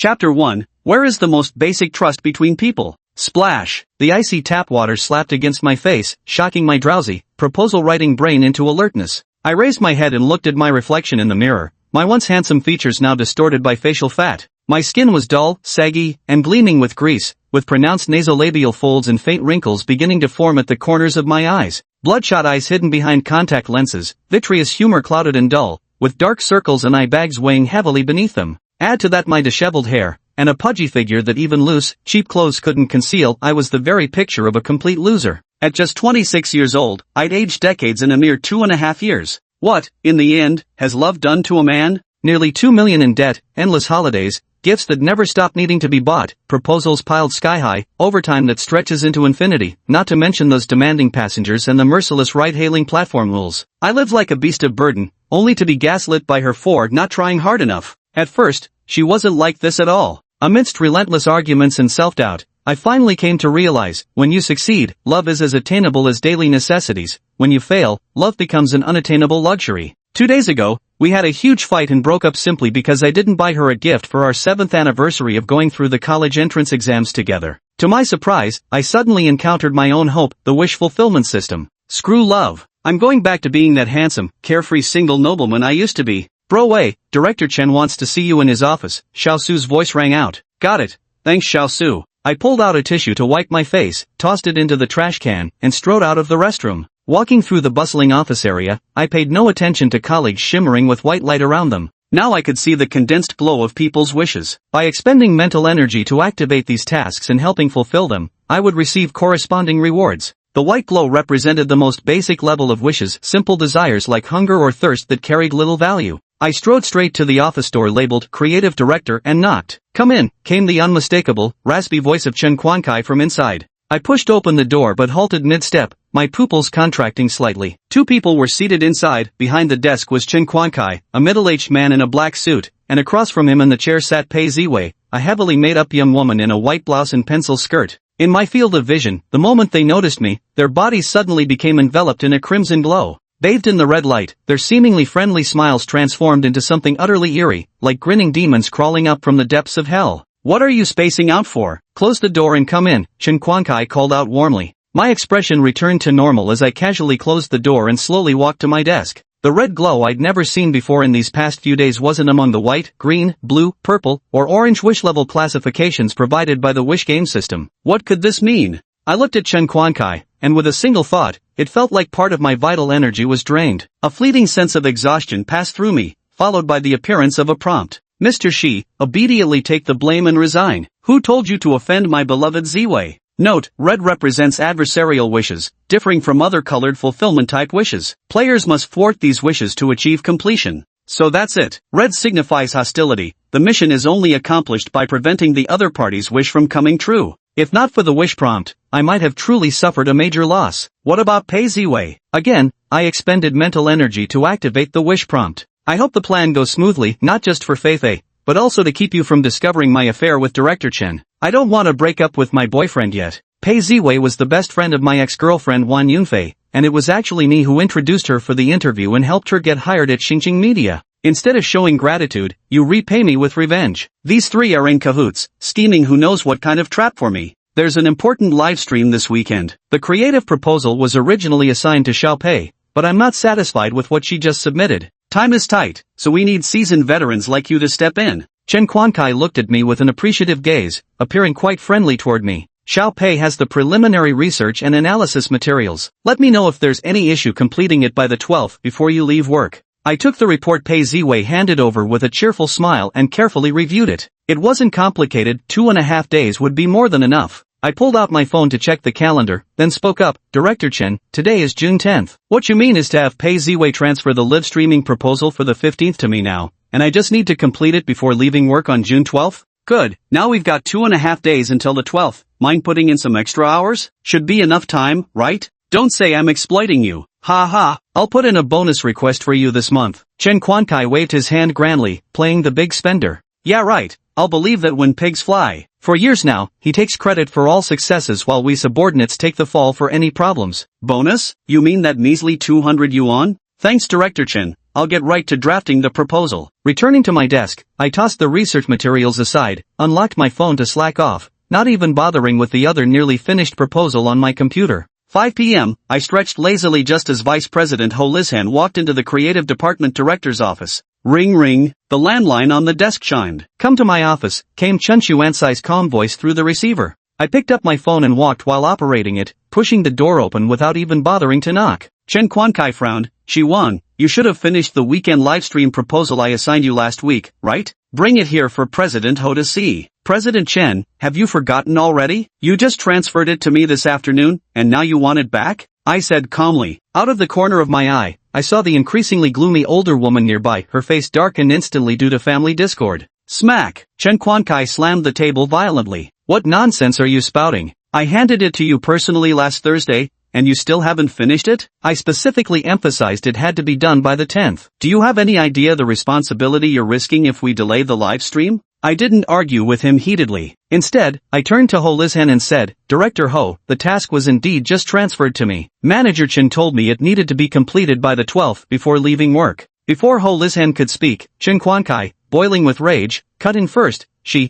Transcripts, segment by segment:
Chapter 1, Where is the most basic trust between people? Splash! The icy tap water slapped against my face, shocking my drowsy, proposal-writing brain into alertness. I raised my head and looked at my reflection in the mirror, my once handsome features now distorted by facial fat. My skin was dull, saggy, and gleaming with grease, with pronounced nasolabial folds and faint wrinkles beginning to form at the corners of my eyes. Bloodshot eyes hidden behind contact lenses, vitreous humor clouded and dull, with dark circles and eye bags weighing heavily beneath them. Add to that my disheveled hair, and a pudgy figure that even loose, cheap clothes couldn't conceal. I was the very picture of a complete loser. At just 26 years old, I'd aged decades in a mere 2.5 years. What, in the end, has love done to a man? Nearly $2 million in debt, endless holidays, gifts that never stop needing to be bought, proposals piled sky-high, overtime that stretches into infinity, not to mention those demanding passengers and the merciless ride-hailing platform rules. I lived like a beast of burden, only to be gaslit by her for not trying hard enough. At first, she wasn't like this at all. Amidst relentless arguments and self-doubt, I finally came to realize, when you succeed, love is as attainable as daily necessities. When you fail, love becomes an unattainable luxury. 2 days ago, we had a huge fight and broke up simply because I didn't buy her a gift for our 7th anniversary of going through the college entrance exams together. To my surprise, I suddenly encountered my own hope, the wish fulfillment system. Screw love. I'm going back to being that handsome, carefree single nobleman I used to be. Bro way, Director Chen wants to see you in his office. Xiao Su's voice rang out. Got it. Thanks Xiao Su. I pulled out a tissue to wipe my face, tossed it into the trash can, and strode out of the restroom. Walking through the bustling office area, I paid no attention to colleagues shimmering with white light around them. Now I could see the condensed glow of people's wishes. By expending mental energy to activate these tasks and helping fulfill them, I would receive corresponding rewards. The white glow represented the most basic level of wishes, simple desires like hunger or thirst that carried little value. I strode straight to the office door labeled Creative Director and knocked. Come in, came the unmistakable, raspy voice of Chen Quankai from inside. I pushed open the door but halted mid-step, my pupils contracting slightly. 2 people were seated inside. Behind the desk was Chen Quankai, a middle-aged man in a black suit, and across from him in the chair sat Pei Ziwei, a heavily made-up young woman in a white blouse and pencil skirt. In my field of vision, the moment they noticed me, their bodies suddenly became enveloped in a crimson glow. Bathed in the red light, their seemingly friendly smiles transformed into something utterly eerie, like grinning demons crawling up from the depths of hell. What are you spacing out for? Close the door and come in, Chen Quankai called out warmly. My expression returned to normal as I casually closed the door and slowly walked to my desk. The red glow I'd never seen before in these past few days wasn't among the white, green, blue, purple, or orange wish level classifications provided by the wish game system. What could this mean? I looked at Chen Quankai, and with a single thought, it felt like part of my vital energy was drained. A fleeting sense of exhaustion passed through me, followed by the appearance of a prompt. Mr. Shi, obediently take the blame and resign. Who told you to offend my beloved Ziwei? Note, red represents adversarial wishes, differing from other colored fulfillment-type wishes. Players must thwart these wishes to achieve completion. So that's it. Red signifies hostility. The mission is only accomplished by preventing the other party's wish from coming true. If not for the wish prompt, I might have truly suffered a major loss. What about Pei Ziwei? Again, I expended mental energy to activate the wish prompt. I hope the plan goes smoothly, not just for Feifei, but also to keep you from discovering my affair with Director Chen. I don't want to break up with my boyfriend yet. Pei Ziwei was the best friend of my ex-girlfriend Wan Yunfei, and it was actually me who introduced her for the interview and helped her get hired at Xinjiang Media. Instead of showing gratitude, you repay me with revenge. These 3 are in cahoots, scheming who knows what kind of trap for me. There's an important live stream this weekend. The creative proposal was originally assigned to Xiao Pei, but I'm not satisfied with what she just submitted. Time is tight, so we need seasoned veterans like you to step in. Chen Quankai looked at me with an appreciative gaze, appearing quite friendly toward me. Xiao Pei has the preliminary research and analysis materials. Let me know if there's any issue completing it by the 12th before you leave work. I took the report Pei Ziwei handed over with a cheerful smile and carefully reviewed it. It wasn't complicated, 2.5 days would be more than enough. I pulled out my phone to check the calendar, then spoke up. Director Chen, today is June 10th. What you mean is to have Pei Ziwei transfer the live streaming proposal for the 15th to me now, and I just need to complete it before leaving work on June 12th? Good, now we've got 2.5 days until the 12th. Mind putting in some extra hours? Should be enough time, right? Don't say I'm exploiting you. Ha ha, I'll put in a bonus request for you this month. Chen Quankai waved his hand grandly, playing the big spender. Yeah right, I'll believe that when pigs fly. For years now, he takes credit for all successes while we subordinates take the fall for any problems. Bonus? You mean that measly 200 yuan? Thanks Director Chen, I'll get right to drafting the proposal. Returning to my desk, I tossed the research materials aside, unlocked my phone to slack off, not even bothering with the other nearly finished proposal on my computer. 5 p.m., I stretched lazily just as Vice President Ho Lizhan walked into the Creative Department Director's office. Ring ring, the landline on the desk chimed. Come to my office, came Chen Xuansai's calm voice through the receiver. I picked up my phone and walked while operating it, pushing the door open without even bothering to knock. Chen Quankai frowned. Shi Wang, you should have finished the weekend livestream proposal I assigned you last week, right? Bring it here for President Ho to see. President Chen, have you forgotten already? You just transferred it to me this afternoon, and now you want it back? I said calmly. Out of the corner of my eye, I saw the increasingly gloomy older woman nearby, her face darkened instantly due to family discord. Smack! Chen Quankai slammed the table violently. What nonsense are you spouting? I handed it to you personally last Thursday, and you still haven't finished it? I specifically emphasized it had to be done by the 10th. Do you have any idea the responsibility you're risking if we delay the live stream? I didn't argue with him heatedly. Instead, I turned to Ho Lizhan and said, Director Ho, the task was indeed just transferred to me. Manager Chen told me it needed to be completed by the 12th before leaving work. Before Ho Lizhan could speak, Chen Quankai, boiling with rage, cut in first.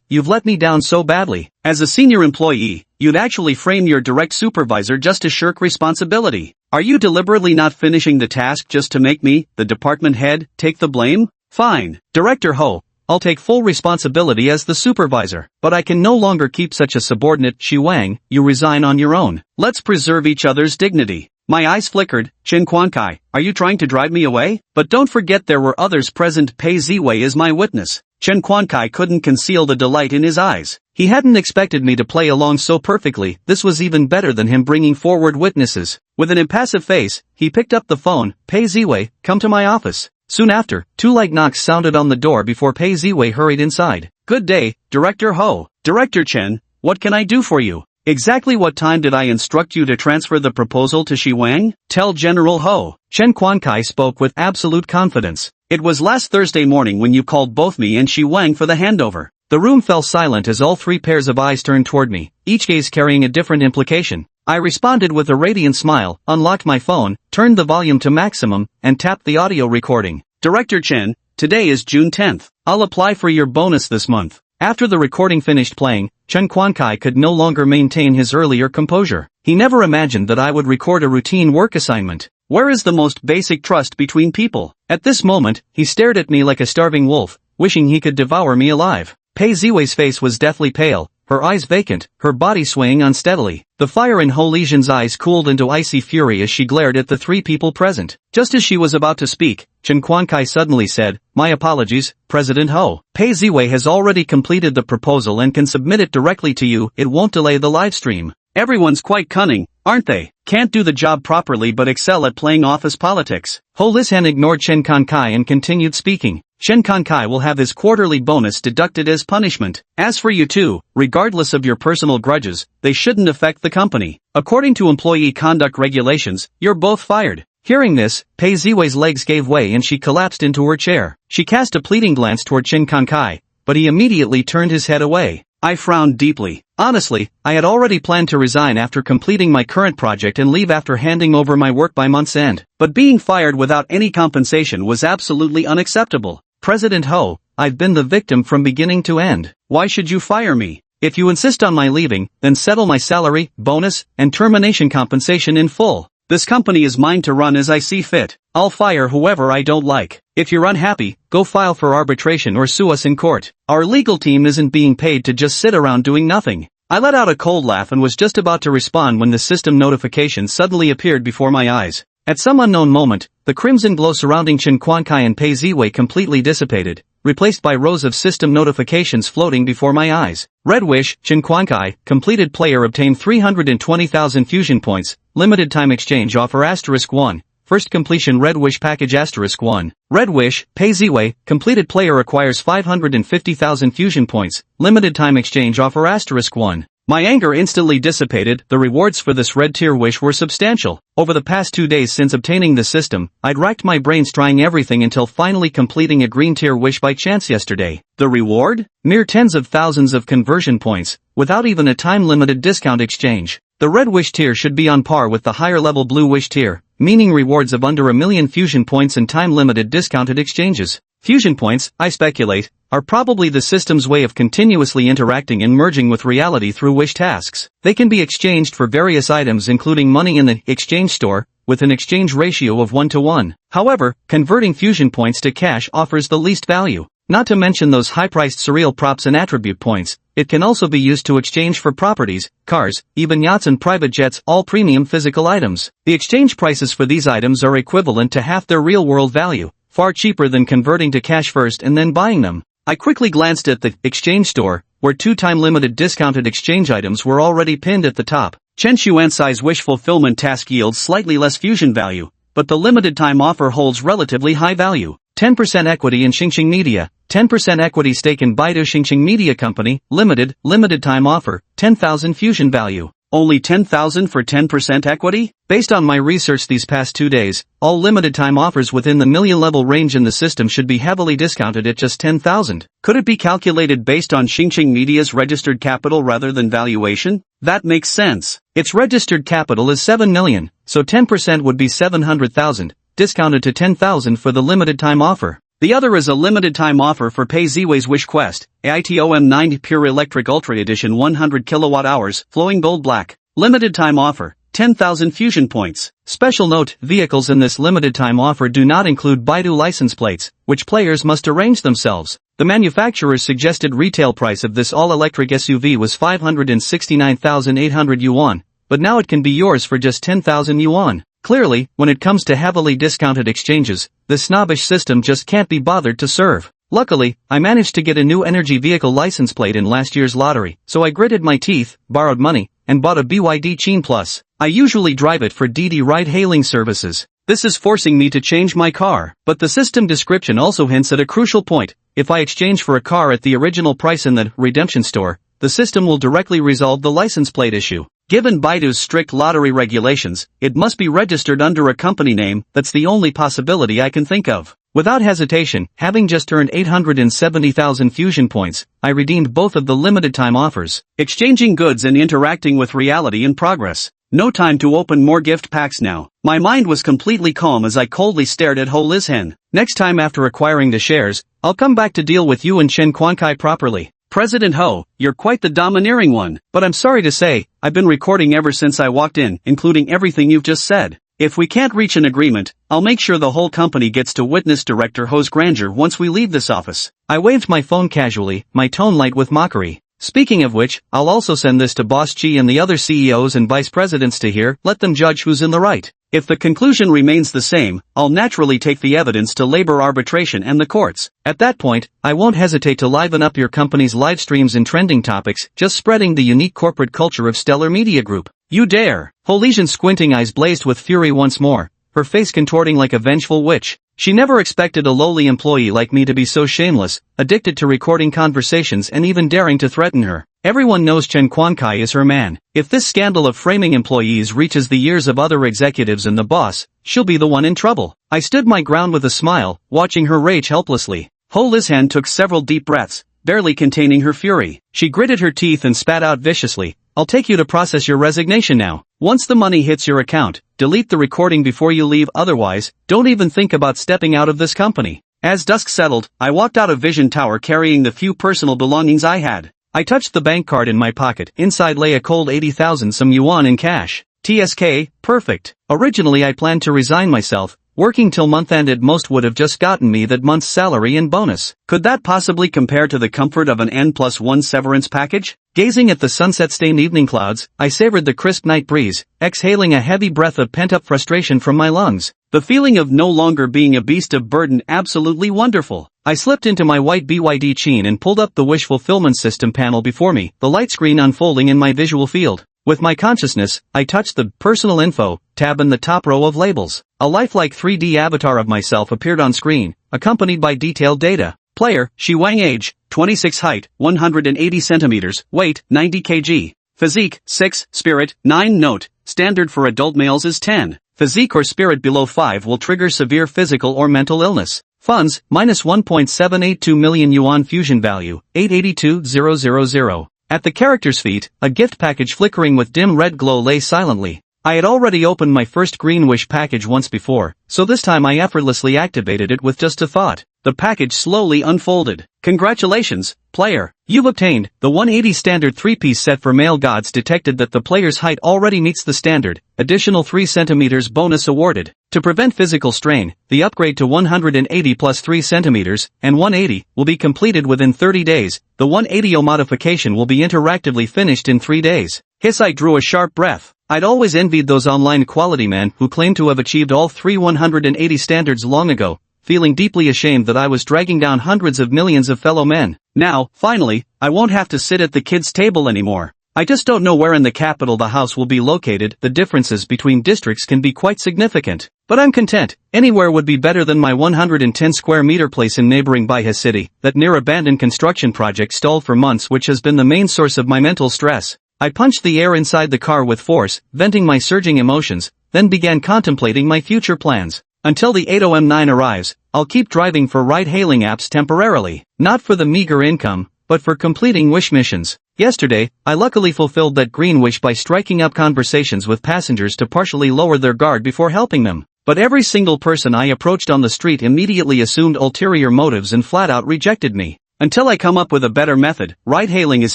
You've let me down so badly. As a senior employee, you'd actually frame your direct supervisor just to shirk responsibility. Are you deliberately not finishing the task just to make me, the department head, take the blame? Fine. Director Ho, I'll take full responsibility as the supervisor, but I can no longer keep such a subordinate. Shi Wang, you resign on your own. Let's preserve each other's dignity. My eyes flickered. Chen Quankai, are you trying to drive me away? But don't forget there were others present. Pei Ziwei is my witness. Chen Quankai couldn't conceal the delight in his eyes. He hadn't expected me to play along so perfectly. This was even better than him bringing forward witnesses. With an impassive face, he picked up the phone. Pei Ziwei, come to my office. Soon after, 2 light knocks sounded on the door before Pei Ziwei hurried inside. Good day, Director Ho. Director Chen, what can I do for you? Exactly what time did I instruct you to transfer the proposal to Shi Wang? Tell General Ho. Chen Quankai spoke with absolute confidence. It was last Thursday morning when you called both me and Shi Wang for the handover. The room fell silent as all 3 pairs of eyes turned toward me, each gaze carrying a different implication. I responded with a radiant smile, unlocked my phone, turned the volume to maximum, and tapped the audio recording. Director Chen, today is June 10th. I'll apply for your bonus this month. After the recording finished playing, Chen Quankai could no longer maintain his earlier composure. He never imagined that I would record a routine work assignment. Where is the most basic trust between people? At this moment, he stared at me like a starving wolf, wishing he could devour me alive. Pei Ziwei's face was deathly pale, her eyes vacant, her body swaying unsteadily. The fire in Ho Lizhan's eyes cooled into icy fury as she glared at the 3 people present. Just as she was about to speak, Chen Quankai suddenly said, My apologies, President Ho. Pei Ziwei has already completed the proposal and can submit it directly to you. It won't delay the live stream. Everyone's quite cunning, aren't they? Can't do the job properly but excel at playing office politics. Ho Lizhan ignored Chen Quankai and continued speaking. Chen Quankai will have his quarterly bonus deducted as punishment. As for you two, regardless of your personal grudges, they shouldn't affect the company. According to employee conduct regulations, you're both fired. Hearing this, Pei Ziwei's legs gave way and she collapsed into her chair. She cast a pleading glance toward Chen Quankai, but he immediately turned his head away. I frowned deeply. Honestly, I had already planned to resign after completing my current project and leave after handing over my work by month's end. But being fired without any compensation was absolutely unacceptable. President Ho, I've been the victim from beginning to end. Why should you fire me? If you insist on my leaving, then settle my salary, bonus, and termination compensation in full. This company is mine to run as I see fit. I'll fire whoever I don't like. If you're unhappy, go file for arbitration or sue us in court. Our legal team isn't being paid to just sit around doing nothing. I let out a cold laugh and was just about to respond when the system notification suddenly appeared before my eyes. At some unknown moment, the crimson glow surrounding Chen Quankai and Pei Ziwei completely dissipated, replaced by rows of system notifications floating before my eyes. Red Wish, Chen Quankai, completed player obtained 320,000 fusion points, limited time exchange offer *1, first completion Red Wish package *1. Red Wish, Pei Ziwei, completed player acquires 550,000 fusion points, limited time exchange offer *1. My anger instantly dissipated. The rewards for this red tier wish were substantial. Over the past 2 days since obtaining the system, I'd racked my brains trying everything until finally completing a green tier wish by chance yesterday. The reward? Mere tens of thousands of conversion points, without even a time-limited discount exchange. The red wish tier should be on par with the higher level blue wish tier, meaning rewards of under 1,000,000 fusion points and time-limited discounted exchanges. Fusion points, I speculate, are probably the system's way of continuously interacting and merging with reality through wish tasks. They can be exchanged for various items including money in the exchange store, with an exchange ratio of 1:1. However, converting fusion points to cash offers the least value. Not to mention those high-priced surreal props and attribute points, it can also be used to exchange for properties, cars, even yachts and private jets, all premium physical items. The exchange prices for these items are equivalent to half their real-world value, far cheaper than converting to cash first and then buying them. I quickly glanced at the exchange store, where 2 time-limited discounted exchange items were already pinned at the top. Chen Xuansai's wish fulfillment task yields slightly less fusion value, but the limited time offer holds relatively high value. 10% equity in Xingxing Media, 10% equity stake in Baidu Xingxing Media Company, limited time offer, 10,000 fusion value. Only 10,000 for 10% equity? Based on my research these past 2 days, all limited time offers within the million level range in the system should be heavily discounted at just 10,000. Could it be calculated based on Xingxing Media's registered capital rather than valuation? That makes sense. Its registered capital is 7 million, so 10% would be 700,000, discounted to 10,000 for the limited time offer. The other is a limited time offer for Pei Ziwei's Wish Quest, AITOM 9 Pure Electric Ultra Edition 100 kWh, flowing gold black. Limited time offer, 10,000 fusion points. Special note, vehicles in this limited time offer do not include Baidu license plates, which players must arrange themselves. The manufacturer's suggested retail price of this all-electric SUV was 569,800 yuan, but now it can be yours for just 10,000 yuan. Clearly, when it comes to heavily discounted exchanges, the snobbish system just can't be bothered to serve. Luckily, I managed to get a new energy vehicle license plate in last year's lottery, so I gritted my teeth, borrowed money, and bought a BYD Qin Plus. I usually drive it for Didi ride-hailing services. This is forcing me to change my car, but the system description also hints at a crucial point. If I exchange for a car at the original price in the redemption store, the system will directly resolve the license plate issue. Given Baidu's strict lottery regulations, it must be registered under a company name. That's the only possibility I can think of. Without hesitation, having just earned 870,000 fusion points, I redeemed both of the limited time offers, exchanging goods and interacting with reality in progress. No time to open more gift packs now. My mind was completely calm as I coldly stared at Ho Lizhen. Next time after acquiring the shares, I'll come back to deal with you and Chen Quankai properly. President Ho, you're quite the domineering one, but I'm sorry to say, I've been recording ever since I walked in, including everything you've just said. If we can't reach an agreement, I'll make sure the whole company gets to witness Director Ho's grandeur once we leave this office. I waved my phone casually, my tone light with mockery. Speaking of which, I'll also send this to Boss Chi and the other CEOs and vice presidents to hear, let them judge who's in the right. If the conclusion remains the same, I'll naturally take the evidence to labor arbitration and the courts. At that point, I won't hesitate to liven up your company's live streams and trending topics, just spreading the unique corporate culture of Stellar Media Group. You dare! Ho Lizhen's squinting eyes blazed with fury once more, her face contorting like a vengeful witch. She never expected a lowly employee like me to be so shameless, addicted to recording conversations and even daring to threaten her. Everyone knows Chen Quankai is her man. If this scandal of framing employees reaches the ears of other executives and the boss, she'll be the one in trouble. I stood my ground with a smile, watching her rage helplessly. Ho Lizhen took several deep breaths, barely containing her fury. She gritted her teeth and spat out viciously. I'll take you to process your resignation now. Once the money hits your account, delete the recording before you leave, otherwise, don't even think about stepping out of this company. As dusk settled, I walked out of Vision Tower carrying the few personal belongings I had. I touched the bank card in my pocket. Inside lay a cold 80,000 some yuan in cash. TSK, perfect. Originally I planned to resign myself. Working till month end at most would have just gotten me that month's salary and bonus. Could that possibly compare to the comfort of an N+1 severance package? Gazing at the sunset-stained evening clouds, I savored the crisp night breeze, exhaling a heavy breath of pent-up frustration from my lungs. The feeling of no longer being a beast of burden absolutely wonderful. I slipped into my white BYD Qin and pulled up the wish fulfillment system panel before me, the light screen unfolding in my visual field. With my consciousness, I touched the Personal Info tab in the top row of labels. A lifelike 3D avatar of myself appeared on screen, accompanied by detailed data. Player, Shi Wang. Age, 26. Height, 180 centimeters. Weight, 90 kg. Physique, 6. Spirit, 9. Note, standard for adult males is 10. Physique or spirit below 5 will trigger severe physical or mental illness. Funds, minus 1.782 million yuan. Fusion value, 882,000. At the character's feet, a gift package flickering with dim red glow lay silently. I had already opened my first Green Wish package once before, so this time I effortlessly activated it with just a thought. The package slowly unfolded. Congratulations, player. You've obtained the 180 standard 3-piece set for male gods. Detected that the player's height already meets the standard. Additional 3 centimeters bonus awarded. To prevent physical strain, the upgrade to 180 plus 3 centimeters and 180 will be completed within 30 days. The 180 modification will be interactively finished in 3 days. Hiss, I drew a sharp breath. I'd always envied those online quality men who claimed to have achieved all 3 180 standards long ago, feeling deeply ashamed that I was dragging down hundreds of millions of fellow men. Now, finally, I won't have to sit at the kids' table anymore. I just don't know where in the capital the house will be located. The differences between districts can be quite significant. But I'm content. Anywhere would be better than my 110 square meter place in neighboring Baiha City, that near abandoned construction project stalled for months, which has been the main source of my mental stress. I punched the air inside the car with force, venting my surging emotions, then began contemplating my future plans. Until the 80M9 arrives, I'll keep driving for ride-hailing apps temporarily, not for the meager income, but for completing wish missions. Yesterday, I luckily fulfilled that green wish by striking up conversations with passengers to partially lower their guard before helping them. But every single person I approached on the street immediately assumed ulterior motives and flat-out rejected me. Until I come up with a better method, ride-hailing is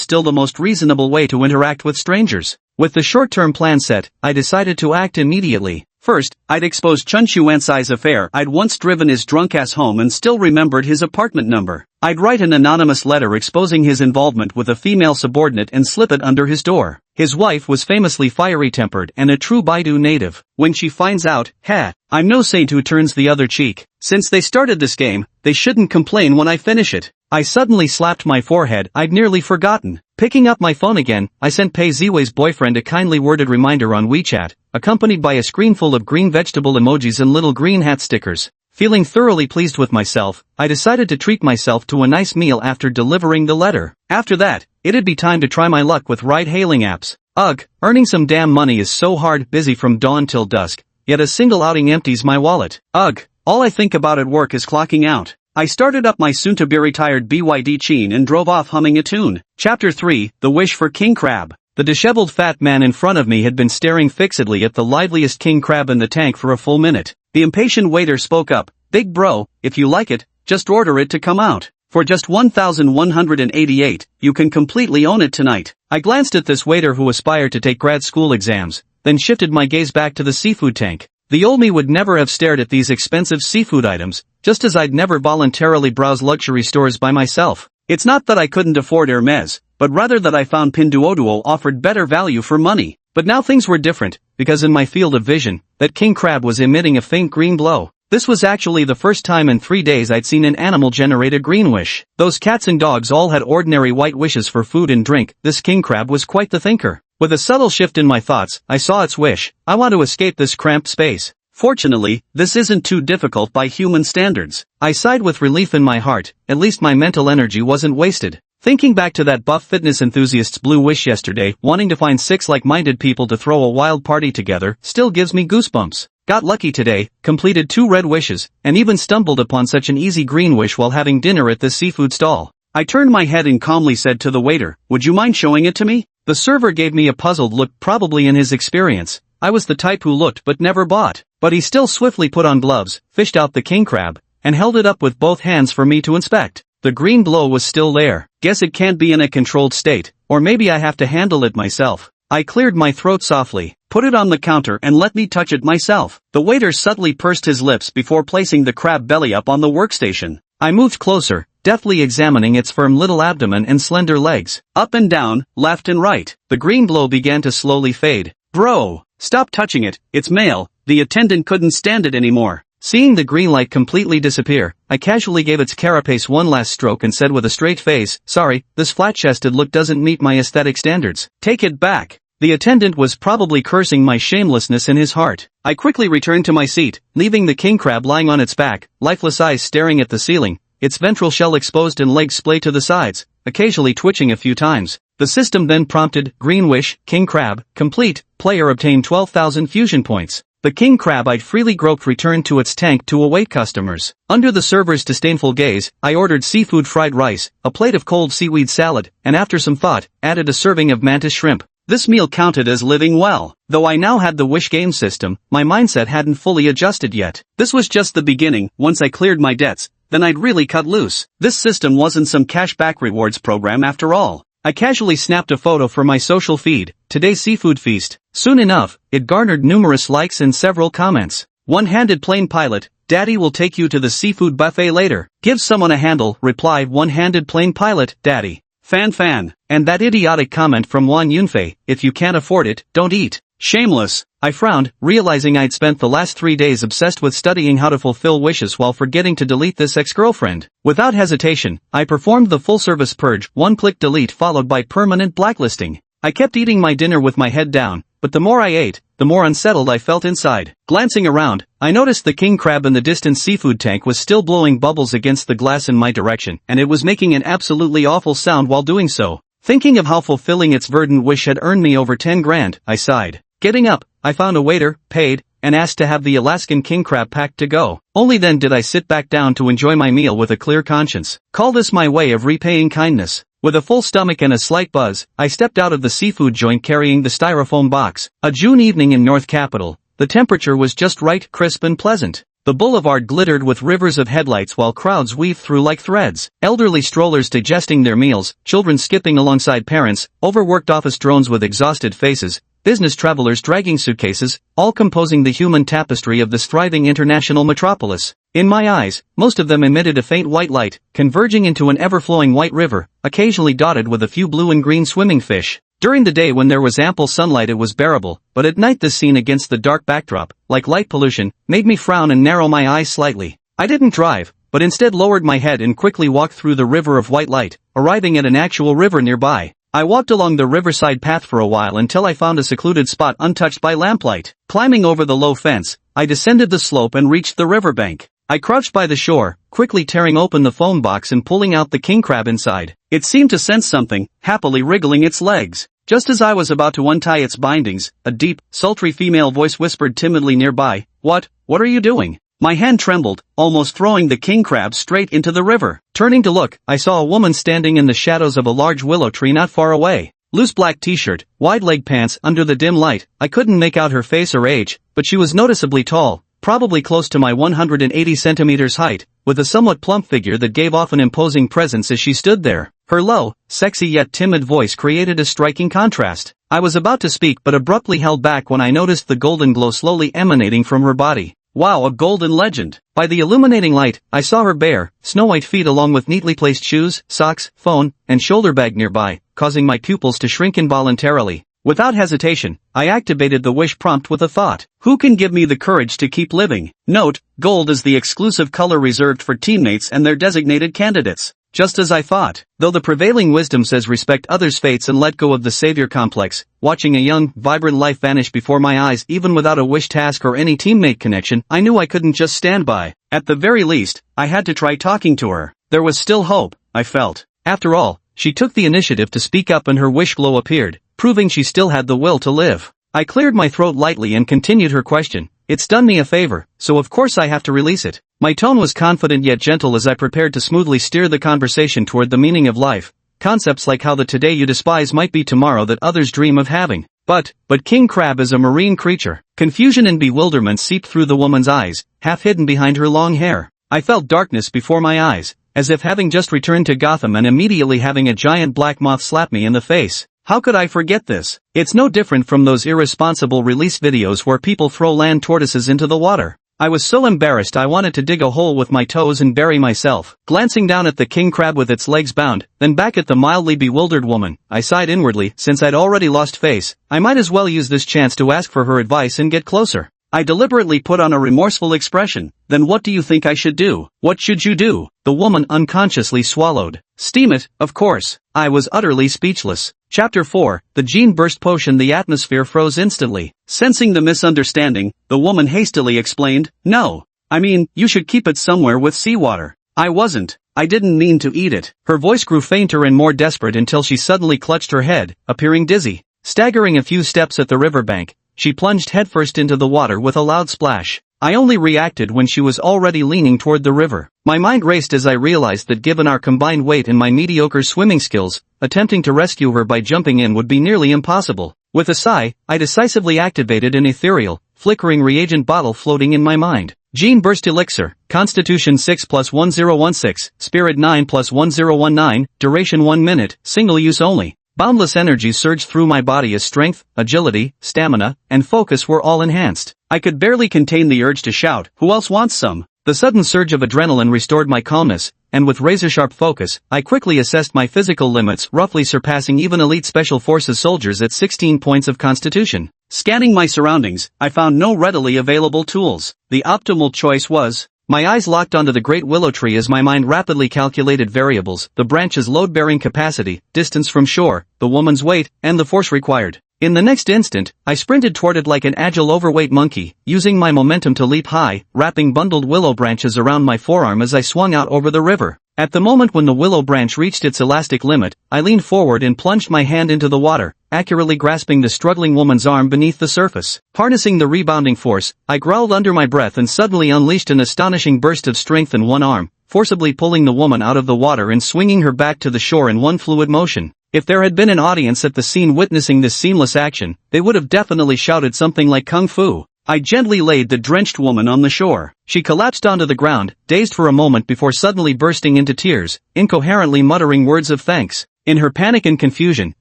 still the most reasonable way to interact with strangers. With the short-term plan set, I decided to act immediately. First, I'd expose Chun Xuansai's affair. I'd once driven his drunk-ass home and still remembered his apartment number. I'd write an anonymous letter exposing his involvement with a female subordinate and slip it under his door. His wife was famously fiery-tempered and a true Baidu native. When she finds out, I'm no saint who turns the other cheek. Since they started this game, they shouldn't complain when I finish it. I suddenly slapped my forehead. I'd nearly forgotten. Picking up my phone again, I sent Pei Ziwei's boyfriend a kindly worded reminder on WeChat, accompanied by a screen full of green vegetable emojis and little green hat stickers. Feeling thoroughly pleased with myself, I decided to treat myself to a nice meal after delivering the letter. After that, it'd be time to try my luck with ride-hailing apps. Ugh, earning some damn money is so hard, busy from dawn till dusk, yet a single outing empties my wallet. Ugh, all I think about at work is clocking out. I started up my soon-to-be-retired BYD Qin and drove off humming a tune. Chapter 3, The Wish for King Crab. The disheveled fat man in front of me had been staring fixedly at the liveliest king crab in the tank for a full minute. The impatient waiter spoke up. Big bro, if you like it, just order it to come out. For just 1,188, you can completely own it tonight. I glanced at this waiter who aspired to take grad school exams, then shifted my gaze back to the seafood tank. The old me would never have stared at these expensive seafood items, just as I'd never voluntarily browse luxury stores by myself. It's not that I couldn't afford Hermes, but rather that I found Pinduoduo offered better value for money. But now things were different, because in my field of vision, that king crab was emitting a faint green glow. This was actually the first time in 3 days I'd seen an animal generate a green wish. Those cats and dogs all had ordinary white wishes for food and drink. This king crab was quite the thinker. With a subtle shift in my thoughts, I saw its wish. I want to escape this cramped space. Fortunately, this isn't too difficult by human standards. I sighed with relief in my heart. At least my mental energy wasn't wasted. Thinking back to that buff fitness enthusiast's blue wish yesterday, wanting to find 6 like-minded people to throw a wild party together, still gives me goosebumps. Got lucky today, completed 2 red wishes, and even stumbled upon such an easy green wish while having dinner at this seafood stall. I turned my head and calmly said to the waiter, "Would you mind showing it to me?" The server gave me a puzzled look, probably in his experience. I was the type who looked but never bought. But he still swiftly put on gloves, fished out the king crab, and held it up with both hands for me to inspect. The green glow was still there. Guess it can't be in a controlled state, or maybe I have to handle it myself. I cleared my throat softly, put it on the counter and let me touch it myself. The waiter subtly pursed his lips before placing the crab belly up on the workstation. I moved closer, deftly examining its firm little abdomen and slender legs. Up and down, left and right. The green glow began to slowly fade. Bro, stop touching it, it's male. The attendant couldn't stand it anymore. Seeing the green light completely disappear, I casually gave its carapace one last stroke and said with a straight face, "Sorry, this flat-chested look doesn't meet my aesthetic standards. Take it back." The attendant was probably cursing my shamelessness in his heart. I quickly returned to my seat, leaving the king crab lying on its back, lifeless eyes staring at the ceiling, its ventral shell exposed and legs splayed to the sides, occasionally twitching a few times. The system then prompted, "Green wish, king crab, complete, player obtained 12,000 fusion points." The king crab I'd freely groped returned to its tank to await customers. Under the server's disdainful gaze, I ordered seafood fried rice, a plate of cold seaweed salad, and after some thought, added a serving of mantis shrimp. This meal counted as living well. Though I now had the wish game system, my mindset hadn't fully adjusted yet. This was just the beginning. Once I cleared my debts, then I'd really cut loose. This system wasn't some cashback rewards program after all. I casually snapped a photo for my social feed, today's seafood feast. Soon enough, it garnered numerous likes and several comments. One-handed plane pilot, Daddy will take you to the seafood buffet later. Give someone a handle, replied one-handed plane pilot, Daddy. Fan. And that idiotic comment from Wan Yunfei, if you can't afford it, don't eat. Shameless. I frowned, realizing I'd spent the last 3 days obsessed with studying how to fulfill wishes while forgetting to delete this ex-girlfriend. Without hesitation, I performed the full-service purge, one-click delete followed by permanent blacklisting. I kept eating my dinner with my head down, but the more I ate, the more unsettled I felt inside. Glancing around, I noticed the king crab in the distant seafood tank was still blowing bubbles against the glass in my direction, and it was making an absolutely awful sound while doing so. Thinking of how fulfilling its verdant wish had earned me over 10 grand, I sighed. Getting up, I found a waiter, paid, and asked to have the Alaskan king crab packed to go. Only then did I sit back down to enjoy my meal with a clear conscience. Call this my way of repaying kindness. With a full stomach and a slight buzz, I stepped out of the seafood joint carrying the styrofoam box. A June evening in North Capital, the temperature was just right, crisp and pleasant. The boulevard glittered with rivers of headlights while crowds weaved through like threads. Elderly strollers digesting their meals, children skipping alongside parents, overworked office drones with exhausted faces, business travelers dragging suitcases, all composing the human tapestry of this thriving international metropolis. In my eyes, most of them emitted a faint white light, converging into an ever-flowing white river, occasionally dotted with a few blue and green swimming fish. During the day when there was ample sunlight it was bearable, but at night this scene against the dark backdrop, like light pollution, made me frown and narrow my eyes slightly. I didn't drive, but instead lowered my head and quickly walked through the river of white light, arriving at an actual river nearby. I walked along the riverside path for a while until I found a secluded spot untouched by lamplight. Climbing over the low fence, I descended the slope and reached the riverbank. I crouched by the shore, quickly tearing open the phone box and pulling out the king crab inside. It seemed to sense something, happily wriggling its legs. Just as I was about to untie its bindings, a deep, sultry female voice whispered timidly nearby, What are you doing? My hand trembled, almost throwing the king crab straight into the river. Turning to look, I saw a woman standing in the shadows of a large willow tree not far away. Loose black t-shirt, wide-leg pants under the dim light. I couldn't make out her face or age, but she was noticeably tall, probably close to my 180 centimeters height, with a somewhat plump figure that gave off an imposing presence as she stood there. Her low, sexy yet timid voice created a striking contrast. I was about to speak but abruptly held back when I noticed the golden glow slowly emanating from her body. Wow, a golden legend. By the illuminating light, I saw her bare, snow-white feet along with neatly placed shoes, socks, phone, and shoulder bag nearby, causing my pupils to shrink involuntarily. Without hesitation, I activated the wish prompt with a thought. Who can give me the courage to keep living? Note, gold is the exclusive color reserved for teammates and their designated candidates. Just as I thought. Though the prevailing wisdom says respect others' fates and let go of the savior complex, watching a young, vibrant life vanish before my eyes even without a wish task or any teammate connection, I knew I couldn't just stand by. At the very least, I had to try talking to her. There was still hope, I felt. After all, she took the initiative to speak up and her wish glow appeared, proving she still had the will to live. I cleared my throat lightly and continued her question. It's done me a favor, so of course I have to release it. My tone was confident yet gentle as I prepared to smoothly steer the conversation toward the meaning of life. Concepts like how the today you despise might be tomorrow that others dream of having. But king crab is a marine creature. Confusion and bewilderment seeped through the woman's eyes, half hidden behind her long hair. I felt darkness before my eyes, as if having just returned to Gotham and immediately having a giant black moth slap me in the face. How could I forget this? It's no different from those irresponsible release videos where people throw land tortoises into the water. I was so embarrassed I wanted to dig a hole with my toes and bury myself. Glancing down at the king crab with its legs bound, then back at the mildly bewildered woman, I sighed inwardly. Since I'd already lost face, I might as well use this chance to ask for her advice and get closer. I deliberately put on a remorseful expression. Then what do you think I should do? What should you do? The woman unconsciously swallowed. Steam it, of course. I was utterly speechless. Chapter 4, the gene burst potion. The atmosphere froze instantly. Sensing the misunderstanding, the woman hastily explained, No. I mean, you should keep it somewhere with seawater. I didn't mean to eat it. Her voice grew fainter and more desperate until she suddenly clutched her head, appearing dizzy. Staggering a few steps at the riverbank, she plunged headfirst into the water with a loud splash. I only reacted when she was already leaning toward the river. My mind raced as I realized that given our combined weight and my mediocre swimming skills, attempting to rescue her by jumping in would be nearly impossible. With a sigh, I decisively activated an ethereal, flickering reagent bottle floating in my mind. Gene Burst Elixir, Constitution 6 plus 1016, Spirit 9 plus 1019, duration 1 minute, single use only. Boundless energy surged through my body as strength, agility, stamina, and focus were all enhanced. I could barely contain the urge to shout, "Who else wants some?" The sudden surge of adrenaline restored my calmness, and with razor-sharp focus, I quickly assessed my physical limits, roughly surpassing even elite Special Forces soldiers at 16 points of constitution. Scanning my surroundings, I found no readily available tools. The optimal choice was... My eyes locked onto the great willow tree as my mind rapidly calculated variables: the branch's load-bearing capacity, distance from shore, the woman's weight, and the force required. In the next instant, I sprinted toward it like an agile overweight monkey, using my momentum to leap high, wrapping bundled willow branches around my forearm as I swung out over the river. At the moment when the willow branch reached its elastic limit, I leaned forward and plunged my hand into the water, accurately grasping the struggling woman's arm beneath the surface. Harnessing the rebounding force, I growled under my breath and suddenly unleashed an astonishing burst of strength in one arm, forcibly pulling the woman out of the water and swinging her back to the shore in one fluid motion. If there had been an audience at the scene witnessing this seamless action, they would have definitely shouted something like "Kung Fu." I gently laid the drenched woman on the shore. She collapsed onto the ground, dazed for a moment before suddenly bursting into tears, incoherently muttering words of thanks. In her panic and confusion,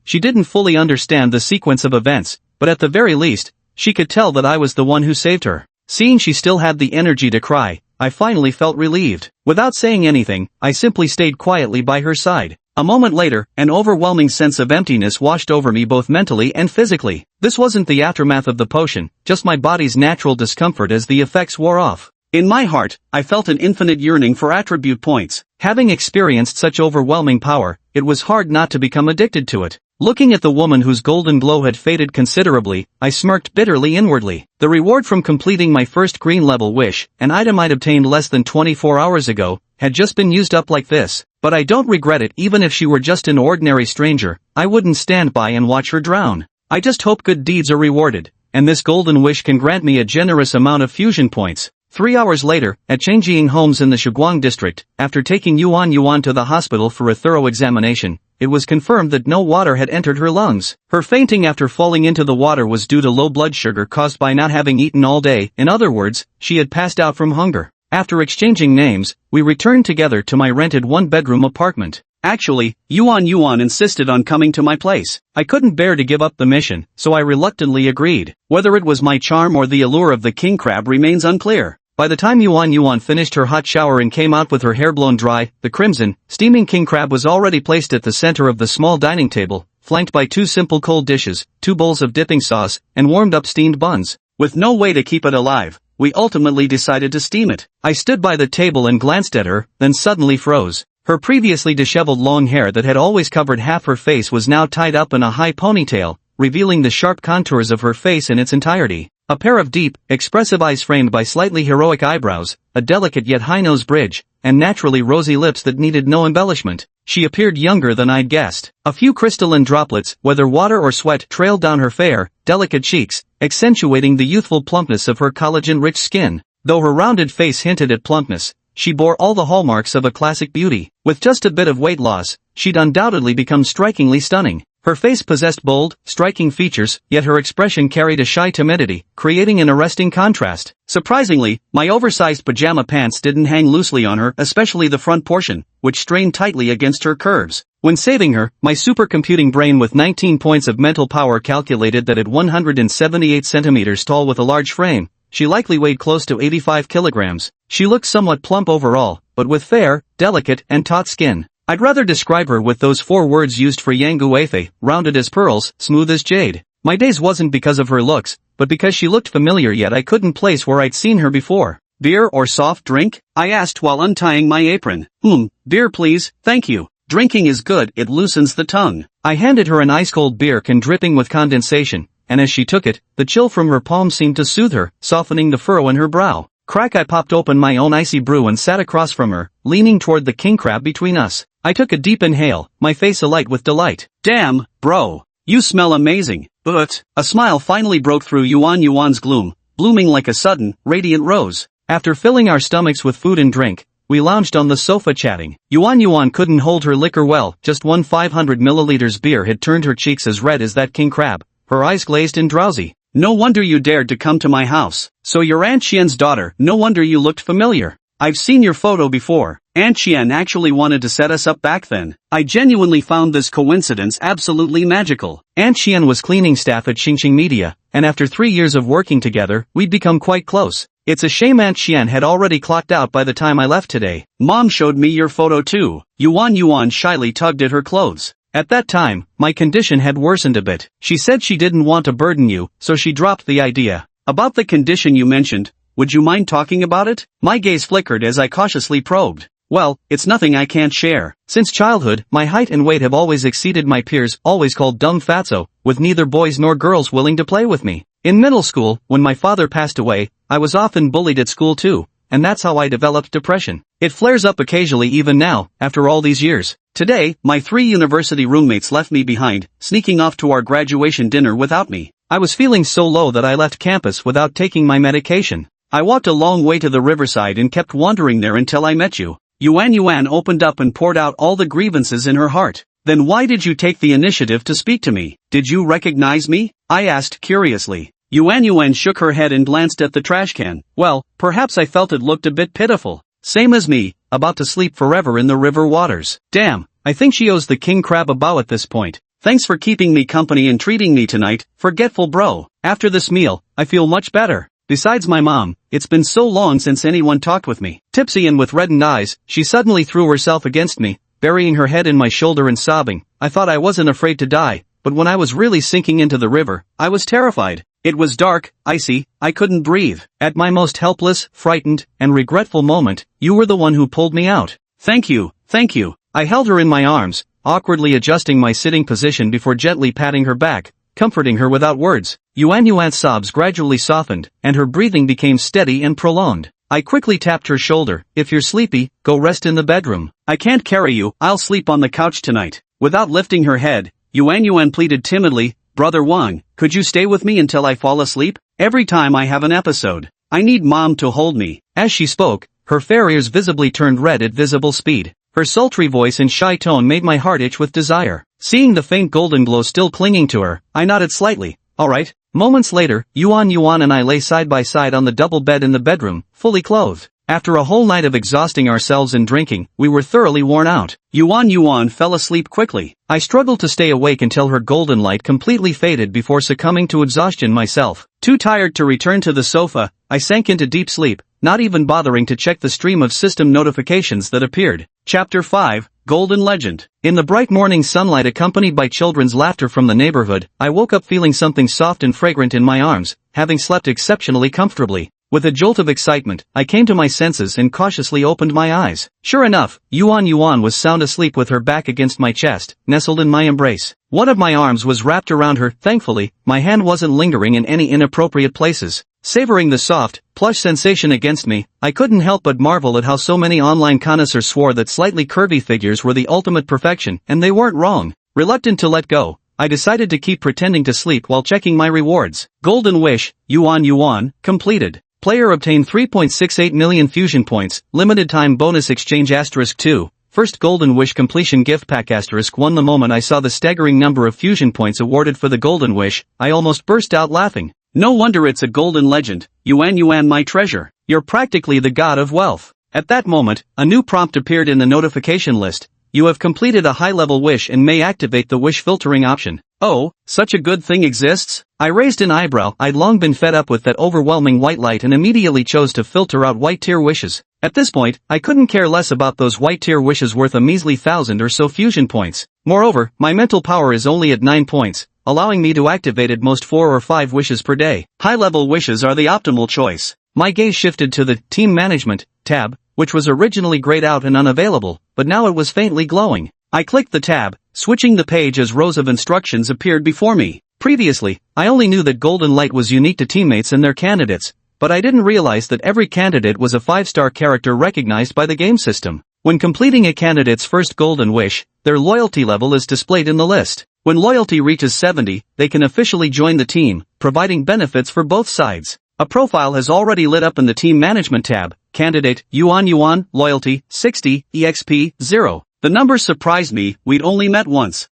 she didn't fully understand the sequence of events, but at the very least, she could tell that I was the one who saved her. Seeing she still had the energy to cry, I finally felt relieved. Without saying anything, I simply stayed quietly by her side. A moment later, an overwhelming sense of emptiness washed over me both mentally and physically. This wasn't the aftermath of the potion, just my body's natural discomfort as the effects wore off. In my heart, I felt an infinite yearning for attribute points. Having experienced such overwhelming power, it was hard not to become addicted to it. Looking at the woman whose golden glow had faded considerably, I smirked bitterly inwardly. The reward from completing my first green-level wish, an item I'd obtained less than 24 hours ago, had just been used up like this. But I don't regret it. Even if she were just an ordinary stranger, I wouldn't stand by and watch her drown. I just hope good deeds are rewarded, and this golden wish can grant me a generous amount of fusion points. 3 hours later, at Changjiang Homes in the Shuguang district, after taking Yuan Yuan to the hospital for a thorough examination, it was confirmed that no water had entered her lungs. Her fainting after falling into the water was due to low blood sugar caused by not having eaten all day. In other words, she had passed out from hunger. After exchanging names, we returned together to my rented one-bedroom apartment. Actually, Yuan Yuan insisted on coming to my place. I couldn't bear to give up the mission, so I reluctantly agreed. Whether it was my charm or the allure of the king crab remains unclear. By the time Yuan Yuan finished her hot shower and came out with her hair blown dry, the crimson, steaming king crab was already placed at the center of the small dining table, flanked by 2 simple cold dishes, 2 bowls of dipping sauce, and warmed-up steamed buns. With no way to keep it alive, we ultimately decided to steam it. I stood by the table and glanced at her, then suddenly froze. Her previously disheveled long hair that had always covered half her face was now tied up in a high ponytail, revealing the sharp contours of her face in its entirety. A pair of deep, expressive eyes framed by slightly heroic eyebrows, a delicate yet high-nose bridge, and naturally rosy lips that needed no embellishment. She appeared younger than I'd guessed. A few crystalline droplets, whether water or sweat, trailed down her fair, delicate cheeks, accentuating the youthful plumpness of her collagen-rich skin. Though her rounded face hinted at plumpness, she bore all the hallmarks of a classic beauty. With just a bit of weight loss, she'd undoubtedly become strikingly stunning. Her face possessed bold, striking features, yet her expression carried a shy timidity, creating an arresting contrast. Surprisingly, my oversized pajama pants didn't hang loosely on her, especially the front portion, which strained tightly against her curves. When saving her, my supercomputing brain with 19 points of mental power calculated that at 178 centimeters tall with a large frame, she likely weighed close to 85 kilograms. She looked somewhat plump overall, but with fair, delicate, and taut skin. I'd rather describe her with those 4 words used for Yang Guifei: rounded as pearls, smooth as jade. My daze wasn't because of her looks, but because she looked familiar, yet I couldn't place where I'd seen her before. "Beer or soft drink?" I asked while untying my apron. Beer please, thank you. Drinking is good, it loosens the tongue." I handed her an ice-cold beer can dripping with condensation, and as she took it, the chill from her palm seemed to soothe her, softening the furrow in her brow. Crack! I popped open my own icy brew and sat across from her, leaning toward the king crab between us. I took a deep inhale, my face alight with delight. "Damn, bro. You smell amazing." But a smile finally broke through Yuan Yuan's gloom, blooming like a sudden, radiant rose. After filling our stomachs with food and drink, we lounged on the sofa chatting. Yuan Yuan couldn't hold her liquor well, just one 500 milliliters beer had turned her cheeks as red as that king crab, her eyes glazed and drowsy. No wonder you dared to come to my house. So you're Aunt Qian's daughter, no wonder you looked familiar. I've seen your photo before. Aunt Qian actually wanted to set us up back then. I genuinely found this coincidence absolutely magical. Aunt Qian was cleaning staff at Xingqing Media, and after 3 years of working together, we'd become quite close. It's a shame Aunt Qian had already clocked out by the time I left today. Mom showed me your photo too. Yuan shyly tugged at her clothes. At that time, my condition had worsened a bit. She said she didn't want to burden you, so she dropped the idea. About the condition you mentioned, would you mind talking about it? My gaze flickered as I cautiously probed. Well, it's nothing I can't share. Since childhood, my height and weight have always exceeded my peers, always called dumb fatso, with neither boys nor girls willing to play with me. In middle school, when my father passed away, I was often bullied at school too, and that's how I developed depression. It flares up occasionally even now, after all these years. Today, my 3 university roommates left me behind, sneaking off to our graduation dinner without me. I was feeling so low that I left campus without taking my medication. I walked a long way to the riverside and kept wandering there until I met you. Yuan opened up and poured out all the grievances in her heart. Then why did you take the initiative to speak to me? Did you recognize me? I asked curiously. Yuan shook her head and glanced at the trash can. Well, perhaps I felt it looked a bit pitiful. Same as me, about to sleep forever in the river waters. Damn, I think she owes the king crab a bow at this point. Thanks for keeping me company and treating me tonight, forgetful bro. After this meal, I feel much better. Besides my mom, it's been so long since anyone talked with me. Tipsy and with reddened eyes, she suddenly threw herself against me, burying her head in my shoulder and sobbing. I thought I wasn't afraid to die, but when I was really sinking into the river, I was terrified. It was dark, icy, I couldn't breathe. At my most helpless, frightened, and regretful moment, you were the one who pulled me out. Thank you. I held her in my arms, awkwardly adjusting my sitting position before gently patting her back, comforting her without words. Yuan's sobs gradually softened, and her breathing became steady and prolonged. I quickly tapped her shoulder. If you're sleepy, go rest in the bedroom. I can't carry you, I'll sleep on the couch tonight. Without lifting her head, Yuan pleaded timidly, Brother Wang, could you stay with me until I fall asleep? Every time I have an episode, I need mom to hold me. As she spoke, her fair ears visibly turned red at visible speed. Her sultry voice and shy tone made my heart itch with desire. Seeing the faint golden glow still clinging to her, I nodded slightly. Alright. Moments later, Yuan and I lay side by side on the double bed in the bedroom, fully clothed. After a whole night of exhausting ourselves and drinking, we were thoroughly worn out. Yuan fell asleep quickly. I struggled to stay awake until her golden light completely faded before succumbing to exhaustion myself. Too tired to return to the sofa, I sank into deep sleep, not even bothering to check the stream of system notifications that appeared. Chapter 5, Golden Legend. In the bright morning sunlight accompanied by children's laughter from the neighborhood, I woke up feeling something soft and fragrant in my arms, having slept exceptionally comfortably. With a jolt of excitement, I came to my senses and cautiously opened my eyes. Sure enough, Yuan was sound asleep with her back against my chest, nestled in my embrace. One of my arms was wrapped around her. Thankfully, my hand wasn't lingering in any inappropriate places. Savoring the soft, plush sensation against me, I couldn't help but marvel at how so many online connoisseurs swore that slightly curvy figures were the ultimate perfection, and they weren't wrong. Reluctant to let go, I decided to keep pretending to sleep while checking my rewards. Golden Wish, Yuan, completed. Player obtained 3.68 million fusion points, limited time bonus exchange *2. First Golden Wish completion gift pack *1. The moment I saw the staggering number of fusion points awarded for the Golden Wish, I almost burst out laughing. No wonder it's a golden legend. Yuan my treasure. You're practically the god of wealth. At that moment, a new prompt appeared in the notification list. You have completed a high-level wish and may activate the wish filtering option. Oh, such a good thing exists? I raised an eyebrow. I'd long been fed up with that overwhelming white light and immediately chose to filter out white-tier wishes. At this point, I couldn't care less about those white-tier wishes worth a measly 1,000 or so fusion points. Moreover, my mental power is only at 9 points, allowing me to activate at most 4 or 5 wishes per day. High-level wishes are the optimal choice. My gaze shifted to the Team Management tab, which was originally grayed out and unavailable, but now it was faintly glowing. I clicked the tab, switching the page as rows of instructions appeared before me. Previously, I only knew that Golden Light was unique to teammates and their candidates, but I didn't realize that every candidate was a 5-star character recognized by the game system. When completing a candidate's first Golden Wish, their loyalty level is displayed in the list. When loyalty reaches 70, they can officially join the team, providing benefits for both sides. A profile has already lit up in the Team Management tab. Candidate, Yuan, loyalty, 60, EXP, 0. The numbers surprised me. We'd only met once.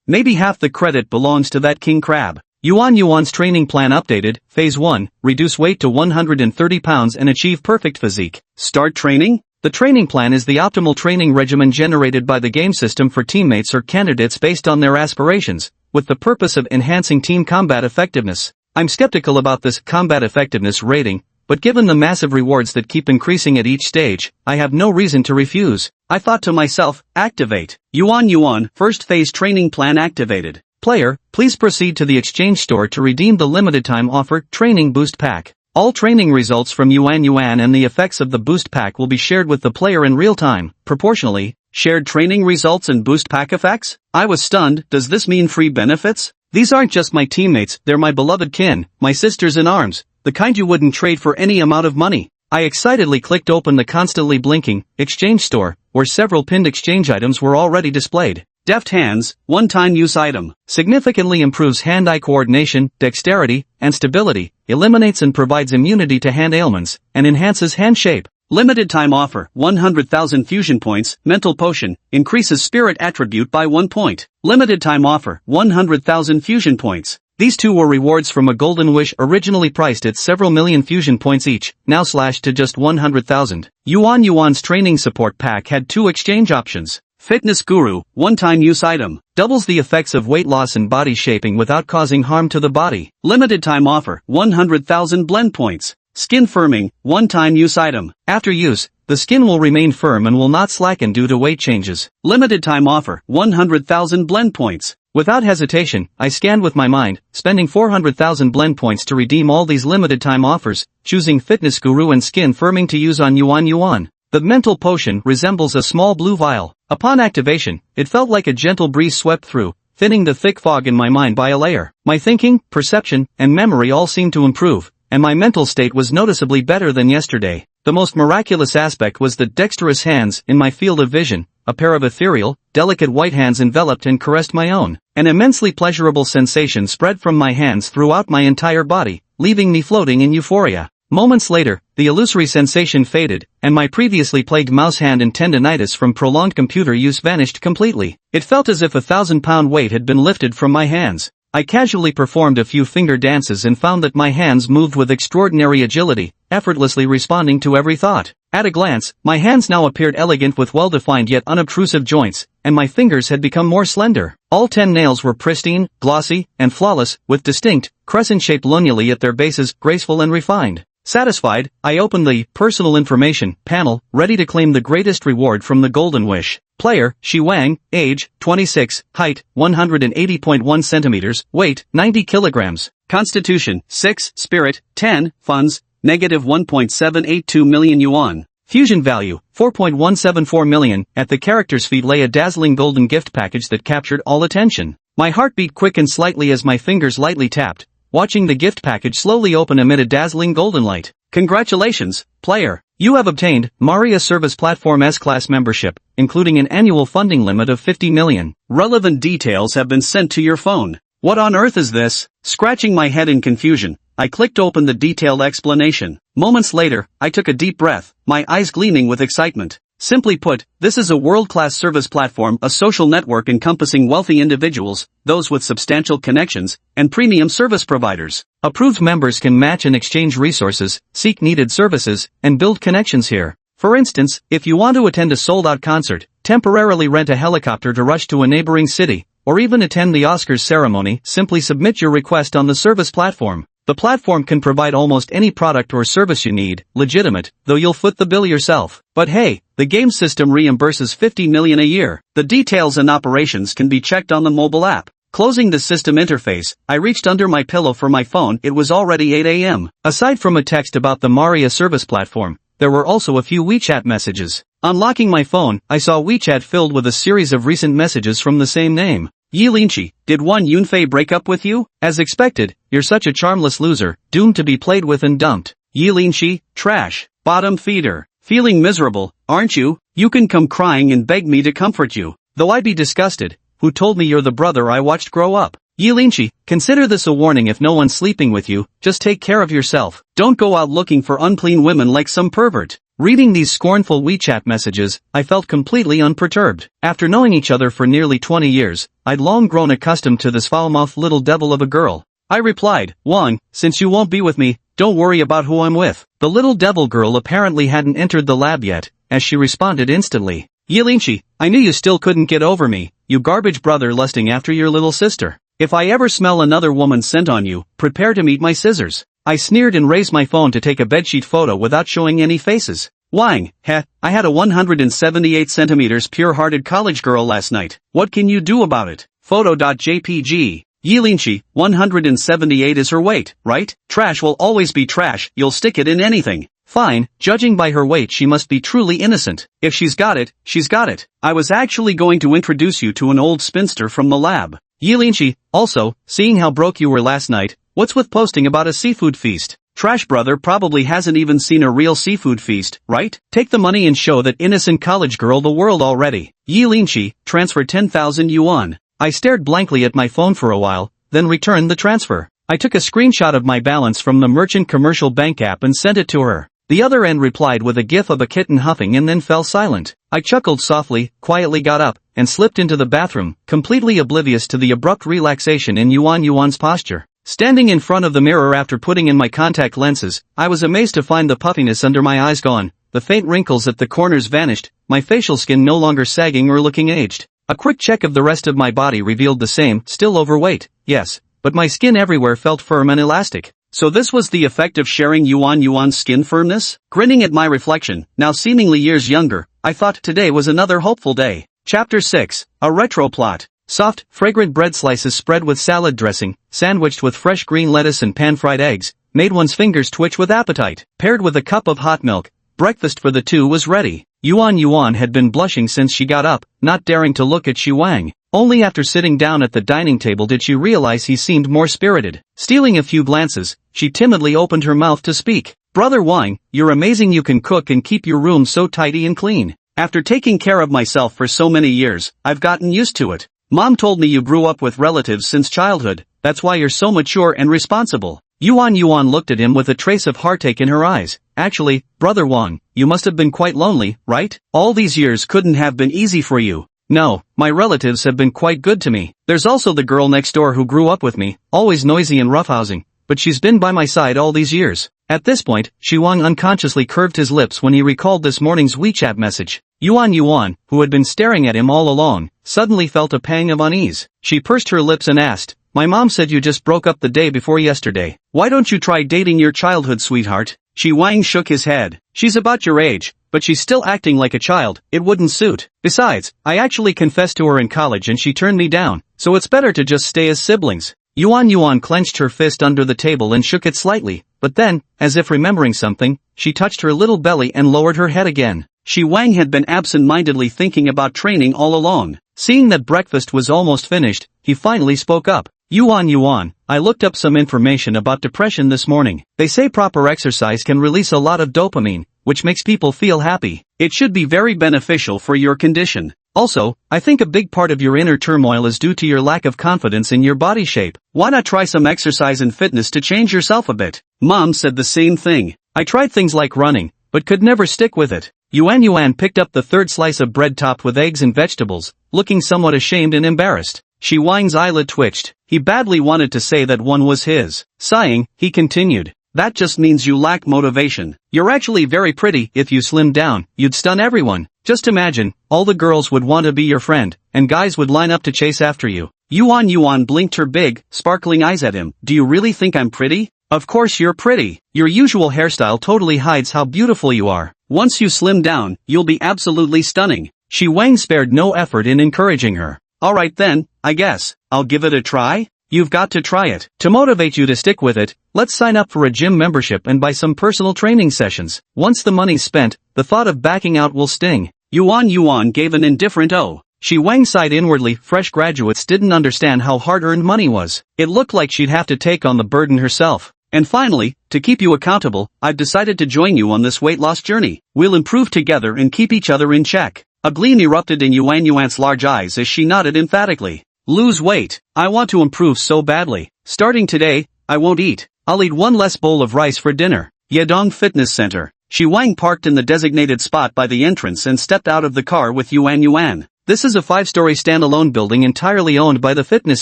Maybe half the credit belongs to that king crab. Yuan's training plan updated, Phase 1, reduce weight to 130 pounds and achieve perfect physique. Start training? The training plan is the optimal training regimen generated by the game system for teammates or candidates based on their aspirations, with the purpose of enhancing team combat effectiveness. I'm skeptical about this combat effectiveness rating, but given the massive rewards that keep increasing at each stage, I have no reason to refuse. I thought to myself, activate. Yuan, first phase training plan activated. Player, please proceed to the exchange store to redeem the limited time offer, Training Boost Pack. All training results from Yuan and the effects of the boost pack will be shared with the player in real time, proportionally. Shared training results and boost pack effects? I was stunned. Does this mean free benefits? These aren't just my teammates, they're my beloved kin, my sisters in arms, the kind you wouldn't trade for any amount of money. I excitedly clicked open the constantly blinking exchange store, where several pinned exchange items were already displayed. Deft Hands, one-time use item, significantly improves hand-eye coordination, dexterity, and stability, eliminates and provides immunity to hand ailments, and enhances hand shape. Limited time offer, 100,000 fusion points, mental potion, increases spirit attribute by 1 point. Limited time offer, 100,000 fusion points. These two were rewards from a golden wish originally priced at several million fusion points each, now slashed to just 100,000. Yuan's training support pack had 2 exchange options. Fitness Guru, one-time use item, doubles the effects of weight loss and body shaping without causing harm to the body. Limited time offer, 100,000 blend points. Skin firming, one-time use item. After use, the skin will remain firm and will not slacken due to weight changes. Limited time offer, 100,000 blend points. Without hesitation, I scanned with my mind, spending 400,000 blend points to redeem all these limited time offers, choosing Fitness Guru and Skin Firming to use on Yuan. The mental potion resembles a small blue vial. Upon activation, it felt like a gentle breeze swept through, thinning the thick fog in my mind by a layer. My thinking, perception, and memory all seemed to improve, and my mental state was noticeably better than yesterday. The most miraculous aspect was the dexterous hands in my field of vision. A pair of ethereal, delicate white hands enveloped and caressed my own. An immensely pleasurable sensation spread from my hands throughout my entire body, leaving me floating in euphoria. Moments later, the illusory sensation faded, and my previously plagued mouse hand and tendinitis from prolonged computer use vanished completely. It felt as if a 1,000-pound weight had been lifted from my hands. I casually performed a few finger dances and found that my hands moved with extraordinary agility, effortlessly responding to every thought. At a glance, my hands now appeared elegant with well-defined yet unobtrusive joints, and my fingers had become more slender. All 10 nails were pristine, glossy, and flawless, with distinct, crescent-shaped lunuli at their bases, graceful and refined. Satisfied, I opened the Personal Information panel, ready to claim the greatest reward from the Golden Wish. Player, Shi Wang, age, 26, height, 180.1 centimeters, weight, 90 kilograms. Constitution, 6, spirit, 10, funds, negative 1.782 million yuan. Fusion value, 4.174 million. At the character's feet lay a dazzling golden gift package that captured all attention. My heart beat quick and slightly as my fingers lightly tapped, watching the gift package slowly open amid a dazzling golden light. Congratulations, player. You have obtained Manga Service Platform S-Class membership, including an annual funding limit of 50 million. Relevant details have been sent to your phone. What on earth is this? Scratching my head in confusion, I clicked open the detailed explanation. Moments later, I took a deep breath, my eyes gleaming with excitement. Simply put, this is a world-class service platform, a social network encompassing wealthy individuals, those with substantial connections, and premium service providers. Approved members can match and exchange resources, seek needed services, and build connections here. For instance, if you want to attend a sold-out concert, temporarily rent a helicopter to rush to a neighboring city, or even attend the Oscars ceremony, simply submit your request on the service platform. The platform can provide almost any product or service you need, legitimate, though you'll foot the bill yourself. But hey, the game system reimburses 50 million a year. The details and operations can be checked on the mobile app. Closing the system interface, I reached under my pillow for my phone. It was already 8 a.m. Aside from a text about the Manga service platform, there were also a few WeChat messages. Unlocking my phone, I saw WeChat filled with a series of recent messages from the same name. Yi Linchi, did one Yunfei break up with you? As expected, you're such a charmless loser, doomed to be played with and dumped. Yi Linchi, trash, bottom feeder. Feeling miserable, aren't you? You can come crying and beg me to comfort you. Though I'd be disgusted. Who told me you're the brother I watched grow up? Yi Linchi, consider this a warning. If no one's sleeping with you, just take care of yourself. Don't go out looking for unclean women like some pervert. Reading these scornful WeChat messages, I felt completely unperturbed. After knowing each other for nearly 20 years, I'd long grown accustomed to this foul-mouthed little devil of a girl. I replied, Wang, since you won't be with me, don't worry about who I'm with. The little devil girl apparently hadn't entered the lab yet, as she responded instantly. Yilinchi, I knew you still couldn't get over me, you garbage brother lusting after your little sister. If I ever smell another woman's scent on you, prepare to meet my scissors. I sneered and raised my phone to take a bedsheet photo without showing any faces. Wang, heh, I had a 178 centimeters pure-hearted college girl last night. What can you do about it? Photo.jpg. Yilinchi, 178 is her weight, right? Trash will always be trash, you'll stick it in anything. Fine, judging by her weight she must be truly innocent. If she's got it, she's got it. I was actually going to introduce you to an old spinster from the lab. Yilinchi, also, seeing how broke you were last night, what's with posting about a seafood feast? Trash brother probably hasn't even seen a real seafood feast, right? Take the money and show that innocent college girl the world already. Yilinchi, transfer 10,000 yuan. I stared blankly at my phone for a while, then returned the transfer. I took a screenshot of my balance from the merchant commercial bank app and sent it to her. The other end replied with a gif of a kitten huffing and then fell silent. I chuckled softly, quietly got up, and slipped into the bathroom, completely oblivious to the abrupt relaxation in Yuan's posture. Standing in front of the mirror after putting in my contact lenses, I was amazed to find the puffiness under my eyes gone, the faint wrinkles at the corners vanished, my facial skin no longer sagging or looking aged. A quick check of the rest of my body revealed the same, still overweight, yes, but my skin everywhere felt firm and elastic. So this was the effect of sharing Yuan's skin firmness? Grinning at my reflection, now seemingly years younger, I thought today was another hopeful day. Chapter 6, A Retro Plot. Soft, fragrant bread slices spread with salad dressing, sandwiched with fresh green lettuce and pan-fried eggs, made one's fingers twitch with appetite. Paired with a cup of hot milk, breakfast for the two was ready. Yuan had been blushing since she got up, not daring to look at Shi Wang. Only after sitting down at the dining table did she realize he seemed more spirited. Stealing a few glances, she timidly opened her mouth to speak. Brother Wang, you're amazing, you can cook and keep your room so tidy and clean. After taking care of myself for so many years, I've gotten used to it. Mom told me you grew up with relatives since childhood, that's why you're so mature and responsible. Yuan looked at him with a trace of heartache in her eyes. Actually, Brother Wang, you must have been quite lonely, right? All these years couldn't have been easy for you. No, my relatives have been quite good to me. There's also the girl next door who grew up with me, always noisy and roughhousing, but she's been by my side all these years. At this point, Shi Wang unconsciously curved his lips when he recalled this morning's WeChat message. Yuan, who had been staring at him all along, suddenly felt a pang of unease. She pursed her lips and asked, my mom said you just broke up the day before yesterday. Why don't you try dating your childhood sweetheart? Shi Wang shook his head. She's about your age, but she's still acting like a child, it wouldn't suit. Besides, I actually confessed to her in college and she turned me down, so it's better to just stay as siblings. Yuan clenched her fist under the table and shook it slightly, but then, as if remembering something, she touched her little belly and lowered her head again. Shi Wang had been absent-mindedly thinking about training all along. Seeing that breakfast was almost finished, he finally spoke up. Yuan, I looked up some information about depression this morning. They say proper exercise can release a lot of dopamine, which makes people feel happy. It should be very beneficial for your condition. Also, I think a big part of your inner turmoil is due to your lack of confidence in your body shape. Why not try some exercise and fitness to change yourself a bit? Mom said the same thing. I tried things like running, but could never stick with it. Yuan picked up the third slice of bread topped with eggs and vegetables, looking somewhat ashamed and embarrassed. Shi Wang's eyelid twitched. He badly wanted to say that one was his. Sighing, he continued. That just means you lack motivation. You're actually very pretty. If you slimmed down, you'd stun everyone. Just imagine, all the girls would want to be your friend, and guys would line up to chase after you. Yuan blinked her big, sparkling eyes at him. Do you really think I'm pretty? Of course you're pretty. Your usual hairstyle totally hides how beautiful you are. Once you slim down, you'll be absolutely stunning. Shi Wang spared no effort in encouraging her. Alright then, I guess, I'll give it a try? You've got to try it. To motivate you to stick with it, let's sign up for a gym membership and buy some personal training sessions. Once the money's spent, the thought of backing out will sting. Yuan gave an indifferent oh. Shi Wang sighed inwardly. Fresh graduates didn't understand how hard-earned money was. It looked like she'd have to take on the burden herself. And finally, to keep you accountable, I've decided to join you on this weight loss journey. We'll improve together and keep each other in check. A gleam erupted in Yuan's large eyes as she nodded emphatically. Lose weight. I want to improve so badly. Starting today, I won't eat. I'll eat one less bowl of rice for dinner. Yedong Fitness Center. Shi Wang parked in the designated spot by the entrance and stepped out of the car with Yuan. This is a 5-story standalone building entirely owned by the fitness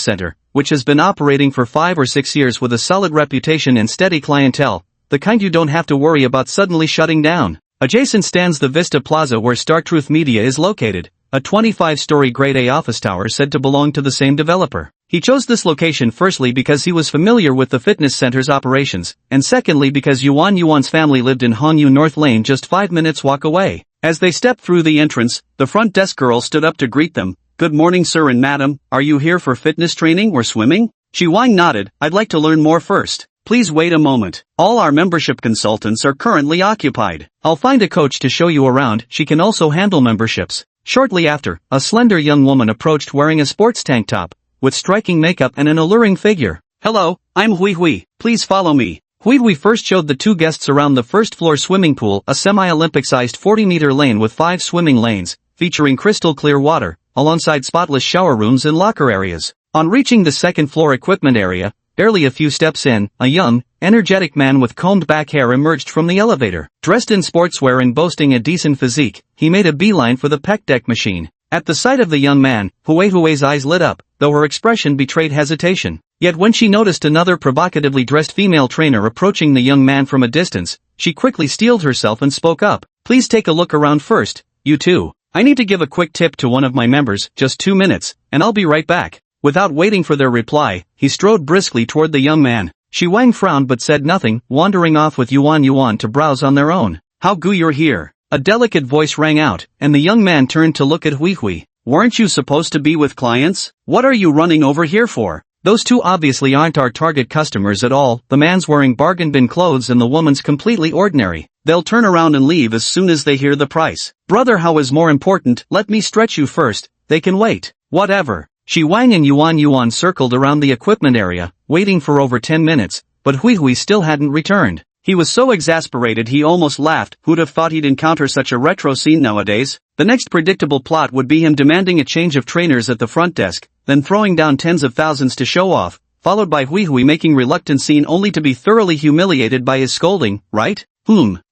center, which has been operating for 5 or 6 years with a solid reputation and steady clientele, the kind you don't have to worry about suddenly shutting down. Adjacent stands the Vista Plaza where Star Truth Media is located, a 25-story Grade A office tower said to belong to the same developer. He chose this location firstly because he was familiar with the fitness center's operations, and secondly because Yuan's family lived in Hongyu North Lane just 5 minutes walk away. As they stepped through the entrance, the front desk girl stood up to greet them. "Good morning, sir and madam, are you here for fitness training or swimming?" Wang nodded. "I'd like to learn more first. Please wait a moment. All our membership consultants are currently occupied. I'll find a coach to show you around. She can also handle memberships." Shortly after, a slender young woman approached wearing a sports tank top, with striking makeup and an alluring figure. "Hello, I'm Hui. Please follow me." Hui first showed the two guests around the first-floor swimming pool, a semi-Olympic-sized 40-meter lane with 5 swimming lanes, featuring crystal-clear water, alongside spotless shower rooms and locker areas. On reaching the second-floor equipment area, barely a few steps in, a young, energetic man with combed-back hair emerged from the elevator. Dressed in sportswear and boasting a decent physique, he made a beeline for the pec deck machine. At the sight of the young man, Hui's eyes lit up, though her expression betrayed hesitation. Yet when she noticed another provocatively dressed female trainer approaching the young man from a distance, she quickly steeled herself and spoke up. "Please take a look around first, you two. I need to give a quick tip to one of my members, just 2 minutes, and I'll be right back." Without waiting for their reply, he strode briskly toward the young man. Wang frowned but said nothing, wandering off with Yuan to browse on their own. "How good you're here." A delicate voice rang out, and the young man turned to look at Hui. "Weren't you supposed to be with clients? What are you running over here for?" "Those two obviously aren't our target customers at all." The man's wearing bargain bin clothes and the woman's completely ordinary. "They'll turn around and leave as soon as they hear the price." "Brother, how is more important? Let me stretch you first. They can wait." "Whatever." Wang and Yuan circled around the equipment area, waiting for over 10 minutes, but Hui still hadn't returned. He was so exasperated he almost laughed. Who'd have thought he'd encounter such a retro scene nowadays? The next predictable plot would be him demanding a change of trainers at the front desk, then throwing down tens of thousands to show off, followed by Hui making reluctant scene only to be thoroughly humiliated by his scolding, right?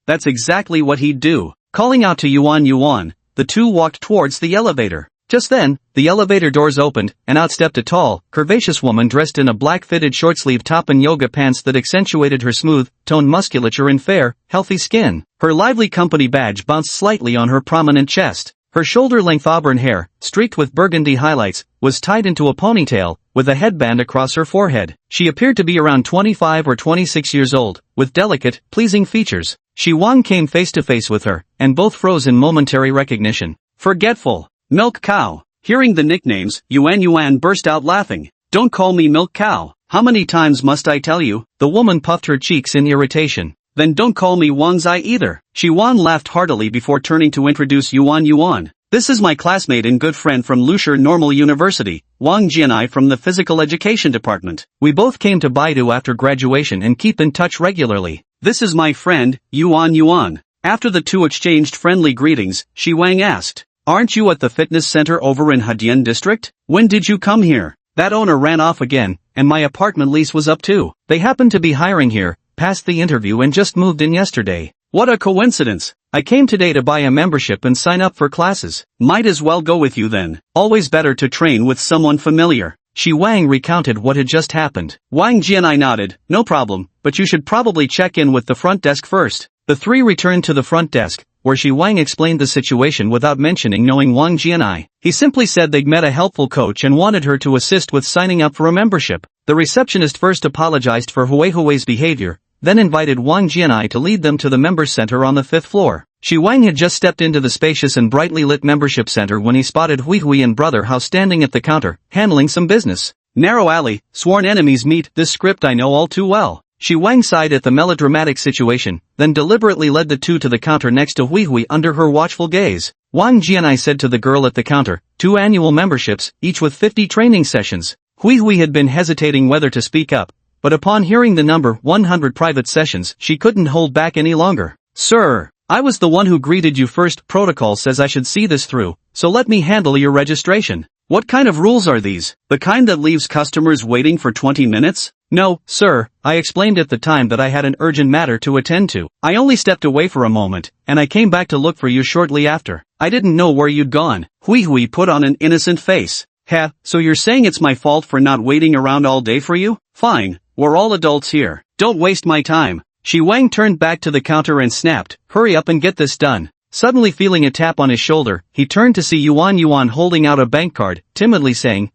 That's exactly what he'd do. Calling out to Yuan, the two walked towards the elevator. Just then, the elevator doors opened, and out stepped a tall, curvaceous woman dressed in a black fitted short-sleeve top and yoga pants that accentuated her smooth, toned musculature and fair, healthy skin. Her lively company badge bounced slightly on her prominent chest. Her shoulder-length auburn hair, streaked with burgundy highlights, was tied into a ponytail, with a headband across her forehead. She appeared to be around 25 or 26 years old, with delicate, pleasing features. Wang came face-to-face with her, and both froze in momentary recognition. "Forgetful. Milk cow." Hearing the nicknames, Yuan burst out laughing. "Don't call me milk cow. How many times must I tell you?" The woman puffed her cheeks in irritation. "Then don't call me Wang's Eye either." Wang laughed heartily before turning to introduce Yuan. "This is my classmate and good friend from Lusher Normal University, Wang Jianai from the Physical Education Department. We both came to Baidu after graduation and keep in touch regularly. This is my friend, Yuan. After the two exchanged friendly greetings, Wang asked, "Aren't you at the fitness center over in Hadian district? When did you come here?" That owner ran off again, and my apartment lease was up too. They happened to be hiring here, passed the interview and just moved in yesterday. What a coincidence. I came today to buy a membership and sign up for classes. Might as well go with you then. Always better to train with someone familiar. Wang recounted what had just happened. Wang Jianai nodded. "No problem, but you should probably check in with the front desk first." The three returned to the front desk, where Wang explained the situation without mentioning knowing Wang Jianai. He simply said they'd met a helpful coach and wanted her to assist with signing up for a membership. The receptionist first apologized for Hui's behavior, then invited Wang Jianai to lead them to the members center on the 5th floor. Wang had just stepped into the spacious and brightly lit membership center when he spotted Hui and Brother Hao standing at the counter, handling some business. "Narrow alley, sworn enemies meet. This script I know all too well." Wang sighed at the melodramatic situation, then deliberately led the two to the counter next to Hui under her watchful gaze. Wang Jianai said to the girl at the counter, 2 annual memberships, each with 50 training sessions. Hui had been hesitating whether to speak up, but upon hearing the number 100 private sessions, she couldn't hold back any longer. "Sir, I was the one who greeted you first. Protocol says I should see this through, so let me handle your registration." "What kind of rules are these? The kind that leaves customers waiting for 20 minutes? "No, sir, I explained at the time that I had an urgent matter to attend to. I only stepped away for a moment, and I came back to look for you shortly after. I didn't know where you'd gone." Hui put on an innocent face. Heh, so you're saying it's my fault for not waiting around all day for you? Fine, we're all adults here. Don't waste my time. Shi Wang turned back to the counter and snapped, hurry up and get this done. Suddenly feeling a tap on his shoulder, he turned to see Yuan holding out a bank card, timidly saying,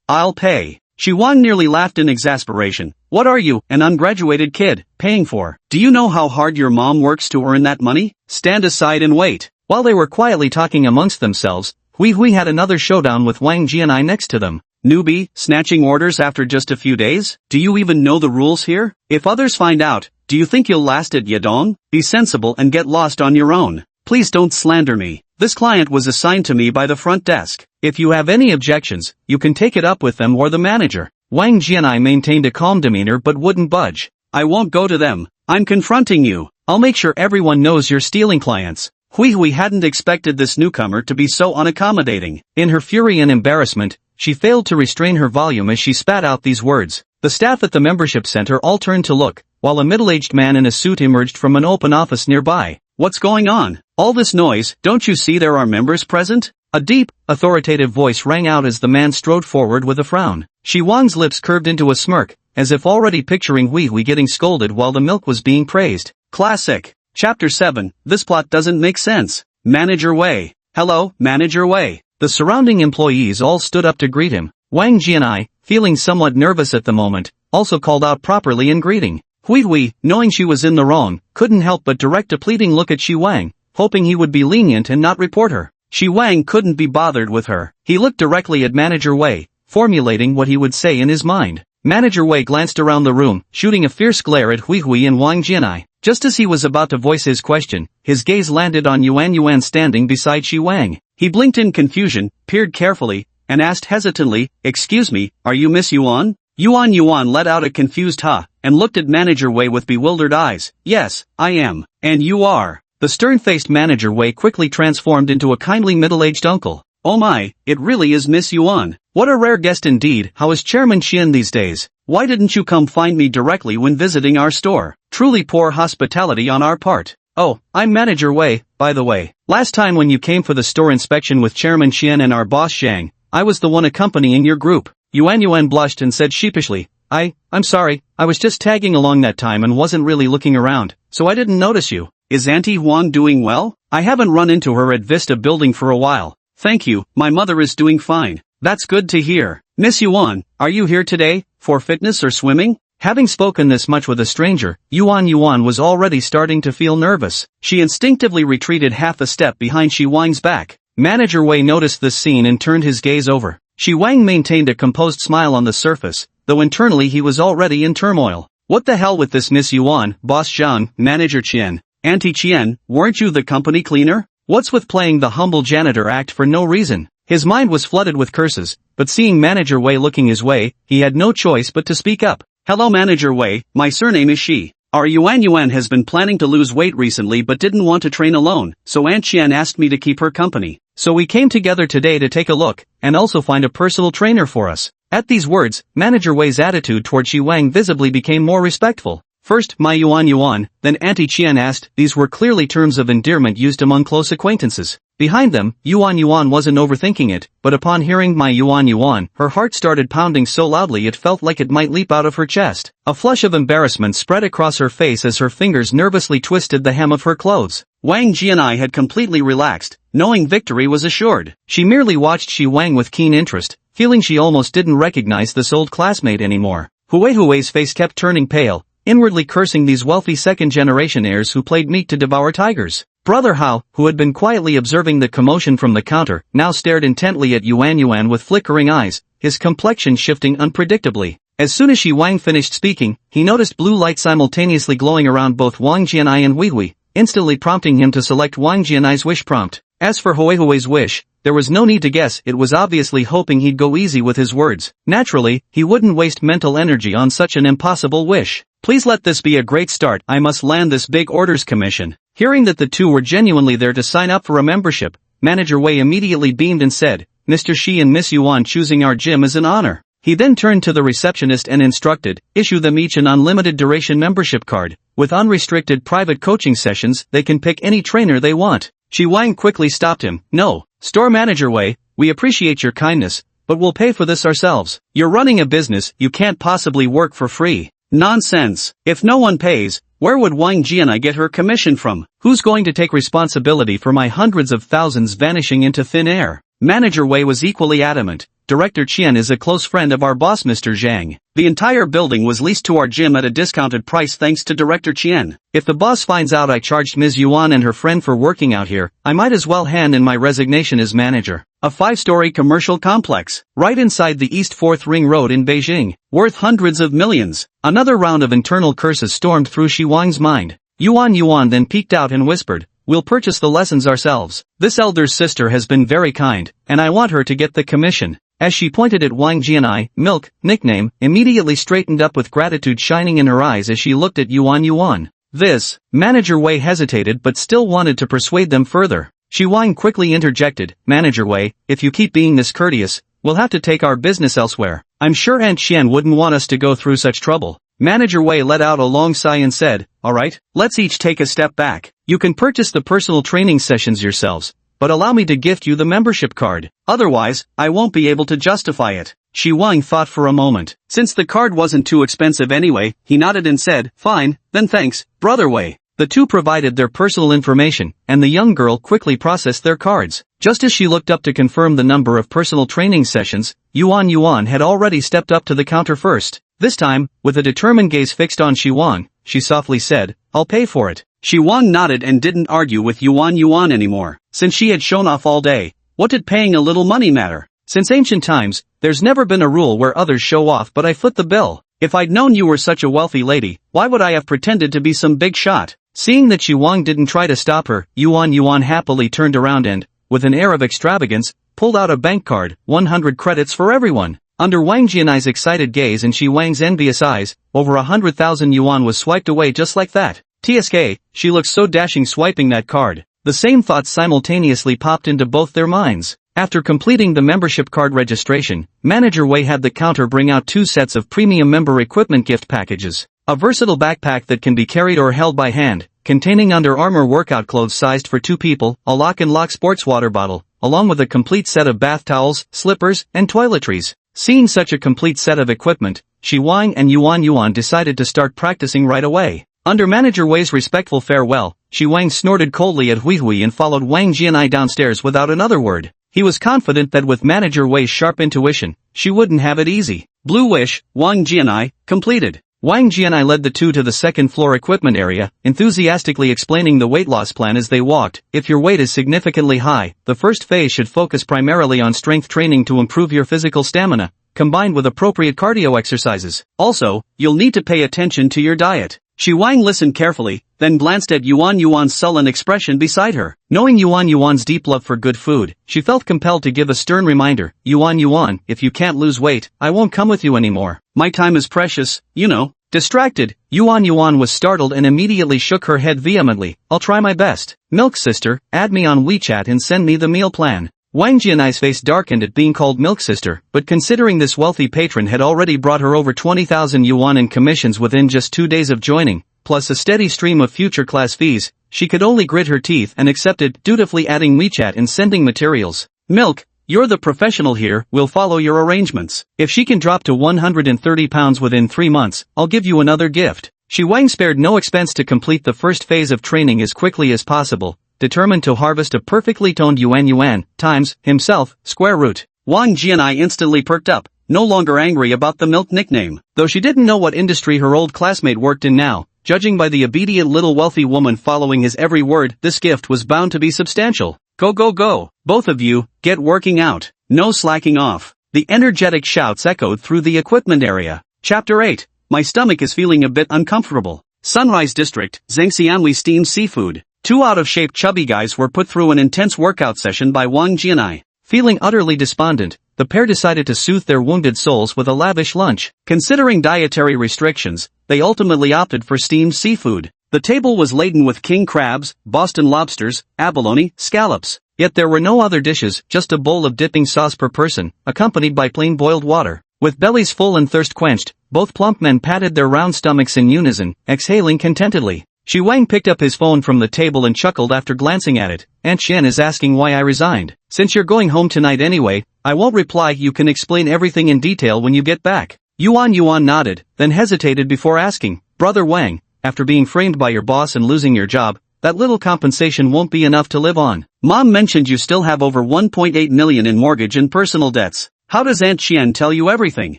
I'll pay. Shi Wang nearly laughed in exasperation. What are you, an ungraduated kid, paying for? Do you know how hard your mom works to earn that money? Stand aside and wait. While they were quietly talking amongst themselves, Hui had another showdown with Wang Jianai next to them. Newbie, snatching orders after just a few days? Do you even know the rules here? If others find out, do you think you'll last at Yadong? Be sensible and get lost on your own. Please don't slander me. This client was assigned to me by the front desk. If you have any objections, you can take it up with them or the manager. Wang Jianai maintained a calm demeanor but wouldn't budge. I won't go to them. I'm confronting you. I'll make sure everyone knows you're stealing clients. Hui hadn't expected this newcomer to be so unaccommodating. In her fury and embarrassment, she failed to restrain her volume as she spat out these words. The staff at the membership center all turned to look, while a middle-aged man in a suit emerged from an open office nearby. What's going on? All this noise, don't you see there are members present? A deep, authoritative voice rang out as the man strode forward with a frown. Shi Wang's lips curved into a smirk, as if already picturing Hui getting scolded while the milk was being praised. Classic. Chapter 7, this plot doesn't make sense. Manager Wei. Hello, Manager Wei. The surrounding employees all stood up to greet him. Wang Jianai, feeling somewhat nervous at the moment, also called out properly in greeting. Hui, knowing she was in the wrong, couldn't help but direct a pleading look at Shi Wang, hoping he would be lenient and not report her. Shi Wang couldn't be bothered with her. He looked directly at Manager Wei, formulating what he would say in his mind. Manager Wei glanced around the room, shooting a fierce glare at Hui and Wang Jianai. Just as he was about to voice his question, his gaze landed on Yuan standing beside Shi Wang. He blinked in confusion, peered carefully, and asked hesitantly, "Excuse me, are you Miss Yuan?" Yuan let out a confused "huh," and looked at Manager Wei with bewildered eyes. "Yes, I am. And you are?" The stern-faced Manager Wei quickly transformed into a kindly middle-aged uncle. "Oh my, it really is Miss Yuan. What a rare guest indeed. How is Chairman Qian these days? Why didn't you come find me directly when visiting our store? Truly poor hospitality on our part." "Oh, I'm Manager Wei, by the way. Last time when you came for the store inspection with Chairman Qian and our boss Zhang, I was the one accompanying your group." Yuan blushed and said sheepishly, I'm sorry, I was just tagging along that time and wasn't really looking around, so I didn't notice you. Is Auntie Huang doing well? I haven't run into her at Vista Building for a while." "Thank you, my mother is doing fine." "That's good to hear. Miss Yuan, are you here today, for fitness or swimming?" Having spoken this much with a stranger, Yuan was already starting to feel nervous. She instinctively retreated half a step behind Shi Wang's back. Manager Wei noticed this scene and turned his gaze over. Shi Wang maintained a composed smile on the surface, though internally he was already in turmoil. What the hell with this Miss Yuan, Boss Zhang, Manager Qian, Auntie Qian, weren't you the company cleaner? What's with playing the humble janitor act for no reason? His mind was flooded with curses, but seeing Manager Wei looking his way, he had no choice but to speak up. "Hello Manager Wei, my surname is Shi. Our Yuan has been planning to lose weight recently but didn't want to train alone, so Aunt Qian asked me to keep her company. So we came together today to take a look, and also find a personal trainer for us." At these words, Manager Wei's attitude toward Shi Wang visibly became more respectful. First, my Yuan, then Auntie Qian asked. These were clearly terms of endearment used among close acquaintances. Behind them, Yuan wasn't overthinking it, but upon hearing my Yuan, her heart started pounding so loudly it felt like it might leap out of her chest. A flush of embarrassment spread across her face as her fingers nervously twisted the hem of her clothes. Wang Jianai had completely relaxed, knowing victory was assured. She merely watched Shi Wang with keen interest, feeling she almost didn't recognize this old classmate anymore. Hui's face kept turning pale, inwardly cursing these wealthy second-generation heirs who played meat to devour tigers. Brother Hao, who had been quietly observing the commotion from the counter, now stared intently at Yuan with flickering eyes, his complexion shifting unpredictably. As soon as Shi Wang finished speaking, he noticed blue light simultaneously glowing around both Wang Jianai and Hui, instantly prompting him to select Wang Jianai's wish prompt. As for Hui's wish, there was no need to guess. It was obviously hoping he'd go easy with his words. Naturally, he wouldn't waste mental energy on such an impossible wish. "Please let this be a great start. I must land this big orders commission." Hearing that the two were genuinely there to sign up for a membership, Manager Wei immediately beamed and said, "Mr. Shi and Miss Yuan choosing our gym is an honor." He then turned to the receptionist and instructed, "Issue them each an unlimited duration membership card. With unrestricted private coaching sessions, they can pick any trainer they want." Shi Wang quickly stopped him. "No, Store Manager Wei, we appreciate your kindness, but we'll pay for this ourselves. You're running a business, you can't possibly work for free. Nonsense. If no one pays, where would Wang Jianai get her commission from? Who's going to take responsibility for my hundreds of thousands vanishing into thin air? Manager Wei was equally adamant. Director Qian is a close friend of our boss Mr. Zhang. The entire building was leased to our gym at a discounted price thanks to Director Qian. If the boss finds out I charged Ms. Yuan and her friend for working out here, I might as well hand in my resignation as manager. A 5-story commercial complex, right inside the East 4th Ring Road in Beijing, worth hundreds of millions. Another round of internal curses stormed through Shi Wang's mind. Yuan then peeked out and whispered, "We'll purchase the lessons ourselves. This elder sister has been very kind, and I want her to get the commission." As she pointed at Wang Jianai, Milk, nickname, immediately straightened up with gratitude shining in her eyes as she looked at Yuan. This, Manager Wei hesitated but still wanted to persuade them further. Shi Wang quickly interjected, "Manager Wei, if you keep being this courteous, we'll have to take our business elsewhere. I'm sure Aunt Qian wouldn't want us to go through such trouble." Manager Wei let out a long sigh and said, "Alright, let's each take a step back. You can purchase the personal training sessions yourselves, but allow me to gift you the membership card. Otherwise, I won't be able to justify it." Shi Wang thought for a moment. Since the card wasn't too expensive anyway, he nodded and said, "Fine, then thanks, Brother Wei." The two provided their personal information, and the young girl quickly processed their cards. Just as she looked up to confirm the number of personal training sessions, Yuan had already stepped up to the counter first. This time, with a determined gaze fixed on Shi Wang, she softly said, "I'll pay for it." Shi Wang nodded and didn't argue with Yuan anymore. Since she had shown off all day, what did paying a little money matter? Since ancient times, there's never been a rule where others show off but I foot the bill. If I'd known you were such a wealthy lady, why would I have pretended to be some big shot? Seeing that Shi Wang didn't try to stop her, Yuan happily turned around and, with an air of extravagance, pulled out a bank card, 100 credits for everyone. Under Wang Jianai's excited gaze and Shi Wang's envious eyes, over 100,000 yuan was swiped away just like that. TSK, she looks so dashing swiping that card. The same thoughts simultaneously popped into both their minds. After completing the membership card registration, Manager Wei had the counter bring out 2 sets of premium member equipment gift packages. A versatile backpack that can be carried or held by hand, containing Under Armour workout clothes sized for 2 people, a lock-and-lock sports water bottle, along with a complete set of bath towels, slippers, and toiletries. Seeing such a complete set of equipment, Shi Wang and Yuan decided to start practicing right away. Under Manager Wei's respectful farewell, Shi Wang snorted coldly at Hui and followed Wang Jianai downstairs without another word. He was confident that with Manager Wei's sharp intuition, she wouldn't have it easy. Blue Wish, Wang Jianai, completed. Wang Jianai led the two to the second-floor equipment area, enthusiastically explaining the weight loss plan as they walked. If your weight is significantly high, the first phase should focus primarily on strength training to improve your physical stamina, combined with appropriate cardio exercises. Also, you'll need to pay attention to your diet. Shi Wang listened carefully, then glanced at Yuan's sullen expression beside her. Knowing Yuan's deep love for good food, she felt compelled to give a stern reminder. Yuan, if you can't lose weight, I won't come with you anymore. My time is precious, you know. Distracted, Yuan was startled and immediately shook her head vehemently. I'll try my best. Milk Sister, add me on WeChat and send me the meal plan. Wang Jianai's face darkened at being called Milk Sister, but considering this wealthy patron had already brought her over 20,000 yuan in commissions within just 2 days of joining, plus a steady stream of future class fees, she could only grit her teeth and accepted, dutifully adding WeChat and sending materials. Milk, you're the professional here, we'll follow your arrangements. If she can drop to 130 pounds within 3 months, I'll give you another gift. Shi Wang spared no expense to complete the first phase of training as quickly as possible, determined to harvest a perfectly toned Yuan times himself square root. Wang Jianai instantly perked up, no longer angry about the milk nickname, though she didn't know what industry her old classmate worked in now. Judging by the obedient little wealthy woman following his every word, this gift was bound to be substantial. Go, both of you, get working out. No slacking off. The energetic shouts echoed through the equipment area. Chapter 8. My stomach is feeling a bit uncomfortable. Sunrise District, Zhangxianli steamed seafood. 2 out-of-shape chubby guys were put through an intense workout session by Wang Jianai. Feeling utterly despondent, the pair decided to soothe their wounded souls with a lavish lunch. Considering dietary restrictions, they ultimately opted for steamed seafood. The table was laden with king crabs, Boston lobsters, abalone, scallops. Yet there were no other dishes, just a bowl of dipping sauce per person, accompanied by plain boiled water. With bellies full and thirst quenched, both plump men patted their round stomachs in unison, exhaling contentedly. Shi Wang picked up his phone from the table and chuckled after glancing at it. Aunt Chen is asking why I resigned. Since you're going home tonight anyway, I won't reply. You can explain everything in detail when you get back. Yuan nodded, then hesitated before asking, Brother Wang, after being framed by your boss and losing your job, that little compensation won't be enough to live on. Mom mentioned you still have over 1.8 million in mortgage and personal debts. How does Aunt Chen tell you everything?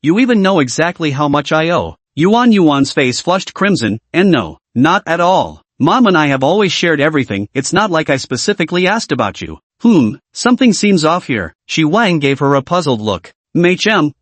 You even know exactly how much I owe. Yuan's face flushed crimson, and no, not at all. Mom and I have always shared everything. It's not like I specifically asked about you. Something seems off here. Shi Wang gave her a puzzled look.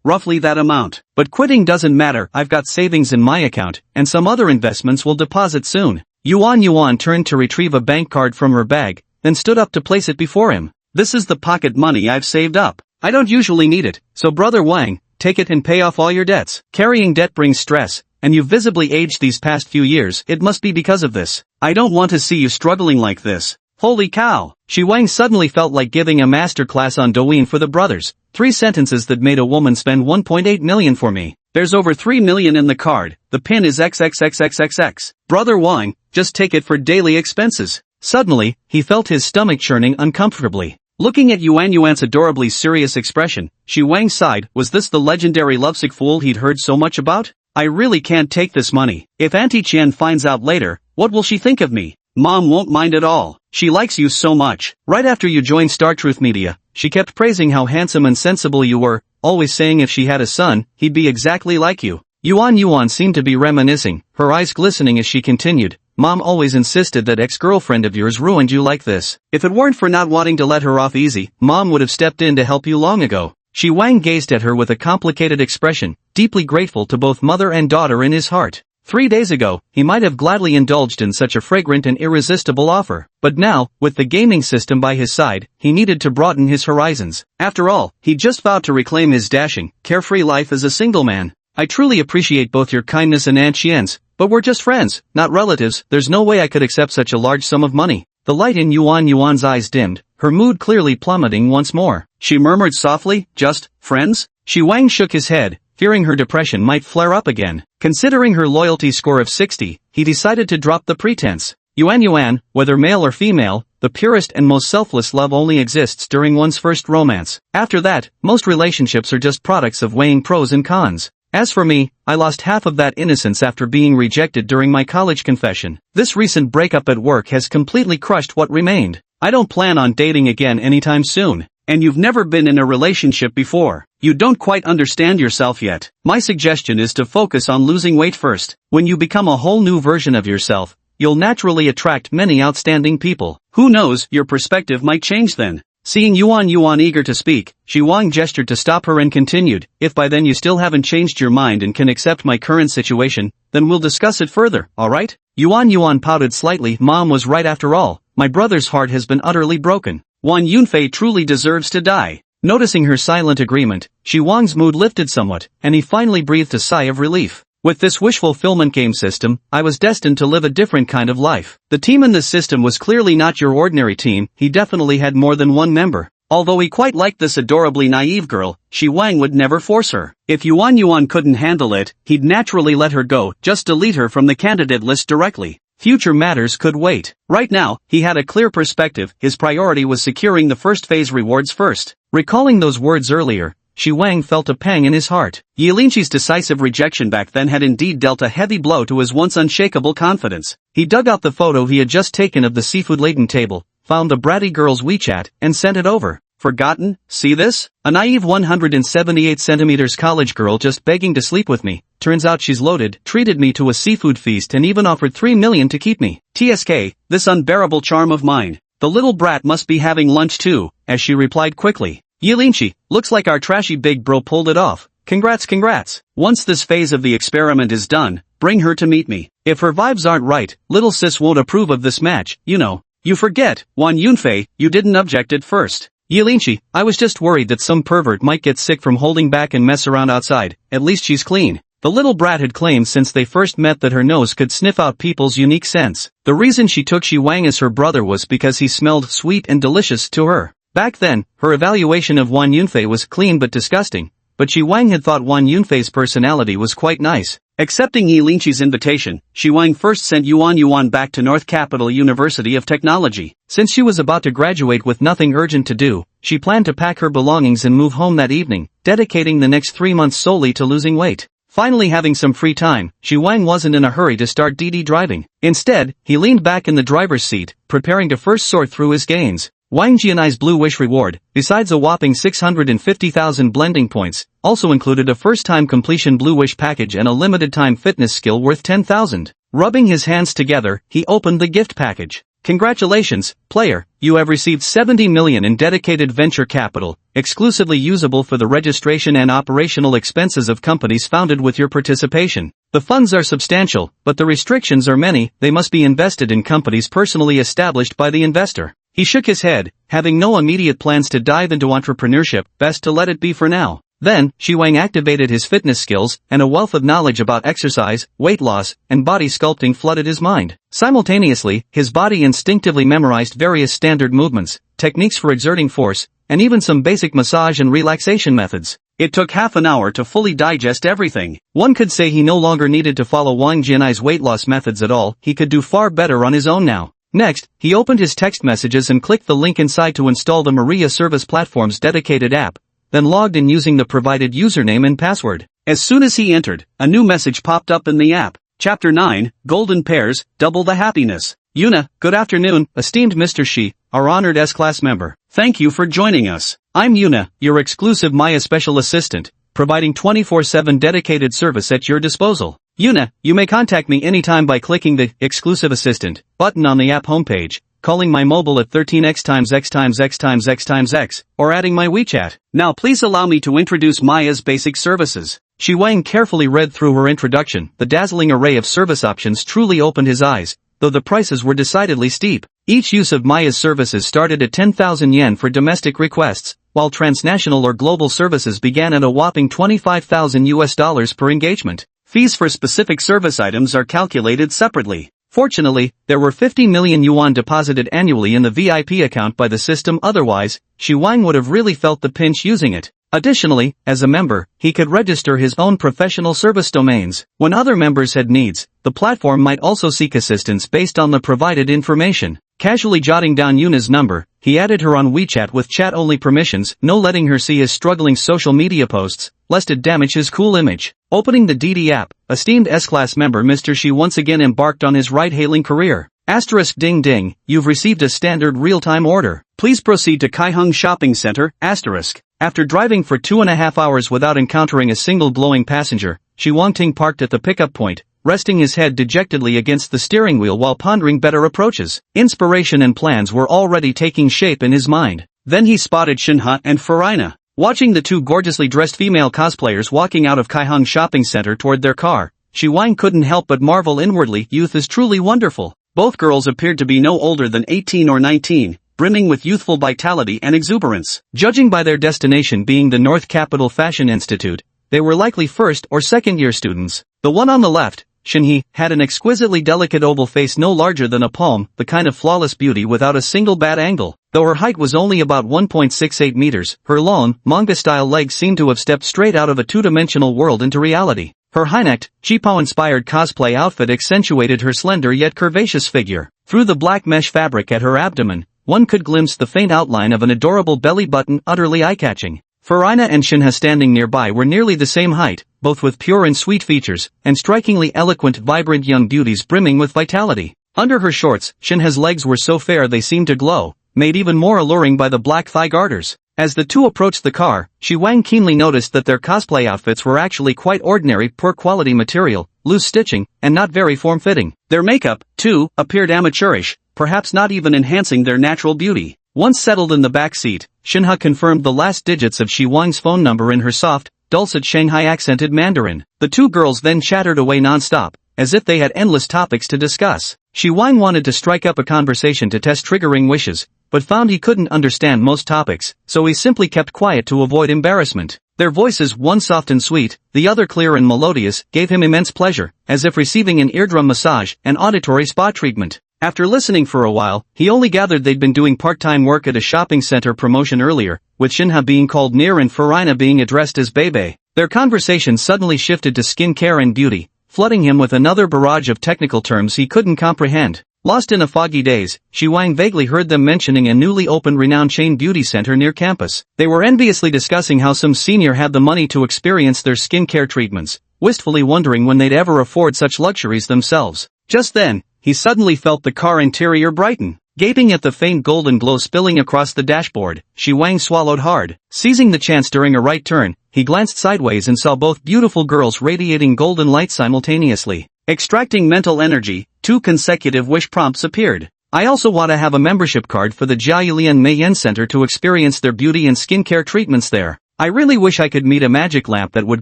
Roughly that amount. But quitting doesn't matter. I've got savings in my account, and some other investments will deposit soon. Yuan turned to retrieve a bank card from her bag, then stood up to place it before him. This is the pocket money I've saved up. I don't usually need it, so Brother Wang, take it and pay off all your debts. Carrying debt brings stress, and you've visibly aged these past few years. It must be because of this. I don't want to see you struggling like this. Holy cow! Shi Wang suddenly felt like giving a masterclass on Douyin for the brothers. 3 sentences that made a woman spend 1.8 million for me. There's over 3 million in the card. The pin is XXXXXX. Brother Wang, just take it for daily expenses. Suddenly, he felt his stomach churning uncomfortably. Looking at Yuan's adorably serious expression, Shi Wang sighed. Was this the legendary lovesick fool he'd heard so much about? I really can't take this money. If Auntie Chen finds out later, what will she think of me? Mom won't mind at all. She likes you so much. Right after you joined Star Truth Media, she kept praising how handsome and sensible you were, always saying if she had a son, he'd be exactly like you. Yuan seemed to be reminiscing, her eyes glistening as she continued. Mom always insisted that ex-girlfriend of yours ruined you like this. If it weren't for not wanting to let her off easy, Mom would have stepped in to help you long ago. Shi Wang gazed at her with a complicated expression, deeply grateful to both mother and daughter in his heart. 3 days ago, he might have gladly indulged in such a fragrant and irresistible offer. But now, with the gaming system by his side, he needed to broaden his horizons. After all, he just vowed to reclaim his dashing, carefree life as a single man. I truly appreciate both your kindness and Aunt Qian's, but we're just friends, not relatives. There's no way I could accept such a large sum of money. The light in Yuan's eyes dimmed, her mood clearly plummeting once more. She murmured softly, just friends? Shi Wang shook his head, fearing her depression might flare up again. Considering her loyalty score of 60, he decided to drop the pretense. Yuan, whether male or female, the purest and most selfless love only exists during one's first romance. After that, most relationships are just products of weighing pros and cons. As for me, I lost half of that innocence after being rejected during my college confession. This recent breakup at work has completely crushed what remained. I don't plan on dating again anytime soon. And you've never been in a relationship before. You don't quite understand yourself yet. My suggestion is to focus on losing weight first. When you become a whole new version of yourself, you'll naturally attract many outstanding people. Who knows, your perspective might change then. Seeing Yuan eager to speak, Shi Wang gestured to stop her and continued, if by then you still haven't changed your mind and can accept my current situation, then we'll discuss it further, alright? Yuan pouted slightly. Mom was right after all. My brother's heart has been utterly broken. Wang Yunfei truly deserves to die. Noticing her silent agreement, Shi Wang's mood lifted somewhat, and he finally breathed a sigh of relief. With this wish fulfillment game system, I was destined to live a different kind of life. The team in this system was clearly not your ordinary team. He definitely had more than one member. Although he quite liked this adorably naive girl, Shi Wang would never force her. If Yuan couldn't handle it, he'd naturally let her go, just delete her from the candidate list directly. Future matters could wait. Right now, he had a clear perspective. His priority was securing the first phase rewards first. Recalling those words earlier, Shi Wang felt a pang in his heart. Yilinqi's decisive rejection back then had indeed dealt a heavy blow to his once unshakable confidence. He dug out the photo he had just taken of the seafood-laden table, found the bratty girl's WeChat, and sent it over. Forgotten? See this? A naive 178 centimeters college girl just begging to sleep with me. Turns out she's loaded, treated me to a seafood feast and even offered 3 million to keep me. TSK, this unbearable charm of mine. The little brat must be having lunch too, as she replied quickly. Yilinqi, looks like our trashy big bro pulled it off. Congrats. Once this phase of the experiment is done, bring her to meet me. If her vibes aren't right, little sis won't approve of this match, you know. You forget, Wang Yunfei, you didn't object at first. Yilinqi, I was just worried that some pervert might get sick from holding back and mess around outside. At least she's clean. The little brat had claimed since they first met that her nose could sniff out people's unique scents. The reason she took Shi Wang as her brother was because he smelled sweet and delicious to her. Back then, her evaluation of Wang Yunfei was clean but disgusting, but Shi Wang had thought Wang Yunfei's personality was quite nice. Accepting Yi Linqi's invitation, Shi Wang first sent Yuan back to North Capital University of Technology. Since she was about to graduate with nothing urgent to do, she planned to pack her belongings and move home that evening, dedicating the next 3 months solely to losing weight. Finally having some free time, Shi Wang wasn't in a hurry to start DD driving. Instead, he leaned back in the driver's seat, preparing to first sort through his gains. Wang Jianai's Blue Wish reward, besides a whopping 650,000 blending points, also included a first-time completion Blue Wish package and a limited-time fitness skill worth 10,000. Rubbing his hands together, he opened the gift package. Congratulations, player, you have received 70 million in dedicated venture capital, exclusively usable for the registration and operational expenses of companies founded with your participation. The funds are substantial, but the restrictions are many. They must be invested in companies personally established by the investor. He shook his head, having no immediate plans to dive into entrepreneurship, best to let it be for now. Then, Shi Wang activated his fitness skills, and a wealth of knowledge about exercise, weight loss, and body sculpting flooded his mind. Simultaneously, his body instinctively memorized various standard movements, techniques for exerting force, and even some basic massage and relaxation methods. It took half an hour to fully digest everything. One could say he no longer needed to follow Wang Jianai's weight loss methods at all. He could do far better on his own now. Next, he opened his text messages and clicked the link inside to install the Maria Service Platform's dedicated app, then logged in using the provided username and password. As soon as he entered, a new message popped up in the app. Chapter 9, Golden Pairs, Double the Happiness. Yuna, good afternoon, esteemed Mr. Shi, our honored S-Class member. Thank you for joining us. I'm Yuna, your exclusive Maya special assistant, providing 24/7 dedicated service at your disposal. Yuna, you may contact me anytime by clicking the Exclusive Assistant button on the app homepage, calling my mobile at 13x(x)(x)(x), or adding my WeChat. Now please allow me to introduce Maya's basic services. Shi Wang carefully read through her introduction. The dazzling array of service options truly opened his eyes, though the prices were decidedly steep. Each use of Maya's services started at 10,000 yen for domestic requests, while transnational or global services began at a whopping $25,000 per engagement. Fees for specific service items are calculated separately. Fortunately, there were 50 million yuan deposited annually in the VIP account by the system, otherwise, Shi Wang would have really felt the pinch using it. Additionally, as a member, he could register his own professional service domains. When other members had needs, the platform might also seek assistance based on the provided information. Casually jotting down Yuna's number, he added her on WeChat with chat-only permissions, no letting her see his struggling social media posts, lest it damage his cool image. Opening the DD app, esteemed S-Class member Mr. Shi once again embarked on his ride-hailing career. Asterisk ding ding, you've received a standard real-time order. Please proceed to Kaiheng Shopping Center, asterisk. After driving for 2.5 hours without encountering a single glowing passenger, Shi Wangting parked at the pickup point, resting his head dejectedly against the steering wheel while pondering better approaches. Inspiration and plans were already taking shape in his mind. Then he spotted Shinha and Farina. Watching the two gorgeously dressed female cosplayers walking out of Kaiheng Shopping Center toward their car, Shi Wang couldn't help but marvel inwardly. Youth is truly wonderful. Both girls appeared to be no older than 18 or 19, brimming with youthful vitality and exuberance. Judging by their destination being the North Capital Fashion Institute, they were likely first or second-year students. The one on the left, Shinhee, had an exquisitely delicate oval face no larger than a palm, the kind of flawless beauty without a single bad angle. Though her height was only about 1.68 meters, her long, manga-style legs seemed to have stepped straight out of a two-dimensional world into reality. Her high-necked, cheapo-inspired cosplay outfit accentuated her slender yet curvaceous figure. Through the black mesh fabric at her abdomen, one could glimpse the faint outline of an adorable belly button, utterly eye-catching. Farina and Shinha standing nearby were nearly the same height, both with pure and sweet features, and strikingly eloquent, vibrant young beauties brimming with vitality. Under her shorts, Shinha's legs were so fair they seemed to glow, made even more alluring by the black thigh garters. As the two approached the car, Shi Wang keenly noticed that their cosplay outfits were actually quite ordinary, poor-quality material, loose stitching, and not very form-fitting. Their makeup, too, appeared amateurish, perhaps not even enhancing their natural beauty. Once settled in the back seat, Shinha confirmed the last digits of Shi Wang's phone number in her soft, dulcet Shanghai-accented Mandarin. The two girls then chattered away non-stop, as if they had endless topics to discuss. Shi Wang wanted to strike up a conversation to test triggering wishes, but found he couldn't understand most topics, so he simply kept quiet to avoid embarrassment. Their voices, one soft and sweet, the other clear and melodious, gave him immense pleasure, as if receiving an eardrum massage and auditory spa treatment. After listening for a while, he only gathered they'd been doing part-time work at a shopping center promotion earlier, with Shinha being called Nir and Farina being addressed as Bebe. Their conversation suddenly shifted to skin care and beauty, flooding him with another barrage of technical terms he couldn't comprehend. Lost in a foggy daze, Shi Wang vaguely heard them mentioning a newly opened renowned chain beauty center near campus. They were enviously discussing how some senior had the money to experience their skincare treatments, wistfully wondering when they'd ever afford such luxuries themselves. Just then, he suddenly felt the car interior brighten. Gaping at the faint golden glow spilling across the dashboard, Shi Wang swallowed hard. Seizing the chance during a right turn, he glanced sideways and saw both beautiful girls radiating golden light simultaneously. Extracting mental energy, 2 consecutive wish prompts appeared. I also want to have a membership card for the Jiayulian Meiyan Center to experience their beauty and skincare treatments there. I really wish I could meet a magic lamp that would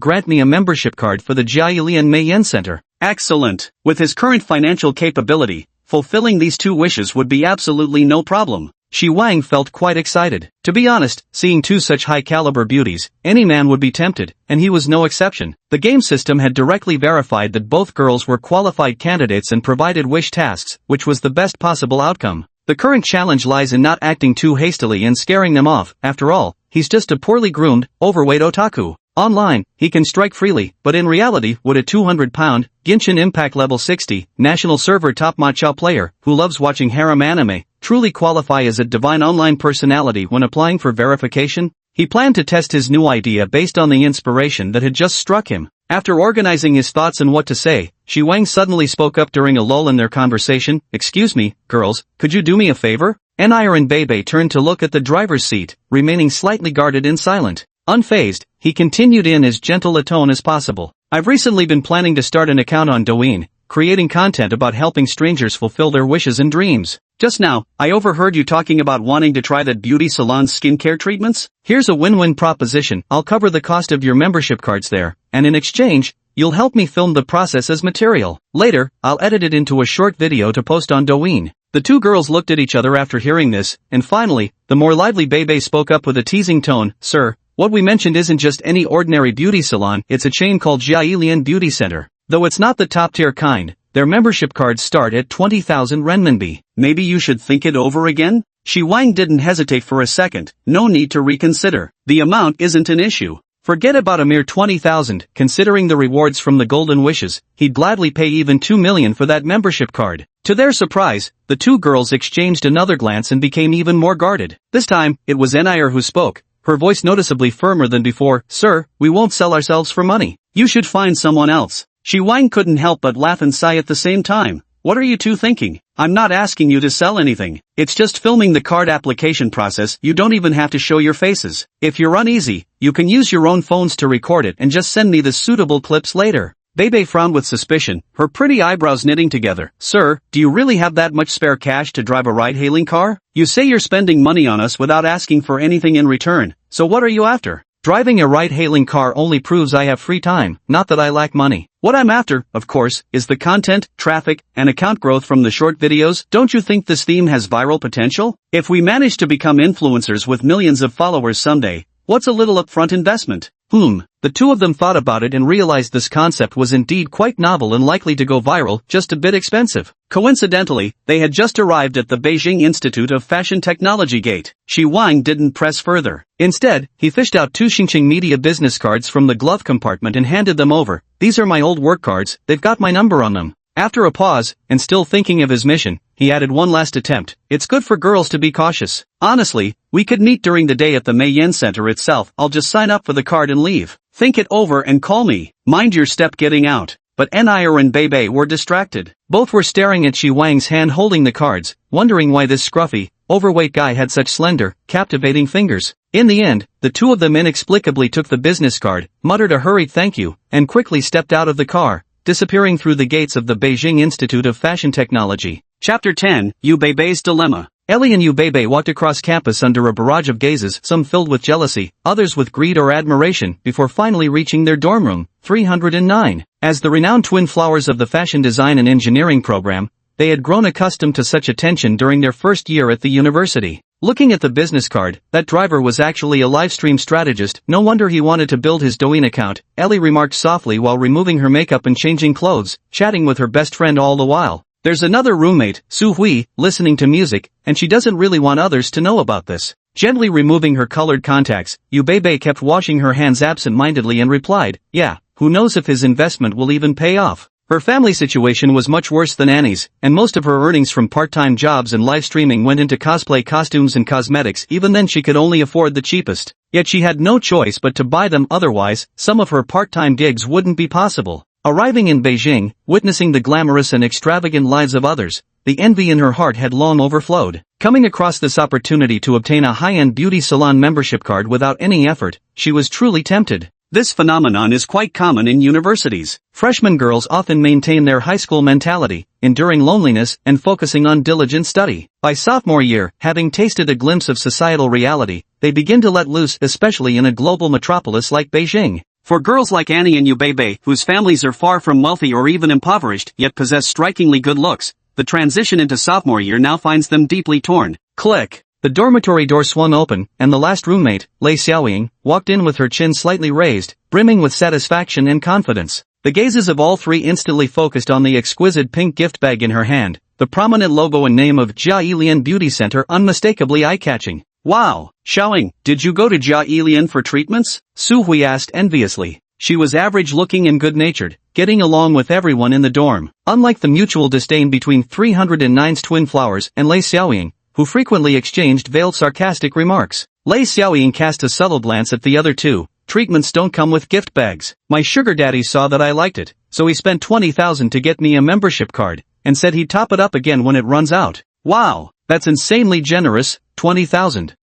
grant me a membership card for the Jiayulian Meiyan Center. Excellent. With his current financial capability, fulfilling these 2 wishes would be absolutely no problem. Shi Wang felt quite excited. To be honest, seeing 2 such high-caliber beauties, any man would be tempted, and he was no exception. The game system had directly verified that both girls were qualified candidates and provided wish tasks, which was the best possible outcome. The current challenge lies in not acting too hastily and scaring them off. After all, he's just a poorly groomed, overweight otaku. Online, he can strike freely, but in reality, would a 200-pound, Genshin Impact level 60, national server top matcha player, who loves watching harem anime, truly qualify as a divine online personality when applying for verification? He planned to test his new idea based on the inspiration that had just struck him. After organizing his thoughts and what to say, Shi Wang suddenly spoke up during a lull in their conversation. Excuse me, girls, could you do me a favor? Nair and Bebe turned to look at the driver's seat, remaining slightly guarded and silent. Unfazed, he continued in as gentle a tone as possible. I've recently been planning to start an account on Douyin, creating content about helping strangers fulfill their wishes and dreams. Just now, I overheard you talking about wanting to try that beauty salon's skincare treatments? Here's a win-win proposition. I'll cover the cost of your membership cards there, and in exchange, you'll help me film the process as material. Later, I'll edit it into a short video to post on Douyin. The 2 girls looked at each other after hearing this, and finally, the more lively Bebe spoke up with a teasing tone. Sir, what we mentioned isn't just any ordinary beauty salon, it's a chain called Jiayulian Beauty Center. Though it's not the top-tier kind, their membership cards start at 20,000 renminbi. Maybe you should think it over again? Shi Wang didn't hesitate for a second. No need to reconsider. The amount isn't an issue. Forget about a mere 20,000, considering the rewards from the golden wishes, he'd gladly pay even 2 million for that membership card. To their surprise, the 2 girls exchanged another glance and became even more guarded. This time, it was Nair who spoke, her voice noticeably firmer than before. Sir, we won't sell ourselves for money. You should find someone else. Shi Wang couldn't help but laugh and sigh at the same time. What are you 2 thinking? I'm not asking you to sell anything. It's just filming the card application process. You don't even have to show your faces. If you're uneasy, you can use your own phones to record it and just send me the suitable clips later. Bebe frowned with suspicion, her pretty eyebrows knitting together. Sir, do you really have that much spare cash to drive a ride-hailing car? You say you're spending money on us without asking for anything in return, so what are you after? Driving a ride-hailing car only proves I have free time, not that I lack money. What I'm after, of course, is the content, traffic, and account growth from the short videos. Don't you think this theme has viral potential? If we manage to become influencers with millions of followers someday, what's a little upfront investment? The 2 of them thought about it and realized this concept was indeed quite novel and likely to go viral, just a bit expensive. Coincidentally, they had just arrived at the Beijing Institute of Fashion Technology gate. Shi Wang didn't press further. Instead, he fished out 2 Xingqing Media business cards from the glove compartment and handed them over. These are my old work cards, they've got my number on them. After a pause, and still thinking of his mission, he added one last attempt. It's good for girls to be cautious. Honestly, we could meet during the day at the Meiyan Center itself. I'll just sign up for the card and leave. Think it over and call me. Mind your step getting out. But Nair and Bebe were distracted. Both were staring at Shi Wang's hand holding the cards, wondering why this scruffy, overweight guy had such slender, captivating fingers. In the end, the 2 of them inexplicably took the business card, muttered a hurried thank you, and quickly stepped out of the car, disappearing through the gates of the Beijing Institute of Fashion Technology. Chapter 10, Yu Beibe's Dilemma. Ellie and Yu Beibei walked across campus under a barrage of gazes, some filled with jealousy, others with greed or admiration, before finally reaching their dorm room, 309. As the renowned twin flowers of the fashion design and engineering program, they had grown accustomed to such attention during their first year at the university. Looking at the business card, that driver was actually a livestream strategist. No wonder he wanted to build his Douyin account, Ellie remarked softly while removing her makeup and changing clothes, chatting with her best friend all the while. There's another roommate, Su Hui, listening to music, and she doesn't really want others to know about this. Gently removing her colored contacts, Yu Beibei kept washing her hands absent-mindedly and replied, yeah, who knows if his investment will even pay off. Her family situation was much worse than Annie's, and most of her earnings from part-time jobs and live streaming went into cosplay costumes and cosmetics. Even then she could only afford the cheapest. Yet she had no choice but to buy them, otherwise, some of her part-time gigs wouldn't be possible. Arriving in Beijing, witnessing the glamorous and extravagant lives of others, the envy in her heart had long overflowed. Coming across this opportunity to obtain a high-end beauty salon membership card without any effort, she was truly tempted. This phenomenon is quite common in universities. Freshman girls often maintain their high school mentality, enduring loneliness and focusing on diligent study. By sophomore year, having tasted a glimpse of societal reality, they begin to let loose, especially in a global metropolis like Beijing. For girls like Annie and Yu Beibei, whose families are far from wealthy or even impoverished, yet possess strikingly good looks, the transition into sophomore year now finds them deeply torn. Click. The dormitory door swung open, and the last roommate, Lei Xiaoying, walked in with her chin slightly raised, brimming with satisfaction and confidence. The gazes of all three instantly focused on the exquisite pink gift bag in her hand, the prominent logo and name of Jia Yilian Beauty Center unmistakably eye-catching. Wow, Xiaoying, did you go to Jia Yilian for treatments? Su Hui asked enviously. She was average-looking and good-natured, getting along with everyone in the dorm. Unlike the mutual disdain between 309's twin flowers and Lei Xiaoying, who frequently exchanged veiled sarcastic remarks, Lei Xiaoying cast a subtle glance at the other two. Treatments don't come with gift bags. My sugar daddy saw that I liked it, so he spent 20,000 to get me a membership card, and said he'd top it up again when it runs out. Wow, that's insanely generous, 20,000.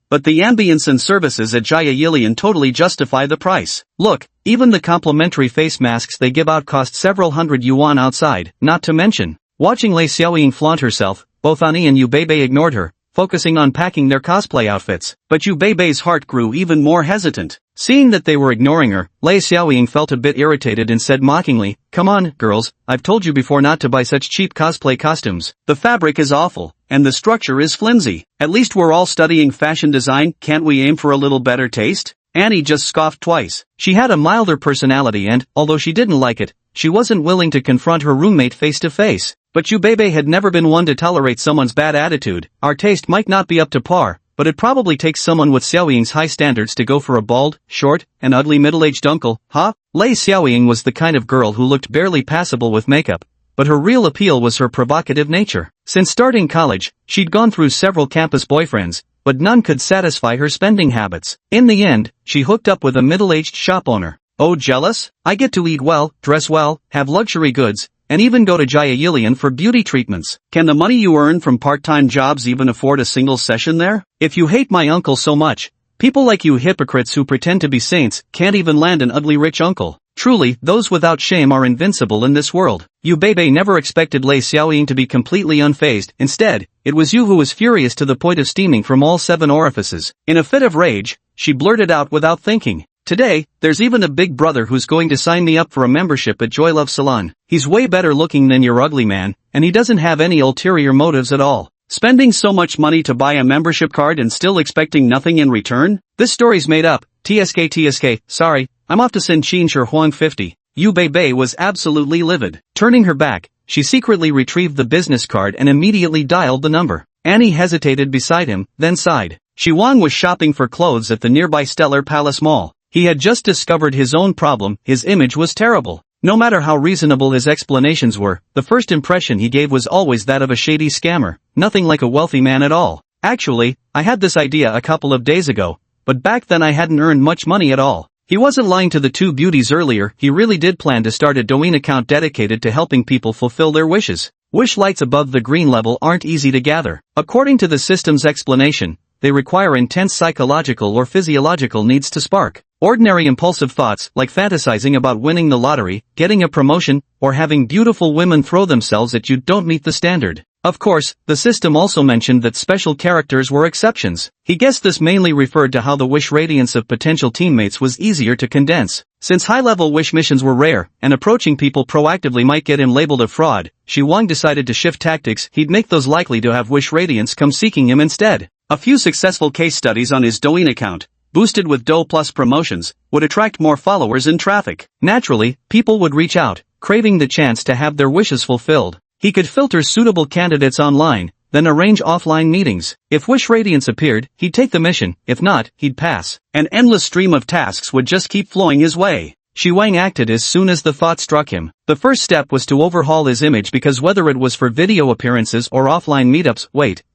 But the ambience and services at Jia Yilian totally justify the price. Look, even the complimentary face masks they give out cost several hundred yuan outside, not to mention. Watching Lei Xiaoying flaunt herself, both Annie and Yu Beibei ignored her, focusing on packing their cosplay outfits. But Yu Beibei's heart grew even more hesitant. Seeing that they were ignoring her, Lei Xiaoying felt a bit irritated and said mockingly, "Come on, girls, I've told you before not to buy such cheap cosplay costumes. The fabric is awful, and the structure is flimsy. At least we're all studying fashion design, can't we aim for a little better taste?" Annie just scoffed twice. She had a milder personality and, although she didn't like it, she wasn't willing to confront her roommate face to face. But Yu Beibei had never been one to tolerate someone's bad attitude. Our taste might not be up to par, but it probably takes someone with Xiaoying's high standards to go for a bald, short, and ugly middle-aged uncle, huh? Lei Xiaoying was the kind of girl who looked barely passable with makeup, but her real appeal was her provocative nature. Since starting college, she'd gone through several campus boyfriends, but none could satisfy her spending habits. In the end, she hooked up with a middle-aged shop owner. Oh, jealous? I get to eat well, dress well, have luxury goods, and even go to Jia Yilian for beauty treatments. Can the money you earn from part-time jobs even afford a single session there? If you hate my uncle so much, people like you hypocrites who pretend to be saints can't even land an ugly rich uncle. Truly, those without shame are invincible in this world. Yu Beibei never expected Lei Xiaoying to be completely unfazed. Instead, it was Yu who was furious to the point of steaming from all 7 orifices. In a fit of rage, she blurted out without thinking, "Today, there's even a big brother who's going to sign me up for a membership at Joy Love Salon. He's way better looking than your ugly man, and he doesn't have any ulterior motives at all. Spending so much money to buy a membership card and still expecting nothing in return? This story's made up. TSK, sorry, I'm off to send Qin Shi Huang 50. Yu Beibei was absolutely livid. Turning her back, she secretly retrieved the business card and immediately dialed the number. Annie hesitated beside him, then sighed. Shi Wang was shopping for clothes at the nearby Stellar Palace Mall. He had just discovered his own problem. His image was terrible. No matter how reasonable his explanations were, the first impression he gave was always that of a shady scammer, nothing like a wealthy man at all. Actually, I had this idea a couple of days ago, but back then I hadn't earned much money at all. He wasn't lying to the two beauties earlier. He really did plan to start a Douyin account dedicated to helping people fulfill their wishes. Wish lights above the green level aren't easy to gather. According to the system's explanation, they require intense psychological or physiological needs to spark. Ordinary impulsive thoughts like fantasizing about winning the lottery, getting a promotion, or having beautiful women throw themselves at you don't meet the standard. Of course, the system also mentioned that special characters were exceptions. He guessed this mainly referred to how the wish radiance of potential teammates was easier to condense. Since high-level wish missions were rare, and approaching people proactively might get him labeled a fraud, Shi Wang decided to shift tactics. He'd make those likely to have wish radiance come seeking him instead. A few successful case studies on his Douyin account, boosted with Dou Plus promotions, would attract more followers and traffic. Naturally, people would reach out, craving the chance to have their wishes fulfilled. He could filter suitable candidates online, then arrange offline meetings. If wish radiance appeared, he'd take the mission. If not, he'd pass. An endless stream of tasks would just keep flowing his way. Shi Wang acted as soon as the thought struck him. The first step was to overhaul his image because whether it was for video appearances or offline meetups,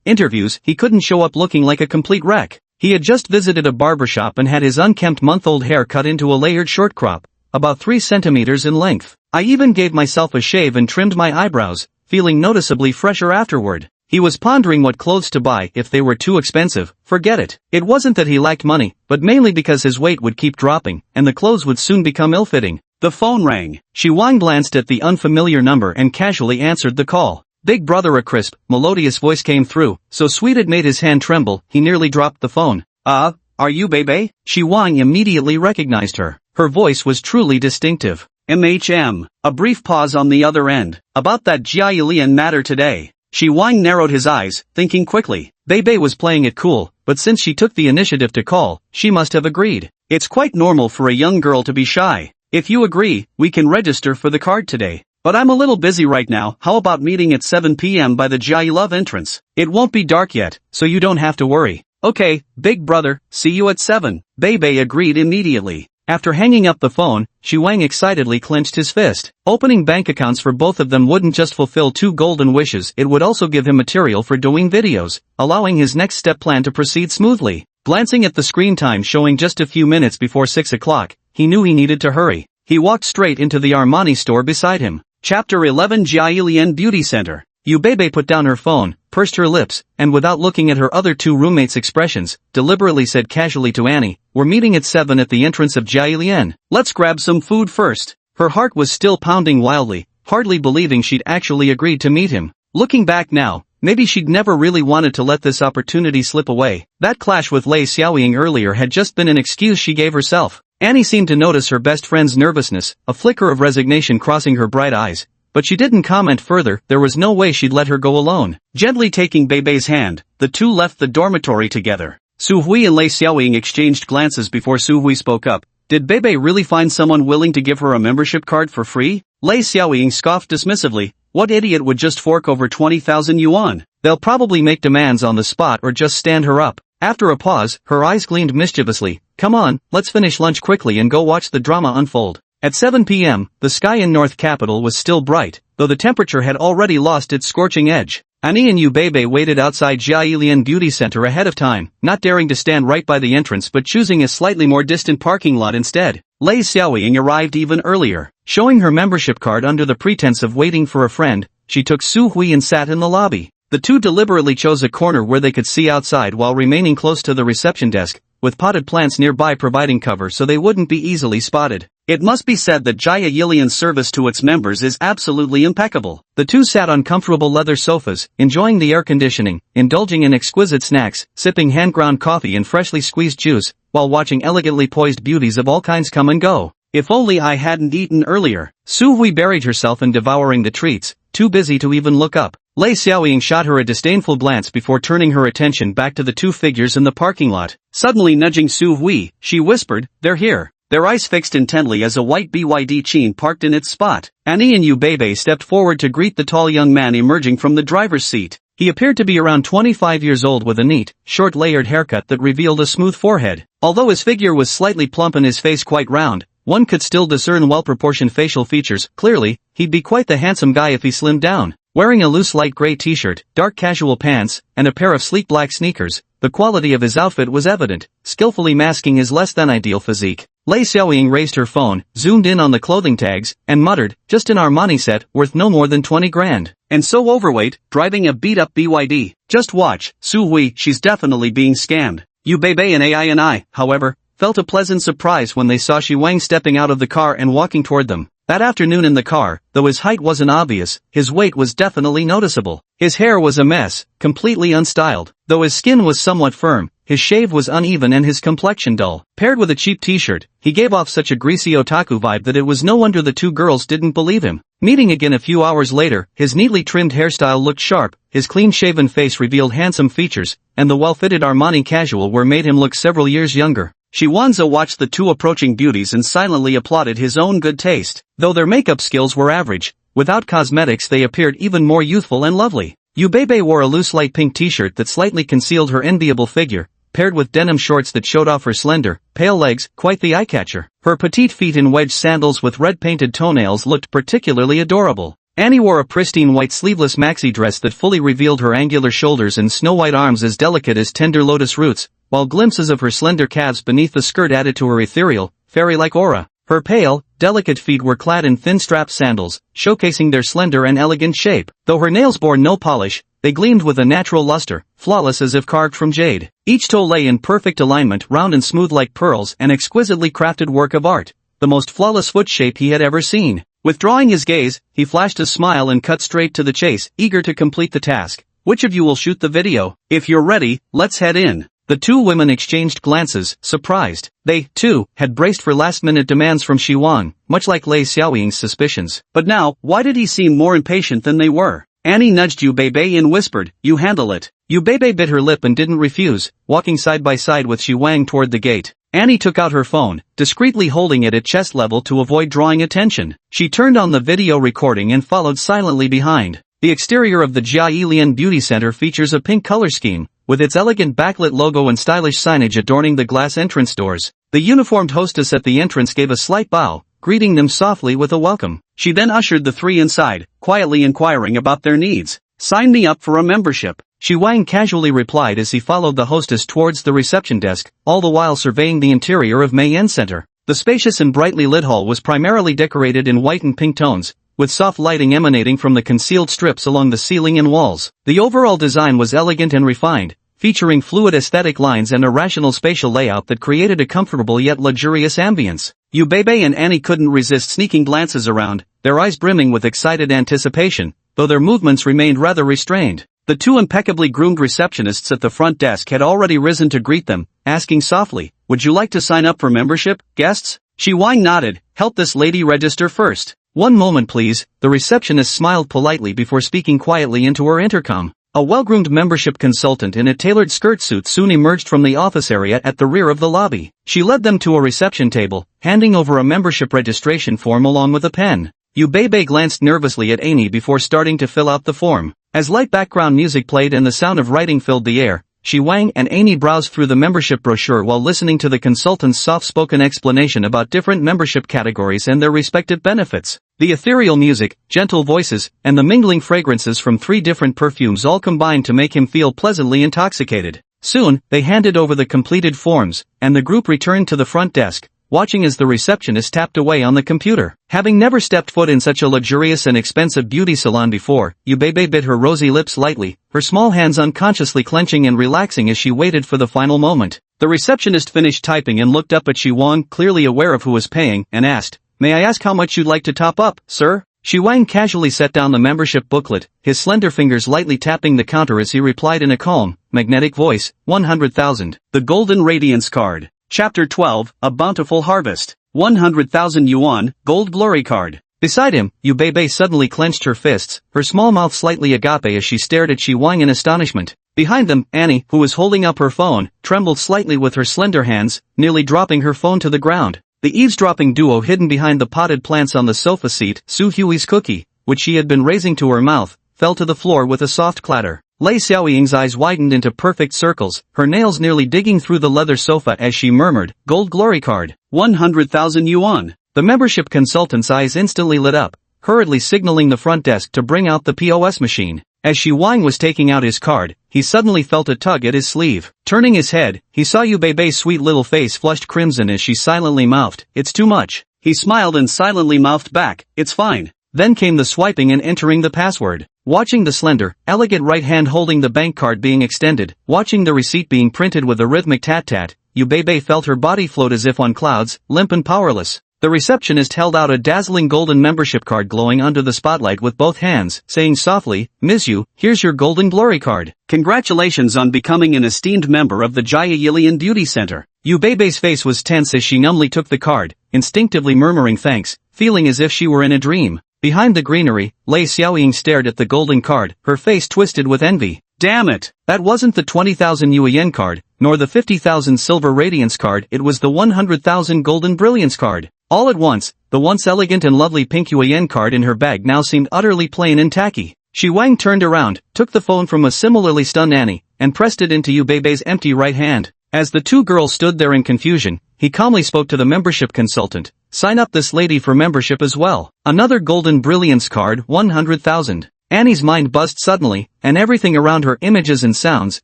interviews, he couldn't show up looking like a complete wreck. He had just visited a barbershop and had his unkempt month-old hair cut into a layered short crop, about 3 centimeters in length. I even gave myself a shave and trimmed my eyebrows, feeling noticeably fresher afterward. He was pondering what clothes to buy if they were too expensive. Forget it. It wasn't that he lacked money, but mainly because his weight would keep dropping, and the clothes would soon become ill-fitting. The phone rang. Shi Wang glanced at the unfamiliar number and casually answered the call. Big brother, a crisp, melodious voice came through, so sweet it made his hand tremble, he nearly dropped the phone. Are you Bebe? Shi Wang immediately recognized her. Her voice was truly distinctive. A brief pause on the other end. About that Jiailian matter today. Shi Wang narrowed his eyes, thinking quickly. Bebe was playing it cool, but since she took the initiative to call, she must have agreed. It's quite normal for a young girl to be shy. If you agree, we can register for the card today. But I'm a little busy right now, how about meeting at 7 p.m. by the Jai Love entrance? It won't be dark yet, so you don't have to worry. Okay, big brother, see you at 7. Bebe agreed immediately. After hanging up the phone, Shi Wang excitedly clenched his fist. Opening bank accounts for both of them wouldn't just fulfill 2 golden wishes, it would also give him material for doing videos, allowing his next step plan to proceed smoothly. Glancing at the screen time showing just a few minutes before 6 o'clock, he knew he needed to hurry. He walked straight into the Armani store beside him. Chapter 11 Jiailian Beauty Center. Bebe put down her phone, pursed her lips, and without looking at her other 2 roommates' expressions, deliberately said casually to Annie, "We're meeting at 7 at the entrance of Jiailian. Let's grab some food first." Her heart was still pounding wildly, hardly believing she'd actually agreed to meet him. Looking back now, maybe she'd never really wanted to let this opportunity slip away. That clash with Lei Xiaoying earlier had just been an excuse she gave herself. Annie seemed to notice her best friend's nervousness, a flicker of resignation crossing her bright eyes. But she didn't comment further, there was no way she'd let her go alone. Gently taking Bebe's hand, the two left the dormitory together. Su Hui and Lei Xiaoying exchanged glances before Su Hui spoke up. Did Bebe really find someone willing to give her a membership card for free? Lei Xiaoying scoffed dismissively. What idiot would just fork over 20,000 yuan? They'll probably make demands on the spot or just stand her up. After a pause, her eyes gleamed mischievously. Come on, let's finish lunch quickly and go watch the drama unfold. At 7 p.m., the sky in North Capital was still bright, though the temperature had already lost its scorching edge. Annie and Bebe waited outside Jiailian Beauty Center ahead of time, not daring to stand right by the entrance but choosing a slightly more distant parking lot instead. Lei Xiaoying arrived even earlier. Showing her membership card under the pretense of waiting for a friend, she took Su Hui and sat in the lobby. The two deliberately chose a corner where they could see outside while remaining close to the reception desk, with potted plants nearby providing cover so they wouldn't be easily spotted. It must be said that Jiailian's service to its members is absolutely impeccable. The two sat on comfortable leather sofas, enjoying the air conditioning, indulging in exquisite snacks, sipping hand-ground coffee and freshly squeezed juice, while watching elegantly poised beauties of all kinds come and go. If only I hadn't eaten earlier. Su Hui buried herself in devouring the treats, too busy to even look up. Lei Xiaoying shot her a disdainful glance before turning her attention back to the two figures in the parking lot. Suddenly nudging Su Hui, she whispered, "They're here." Their eyes fixed intently as a white BYD Qin parked in its spot. Annie and Bebe stepped forward to greet the tall young man emerging from the driver's seat. He appeared to be around 25 years old with a neat, short layered haircut that revealed a smooth forehead. Although his figure was slightly plump and his face quite round, one could still discern well-proportioned facial features. Clearly, he'd be quite the handsome guy if he slimmed down. Wearing a loose light gray t-shirt, dark casual pants, and a pair of sleek black sneakers, the quality of his outfit was evident, skillfully masking his less-than-ideal physique. Lei Xiaoying raised her phone, zoomed in on the clothing tags, and muttered, "Just an Armani set, worth no more than 20 grand. And so overweight, driving a beat-up BYD. Just watch, Su Hui, she's definitely being scammed." Bebe and I, however, felt a pleasant surprise when they saw Shi Wang stepping out of the car and walking toward them. That afternoon in the car, though his height wasn't obvious, his weight was definitely noticeable. His hair was a mess, completely unstyled. Though his skin was somewhat firm, his shave was uneven and his complexion dull. Paired with a cheap t-shirt, he gave off such a greasy otaku vibe that it was no wonder the two girls didn't believe him. Meeting again a few hours later, his neatly trimmed hairstyle looked sharp, his clean-shaven face revealed handsome features, and the well-fitted Armani casual wear made him look several years younger. Shi Wanzhou watched the two approaching beauties and silently applauded his own good taste. Though their makeup skills were average, without cosmetics they appeared even more youthful and lovely. Bebe wore a loose light pink t-shirt that slightly concealed her enviable figure, paired with denim shorts that showed off her slender, pale legs, quite the eye-catcher. Her petite feet in wedge sandals with red-painted toenails looked particularly adorable. Annie wore a pristine white sleeveless maxi dress that fully revealed her angular shoulders and snow-white arms as delicate as tender lotus roots, while glimpses of her slender calves beneath the skirt added to her ethereal, fairy-like aura. Her pale, delicate feet were clad in thin strapped sandals, showcasing their slender and elegant shape. Though her nails bore no polish, they gleamed with a natural luster, flawless as if carved from jade. Each toe lay in perfect alignment, round and smooth like pearls, an exquisitely crafted work of art, the most flawless foot shape he had ever seen. Withdrawing his gaze, he flashed a smile and cut straight to the chase, eager to complete the task. Which of you will shoot the video? If you're ready, let's head in. The two women exchanged glances, surprised. They, too, had braced for last-minute demands from Shiwang, much like Lei Xiaoying's suspicions. But now, why did he seem more impatient than they were? Annie nudged Yu Beibei and whispered, "You handle it." Yu Beibei bit her lip and didn't refuse, walking side by side with Shiwang toward the gate. Annie took out her phone, discreetly holding it at chest level to avoid drawing attention. She turned on the video recording and followed silently behind. The exterior of the Jia Yilian Beauty Center features a pink color scheme, with its elegant backlit logo and stylish signage adorning the glass entrance doors. The uniformed hostess at the entrance gave a slight bow, greeting them softly with a welcome. She then ushered the three inside, quietly inquiring about their needs. "Sign me up for a membership," Shiwang casually replied as he followed the hostess towards the reception desk, all the while surveying the interior of Mei Yen Center. The spacious and brightly lit hall was primarily decorated in white and pink tones, with soft lighting emanating from the concealed strips along the ceiling and walls. The overall design was elegant and refined, featuring fluid aesthetic lines and a rational spatial layout that created a comfortable yet luxurious ambience. Yu Beibei and Annie couldn't resist sneaking glances around, their eyes brimming with excited anticipation, though their movements remained rather restrained. The two impeccably groomed receptionists at the front desk had already risen to greet them, asking softly, "Would you like to sign up for membership, guests?" Shiwang nodded. "Help this lady register first." "One moment please," the receptionist smiled politely before speaking quietly into her intercom. A well-groomed membership consultant in a tailored skirt suit soon emerged from the office area at the rear of the lobby. She led them to a reception table, handing over a membership registration form along with a pen. Yu Beibei glanced nervously at Annie before starting to fill out the form. As light background music played and the sound of writing filled the air, Shiwang and Annie browsed through the membership brochure while listening to the consultant's soft-spoken explanation about different membership categories and their respective benefits. The ethereal music, gentle voices, and the mingling fragrances from 3 different perfumes all combined to make him feel pleasantly intoxicated. Soon, they handed over the completed forms, and the group returned to the front desk, watching as the receptionist tapped away on the computer. Having never stepped foot in such a luxurious and expensive beauty salon before, Yu Beibei bit her rosy lips lightly, her small hands unconsciously clenching and relaxing as she waited for the final moment. The receptionist finished typing and looked up at Shiwang, clearly aware of who was paying, and asked, "May I ask how much you'd like to top up, sir?" Shiwang casually set down the membership booklet, his slender fingers lightly tapping the counter as he replied in a calm, magnetic voice, 100,000. The Golden Radiance Card. Chapter 12, A Bountiful Harvest. 100,000 yuan, Gold Glory Card. Beside him, Yu Beibei suddenly clenched her fists, her small mouth slightly agape as she stared at Shiwang in astonishment. Behind them, Annie, who was holding up her phone, trembled slightly with her slender hands, nearly dropping her phone to the ground. The eavesdropping duo hidden behind the potted plants on the sofa seat, Su Hui's cookie, which she had been raising to her mouth, fell to the floor with a soft clatter. Lei Xiaoying's eyes widened into perfect circles, her nails nearly digging through the leather sofa as she murmured, "Gold Glory Card. 100,000 yuan. The membership consultant's eyes instantly lit up, hurriedly signaling the front desk to bring out the POS machine. As Shiwang was taking out his card, he suddenly felt a tug at his sleeve. Turning his head, he saw Yu Beibei's sweet little face flushed crimson as she silently mouthed, "It's too much." He smiled and silently mouthed back, "It's fine." Then came the swiping and entering the password. Watching the slender, elegant right hand holding the bank card being extended, watching the receipt being printed with a rhythmic tat-tat, Yu Beibei felt her body float as if on clouds, limp and powerless. The receptionist held out a dazzling golden membership card glowing under the spotlight with both hands, saying softly, "Ms. Yu, here's your Golden Glory Card. Congratulations on becoming an esteemed member of the Jia Yilian Beauty Center." Yu Beibei's face was tense as she numbly took the card, instinctively murmuring thanks, feeling as if she were in a dream. Behind the greenery, Lei Xiaoying stared at the golden card, her face twisted with envy. Damn it! That wasn't the 20,000 yuan card, nor the 50,000 silver radiance card, it was the 100,000 golden brilliance card. All at once, the once elegant and lovely pink yuan card in her bag now seemed utterly plain and tacky. Shiwang turned around, took the phone from a similarly stunned Annie, and pressed it into Yu Beibei's empty right hand. As the two girls stood there in confusion, he calmly spoke to the membership consultant. Sign up this lady for membership as well. Another golden brilliance card, 100,000. Annie's mind buzzed suddenly, and everything around her, images and sounds,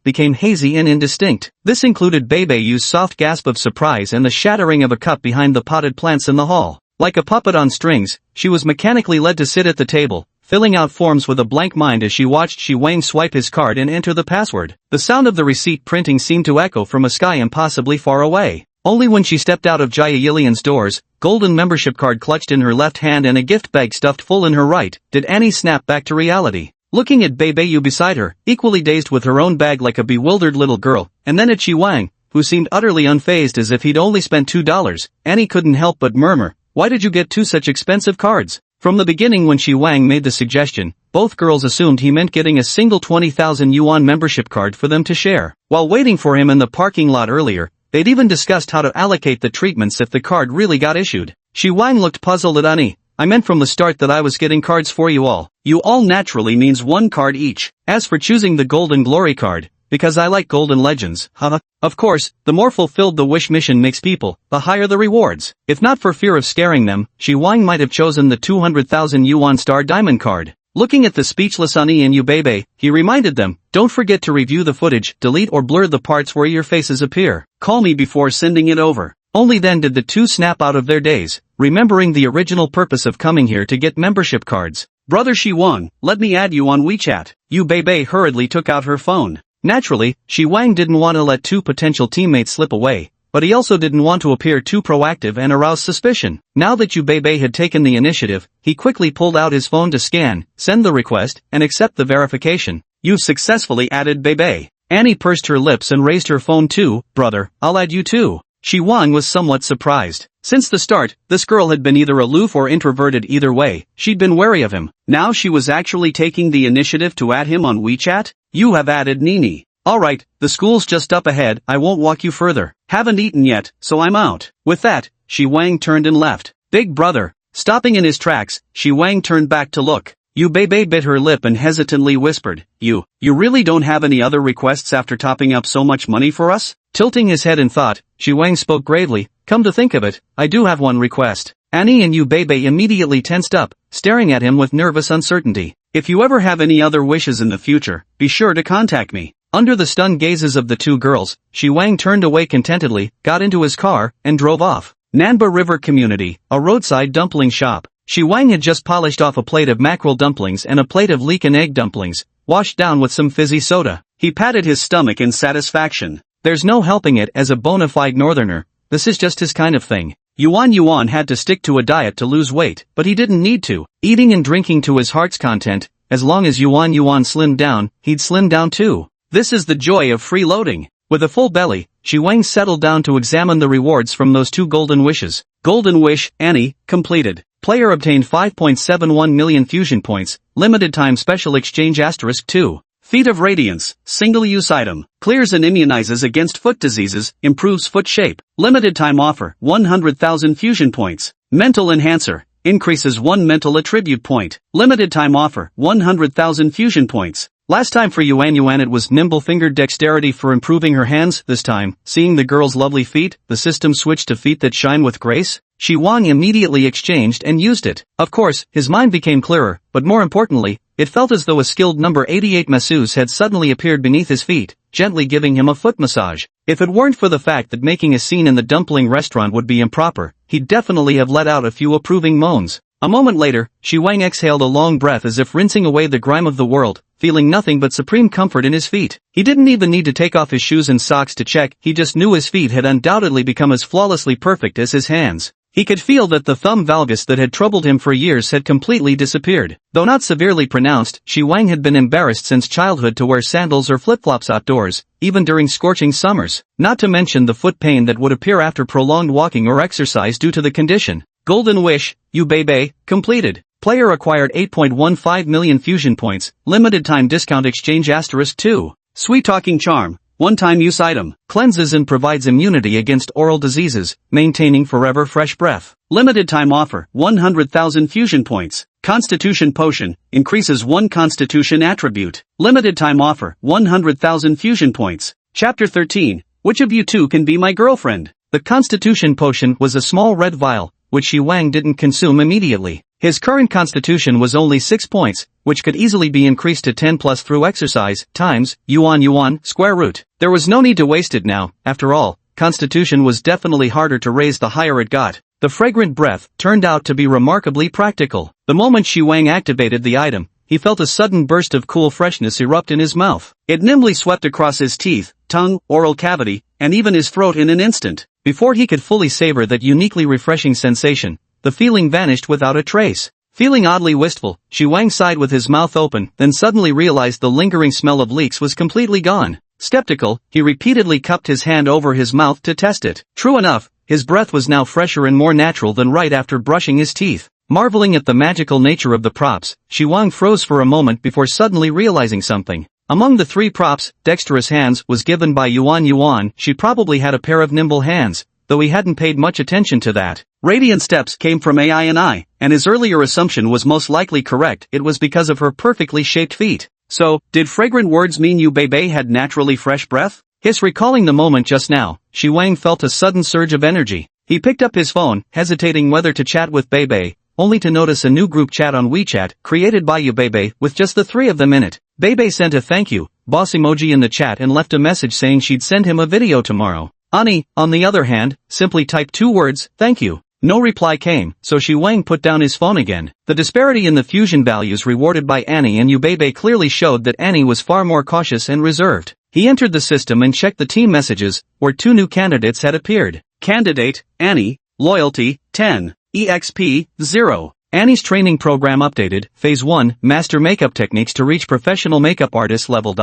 became hazy and indistinct. This included Bebe Yu's soft gasp of surprise and the shattering of a cup behind the potted plants in the hall. Like a puppet on strings, she was mechanically led to sit at the table, filling out forms with a blank mind as she watched Shi Wang swipe his card and enter the password. The sound of the receipt printing seemed to echo from a sky impossibly far away. Only when she stepped out of Jia Yilian's doors, golden membership card clutched in her left hand and a gift bag stuffed full in her right, did Annie snap back to reality. Looking at Bebe Yu beside her, equally dazed with her own bag like a bewildered little girl, and then at Shi Wang, who seemed utterly unfazed as if he'd only spent $2, Annie couldn't help but murmur, "Why did you get two such expensive cards?" From the beginning, when Shi Wang made the suggestion, both girls assumed he meant getting a single 20,000 yuan membership card for them to share. While waiting for him in the parking lot earlier, they'd even discussed how to allocate the treatments if the card really got issued. Shi Wang looked puzzled at Annie. "I meant from the start that I was getting cards for you all." "You all naturally means one card each. As for choosing the Golden Glory card, because I like golden legends, haha. Of course, the more fulfilled the wish mission makes people, the higher the rewards. If not for fear of scaring them, Shi Wang might have chosen the 200,000 yuan star diamond card." Looking at the speechless Annie and Yu Bebe, he reminded them, "Don't forget to review the footage, delete or blur the parts where your faces appear. Call me before sending it over." Only then did the two snap out of their daze, remembering the original purpose of coming here to get membership cards. "Brother Shi Wang, let me add you on WeChat." Yu Bebe hurriedly took out her phone. Naturally, Shi Wang didn't want to let two potential teammates slip away, but he also didn't want to appear too proactive and arouse suspicion. Now that Yu Bebe had taken the initiative, he quickly pulled out his phone to scan, send the request, and accept the verification. "You've successfully added Bebe." Annie pursed her lips and raised her phone too. "Brother, I'll add you too." Shi Wang was somewhat surprised. Since the start, this girl had been either aloof or introverted. Either way, she'd been wary of him. Now she was actually taking the initiative to add him on WeChat? "You have added Nini. Alright, the school's just up ahead, I won't walk you further. Haven't eaten yet, so I'm out." With that, Shi Wang turned and left. "Big brother." Stopping in his tracks, Shi Wang turned back to look. Yu Bebe bit her lip and hesitantly whispered, You really don't have any other requests after topping up so much money for us?" Tilting his head in thought, Shi Wang spoke gravely, "Come to think of it, I do have one request." Annie and Yu Bebe immediately tensed up, staring at him with nervous uncertainty. "If you ever have any other wishes in the future, be sure to contact me." Under the stunned gazes of the two girls, Shi Wang turned away contentedly, got into his car, and drove off. Nanba River Community, a roadside dumpling shop. Shi Wang had just polished off a plate of mackerel dumplings and a plate of leek and egg dumplings, washed down with some fizzy soda. He patted his stomach in satisfaction. There's no helping it as a bona fide northerner, this is just his kind of thing. Yuan had to stick to a diet to lose weight, but he didn't need to. Eating and drinking to his heart's content, as long as Yuan slimmed down, he'd slim down too. This is the joy of freeloading. With a full belly, Shi Wang settled down to examine the rewards from those two golden wishes. Golden wish, Annie, completed. Player obtained 5.71 million fusion points, limited time special exchange *2. Feet of Radiance, single-use item, clears and immunizes against foot diseases, improves foot shape. Limited time offer, 100,000 fusion points. Mental enhancer, increases 1 mental attribute point. Limited time offer, 100,000 fusion points. Last time for Yuan it was nimble-fingered dexterity for improving her hands. This time, seeing the girl's lovely feet, the system switched to feet that shine with grace. Shi Wang immediately exchanged and used it. Of course, his mind became clearer, but more importantly, it felt as though a skilled number 88 masseuse had suddenly appeared beneath his feet, gently giving him a foot massage. If it weren't for the fact that making a scene in the dumpling restaurant would be improper, he'd definitely have let out a few approving moans. A moment later, Shi Wang exhaled a long breath as if rinsing away the grime of the world, feeling nothing but supreme comfort in his feet. He didn't even need to take off his shoes and socks to check, he just knew his feet had undoubtedly become as flawlessly perfect as his hands. He could feel that the thumb valgus that had troubled him for years had completely disappeared. Though not severely pronounced, Shi Wang had been embarrassed since childhood to wear sandals or flip-flops outdoors, even during scorching summers, not to mention the foot pain that would appear after prolonged walking or exercise due to the condition. Golden wish, Yu Bebe, completed. Player acquired 8.15 million fusion points, limited time discount exchange *2. Sweet talking charm, one-time use item, cleanses and provides immunity against oral diseases, maintaining forever fresh breath. Limited time offer, 100,000 fusion points. Constitution potion, increases 1 constitution attribute. Limited time offer, 100,000 fusion points. Chapter 13, Which of you two can be my girlfriend? The constitution potion was a small red vial, which Shi Wang didn't consume immediately. His current constitution was only 6 points, which could easily be increased to 10 plus through exercise, times, yuan, square root. There was no need to waste it now, after all, constitution was definitely harder to raise the higher it got. The fragrant breath turned out to be remarkably practical. The moment Shi Wang activated the item, he felt a sudden burst of cool freshness erupt in his mouth. It nimbly swept across his teeth, tongue, oral cavity, and even his throat in an instant. Before he could fully savor that uniquely refreshing sensation, the feeling vanished without a trace. Feeling oddly wistful, Shi Wang sighed with his mouth open, then suddenly realized the lingering smell of leeks was completely gone. Skeptical, he repeatedly cupped his hand over his mouth to test it. True enough, his breath was now fresher and more natural than right after brushing his teeth. Marveling at the magical nature of the props, Shi Wang froze for a moment before suddenly realizing something. Among the 3 props, dexterous hands was given by Yuan. She probably had a pair of nimble hands, though he hadn't paid much attention to that. Radiant steps came from AI, and his earlier assumption was most likely correct. It was because of her perfectly shaped feet. So, did fragrant words mean Yu Beibei had naturally fresh breath? Recalling the moment just now, Shi Wang felt a sudden surge of energy. He picked up his phone, hesitating whether to chat with Beibei, only to notice a new group chat on WeChat, created by Yu Beibei, with just the 3 of them in it. Beibei sent a thank you, boss emoji in the chat and left a message saying she'd send him a video tomorrow. Ani, on the other hand, simply typed 2 words, thank you. No reply came, so Shi Wang put down his phone again. The disparity in the fusion values rewarded by Annie and Yu Beibei clearly showed that Annie was far more cautious and reserved. He entered the system and checked the team messages, where 2 new candidates had appeared. Candidate, Annie, loyalty, 10, EXP, 0. Annie's training program updated, Phase 1, Master Makeup Techniques to reach Professional Makeup Artist level.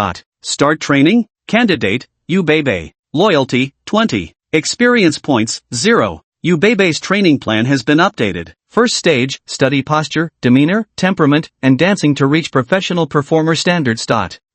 Start training? Candidate, Yu Beibei, loyalty, 20. Experience points, 0. Yu Beibei's training plan has been updated. First stage, study posture, demeanor, temperament, and dancing to reach professional performer standards.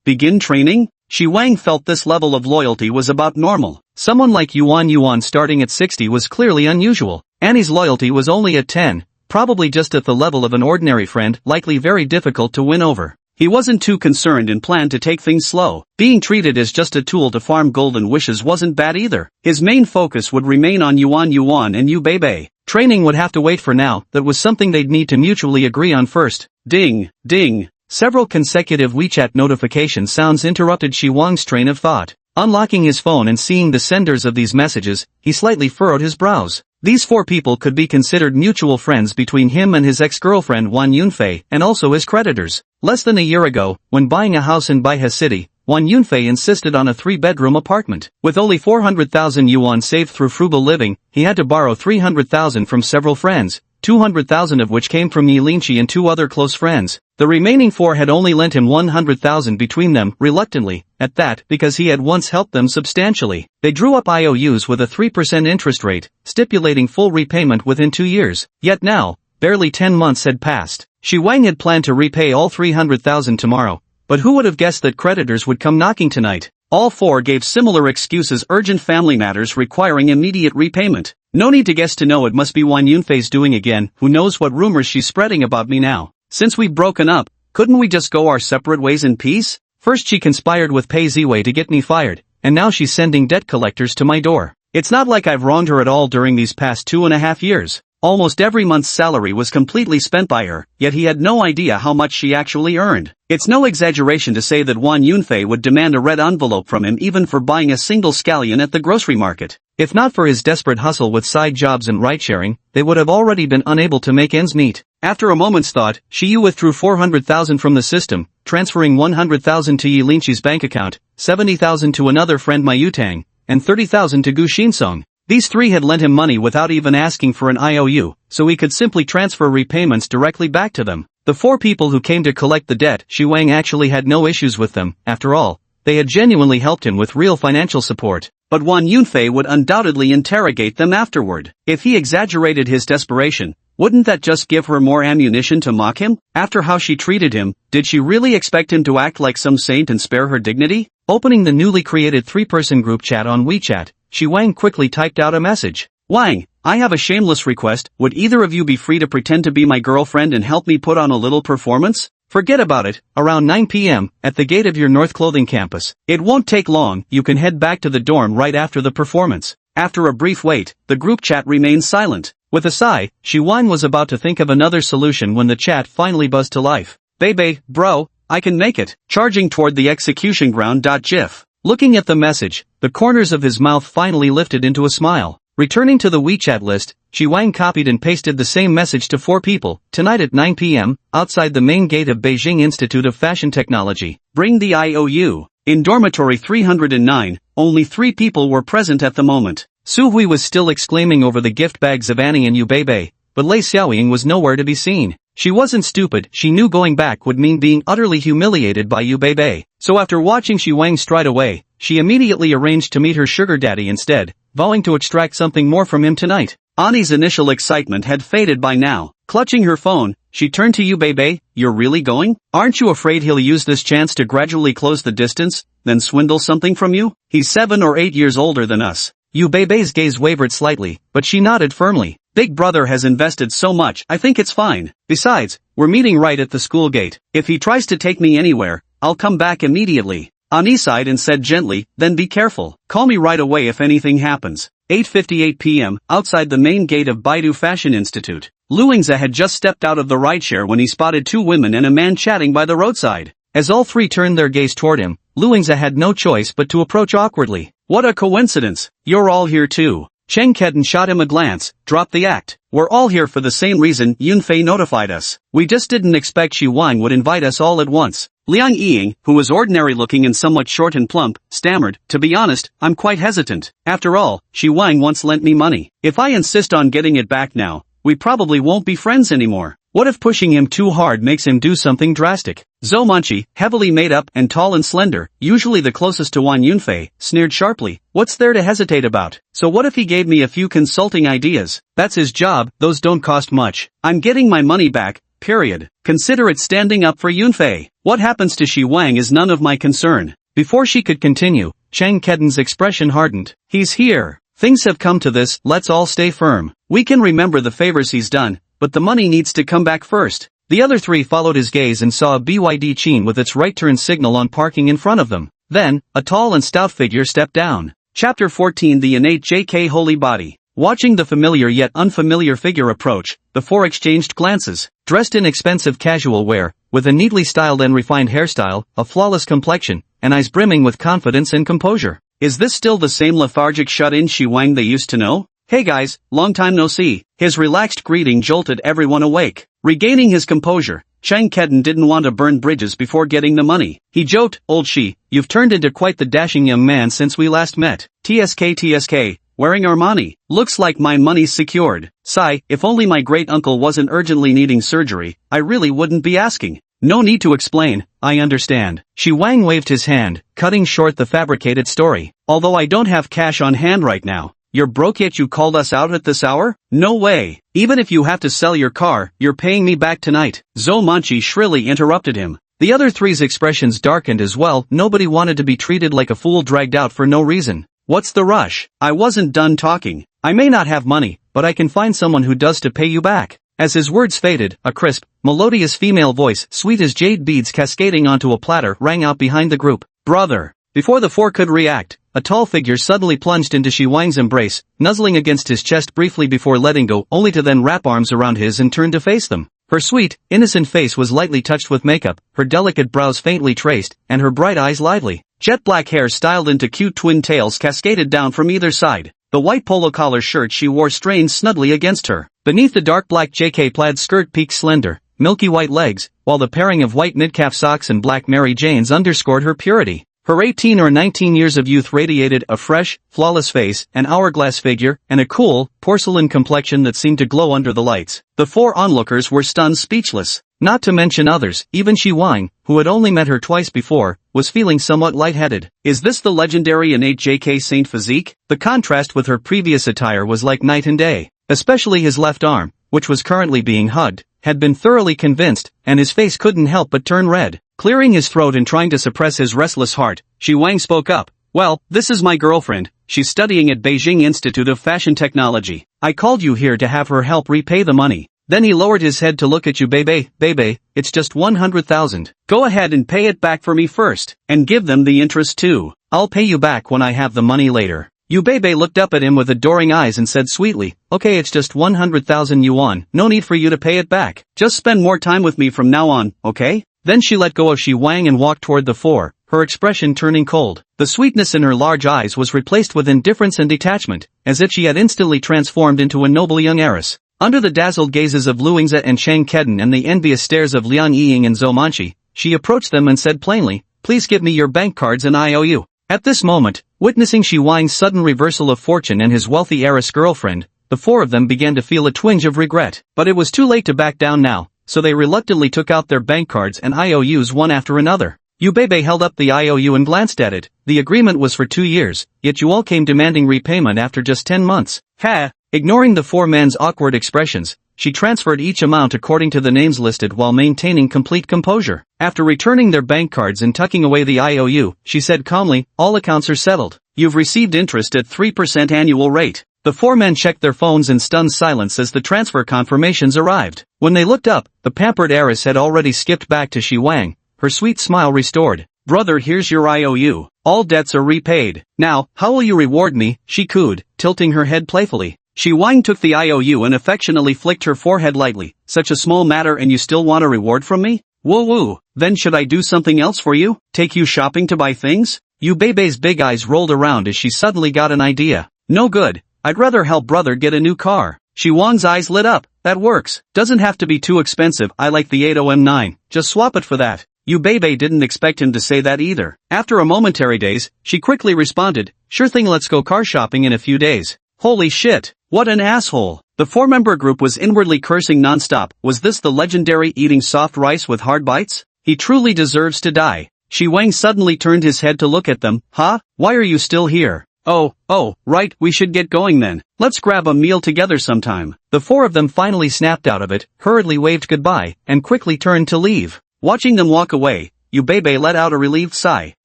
Begin training? Shi Wang felt this level of loyalty was about normal. Someone like Yuan starting at 60 was clearly unusual. Annie's loyalty was only at 10, probably just at the level of an ordinary friend, likely very difficult to win over. He wasn't too concerned and planned to take things slow. Being treated as just a tool to farm golden wishes wasn't bad either. His main focus would remain on Yuan and Yu Beibei. Training would have to wait for now, that was something they'd need to mutually agree on first. Ding, ding. Several consecutive WeChat notification sounds interrupted Shi Wang's train of thought. Unlocking his phone and seeing the senders of these messages, he slightly furrowed his brows. These 4 people could be considered mutual friends between him and his ex-girlfriend Wang Yunfei, and also his creditors. Less than a year ago, when buying a house in Baihe City, Wang Yunfei insisted on a 3-bedroom apartment. With only 400,000 yuan saved through frugal living, he had to borrow 300,000 from several friends, 200,000 of which came from Yi Linqi and 2 other close friends. The remaining 4 had only lent him 100,000 between them, reluctantly, at that, because he had once helped them substantially. They drew up IOUs with a 3% interest rate, stipulating full repayment within 2 years. Yet now, barely 10 months had passed. Shi Wang had planned to repay all 300,000 tomorrow, but who would have guessed that creditors would come knocking tonight? All 4 gave similar excuses: urgent family matters requiring immediate repayment. No need to guess to know it must be Wang Yunfei's doing again. Who knows what rumors she's spreading about me now? Since we've broken up, couldn't we just go our separate ways in peace? First she conspired with Pei Ziwei to get me fired, and now she's sending debt collectors to my door. It's not like I've wronged her at all during these past 2.5 years. Almost every month's salary was completely spent by her, yet he had no idea how much she actually earned. It's no exaggeration to say that Wang Yunfei would demand a red envelope from him even for buying a single scallion at the grocery market. If not for his desperate hustle with side jobs and ride-sharing, they would have already been unable to make ends meet. After a moment's thought, Shi withdrew 400,000 from the system, transferring 100,000 to Yi Linqi's bank account, 70,000 to another friend Ma Yutang, and 30,000 to Gu Xinsong. These 3 had lent him money without even asking for an IOU, so he could simply transfer repayments directly back to them. The 4 people who came to collect the debt, Shi Wang actually had no issues with them. After all, they had genuinely helped him with real financial support. But Wang Yunfei would undoubtedly interrogate them afterward. If he exaggerated his desperation, wouldn't that just give her more ammunition to mock him? After how she treated him, did she really expect him to act like some saint and spare her dignity? Opening the newly created 3-person group chat on WeChat, Shi Wang quickly typed out a message. Wang, I have a shameless request. Would either of you be free to pretend to be my girlfriend and help me put on a little performance? Forget about it, around 9 p.m., at the gate of your North Clothing campus. It won't take long, you can head back to the dorm right after the performance. After a brief wait, the group chat remained silent. With a sigh, Shiwan was about to think of another solution when the chat finally buzzed to life. Baby, bro, I can make it. Charging toward the execution ground. GIF. Looking at the message, the corners of his mouth finally lifted into a smile. Returning to the WeChat list, Shiwang copied and pasted the same message to 4 people, tonight at 9 p.m., outside the main gate of Beijing Institute of Fashion Technology. Bring the IOU. In dormitory 309, only 3 people were present at the moment. Su Hui was still exclaiming over the gift bags of Annie and Yu Beibei, but Lei Xiaoying was nowhere to be seen. She wasn't stupid, she knew going back would mean being utterly humiliated by Yu Beibei. So after watching Shiwang stride away, she immediately arranged to meet her sugar daddy instead, vowing to extract something more from him tonight. Annie's initial excitement had faded by now. Clutching her phone, she turned to Yu Beibei. You're really going? Aren't you afraid he'll use this chance to gradually close the distance, then swindle something from you? He's 7 or 8 years older than us. Yu Beibei's gaze wavered slightly, but she nodded firmly. Big brother has invested so much, I think it's fine. Besides, we're meeting right at the school gate. If he tries to take me anywhere, I'll come back immediately. Annie sighed and said gently, then be careful. Call me right away if anything happens. 8:58 p.m., outside the main gate of Baidu Fashion Institute. Luingza had just stepped out of the rideshare when he spotted 2 women and a man chatting by the roadside. As all 3 turned their gaze toward him, Luingza had no choice but to approach awkwardly. What a coincidence. You're all here too. Cheng Kedun shot him a glance. Drop the act. We're all here for the same reason Yunfei notified us. We just didn't expect Xi Wang would invite us all at once. Liang Ying, who was ordinary looking and somewhat short and plump, stammered, to be honest, I'm quite hesitant. After all, Xi Wang once lent me money. If I insist on getting it back now, we probably won't be friends anymore. What if pushing him too hard makes him do something drastic? Zhou Manqi, heavily made up and tall and slender, usually the closest to Wang Yunfei, sneered sharply. What's there to hesitate about? So what if he gave me a few consulting ideas? That's his job, those don't cost much. I'm getting my money back, period. Consider it standing up for Yunfei. What happens to Xi Wang is none of my concern. Before she could continue, Cheng Kedun's expression hardened. He's here. Things have come to this, let's all stay firm. We can remember the favors he's done, but the money needs to come back first. The other 3 followed his gaze and saw a BYD Qin with its right turn signal on parking in front of them. Then, a tall and stout figure stepped down. Chapter 14 The innate JK Holy Body. Watching the familiar yet unfamiliar figure approach, the 4 exchanged glances. Dressed in expensive casual wear, with a neatly styled and refined hairstyle, a flawless complexion, and eyes brimming with confidence and composure. Is this still the same lethargic shut-in Xi Wang they used to know? Hey guys, long time no see. His relaxed greeting jolted everyone awake. Regaining his composure, Cheng Kedun didn't want to burn bridges before getting the money. He joked, old Xi, you've turned into quite the dashing young man since we last met. TSK, wearing Armani. Looks like my money's secured. Sigh, if only my great-uncle wasn't urgently needing surgery, I really wouldn't be asking. No need to explain, I understand. Xi Wang waved his hand, cutting short the fabricated story. Although I don't have cash on hand right now. You're broke yet you called us out at this hour? No way. Even if you have to sell your car, you're paying me back tonight. Zhou Manqi shrilly interrupted him. The other 3's expressions darkened as well. Nobody wanted to be treated like a fool dragged out for no reason. What's the rush? I wasn't done talking. I may not have money, but I can find someone who does to pay you back. As his words faded, a crisp, melodious female voice, sweet as jade beads cascading onto a platter, rang out behind the group. Brother. Before the 4 could react, a tall figure suddenly plunged into Xi Wang's embrace, nuzzling against his chest briefly before letting go, only to then wrap arms around his and turn to face them. Her sweet, innocent face was lightly touched with makeup, her delicate brows faintly traced, and her bright eyes lively. Jet black hair styled into cute twin tails cascaded down from either side. The white polo collar shirt she wore strained snugly against her. Beneath the dark black JK plaid skirt peaked slender, milky white legs, while the pairing of white mid-calf socks and black Mary Janes underscored her purity. Her 18 or 19 years of youth radiated a fresh, flawless face, an hourglass figure, and a cool, porcelain complexion that seemed to glow under the lights. The 4 onlookers were stunned speechless. Not to mention others, even Xi Wang, who had only met her twice before, was feeling somewhat lightheaded. Is this the legendary innate JK Saint physique? The contrast with her previous attire was like night and day. Especially his left arm, which was currently being hugged, had been thoroughly convinced, and his face couldn't help but turn red. Clearing his throat and trying to suppress his restless heart, Xi Wang spoke up. Well, this is my girlfriend. She's studying at Beijing Institute of Fashion Technology. I called you here to have her help repay the money. Then he lowered his head to look at you. Baby, it's just 100,000. Go ahead and pay it back for me first, and give them the interest too. I'll pay you back when I have the money later. Bebe looked up at him with adoring eyes and said sweetly, okay, it's just 100,000 yuan, no need for you to pay it back. Just spend more time with me from now on, okay? Then she let go of Shi Wang and walked toward the four, her expression turning cold. The sweetness in her large eyes was replaced with indifference and detachment, as if she had instantly transformed into a noble young heiress. Under the dazzled gazes of Lu Yingze and Chang Kedin and the envious stares of Liang Yiying and Zhou Manqi, she approached them and said plainly, please give me your bank cards and IOU. At this moment, witnessing Shi Wang's sudden reversal of fortune and his wealthy heiress girlfriend, the four of them began to feel a twinge of regret. But it was too late to back down now, so they reluctantly took out their bank cards and IOUs one after another. Bebe held up the IOU and glanced at it. The agreement was for 2 years, yet you all came demanding repayment after just 10 months. Ha! Ignoring the four men's awkward expressions, she transferred each amount according to the names listed while maintaining complete composure. After returning their bank cards and tucking away the IOU, she said calmly, all accounts are settled. You've received interest at 3% annual rate. The four men checked their phones in stunned silence as the transfer confirmations arrived. When they looked up, the pampered heiress had already skipped back to Shi Wang, her sweet smile restored. Brother, here's your IOU. All debts are repaid. Now, how will you reward me? She cooed, tilting her head playfully. Shi Wang took the IOU and affectionately flicked her forehead lightly. Such a small matter and you still want a reward from me? Woo. Then should I do something else for you? Take you shopping to buy things? Bebe's big eyes rolled around as she suddenly got an idea. No good. I'd rather help brother get a new car. Shi Wang's eyes lit up. That works. Doesn't have to be too expensive. I like the 80M9. Just swap it for that. Bebe didn't expect him to say that either. After a momentary daze, she quickly responded, sure thing, let's go car shopping in a few days. Holy shit, what an asshole. The four-member group was inwardly cursing non-stop. Was this the legendary eating soft rice with hard bites? He truly deserves to die. Shi Wang suddenly turned his head to look at them. Huh? Why are you still here? Oh, right, we should get going then. Let's grab a meal together sometime. The four of them finally snapped out of it, hurriedly waved goodbye, and quickly turned to leave. Watching them walk away, Bebe let out a relieved sigh.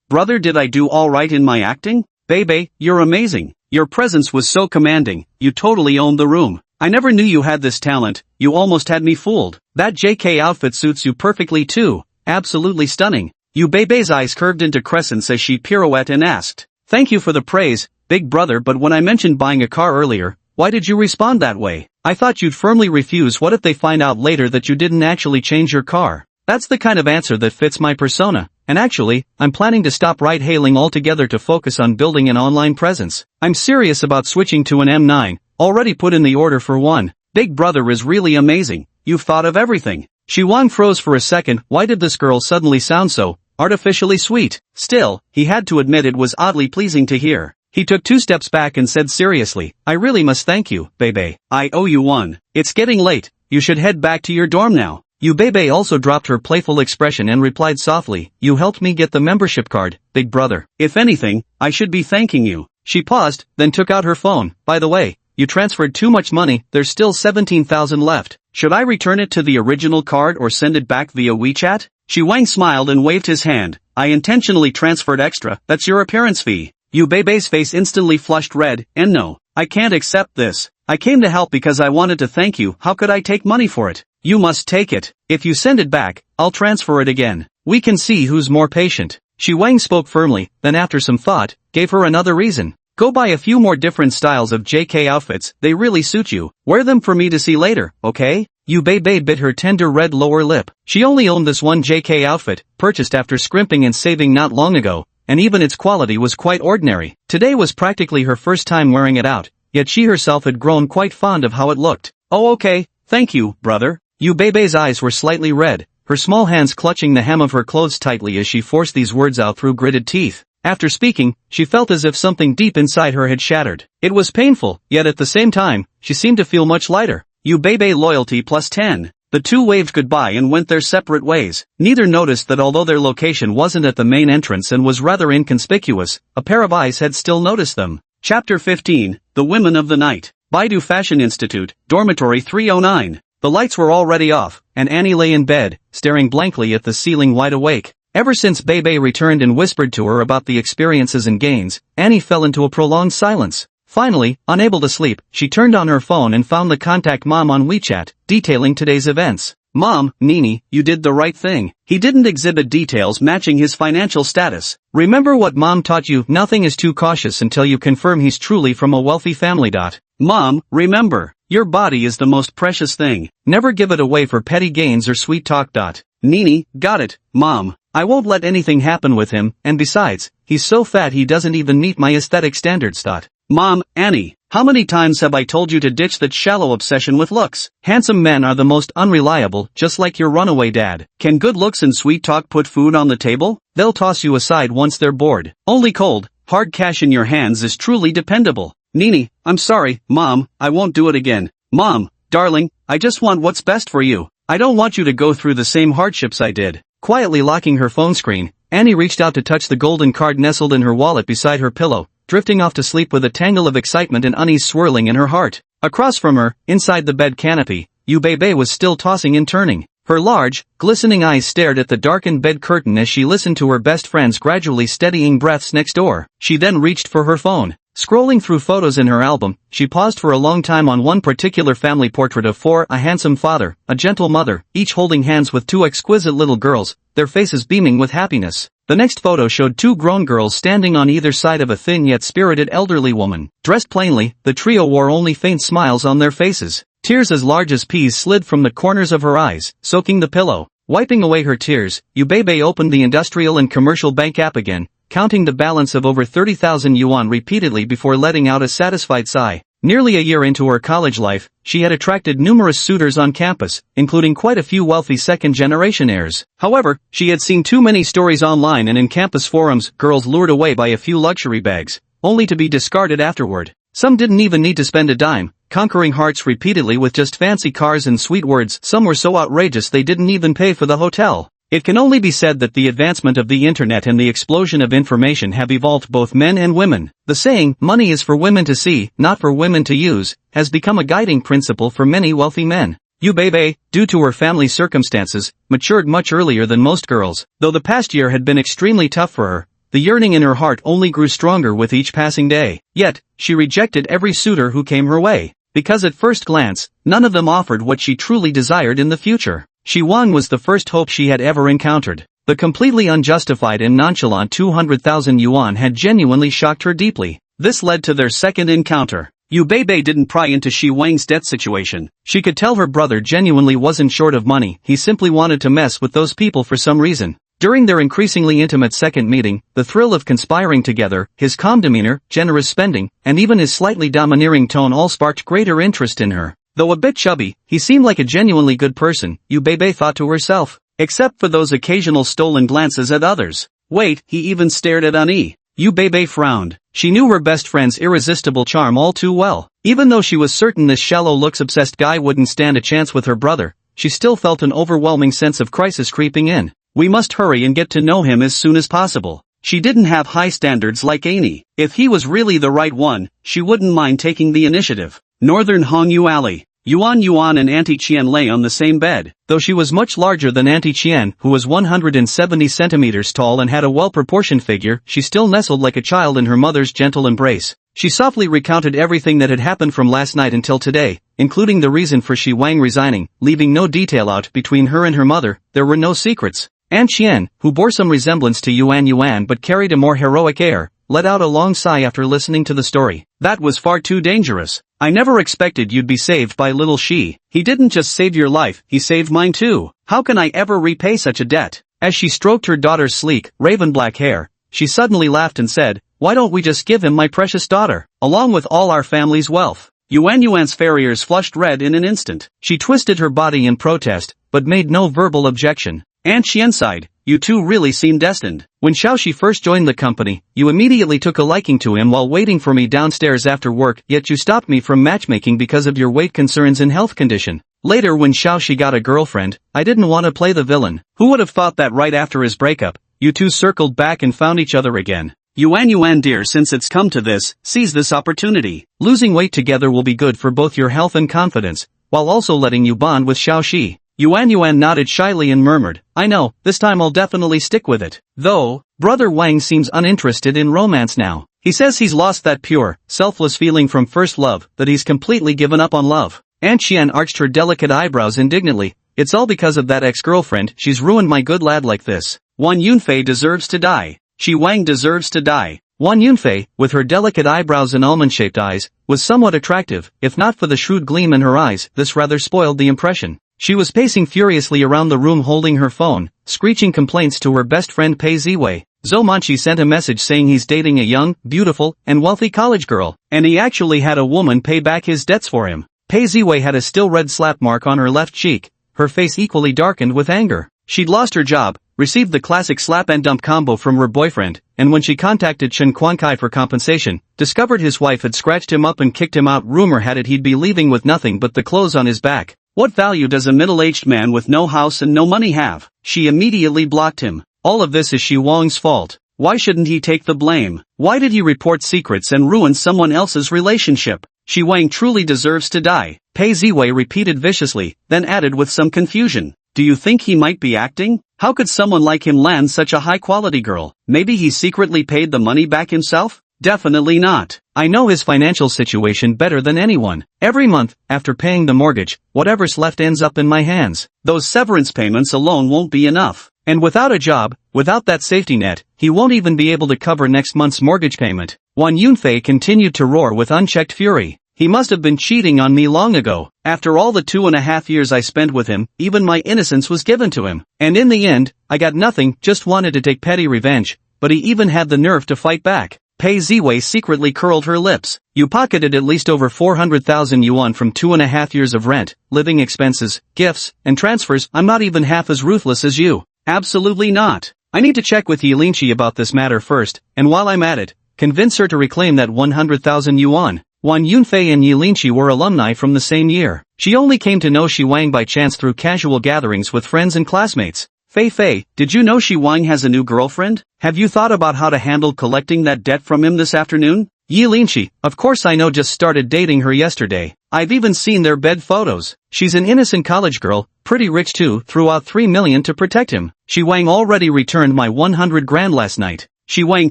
Brother, did I do all right in my acting? Bebe, you're amazing. Your presence was so commanding, you totally owned the room. I never knew you had this talent, you almost had me fooled. That JK outfit suits you perfectly too, absolutely stunning. Bebe's eyes curved into crescents as she pirouetted and asked, thank you for the praise, big brother, but when I mentioned buying a car earlier, why did you respond that way? I thought you'd firmly refuse. What if they find out later that you didn't actually change your car? That's the kind of answer that fits my persona, and actually, I'm planning to stop ride-hailing altogether to focus on building an online presence. I'm serious about switching to an M9, already put in the order for one. Big brother is really amazing, you've thought of everything. Shi Wang froze for a second. Why did this girl suddenly sound so artificially sweet? Still, he had to admit it was oddly pleasing to hear. He took 2 steps back and said seriously, I really must thank you, Bebe. I owe you one. It's getting late, you should head back to your dorm now. Bebe also dropped her playful expression and replied softly, you helped me get the membership card, big brother. If anything, I should be thanking you. She paused, then took out her phone. By the way, you transferred too much money, there's still 17,000 left. Should I return it to the original card or send it back via WeChat? Shi Wang smiled and waved his hand. I intentionally transferred extra, that's your appearance fee. Bebe's face instantly flushed red, and no, I can't accept this. I came to help because I wanted to thank you. How could I take money for it? You must take it. If you send it back, I'll transfer it again. We can see who's more patient. Shi Wang spoke firmly, then after some thought, gave her another reason. Go buy a few more different styles of JK outfits, they really suit you. Wear them for me to see later, okay? Bebe bit her tender red lower lip. She only owned this one JK outfit, purchased after scrimping and saving not long ago, and even its quality was quite ordinary. Today was practically her first time wearing it out, yet she herself had grown quite fond of how it looked. Oh okay, thank you, brother. Bebe's eyes were slightly red, her small hands clutching the hem of her clothes tightly as she forced these words out through gritted teeth. After speaking, she felt as if something deep inside her had shattered. It was painful, yet at the same time, she seemed to feel much lighter. Bebe loyalty plus 10. The two waved goodbye and went their separate ways. Neither noticed that although their location wasn't at the main entrance and was rather inconspicuous, a pair of eyes had still noticed them. Chapter 15, The Women of the Night. Baidu Fashion Institute, Dormitory 309. The lights were already off, and Annie lay in bed, staring blankly at the ceiling wide awake. Ever since Bebe returned and whispered to her about the experiences and gains, Annie fell into a prolonged silence. Finally, unable to sleep, she turned on her phone and found the contact Mom on WeChat, detailing today's events. Mom, Nini, you did the right thing. He didn't exhibit details matching his financial status. Remember what Mom taught you, nothing is too cautious until you confirm he's truly from a wealthy family. Mom, remember, your body is the most precious thing. Never give it away for petty gains or sweet talk. Nini, got it, Mom. I won't let anything happen with him, and besides, he's so fat he doesn't even meet my aesthetic standards. Mom, Annie, how many times have I told you to ditch that shallow obsession with looks? Handsome men are the most unreliable, just like your runaway dad. Can good looks and sweet talk put food on the table? They'll toss you aside once they're bored. Only cold, hard cash in your hands is truly dependable. Nini, I'm sorry, Mom, I won't do it again. Mom, darling, I just want what's best for you. I don't want you to go through the same hardships I did. Quietly locking her phone screen, Annie reached out to touch the golden card nestled in her wallet beside her pillow, drifting off to sleep with a tangle of excitement and unease swirling in her heart. Across from her, inside the bed canopy, Bebe was still tossing and turning. Her large, glistening eyes stared at the darkened bed curtain as she listened to her best friend's gradually steadying breaths next door. She then reached for her phone. Scrolling through photos in her album, she paused for a long time on one particular family portrait of four: a handsome father, a gentle mother, each holding hands with two exquisite little girls, their faces beaming with happiness. The next photo showed two grown girls standing on either side of a thin yet spirited elderly woman. Dressed plainly, the trio wore only faint smiles on their faces. Tears as large as peas slid from the corners of her eyes, soaking the pillow. Wiping away her tears, Bebe opened the industrial and commercial bank app again, counting the balance of over 30,000 yuan repeatedly before letting out a satisfied sigh. Nearly a year into her college life, she had attracted numerous suitors on campus, including quite a few wealthy second-generation heirs. However, she had seen too many stories online and in campus forums, girls lured away by a few luxury bags, only to be discarded afterward. Some didn't even need to spend a dime, conquering hearts repeatedly with just fancy cars and sweet words. Some were so outrageous they didn't even pay for the hotel. It can only be said that the advancement of the internet and the explosion of information have evolved both men and women. The saying, money is for women to see, not for women to use, has become a guiding principle for many wealthy men. Bebe, due to her family circumstances, matured much earlier than most girls. Though the past year had been extremely tough for her, the yearning in her heart only grew stronger with each passing day. Yet, she rejected every suitor who came her way, because at first glance, none of them offered what she truly desired in the future. Shi Wang was the first hope she had ever encountered. The completely unjustified and nonchalant 200,000 yuan had genuinely shocked her deeply. This led to their second encounter. Bebe didn't pry into Shi Wang's debt situation. She could tell her brother genuinely wasn't short of money, he simply wanted to mess with those people for some reason. During their increasingly intimate second meeting, the thrill of conspiring together, his calm demeanor, generous spending, and even his slightly domineering tone all sparked greater interest in her. Though a bit chubby, he seemed like a genuinely good person, Bebe thought to herself. Except for those occasional stolen glances at others. Wait, he even stared at Annie. Bebe frowned. She knew her best friend's irresistible charm all too well. Even though she was certain this shallow looks-obsessed guy wouldn't stand a chance with her brother, she still felt an overwhelming sense of crisis creeping in. We must hurry and get to know him as soon as possible. She didn't have high standards like Annie. If he was really the right one, she wouldn't mind taking the initiative. Northern Hongyu Alley. Yuan and Auntie Qian lay on the same bed. Though she was much larger than Auntie Qian, who was 170 centimeters tall and had a well-proportioned figure, she still nestled like a child in her mother's gentle embrace. She softly recounted everything that had happened from last night until today, including the reason for Shi Wang resigning, leaving no detail out. Between her and her mother, there were no secrets. Aunt Qian, who bore some resemblance to Yuan but carried a more heroic air, let out a long sigh after listening to the story. That was far too dangerous. I never expected you'd be saved by little Shi. He didn't just save your life, he saved mine too. How can I ever repay such a debt? As she stroked her daughter's sleek, raven-black hair, she suddenly laughed and said, why don't we just give him my precious daughter, along with all our family's wealth? Yuan's fair ears flushed red in an instant. She twisted her body in protest, but made no verbal objection. Aunt Qian sighed, you two really seem destined. When Xiaoxi first joined the company, you immediately took a liking to him while waiting for me downstairs after work, yet you stopped me from matchmaking because of your weight concerns and health condition. Later when Xiaoxi got a girlfriend, I didn't want to play the villain. Who would have thought that right after his breakup, you two circled back and found each other again? Yuan dear, since it's come to this, seize this opportunity. Losing weight together will be good for both your health and confidence, while also letting you bond with Xiaoxi. Yuan nodded shyly and murmured, I know, this time I'll definitely stick with it. Though, Brother Wang seems uninterested in romance now. He says he's lost that pure, selfless feeling from first love, that he's completely given up on love. Aunt Qian arched her delicate eyebrows indignantly. It's all because of that ex-girlfriend, she's ruined my good lad like this. Wan Yunfei deserves to die. Shi Wang deserves to die. Wan Yunfei, with her delicate eyebrows and almond-shaped eyes, was somewhat attractive. If not for the shrewd gleam in her eyes, this rather spoiled the impression. She was pacing furiously around the room holding her phone, screeching complaints to her best friend Pei Ziwei. Zhou Manqi sent a message saying he's dating a young, beautiful, and wealthy college girl, and he actually had a woman pay back his debts for him. Pei Ziwei had a still red slap mark on her left cheek, her face equally darkened with anger. She'd lost her job, received the classic slap and dump combo from her boyfriend, and when she contacted Chen Quankai for compensation, discovered his wife had scratched him up and kicked him out. Rumor had it he'd be leaving with nothing but the clothes on his back. What value does a middle-aged man with no house and no money have? She immediately blocked him. All of this is Shi Wang's fault. Why shouldn't he take the blame? Why did he report secrets and ruin someone else's relationship? Shi Wang truly deserves to die, Pei Ziwei repeated viciously, then added with some confusion. Do you think he might be acting? How could someone like him land such a high-quality girl? Maybe he secretly paid the money back himself? Definitely not. I know his financial situation better than anyone. Every month, after paying the mortgage, whatever's left ends up in my hands. Those severance payments alone won't be enough. And without a job, without that safety net, he won't even be able to cover next month's mortgage payment. Wan Yunfei continued to roar with unchecked fury. He must have been cheating on me long ago. After all the 2.5 years I spent with him, even my innocence was given to him. And in the end, I got nothing, just wanted to take petty revenge. But he even had the nerve to fight back. Pei Ziwei secretly curled her lips. You pocketed at least over 400,000 yuan from 2.5 years of rent, living expenses, gifts, and transfers. I'm not even half as ruthless as you. Absolutely not. I need to check with Yi Linqi about this matter first, and while I'm at it, convince her to reclaim that 100,000 yuan. Wan Yunfei and Yi Linqi were alumni from the same year. She only came to know Shi Wang by chance through casual gatherings with friends and classmates. Fei, did you know Shi Wang has a new girlfriend? Have you thought about how to handle collecting that debt from him this afternoon? Yi Linqi, of course I know, just started dating her yesterday. I've even seen their bed photos. She's an innocent college girl, pretty rich too, threw out 3 million to protect him. Shi Wang already returned my 100 grand last night. Shi Wang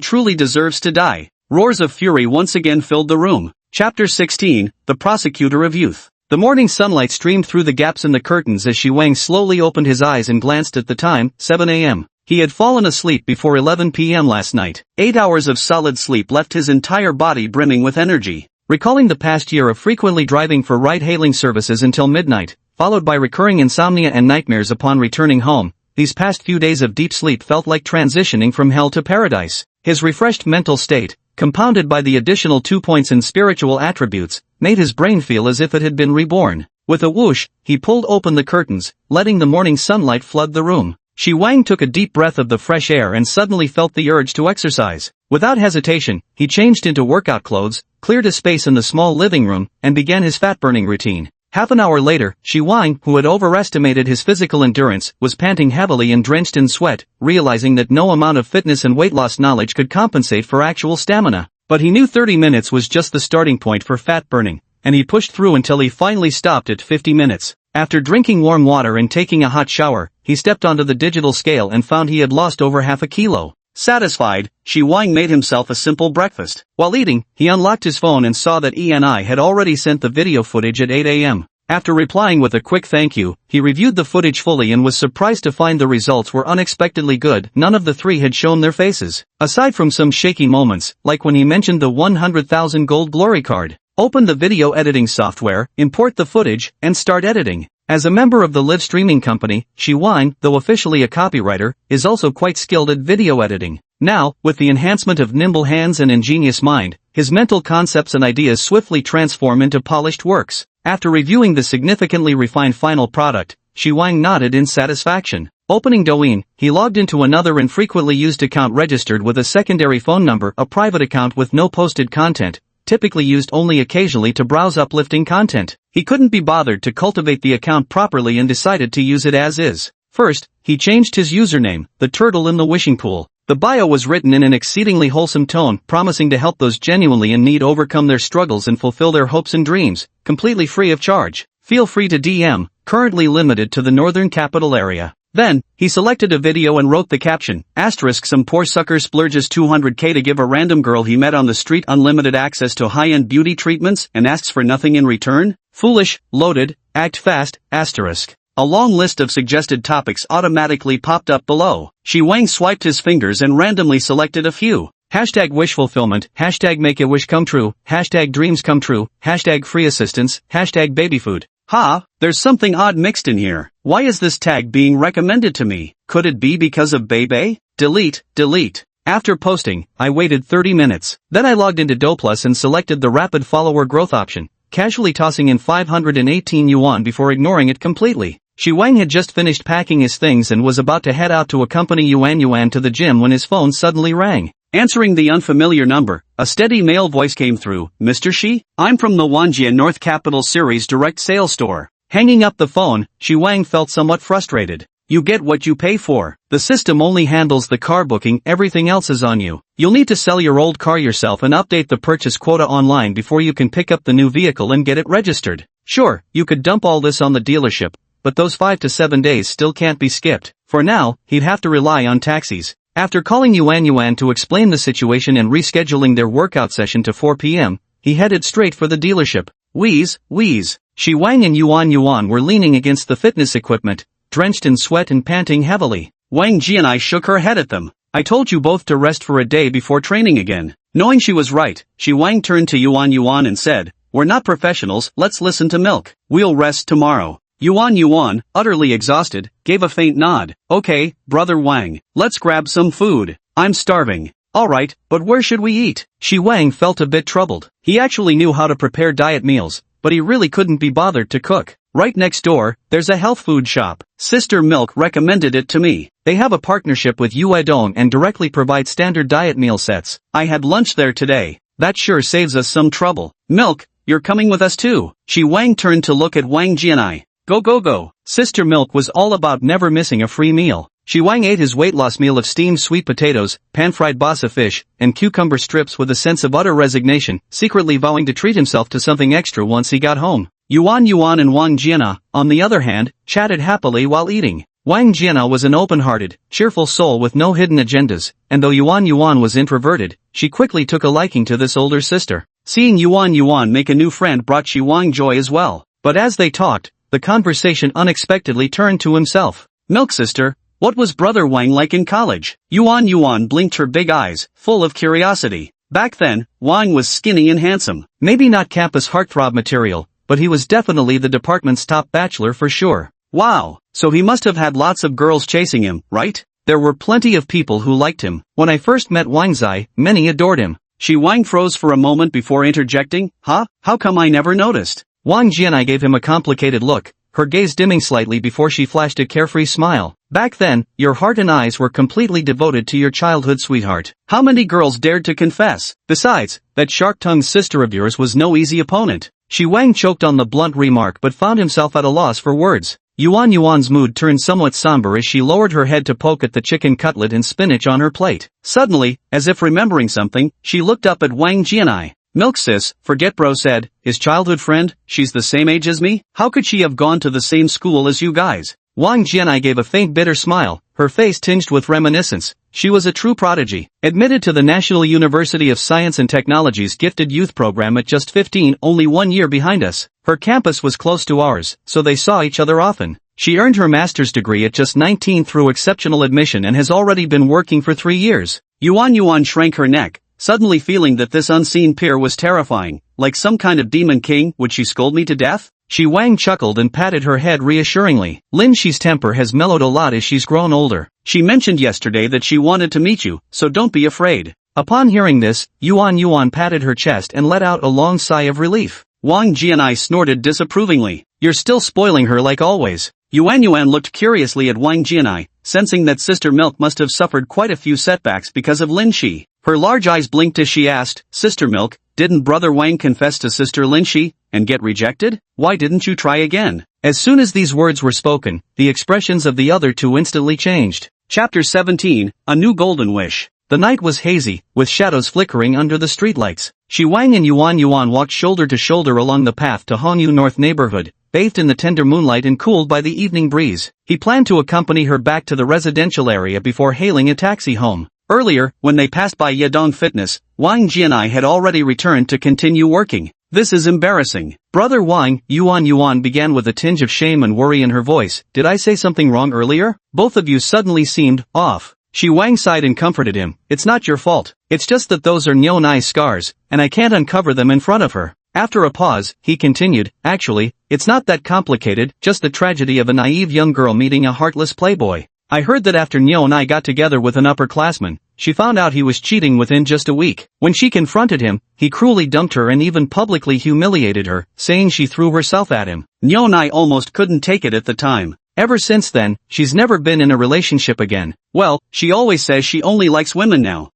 truly deserves to die. Roars of fury once again filled the room. Chapter 16, The Prosecutor of Youth. The morning sunlight streamed through the gaps in the curtains as Shi Wang slowly opened his eyes and glanced at the time, 7 a.m. He had fallen asleep before 11 p.m. last night. 8 hours of solid sleep left his entire body brimming with energy. Recalling the past year of frequently driving for ride-hailing services until midnight, followed by recurring insomnia and nightmares upon returning home, these past few days of deep sleep felt like transitioning from hell to paradise. His refreshed mental state, compounded by the additional 2 points in spiritual attributes, made his brain feel as if it had been reborn. With a whoosh, he pulled open the curtains, letting the morning sunlight flood the room. Shi Wang took a deep breath of the fresh air and suddenly felt the urge to exercise. Without hesitation, he changed into workout clothes, cleared a space in the small living room, and began his fat-burning routine. Half an hour later, Shi Wang, who had overestimated his physical endurance, was panting heavily and drenched in sweat, realizing that no amount of fitness and weight loss knowledge could compensate for actual stamina. But he knew 30 minutes was just the starting point for fat burning, and he pushed through until he finally stopped at 50 minutes. After drinking warm water and taking a hot shower, he stepped onto the digital scale and found he had lost over half a kilo. Satisfied, Shi Wang made himself a simple breakfast. While eating, he unlocked his phone and saw that ENI had already sent the video footage at 8 a.m. After replying with a quick thank you, he reviewed the footage fully and was surprised to find the results were unexpectedly good. None of the three had shown their faces, aside from some shaky moments, like when he mentioned the 100,000 gold glory card. Open the video editing software, import the footage, and start editing. As a member of the live streaming company, Shi Wang, though officially a copywriter, is also quite skilled at video editing. Now, with the enhancement of nimble hands and ingenious mind, his mental concepts and ideas swiftly transform into polished works. After reviewing the significantly refined final product, Shi Wang nodded in satisfaction. Opening Douyin, he logged into another infrequently used account registered with a secondary phone number, a private account with no posted content, typically used only occasionally to browse uplifting content. He couldn't be bothered to cultivate the account properly and decided to use it as is. First, he changed his username, the turtle in the wishing pool. The bio was written in an exceedingly wholesome tone, promising to help those genuinely in need overcome their struggles and fulfill their hopes and dreams, completely free of charge. Feel free to DM, currently limited to the northern capital area. Then, he selected a video and wrote the caption, asterisk some poor sucker splurges 200k to give a random girl he met on the street unlimited access to high-end beauty treatments and asks for nothing in return? Foolish, loaded, act fast, asterisk. A long list of suggested topics automatically popped up below. Shi Wang swiped his fingers and randomly selected a few. Hashtag wish fulfillment, hashtag make a wish come true, hashtag dreams come true, hashtag free assistance, hashtag baby food. There's something odd mixed in here. Why is this tag being recommended to me? Could it be because of Bebe? Delete. After posting, I waited 30 minutes. Then I logged into Doplus and selected the rapid follower growth option, casually tossing in 518 yuan before ignoring it completely. Shi Wang had just finished packing his things and was about to head out to accompany Yuan to the gym when his phone suddenly rang. Answering the unfamiliar number, a steady male voice came through. Mr. Shi? I'm from the Wanjie North Capital Series direct sales store. Hanging up the phone, Shi Wang felt somewhat frustrated. You get what you pay for. The system only handles the car booking, everything else is on you. You'll need to sell your old car yourself and update the purchase quota online before you can pick up the new vehicle and get it registered. Sure, you could dump all this on the dealership, but those 5 to 7 days still can't be skipped. For now, he'd have to rely on taxis. After calling Yuan to explain the situation and rescheduling their workout session to 4 p.m., he headed straight for the dealership. Wheeze. Shi Wang and Yuan were leaning against the fitness equipment, drenched in sweat and panting heavily. Wang Jianai shook her head at them. I told you both to rest for a day before training again. Knowing she was right, Shi Wang turned to Yuan and said, we're not professionals, let's listen to Milk. We'll rest tomorrow. Yuan, utterly exhausted, gave a faint nod. Okay, brother Wang, let's grab some food. I'm starving. Alright, but where should we eat? Shi Wang felt a bit troubled. He actually knew how to prepare diet meals, but he really couldn't be bothered to cook. Right next door, there's a health food shop. Sister Milk recommended it to me. They have a partnership with Yuedong and directly provide standard diet meal sets. I had lunch there today. That sure saves us some trouble. Milk, you're coming with us too. Shi Wang turned to look at Wang Jianai. Go. Sister Milk was all about never missing a free meal. Shi Wang ate his weight loss meal of steamed sweet potatoes, pan-fried basa fish, and cucumber strips with a sense of utter resignation, secretly vowing to treat himself to something extra once he got home. Yuan and Wang Jiana, on the other hand, chatted happily while eating. Wang Jiana was an open-hearted, cheerful soul with no hidden agendas, and though Yuan was introverted, she quickly took a liking to this older sister. Seeing Yuan make a new friend brought Shi Wang joy as well. But as they talked, the conversation unexpectedly turned to himself. Milk sister, what was brother Wang like in college? Yuan blinked her big eyes, full of curiosity. Back then, Wang was skinny and handsome. Maybe not campus heartthrob material, but he was definitely the department's top bachelor for sure. Wow, so he must have had lots of girls chasing him, right? There were plenty of people who liked him. When I first met Wang Zai, many adored him. Shi Wang froze for a moment before interjecting, How come I never noticed? Wang Jianai gave him a complicated look, her gaze dimming slightly before she flashed a carefree smile. Back then, your heart and eyes were completely devoted to your childhood sweetheart. How many girls dared to confess? Besides, that shark-tongued sister of yours was no easy opponent. Shi Wang choked on the blunt remark but found himself at a loss for words. Yuan's mood turned somewhat somber as she lowered her head to poke at the chicken cutlet and spinach on her plate. Suddenly, as if remembering something, she looked up at Wang Jianai. Milk sis, forget bro said, his childhood friend, she's the same age as me? How could she have gone to the same school as you guys? Wang Jianai gave a faint bitter smile, her face tinged with reminiscence. She was a true prodigy, admitted to the National University of Science and Technology's Gifted Youth Program at just 15, only 1 year behind us. Her campus was close to ours, so they saw each other often. She earned her master's degree at just 19 through exceptional admission and has already been working for 3 years. Yuan shrank her neck, suddenly feeling that this unseen peer was terrifying, like some kind of demon king. Would she scold me to death? Shi Wang chuckled and patted her head reassuringly. Lin Shi's temper has mellowed a lot as she's grown older. She mentioned yesterday that she wanted to meet you, so don't be afraid. Upon hearing this, Yuan patted her chest and let out a long sigh of relief. Wang Jianai snorted disapprovingly. You're still spoiling her like always. Yuan looked curiously at Wang Jianai, sensing that Sister Milk must have suffered quite a few setbacks because of Lin Shi. Her large eyes blinked as she asked, Sister Milk, didn't Brother Wang confess to Sister Lin Shi and get rejected? Why didn't you try again? As soon as these words were spoken, the expressions of the other two instantly changed. Chapter 17, A New Golden Wish. The night was hazy, with shadows flickering under the streetlights. Shi Wang and Yuan walked shoulder to shoulder along the path to Hongyu North neighborhood, bathed in the tender moonlight and cooled by the evening breeze. He planned to accompany her back to the residential area before hailing a taxi home. Earlier, when they passed by Yedong Fitness, Wang Jianai had already returned to continue working. This is embarrassing. Brother Wang, Yuan began with a tinge of shame and worry in her voice. Did I say something wrong earlier? Both of you suddenly seemed off. Wang sighed and comforted him. It's not your fault. It's just that those are Nyonai's scars, and I can't uncover them in front of her. After a pause, he continued, actually, it's not that complicated, just the tragedy of a naive young girl meeting a heartless playboy. I heard that after Nyonai got together with an upperclassman, she found out he was cheating within just a week. When she confronted him, he cruelly dumped her and even publicly humiliated her, saying she threw herself at him. Nyonai almost couldn't take it at the time. Ever since then, she's never been in a relationship again. Well, she always says she only likes women now.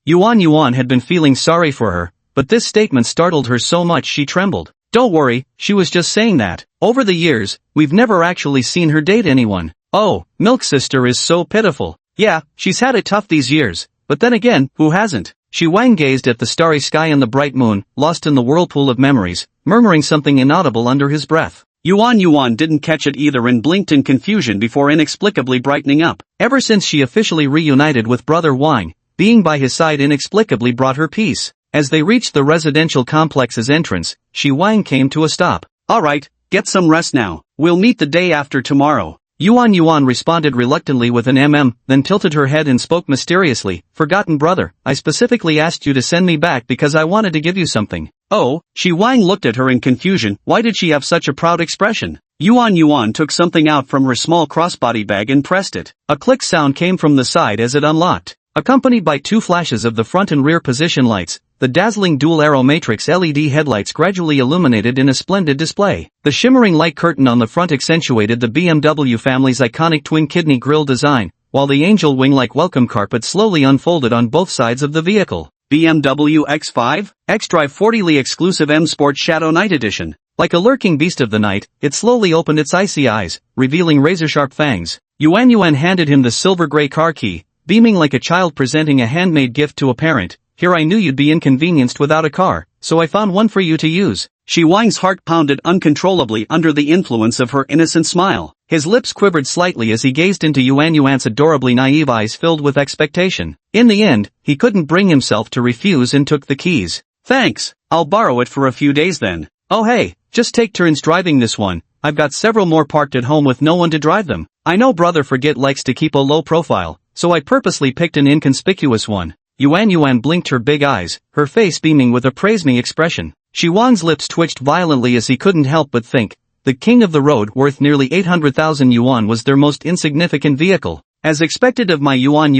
Yuan had been feeling sorry for her, but this statement startled her so much she trembled. Don't worry, she was just saying that. Over the years, we've never actually seen her date anyone. Oh, Milk Sister is so pitiful. Yeah, she's had it tough these years, but then again, who hasn't? Wang gazed at the starry sky and the bright moon, lost in the whirlpool of memories, murmuring something inaudible under his breath. Yuan didn't catch it either and blinked in confusion before inexplicably brightening up. Ever since she officially reunited with Brother Wang, being by his side inexplicably brought her peace. As they reached the residential complex's entrance, Wang came to a stop. Alright, get some rest now. We'll meet the day after tomorrow. Yuan responded reluctantly with an then tilted her head and spoke mysteriously. Forgotten brother, I specifically asked you to send me back because I wanted to give you something. Oh, Wang looked at her in confusion. Why did she have such a proud expression? Yuan took something out from her small crossbody bag and pressed it. A click sound came from the side as it unlocked. Accompanied by two flashes of the front and rear position lights, the dazzling dual-arrow matrix LED headlights gradually illuminated in a splendid display. The shimmering light curtain on the front accentuated the BMW family's iconic twin-kidney grille design, while the angel wing-like welcome carpet slowly unfolded on both sides of the vehicle. BMW X5? X-Drive 40ly exclusive M Sport Shadow Night Edition. Like a lurking beast of the night, it slowly opened its icy eyes, revealing razor-sharp fangs. Yuan handed him the silver-gray car key, beaming like a child presenting a handmade gift to a parent. Here I knew you'd be inconvenienced without a car, so I found one for you to use. Wang's heart pounded uncontrollably under the influence of her innocent smile. His lips quivered slightly as he gazed into Yuan's adorably naive eyes filled with expectation. In the end, he couldn't bring himself to refuse and took the keys. Thanks, I'll borrow it for a few days then. Oh hey, just take turns driving this one. I've got several more parked at home with no one to drive them. I know brother Forget likes to keep a low profile, so I purposely picked an inconspicuous one. Yuan blinked her big eyes, her face beaming with a praise-me expression. Wang's lips twitched violently as he couldn't help but think, the king of the road worth nearly 800,000 yuan was their most insignificant vehicle. As expected of my Yuan,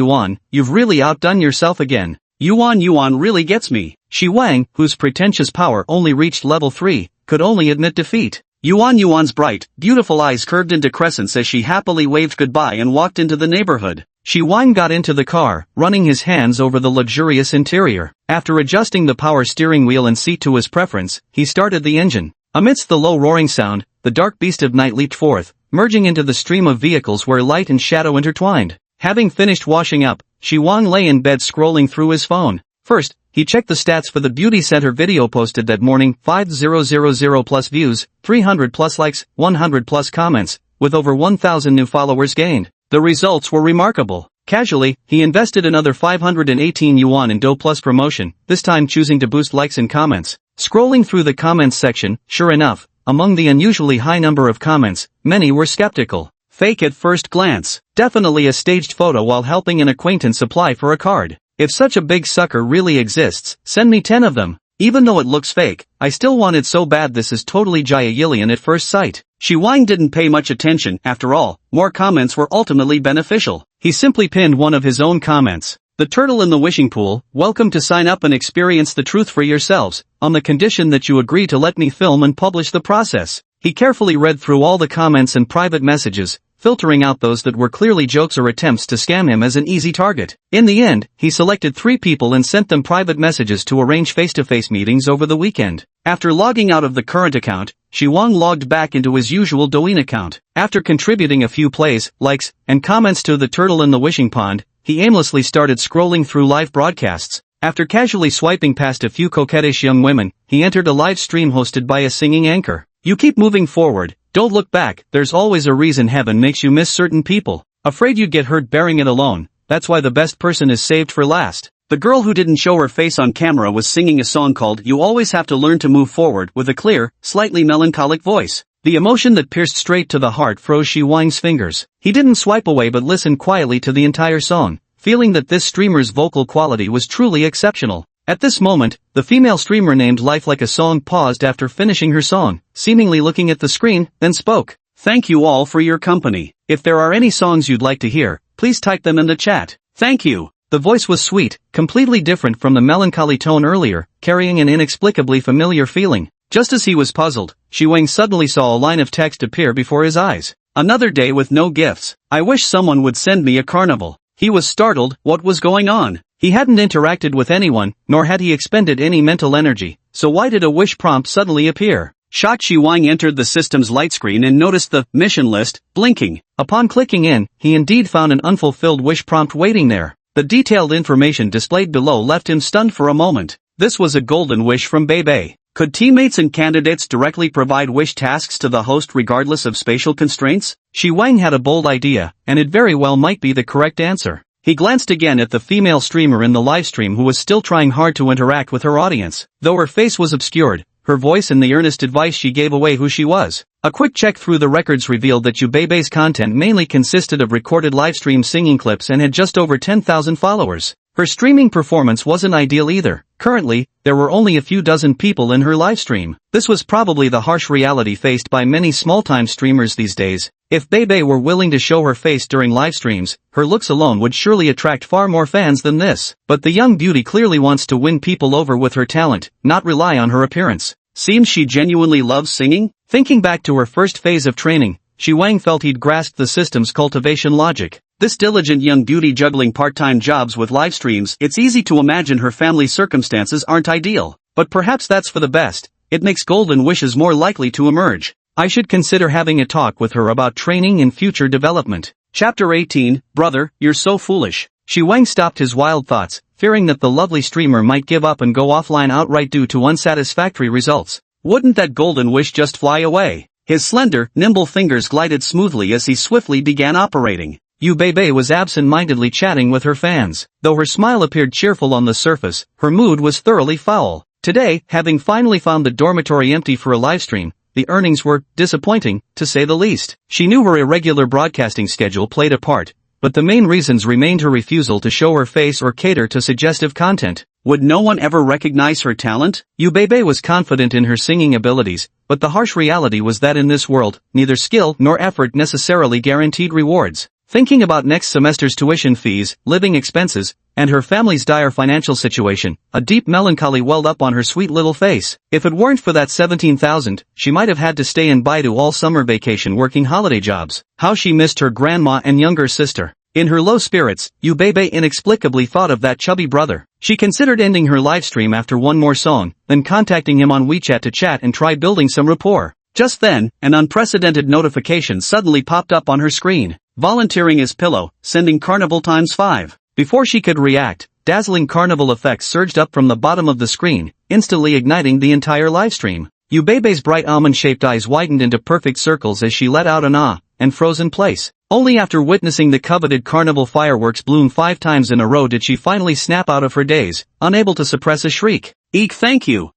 you've really outdone yourself again. Yuan really gets me. Wang, whose pretentious power only reached level 3, could only admit defeat. Yuan's bright, beautiful eyes curved into crescents as she happily waved goodbye and walked into the neighborhood. Wang got into the car, running his hands over the luxurious interior. After adjusting the power steering wheel and seat to his preference, he started the engine. Amidst the low roaring sound, the dark beast of night leaped forth, merging into the stream of vehicles where light and shadow intertwined. Having finished washing up, Wang lay in bed scrolling through his phone. First, he checked the stats for the beauty center video posted that morning. 5000 plus views, 300 plus likes, 100 plus comments, with over 1,000 new followers gained. The results were remarkable. Casually, he invested another 518 yuan in Dough Plus promotion, this time choosing to boost likes and comments. Scrolling through the comments section, sure enough, among the unusually high number of comments, many were skeptical. Fake at first glance. Definitely a staged photo while helping an acquaintance apply for a card. If such a big sucker really exists, send me 10 of them. Even though it looks fake, I still want it so bad. This is totally Jayayilian at first sight. Wang didn't pay much attention, after all, more comments were ultimately beneficial. He simply pinned one of his own comments. The turtle in the wishing pool, welcome to sign up and experience the truth for yourselves, on the condition that you agree to let me film and publish the process. He carefully read through all the comments and private messages, filtering out those that were clearly jokes or attempts to scam him as an easy target. In the end, he selected 3 people and sent them private messages to arrange face-to-face meetings over the weekend. After logging out of the current account, Wang logged back into his usual Douyin account. After contributing a few plays, likes, and comments to the turtle in the wishing pond, he aimlessly started scrolling through live broadcasts. After casually swiping past a few coquettish young women, he entered a live stream hosted by a singing anchor. You keep moving forward, don't look back, there's always a reason heaven makes you miss certain people. Afraid you'd get hurt bearing it alone, that's why the best person is saved for last. The girl who didn't show her face on camera was singing a song called You Always Have to Learn to Move Forward with a clear, slightly melancholic voice. The emotion that pierced straight to the heart froze Shi Wang's fingers. He didn't swipe away but listened quietly to the entire song, feeling that this streamer's vocal quality was truly exceptional. At this moment, the female streamer named Life Like a Song paused after finishing her song, seemingly looking at the screen, then spoke. Thank you all for your company. If there are any songs you'd like to hear, please type them in the chat. Thank you. The voice was sweet, completely different from the melancholy tone earlier, carrying an inexplicably familiar feeling. Just as he was puzzled, Shi Wang suddenly saw a line of text appear before his eyes. Another day with no gifts. I wish someone would send me a carnival. He was startled. What was going on? He hadn't interacted with anyone, nor had he expended any mental energy, so why did a wish prompt suddenly appear? Shocked, Shi Wang entered the system's light screen and noticed the mission list blinking. Upon clicking in, he indeed found an unfulfilled wish prompt waiting there. The detailed information displayed below left him stunned for a moment. This was a golden wish from Bebe. Could teammates and candidates directly provide wish tasks to the host regardless of spatial constraints? Shi Wang had a bold idea, and it very well might be the correct answer. He glanced again at the female streamer in the livestream who was still trying hard to interact with her audience. Though her face was obscured, her voice and the earnest advice she gave away who she was. A quick check through the records revealed that Yubebe's content mainly consisted of recorded livestream singing clips and had just over 10,000 followers. Her streaming performance wasn't ideal either. Currently, there were only a few dozen people in her livestream. This was probably the harsh reality faced by many small-time streamers these days. If Bebe were willing to show her face during livestreams, her looks alone would surely attract far more fans than this. But the young beauty clearly wants to win people over with her talent, not rely on her appearance. Seems she genuinely loves singing? Thinking back to her first phase of training, Shi Wang felt he'd grasped the system's cultivation logic. This diligent young beauty juggling part-time jobs with live streams, it's easy to imagine her family's circumstances aren't ideal. But perhaps that's for the best. It makes golden wishes more likely to emerge. I should consider having a talk with her about training and future development. Chapter 18, Brother, You're So Foolish. Shi Wang stopped his wild thoughts, fearing that the lovely streamer might give up and go offline outright due to unsatisfactory results. Wouldn't that golden wish just fly away? His slender, nimble fingers glided smoothly as he swiftly began operating. Yubebe was absent-mindedly chatting with her fans. Though her smile appeared cheerful on the surface, her mood was thoroughly foul. Today, having finally found the dormitory empty for a livestream, the earnings were disappointing, to say the least. She knew her irregular broadcasting schedule played a part, but the main reasons remained her refusal to show her face or cater to suggestive content. Would no one ever recognize her talent? Yubebe was confident in her singing abilities, but the harsh reality was that in this world, neither skill nor effort necessarily guaranteed rewards. Thinking about next semester's tuition fees, living expenses, and her family's dire financial situation, a deep melancholy welled up on her sweet little face. If it weren't for that 17,000, she might have had to stay in Baidu all summer vacation working holiday jobs. How she missed her grandma and younger sister. In her low spirits, Yubebe inexplicably thought of that chubby brother. She considered ending her livestream after one more song, then contacting him on WeChat to chat and try building some rapport. Just then, an unprecedented notification suddenly popped up on her screen. Volunteering as pillow, sending carnival ×5. Before she could react, dazzling carnival effects surged up from the bottom of the screen, instantly igniting the entire livestream. Yubebe's bright almond-shaped eyes widened into perfect circles as she let out an ah, and froze in place. Only after witnessing the coveted carnival fireworks bloom 5 times in a row did she finally snap out of her daze, unable to suppress a shriek. Eek, thank you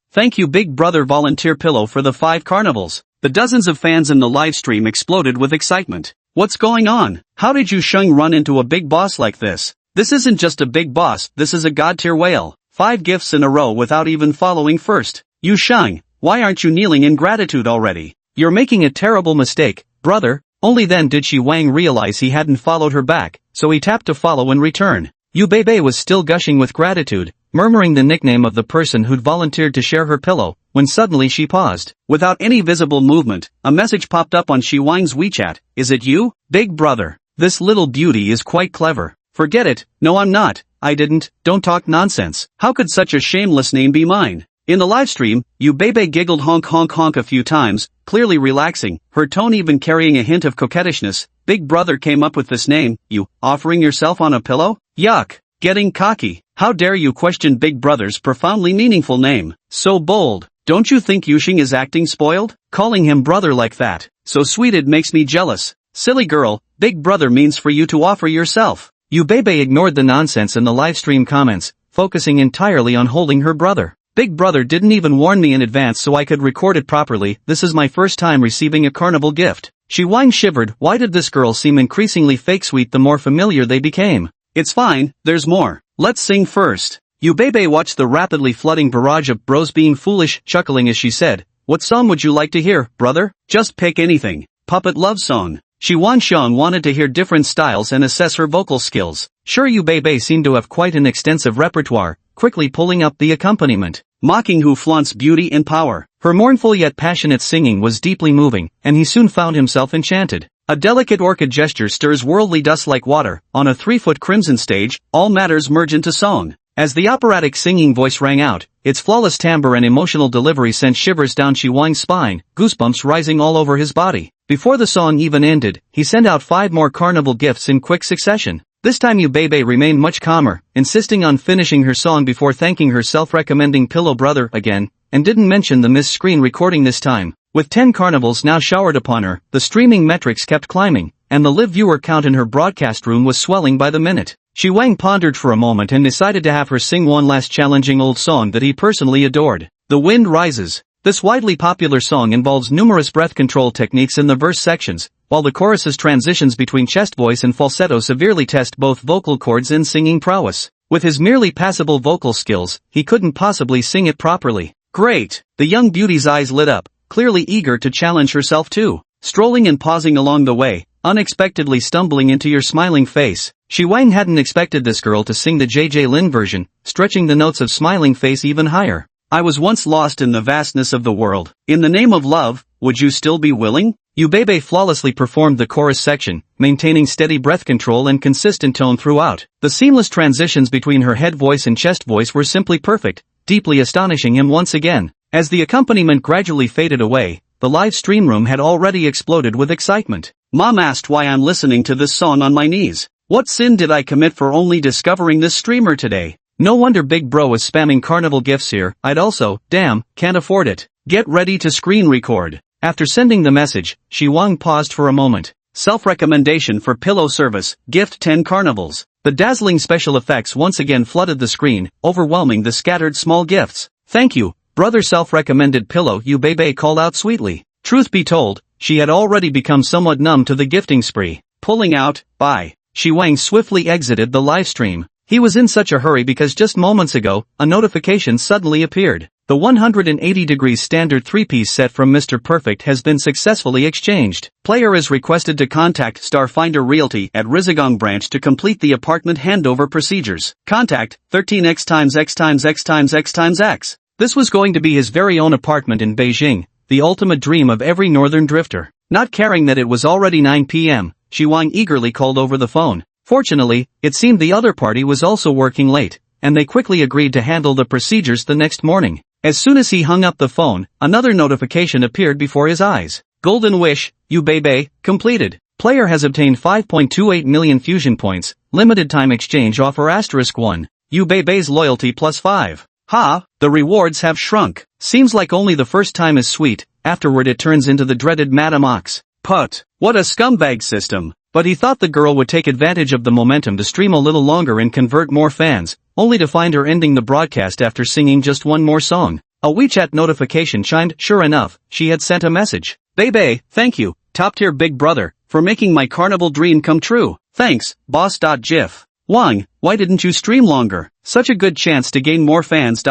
big brother volunteer pillow for the 5 carnivals. The dozens of fans in the livestream exploded with excitement. What's going on? How did Yu Sheng run into a big boss like this? This isn't just a big boss, this is a god-tier whale. 5 gifts in a row without even following first. Yu Sheng, why aren't you kneeling in gratitude already? You're making a terrible mistake, brother. Only then did Shi Wang realize he hadn't followed her back, so he tapped to follow in return. Yubebe was still gushing with gratitude, murmuring the nickname of the person who'd volunteered to share her pillow, when suddenly she paused. Without any visible movement, a message popped up on Shi Wang's WeChat. Is it you, big brother? This little beauty is quite clever. Forget it. No, I'm not. I didn't. Don't talk nonsense. How could such a shameless name be mine? In the livestream, Yubebe giggled honk honk honk a few times, clearly relaxing, her tone even carrying a hint of coquettishness. Big brother came up with this name, you, offering yourself on a pillow? Yuck. Getting cocky. How dare you question Big Brother's profoundly meaningful name? So bold. Don't you think Yuxing is acting spoiled? Calling him brother like that. So sweet it makes me jealous. Silly girl, big brother means for you to offer yourself. Yubebe ignored the nonsense in the livestream comments, focusing entirely on holding her brother. Big brother didn't even warn me in advance so I could record it properly. This is my first time receiving a carnival gift. Shi Wang shivered. Why did this girl seem increasingly fake sweet the more familiar they became? It's fine, there's more. Let's sing first. Yubebe watched the rapidly flooding barrage of bros being foolish, chuckling as she said, "What song would you like to hear, brother? Just pick anything. Puppet love song." Shi Wanxiang wanted to hear different styles and assess her vocal skills. Sure, Yubebe seemed to have quite an extensive repertoire, quickly pulling up the accompaniment. Mocking who flaunts beauty and power. Her mournful yet passionate singing was deeply moving, and he soon found himself enchanted. A delicate orchid gesture stirs worldly dust like water. On a 3-foot crimson stage, all matters merge into song. As the operatic singing voice rang out, its flawless timbre and emotional delivery sent shivers down Shi Wang's spine, goosebumps rising all over his body. Before the song even ended, he sent out 5 more carnival gifts in quick succession. This time Yubebe remained much calmer, insisting on finishing her song before thanking her self-recommending pillow brother again, and didn't mention the missed screen recording this time. With 10 carnivals now showered upon her, the streaming metrics kept climbing, and the live viewer count in her broadcast room was swelling by the minute. Shi Wang pondered for a moment and decided to have her sing one last challenging old song that he personally adored. The Wind Rises. This widely popular song involves numerous breath control techniques in the verse sections, while the chorus's transitions between chest voice and falsetto severely test both vocal cords and singing prowess. With his merely passable vocal skills, he couldn't possibly sing it properly. Great! The young beauty's eyes lit up, clearly eager to challenge herself too. Strolling and pausing along the way, unexpectedly stumbling into your smiling face. Shi Wang hadn't expected this girl to sing the JJ Lin version, stretching the notes of smiling face even higher. I was once lost in the vastness of the world. In the name of love, would you still be willing? Yubebe flawlessly performed the chorus section, maintaining steady breath control and consistent tone throughout. The seamless transitions between her head voice and chest voice were simply perfect, deeply astonishing him once again. As the accompaniment gradually faded away, the live stream room had already exploded with excitement. Mom asked why I'm listening to this song on my knees. What sin did I commit for only discovering this streamer today? No wonder Big Bro was spamming carnival gifts here. I'd also, damn, can't afford it. Get ready to screen record. After sending the message, Shi Wang paused for a moment. Self-recommendation for pillow service, gift 10 carnivals. The dazzling special effects once again flooded the screen, overwhelming the scattered small gifts. Thank you, brother. Self-recommended pillow, Yubebe called out sweetly. Truth be told, she had already become somewhat numb to the gifting spree. Pulling out, bye. Shi Wang swiftly exited the livestream. He was in such a hurry because just moments ago, a notification suddenly appeared. The 180 degrees standard 3-piece set from Mr. Perfect has been successfully exchanged. Player is requested to contact Starfinder Realty at Rizagong branch to complete the apartment handover procedures. Contact 13x×x×x×x. This was going to be his very own apartment in Beijing, the ultimate dream of every northern drifter. Not caring that it was already 9 p.m., Shi Wang eagerly called over the phone. Fortunately, it seemed the other party was also working late, and they quickly agreed to handle the procedures the next morning. As soon as he hung up the phone, another notification appeared before his eyes. Golden Wish, Yubebe, completed. Player has obtained 5.28 million fusion points, limited time exchange offer *1. Yubebe's loyalty +5. Ha, the rewards have shrunk. Seems like only the first time is sweet, afterward it turns into the dreaded Madame Ox. Put, what a scumbag system. But he thought the girl would take advantage of the momentum to stream a little longer and convert more fans, only to find her ending the broadcast after singing just one more song. A WeChat notification chimed. Sure enough, she had sent a message. Bebe, thank you, top-tier big brother, for making my carnival dream come true. Thanks, boss.gif. Wang, why didn't you stream longer? Such a good chance to gain more fans.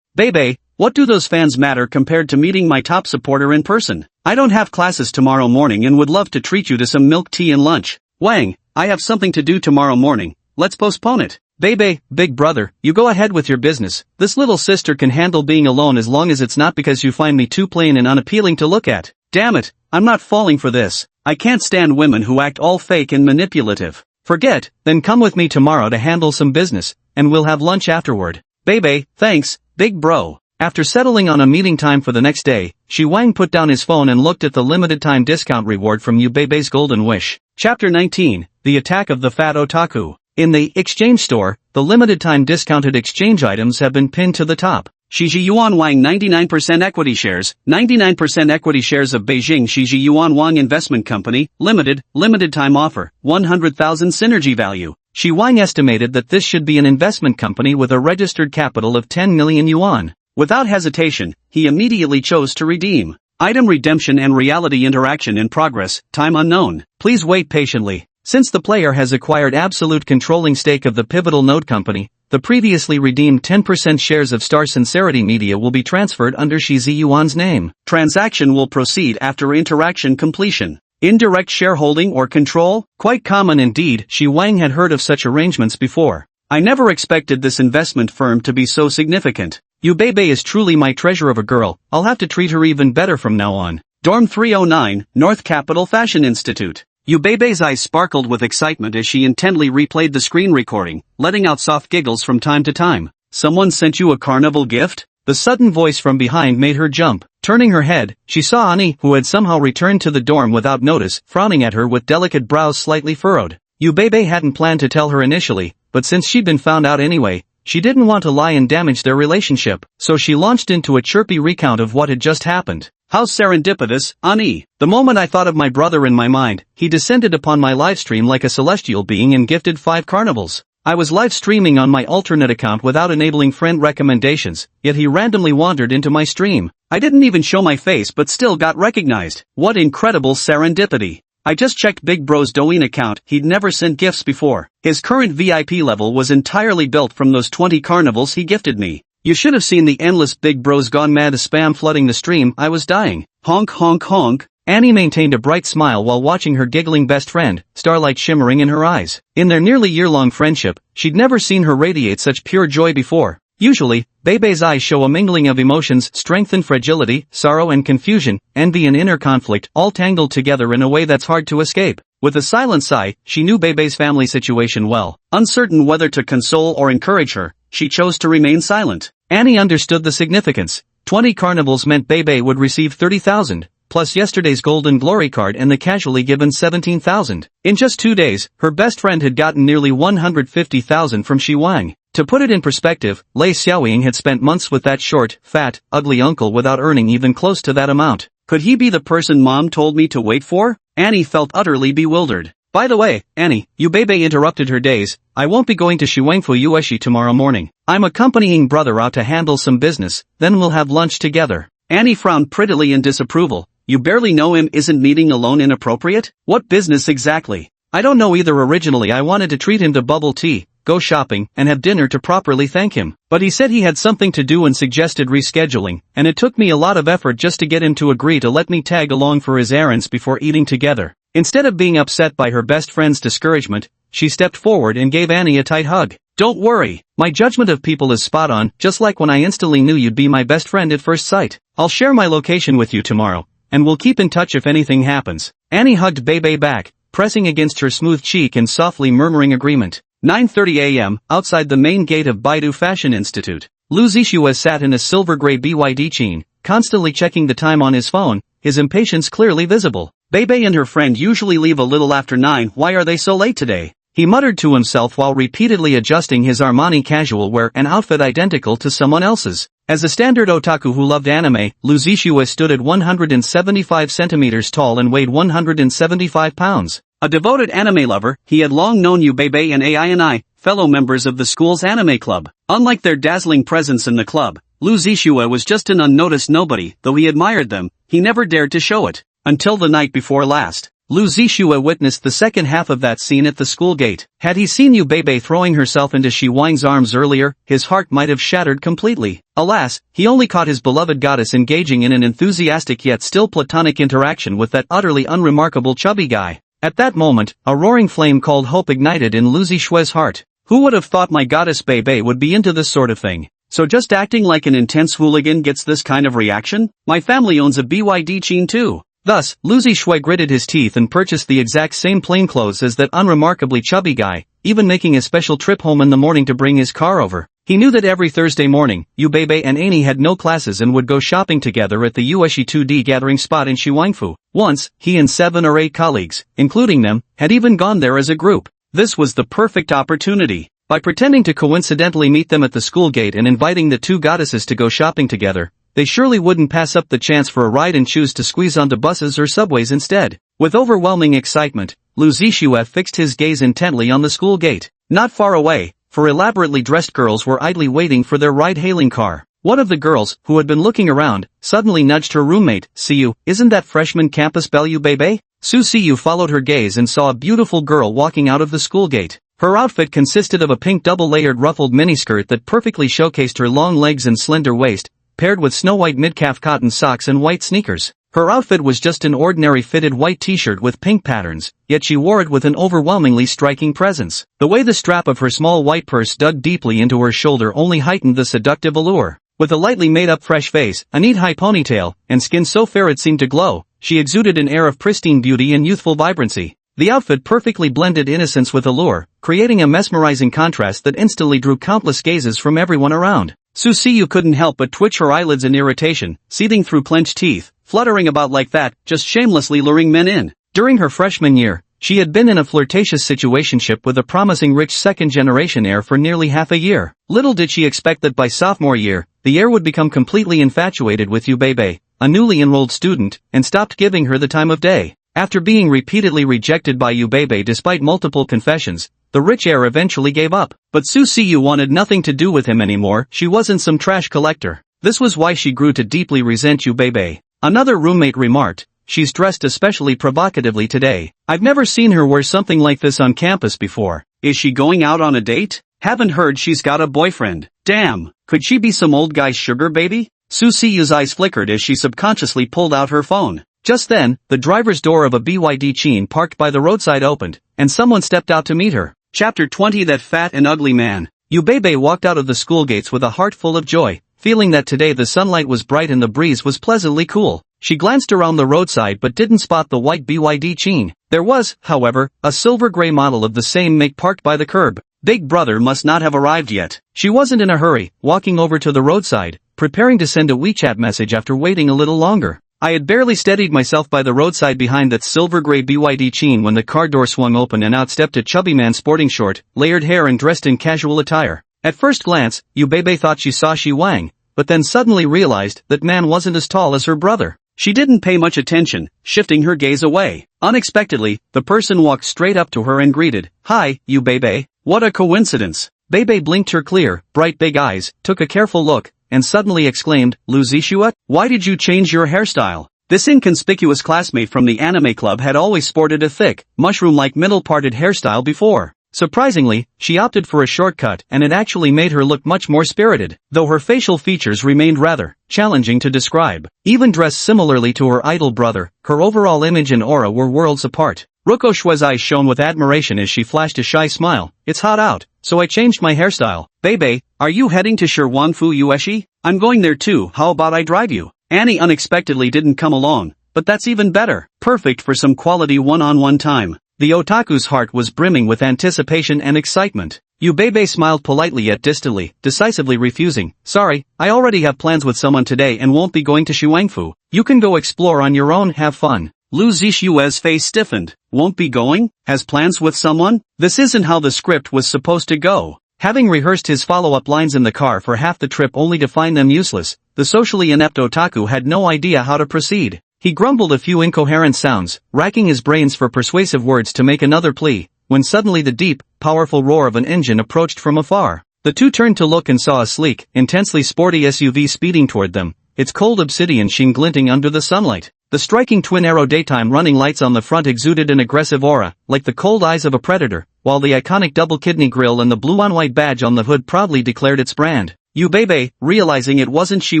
Bebe, what do those fans matter compared to meeting my top supporter in person? I don't have classes tomorrow morning and would love to treat you to some milk tea and lunch. Wang, I have something to do tomorrow morning, let's postpone it. Bebe, big brother, you go ahead with your business. This little sister can handle being alone as long as it's not because you find me too plain and unappealing to look at. Damn it, I'm not falling for this. I can't stand women who act all fake and manipulative. Forget, then come with me tomorrow to handle some business, and we'll have lunch afterward. Bebe, thanks, big bro. After settling on a meeting time for the next day, Shi Wang put down his phone and looked at the limited time discount reward from Yubebe's Golden Wish. Chapter 19, The Attack of the Fat Otaku. In the exchange store, the limited time discounted exchange items have been pinned to the top. Shiji Yuan Wang 99% equity shares, 99% equity shares of Beijing Shiji Yuan Wang Investment Company, Limited, limited time offer, 100,000 synergy value. Shi Wang estimated that this should be an investment company with a registered capital of 10 million yuan. Without hesitation, he immediately chose to redeem. Item redemption and reality interaction in progress, time unknown. Please wait patiently. Since the player has acquired absolute controlling stake of the pivotal node company, the previously redeemed 10% shares of Star Sincerity Media will be transferred under Shi Ziyuan's name. Transaction will proceed after interaction completion. Indirect shareholding or control? Quite common indeed. Shi Wang had heard of such arrangements before. I never expected this investment firm to be so significant. Yu Beibei is truly my treasure of a girl. I'll have to treat her even better from now on. Dorm 309, North Capital Fashion Institute. Yu Beibei's eyes sparkled with excitement as she intently replayed the screen recording, letting out soft giggles from time to time. Someone sent you a carnival gift? The sudden voice from behind made her jump. Turning her head, she saw Ani, who had somehow returned to the dorm without notice, frowning at her with delicate brows slightly furrowed. Yu Beibei hadn't planned to tell her initially, but since she'd been found out anyway, she didn't want to lie and damage their relationship, so she launched into a chirpy recount of what had just happened. How serendipitous, Ani. The moment I thought of my brother in my mind, he descended upon my livestream like a celestial being and gifted 5 carnivals. I was live streaming on my alternate account without enabling friend recommendations, yet he randomly wandered into my stream. I didn't even show my face but still got recognized. What incredible serendipity. I just checked Big Bro's Douyin account. He'd never sent gifts before. His current VIP level was entirely built from those 20 carnivals he gifted me. You should have seen the endless Big Bros Gone Mad spam flooding the stream. I was dying. Honk honk honk. Annie maintained a bright smile while watching her giggling best friend, starlight shimmering in her eyes. In their nearly year-long friendship, she'd never seen her radiate such pure joy before. Usually, Beibei's eyes show a mingling of emotions, strength and fragility, sorrow and confusion, envy and inner conflict, all tangled together in a way that's hard to escape. With a silent sigh, she knew Beibei's family situation well. Uncertain whether to console or encourage her, she chose to remain silent. Annie understood the significance. 20 carnivals meant Beibei would receive 30,000, plus yesterday's golden glory card and the casually given 17,000. In just 2 days, her best friend had gotten nearly 150,000 from Shi Wang. To put it in perspective, Lei Xiaoying had spent months with that short, fat, ugly uncle without earning even close to that amount. Could he be the person Mom told me to wait for? Annie felt utterly bewildered. By the way, Annie, Yu Beibei interrupted her days. I won't be going to Shuangfu Yueshi tomorrow morning. I'm accompanying brother out to handle some business, then we'll have lunch together. Annie frowned prettily in disapproval. You barely know him. Isn't meeting alone inappropriate? What business exactly? I don't know either. Originally I wanted to treat him to bubble tea, go shopping, and have dinner to properly thank him. But he said he had something to do and suggested rescheduling, and it took me a lot of effort just to get him to agree to let me tag along for his errands before eating together. Instead of being upset by her best friend's discouragement, she stepped forward and gave Annie a tight hug. Don't worry, my judgment of people is spot on, just like when I instantly knew you'd be my best friend at first sight. I'll share my location with you tomorrow, and we'll keep in touch if anything happens. Annie hugged Beibei back, pressing against her smooth cheek and softly murmuring agreement. 9:30 a.m., outside the main gate of Baidu Fashion Institute. Lu Zixue sat in a silver-gray BYD Qin, constantly checking the time on his phone, his impatience clearly visible. Beibei and her friend usually leave a little after 9. Why are they so late today? He muttered to himself while repeatedly adjusting his Armani casual wear, an outfit identical to someone else's. As a standard otaku who loved anime, Lu Zixue stood at 175 centimeters tall and weighed 175 pounds. A devoted anime lover, he had long known Yu Beibei and AI, fellow members of the school's anime club. Unlike their dazzling presence in the club, Lu Zixue was just an unnoticed nobody. Though he admired them, he never dared to show it. Until the night before last, Lu Zixue witnessed the second half of that scene at the school gate. Had he seen Yu Beibei throwing herself into Shi Wang's arms earlier, his heart might have shattered completely. Alas, he only caught his beloved goddess engaging in an enthusiastic yet still platonic interaction with that utterly unremarkable chubby guy. At that moment, a roaring flame called hope ignited in Lu Zixue's heart. Who would have thought my goddess Beibei would be into this sort of thing? So just acting like an intense hooligan gets this kind of reaction? My family owns a BYD Qin too. Thus, Lu Zixue gritted his teeth and purchased the exact same plain clothes as that unremarkably chubby guy, even making a special trip home in the morning to bring his car over. He knew that every Thursday morning, Yu Beibei and Annie had no classes and would go shopping together at the Yueshi 2D gathering spot in Shuangfu. Once, he and 7 or 8 colleagues, including them, had even gone there as a group. This was the perfect opportunity. By pretending to coincidentally meet them at the school gate and inviting the two goddesses to go shopping together, they surely wouldn't pass up the chance for a ride and choose to squeeze onto buses or subways instead. With overwhelming excitement, Lu Zixue fixed his gaze intently on the school gate. Not far away, 4 elaborately dressed girls were idly waiting for their ride-hailing car. One of the girls, who had been looking around, suddenly nudged her roommate. "Siyu, isn't that freshman campus belle Bebe?" Siyu followed her gaze and saw a beautiful girl walking out of the school gate. Her outfit consisted of a pink double-layered ruffled miniskirt that perfectly showcased her long legs and slender waist, paired with snow-white mid-calf cotton socks and white sneakers. Her outfit was just an ordinary fitted white t-shirt with pink patterns, yet she wore it with an overwhelmingly striking presence. The way the strap of her small white purse dug deeply into her shoulder only heightened the seductive allure. With a lightly made-up fresh face, a neat high ponytail, and skin so fair it seemed to glow, she exuded an air of pristine beauty and youthful vibrancy. The outfit perfectly blended innocence with allure, creating a mesmerizing contrast that instantly drew countless gazes from everyone around. Siyu couldn't help but twitch her eyelids in irritation, seething through clenched teeth, fluttering about like that, just shamelessly luring men in. During her freshman year, she had been in a flirtatious situationship with a promising rich second-generation heir for nearly half a year. Little did she expect that by sophomore year, the heir would become completely infatuated with Yubebe, a newly enrolled student, and stopped giving her the time of day. After being repeatedly rejected by Yubebe despite multiple confessions, the rich heir eventually gave up. But Siyu wanted nothing to do with him anymore. She wasn't some trash collector. This was why she grew to deeply resent Yubebe. Another roommate remarked, "She's dressed especially provocatively today. I've never seen her wear something like this on campus before. Is she going out on a date? Haven't heard she's got a boyfriend. Damn, could she be some old guy's sugar baby?" Siyu's eyes flickered as she subconsciously pulled out her phone. Just then, the driver's door of a BYD Chin parked by the roadside opened, and someone stepped out to meet her. Chapter 20. That fat and ugly man. Yubebe walked out of the school gates with a heart full of joy, feeling that today the sunlight was bright and the breeze was pleasantly cool. She glanced around the roadside but didn't spot the white BYD Chin. There was, however, a silver-gray model of the same make parked by the curb. Big brother must not have arrived yet. She wasn't in a hurry, walking over to the roadside, preparing to send a WeChat message after waiting a little longer. I had barely steadied myself by the roadside behind that silver-gray BYD Chin when the car door swung open and out stepped a chubby man sporting short, layered hair and dressed in casual attire. At first glance, Yubebe thought she saw Shi Wang, but then suddenly realized that man wasn't as tall as her brother. She didn't pay much attention, shifting her gaze away. Unexpectedly, the person walked straight up to her and greeted, "Hi, Yubebe. What a coincidence." Bebe blinked her clear, bright big eyes, took a careful look, and suddenly exclaimed, "Lu Zixue, why did you change your hairstyle?" This inconspicuous classmate from the anime club had always sported a thick, mushroom-like middle-parted hairstyle before. Surprisingly, she opted for a shortcut and it actually made her look much more spirited, though her facial features remained rather challenging to describe. Even dressed similarly to her idol brother, her overall image and aura were worlds apart. Ruko Shue's eyes shone with admiration as she flashed a shy smile. "It's hot out, so I changed my hairstyle." "Bebe, are you heading to Shirwangfu Yueshi? I'm going there too, how about I drive you?" Annie unexpectedly didn't come along, but that's even better. Perfect for some quality one-on-one time. The otaku's heart was brimming with anticipation and excitement. Yubebe smiled politely yet distantly, decisively refusing. "Sorry, I already have plans with someone today and won't be going to Shirwangfu. You can go explore on your own, have fun." Lu Zixue's face stiffened. "Won't be going? Has plans with someone?" This isn't how the script was supposed to go. Having rehearsed his follow-up lines in the car for half the trip only to find them useless, the socially inept otaku had no idea how to proceed. He grumbled a few incoherent sounds, racking his brains for persuasive words to make another plea, when suddenly the deep, powerful roar of an engine approached from afar. The two turned to look and saw a sleek, intensely sporty SUV speeding toward them, its cold obsidian sheen glinting under the sunlight. The striking twin-arrow daytime running lights on the front exuded an aggressive aura, like the cold eyes of a predator, while the iconic double-kidney grille and the blue-on-white badge on the hood proudly declared its brand. Yubebe, realizing it wasn't Shi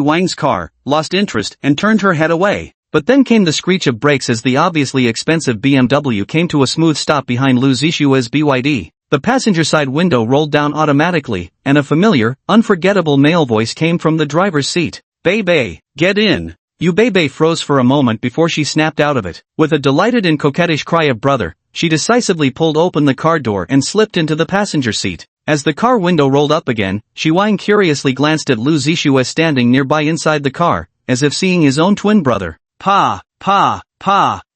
Wang's car, lost interest and turned her head away. But then came the screech of brakes as the obviously expensive BMW came to a smooth stop behind Lu Zixue's BYD. The passenger side window rolled down automatically, and a familiar, unforgettable male voice came from the driver's seat. "Bebe, get in." Yubebe froze for a moment before she snapped out of it. With a delighted and coquettish cry of brother, she decisively pulled open the car door and slipped into the passenger seat. As the car window rolled up again, Shi Wang curiously glanced at Lu Zixue standing nearby inside the car, as if seeing his own twin brother. Pa,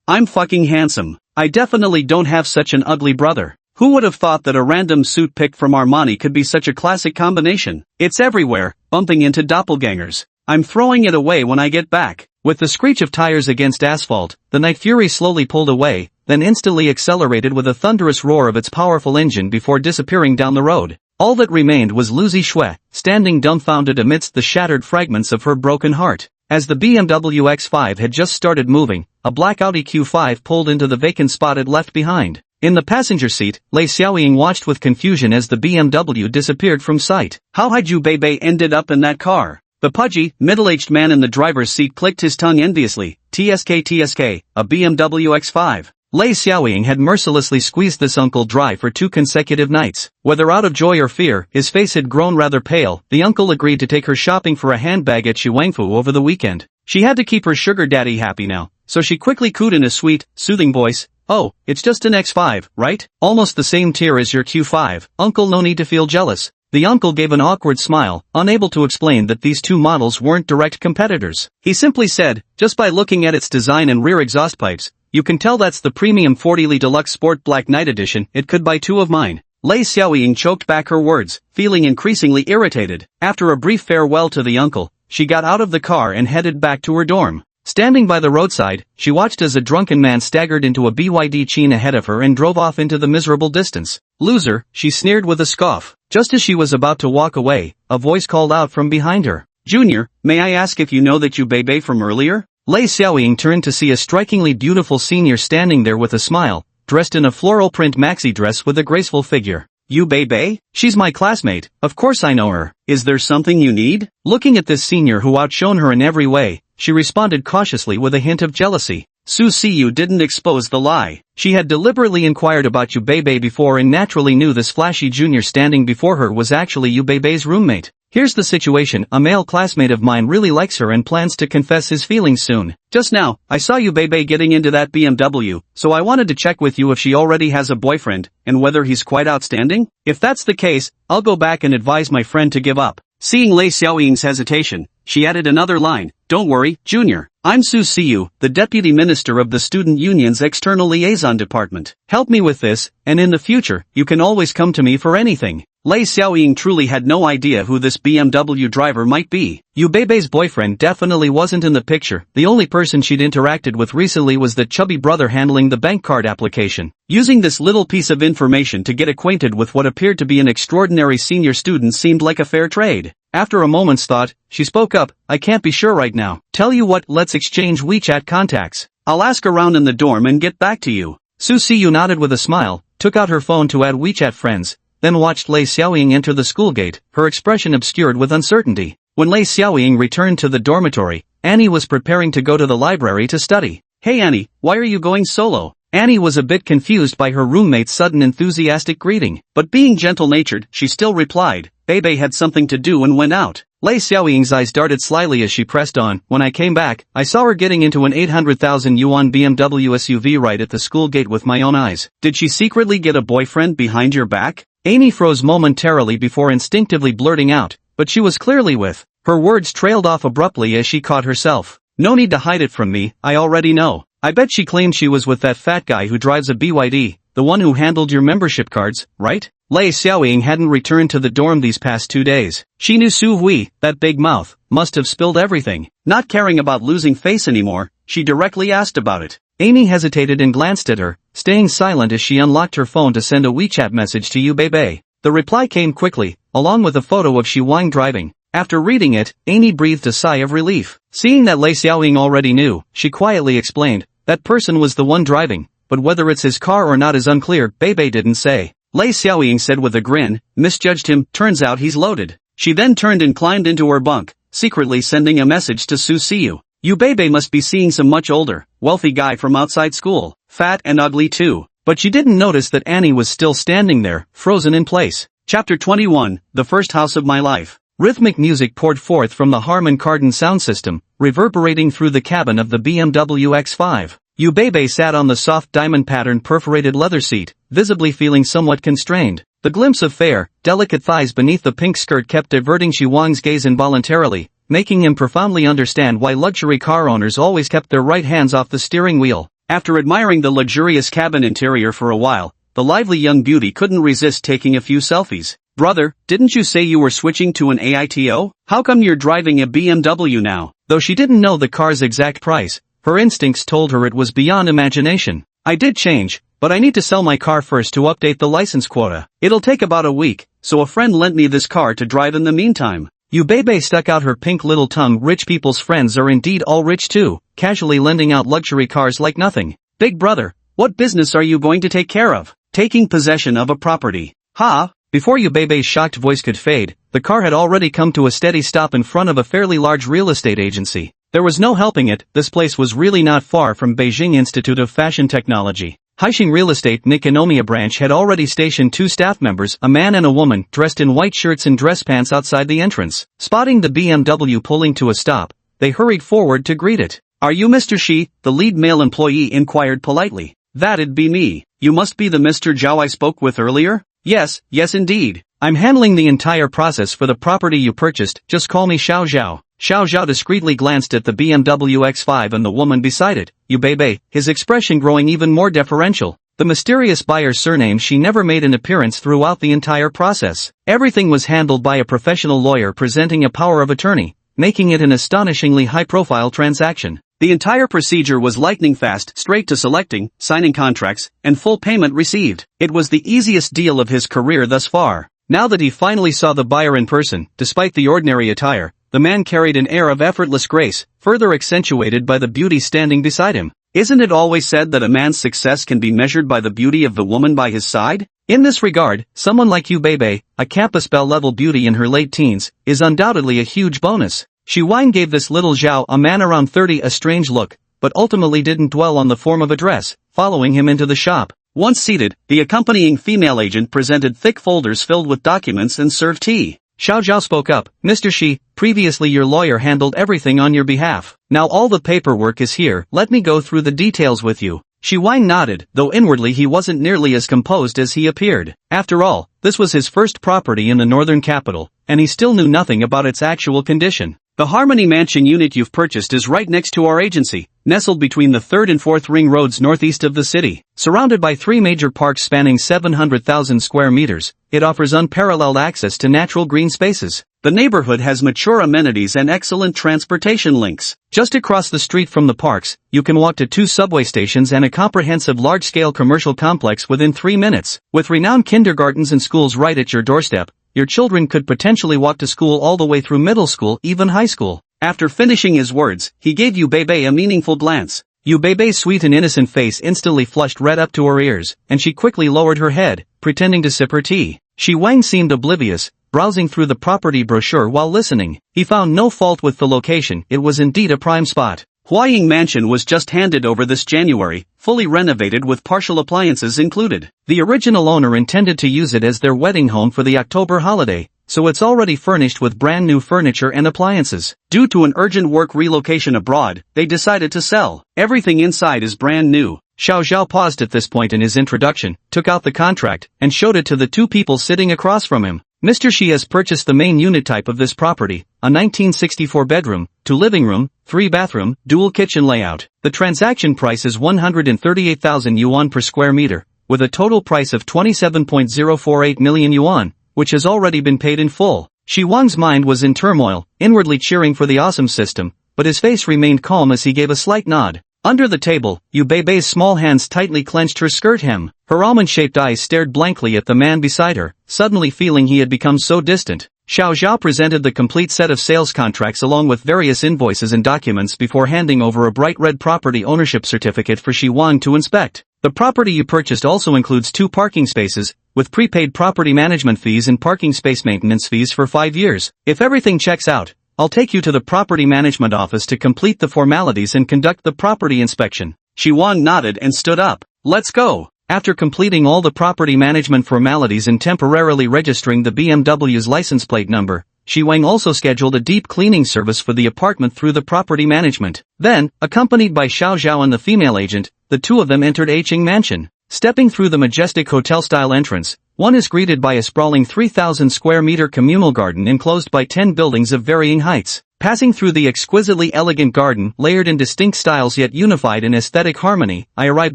I'm fucking handsome. I definitely don't have such an ugly brother." Who would have thought that a random suit picked from Armani could be such a classic combination? It's everywhere, bumping into doppelgangers. I'm throwing it away when I get back. With the screech of tires against asphalt, the Night Fury slowly pulled away, then instantly accelerated with a thunderous roar of its powerful engine before disappearing down the road. All that remained was Lucy Xue, standing dumbfounded amidst the shattered fragments of her broken heart. As the BMW X5 had just started moving, a black Audi Q5 pulled into the vacant spot it left behind. In the passenger seat, Lei Xiaoying watched with confusion as the BMW disappeared from sight. How had Yu Beibei ended up in that car? The pudgy, middle-aged man in the driver's seat clicked his tongue enviously. TSK, a BMW X5. Lei Xiaoying had mercilessly squeezed this uncle dry for 2 consecutive nights. Whether out of joy or fear, his face had grown rather pale. The uncle agreed to take her shopping for a handbag at Shuangfu over the weekend. She had to keep her sugar daddy happy now, so she quickly cooed in a sweet, soothing voice, "Oh, it's just an X5, right? Almost the same tier as your Q5, uncle, no need to feel jealous." The uncle gave an awkward smile, unable to explain that these two models weren't direct competitors. He simply said, "Just by looking at its design and rear exhaust pipes, you can tell that's the premium 40Li Deluxe Sport Black Night Edition. It could buy 2 of mine." Lei Xiaoying choked back her words, feeling increasingly irritated. After a brief farewell to the uncle, she got out of the car and headed back to her dorm. Standing by the roadside, she watched as a drunken man staggered into a BYD Chean ahead of her and drove off into the miserable distance. "Loser," she sneered with a scoff. Just as she was about to walk away, a voice called out from behind her. "Junior, may I ask if you know that Yu Beibei from earlier?" Lei Xiaoying turned to see a strikingly beautiful senior standing there with a smile, dressed in a floral print maxi dress with a graceful figure. "Yu Beibei? She's my classmate, of course I know her. Is there something you need?" Looking at this senior who outshone her in every way, she responded cautiously with a hint of jealousy. Su Siyu didn't expose the lie. She had deliberately inquired about Yu Beibei before and naturally knew this flashy junior standing before her was actually Yu Beibei's roommate. "Here's the situation, a male classmate of mine really likes her and plans to confess his feelings soon. Just now, I saw Yu Beibei getting into that BMW, so I wanted to check with you if she already has a boyfriend, and whether he's quite outstanding. If that's the case, I'll go back and advise my friend to give up." Seeing Lei Xiaoying's hesitation, she added another line, "Don't worry, Junior. I'm Su Siyu, the Deputy Minister of the Student Union's External Liaison Department. Help me with this, and in the future, you can always come to me for anything." Lei Xiaoying truly had no idea who this BMW driver might be. Yu Beibei's boyfriend definitely wasn't in the picture. The only person she'd interacted with recently was the chubby brother handling the bank card application. Using this little piece of information to get acquainted with what appeared to be an extraordinary senior student seemed like a fair trade. After a moment's thought, she spoke up, "I can't be sure right now. Tell you what, let's exchange WeChat contacts. I'll ask around in the dorm and get back to you." Su Siyu nodded with a smile, took out her phone to add WeChat friends, then watched Lei Xiaoying enter the school gate, her expression obscured with uncertainty. When Lei Xiaoying returned to the dormitory, Annie was preparing to go to the library to study. "Hey Annie, why are you going solo?" Annie was a bit confused by her roommate's sudden enthusiastic greeting, but being gentle-natured, she still replied, "Beibei had something to do and went out." Lei Xiaoying's eyes darted slyly as she pressed on, "When I came back, I saw her getting into an 800,000 yuan BMW SUV right at the school gate with my own eyes. Did she secretly get a boyfriend behind your back?" Amy froze momentarily before instinctively blurting out, "But she was clearly with." Her words trailed off abruptly as she caught herself. "No need to hide it from me, I already know. I bet she claimed she was with that fat guy who drives a BYD, the one who handled your membership cards, right?" Lei Xiaoying hadn't returned to the dorm these past 2 days. She knew Su Hui, that big mouth, must have spilled everything. Not caring about losing face anymore, she directly asked about it. Amy hesitated and glanced at her, staying silent as she unlocked her phone to send a WeChat message to Yu Beibei. The reply came quickly, along with a photo of Shi Wang driving. After reading it, Amy breathed a sigh of relief. Seeing that Lei Xiaoying already knew, she quietly explained, "That person was the one driving, but whether it's his car or not is unclear." Beibei didn't say. Lei Xiaoying said with a grin, "Misjudged him, turns out he's loaded." She then turned and climbed into her bunk, secretly sending a message to Su Siyu. Yu Beibei must be seeing some much older, wealthy guy from outside school, fat and ugly too. But she didn't notice that Annie was still standing there, frozen in place. Chapter 21, The First House of My Life. Rhythmic music poured forth from the Harman Kardon sound system, reverberating through the cabin of the BMW X5. Yu Beibei sat on the soft diamond-patterned perforated leather seat, visibly feeling somewhat constrained. The glimpse of fair, delicate thighs beneath the pink skirt kept diverting Shi Wang's gaze involuntarily, making him profoundly understand why luxury car owners always kept their right hands off the steering wheel. After admiring the luxurious cabin interior for a while, the lively young beauty couldn't resist taking a few selfies. Brother, didn't you say you were switching to an AITO? How come you're driving a BMW now? Though she didn't know the car's exact price, her instincts told her it was beyond imagination. I did change, but I need to sell my car first to update the license quota. It'll take about a week, so a friend lent me this car to drive in the meantime. Yubebe stuck out her pink little tongue. Rich people's friends are indeed all rich too, casually lending out luxury cars like nothing. Big brother, what business are you going to take care of? Taking possession of a property. Ha! Before Yubebe's shocked voice could fade, the car had already come to a steady stop in front of a fairly large real estate agency. There was no helping it, this place was really not far from Beijing Institute of Fashion Technology. Haixing Real Estate Nikonomiya branch had already stationed 2 staff members, a man and a woman, dressed in white shirts and dress pants outside the entrance. Spotting the BMW pulling to a stop, they hurried forward to greet it. Are you Mr. Shi? The lead male employee inquired politely. That'd be me. You must be the Mr. Zhao I spoke with earlier? Yes indeed. I'm handling the entire process for the property you purchased, just call me Xiao Zhao. Xiao Zhao discreetly glanced at the BMW X5 and the woman beside it, Yubebe, his expression growing even more deferential. The mysterious buyer's surname she never made an appearance throughout the entire process. Everything was handled by a professional lawyer presenting a power of attorney, making it an astonishingly high-profile transaction. The entire procedure was lightning fast, straight to selecting, signing contracts, and full payment received. It was the easiest deal of his career thus far. Now that he finally saw the buyer in person, despite the ordinary attire, the man carried an air of effortless grace, further accentuated by the beauty standing beside him. Isn't it always said that a man's success can be measured by the beauty of the woman by his side? In this regard, someone like Yubebe, a campus belle-level beauty in her late teens, is undoubtedly a huge bonus. Shi Wang gave this little Zhao, a man around 30, a strange look, but ultimately didn't dwell on the form of address, following him into the shop. Once seated, the accompanying female agent presented thick folders filled with documents and served tea. Xiao Zhao spoke up, Mr. Shi, previously your lawyer handled everything on your behalf. Now all the paperwork is here, let me go through the details with you. Shi Wang nodded, though inwardly he wasn't nearly as composed as he appeared. After all, this was his first property in the northern capital, and he still knew nothing about its actual condition. The Harmony Mansion unit you've purchased is right next to our agency, nestled between the 3rd and 4th ring roads northeast of the city. Surrounded by 3 major parks spanning 700,000 square meters, it offers unparalleled access to natural green spaces. The neighborhood has mature amenities and excellent transportation links. Just across the street from the parks, you can walk to 2 subway stations and a comprehensive large-scale commercial complex within 3 minutes. With renowned kindergartens and schools right at your doorstep, your children could potentially walk to school all the way through middle school, even high school. After finishing his words, he gave Yubebe a meaningful glance. Yubebe's sweet and innocent face instantly flushed red up to her ears, and she quickly lowered her head, pretending to sip her tea. Shi Wang seemed oblivious, browsing through the property brochure while listening. He found no fault with the location, it was indeed a prime spot. Huaying Mansion was just handed over this January, fully renovated with partial appliances included. The original owner intended to use it as their wedding home for the October holiday, so it's already furnished with brand new furniture and appliances. Due to an urgent work relocation abroad, they decided to sell. Everything inside is brand new. Xiao Zhao paused at this point in his introduction, took out the contract, and showed it to the 2 people sitting across from him. Mr. Shi has purchased the main unit type of this property, a 1964 bedroom, 2 living room, 3 bathroom, dual kitchen layout. The transaction price is 138,000 yuan per square meter, with a total price of 27.048 million yuan, which has already been paid in full. Shi Wang's mind was in turmoil, inwardly cheering for the awesome system, but his face remained calm as he gave a slight nod. Under the table, Yubebe's small hands tightly clenched her skirt hem. Her almond-shaped eyes stared blankly at the man beside her, suddenly feeling he had become so distant. Xiao Zhao presented the complete set of sales contracts along with various invoices and documents before handing over a bright red property ownership certificate for Shi Wang to inspect. The property you purchased also includes 2 parking spaces, with prepaid property management fees and parking space maintenance fees for 5 years. If everything checks out, I'll take you to the property management office to complete the formalities and conduct the property inspection. Shi Wang nodded and stood up. Let's go. After completing all the property management formalities and temporarily registering the BMW's license plate number, Shi Wang also scheduled a deep cleaning service for the apartment through the property management. Then, accompanied by Xiao Zhao and the female agent, the 2 of them entered Haixing Mansion. Stepping through the majestic hotel-style entrance, one is greeted by a sprawling 3,000 square meter communal garden enclosed by 10 buildings of varying heights. Passing through the exquisitely elegant garden, layered in distinct styles yet unified in aesthetic harmony, I arrived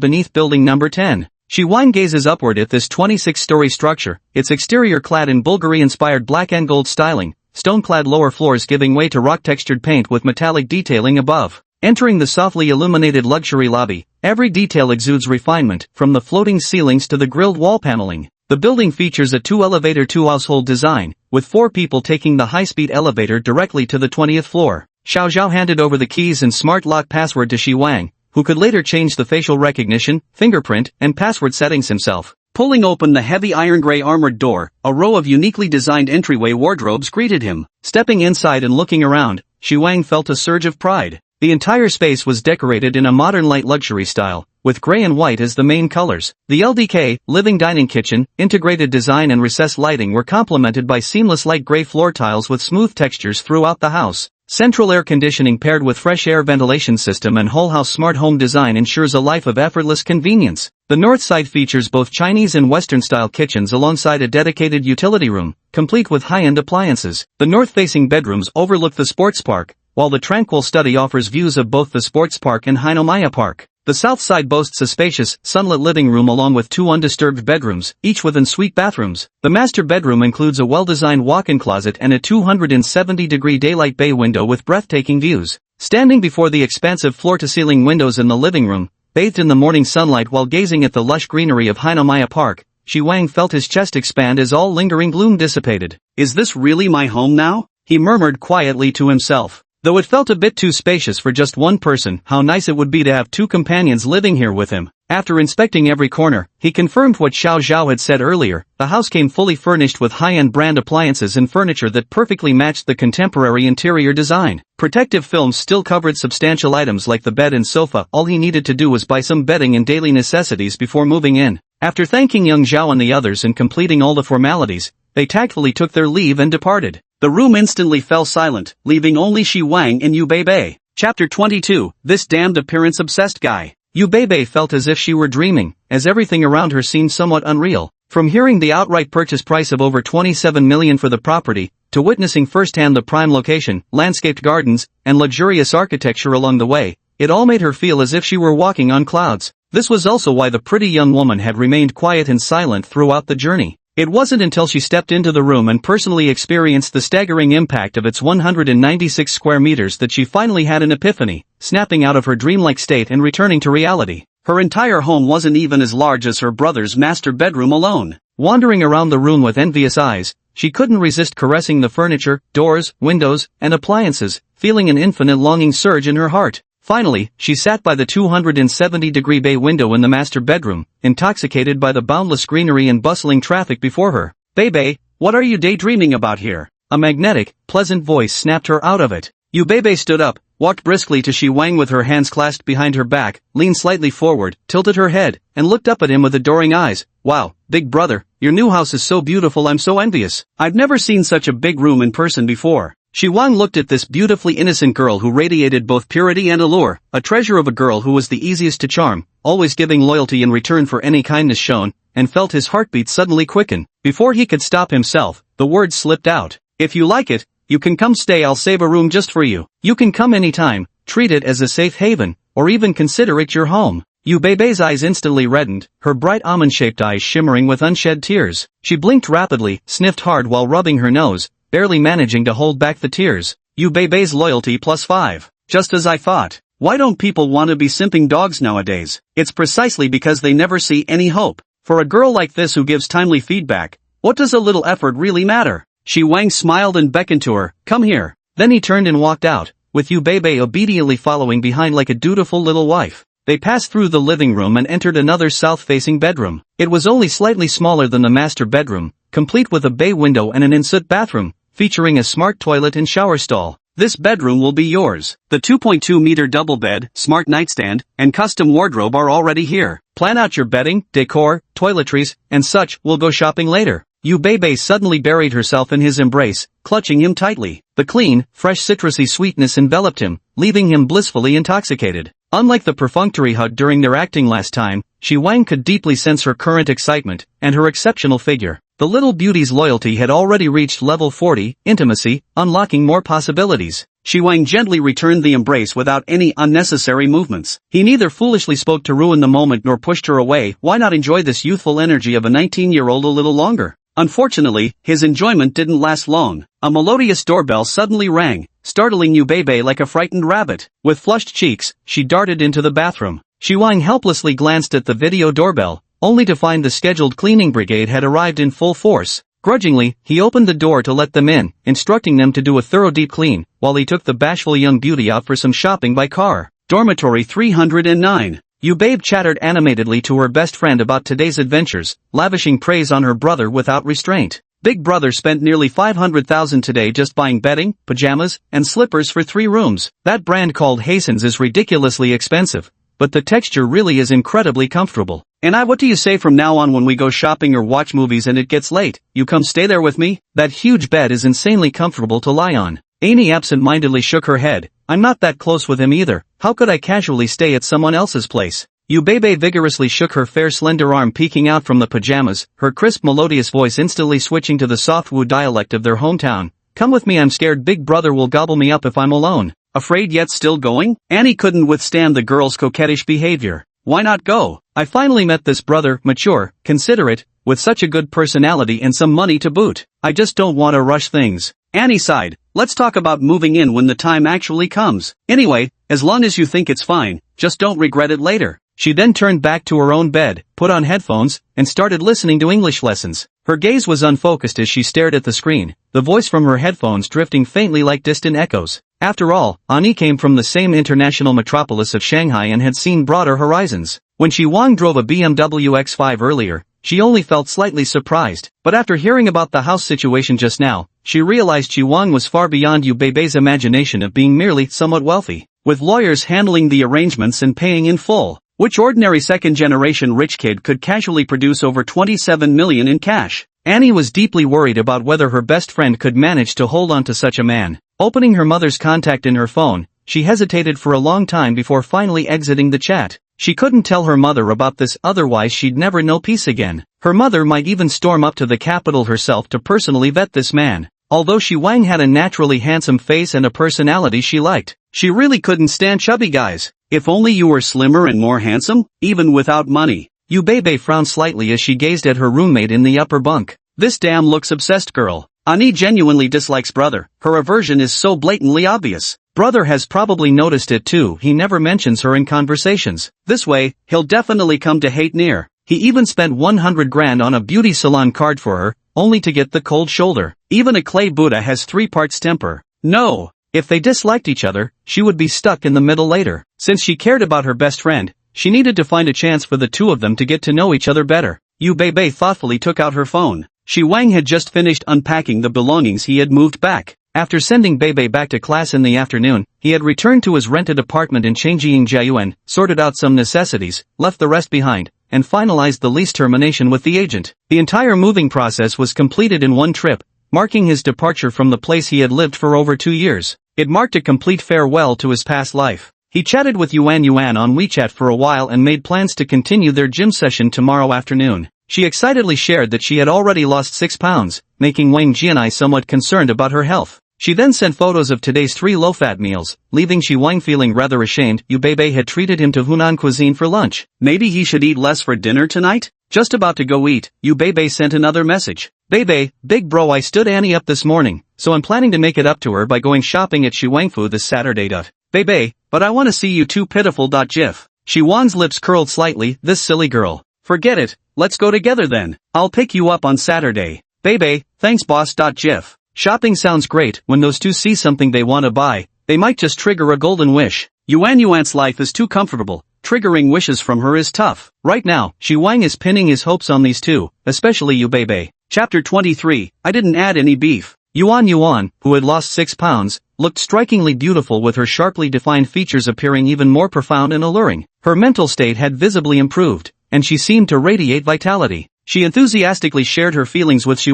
beneath building number 10. Shi Wang gazes upward at this 26-story structure, its exterior clad in Bulgari-inspired black and gold styling, stone-clad lower floors giving way to rock-textured paint with metallic detailing above. Entering the softly illuminated luxury lobby, every detail exudes refinement, from the floating ceilings to the grilled wall paneling. The building features a two-elevator two-household design, with 4 people taking the high-speed elevator directly to the 20th floor. Xiao Zhao handed over the keys and smart lock password to Shi Wang, who could later change the facial recognition, fingerprint, and password settings himself. Pulling open the heavy iron gray armored door, a row of uniquely designed entryway wardrobes greeted him. Stepping inside and looking around, Shi Wang felt a surge of pride. The entire space was decorated in a modern light luxury style, with gray and white as the main colors. The LDK, living dining kitchen, integrated design and recessed lighting were complemented by seamless light gray floor tiles with smooth textures throughout the house. Central air conditioning paired with fresh air ventilation system and whole house smart home design ensures a life of effortless convenience. The north side features both Chinese and Western style kitchens alongside a dedicated utility room, complete with high-end appliances. The north-facing bedrooms overlook the sports park, while the tranquil study offers views of both the sports park and Hinomaya Park. The south side boasts a spacious, sunlit living room along with 2 undisturbed bedrooms, each with ensuite bathrooms. The master bedroom includes a well-designed walk-in closet and a 270-degree daylight bay window with breathtaking views. Standing before the expansive floor-to-ceiling windows in the living room, bathed in the morning sunlight while gazing at the lush greenery of Hinomaya Park, Shi Wang felt his chest expand as all lingering gloom dissipated. "Is this really my home now?" he murmured quietly to himself. Though it felt a bit too spacious for just one person, how nice it would be to have 2 companions living here with him. After inspecting every corner, he confirmed what Xiao Zhao had said earlier. The house came fully furnished with high-end brand appliances and furniture that perfectly matched the contemporary interior design. Protective films still covered substantial items like the bed and sofa. All he needed to do was buy some bedding and daily necessities before moving in. After thanking young Zhao and the others and completing all the formalities, they tactfully took their leave and departed. The room instantly fell silent, leaving only Shi Wang and Yu Beibei. Chapter 22, This Damned Appearance-Obsessed Guy. Yu Beibei felt as if she were dreaming, as everything around her seemed somewhat unreal. From hearing the outright purchase price of over 27 million for the property, to witnessing firsthand the prime location, landscaped gardens, and luxurious architecture along the way, it all made her feel as if she were walking on clouds. This was also why the pretty young woman had remained quiet and silent throughout the journey. It wasn't until she stepped into the room and personally experienced the staggering impact of its 196 square meters that she finally had an epiphany, snapping out of her dreamlike state and returning to reality. Her entire home wasn't even as large as her brother's master bedroom alone. Wandering around the room with envious eyes, she couldn't resist caressing the furniture, doors, windows, and appliances, feeling an infinite longing surge in her heart. Finally, she sat by the 270-degree bay window in the master bedroom, intoxicated by the boundless greenery and bustling traffic before her. "Beibei, what are you daydreaming about here?" A magnetic, pleasant voice snapped her out of it. Yu Beibei stood up, walked briskly to Shi Wang with her hands clasped behind her back, leaned slightly forward, tilted her head, and looked up at him with adoring eyes. "Wow, big brother, your new house is so beautiful, I'm so envious. I've never seen such a big room in person before." Shi Wang looked at this beautifully innocent girl who radiated both purity and allure, a treasure of a girl who was the easiest to charm, always giving loyalty in return for any kindness shown, and felt his heartbeat suddenly quicken. Before he could stop himself, the words slipped out. "If you like it, you can come stay, I'll save a room just for you. You can come anytime, treat it as a safe haven, or even consider it your home." Yu Beibei's eyes instantly reddened, her bright almond-shaped eyes shimmering with unshed tears. She blinked rapidly, sniffed hard while rubbing her nose, barely managing to hold back the tears. Yu Beibei's loyalty +5. Just as I thought. Why don't people want to be simping dogs nowadays? It's precisely because they never see any hope. For a girl like this who gives timely feedback, what does a little effort really matter? Shi Wang smiled and beckoned to her, "Come here." Then he turned and walked out, with Yu Beibei obediently following behind like a dutiful little wife. They passed through the living room and entered another south-facing bedroom. It was only slightly smaller than the master bedroom, complete with a bay window and an ensuite bathroom, featuring a smart toilet and shower stall. "This bedroom will be yours. The 2.2-meter double bed, smart nightstand, and custom wardrobe are already here. Plan out your bedding, decor, toiletries, and such. We'll go shopping later." Yu Beibei suddenly buried herself in his embrace, clutching him tightly. The clean, fresh citrusy sweetness enveloped him, leaving him blissfully intoxicated. Unlike the perfunctory hug during their acting last time, Shi Wang could deeply sense her current excitement, and her exceptional figure. The little beauty's loyalty had already reached level 40, intimacy, unlocking more possibilities. Shi Wang gently returned the embrace without any unnecessary movements. He neither foolishly spoke to ruin the moment nor pushed her away. Why not enjoy this youthful energy of a 19-year-old a little longer? Unfortunately, his enjoyment didn't last long. A melodious doorbell suddenly rang, startling Yu Beibei like a frightened rabbit. With flushed cheeks, she darted into the bathroom. Shi Wang helplessly glanced at the video doorbell, only to find the scheduled cleaning brigade had arrived in full force. Grudgingly, he opened the door to let them in, instructing them to do a thorough deep clean, while he took the bashful young beauty out for some shopping by car. Dormitory 309. Yu Babe chattered animatedly to her best friend about today's adventures, lavishing praise on her brother without restraint. Big brother spent nearly 500,000 today just buying bedding, pajamas, and slippers for 3 rooms. That brand called Hasten's is ridiculously expensive, but the texture really is incredibly comfortable. And what do you say from now on when we go shopping or watch movies and it gets late? You come stay there with me? That huge bed is insanely comfortable to lie on. Amy absent-mindedly shook her head. I'm not that close with him either. How could I casually stay at someone else's place? Yu Beibei vigorously shook her fair slender arm peeking out from the pajamas, her crisp melodious voice instantly switching to the soft Wu dialect of their hometown. Come with me, I'm scared big brother will gobble me up if I'm alone. Afraid yet still going? Annie couldn't withstand the girl's coquettish behavior. Why not go? I finally met this brother, mature, considerate, with such a good personality and some money to boot. I just don't want to rush things. Annie sighed. Let's talk about moving in when the time actually comes. Anyway, as long as you think it's fine, just don't regret it later. She then turned back to her own bed, put on headphones, and started listening to English lessons. Her gaze was unfocused as she stared at the screen, the voice from her headphones drifting faintly like distant echoes. After all, Annie came from the same international metropolis of Shanghai and had seen broader horizons. When Shi Wang drove a BMW X5 earlier, she only felt slightly surprised. But after hearing about the house situation just now, she realized Shi Wang was far beyond Yu Beibei's imagination of being merely somewhat wealthy, with lawyers handling the arrangements and paying in full. Which ordinary second-generation rich kid could casually produce over 27 million in cash? Annie was deeply worried about whether her best friend could manage to hold on to such a man. Opening her mother's contact in her phone, she hesitated for a long time before finally exiting the chat. She couldn't tell her mother about this, otherwise she'd never know peace again. Her mother might even storm up to the capital herself to personally vet this man. Although Shi Wang had a naturally handsome face and a personality she liked, she really couldn't stand chubby guys. If only you were slimmer and more handsome, even without money. Yu Beibei frowned slightly as she gazed at her roommate in the upper bunk. This damn looks obsessed girl. Annie genuinely dislikes brother. Her aversion is so blatantly obvious. Brother has probably noticed it too. He never mentions her in conversations. This way, he'll definitely come to hate near. He even spent 100 grand on a beauty salon card for her, only to get the cold shoulder. Even a clay Buddha has 3 parts temper. No. If they disliked each other, she would be stuck in the middle later. Since she cared about her best friend, she needed to find a chance for the two of them to get to know each other better. Yu Beibei thoughtfully took out her phone. Shi Wang had just finished unpacking the belongings he had moved back. After sending Beibei back to class in the afternoon, he had returned to his rented apartment in Changjiang Jiayuan, sorted out some necessities, left the rest behind, and finalized the lease termination with the agent. The entire moving process was completed in one trip, marking his departure from the place he had lived for over 2 years. It marked a complete farewell to his past life. He chatted with Yuan on WeChat for a while and made plans to continue their gym session tomorrow afternoon. She excitedly shared that she had already lost 6 pounds, making Wang Jianai somewhat concerned about her health. She then sent photos of today's 3 low-fat meals, leaving Shi Wang feeling rather ashamed. Yu Beibei had treated him to Hunan cuisine for lunch. Maybe he should eat less for dinner tonight? Just about to go eat, Yu Beibei sent another message. Beibei, big bro, I stood Annie up this morning, so I'm planning to make it up to her by going shopping at Shuangfu this Saturday. Beibei, but I want to see you too pitiful. Gif. Shi Wan's lips curled slightly. This silly girl. Forget it, let's go together then. I'll pick you up on Saturday. Beibei, thanks boss. Gif. Shopping sounds great. When those two see something they want to buy, they might just trigger a golden wish. Yuan's life is too comfortable. Triggering wishes from her is tough. Right now, Shi Wang is pinning his hopes on these two, especially Yu Beibei. Chapter 23, I didn't add any beef. Yuan, who had lost 6 pounds, looked strikingly beautiful with her sharply defined features appearing even more profound and alluring. Her mental state had visibly improved, and she seemed to radiate vitality. She enthusiastically shared her feelings with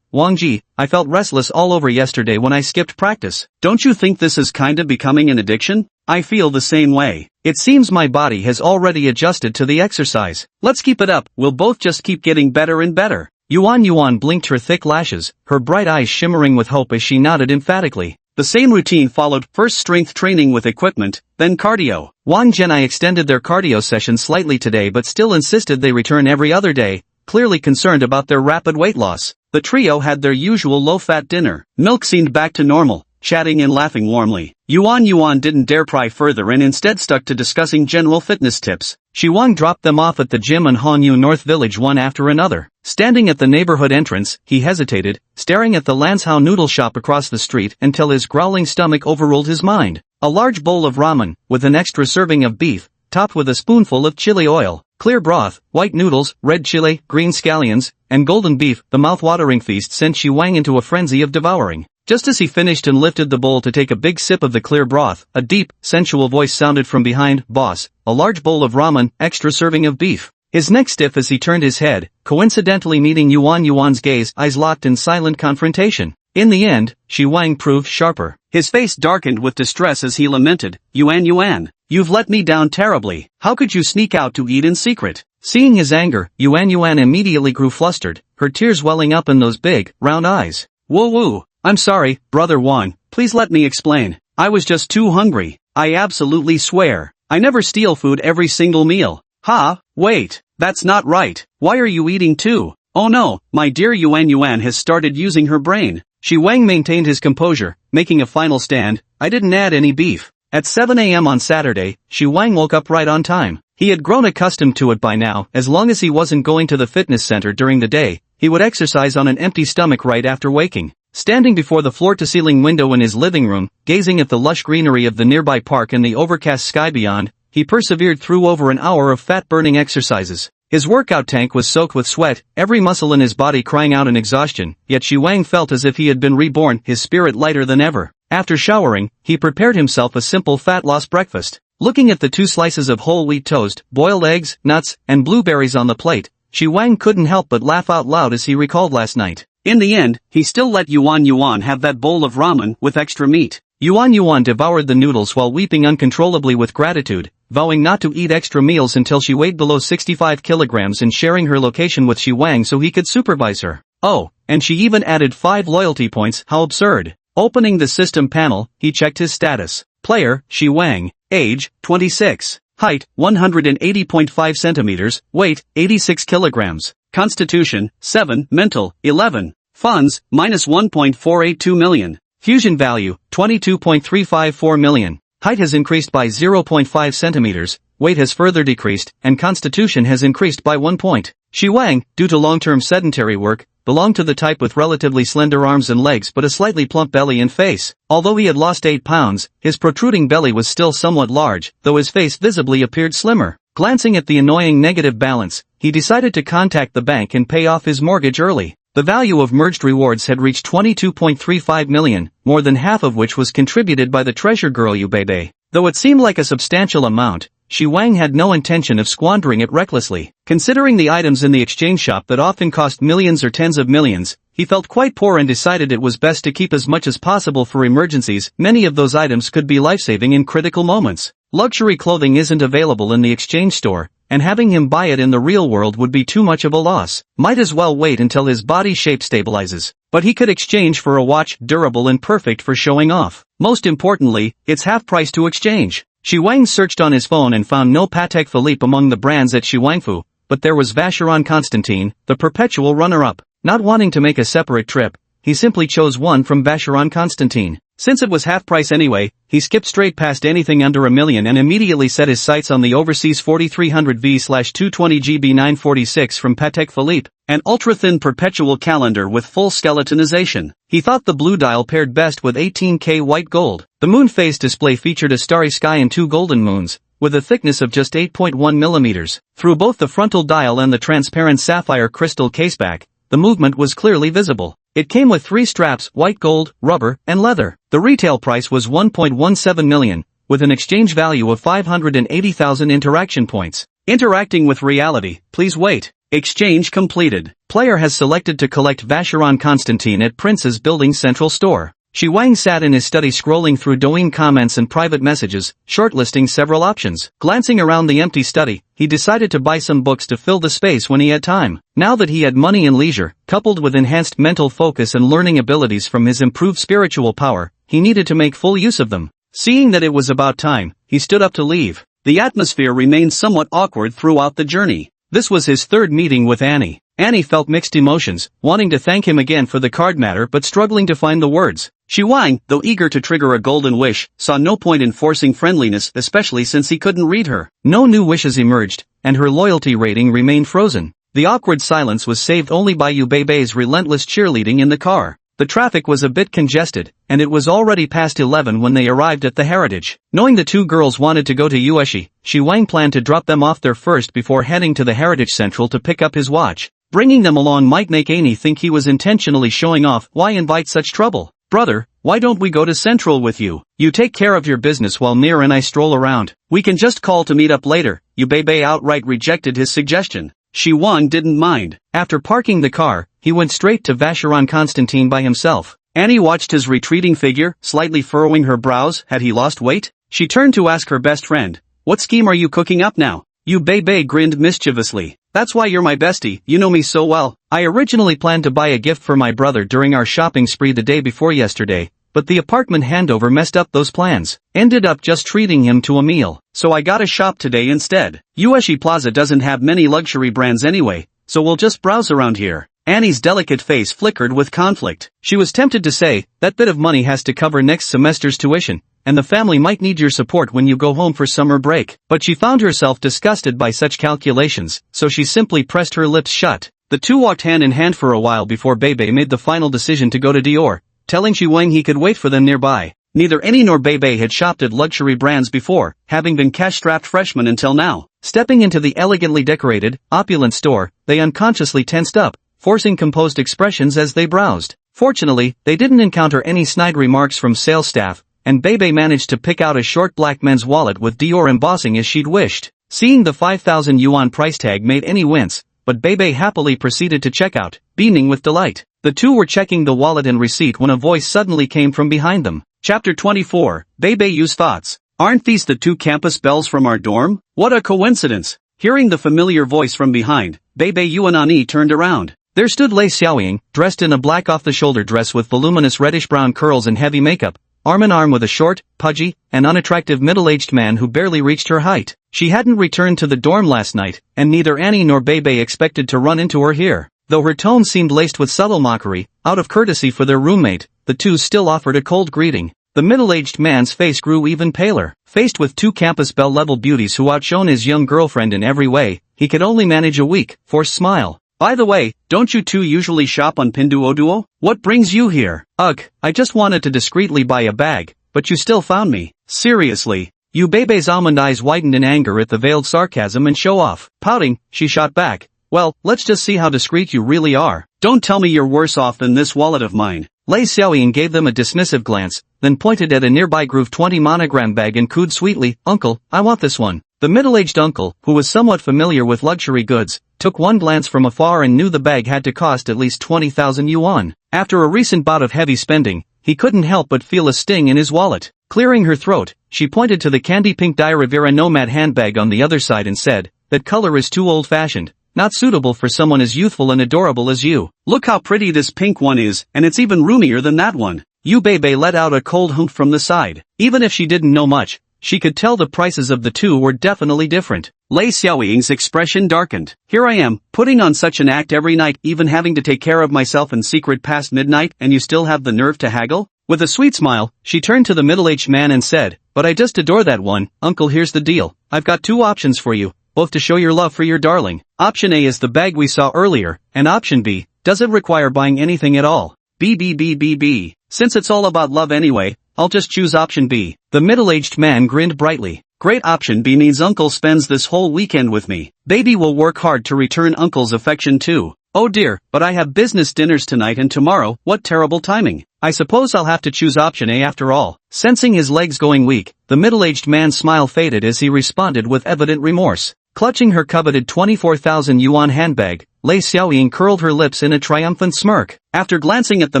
Wang Ji, I felt restless all over yesterday when I skipped practice. Don't you think this is kinda becoming an addiction? I feel the same way. It seems my body has already adjusted to the exercise. Let's keep it up, we'll both just keep getting better and better. Yuan blinked her thick lashes, her bright eyes shimmering with hope as she nodded emphatically. The same routine followed, first strength training with equipment, then cardio. Wang Zhenai extended their cardio session slightly today but still insisted they return every other day, clearly concerned about their rapid weight loss. The trio had their usual low-fat dinner. Milk seemed back to normal, chatting and laughing warmly. Yuan didn't dare pry further and instead stuck to discussing general fitness tips. Wang dropped them off at the gym in Hanyu North Village one after another. Standing at the neighborhood entrance, he hesitated, staring at the Lanzhou noodle shop across the street until his growling stomach overruled his mind. A large bowl of ramen, with an extra serving of beef, topped with a spoonful of chili oil, clear broth, white noodles, red chili, green scallions, and golden beef. The mouth-watering feast sent Wang into a frenzy of devouring. Just as he finished and lifted the bowl to take a big sip of the clear broth, a deep, sensual voice sounded from behind. "Boss, a large bowl of ramen, extra serving of beef." His neck stiff as he turned his head, coincidentally meeting Yuan's gaze, eyes locked in silent confrontation. In the end, Wang proved sharper. His face darkened with distress as he lamented, Yuan, you've let me down terribly. How could you sneak out to eat in secret?" Seeing his anger, Yuan immediately grew flustered, her tears welling up in those big, round eyes. "Woo. I'm sorry, Brother Wang, please let me explain. I was just too hungry. I absolutely swear. I never steal food every single meal." "Ha, wait, that's not right. Why are you eating too?" "Oh no, my dear Yuan has started using her brain." Wang maintained his composure, making a final stand. "I didn't add any beef." At 7 a.m. on Saturday, Wang woke up right on time. He had grown accustomed to it by now. As long as he wasn't going to the fitness center during the day, he would exercise on an empty stomach right after waking. Standing before the floor-to-ceiling window in his living room, gazing at the lush greenery of the nearby park and the overcast sky beyond, he persevered through over an hour of fat-burning exercises. His workout tank was soaked with sweat, every muscle in his body crying out in exhaustion, yet Wang felt as if he had been reborn, his spirit lighter than ever. After showering, he prepared himself a simple fat-loss breakfast. Looking at the 2 slices of whole wheat toast, boiled eggs, nuts, and blueberries on the plate, Wang couldn't help but laugh out loud as he recalled last night. In the end, he still let Yuan have that bowl of ramen with extra meat. Yuan devoured the noodles while weeping uncontrollably with gratitude, vowing not to eat extra meals until she weighed below 65 kilograms and sharing her location with Wang so he could supervise her. Oh, and she even added 5 loyalty points. How absurd. Opening the system panel, he checked his status. Player, Wang. Age, 26. Height, 180.5 centimeters. Weight, 86 kilograms. Constitution, 7. Mental, 11. Funds, minus 1.482 million. Fusion value, 22.354 million. Height has increased by 0.5 centimeters, weight has further decreased, and constitution has increased by 1 point. Wang, due to long-term sedentary work, belonged to the type with relatively slender arms and legs but a slightly plump belly and face. Although he had lost 8 pounds, his protruding belly was still somewhat large, though his face visibly appeared slimmer. Glancing at the annoying negative balance, he decided to contact the bank and pay off his mortgage early. The value of merged rewards had reached 22.35 million, more than half of which was contributed by the treasure girl Yubebe. Though it seemed like a substantial amount, Wang had no intention of squandering it recklessly. Considering the items in the exchange shop that often cost millions or tens of millions, he felt quite poor and decided it was best to keep as much as possible for emergencies. Many of those items could be life-saving in critical moments. Luxury clothing isn't available in the exchange store, and having him buy it in the real world would be too much of a loss. Might as well wait until his body shape stabilizes. But he could exchange for a watch, durable and perfect for showing off. Most importantly, it's half price to exchange. Wang searched on his phone and found no Patek Philippe among the brands at Wangfu, but there was Vacheron Constantin, the perpetual runner-up. Not wanting to make a separate trip, he simply chose one from Vacheron Constantin. Since it was half price anyway, he skipped straight past anything under $1 million and immediately set his sights on the overseas 4300V/220GB 946 from Patek Philippe, an ultra-thin perpetual calendar with full skeletonization. He thought the blue dial paired best with 18K white gold. The moon phase display featured a starry sky and 2 golden moons, with a thickness of just 8.1 millimeters. Through both the frontal dial and the transparent sapphire crystal caseback, the movement was clearly visible. It came with 3 straps, white gold, rubber, and leather. The retail price was 1.17 million, with an exchange value of 580,000 interaction points. Interacting with reality, please wait. Exchange completed. Player has selected to collect Vacheron Constantin at Prince's Building Central Store. Shi Wang sat in his study scrolling through Douyin comments and private messages, shortlisting several options. Glancing around the empty study, he decided to buy some books to fill the space when he had time. Now that he had money and leisure, coupled with enhanced mental focus and learning abilities from his improved spiritual power, he needed to make full use of them. Seeing that it was about time, he stood up to leave. The atmosphere remained somewhat awkward throughout the journey. This was his third meeting with Annie. Annie felt mixed emotions, wanting to thank him again for the card matter but struggling to find the words. Shi Wang, though eager to trigger a golden wish, saw no point in forcing friendliness, especially since he couldn't read her. No new wishes emerged, and her loyalty rating remained frozen. The awkward silence was saved only by Yu Beibei's relentless cheerleading in the car. The traffic was a bit congested, and it was already past 11 when they arrived at the Heritage. Knowing the two girls wanted to go to Yueshi, Shi Wang planned to drop them off there first before heading to the Heritage Central to pick up his watch. Bringing them along might make Annie think he was intentionally showing off. Why invite such trouble? Brother, why don't we go to Central with you? You take care of your business while Mir and I stroll around. We can just call to meet up later. Yu Beibei outright rejected his suggestion. Shi Wang didn't mind. After parking the car, he went straight to Vacheron Constantine by himself. Annie watched his retreating figure, slightly furrowing her brows. Had he lost weight? She turned to ask her best friend, "What scheme are you cooking up now?" Yu Beibei grinned mischievously. "That's why you're my bestie, you know me so well. I originally planned to buy a gift for my brother during our shopping spree the day before yesterday, but the apartment handover messed up those plans. Ended up just treating him to a meal. So I got a shop today instead. Yueshi Plaza doesn't have many luxury brands anyway, so we'll just browse around here." Annie's delicate face flickered with conflict. She was tempted to say, that bit of money has to cover next semester's tuition, and the family might need your support when you go home for summer break. But she found herself disgusted by such calculations, so she simply pressed her lips shut. The two walked hand in hand for a while before Beibei made the final decision to go to Dior, telling Shi Wang he could wait for them nearby. Neither Annie nor Beibei had shopped at luxury brands before, having been cash-strapped freshmen until now. Stepping into the elegantly decorated, opulent store, they unconsciously tensed up, forcing composed expressions as they browsed. Fortunately, they didn't encounter any snide remarks from sales staff, and Beibei managed to pick out a short black men's wallet with Dior embossing as she'd wished. Seeing the 5,000 yuan price tag made Annie wince, but Beibei happily proceeded to check out, beaming with delight. The two were checking the wallet and receipt when a voice suddenly came from behind them. Chapter 24, Beibei Yu's thoughts. Aren't these the two campus bells from our dorm? What a coincidence! Hearing the familiar voice from behind, Beibei Yu and Annie turned around. There stood Lei Xiaoying, dressed in a black off-the-shoulder dress with voluminous reddish-brown curls and heavy makeup, arm in arm with a short, pudgy, and unattractive middle-aged man who barely reached her height. She hadn't returned to the dorm last night, and neither Annie nor Beibei expected to run into her here. Though her tone seemed laced with subtle mockery, out of courtesy for their roommate, the two still offered a cold greeting. The middle-aged man's face grew even paler. Faced with two campus belle-level beauties who outshone his young girlfriend in every way, he could only manage a weak, forced smile. By the way, don't you two usually shop on Pinduoduo? What brings you here? Ugh, I just wanted to discreetly buy a bag, but you still found me. Seriously? Yu Beibei's almond eyes widened in anger at the veiled sarcasm and show-off. Pouting, she shot back, "Well, let's just see how discreet you really are. Don't tell me you're worse off than this wallet of mine." Lei Xiaoying gave them a dismissive glance, then pointed at a nearby Groove 20 monogram bag and cooed sweetly, "Uncle, I want this one." The middle-aged uncle, who was somewhat familiar with luxury goods, took one glance from afar and knew the bag had to cost at least 20,000 yuan. After a recent bout of heavy spending, he couldn't help but feel a sting in his wallet. Clearing her throat, she pointed to the candy-pink Di Rivera Nomad handbag on the other side and said, "That color is too old-fashioned, not suitable for someone as youthful and adorable as you. Look how pretty this pink one is, and it's even roomier than that one." Yu Beibei let out a cold hunk from the side. Even if she didn't know much, she could tell the prices of the two were definitely different. Lei Xiaoying's expression darkened. "Here I am, putting on such an act every night, even having to take care of myself in secret past midnight, and you still have the nerve to haggle?" With a sweet smile, she turned to the middle-aged man and said, "But I just adore that one. Uncle, here's the deal. I've got two options for you, both to show your love for your darling. Option A is the bag we saw earlier, and option B, doesn't require buying anything at all. B. Since it's all about love anyway, I'll just choose option B." The middle-aged man grinned brightly. "Great, option B means Uncle spends this whole weekend with me. Baby will work hard to return Uncle's affection too. Oh dear, but I have business dinners tonight and tomorrow, what terrible timing. I suppose I'll have to choose option A after all." Sensing his legs going weak, the middle-aged man's smile faded as he responded with evident remorse. Clutching her coveted 24,000 yuan handbag, Lei Xiaoying curled her lips in a triumphant smirk. After glancing at the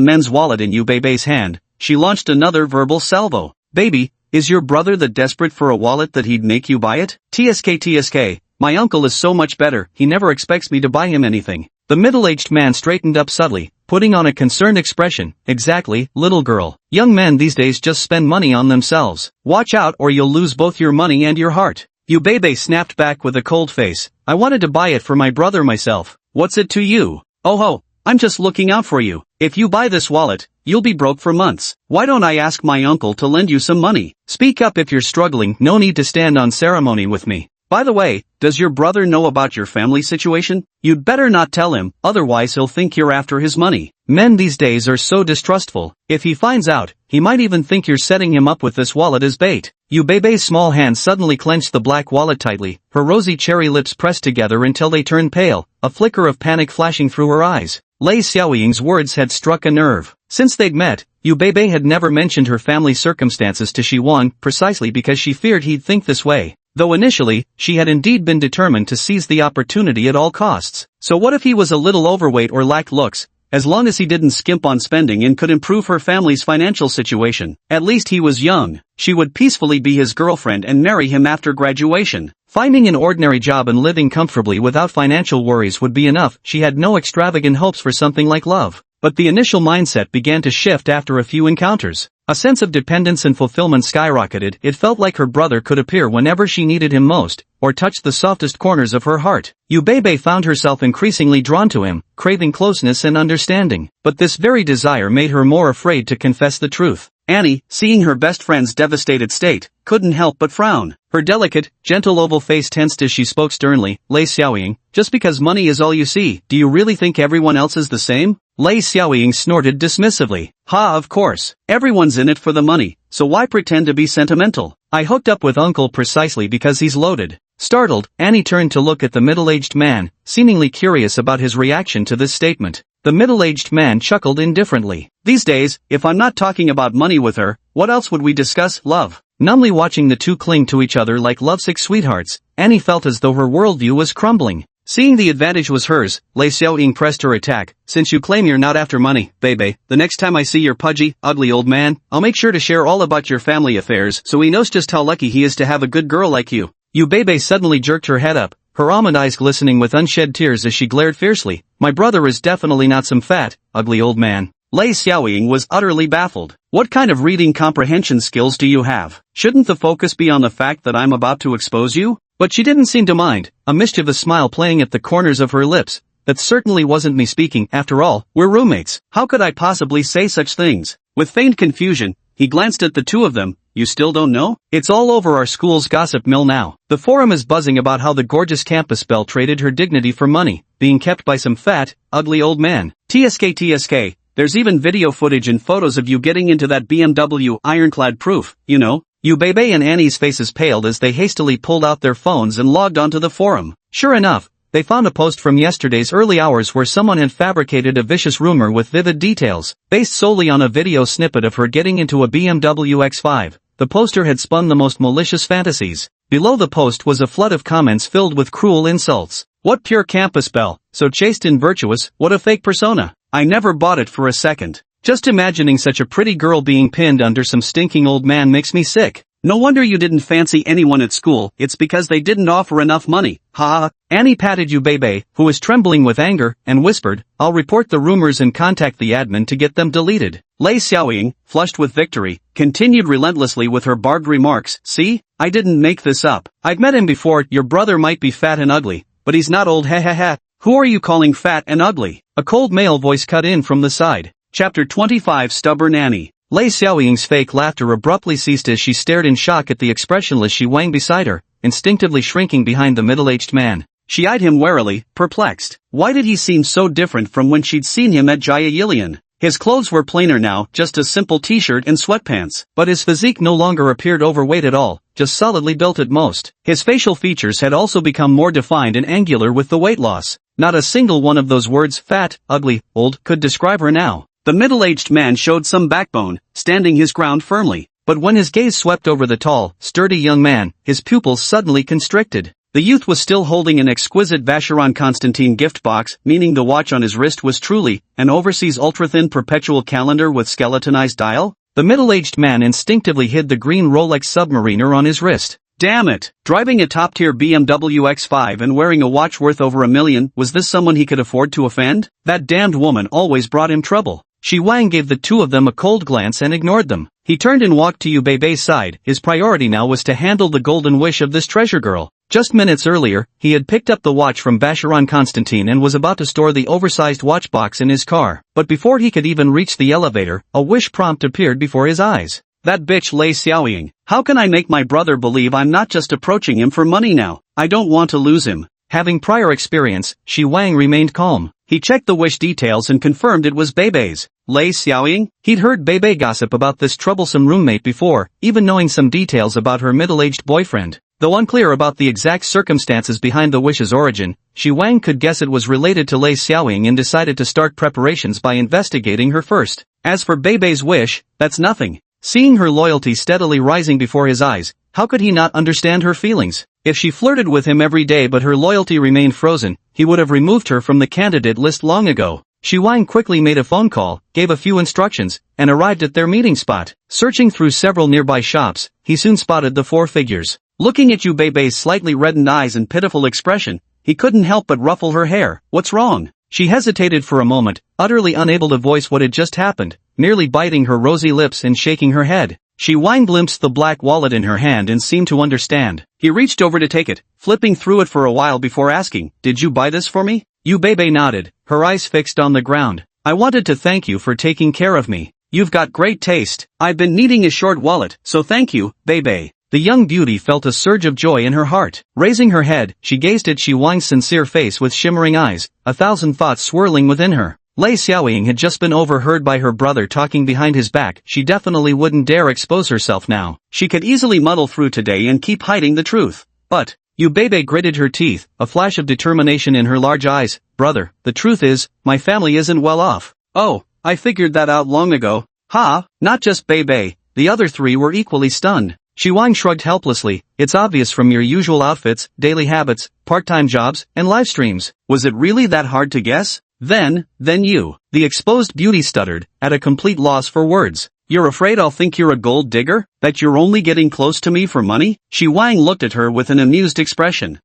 men's wallet in Yu Beibei's hand, she launched another verbal salvo. Baby, is your brother that desperate for a wallet that he'd make you buy it? TSK, my uncle is so much better, he never expects me to buy him anything. The middle-aged man straightened up subtly, putting on a concerned expression. Exactly, little girl. Young men these days just spend money on themselves. Watch out or you'll lose both your money and your heart. Yubebe snapped back with a cold face. I wanted to buy it for my brother myself. What's it to you? Oh ho, I'm just looking out for you. If you buy this wallet, you'll be broke for months. Why don't I ask my uncle to lend you some money? Speak up if you're struggling, no need to stand on ceremony with me. By the way, does your brother know about your family situation? You'd better not tell him, otherwise he'll think you're after his money. Men these days are so distrustful. If he finds out, he might even think you're setting him up with this wallet as bait. Yubebe's small hand suddenly clenched the black wallet tightly, her rosy cherry lips pressed together until they turned pale, a flicker of panic flashing through her eyes. Lei Xiaoying's words had struck a nerve. Since they'd met, Yubebe had never mentioned her family circumstances to Shiwan, precisely because she feared he'd think this way. Though initially, she had indeed been determined to seize the opportunity at all costs. So what if he was a little overweight or lacked looks? As long as he didn't skimp on spending and could improve her family's financial situation, at least he was young. She would peacefully be his girlfriend and marry him after graduation. Finding an ordinary job and living comfortably without financial worries would be enough. She had no extravagant hopes for something like love. But the initial mindset began to shift after a few encounters. A sense of dependence and fulfillment skyrocketed. It felt like her brother could appear whenever she needed him most, or touch the softest corners of her heart. Yubebe found herself increasingly drawn to him, craving closeness and understanding. But this very desire made her more afraid to confess the truth. Annie, seeing her best friend's devastated state, couldn't help but frown. Her delicate, gentle oval face tensed as she spoke sternly. Lei Xiaoying, just because money is all you see, do you really think everyone else is the same? Lei Xiaoying snorted dismissively. Ha, of course. Everyone's in it for the money, so why pretend to be sentimental? I hooked up with Uncle precisely because he's loaded. Startled, Annie turned to look at the middle-aged man, seemingly curious about his reaction to this statement. The middle-aged man chuckled indifferently. These days, if I'm not talking about money with her, what else would we discuss? Love. Numbly watching the two cling to each other like lovesick sweethearts, Annie felt as though her worldview was crumbling. Seeing the advantage was hers, Lei Xiaoying pressed her attack. Since you claim you're not after money, Bebe, the next time I see your pudgy, ugly old man, I'll make sure to share all about your family affairs so he knows just how lucky he is to have a good girl like you. Yubebe suddenly jerked her head up, her almond eyes glistening with unshed tears as she glared fiercely. My brother is definitely not some fat, ugly old man. Lei Xiaoying was utterly baffled. What kind of reading comprehension skills do you have? Shouldn't the focus be on the fact that I'm about to expose you? But she didn't seem to mind, a mischievous smile playing at the corners of her lips. That certainly wasn't me speaking, after all, we're roommates. How could I possibly say such things? With feigned confusion, he glanced at the two of them. You still don't know? It's all over our school's gossip mill now. The forum is buzzing about how the gorgeous campus belle traded her dignity for money, being kept by some fat, ugly old man. TSK, there's even video footage and photos of you getting into that BMW ironclad proof, you know. Yubebe and Annie's faces paled as they hastily pulled out their phones and logged onto the forum. Sure enough, they found a post from yesterday's early hours where someone had fabricated a vicious rumor with vivid details, based solely on a video snippet of her getting into a BMW X5. The poster had spun the most malicious fantasies. Below the post was a flood of comments filled with cruel insults. What pure campus belle, so chaste and virtuous, what a fake persona. I never bought it for a second. Just imagining such a pretty girl being pinned under some stinking old man makes me sick. No wonder you didn't fancy anyone at school, it's because they didn't offer enough money. Ha! Annie patted Yubebe, who was trembling with anger, and whispered, I'll report the rumors and contact the admin to get them deleted. Lei Xiaoying, flushed with victory, continued relentlessly with her barbed remarks. See? I didn't make this up. I've met him before. Your brother might be fat and ugly, but he's not old. Ha ha ha. Who are you calling fat and ugly? A cold male voice cut in from the side. Chapter 25 Stubborn Annie. Lei Xiaoying's fake laughter abruptly ceased as she stared in shock at the expressionless Shi Wang beside her, instinctively shrinking behind the middle-aged man. She eyed him warily, perplexed. Why did he seem so different from when she'd seen him at Jaya Yilian? His clothes were plainer now, just a simple t-shirt and sweatpants, but his physique no longer appeared overweight at all, just solidly built at most. His facial features had also become more defined and angular with the weight loss. Not a single one of those words, fat, ugly, old, could describe her now. The middle-aged man showed some backbone, standing his ground firmly, but when his gaze swept over the tall, sturdy young man, his pupils suddenly constricted. The youth was still holding an exquisite Vacheron Constantin gift box, meaning the watch on his wrist was truly an overseas ultra-thin perpetual calendar with skeletonized dial. The middle-aged man instinctively hid the green Rolex Submariner on his wrist. Damn it! Driving a top-tier BMW X5 and wearing a watch worth over $1 million, was this someone he could afford to offend? That damned woman always brought him trouble. Shi Wang gave the two of them a cold glance and ignored them. He turned and walked to Yu Beibei's side. His priority now was to handle the golden wish of this treasure girl. Just minutes earlier, he had picked up the watch from Bacharan Constantine and was about to store the oversized watch box in his car. But before he could even reach the elevator, a wish prompt appeared before his eyes. That bitch Lei Xiaoying. How can I make my brother believe I'm not just approaching him for money now? I don't want to lose him. Having prior experience, Shi Wang remained calm. He checked the wish details and confirmed it was Beibei's. Lei Xiaoying? He'd heard Beibei gossip about this troublesome roommate before, even knowing some details about her middle-aged boyfriend. Though unclear about the exact circumstances behind the wish's origin, Shi Wang could guess it was related to Lei Xiaoying and decided to start preparations by investigating her first. As for Beibei's wish, that's nothing. Seeing her loyalty steadily rising before his eyes, how could he not understand her feelings? If she flirted with him every day but her loyalty remained frozen, he would have removed her from the candidate list long ago. Shi Wang quickly made a phone call, gave a few instructions, and arrived at their meeting spot. Searching through several nearby shops, he soon spotted the four figures. Looking at Yu Beibei's slightly reddened eyes and pitiful expression, he couldn't help but ruffle her hair. What's wrong? She hesitated for a moment, utterly unable to voice what had just happened, merely biting her rosy lips and shaking her head. Shi Wang glimpsed the black wallet in her hand and seemed to understand. He reached over to take it, flipping through it for a while before asking, "Did you buy this for me?" Yu Beibei nodded, her eyes fixed on the ground. "I wanted to thank you for taking care of me. You've got great taste. I've been needing a short wallet, so thank you, Beibei." The young beauty felt a surge of joy in her heart. Raising her head, she gazed at Shi Wang's sincere face with shimmering eyes, a thousand thoughts swirling within her. Lei Xiaoying had just been overheard by her brother talking behind his back. She definitely wouldn't dare expose herself now. She could easily muddle through today and keep hiding the truth. But, Yu Beibei gritted her teeth, a flash of determination in her large eyes. "Brother, the truth is, my family isn't well off." "Oh, I figured that out long ago." "Ha, not just Beibei." The other three were equally stunned. Shi Wang shrugged helplessly. "It's obvious from your usual outfits, daily habits, part-time jobs, and live streams. Was it really that hard to guess?" Then you. The exposed beauty stuttered, at a complete loss for words. "You're afraid I'll think you're a gold digger? That you're only getting close to me for money?" Shi Wang looked at her with an amused expression.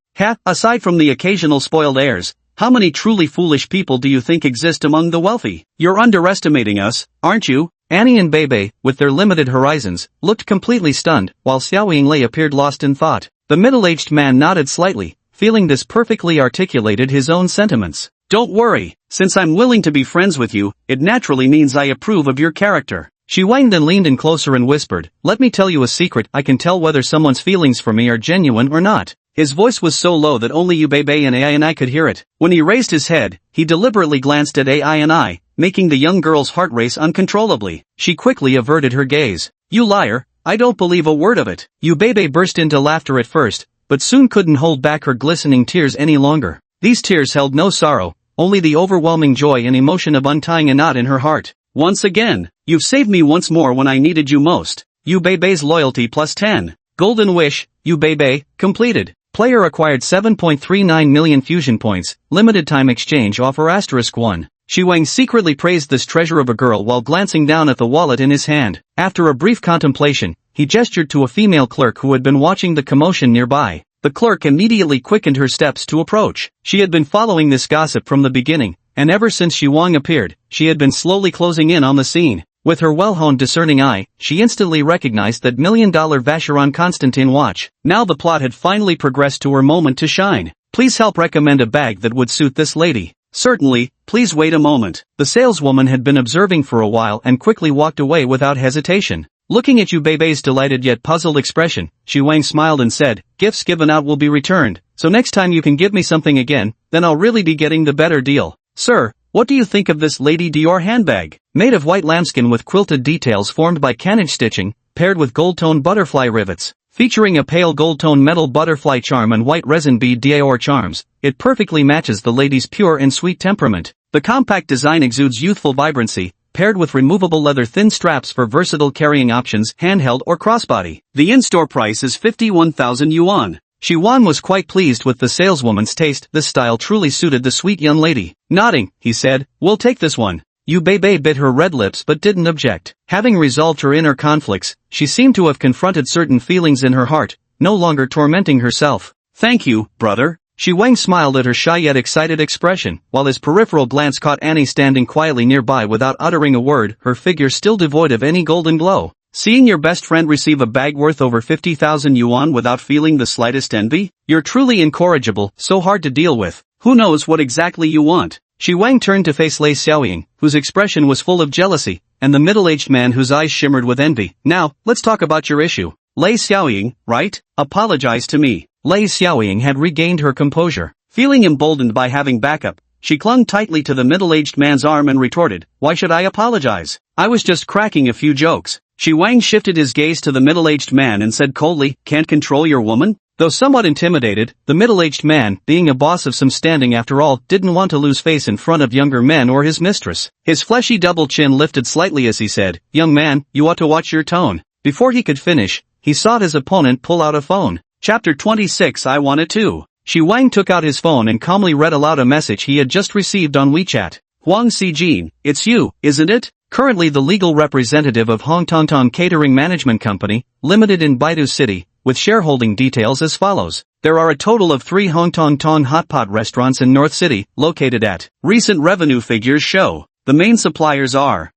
Aside from the occasional spoiled heirs, how many truly foolish people do you think exist among the wealthy? You're underestimating us, aren't you?" Annie and Beibei, with their limited horizons, looked completely stunned, while Xiaoying Lei appeared lost in thought. The middle-aged man nodded slightly, feeling this perfectly articulated his own sentiments. "Don't worry, since I'm willing to be friends with you, it naturally means I approve of your character." Shi Wang then leaned in closer and whispered, "Let me tell you a secret. I can tell whether someone's feelings for me are genuine or not." His voice was so low that only Yu Beibei and AI could hear it. When he raised his head, he deliberately glanced at AI, making the young girl's heart race uncontrollably. She quickly averted her gaze. "You liar, I don't believe a word of it." Yu Beibei burst into laughter at first, but soon couldn't hold back her glistening tears any longer. These tears held no sorrow, only the overwhelming joy and emotion of untying a knot in her heart. "Once again, you've saved me once more when I needed you most." Yu Beibei's loyalty plus 10. Golden Wish, Yu Beibei, completed. Player acquired 7.39 million fusion points, limited time exchange offer *1. Shi Wang secretly praised this treasure of a girl while glancing down at the wallet in his hand. After a brief contemplation, he gestured to a female clerk who had been watching the commotion nearby. The clerk immediately quickened her steps to approach. She had been following this gossip from the beginning, and ever since Shi Wang appeared, she had been slowly closing in on the scene. With her well-honed discerning eye, she instantly recognized that $1 million Vacheron Constantine watch. Now the plot had finally progressed to her moment to shine. "Please help recommend a bag that would suit this lady." "Certainly, please wait a moment." The saleswoman had been observing for a while and quickly walked away without hesitation. Looking at Yu Beibei's delighted yet puzzled expression, Shi Wang smiled and said, "Gifts given out will be returned, so next time you can give me something again, then I'll really be getting the better deal." "Sir, what do you think of this Lady Dior handbag?" Made of white lambskin with quilted details formed by canage stitching, paired with gold-toned butterfly rivets. Featuring a pale gold-tone metal butterfly charm and white resin bead Dior charms, it perfectly matches the lady's pure and sweet temperament. The compact design exudes youthful vibrancy, paired with removable leather thin straps for versatile carrying options, handheld or crossbody. The in-store price is 51,000 yuan. Shi Wang was quite pleased with the saleswoman's taste. This style truly suited the sweet young lady. Nodding, he said, "We'll take this one." Yu Beibei bit her red lips but didn't object. Having resolved her inner conflicts, she seemed to have confronted certain feelings in her heart, no longer tormenting herself. Thank you, brother. Shi Wang smiled at her shy yet excited expression, while his peripheral glance caught Annie standing quietly nearby without uttering a word, her figure still devoid of any golden glow. Seeing your best friend receive a bag worth over 50,000 yuan without feeling the slightest envy? You're truly incorrigible, so hard to deal with. Who knows what exactly you want? Shi Wang turned to face Lei Xiaoying, whose expression was full of jealousy, and the middle-aged man whose eyes shimmered with envy. Now, let's talk about your issue. Lei Xiaoying, right? Apologize to me. Lei Xiaoying had regained her composure. Feeling emboldened by having backup, she clung tightly to the middle-aged man's arm and retorted, why should I apologize? I was just cracking a few jokes. Shi Wang shifted his gaze to the middle-aged man and said coldly, can't control your woman? Though somewhat intimidated, the middle-aged man, being a boss of some standing after all, didn't want to lose face in front of younger men or his mistress. His fleshy double chin lifted slightly as he said, young man, you ought to watch your tone. Before he could finish, he saw his opponent pull out a phone. Chapter 26 I Want It Too. Shi Wang took out his phone and calmly read aloud a message he had just received on WeChat. Huang Xijin, it's you, isn't it? Currently the legal representative of Hong Tong Catering Management Company, Limited in Baidu City, with shareholding details as follows. There are a total of 3 Hong Tong hotpot restaurants in North City, located at. Recent revenue figures show. The main suppliers are.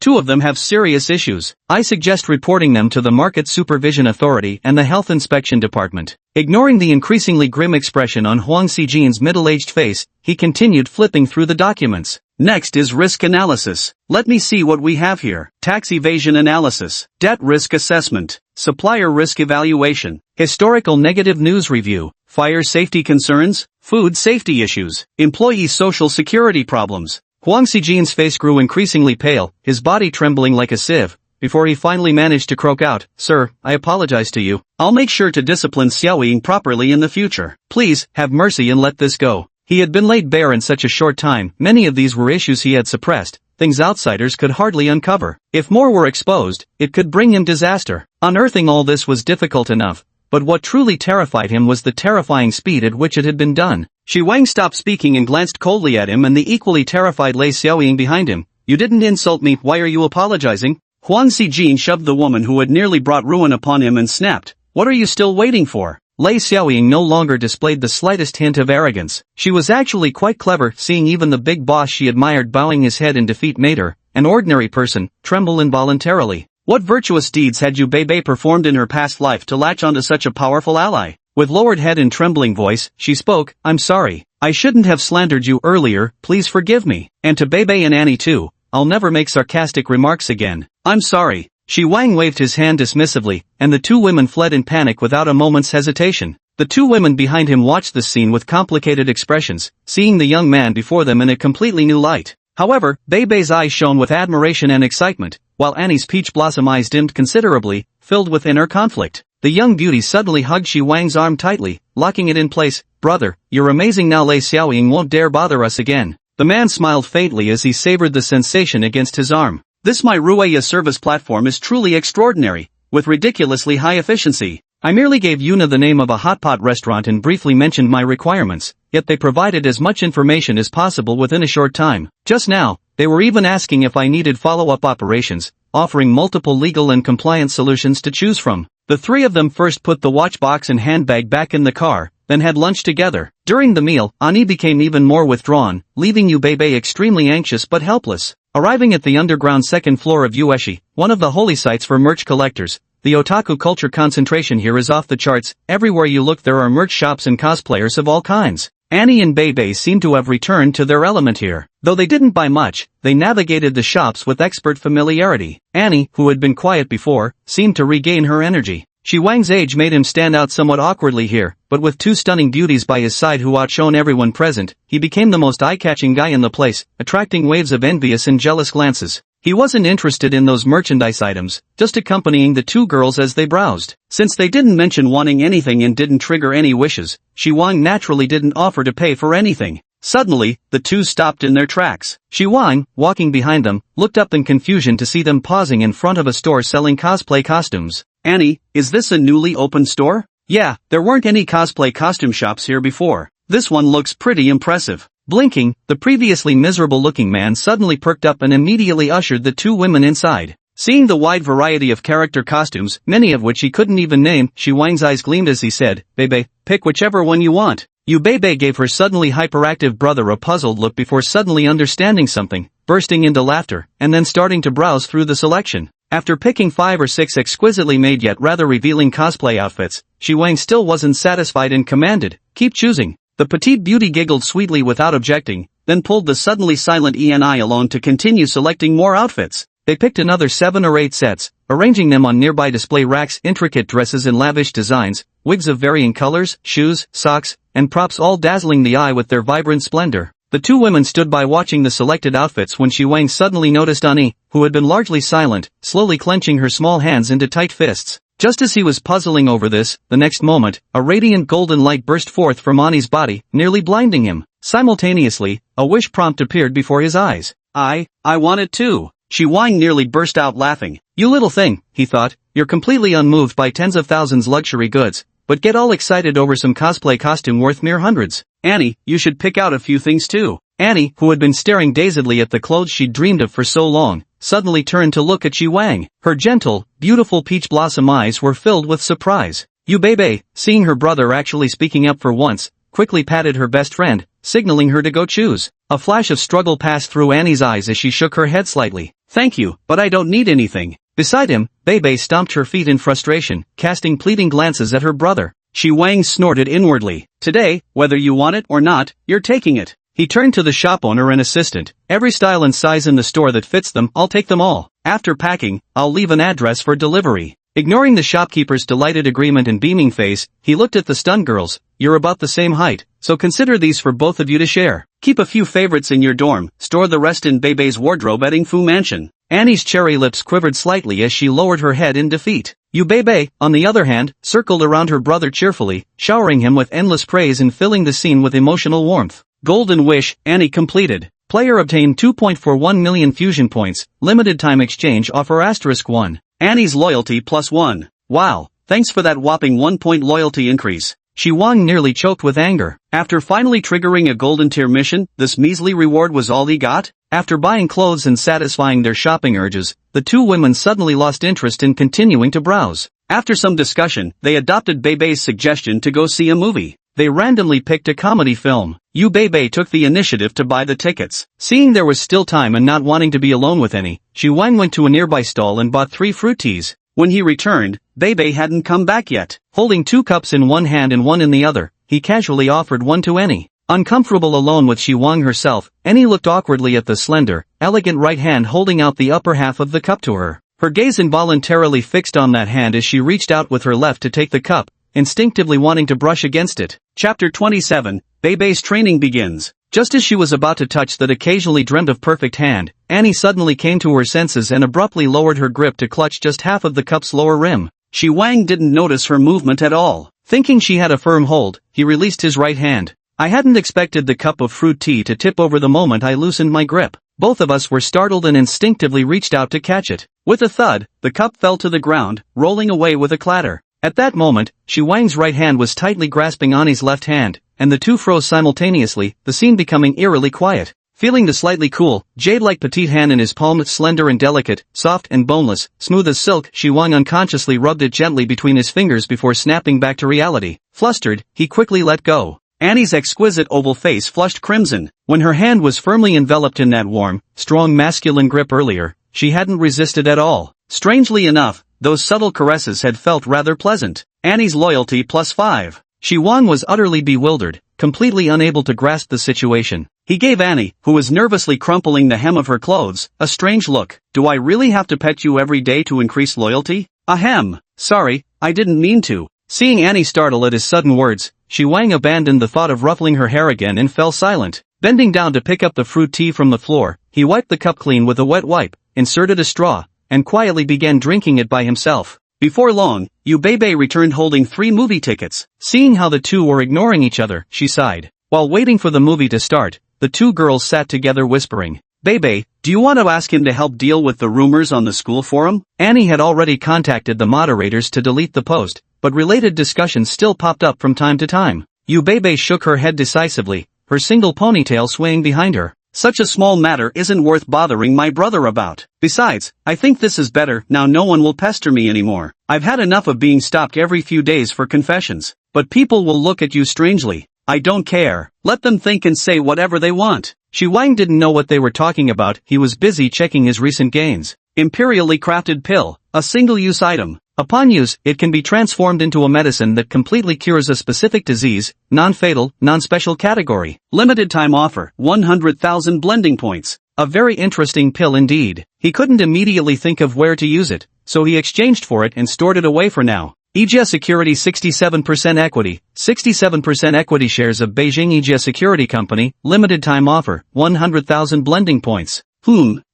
2 of them have serious issues. I suggest reporting them to the Market Supervision Authority and the Health Inspection Department. Ignoring the increasingly grim expression on Huang Xijin's middle-aged face, he continued flipping through the documents. Next is risk analysis. Let me see what we have here. Tax evasion analysis. Debt risk assessment. Supplier risk evaluation. Historical negative news review. Fire safety concerns. Food safety issues. Employee social security problems. Huang Xijin's face grew increasingly pale, his body trembling like a sieve, before he finally managed to croak out, Sir, I apologize to you. I'll make sure to discipline Xiaoying properly in the future. Please, have mercy and let this go. He had been laid bare in such a short time, many of these were issues he had suppressed, things outsiders could hardly uncover. If more were exposed, it could bring him disaster. Unearthing all this was difficult enough, but what truly terrified him was the terrifying speed at which it had been done. Shi Wang stopped speaking and glanced coldly at him and the equally terrified Lei Xiaoying behind him. You didn't insult me, why are you apologizing? Huang Xijin shoved the woman who had nearly brought ruin upon him and snapped, what are you still waiting for? Lei Xiaoying no longer displayed the slightest hint of arrogance. She was actually quite clever, seeing even the big boss she admired bowing his head in defeat made her, an ordinary person, tremble involuntarily. What virtuous deeds had Yu Beibei performed in her past life to latch onto such a powerful ally? With lowered head and trembling voice, she spoke, I'm sorry. I shouldn't have slandered you earlier, please forgive me. And to Beibei and Annie too, I'll never make sarcastic remarks again. I'm sorry. Shi Wang waved his hand dismissively, and the 2 women fled in panic without a moment's hesitation. The 2 women behind him watched this scene with complicated expressions, seeing the young man before them in a completely new light. However, Beibei's eyes shone with admiration and excitement, while Annie's peach blossom eyes dimmed considerably, filled with inner conflict. The young beauty suddenly hugged Shi Wang's arm tightly, locking it in place. Brother, you're amazing now. Lei Xiaoying won't dare bother us again. The man smiled faintly as he savored the sensation against his arm. This My Rueya service platform is truly extraordinary, with ridiculously high efficiency. I merely gave Yuna the name of a hotpot restaurant and briefly mentioned my requirements, yet they provided as much information as possible within a short time. Just now, they were even asking if I needed follow-up operations, offering multiple legal and compliance solutions to choose from. The 3 of them first put the watch box and handbag back in the car, then had lunch together. During the meal, Annie became even more withdrawn, leaving Yu Beibei extremely anxious but helpless. Arriving at the underground 2nd floor of Yueshi, one of the holy sites for merch collectors, the otaku culture concentration here is off the charts. Everywhere you look there are merch shops and cosplayers of all kinds. Annie and Beibei seemed to have returned to their element here. Though they didn't buy much, they navigated the shops with expert familiarity. Annie, who had been quiet before, seemed to regain her energy. Shi Wang's age made him stand out somewhat awkwardly here, but with 2 stunning beauties by his side who outshone everyone present, he became the most eye-catching guy in the place, attracting waves of envious and jealous glances. He wasn't interested in those merchandise items, just accompanying the 2 girls as they browsed. Since they didn't mention wanting anything and didn't trigger any wishes, Shi Wang naturally didn't offer to pay for anything. Suddenly, the 2 stopped in their tracks. Shi Wang, walking behind them, looked up in confusion to see them pausing in front of a store selling cosplay costumes. Annie, is this a newly opened store? Yeah, there weren't any cosplay costume shops here before. This one looks pretty impressive. Blinking, the previously miserable-looking man suddenly perked up and immediately ushered the two women inside. Seeing the wide variety of character costumes, many of which he couldn't even name, Shi Wang's eyes gleamed as he said, "Bebe, pick whichever one you want." Yu Bebe gave her suddenly hyperactive brother a puzzled look before suddenly understanding something, bursting into laughter, and then starting to browse through the selection. After picking 5 or 6 exquisitely made yet rather revealing cosplay outfits, Shi Wang still wasn't satisfied and commanded, "Keep choosing." The petite beauty giggled sweetly without objecting, then pulled the suddenly silent Eni along to continue selecting more outfits. They picked another 7 or 8 sets, arranging them on nearby display racks, intricate dresses in lavish designs, wigs of varying colors, shoes, socks, and props all dazzling the eye with their vibrant splendor. The two women stood by watching the selected outfits when Shi Wang suddenly noticed Ani, who had been largely silent, slowly clenching her small hands into tight fists. Just as he was puzzling over this, the next moment, a radiant golden light burst forth from Ani's body, nearly blinding him. Simultaneously, a wish prompt appeared before his eyes. I want it too." Shi Wang nearly burst out laughing. "You little thing," he thought, "you're completely unmoved by tens of thousands luxury goods, but get all excited over some cosplay costume worth mere hundreds. Annie, you should pick out a few things too." Annie, who had been staring dazedly at the clothes she'd dreamed of for so long, suddenly turned to look at Shi Wang. Her gentle, beautiful peach blossom eyes were filled with surprise. Yu Bebe, seeing her brother actually speaking up for once, quickly patted her best friend, signaling her to go choose. A flash of struggle passed through Annie's eyes as she shook her head slightly. "Thank you, but I don't need anything." Beside him, Bebe stomped her feet in frustration, casting pleading glances at her brother. Shi Wang snorted inwardly. "Today, whether you want it or not, you're taking it." He turned to the shop owner and assistant. "Every style and size in the store that fits them, I'll take them all. After packing, I'll leave an address for delivery." Ignoring the shopkeeper's delighted agreement and beaming face, he looked at the stunned girls. "You're about the same height, so consider these for both of you to share. Keep a few favorites in your dorm, store the rest in Bebe's wardrobe at Ingfu Mansion." Annie's cherry lips quivered slightly as she lowered her head in defeat. Yu Bebe, on the other hand, circled around her brother cheerfully, showering him with endless praise and filling the scene with emotional warmth. Golden Wish, Annie completed. Player obtained 2.41 million fusion points, limited time exchange offer *1. Annie's loyalty +1. Wow, thanks for that whopping 1-point loyalty increase. Shi Wang nearly choked with anger. After finally triggering a golden tier mission, this measly reward was all he got? After buying clothes and satisfying their shopping urges, the two women suddenly lost interest in continuing to browse. After some discussion, they adopted Bebe's suggestion to go see a movie. They randomly picked a comedy film. Yu Bebe took the initiative to buy the tickets. Seeing there was still time and not wanting to be alone with any, Shi Wang went to a nearby stall and bought 3 fruit teas. When he returned, Bebe hadn't come back yet. Holding 2 cups in one hand and one in the other, he casually offered one to Annie. Uncomfortable alone with Shi Wang herself, Annie looked awkwardly at the slender, elegant right hand holding out the upper half of the cup to her. Her gaze involuntarily fixed on that hand as she reached out with her left to take the cup, instinctively wanting to brush against it. Chapter 27, Bebe's training begins. Just as she was about to touch that occasionally dreamt of perfect hand, Annie suddenly came to her senses and abruptly lowered her grip to clutch just half of the cup's lower rim. Shi Wang didn't notice her movement at all. Thinking she had a firm hold, he released his right hand. "I hadn't expected the cup of fruit tea to tip over the moment I loosened my grip." Both of us were startled and instinctively reached out to catch it. With a thud, the cup fell to the ground, rolling away with a clatter. At that moment, Shi Wang's right hand was tightly grasping Ani's left hand, and the two froze simultaneously, the scene becoming eerily quiet. Feeling the slightly cool, jade-like petite hand in his palm, slender and delicate, soft and boneless, smooth as silk, Shi Wang unconsciously rubbed it gently between his fingers before snapping back to reality. Flustered, he quickly let go. Annie's exquisite oval face flushed crimson. When her hand was firmly enveloped in that warm, strong masculine grip earlier, she hadn't resisted at all. Strangely enough, those subtle caresses had felt rather pleasant. Annie's loyalty +5. Shi Wang was utterly bewildered, completely unable to grasp the situation. He gave Annie, who was nervously crumpling the hem of her clothes, a strange look. "Do I really have to pet you every day to increase loyalty?" "Ahem. Sorry, I didn't mean to." Seeing Annie startle at his sudden words, Shi Wang abandoned the thought of ruffling her hair again and fell silent. Bending down to pick up the fruit tea from the floor, he wiped the cup clean with a wet wipe, inserted a straw, and quietly began drinking it by himself. Before long, Yu Bebe returned holding 3 movie tickets. Seeing how the two were ignoring each other, she sighed. While waiting for the movie to start, the two girls sat together whispering. "Bebe, do you want to ask him to help deal with the rumors on the school forum?" Annie had already contacted the moderators to delete the post, but related discussions still popped up from time to time. Yu Bebe shook her head decisively, her single ponytail swaying behind her. Such a small matter isn't worth bothering my brother about. Besides, I think this is better, now no one will pester me anymore. I've had enough of being stopped every few days for confessions. But people will look at you strangely. I don't care. Let them think and say whatever they want. Shi Wang didn't know what they were talking about, he was busy checking his recent gains. Imperially crafted pill, a single-use item. Upon use, it can be transformed into a medicine that completely cures a specific disease, non-fatal, non-special category. Limited time offer, 100,000 blending points. A very interesting pill indeed. He couldn't immediately think of where to use it, so he exchanged for it and stored it away for now. Ijia Security 67% equity, 67% equity shares of Beijing Ijia Security Company, limited time offer, 100,000 blending points.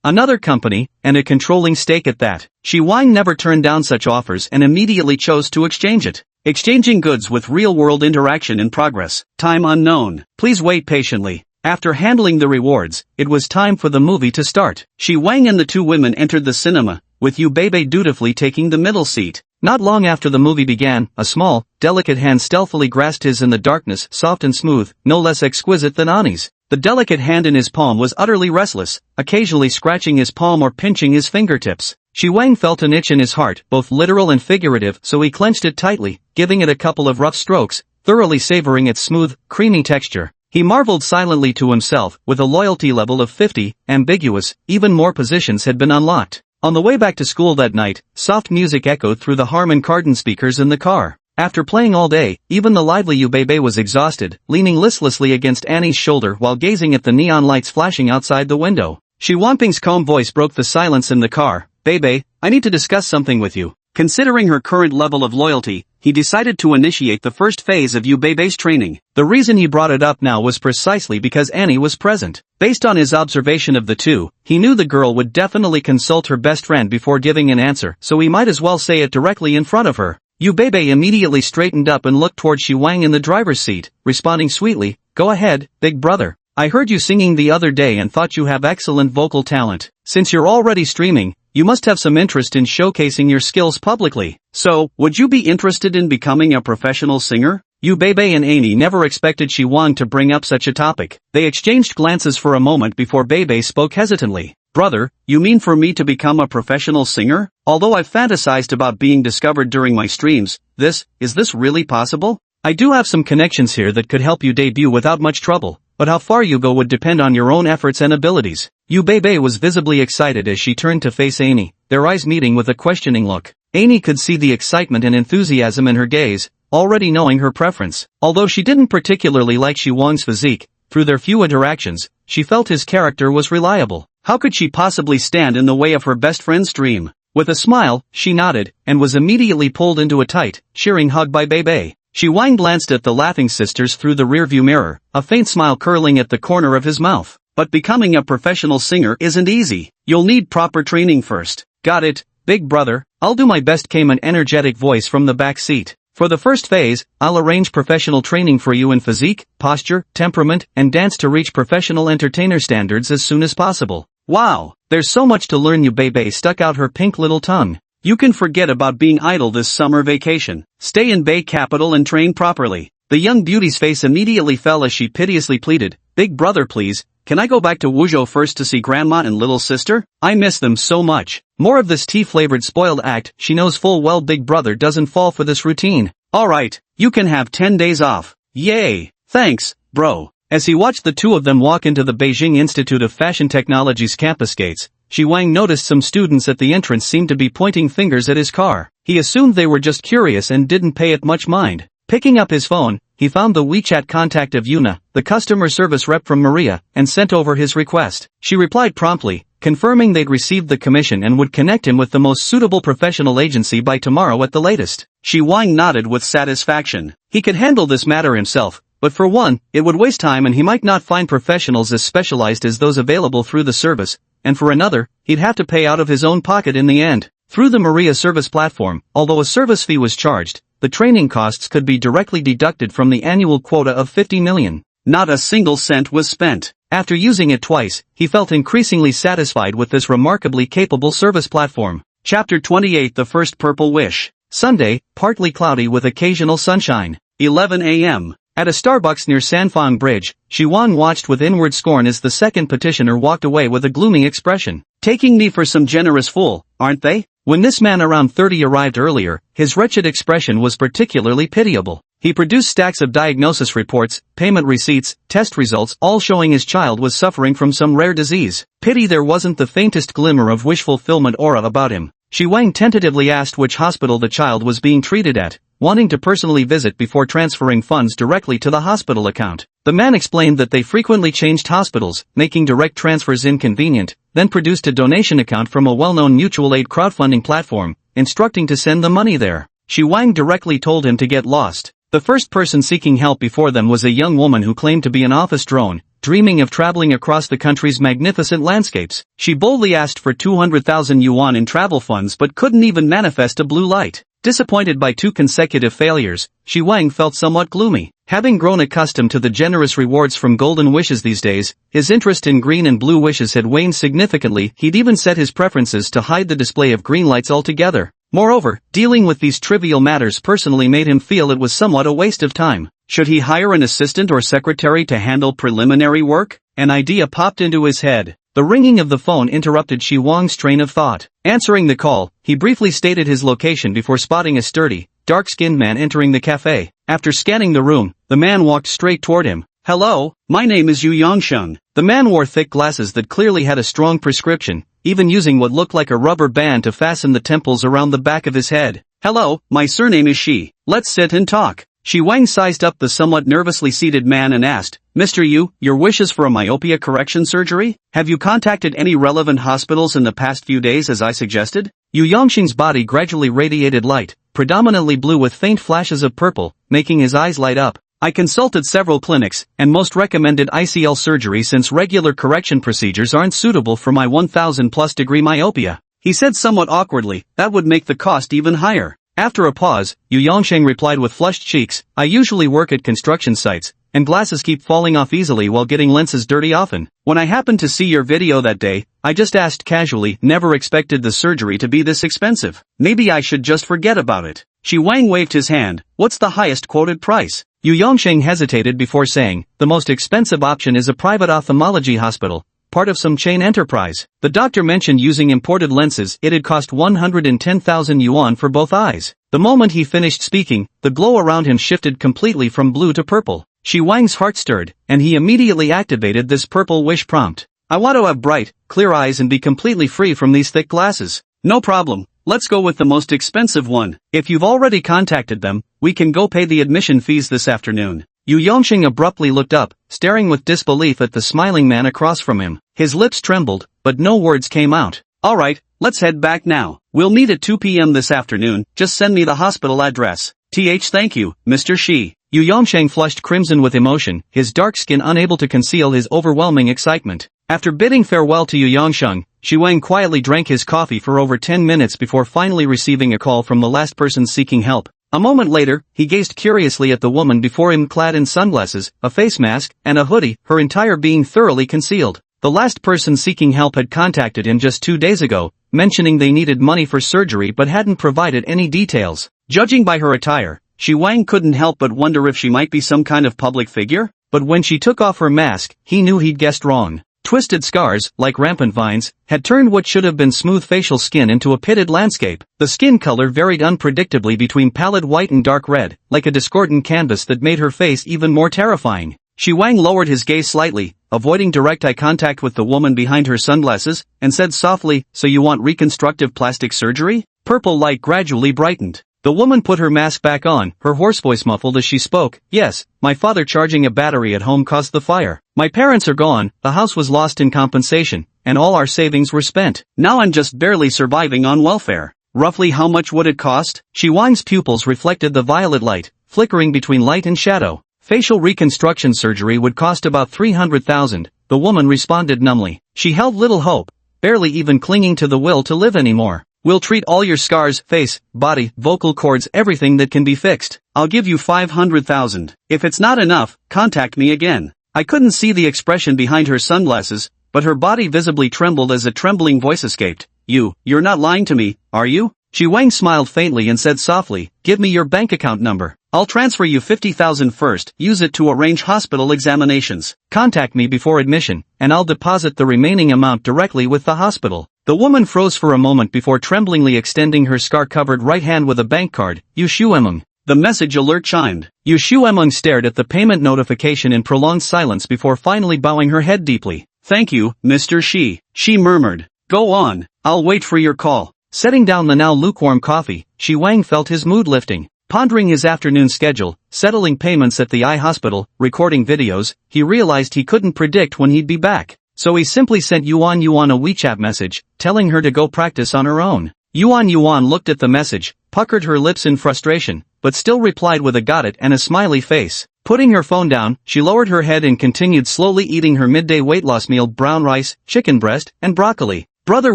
Another company, and a controlling stake at that. Shi Wang never turned down such offers and immediately chose to exchange it. Exchanging goods with real-world interaction in progress. Time unknown. Please wait patiently. After handling the rewards, it was time for the movie to start. Shi Wang and the two women entered the cinema, with Yu Bebe dutifully taking the middle seat. Not long after the movie began, a small, delicate hand stealthily grasped his in the darkness, soft and smooth, no less exquisite than Ani's. The delicate hand in his palm was utterly restless, occasionally scratching his palm or pinching his fingertips. Shi Wang felt an itch in his heart, both literal and figurative, so he clenched it tightly, giving it a couple of rough strokes, thoroughly savoring its smooth, creamy texture. He marveled silently to himself, with a loyalty level of 50, ambiguous, even more positions had been unlocked. On the way back to school that night, soft music echoed through the Harman Kardon speakers in the car. After playing all day, even the lively Yu Bebe was exhausted, leaning listlessly against Annie's shoulder while gazing at the neon lights flashing outside the window. Shi Wanping's calm voice broke the silence in the car. Bebe, I need to discuss something with you. Considering her current level of loyalty, he decided to initiate the first phase of Yu Bebe's training. The reason he brought it up now was precisely because Annie was present. Based on his observation of the two, he knew the girl would definitely consult her best friend before giving an answer, so he might as well say it directly in front of her. Yu Bebe immediately straightened up and looked toward Shi Wang in the driver's seat, responding sweetly, "Go ahead, big brother. I heard you singing the other day and thought you have excellent vocal talent. Since you're already streaming, you must have some interest in showcasing your skills publicly. So, would you be interested in becoming a professional singer?" Yu Bebe and Annie never expected Shi Wang to bring up such a topic. They exchanged glances for a moment before Bebe spoke hesitantly. "Brother, you mean for me to become a professional singer? Although I've fantasized about being discovered during my streams, is this really possible? I do have some connections here that could help you debut without much trouble, but how far you go would depend on your own efforts and abilities." Yu Bebe was visibly excited as she turned to face Annie, their eyes meeting with a questioning look. Annie could see the excitement and enthusiasm in her gaze, already knowing her preference. Although she didn't particularly like Shi Wang's physique, through their few interactions, she felt his character was reliable. How could she possibly stand in the way of her best friend's dream? With a smile, she nodded, and was immediately pulled into a tight, cheering hug by Bebe. Shi Wang glanced at the laughing sisters through the rearview mirror, a faint smile curling at the corner of his mouth. But becoming a professional singer isn't easy. You'll need proper training first. Got it, big brother. I'll do my best, came an energetic voice from the back seat. For the first phase, I'll arrange professional training for you in physique, posture, temperament, and dance to reach professional entertainer standards as soon as possible. Wow, there's so much to learn. Yu Bebe stuck out her pink little tongue. You can forget about being idle this summer vacation. Stay in Bay Capital and train properly. The young beauty's face immediately fell as she piteously pleaded, "Big brother, please, can I go back to Wuzhou first to see grandma and little sister? I miss them so much." More of this tea-flavored spoiled act. She knows full well big brother doesn't fall for this routine. "Alright, you can have 10 days off." "Yay, thanks, bro." As he watched the two of them walk into the Beijing Institute of Fashion Technology's campus gates, Shi Wang noticed some students at the entrance seemed to be pointing fingers at his car. He assumed they were just curious and didn't pay it much mind. Picking up his phone, he found the WeChat contact of Yuna, the customer service rep from Maria, and sent over his request. She replied promptly, confirming they'd received the commission and would connect him with the most suitable professional agency by tomorrow at the latest. Shi Wang nodded with satisfaction. He could handle this matter himself, but for one, it would waste time and he might not find professionals as specialized as those available through the service, and for another, he'd have to pay out of his own pocket in the end. Through the Maria service platform, although a service fee was charged, the training costs could be directly deducted from the annual quota of 50 million. Not a single cent was spent. After using it twice, he felt increasingly satisfied with this remarkably capable service platform. Chapter 28: The First Purple Wish. Sunday, partly cloudy with occasional sunshine. 11 a.m. At a Starbucks near Sanfang Bridge, Shi Wang watched with inward scorn as the second petitioner walked away with a gloomy expression. Taking me for some generous fool, aren't they? When this man around 30 arrived earlier, his wretched expression was particularly pitiable. He produced stacks of diagnosis reports, payment receipts, test results, all showing his child was suffering from some rare disease. Pity there wasn't the faintest glimmer of wish fulfillment aura about him. Shi Wang tentatively asked which hospital the child was being treated at, wanting to personally visit before transferring funds directly to the hospital account. The man explained that they frequently changed hospitals, making direct transfers inconvenient, then produced a donation account from a well-known mutual aid crowdfunding platform, instructing to send the money there. Shi Wang directly told him to get lost. The first person seeking help before them was a young woman who claimed to be an office drone, dreaming of traveling across the country's magnificent landscapes. She boldly asked for 200,000 yuan in travel funds but couldn't even manifest a blue light. Disappointed by 2 consecutive failures, Shi Wang felt somewhat gloomy. Having grown accustomed to the generous rewards from golden wishes these days, his interest in green and blue wishes had waned significantly. He'd even set his preferences to hide the display of green lights altogether. Moreover, dealing with these trivial matters personally made him feel it was somewhat a waste of time. Should he hire an assistant or secretary to handle preliminary work? An idea popped into his head. The ringing of the phone interrupted Shi Wang's train of thought. Answering the call, he briefly stated his location before spotting a sturdy, dark-skinned man entering the cafe. After scanning the room, the man walked straight toward him. "Hello, my name is Yu Yongsheng." The man wore thick glasses that clearly had a strong prescription, even using what looked like a rubber band to fasten the temples around the back of his head. "Hello, my surname is Shi. Let's sit and talk." Shi Wang sized up the somewhat nervously seated man and asked, "Mr. Yu, your wishes for a myopia correction surgery? Have you contacted any relevant hospitals in the past few days as I suggested?" Yu Yongxing's body gradually radiated light, predominantly blue with faint flashes of purple, making his eyes light up. "I consulted several clinics, and most recommended ICL surgery since regular correction procedures aren't suitable for my 1000+ degree myopia," he said somewhat awkwardly. "That would make the cost even higher." After a pause, Yu Yongsheng replied with flushed cheeks, "I usually work at construction sites, and glasses keep falling off easily while getting lenses dirty often. When I happened to see your video that day, I just asked casually, never expected the surgery to be this expensive. Maybe I should just forget about it." Shi Wang waved his hand. "What's the highest quoted price?" Yu Yongsheng hesitated before saying, "The most expensive option is a private ophthalmology hospital, part of some chain enterprise. The doctor mentioned using imported lenses. It'd cost 110,000 yuan for both eyes." The moment he finished speaking, the glow around him shifted completely from blue to purple. Shi Wang's heart stirred, and he immediately activated this purple wish prompt. "I want to have bright, clear eyes and be completely free from these thick glasses." "No problem. Let's go with the most expensive one. If you've already contacted them, we can go pay the admission fees this afternoon." Yu Yongxing abruptly looked up, staring with disbelief at the smiling man across from him. His lips trembled, but no words came out. "Alright, let's head back now. We'll meet at 2 p.m. this afternoon. Just send me the hospital address." Thank you, Mr. Shi." Yu Yongsheng flushed crimson with emotion, his dark skin unable to conceal his overwhelming excitement. After bidding farewell to Yu Yongsheng, Shi Wang quietly drank his coffee for over 10 minutes before finally receiving a call from the last person seeking help. A moment later, he gazed curiously at the woman before him clad in sunglasses, a face mask, and a hoodie, her entire being thoroughly concealed. The last person seeking help had contacted him just 2 days ago, mentioning they needed money for surgery but hadn't provided any details. Judging by her attire, Shi Wang couldn't help but wonder if she might be some kind of public figure, but when she took off her mask, he knew he'd guessed wrong. Twisted scars, like rampant vines, had turned what should have been smooth facial skin into a pitted landscape. The skin color varied unpredictably between pallid white and dark red, like a discordant canvas that made her face even more terrifying. Shi Wang lowered his gaze slightly, avoiding direct eye contact with the woman behind her sunglasses, and said softly, "So you want reconstructive plastic surgery?" Purple light gradually brightened. The woman put her mask back on, her hoarse voice muffled as she spoke. "Yes, my father charging a battery at home caused the fire. My parents are gone, the house was lost in compensation, and all our savings were spent. Now I'm just barely surviving on welfare." "Roughly how much would it cost?" Shi Wang's pupils reflected the violet light, flickering between light and shadow. "Facial reconstruction surgery would cost about 300,000, the woman responded numbly. She held little hope, barely even clinging to the will to live anymore. "We'll treat all your scars, face, body, vocal cords, everything that can be fixed. I'll give you 500,000. If it's not enough, contact me again." I couldn't see the expression behind her sunglasses, but her body visibly trembled as a trembling voice escaped. You're not lying to me, are you?" Shi Wang smiled faintly and said softly, "Give me your bank account number." I'll transfer you 50,000 first, use it to arrange hospital examinations. Contact me before admission, and I'll deposit the remaining amount directly with the hospital. The woman froze for a moment before tremblingly extending her scar-covered right hand with a bank card. Yu Shuemeng. The message alert chimed. Yu Shuemeng stared at the payment notification in prolonged silence before finally bowing her head deeply. Thank you, Mr. Shi. She murmured. Go on, I'll wait for your call. Setting down the now lukewarm coffee, Shi Wang felt his mood lifting. Pondering his afternoon schedule, settling payments at the eye hospital, recording videos, he realized he couldn't predict when he'd be back. So he simply sent Yuan Yuan a WeChat message, telling her to go practice on her own. Yuan Yuan looked at the message, puckered her lips in frustration, but still replied with a got it and a smiley face. Putting her phone down, she lowered her head and continued slowly eating her midday weight loss meal: brown rice, chicken breast, and broccoli. Brother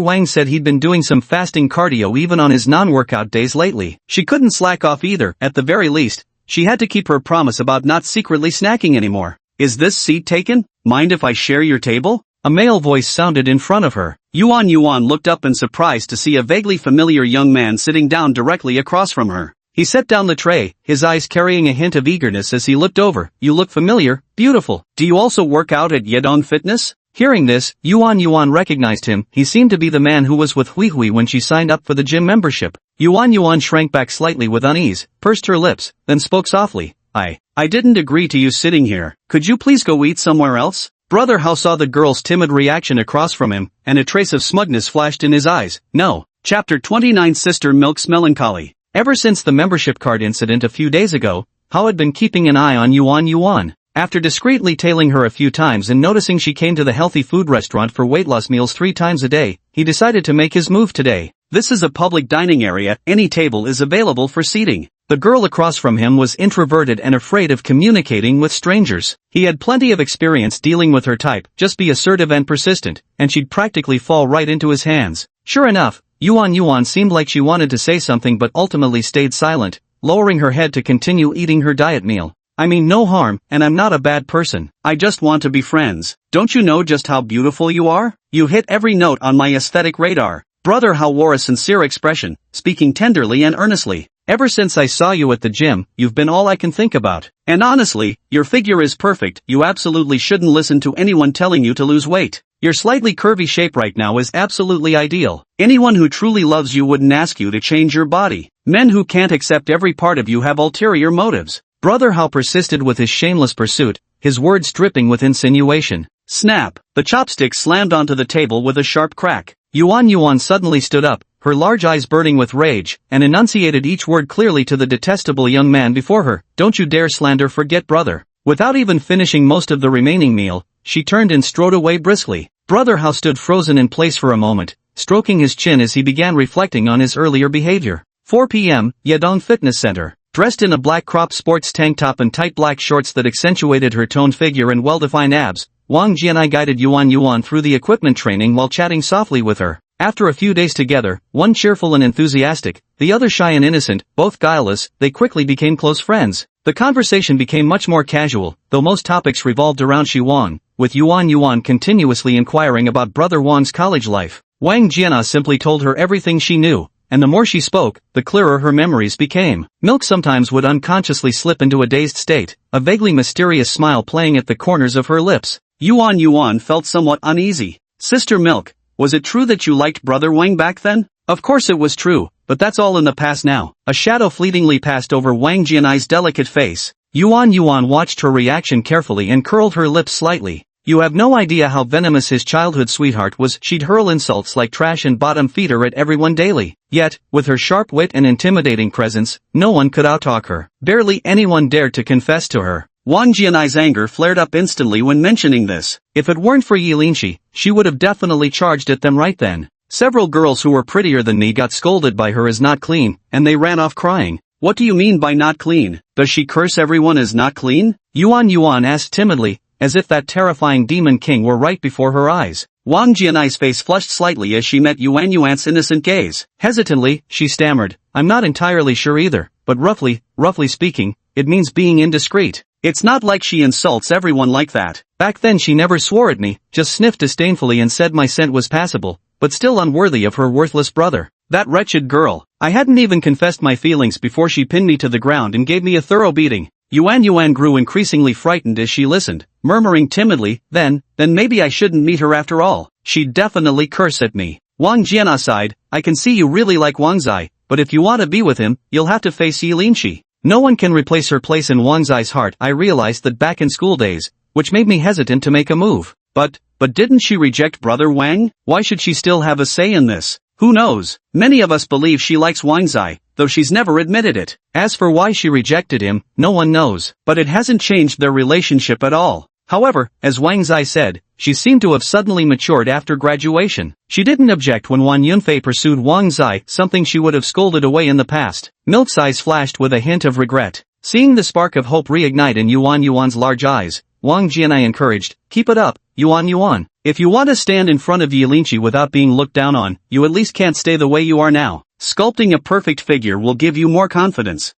Wang said he'd been doing some fasting cardio even on his non-workout days lately. She couldn't slack off either. At the very least, she had to keep her promise about not secretly snacking anymore. Is this seat taken? Mind if I share your table? A male voice sounded in front of her. Yuan Yuan looked up in surprise to see a vaguely familiar young man sitting down directly across from her. He set down the tray, his eyes carrying a hint of eagerness as he looked over. You look familiar, beautiful. Do you also work out at Yedong Fitness? Hearing this, Yuan Yuan recognized him. He seemed to be the man who was with Hui Hui when she signed up for the gym membership. Yuan Yuan shrank back slightly with unease, pursed her lips, then spoke softly. I didn't agree to you sitting here. Could you please go eat somewhere else? Brother Hao saw the girl's timid reaction across from him, and a trace of smugness flashed in his eyes. No. Chapter 29 Sister Milk's Melancholy. Ever since the membership card incident a few days ago, Hao had been keeping an eye on Yuan Yuan. After discreetly tailing her a few times and noticing she came to the healthy food restaurant for weight loss meals 3 times a day, he decided to make his move today. This is a public dining area, any table is available for seating. The girl across from him was introverted and afraid of communicating with strangers. He had plenty of experience dealing with her type, just be assertive and persistent, and she'd practically fall right into his hands. Sure enough, Yuan Yuan seemed like she wanted to say something but ultimately stayed silent, lowering her head to continue eating her diet meal. I mean no harm, and I'm not a bad person. I just want to be friends. Don't you know just how beautiful you are? You hit every note on my aesthetic radar. Brother Hao wore a sincere expression, speaking tenderly and earnestly. Ever since I saw you at the gym, you've been all I can think about. And honestly, your figure is perfect. You absolutely shouldn't listen to anyone telling you to lose weight. Your slightly curvy shape right now is absolutely ideal. Anyone who truly loves you wouldn't ask you to change your body. Men who can't accept every part of you have ulterior motives. Brother Hao persisted with his shameless pursuit, his words dripping with insinuation. Snap! The chopstick slammed onto the table with a sharp crack. Yuan Yuan suddenly stood up, her large eyes burning with rage, and enunciated each word clearly to the detestable young man before her. Don't you dare slander, forget brother. Without even finishing most of the remaining meal, she turned and strode away briskly. Brother Hao stood frozen in place for a moment, stroking his chin as he began reflecting on his earlier behavior. 4 p.m., Yedong Fitness Center. Dressed in a black crop sports tank top and tight black shorts that accentuated her toned figure and well-defined abs, Wang Jianai guided Yuan Yuan through the equipment training while chatting softly with her. After a few days together, one cheerful and enthusiastic, the other shy and innocent, both guileless, they quickly became close friends. The conversation became much more casual, though most topics revolved around Shi Wang, with Yuan Yuan continuously inquiring about Brother Wang's college life. Wang Jianai simply told her everything she knew, and the more she spoke, the clearer her memories became. Milk sometimes would unconsciously slip into a dazed state, a vaguely mysterious smile playing at the corners of her lips. Yuan Yuan felt somewhat uneasy. Sister Milk, was it true that you liked Brother Wang back then? Of course it was true, but that's all in the past now. A shadow fleetingly passed over Wang Jianai's delicate face. Yuan Yuan watched her reaction carefully and curled her lips slightly. You have no idea how venomous his childhood sweetheart was. She'd hurl insults like trash and bottom feeder at everyone daily. Yet, with her sharp wit and intimidating presence, no one could outtalk her. Barely anyone dared to confess to her. Wang Jianai's anger flared up instantly when mentioning this. If it weren't for Yi Linshi, she would have definitely charged at them right then. Several girls who were prettier than me got scolded by her as not clean, and they ran off crying. What do you mean by not clean? Does she curse everyone as not clean? Yuan Yuan asked timidly, as if that terrifying demon king were right before her eyes. Wang Jianai's face flushed slightly as she met Yuan Yuan's innocent gaze. Hesitantly, she stammered, I'm not entirely sure either, but roughly speaking, it means being indiscreet. It's not like she insults everyone like that. Back then she never swore at me, just sniffed disdainfully and said my scent was passable, but still unworthy of her worthless brother. That wretched girl. I hadn't even confessed my feelings before she pinned me to the ground and gave me a thorough beating. Yuan grew increasingly frightened as she listened, murmuring timidly, then maybe I shouldn't meet her after all. She'd definitely curse at me. Wang Jian sighed, I can see you really like Wang Zai, but if you want to be with him, you'll have to face Yi Linshi. No one can replace her place in Wang Zai's heart. I realized that back in school days, which made me hesitant to make a move. But didn't she reject brother Wang? Why should she still have a say in this? Who knows? Many of us believe she likes Wang Zai, though she's never admitted it. As for why she rejected him, no one knows. But it hasn't changed their relationship at all. However, as Wang Zai said, she seemed to have suddenly matured after graduation. She didn't object when Wan Yunfei pursued Wang Zai, something she would have scolded away in the past. Milk's eyes flashed with a hint of regret. Seeing the spark of hope reignite in Yuan's large eyes, Wang Jianai encouraged, keep it up, Yuan. If you want to stand in front of Yi Linshi without being looked down on, you at least can't stay the way you are now. Sculpting a perfect figure will give you more confidence.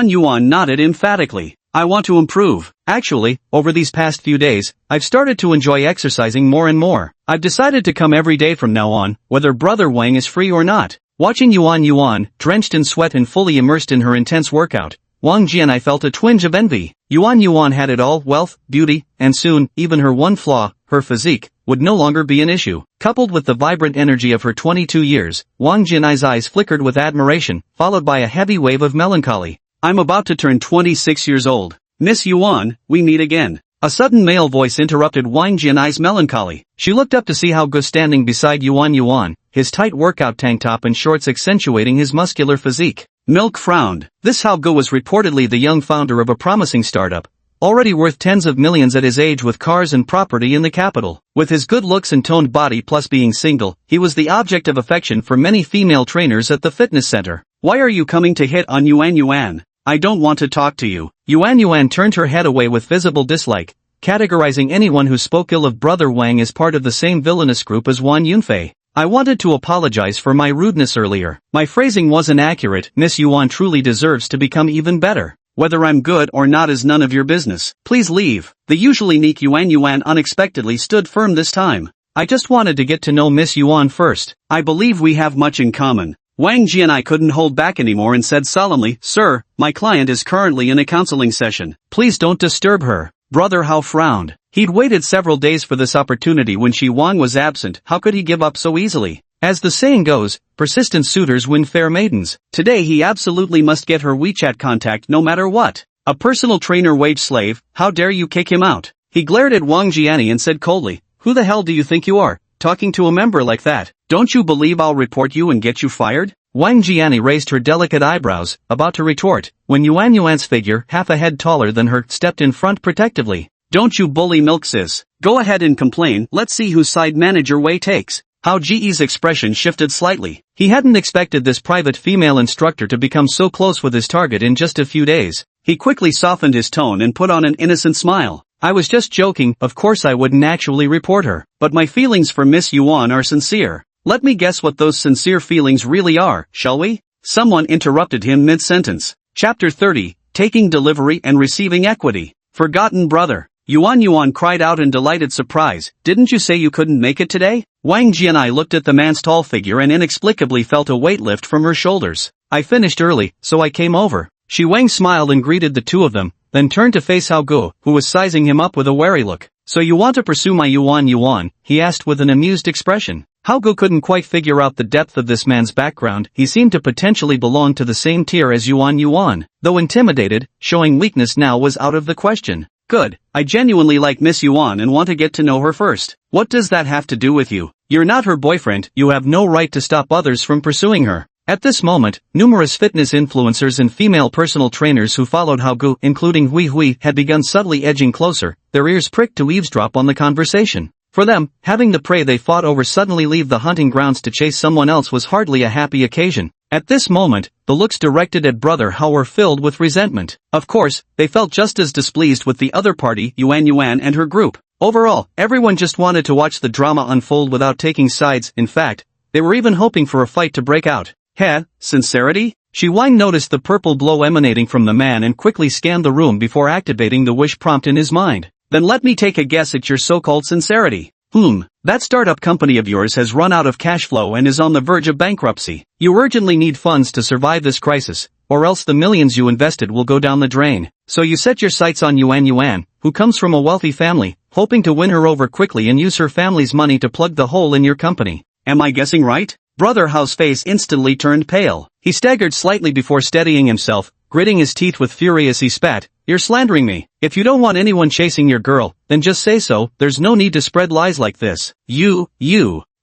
Yuan nodded emphatically. I want to improve. Actually, over these past few days, I've started to enjoy exercising more and more. I've decided to come every day from now on, whether brother Wang is free or not. Watching Yuan, drenched in sweat and fully immersed in her intense workout, Wang Jianai felt a twinge of envy. Yuan had it all, wealth, beauty, and soon, even her one flaw, her physique, would no longer be an issue. Coupled with the vibrant energy of her 22 years, Wang Jianai's eyes flickered with admiration, followed by a heavy wave of melancholy. I'm about to turn 26 years old. Miss Yuan, we meet again. A sudden male voice interrupted Wang Jianai's melancholy. She looked up to see Hao Gu standing beside Yuan, his tight workout tank top and shorts accentuating his muscular physique. Milk frowned. This Hao Gu was reportedly the young founder of a promising startup, already worth tens of millions at his age with cars and property in the capital. With his good looks and toned body plus being single, he was the object of affection for many female trainers at the fitness center. Why are you coming to hit on Yuan? I don't want to talk to you. Yuan turned her head away with visible dislike, categorizing anyone who spoke ill of brother Wang as part of the same villainous group as Wan Yunfei. I wanted to apologize for my rudeness earlier. My phrasing wasn't accurate. Miss Yuan truly deserves to become even better. Whether I'm good or not is none of your business. Please leave. The usually meek Yuan unexpectedly stood firm this time. I just wanted to get to know Miss Yuan first. I believe we have much in common. Wang Jianai couldn't hold back anymore and said solemnly, Sir, my client is currently in a counseling session. Please don't disturb her. Brother Hao frowned. He'd waited several days for this opportunity when Shi Wang was absent. How could he give up so easily? As the saying goes, persistent suitors win fair maidens. Today he absolutely must get her WeChat contact no matter what. A personal trainer wage slave, how dare you kick him out? He glared at Wang Jianai and said coldly, Who the hell do you think you are, talking to a member like that? Don't you believe I'll report you and get you fired? Wang Jianai raised her delicate eyebrows, about to retort, when Yuan's figure, half a head taller than her, stepped in front protectively. Don't you bully milk sis. Go ahead and complain. Let's see whose side manager Wei takes. Hao Ji's expression shifted slightly. He hadn't expected this private female instructor to become so close with his target in just a few days. He quickly softened his tone and put on an innocent smile. I was just joking. Of course I wouldn't actually report her, but my feelings for Miss Yuan are sincere. Let me guess what those sincere feelings really are, shall we? Someone interrupted him mid-sentence. Chapter 30, Taking Delivery and Receiving Equity. Forgotten brother. Yuan cried out in delighted surprise. Didn't you say you couldn't make it today? Wang Jianai looked at the man's tall figure and inexplicably felt a weight lift from her shoulders. I finished early, so I came over. Shi Wang smiled and greeted the two of them, then turned to face Hao Gu, who was sizing him up with a wary look. So you want to pursue my Yuan? He asked with an amused expression. Hao Gu couldn't quite figure out the depth of this man's background. He seemed to potentially belong to the same tier as Yuan. Though intimidated, showing weakness now was out of the question. Good. I genuinely like Miss Yuan and want to get to know her first. What does that have to do with you? You're not her boyfriend. You have no right to stop others from pursuing her. At this moment, numerous fitness influencers and female personal trainers who followed Hao Gu, including Hui, had begun subtly edging closer, their ears pricked to eavesdrop on the conversation. For them, having the prey they fought over suddenly leave the hunting grounds to chase someone else was hardly a happy occasion. At this moment, the looks directed at brother Hao were filled with resentment. Of course, they felt just as displeased with the other party, Yuan and her group. Overall, everyone just wanted to watch the drama unfold without taking sides. In fact, they were even hoping for a fight to break out. Sincerity? Shi Wang noticed the purple glow emanating from the man and quickly scanned the room before activating the wish prompt in his mind. Then let me take a guess at your so-called sincerity. That startup company of yours has run out of cash flow and is on the verge of bankruptcy. You urgently need funds to survive this crisis, or else the millions you invested will go down the drain. So you set your sights on Yuan, who comes from a wealthy family, hoping to win her over quickly and use her family's money to plug the hole in your company. Am I guessing right? Brother Hao's face instantly turned pale. He staggered slightly before steadying himself, gritting his teeth with fury as he spat. You're slandering me. If you don't want anyone chasing your girl, then just say so. There's no need to spread lies like this. You.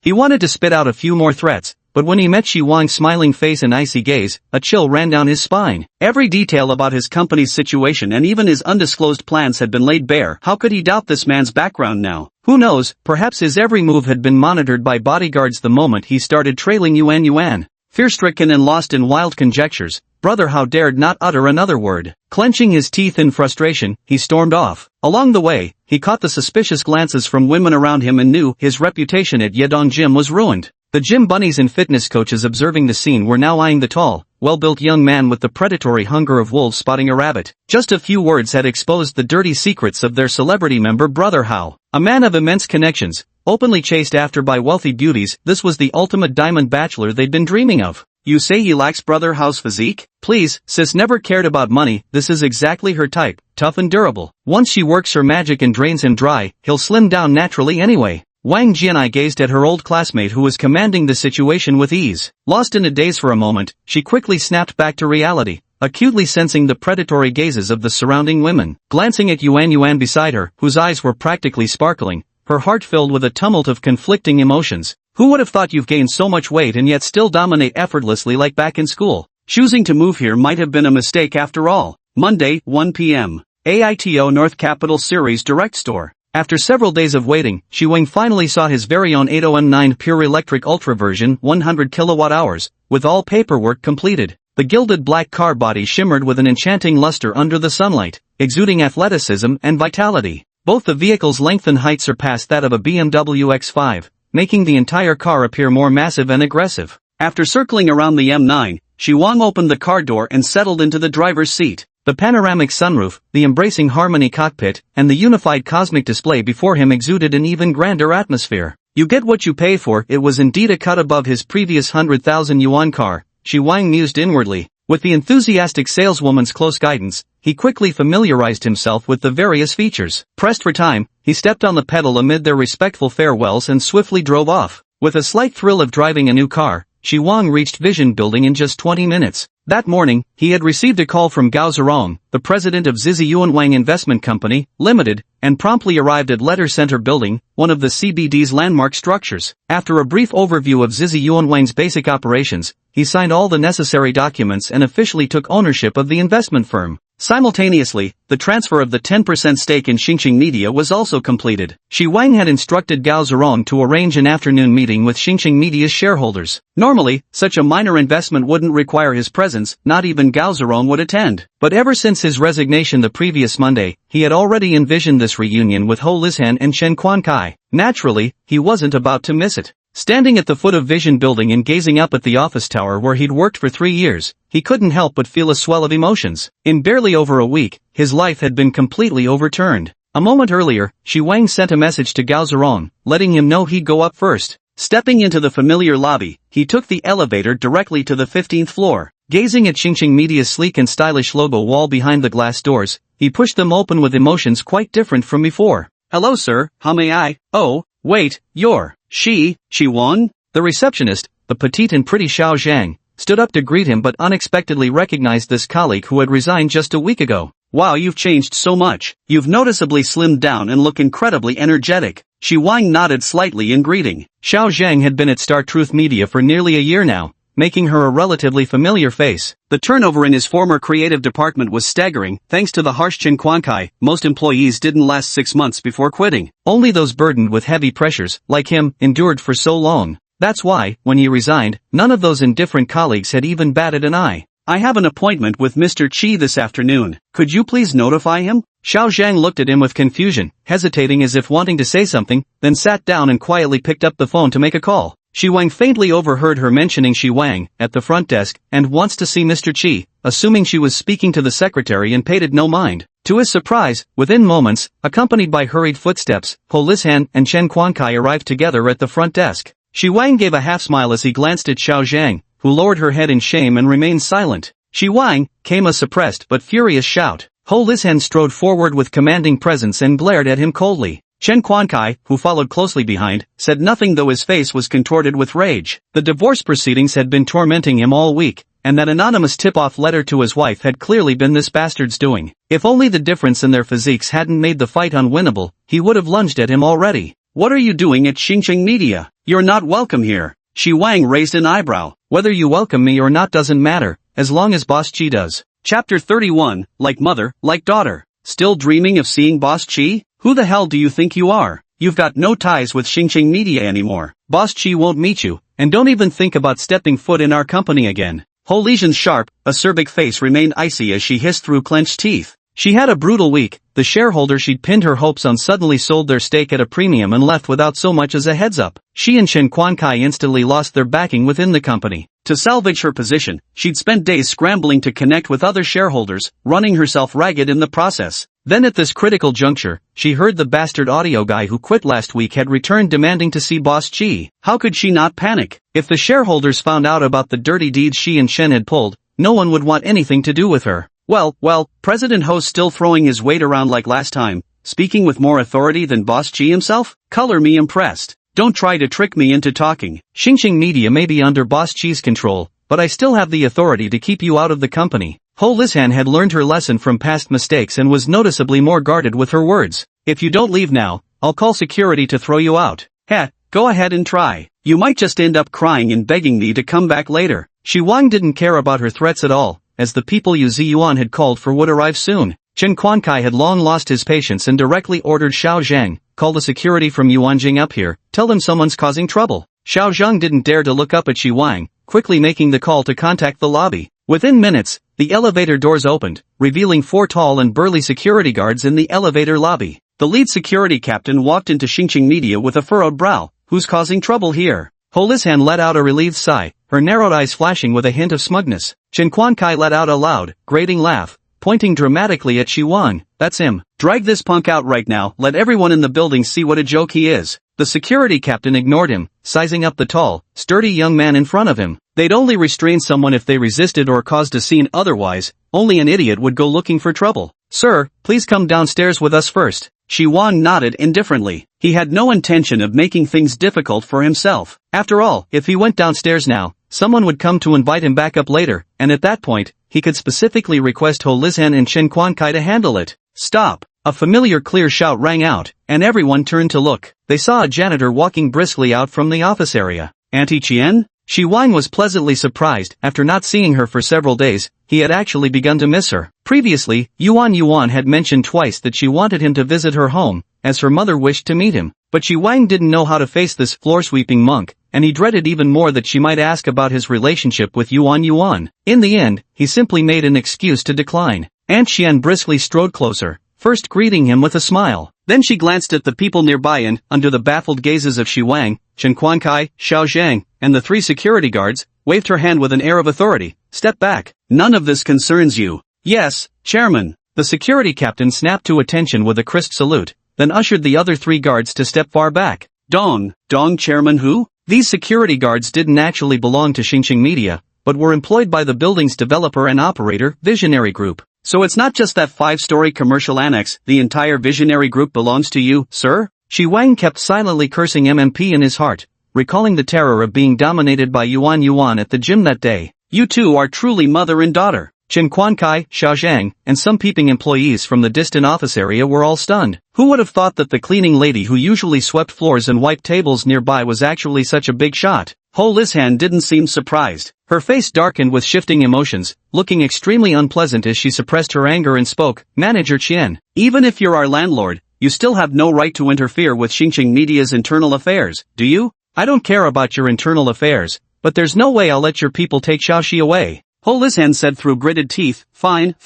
He wanted to spit out a few more threats, but when he met Shi Wang's smiling face and icy gaze, a chill ran down his spine. Every detail about his company's situation and even his undisclosed plans had been laid bare. How could he doubt this man's background now? Who knows, perhaps his every move had been monitored by bodyguards the moment he started trailing Yuan. Fear-stricken and lost in wild conjectures, Brother Hao dared not utter another word. Clenching his teeth in frustration, he stormed off. Along the way, he caught the suspicious glances from women around him and knew his reputation at Yedong Gym was ruined. The gym bunnies and fitness coaches observing the scene were now eyeing the tall, well-built young man with the predatory hunger of wolves spotting a rabbit. Just a few words had exposed the dirty secrets of their celebrity member Brother Hao. A man of immense connections, openly chased after by wealthy beauties, this was the ultimate diamond bachelor they'd been dreaming of. You say he lacks Brother Hao's physique? Please, sis never cared about money, this is exactly her type, tough and durable. Once she works her magic and drains him dry, he'll slim down naturally anyway. Wang Jianai gazed at her old classmate who was commanding the situation with ease. Lost in a daze for a moment, she quickly snapped back to reality, acutely sensing the predatory gazes of the surrounding women. Glancing at Yuan beside her, whose eyes were practically sparkling, her heart filled with a tumult of conflicting emotions. Who would have thought you've gained so much weight and yet still dominate effortlessly like back in school? Choosing to move here might have been a mistake after all. Monday, 1 p.m. AITO North Capital Series Direct Store. After several days of waiting, Shi Wang finally saw his very own 80M9 Pure Electric Ultra version 100 kWh, with all paperwork completed. The gilded black car body shimmered with an enchanting luster under the sunlight, exuding athleticism and vitality. Both the vehicle's length and height surpassed that of a BMW X5, making the entire car appear more massive and aggressive. After circling around the M9, Shi Wang opened the car door and settled into the driver's seat. The panoramic sunroof, the embracing harmony cockpit, and the unified cosmic display before him exuded an even grander atmosphere. You get what you pay for. It was indeed a cut above his previous 100,000 yuan car, Shi Wang mused inwardly. With the enthusiastic saleswoman's close guidance, he quickly familiarized himself with the various features. Pressed for time, he stepped on the pedal amid their respectful farewells and swiftly drove off. With a slight thrill of driving a new car, Shi Wang reached Vision Building in just 20 minutes. That morning, he had received a call from Gao Zerong, the president of Zizi Yuanwang Investment Company, Limited, and promptly arrived at Letter Center Building, one of the CBD's landmark structures. After a brief overview of Zizi Yuanwang's basic operations, he signed all the necessary documents and officially took ownership of the investment firm. Simultaneously, the transfer of the 10% stake in Xingqing Media was also completed. Shi Wang had instructed Gao Zerong to arrange an afternoon meeting with Xingqing Media's shareholders. Normally, such a minor investment wouldn't require his presence, not even Gao Zerong would attend. But ever since his resignation the previous Monday, he had already envisioned this reunion with Ho Lishan and Shen Quankai. Naturally, he wasn't about to miss it. Standing at the foot of Vision Building and gazing up at the office tower where he'd worked for 3 years, he couldn't help but feel a swell of emotions. In barely over a week, his life had been completely overturned. A moment earlier, Shi Wang sent a message to Gao Zerong, letting him know he'd go up first. Stepping into the familiar lobby, he took the elevator directly to the 15th floor. Gazing at Xingqing Media's sleek and stylish logo wall behind the glass doors, he pushed them open with emotions quite different from before. Hello sir, how may I? Oh, wait, you're Shi Wang? The receptionist, the petite and pretty Xiao Zhang, stood up to greet him but unexpectedly recognized this colleague who had resigned just a week ago. Wow, you've changed so much. You've noticeably slimmed down and look incredibly energetic. Shi Wang nodded slightly in greeting. Xiao Zhang had been at Star Truth Media for nearly a year now, making her a relatively familiar face. The turnover in his former creative department was staggering. Thanks to the harsh Chen Quankai, most employees didn't last 6 months before quitting. Only those burdened with heavy pressures, like him, endured for so long. That's why, when he resigned, none of those indifferent colleagues had even batted an eye. I have an appointment with Mr. Qi this afternoon. Could you please notify him? Xiao Zhang looked at him with confusion, hesitating as if wanting to say something, then sat down and quietly picked up the phone to make a call. Shi Wang faintly overheard her mentioning Shi Wang at the front desk and wants to see Mr. Qi, assuming she was speaking to the secretary and paid it no mind. To his surprise, within moments, accompanied by hurried footsteps, Ho Lishan and Chen Quankai arrived together at the front desk. Shi Wang gave a half-smile as he glanced at Xiao Zhang, who lowered her head in shame and remained silent. Shi Wang, came a suppressed but furious shout. Ho Lishan strode forward with commanding presence and glared at him coldly. Chen Quankai, who followed closely behind, said nothing though his face was contorted with rage. The divorce proceedings had been tormenting him all week, and that anonymous tip-off letter to his wife had clearly been this bastard's doing. If only the difference in their physiques hadn't made the fight unwinnable, he would have lunged at him already. What are you doing at Xingqing Media? You're not welcome here. Shi Wang raised an eyebrow. Whether you welcome me or not doesn't matter, as long as Boss Chi does. Chapter 31, like mother, like daughter. Still dreaming of seeing Boss Chi? Who the hell do you think you are? You've got no ties with Xingqing Media anymore. Boss Chi won't meet you, and don't even think about stepping foot in our company again. Ho Lishan's sharp, acerbic face remained icy as she hissed through clenched teeth. She had a brutal week. The shareholder she'd pinned her hopes on suddenly sold their stake at a premium and left without so much as a heads up. She and Chen Quankai instantly lost their backing within the company. To salvage her position, she'd spent days scrambling to connect with other shareholders, running herself ragged in the process. Then at this critical juncture, she heard the bastard audio guy who quit last week had returned demanding to see Boss Chi. How could she not panic? If the shareholders found out about the dirty deeds she and Chen had pulled, no one would want anything to do with her. Well, President Ho's still throwing his weight around like last time, speaking with more authority than Boss Chi himself? Color me impressed. Don't try to trick me into talking. Xingqing Media may be under Boss Chi's control, but I still have the authority to keep you out of the company. Ho Lishan had learned her lesson from past mistakes and was noticeably more guarded with her words. If you don't leave now, I'll call security to throw you out. Heh, go ahead and try. You might just end up crying and begging me to come back later. Shi Wang didn't care about her threats at all, as the people Yu Ziyuan had called for would arrive soon. Chen Quankai had long lost his patience and directly ordered Xiao Zhang, call the security from Yuanjing up here, tell them someone's causing trouble. Xiao Zhang didn't dare to look up at Shi Wang, quickly making the call to contact the lobby. Within minutes, the elevator doors opened, revealing 4 tall and burly security guards in the elevator lobby. The lead security captain walked into Xingqing Media with a furrowed brow. Who's causing trouble here? Ho Lishan let out a relieved sigh, her narrowed eyes flashing with a hint of smugness. Chen Quankai let out a loud, grating laugh, pointing dramatically at Shi Wang. That's him. Drag this punk out right now, let everyone in the building see what a joke he is. The security captain ignored him, sizing up the tall, sturdy young man in front of him. They'd only restrain someone if they resisted or caused a scene, otherwise, only an idiot would go looking for trouble. Sir, please come downstairs with us first. Shi Wang nodded indifferently. He had no intention of making things difficult for himself. After all, if he went downstairs now, someone would come to invite him back up later, and at that point, he could specifically request Ho Lishan and Chen Quankai to handle it. Stop! A familiar clear shout rang out, and everyone turned to look. They saw a janitor walking briskly out from the office area. Auntie Qian? Shi Wang was pleasantly surprised. After not seeing her for several days, he had actually begun to miss her. Previously, Yuan had mentioned twice that she wanted him to visit her home, as her mother wished to meet him. But Shi Wang didn't know how to face this floor-sweeping monk, and he dreaded even more that she might ask about his relationship with Yuan. In the end, he simply made an excuse to decline. Aunt Qian briskly strode closer, first greeting him with a smile. Then she glanced at the people nearby and, under the baffled gazes of Shi Wang, Chen Quankai, Xiao Zhang, and the 3 security guards, waved her hand with an air of authority. Step back. None of this concerns you. Yes, Chairman. The security captain snapped to attention with a crisp salute, then ushered the other 3 guards to step far back. Dong Chairman who? These security guards didn't actually belong to Xingqing Media, but were employed by the building's developer and operator, Visionary Group. So it's not just that 5-story commercial annex, the entire Visionary Group belongs to you, sir? Shi Wang kept silently cursing MMP in his heart, recalling the terror of being dominated by Yuan at the gym that day. You two are truly mother and daughter. Chen Quankai, Xiao Zhang, and some peeping employees from the distant office area were all stunned. Who would have thought that the cleaning lady who usually swept floors and wiped tables nearby was actually such a big shot? Ho Lishan didn't seem surprised. Her face darkened with shifting emotions, looking extremely unpleasant as she suppressed her anger and spoke. Manager Qian, even if you're our landlord, you still have no right to interfere with Xingqing Media's internal affairs, do you? I don't care about your internal affairs, but there's no way I'll let your people take Xiaoxi away. Ho Lishan said through gritted teeth. Fine.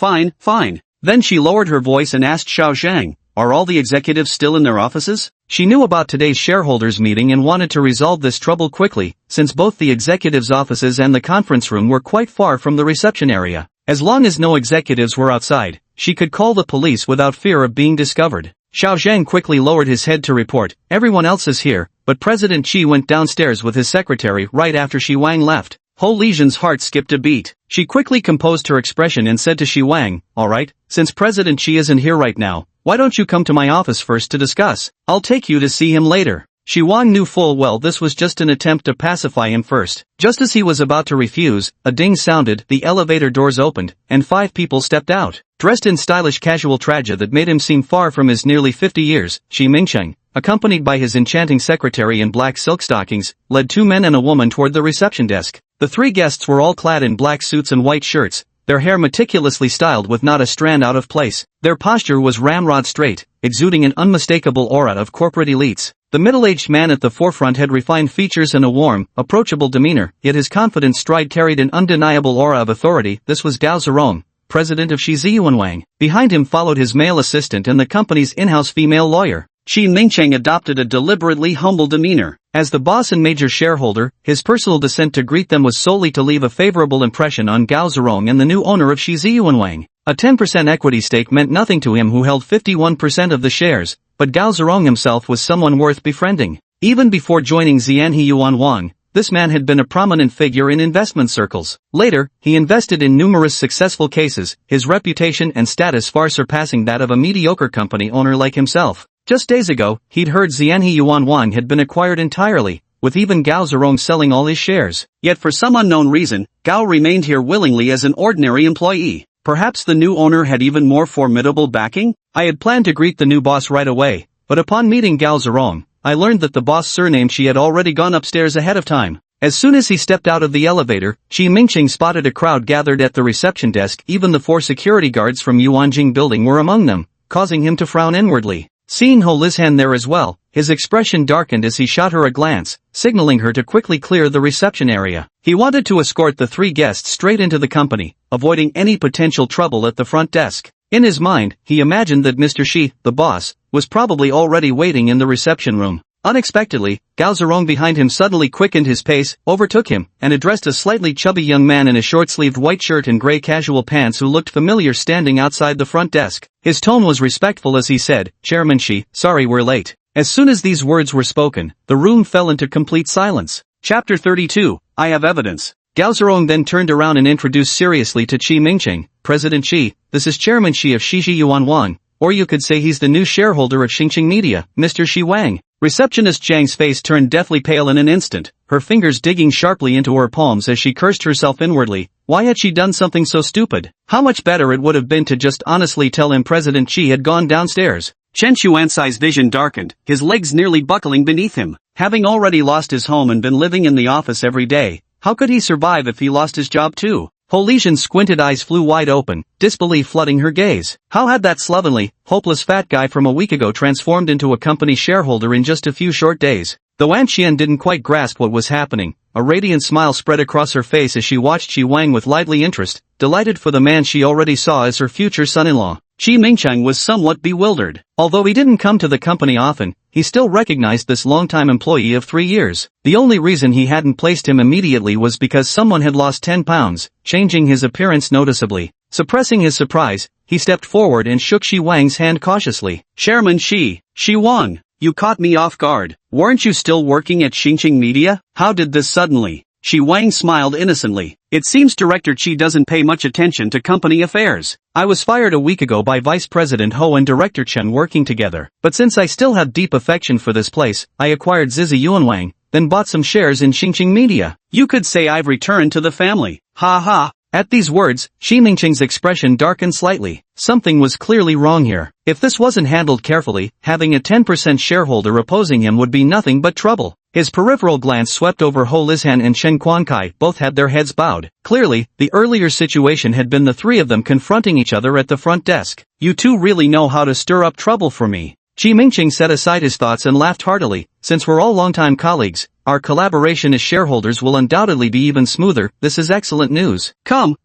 Then she lowered her voice and asked Xiao Zhang, are all the executives still in their offices? She knew about today's shareholders meeting and wanted to resolve this trouble quickly, since both the executives' offices and the conference room were quite far from the reception area. As long as no executives were outside, she could call the police without fear of being discovered. Xiao Zhang quickly lowered his head to report, "Everyone else is here," but President Qi went downstairs with his secretary right after Xi Wang left. Ho Lijian's heart skipped a beat. She quickly composed her expression and said to Xi Wang, "Alright, since President Qi isn't here right now, why don't you come to my office first to discuss? I'll take you to see him later." Xi Wang knew full well this was just an attempt to pacify him first. Just as he was about to refuse, a ding sounded, the elevator doors opened, and 5 people stepped out. Dressed in stylish casual traja that made him seem far from his nearly 50 years, Xi Mingcheng, accompanied by his enchanting secretary in black silk stockings, led 2 men and a woman toward the reception desk. The 3 guests were all clad in black suits and white shirts, their hair meticulously styled with not a strand out of place. Their posture was ramrod straight, exuding an unmistakable aura of corporate elites. The middle-aged man at the forefront had refined features and a warm, approachable demeanor, yet his confident stride carried an undeniable aura of authority. This was Gao Zerong, president of Shiziyuanwang. Behind him followed his male assistant and the company's in-house female lawyer. Xi Mingcheng adopted a deliberately humble demeanor. As the boss and major shareholder, his personal descent to greet them was solely to leave a favorable impression on Gao Zerong and the new owner of Shiziyuanwang. A 10% equity stake meant nothing to him who held 51% of the shares, but Gao Zerong himself was someone worth befriending. Even before joining Xianhe Yuanwang, this man had been a prominent figure in investment circles. Later, he invested in numerous successful cases, his reputation and status far surpassing that of a mediocre company owner like himself. Just days ago, he'd heard Xianhe Yuanwang had been acquired entirely, with even Gao Zerong selling all his shares. Yet for some unknown reason, Gao remained here willingly as an ordinary employee. Perhaps the new owner had even more formidable backing? I had planned to greet the new boss right away, but upon meeting Gao Zerong, I learned that the boss surnamed Shi had already gone upstairs ahead of time. As soon as he stepped out of the elevator, Xi Mingcheng spotted a crowd gathered at the reception desk. Even the 4 security guards from Yuanjing building were among them, causing him to frown inwardly. Seeing Ho Lijian there as well, his expression darkened as he shot her a glance, signaling her to quickly clear the reception area. He wanted to escort the 3 guests straight into the company, avoiding any potential trouble at the front desk. In his mind, he imagined that Mr. Shi, the boss, was probably already waiting in the reception room. Unexpectedly, Gao Zerong behind him suddenly quickened his pace, overtook him, and addressed a slightly chubby young man in a short-sleeved white shirt and gray casual pants who looked familiar standing outside the front desk. His tone was respectful as he said, "Chairman Shi, sorry we're late." As soon as these words were spoken, the room fell into complete silence. Chapter 32, I have evidence. Gao Zerong then turned around and introduced seriously to Xi Mingcheng, "President Xi, this is Chairman Xi of Shiji Yuanwang, or you could say he's the new shareholder of Xingqing Media, Mr. Xi Wang." Receptionist Zhang's face turned deathly pale in an instant, her fingers digging sharply into her palms as she cursed herself inwardly. Why had she done something so stupid? How much better it would have been to just honestly tell him President Xi had gone downstairs. Chen Xuansai's vision darkened, his legs nearly buckling beneath him. Having already lost his home and been living in the office every day, how could he survive if he lost his job too? Ho Lijian's squinted eyes flew wide open, disbelief flooding her gaze. How had that slovenly, hopeless fat guy from a week ago transformed into a company shareholder in just a few short days? Though An Qian didn't quite grasp what was happening, a radiant smile spread across her face as she watched Xi Wang with lively interest, delighted for the man she already saw as her future son-in-law. Xi Mingcheng was somewhat bewildered. Although he didn't come to the company often, he still recognized this longtime employee of 3 years. The only reason he hadn't placed him immediately was because someone had lost 10 pounds, changing his appearance noticeably. Suppressing his surprise, he stepped forward and shook Xi Wang's hand cautiously. "Chairman Xi Wang, you caught me off guard. Weren't you still working at Xingqing Media? How did this suddenly?" Xi Wang smiled innocently. "It seems Director Qi doesn't pay much attention to company affairs. I was fired a week ago by Vice President Ho and Director Chen working together. But since I still have deep affection for this place, I acquired Zizi Yuanwang, then bought some shares in Xingqing Media. You could say I've returned to the family. Ha ha." At these words, Xi Mingcheng's expression darkened slightly. Something was clearly wrong here. If this wasn't handled carefully, having a 10% shareholder opposing him would be nothing but trouble. His peripheral glance swept over Ho Lijian and Chen Quankai. Both had their heads bowed. Clearly, the earlier situation had been the 3 of them confronting each other at the front desk. "You two really know how to stir up trouble for me." Xi Mingcheng set aside his thoughts and laughed heartily. "Since we're all longtime colleagues, our collaboration as shareholders will undoubtedly be even smoother. This is excellent news. Come,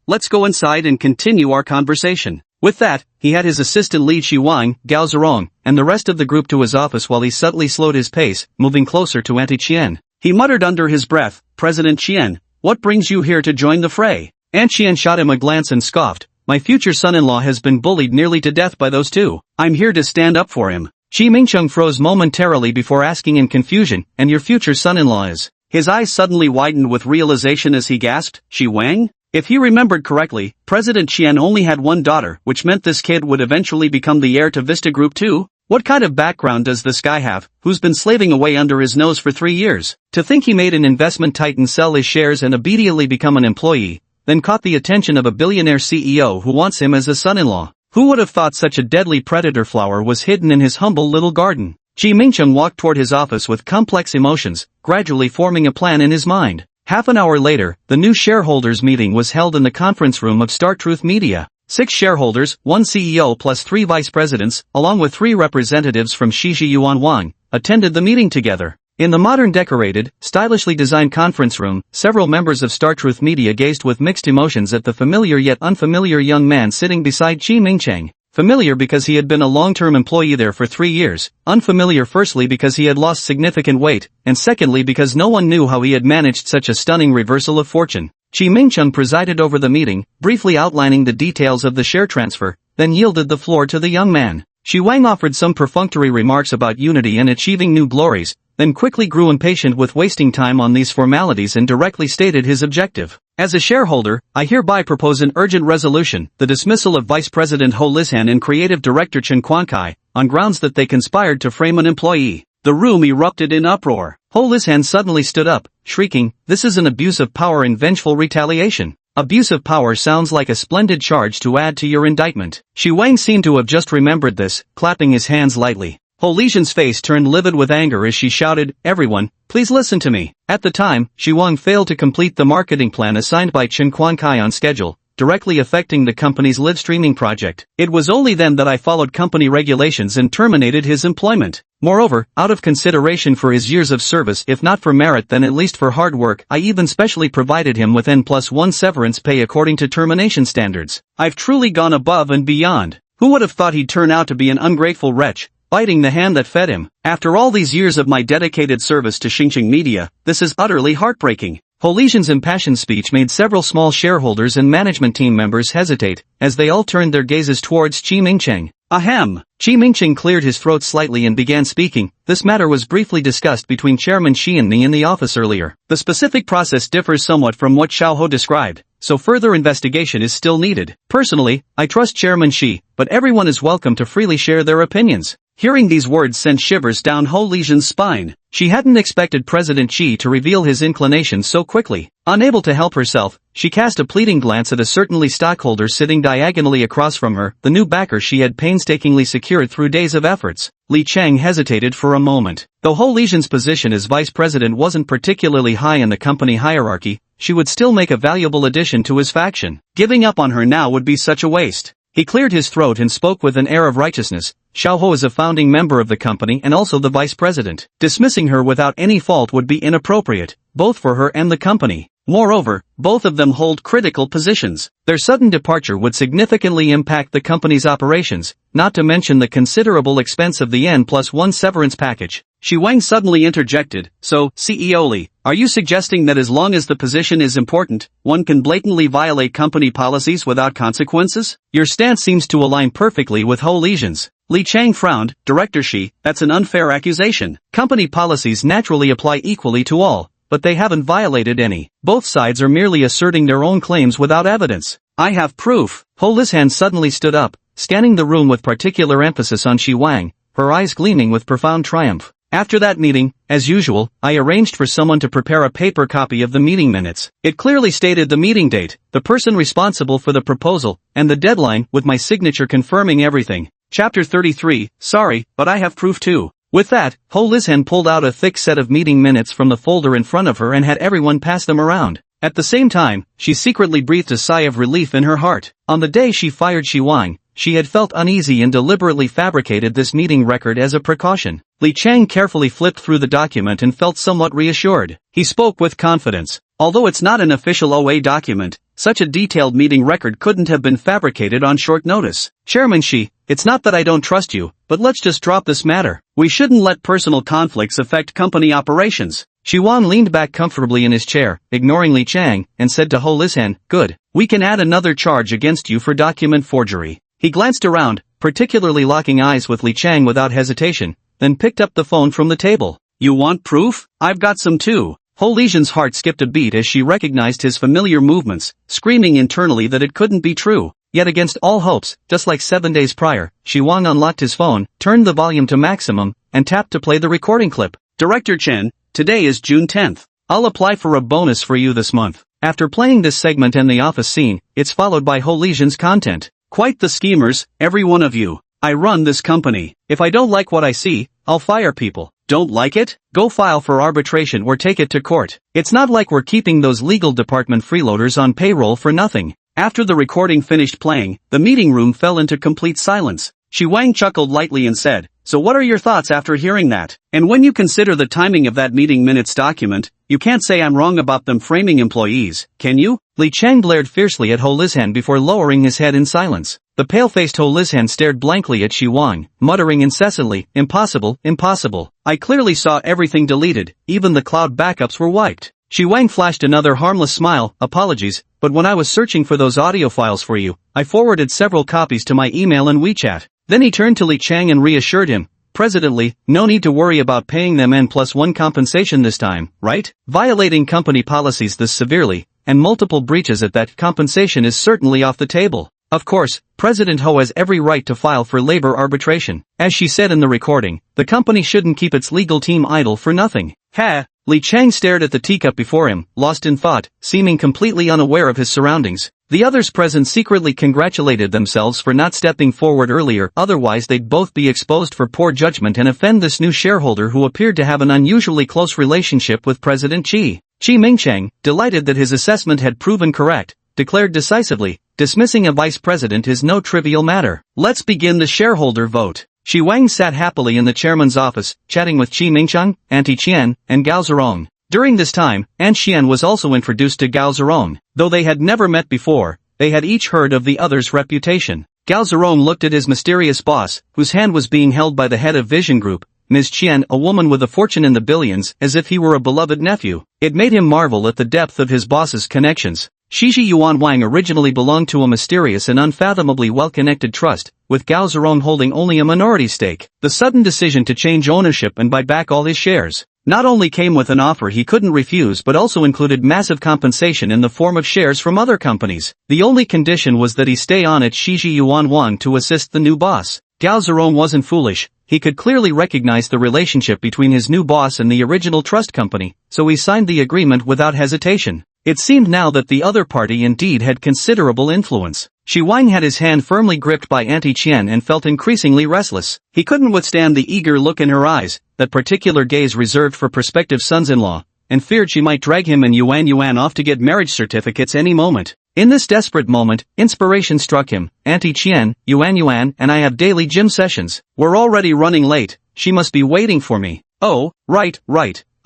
let's go inside and continue our conversation." With that, he had his assistant lead Xi Wang, Gao Zerong, and the rest of the group to his office while he subtly slowed his pace, moving closer to Auntie Qian. He muttered under his breath, "President Qian, what brings you here to join the fray?" Aunt Qian shot him a glance and scoffed, My future son-in-law has been bullied nearly to death by those two. I'm here to stand up for him. Chi Mingcheng froze momentarily before asking in confusion, and your future son-in-law is? His eyes suddenly widened with realization as he gasped, Shi Wang? If he remembered correctly, President Qian only had one daughter, which meant this kid would eventually become the heir to Vista Group too? What kind of background does this guy have, who's been slaving away under his nose for 3 years? To think he made an investment titan sell his shares and immediately become an employee, then caught the attention of a billionaire CEO who wants him as a son-in-law. Who would have thought such a deadly predator flower was hidden in his humble little garden? Chi Mingcheng walked toward his office with complex emotions, gradually forming a plan in his mind. Half an hour later, the new shareholders meeting was held in the conference room of Star Truth Media. 6 shareholders, 1 CEO plus 3 vice presidents, along with 3 representatives from Shishi Yuan Wang, attended the meeting together. In the modern decorated, stylishly designed conference room, several members of Star Truth Media gazed with mixed emotions at the familiar yet unfamiliar young man sitting beside Chi Mingcheng. Familiar because he had been a long-term employee there for 3 years, unfamiliar firstly because he had lost significant weight, and secondly because no one knew how he had managed such a stunning reversal of fortune. Chi Mingcheng presided over the meeting, briefly outlining the details of the share transfer, then yielded the floor to the young man. Shi Wang offered some perfunctory remarks about unity and achieving new glories, then quickly grew impatient with wasting time on these formalities and directly stated his objective. As a shareholder, I hereby propose an urgent resolution, the dismissal of Vice President Ho Lishan and Creative Director Chen Quankai, on grounds that they conspired to frame an employee. The room erupted in uproar. Ho Lishan suddenly stood up, shrieking, this is an abuse of power and vengeful retaliation. Abuse of power sounds like a splendid charge to add to your indictment. Shi Wang seemed to have just remembered this, clapping his hands lightly. Ho Lishan's face turned livid with anger as she shouted, everyone, please listen to me. At the time, Shi Wang failed to complete the marketing plan assigned by Chen Quankai on schedule, directly affecting the company's live streaming project. It was only then that I followed company regulations and terminated his employment. Moreover, out of consideration for his years of service, if not for merit then at least for hard work, I even specially provided him with N+1 severance pay according to termination standards. I've truly gone above and beyond. Who would have thought he'd turn out to be an ungrateful wretch, biting the hand that fed him? After all these years of my dedicated service to Xingqing Media, this is utterly heartbreaking. Ho Lishan's impassioned speech made several small shareholders and management team members hesitate, as they all turned their gazes towards Chi Mingcheng. Ahem! Chi Mingcheng cleared his throat slightly and began speaking. This matter was briefly discussed between Chairman Shi and me in the office earlier. The specific process differs somewhat from what Xiaoho described, so further investigation is still needed. Personally, I trust Chairman Shi, but everyone is welcome to freely share their opinions. Hearing these words sent shivers down Ho Lishan's spine. She hadn't expected President Xi to reveal his inclinations so quickly. Unable to help herself, she cast a pleading glance at a certainly stockholder sitting diagonally across from her, the new backer she had painstakingly secured through days of efforts. Li Cheng hesitated for a moment. Though Ho Lishan's position as vice president wasn't particularly high in the company hierarchy, she would still make a valuable addition to his faction. Giving up on her now would be such a waste. He cleared his throat and spoke with an air of righteousness. Xiaoho is a founding member of the company and also the vice president. Dismissing her without any fault would be inappropriate, both for her and the company. Moreover, both of them hold critical positions. Their sudden departure would significantly impact the company's operations, not to mention the considerable expense of the N+1 severance package. Shi Wang suddenly interjected, so, CEO Li, are you suggesting that as long as the position is important, one can blatantly violate company policies without consequences? Your stance seems to align perfectly with Ho Lishan's. Li Chang frowned, Director Shi, that's an unfair accusation. Company policies naturally apply equally to all, but they haven't violated any. Both sides are merely asserting their own claims without evidence. I have proof. Ho Lishan suddenly stood up, scanning the room with particular emphasis on Shi Wang, her eyes gleaming with profound triumph. After that meeting, as usual, I arranged for someone to prepare a paper copy of the meeting minutes. It clearly stated the meeting date, the person responsible for the proposal, and the deadline, with my signature confirming everything. Chapter 33, sorry, but I have proof too. With that, Ho Lishan pulled out a thick set of meeting minutes from the folder in front of her and had everyone pass them around. At the same time, she secretly breathed a sigh of relief in her heart. On the day she fired Shi Wang, she had felt uneasy and deliberately fabricated this meeting record as a precaution. Li Chang carefully flipped through the document and felt somewhat reassured. He spoke with confidence. Although it's not an official OA document, such a detailed meeting record couldn't have been fabricated on short notice. Chairman Shi, it's not that I don't trust you, but let's just drop this matter. We shouldn't let personal conflicts affect company operations. Shi Wang leaned back comfortably in his chair, ignoring Li Chang, and said to Ho Lishan, "Good. We can add another charge against you for document forgery." He glanced around, particularly locking eyes with Li Chang without hesitation, then picked up the phone from the table. "You want proof? I've got some too." Ho Lishan's heart skipped a beat as she recognized his familiar movements, screaming internally that it couldn't be true. Yet against all hopes, just like 7 days prior, Shi Wang unlocked his phone, turned the volume to maximum, and tapped to play the recording clip. "Director Chen, today is June 10th. I'll apply for a bonus for you this month." After playing this segment and the office scene, it's followed by Ho Lishan's content. "Quite the schemers, every one of you. I run this company. If I don't like what I see, I'll fire people. Don't like it? Go file for arbitration or take it to court. It's not like we're keeping those legal department freeloaders on payroll for nothing." After the recording finished playing, the meeting room fell into complete silence. Shi Wang chuckled lightly and said, "So what are your thoughts after hearing that? And when you consider the timing of that meeting minutes document, you can't say I'm wrong about them framing employees, can you?" Li Chang glared fiercely at Ho Lishan before lowering his head in silence. The pale-faced Ho Lishan stared blankly at Shi Wang, muttering incessantly, "Impossible, impossible. I clearly saw everything deleted, even the cloud backups were wiped." Shi Wang flashed another harmless smile, "Apologies, but when I was searching for those audio files for you, I forwarded several copies to my email and WeChat." Then he turned to Li Chang and reassured him, "President Li, no need to worry about paying them N+1 compensation this time, right? Violating company policies this severely, and multiple breaches at that, compensation is certainly off the table. Of course, President Ho has every right to file for labor arbitration. As she said in the recording, the company shouldn't keep its legal team idle for nothing." "Ha!" Li Chang stared at the teacup before him, lost in thought, seeming completely unaware of his surroundings. The others present secretly congratulated themselves for not stepping forward earlier, otherwise they'd both be exposed for poor judgment and offend this new shareholder who appeared to have an unusually close relationship with President Qi. Qi Mingcheng, delighted that his assessment had proven correct, declared decisively, "Dismissing a vice president is no trivial matter. Let's begin the shareholder vote." Shi Wang sat happily in the chairman's office, chatting with Qi Mingcheng, Auntie Qian, and Gao Zerong. During this time, Aunt Qian was also introduced to Gao Zerong. Though they had never met before, they had each heard of the other's reputation. Gao Zerong looked at his mysterious boss, whose hand was being held by the head of Vision Group, Ms. Qian, a woman with a fortune in the billions, as if he were a beloved nephew. It made him marvel at the depth of his boss's connections. Shishi Yuan Wang originally belonged to a mysterious and unfathomably well-connected trust, with Gao Zerong holding only a minority stake. The sudden decision to change ownership and buy back all his shares not only came with an offer he couldn't refuse but also included massive compensation in the form of shares from other companies. The only condition was that he stay on at Shishi Yuan Wang to assist the new boss. Gao Zerong wasn't foolish. He could clearly recognize the relationship between his new boss and the original trust company, so he signed the agreement without hesitation. It seemed now that the other party indeed had considerable influence. Shi Wang had his hand firmly gripped by Auntie Qian and felt increasingly restless. He couldn't withstand the eager look in her eyes, that particular gaze reserved for prospective sons-in-law, and feared she might drag him and Yuan off to get marriage certificates any moment. In this desperate moment, inspiration struck him. "Auntie Qian, Yuan, and I have daily gym sessions. We're already running late. She must be waiting for me." "Oh, right.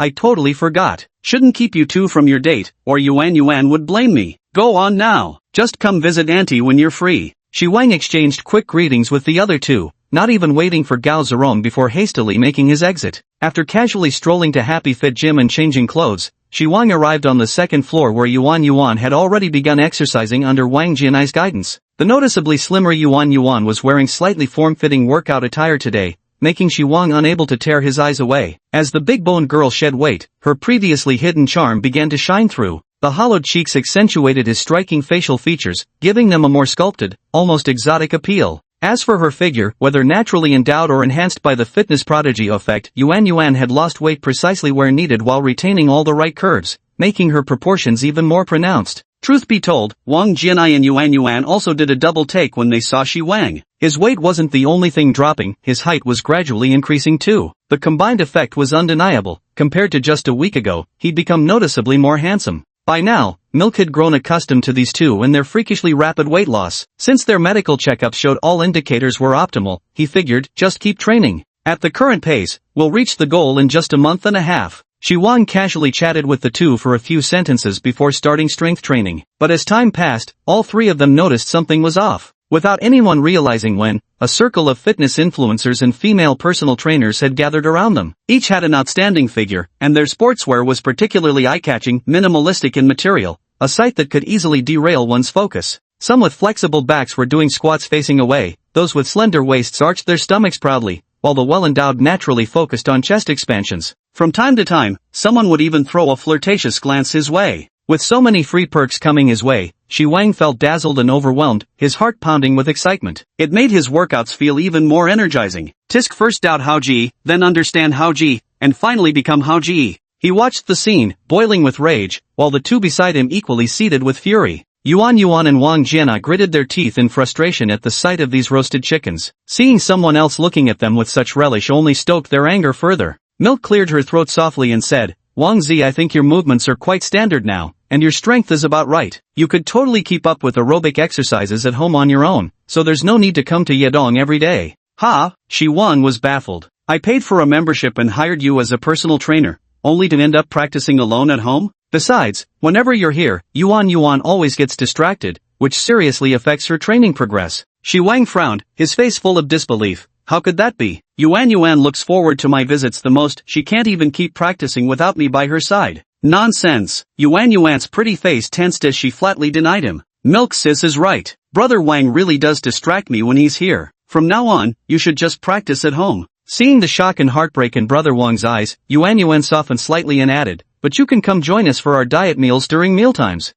I totally forgot. Shouldn't keep you two from your date, or Yuan would blame me. Go on now. Just come visit Auntie when you're free." Shi Wang exchanged quick greetings with the other two, not even waiting for Gao Zerong before hastily making his exit. After casually strolling to Happy Fit Gym and changing clothes, Shi Wang arrived on the second floor where Yuan had already begun exercising under Wang Jianai's guidance. The noticeably slimmer Yuan was wearing slightly form-fitting workout attire today, making Shi Wang unable to tear his eyes away. As the big-boned girl shed weight, her previously hidden charm began to shine through. The hollowed cheeks accentuated his striking facial features, giving them a more sculpted, almost exotic appeal. As for her figure, whether naturally endowed or enhanced by the fitness prodigy effect, Yuan had lost weight precisely where needed while retaining all the right curves, making her proportions even more pronounced. Truth be told, Wang Jianai and Yuan also did a double take when they saw Shi Wang. His weight wasn't the only thing dropping, his height was gradually increasing too. The combined effect was undeniable. Compared to just a week ago, he'd become noticeably more handsome. By now, Milk had grown accustomed to these two and their freakishly rapid weight loss. Since their medical checkup showed all indicators were optimal, he figured, just keep training. At the current pace, we'll reach the goal in just a month and a half. Shi Wang casually chatted with the two for a few sentences before starting strength training. But as time passed, all three of them noticed something was off. Without anyone realizing when, a circle of fitness influencers and female personal trainers had gathered around them. Each had an outstanding figure, and their sportswear was particularly eye-catching, minimalistic in material, a sight that could easily derail one's focus. Some with flexible backs were doing squats facing away, those with slender waists arched their stomachs proudly, while the well-endowed naturally focused on chest expansions. From time to time, someone would even throw a flirtatious glance his way. With so many free perks coming his way, Shi Wang felt dazzled and overwhelmed, his heart pounding with excitement. It made his workouts feel even more energizing. Tisk first doubt Hao Ji, then understand Hao Ji, and finally become Hao Ji. He watched the scene, boiling with rage, while the two beside him equally seethed with fury. Yuan and Wang Jiana gritted their teeth in frustration at the sight of these roasted chickens. Seeing someone else looking at them with such relish only stoked their anger further. Milk cleared her throat softly and said, Wang Zi, I think your movements are quite standard now, and your strength is about right. You could totally keep up with aerobic exercises at home on your own, so there's no need to come to Yedong every day. Ha! Shi Wang was baffled. I paid for a membership and hired you as a personal trainer, only to end up practicing alone at home? Besides, whenever you're here, Yuan always gets distracted, which seriously affects her training progress. Shi Wang frowned, his face full of disbelief. How could that be? Yuan looks forward to my visits the most, she can't even keep practicing without me by her side. Nonsense. Yuan's pretty face tensed as she flatly denied him. Milk sis is right. Brother Wang really does distract me when he's here. From now on, you should just practice at home. Seeing the shock and heartbreak in Brother Wang's eyes, Yuan softened slightly and added, but you can come join us for our diet meals during mealtimes.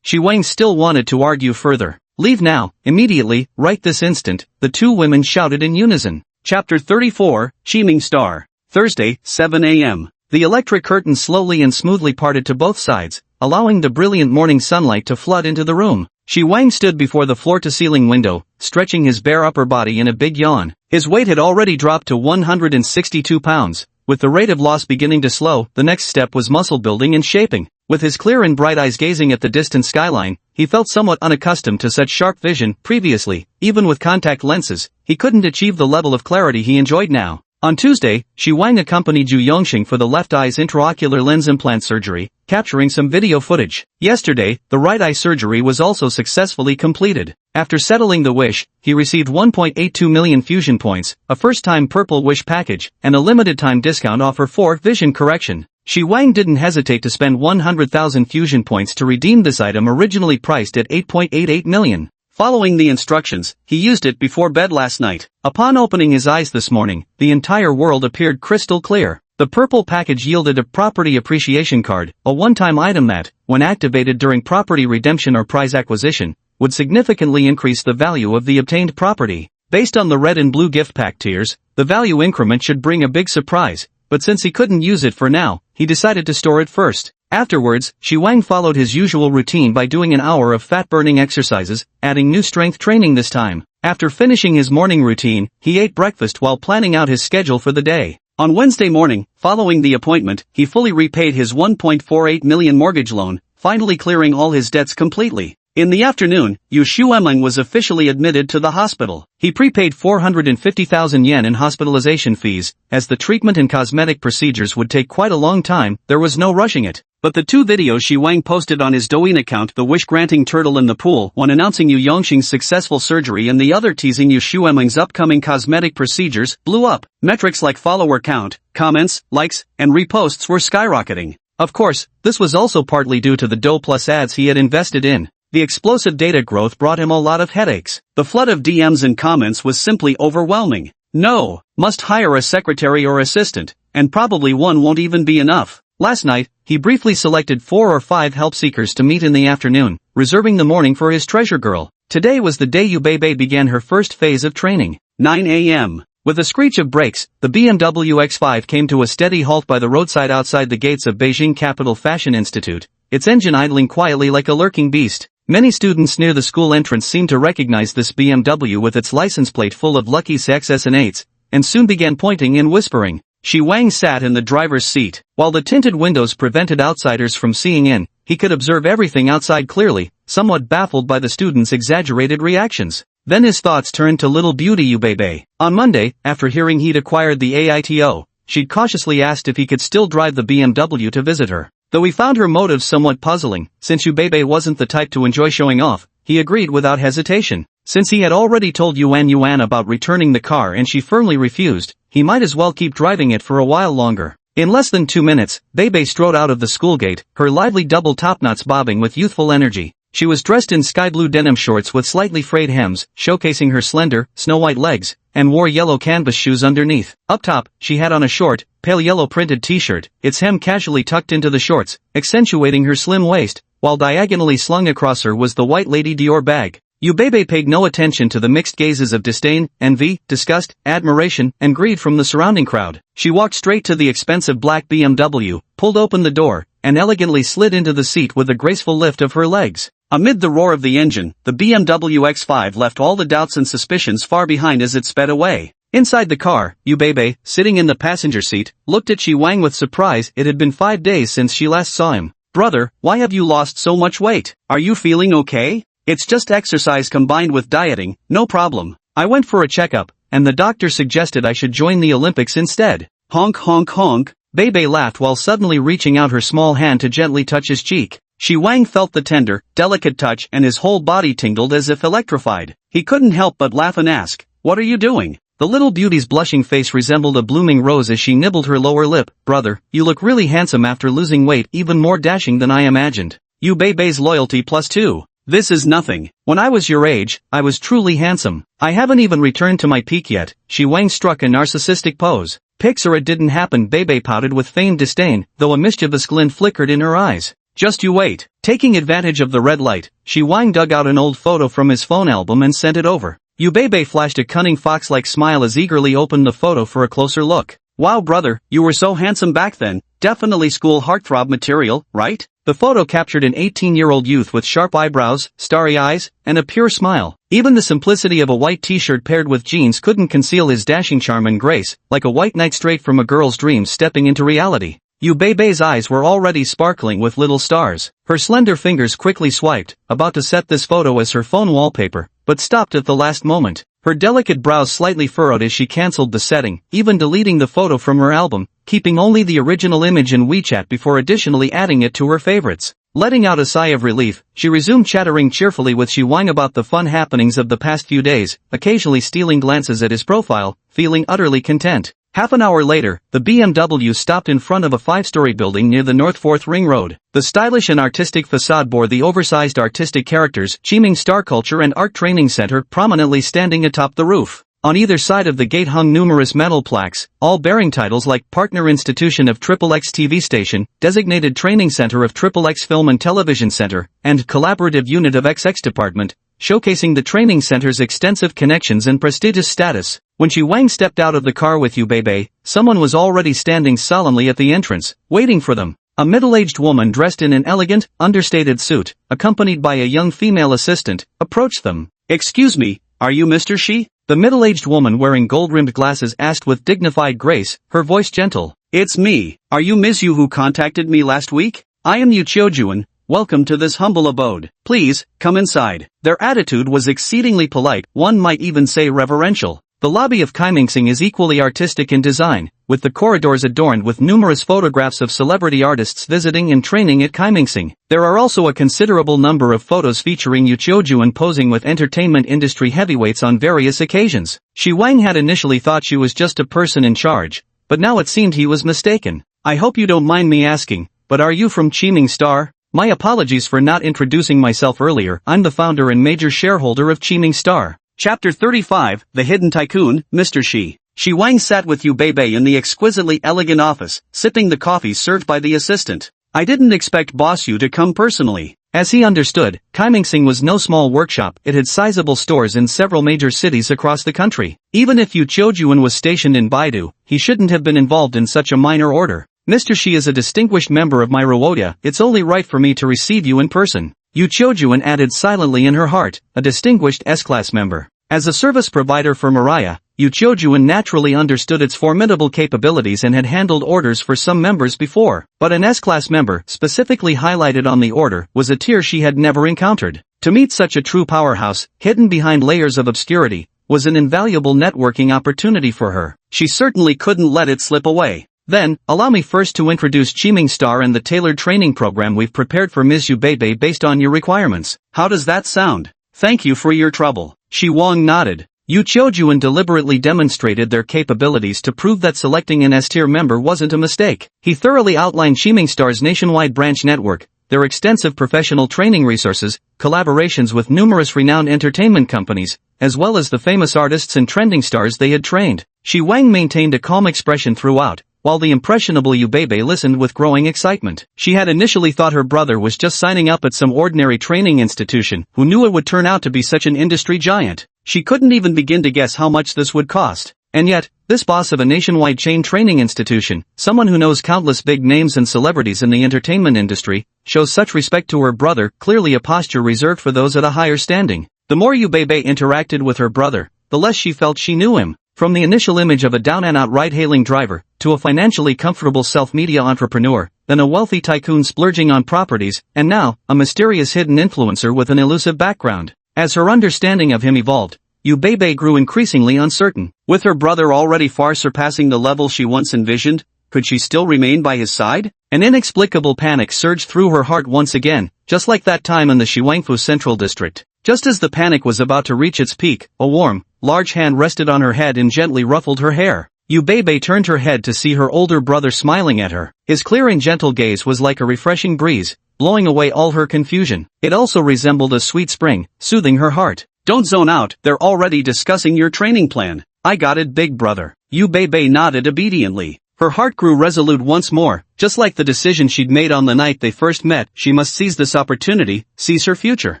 Shi Wang still wanted to argue further. Leave now, immediately, right this instant, the two women shouted in unison. Chapter 34, Chiming Star. Thursday, 7 a.m. The electric curtain slowly and smoothly parted to both sides, allowing the brilliant morning sunlight to flood into the room. Shi Wang stood before the floor-to-ceiling window, stretching his bare upper body in a big yawn. His weight had already dropped to 162 pounds. With the rate of loss beginning to slow, the next step was muscle building and shaping. With his clear and bright eyes gazing at the distant skyline, he felt somewhat unaccustomed to such sharp vision. Previously, even with contact lenses, he couldn't achieve the level of clarity he enjoyed now. On Tuesday, Shi Wang accompanied Zhu Yongxing for the left eye's intraocular lens implant surgery, capturing some video footage. Yesterday, the right eye surgery was also successfully completed. After settling the wish, he received 1.82 million fusion points, a first-time Purple Wish package, and a limited-time discount offer for vision correction. Shi Wang didn't hesitate to spend 100,000 fusion points to redeem this item originally priced at 8.88 million. Following the instructions, he used it before bed last night. Upon opening his eyes this morning, the entire world appeared crystal clear. The purple package yielded a property appreciation card, a one-time item that, when activated during property redemption or prize acquisition, would significantly increase the value of the obtained property. Based on the red and blue gift pack tiers, the value increment should bring a big surprise, but since he couldn't use it for now, he decided to store it first. Afterwards, Shi Wang followed his usual routine by doing an hour of fat-burning exercises, adding new strength training this time. After finishing his morning routine, he ate breakfast while planning out his schedule for the day. On Wednesday morning, following the appointment, he fully repaid his 1.48 million mortgage loan, finally clearing all his debts completely. In the afternoon, Yu Shuemeng was officially admitted to the hospital. He prepaid 450,000 yen in hospitalization fees, as the treatment and cosmetic procedures would take quite a long time. There was no rushing it. But the two videos Shi Wang posted on his Douyin account, the wish-granting turtle in the pool, one announcing Yu Yongxing's successful surgery and the other teasing Yu Shuemeng's upcoming cosmetic procedures, blew up. Metrics like follower count, comments, likes, and reposts were skyrocketing. Of course, this was also partly due to the Dou Plus ads he had invested in. The explosive data growth brought him a lot of headaches. The flood of DMs and comments was simply overwhelming. No, must hire a secretary or assistant, and probably one won't even be enough. Last night, he briefly selected 4 or 5 help seekers to meet in the afternoon, reserving the morning for his treasure girl. Today was the day Yu Beibei began her first phase of training. 9 a.m. With a screech of brakes, the BMW X5 came to a steady halt by the roadside outside the gates of Beijing Capital Fashion Institute, its engine idling quietly like a lurking beast. Many students near the school entrance seemed to recognize this BMW with its license plate full of lucky XS and 8s, and soon began pointing and whispering. Shi Wang sat in the driver's seat. While the tinted windows prevented outsiders from seeing in, he could observe everything outside clearly, somewhat baffled by the students' exaggerated reactions. Then his thoughts turned to little beauty Yu Beibei. On Monday, after hearing he'd acquired the AITO, she'd cautiously asked if he could still drive the BMW to visit her. Though he found her motives somewhat puzzling, since Yu Beibei wasn't the type to enjoy showing off, he agreed without hesitation. Since he had already told Yuan about returning the car and she firmly refused, he might as well keep driving it for a while longer. In less than 2 minutes, Bebe strode out of the school gate, her lively double top-knots bobbing with youthful energy. She was dressed in sky-blue denim shorts with slightly frayed hems, showcasing her slender, snow-white legs, and wore yellow canvas shoes underneath. Up top, she had on a short, pale yellow printed t-shirt, its hem casually tucked into the shorts, accentuating her slim waist, while diagonally slung across her was the white Lady Dior bag. Bebe paid no attention to the mixed gazes of disdain, envy, disgust, admiration, and greed from the surrounding crowd. She walked straight to the expensive black BMW, pulled open the door, and elegantly slid into the seat with a graceful lift of her legs. Amid the roar of the engine, the BMW X5 left all the doubts and suspicions far behind as it sped away. Inside the car, Bebe, sitting in the passenger seat, looked at Shi Wang with surprise. It had been 5 days since she last saw him. "Brother, why have you lost so much weight? Are you feeling okay?" "It's just exercise combined with dieting, no problem. I went for a checkup, and the doctor suggested I should join the Olympics instead." Honk honk honk. Bebe laughed while suddenly reaching out her small hand to gently touch his cheek. Shi Wang felt the tender, delicate touch and his whole body tingled as if electrified. He couldn't help but laugh and ask, "What are you doing?" The little beauty's blushing face resembled a blooming rose as she nibbled her lower lip. "Brother, you look really handsome after losing weight, even more dashing than I imagined." Bebe's loyalty +2. "This is nothing. When I was your age, I was truly handsome. I haven't even returned to my peak yet." Shi Wang struck a narcissistic pose. "Pics or it didn't happen," Bebe pouted with feigned disdain, though a mischievous glint flickered in her eyes. "Just you wait." Taking advantage of the red light, Shi Wang dug out an old photo from his phone album and sent it over. Bebe flashed a cunning fox-like smile as eagerly opened the photo for a closer look. "Wow brother, you were so handsome back then. Definitely school heartthrob material, right?" The photo captured an 18-year-old youth with sharp eyebrows, starry eyes, and a pure smile. Even the simplicity of a white t-shirt paired with jeans couldn't conceal his dashing charm and grace, like a white knight straight from a girl's dreams stepping into reality. Bebe's eyes were already sparkling with little stars. Her slender fingers quickly swiped, about to set this photo as her phone wallpaper, but stopped at the last moment. Her delicate brows slightly furrowed as she cancelled the setting, even deleting the photo from her album, keeping only the original image in WeChat before additionally adding it to her favorites. Letting out a sigh of relief, she resumed chattering cheerfully with Shi Wang about the fun happenings of the past few days, occasionally stealing glances at his profile, feeling utterly content. Half an hour later, the BMW stopped in front of a 5-story building near the North 4th Ring Road. The stylish and artistic facade bore the oversized artistic characters Chiming Star Culture and Art Training Center prominently standing atop the roof. On either side of the gate hung numerous metal plaques, all bearing titles like Partner Institution of XXX TV Station, Designated Training Center of XXX Film and Television Center, and Collaborative Unit of XX Department, showcasing the training center's extensive connections and prestigious status. When Shi Wang stepped out of the car with Bebe, someone was already standing solemnly at the entrance, waiting for them. A middle-aged woman dressed in an elegant, understated suit, accompanied by a young female assistant, approached them. "Excuse me, are you Mr. Shi?" The middle-aged woman wearing gold-rimmed glasses asked with dignified grace, her voice gentle. "It's me. Are you Ms. Yu who contacted me last week? I am Yu Chiojuan. Welcome to this humble abode. Please, come inside." Their attitude was exceedingly polite, one might even say reverential. The lobby of Kaimingsing is equally artistic in design, with the corridors adorned with numerous photographs of celebrity artists visiting and training at Kaimingsing. There are also a considerable number of photos featuring Yu Chiojuan posing with entertainment industry heavyweights on various occasions. Shi Wang had initially thought she was just a person in charge, but now it seemed he was mistaken. "I hope you don't mind me asking, but are you from Chiming Star?" "My apologies for not introducing myself earlier. I'm the founder and major shareholder of Chiming Star." Chapter 35, The Hidden Tycoon, Mr. Shi. Shi Wang sat with Bebe in the exquisitely elegant office, sipping the coffee served by the assistant. "I didn't expect Boss Yu to come personally." As he understood, Kaimingsing was no small workshop. It had sizable stores in several major cities across the country. Even if Yu Chiojuan was stationed in Baidu, he shouldn't have been involved in such a minor order. "Mr. Shi is a distinguished member of my Rwoda. It's only right for me to receive you in person." Yu Chiojuan added silently in her heart, a distinguished S-class member. As a service provider for Mariah, Yu Chiojuan naturally understood its formidable capabilities and had handled orders for some members before, but an S-class member, specifically highlighted on the order, was a tier she had never encountered. To meet such a true powerhouse, hidden behind layers of obscurity, was an invaluable networking opportunity for her. She certainly couldn't let it slip away. "Then, allow me first to introduce Chiming Star and the tailored training program we've prepared for Ms. Bebe based on your requirements. How does that sound?" Thank you for your trouble. Shi Wang nodded. Yu Qiujuan deliberately demonstrated their capabilities to prove that selecting an S-tier member wasn't a mistake. He thoroughly outlined Shiming Star's nationwide branch network, their extensive professional training resources, collaborations with numerous renowned entertainment companies, as well as the famous artists and trending stars they had trained. Shi Wang maintained a calm expression throughout, while the impressionable Yu Beibei listened with growing excitement. She had initially thought her brother was just signing up at some ordinary training institution. Who knew it would turn out to be such an industry giant? She couldn't even begin to guess how much this would cost. And yet, this boss of a nationwide chain training institution, someone who knows countless big names and celebrities in the entertainment industry, shows such respect to her brother, clearly a posture reserved for those at a higher standing. The more Yu Beibei interacted with her brother, the less she felt she knew him. From the initial image of a down-and-out ride-hailing driver, to a financially comfortable self-media entrepreneur, then a wealthy tycoon splurging on properties, and now, a mysterious hidden influencer with an elusive background. As her understanding of him evolved, Yu Beibei grew increasingly uncertain. With her brother already far surpassing the level she once envisioned, could she still remain by his side? An inexplicable panic surged through her heart once again, just like that time in the Shiwangfu Central District. Just as the panic was about to reach its peak, a warm, large hand rested on her head and gently ruffled her hair. Yu Beibei turned her head to see her older brother smiling at her. His clear and gentle gaze was like a refreshing breeze, blowing away all her confusion. It also resembled a sweet spring, soothing her heart. Don't zone out, they're already discussing your training plan. I got it, big brother. Yu Beibei nodded obediently. Her heart grew resolute once more, just like the decision she'd made on the night they first met. She must seize this opportunity, seize her future.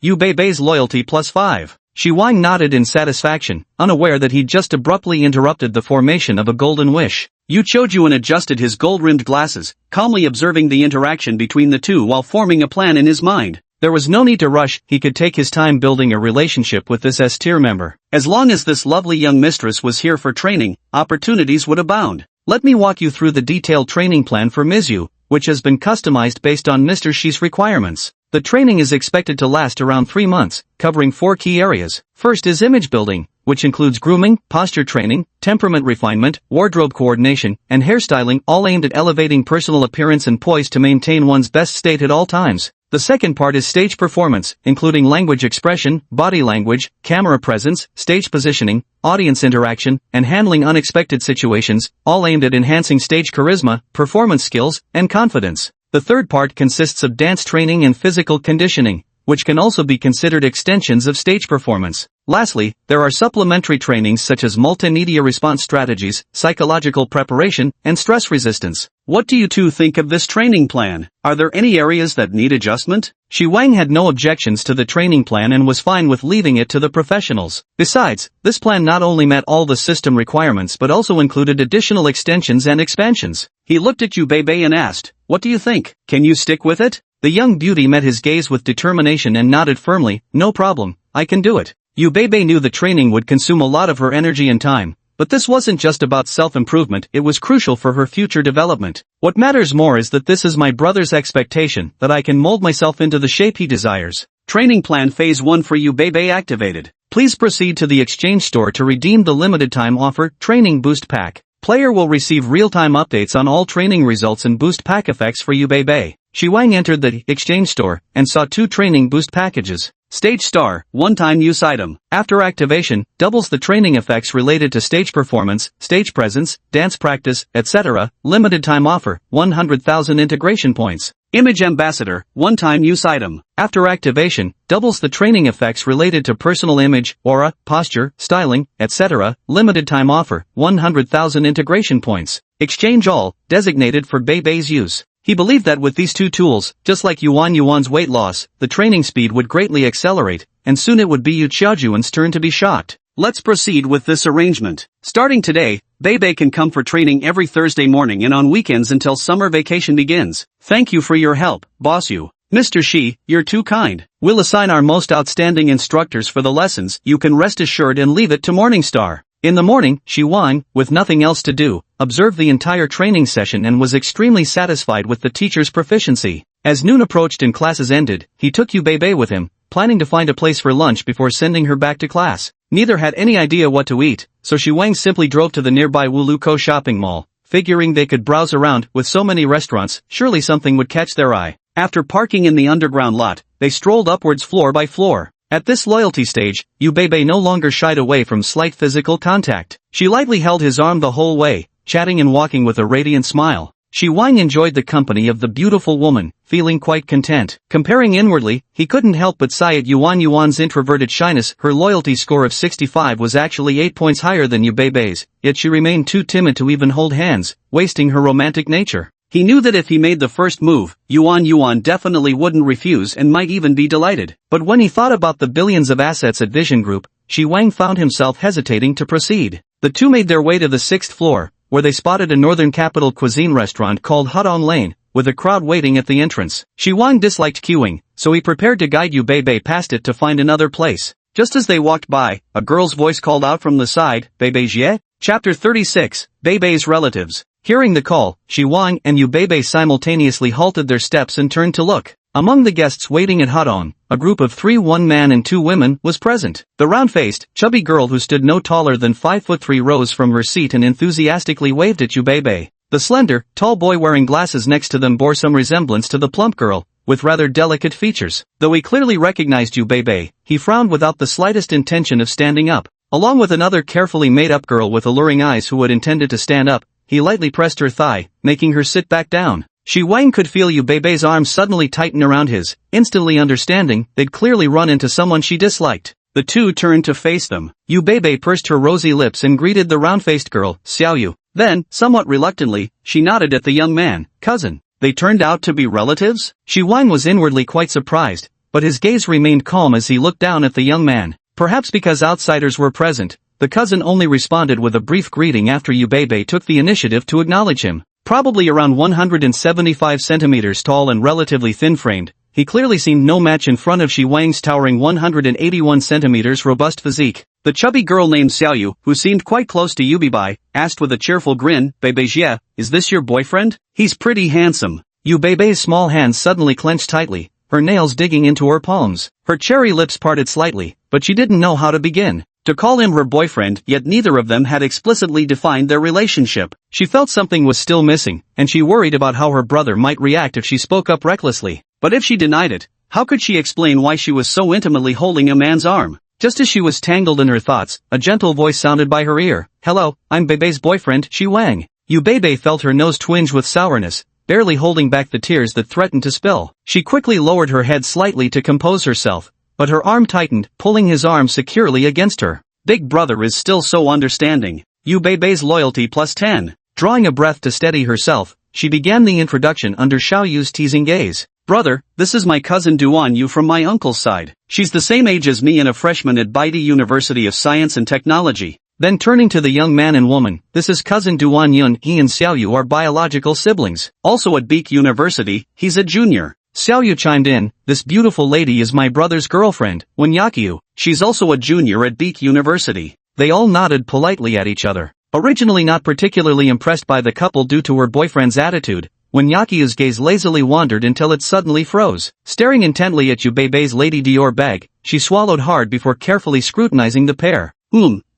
Yu Beibei's loyalty +5. Shi Wang nodded in satisfaction, unaware that he'd just abruptly interrupted the formation of a golden wish. Yu Qiujuan adjusted his gold-rimmed glasses, calmly observing the interaction between the two while forming a plan in his mind. There was no need to rush, he could take his time building a relationship with this S-tier member. As long as this lovely young mistress was here for training, opportunities would abound. Let me walk you through the detailed training plan for Ms. Yu, which has been customized based on Mr. Shi's requirements. The training is expected to last around 3 months, covering 4 key areas. First is image building, which includes grooming, posture training, temperament refinement, wardrobe coordination, and hairstyling, all aimed at elevating personal appearance and poise to maintain one's best state at all times. The second part is stage performance, including language expression, body language, camera presence, stage positioning, audience interaction, and handling unexpected situations, all aimed at enhancing stage charisma, performance skills, and confidence. The third part consists of dance training and physical conditioning, which can also be considered extensions of stage performance. Lastly, there are supplementary trainings such as multimedia response strategies, psychological preparation, and stress resistance. What do you two think of this training plan? Are there any areas that need adjustment? Shi Wang had no objections to the training plan and was fine with leaving it to the professionals. Besides, this plan not only met all the system requirements but also included additional extensions and expansions. He looked at Yu Beibei and asked, "What do you think? Can you stick with it?" The young beauty met his gaze with determination and nodded firmly, "No problem, I can do it." Yu Beibei knew the training would consume a lot of her energy and time, but this wasn't just about self-improvement, it was crucial for her future development. What matters more is that this is my brother's expectation, that I can mold myself into the shape he desires. Training plan phase 1 for Yu Beibei activated. Please proceed to the exchange store to redeem the limited time offer, Training Boost Pack. Player will receive real-time updates on all training results and boost pack effects for Yu Beibei. Shi Wang entered the exchange store and saw 2 training boost packages. Stage Star, one-time use item. After activation, doubles the training effects related to stage performance, stage presence, dance practice, etc. Limited time offer, 100,000 integration points. Image Ambassador, one-time use item. After activation, doubles the training effects related to personal image, aura, posture, styling, etc. Limited time offer, 100,000 integration points. Exchange All, designated for Beibei's use. He believed that with these 2 tools, just like Yuan's weight loss, the training speed would greatly accelerate, and soon it would be Yu Qiujuan's turn to be shocked. Let's proceed with this arrangement. Starting today, Beibei can come for training every Thursday morning and on weekends until summer vacation begins. Thank you for your help, Boss Yu. Mr. Shi, you're too kind. We'll assign our most outstanding instructors for the lessons. You can rest assured and leave it to Morningstar. In the morning, Shi Wang, with nothing else to do, observed the entire training session and was extremely satisfied with the teacher's proficiency. As noon approached and classes ended, he took Yu Beibei with him, planning to find a place for lunch before sending her back to class. Neither had any idea what to eat, so Shi Wang simply drove to the nearby Wuluko shopping mall, figuring they could browse around. With so many restaurants, surely something would catch their eye. After parking in the underground lot, they strolled upwards floor by floor. At this loyalty stage, Yu Beibei no longer shied away from slight physical contact. She lightly held his arm the whole way, chatting and walking with a radiant smile. Shi Wang enjoyed the company of the beautiful woman, feeling quite content. Comparing inwardly, he couldn't help but sigh at Yuan's introverted shyness. Her loyalty score of 65 was actually 8 points higher than Yu Beibei's, yet she remained too timid to even hold hands, wasting her romantic nature. He knew that if he made the first move, Yuan definitely wouldn't refuse and might even be delighted. But when he thought about the billions of assets at Vision Group, Shi Wang found himself hesitating to proceed. The two made their way to the 6th floor, where they spotted a northern capital cuisine restaurant called Hudong Lane, with a crowd waiting at the entrance. Shi Wang disliked queuing, so he prepared to guide Yu Beibei past it to find another place. Just as they walked by, a girl's voice called out from the side, "Beibei Jie?" Chapter 36, Beibei's Relatives. Hearing the call, Shi Wang and Yu Beibei simultaneously halted their steps and turned to look. Among the guests waiting at Hudong, a group of 3 one man and 2 women was present. The round-faced, chubby girl who stood no taller than 5'3" rose from her seat and enthusiastically waved at Yu Beibei. The slender, tall boy wearing glasses next to them bore some resemblance to the plump girl, with rather delicate features. Though he clearly recognized Yu Beibei, he frowned without the slightest intention of standing up. Along with another carefully made-up girl with alluring eyes who had intended to stand up, he lightly pressed her thigh, making her sit back down. Shi Wang could feel Yu Beibei's arms suddenly tighten around his, instantly understanding they'd clearly run into someone she disliked. The two turned to face them. Yu Beibei pursed her rosy lips and greeted the round-faced girl, Xiaoyu. Then, somewhat reluctantly, she nodded at the young man, cousin. They turned out to be relatives? Shi Wang was inwardly quite surprised, but his gaze remained calm as he looked down at the young man. Perhaps because outsiders were present, the cousin only responded with a brief greeting after Yu Beibei took the initiative to acknowledge him. Probably around 175 centimeters tall and relatively thin-framed, he clearly seemed no match in front of Shi Wang's towering 181 centimeters robust physique. The chubby girl named Xiaoyu, who seemed quite close to Yu Beibei, asked with a cheerful grin, "Beibei Jie, is this your boyfriend? He's pretty handsome." Yu Beibei's small hands suddenly clenched tightly, her nails digging into her palms. Her cherry lips parted slightly, but she didn't know how to begin to call him her boyfriend, yet neither of them had explicitly defined their relationship. She felt something was still missing, and she worried about how her brother might react if she spoke up recklessly. But if she denied it, how could she explain why she was so intimately holding a man's arm? Just as she was tangled in her thoughts, a gentle voice sounded by her ear. "Hello, I'm Beibei's boyfriend, Shi Wang." Yu Beibei felt her nose twinge with sourness, barely holding back the tears that threatened to spill. She quickly lowered her head slightly to compose herself, but her arm tightened, pulling his arm securely against her. Big brother is still so understanding. Yu Beibei's loyalty plus 10. Drawing a breath to steady herself, she began the introduction under Xiaoyu's teasing gaze. "Brother, this is my cousin Duan Yu from my uncle's side. She's the same age as me and a freshman at Baidi University of Science and Technology." Then turning to the young man and woman, "This is cousin Duan Yun. He and Xiaoyu are biological siblings. Also at Beek University, he's a junior." Xiaoyu chimed in, "This beautiful lady is my brother's girlfriend, Wenyakiu. She's also a junior at Beek University." They all nodded politely at each other. Originally not particularly impressed by the couple due to her boyfriend's attitude, Wenyakiu's gaze lazily wandered until it suddenly froze. Staring intently at Yu Beibei's Lady Dior bag, she swallowed hard before carefully scrutinizing the pair.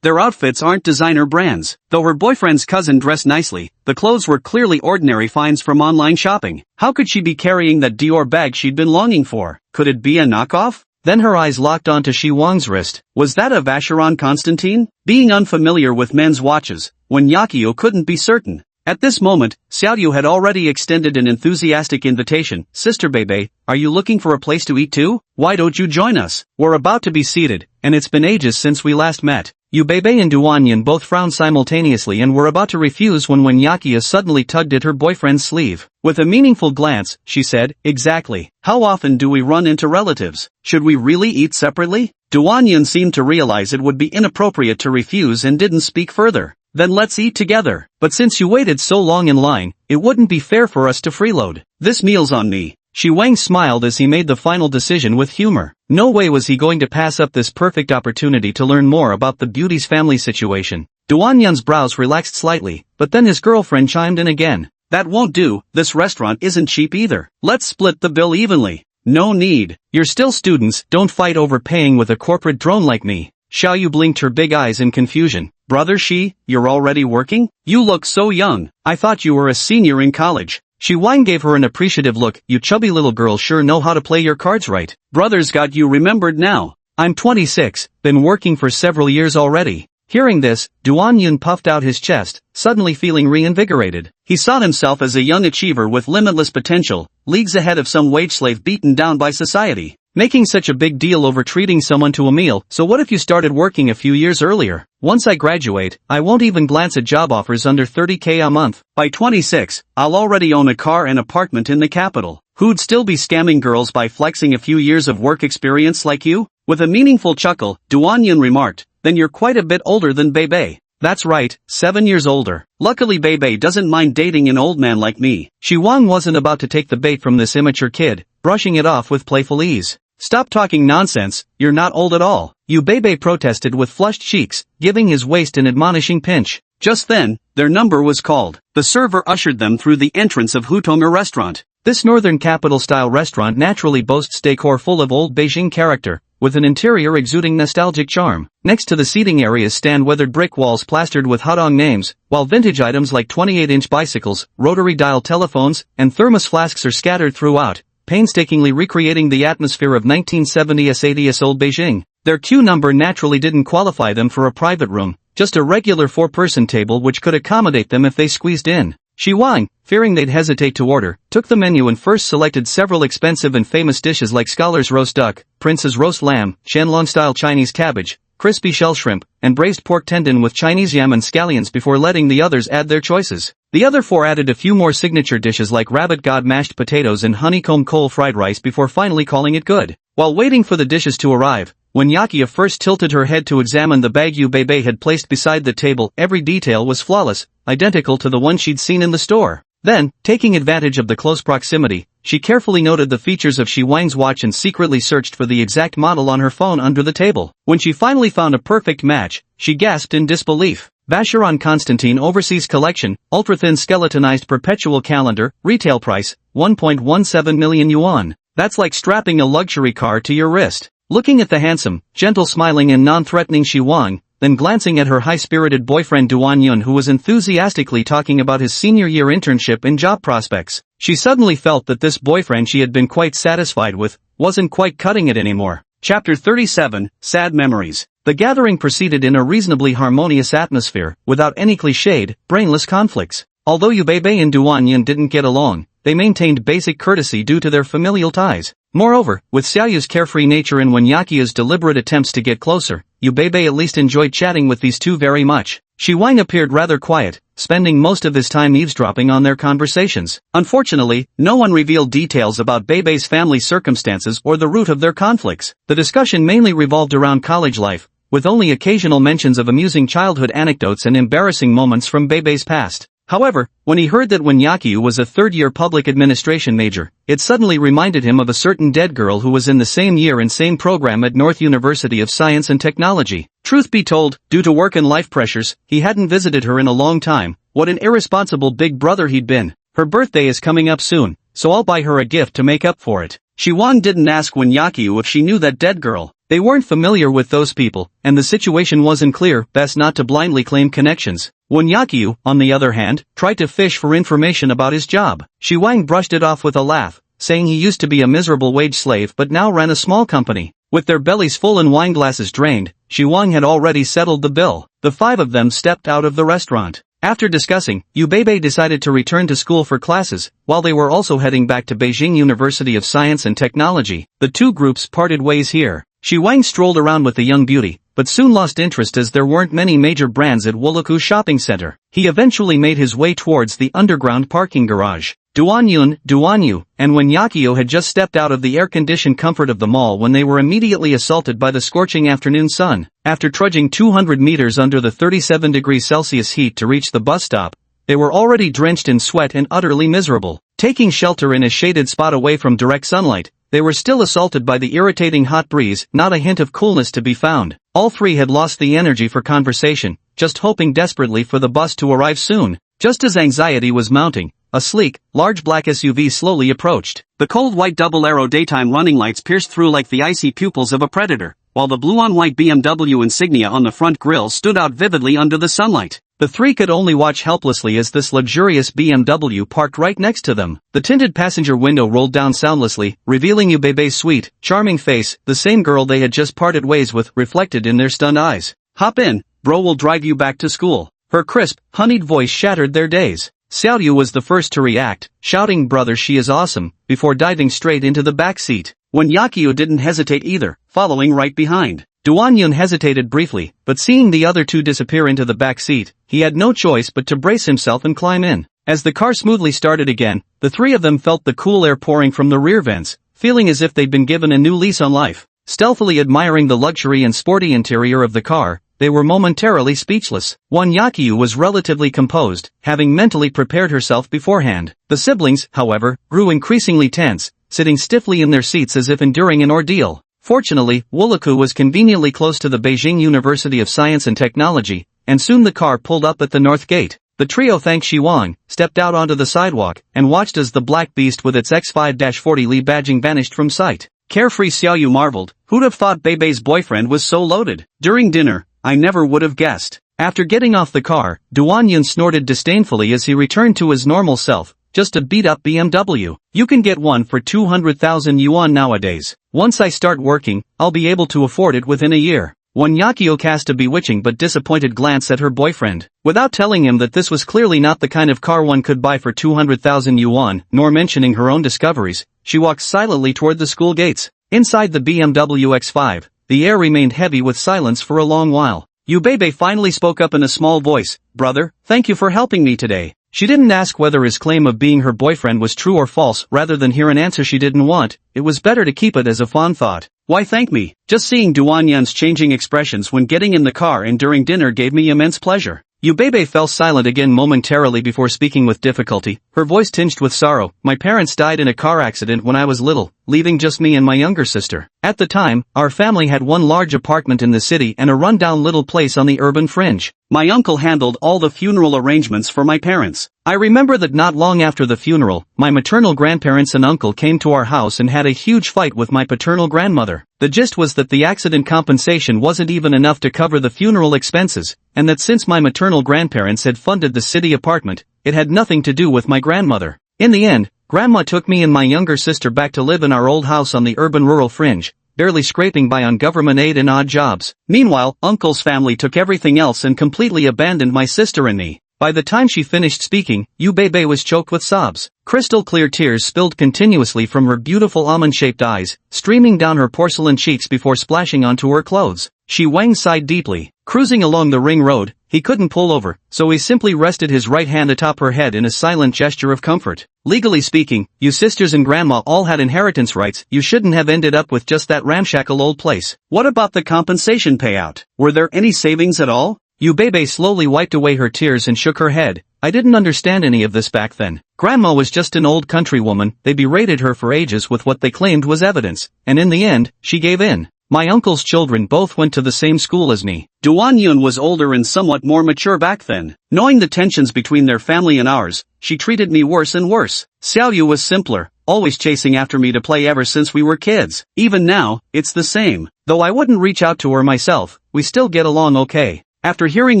Their outfits aren't designer brands. Though her boyfriend's cousin dressed nicely, the clothes were clearly ordinary finds from online shopping. How could she be carrying that Dior bag she'd been longing for? Could it be a knockoff? Then her eyes locked onto Shi Wang's wrist. Was that a Vacheron Constantine? Being unfamiliar with men's watches, Wenyakiu couldn't be certain. At this moment, Xiaoyu had already extended an enthusiastic invitation. "Sister Beibei, are you looking for a place to eat too? Why don't you join us? We're about to be seated, and it's been ages since we last met." Yu Beibei and Duanyan both frowned simultaneously and were about to refuse when Wenyakia suddenly tugged at her boyfriend's sleeve. With a meaningful glance, she said, "Exactly. How often do we run into relatives? Should we really eat separately?" Duanyan seemed to realize it would be inappropriate to refuse and didn't speak further. "Then let's eat together. But since you waited so long in line, it wouldn't be fair for us to freeload. This meal's on me." Shi Wang smiled as he made the final decision with humor. No way was he going to pass up this perfect opportunity to learn more about the beauty's family situation. Duanyan's brows relaxed slightly, but then his girlfriend chimed in again. "That won't do, this restaurant isn't cheap either. Let's split the bill evenly." "No need. You're still students, don't fight over paying with a corporate drone like me." Xiaoyu blinked her big eyes in confusion. "Brother Shi, you're already working? You look so young. I thought you were a senior in college." Shi Wang gave her an appreciative look. "You chubby little girl sure know how to play your cards right. Brother's got you remembered now." I'm 26, been working for several years already. Hearing this, Duan Yun puffed out his chest, suddenly feeling reinvigorated. He saw himself as a young achiever with limitless potential, leagues ahead of some wage slave beaten down by society. Making such a big deal over treating someone to a meal, so what if you started working a few years earlier? Once I graduate, I won't even glance at job offers under 30K a month. By 26, I'll already own a car and apartment in the capital. Who'd still be scamming girls by flexing a few years of work experience like you? With a meaningful chuckle, Duan Yun remarked, then you're quite a bit older than Bebe. That's right, 7 years older. Luckily Bebe doesn't mind dating an old man like me. Shi Wang wasn't about to take the bait from this immature kid, brushing it off with playful ease. Stop talking nonsense, you're not old at all. Yu Bebe protested with flushed cheeks, giving his waist an admonishing pinch. Just then, their number was called. The server ushered them through the entrance of Hutonga restaurant. This northern capital-style restaurant naturally boasts decor full of old Beijing character, with an interior exuding nostalgic charm. Next to the seating areas stand weathered brick walls plastered with Hudong names, while vintage items like 28-inch bicycles, rotary dial telephones, and thermos flasks are scattered throughout, painstakingly recreating the atmosphere of 1970s-80s old Beijing. Their queue number naturally didn't qualify them for a private room, just a regular 4-person table which could accommodate them if they squeezed in. Shi Wang, fearing they'd hesitate to order, took the menu and first selected several expensive and famous dishes like Scholar's roast duck, Prince's roast lamb, Shanlong-style Chinese cabbage, crispy shell shrimp, and braised pork tendon with Chinese yam and scallions before letting the others add their choices. The other 4 added a few more signature dishes like rabbit god mashed potatoes and honeycomb coal fried rice before finally calling it good. While waiting for the dishes to arrive, when Yakia first tilted her head to examine the bag Yu Bebe had placed beside the table, every detail was flawless, identical to the one she'd seen in the store. Then, taking advantage of the close proximity, she carefully noted the features of Shi Wang's watch and secretly searched for the exact model on her phone under the table. When she finally found a perfect match, she gasped in disbelief. Vacheron Constantine Overseas Collection, ultra-thin skeletonized perpetual calendar, retail price, 1.17 million yuan. That's like strapping a luxury car to your wrist. Looking at the handsome, gentle smiling and non-threatening Shi Wang, then glancing at her high-spirited boyfriend Duan Yun who was enthusiastically talking about his senior year internship and job prospects, she suddenly felt that this boyfriend she had been quite satisfied with, wasn't quite cutting it anymore. Chapter 37, Sad Memories. The gathering proceeded in a reasonably harmonious atmosphere, without any cliched, brainless conflicts. Although Yu Bebe and Duan Yun didn't get along, they maintained basic courtesy due to their familial ties. Moreover, with Xiaoyu's carefree nature and Wenyakia's deliberate attempts to get closer, Yu Bebe at least enjoyed chatting with these two very much. Shi Wang appeared rather quiet, spending most of his time eavesdropping on their conversations. Unfortunately, no one revealed details about Bebe's family circumstances or the root of their conflicts. The discussion mainly revolved around college life, with only occasional mentions of amusing childhood anecdotes and embarrassing moments from Bebe's past. However, when he heard that Wenyakiu was a third-year public administration major, it suddenly reminded him of a certain dead girl who was in the same year and same program at North University of Science and Technology. Truth be told, due to work and life pressures, he hadn't visited her in a long time. What an irresponsible big brother he'd been. Her birthday is coming up soon, so I'll buy her a gift to make up for it. Shi Wang didn't ask Wenyakiu if she knew that dead girl. They weren't familiar with those people, and the situation wasn't clear, best not to blindly claim connections. Wenyakiu, on the other hand, tried to fish for information about his job. Shi Wang brushed it off with a laugh, saying he used to be a miserable wage slave but now ran a small company. With their bellies full and wine glasses drained, Shi Wang had already settled the bill. The 5 of them stepped out of the restaurant. After discussing, Yu Bebe decided to return to school for classes, while they were also heading back to Beijing University of Science and Technology. The two groups parted ways here. Shi Wang strolled around with the young beauty, but soon lost interest as there weren't many major brands at Woloku Shopping Center. He eventually made his way towards the underground parking garage. Duan Yun, Duan Yu, and Wenyakiu had just stepped out of the air-conditioned comfort of the mall when they were immediately assaulted by the scorching afternoon sun. After trudging 200 meters under the 37 degrees Celsius heat to reach the bus stop, they were already drenched in sweat and utterly miserable. Taking shelter in a shaded spot away from direct sunlight, they were still assaulted by the irritating hot breeze, not a hint of coolness to be found. All 3 had lost the energy for conversation, just hoping desperately for the bus to arrive soon. Just as anxiety was mounting, a sleek, large black SUV slowly approached. The cold white double-arrow daytime running lights pierced through like the icy pupils of a predator, while the blue-on-white BMW insignia on the front grille stood out vividly under the sunlight. The three could only watch helplessly as this luxurious BMW parked right next to them. The tinted passenger window rolled down soundlessly, revealing Yubebe's sweet, charming face, the same girl they had just parted ways with, reflected in their stunned eyes. "Hop in, bro, we'll drive you back to school." Her crisp, honeyed voice shattered their days. Xiaoyu was the first to react, shouting, "Brother, she is awesome," before diving straight into the back seat. When Yakio didn't hesitate either, following right behind. Duanyun hesitated briefly, but seeing the other two disappear into the back seat, he had no choice but to brace himself and climb in. As the car smoothly started again, the three of them felt the cool air pouring from the rear vents, feeling as if they'd been given a new lease on life. Stealthily admiring the luxury and sporty interior of the car, they were momentarily speechless. Yakio was relatively composed, having mentally prepared herself beforehand. The siblings, however, grew increasingly tense, sitting stiffly in their seats as if enduring an ordeal. Fortunately, Woolaku was conveniently close to the Beijing University of Science and Technology, and soon the car pulled up at the north gate. The trio thanked Shiwang, stepped out onto the sidewalk, and watched as the black beast with its X5-40 Li badging vanished from sight. Carefree Xiaoyu marveled, "Who'd have thought Bebe's boyfriend was so loaded?" During dinner, "I never would have guessed." After getting off the car, Duanyun snorted disdainfully as he returned to his normal self. "Just a beat-up BMW. You can get one for 200,000 yuan nowadays. Once I start working, I'll be able to afford it within a year." Yakio cast a bewitching but disappointed glance at her boyfriend. Without telling him that this was clearly not the kind of car one could buy for 200,000 yuan, nor mentioning her own discoveries, she walked silently toward the school gates. Inside the BMW X5, the air remained heavy with silence for a long while. Yubebe finally spoke up in a small voice, "Brother, thank you for helping me today." She didn't ask whether his claim of being her boyfriend was true or false. Rather than hear an answer she didn't want, it was better to keep it as a fond thought. "Why thank me? Just seeing Duanyun's changing expressions when getting in the car and during dinner gave me immense pleasure." Yubebe fell silent again momentarily before speaking with difficulty, her voice tinged with sorrow. "My parents died in a car accident when I was little, leaving just me and my younger sister. At the time, our family had one large apartment in the city and a run-down little place on the urban fringe. My uncle handled all the funeral arrangements for my parents. I remember that not long after the funeral, my maternal grandparents and uncle came to our house and had a huge fight with my paternal grandmother. The gist was that the accident compensation wasn't even enough to cover the funeral expenses, and that since my maternal grandparents had funded the city apartment, it had nothing to do with my grandmother. In the end, Grandma took me and my younger sister back to live in our old house on the urban-rural fringe, barely scraping by on government aid and odd jobs. Meanwhile, Uncle's family took everything else and completely abandoned my sister and me." By the time she finished speaking, Yubebe was choked with sobs. Crystal-clear tears spilled continuously from her beautiful almond-shaped eyes, streaming down her porcelain cheeks before splashing onto her clothes. Wang sighed deeply. Cruising along the ring road, he couldn't pull over, so he simply rested his right hand atop her head in a silent gesture of comfort. "Legally speaking, you sisters and grandma all had inheritance rights. You shouldn't have ended up with just that ramshackle old place. What about the compensation payout? Were there any savings at all?" Yubebe slowly wiped away her tears and shook her head. "I didn't understand any of this back then. Grandma was just an old country woman. They berated her for ages with what they claimed was evidence, and in the end, she gave in. My uncle's children both went to the same school as me. Duanyun was older and somewhat more mature back then. Knowing the tensions between their family and ours, she treated me worse and worse. Xiaoyu was simpler, always chasing after me to play ever since we were kids. Even now, it's the same. Though I wouldn't reach out to her myself, we still get along okay." After hearing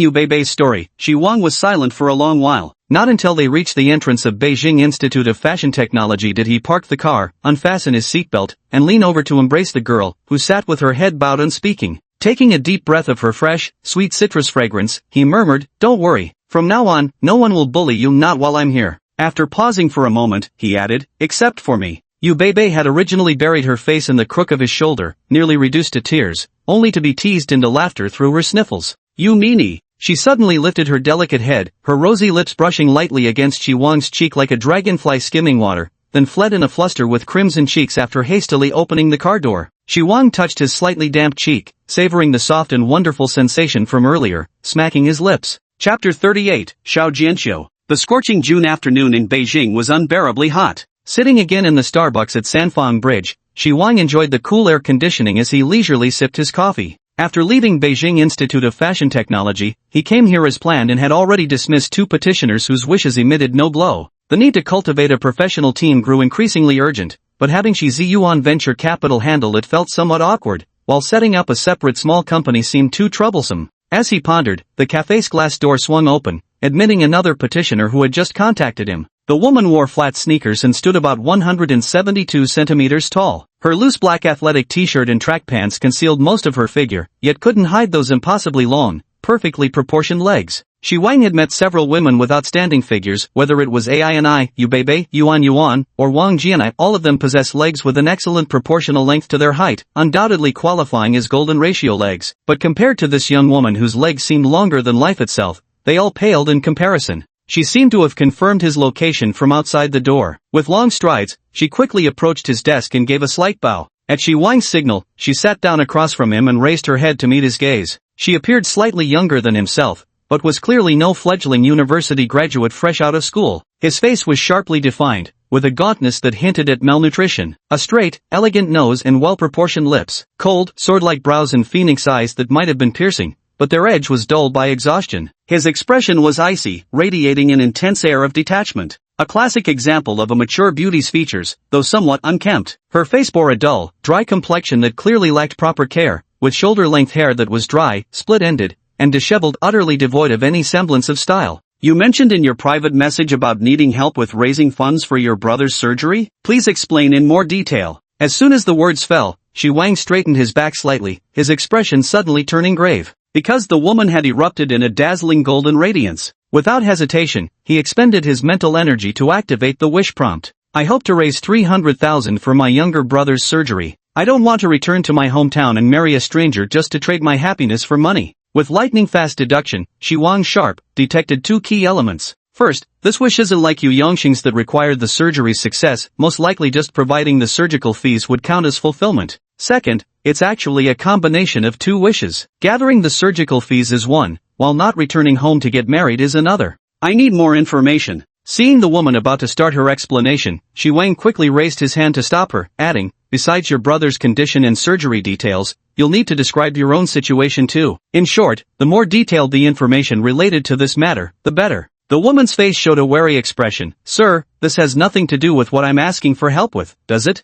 Yubebe's story, Wang was silent for a long while. Not until they reached the entrance of Beijing Institute of Fashion Technology did he park the car, unfasten his seatbelt, and lean over to embrace the girl, who sat with her head bowed unspeaking. Taking a deep breath of her fresh, sweet citrus fragrance, he murmured, "Don't worry. From now on, no one will bully you, not while I'm here." After pausing for a moment, he added, "Except for me." Yubebe had originally buried her face in the crook of his shoulder, nearly reduced to tears, only to be teased into laughter through her sniffles. "You meanie." She suddenly lifted her delicate head, her rosy lips brushing lightly against Wang's cheek like a dragonfly skimming water, then fled in a fluster with crimson cheeks after hastily opening the car door. Wang touched his slightly damp cheek, savoring the soft and wonderful sensation from earlier, smacking his lips. Chapter 38, Shao Jianxiu. The scorching June afternoon in Beijing was unbearably hot. Sitting again in the Starbucks at Sanfang Bridge, Wang enjoyed the cool air conditioning as he leisurely sipped his coffee. After leaving Beijing Institute of Fashion Technology, he came here as planned and had already dismissed 2 petitioners whose wishes emitted no blow. The need to cultivate a professional team grew increasingly urgent, but having Shi Ziyuan Venture Capital handle it felt somewhat awkward, while setting up a separate small company seemed too troublesome. As he pondered, the cafe's glass door swung open, admitting another petitioner who had just contacted him. The woman wore flat sneakers and stood about 172 centimeters tall. Her loose black athletic t-shirt and track pants concealed most of her figure, yet couldn't hide those impossibly long, perfectly proportioned legs. Shi Wang had met several women with outstanding figures, whether it was Aini, Yubebe, Yuan, or Wang Jianai, all of them possessed legs with an excellent proportional length to their height, undoubtedly qualifying as golden ratio legs. But compared to this young woman whose legs seemed longer than life itself, they all paled in comparison. She seemed to have confirmed his location from outside the door. With long strides, she quickly approached his desk and gave a slight bow. At Shi Wang's signal, she sat down across from him and raised her head to meet his gaze. She appeared slightly younger than himself, but was clearly no fledgling university graduate fresh out of school. His face was sharply defined, with a gauntness that hinted at malnutrition, a straight, elegant nose and well-proportioned lips, cold, sword-like brows and phoenix eyes that might have been piercing, but their edge was dulled by exhaustion. His expression was icy, radiating an intense air of detachment. A classic example of a mature beauty's features, though somewhat unkempt. Her face bore a dull, dry complexion that clearly lacked proper care, with shoulder-length hair that was dry, split-ended, and disheveled, utterly devoid of any semblance of style. You mentioned in your private message about needing help with raising funds for your brother's surgery? Please explain in more detail. As soon as the words fell, Shi Wang straightened his back slightly, his expression suddenly turning grave. Because the woman had erupted in a dazzling golden radiance. Without hesitation, he expended his mental energy to activate the wish prompt. I hope to raise 300,000 for my younger brother's surgery. I don't want to return to my hometown and marry a stranger just to trade my happiness for money. With lightning-fast deduction, Shi Wang Sharp detected two key elements. First, this wish isn't like Yu Yongxing's that required the surgery's success, most likely just providing the surgical fees would count as fulfillment. Second, it's actually a combination of two wishes. Gathering the surgical fees is one, while not returning home to get married is another. I need more information. Seeing the woman about to start her explanation, Shi Wang quickly raised his hand to stop her, adding, besides your brother's condition and surgery details, you'll need to describe your own situation too. In short, the more detailed the information related to this matter, the better. The woman's face showed a wary expression. Sir, this has nothing to do with what I'm asking for help with, does it?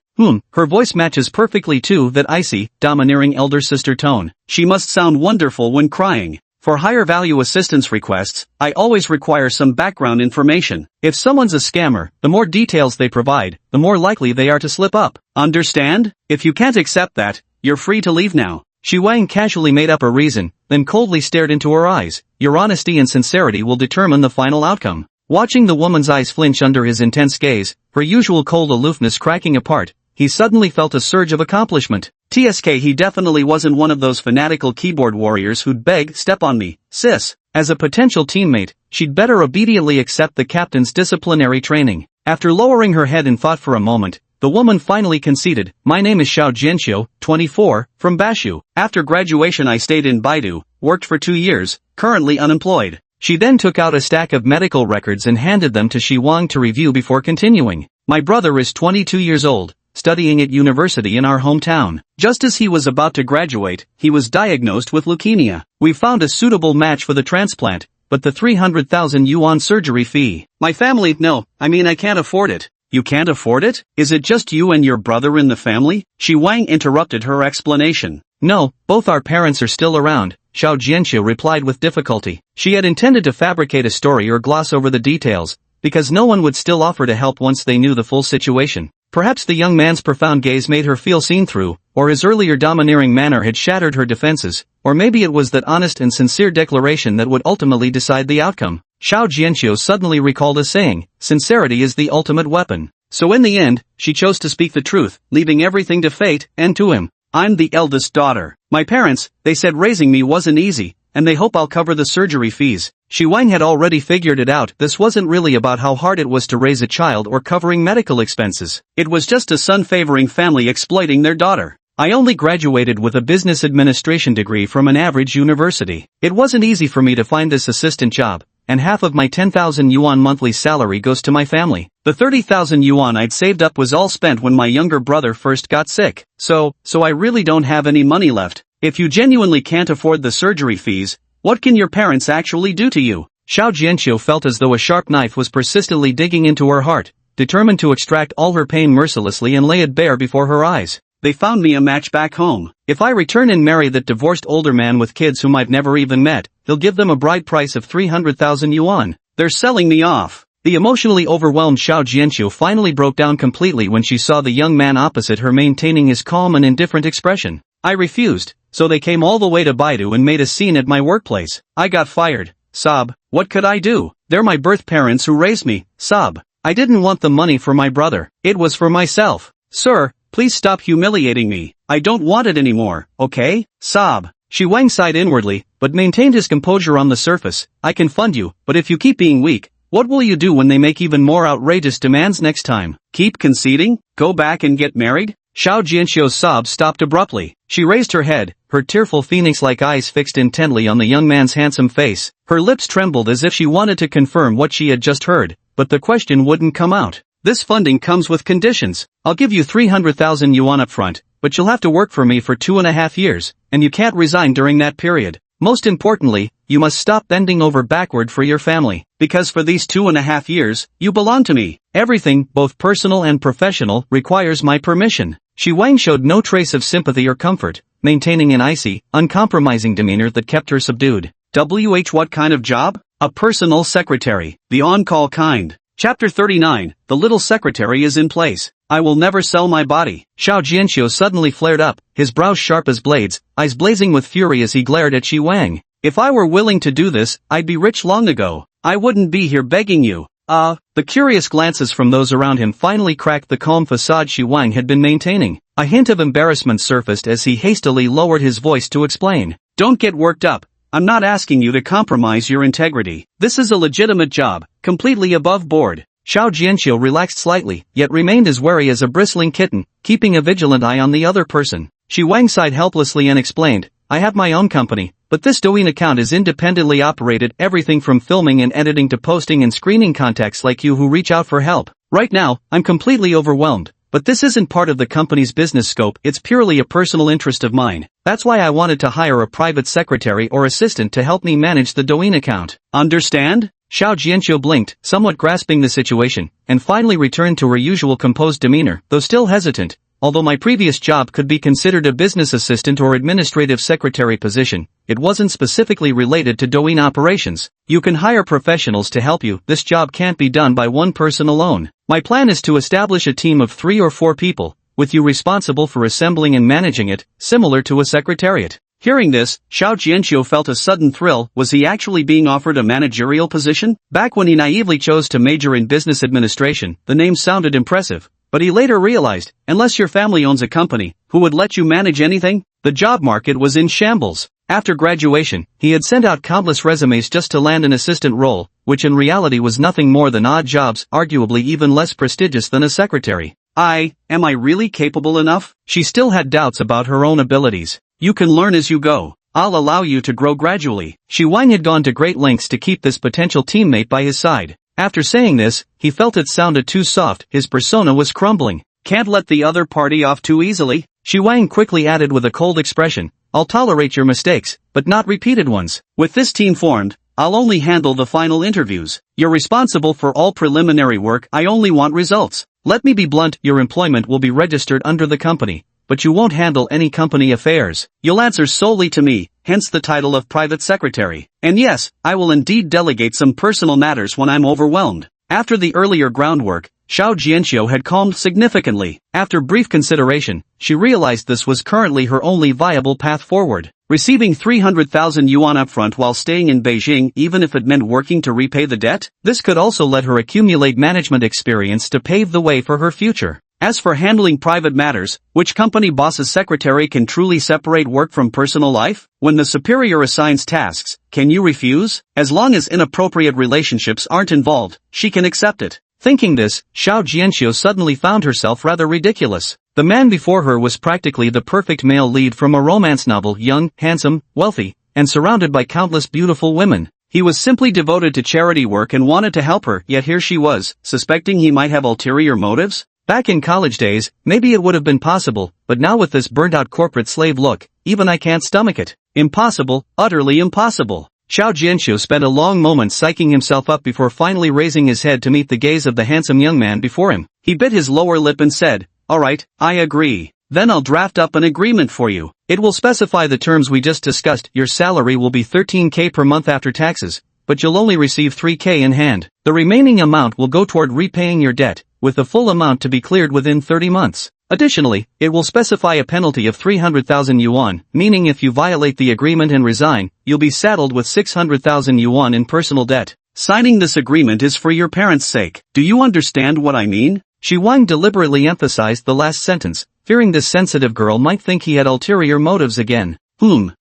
Her voice matches perfectly to that icy, domineering elder sister tone. She must sound wonderful when crying. For higher value assistance requests, I always require some background information. If someone's a scammer, the more details they provide, the more likely they are to slip up. Understand? If you can't accept that, you're free to leave now. Shi Wang casually made up a reason, then coldly stared into her eyes. Your honesty and sincerity will determine the final outcome. Watching the woman's eyes flinch under his intense gaze, her usual cold aloofness cracking apart, he suddenly felt a surge of accomplishment. TSK, he definitely wasn't one of those fanatical keyboard warriors who'd beg, step on me, sis. As a potential teammate, she'd better obediently accept the captain's disciplinary training. After lowering her head in thought for a moment, the woman finally conceded, my name is Xiao Jianxiu, 24, from Bashu. After graduation I stayed in Baidu, worked for 2 years, currently unemployed. She then took out a stack of medical records and handed them to Shi Wang to review before continuing. My brother is 22 years old, studying at university in our hometown. Just as he was about to graduate, he was diagnosed with leukemia. We found a suitable match for the transplant, but the 300,000 yuan surgery fee. My family, no, I can't afford it. You can't afford it? Is it just you and your brother in the family? Shi Wang interrupted her explanation. No, both our parents are still around, Xiao Jianxiu replied with difficulty. She had intended to fabricate a story or gloss over the details, because no one would still offer to help once they knew the full situation. Perhaps the young man's profound gaze made her feel seen through, or his earlier domineering manner had shattered her defenses, or maybe it was that honest and sincere declaration that would ultimately decide the outcome. Xiao Jianxiu suddenly recalled a saying, sincerity is the ultimate weapon. So in the end, she chose to speak the truth, leaving everything to fate, and to him. I'm the eldest daughter. My parents, they said raising me wasn't easy, and they hope I'll cover the surgery fees. Shi Wang had already figured it out. This wasn't really about how hard it was to raise a child or covering medical expenses. It was just a son-favoring family exploiting their daughter. I only graduated with a business administration degree from an average university. It wasn't easy for me to find this assistant job, and half of my 10,000 yuan monthly salary goes to my family. The 30,000 yuan I'd saved up was all spent when my younger brother first got sick. So I really don't have any money left. If you genuinely can't afford the surgery fees, what can your parents actually do to you? Xiao Jianxiu felt as though a sharp knife was persistently digging into her heart, determined to extract all her pain mercilessly and lay it bare before her eyes. they found me a match back home. If I return and marry that divorced older man with kids whom I've never even met, he'll give them a bride price of 300,000 yuan. They're selling me off. The emotionally overwhelmed Xiao Jianqiu finally broke down completely when she saw the young man opposite her maintaining his calm and indifferent expression. I refused, so they came all the way to Baidu and made a scene at my workplace. I got fired. Sob. What could I do? They're my birth parents who raised me. Sob. I didn't want the money for my brother. It was for myself. Sir, please stop humiliating me. I don't want it anymore, okay? Sob. Shi Wang sighed inwardly, but maintained his composure on the surface. I can fund you, but if you keep being weak, what will you do when they make even more outrageous demands next time? Keep conceding? Go back and get married? Xiao Jianxiu's sobs stopped abruptly. She raised her head, her tearful phoenix-like eyes fixed intently on the young man's handsome face. Her lips trembled as if she wanted to confirm what she had just heard, but the question wouldn't come out. This funding comes with conditions. I'll give you 300,000 yuan up front, but you'll have to work for me for 2.5 years, and you can't resign during that period. Most importantly, you must stop bending over backward for your family, because for these 2.5 years, you belong to me. Everything, both personal and professional, requires my permission. Shi Wang showed no trace of sympathy or comfort, maintaining an icy, uncompromising demeanor that kept her subdued. What kind of job? A personal secretary, the on-call kind. Chapter 39, the little secretary is in place. I will never sell my body. Xiao Jianxiu suddenly flared up, his brows sharp as blades, eyes blazing with fury as he glared at Shi Wang. If I were willing to do this, I'd be rich long ago. I wouldn't be here begging you. The curious glances from those around him finally cracked the calm facade Shi Wang had been maintaining. A hint of embarrassment surfaced as he hastily lowered his voice to explain. Don't get worked up. I'm not asking you to compromise your integrity. This is a legitimate job, completely above board. Xiao Jianxiu relaxed slightly, yet remained as wary as a bristling kitten, keeping a vigilant eye on the other person. Shi Wang sighed helplessly and explained, I have my own company, but this Douyin account is independently operated, everything from filming and editing to posting and screening contacts like you who reach out for help. Right now, I'm completely overwhelmed, but this isn't part of the company's business scope, it's purely a personal interest of mine. That's why I wanted to hire a private secretary or assistant to help me manage the Douyin account. Understand? Xiao Jianxiu blinked, somewhat grasping the situation, and finally returned to her usual composed demeanor, though still hesitant. Although my previous job could be considered a business assistant or administrative secretary position, it wasn't specifically related to Douyin operations. You can hire professionals to help you, this job can't be done by one person alone. My plan is to establish a team of 3 or 4 people, with you responsible for assembling and managing it, similar to a secretariat. Hearing this, Xiao Jianxiu felt a sudden thrill. Was he actually being offered a managerial position? Back when he naively chose to major in business administration, the name sounded impressive. But he later realized, unless your family owns a company, who would let you manage anything? The job market was in shambles. After graduation, he had sent out countless resumes just to land an assistant role, which in reality was nothing more than odd jobs, arguably even less prestigious than a secretary. Am I really capable enough? She still had doubts about her own abilities. You can learn as you go. I'll allow you to grow gradually. Shi Wang had gone to great lengths to keep this potential teammate by his side. After saying this, he felt it sounded too soft, his persona was crumbling. Can't let the other party off too easily. Shi Wang quickly added with a cold expression, I'll tolerate your mistakes, but not repeated ones. With this team formed, I'll only handle the final interviews. You're responsible for all preliminary work, I only want results. Let me be blunt, your employment will be registered under the company, but you won't handle any company affairs. You'll answer solely to me, hence the title of private secretary. And yes, I will indeed delegate some personal matters when I'm overwhelmed. After the earlier groundwork, Xiao Jianxiu had calmed significantly. After brief consideration, she realized this was currently her only viable path forward. Receiving 300,000 yuan upfront while staying in Beijing, even if it meant working to repay the debt, this could also let her accumulate management experience to pave the way for her future. As for handling private matters, which company boss's secretary can truly separate work from personal life? When the superior assigns tasks, can you refuse? As long as inappropriate relationships aren't involved, she can accept it. Thinking this, Xiao Jianxiu suddenly found herself rather ridiculous. The man before her was practically the perfect male lead from a romance novel, young, handsome, wealthy, and surrounded by countless beautiful women. He was simply devoted to charity work and wanted to help her, yet here she was, suspecting he might have ulterior motives? Back in college days, maybe it would have been possible, but now with this burnt-out corporate slave look, even I can't stomach it. Impossible, utterly impossible. Xiao Jianxiu spent a long moment psyching himself up before finally raising his head to meet the gaze of the handsome young man before him. He bit his lower lip and said, Alright, I agree. Then I'll draft up an agreement for you. It will specify the terms we just discussed. Your salary will be 13K per month after taxes, but you'll only receive 3K in hand. The remaining amount will go toward repaying your debt, with the full amount to be cleared within 30 months. Additionally, it will specify a penalty of 300,000 yuan, meaning if you violate the agreement and resign, you'll be saddled with 600,000 yuan in personal debt. Signing this agreement is for your parents' sake. Do you understand what I mean? Shi Wang deliberately emphasized the last sentence, fearing this sensitive girl might think he had ulterior motives again.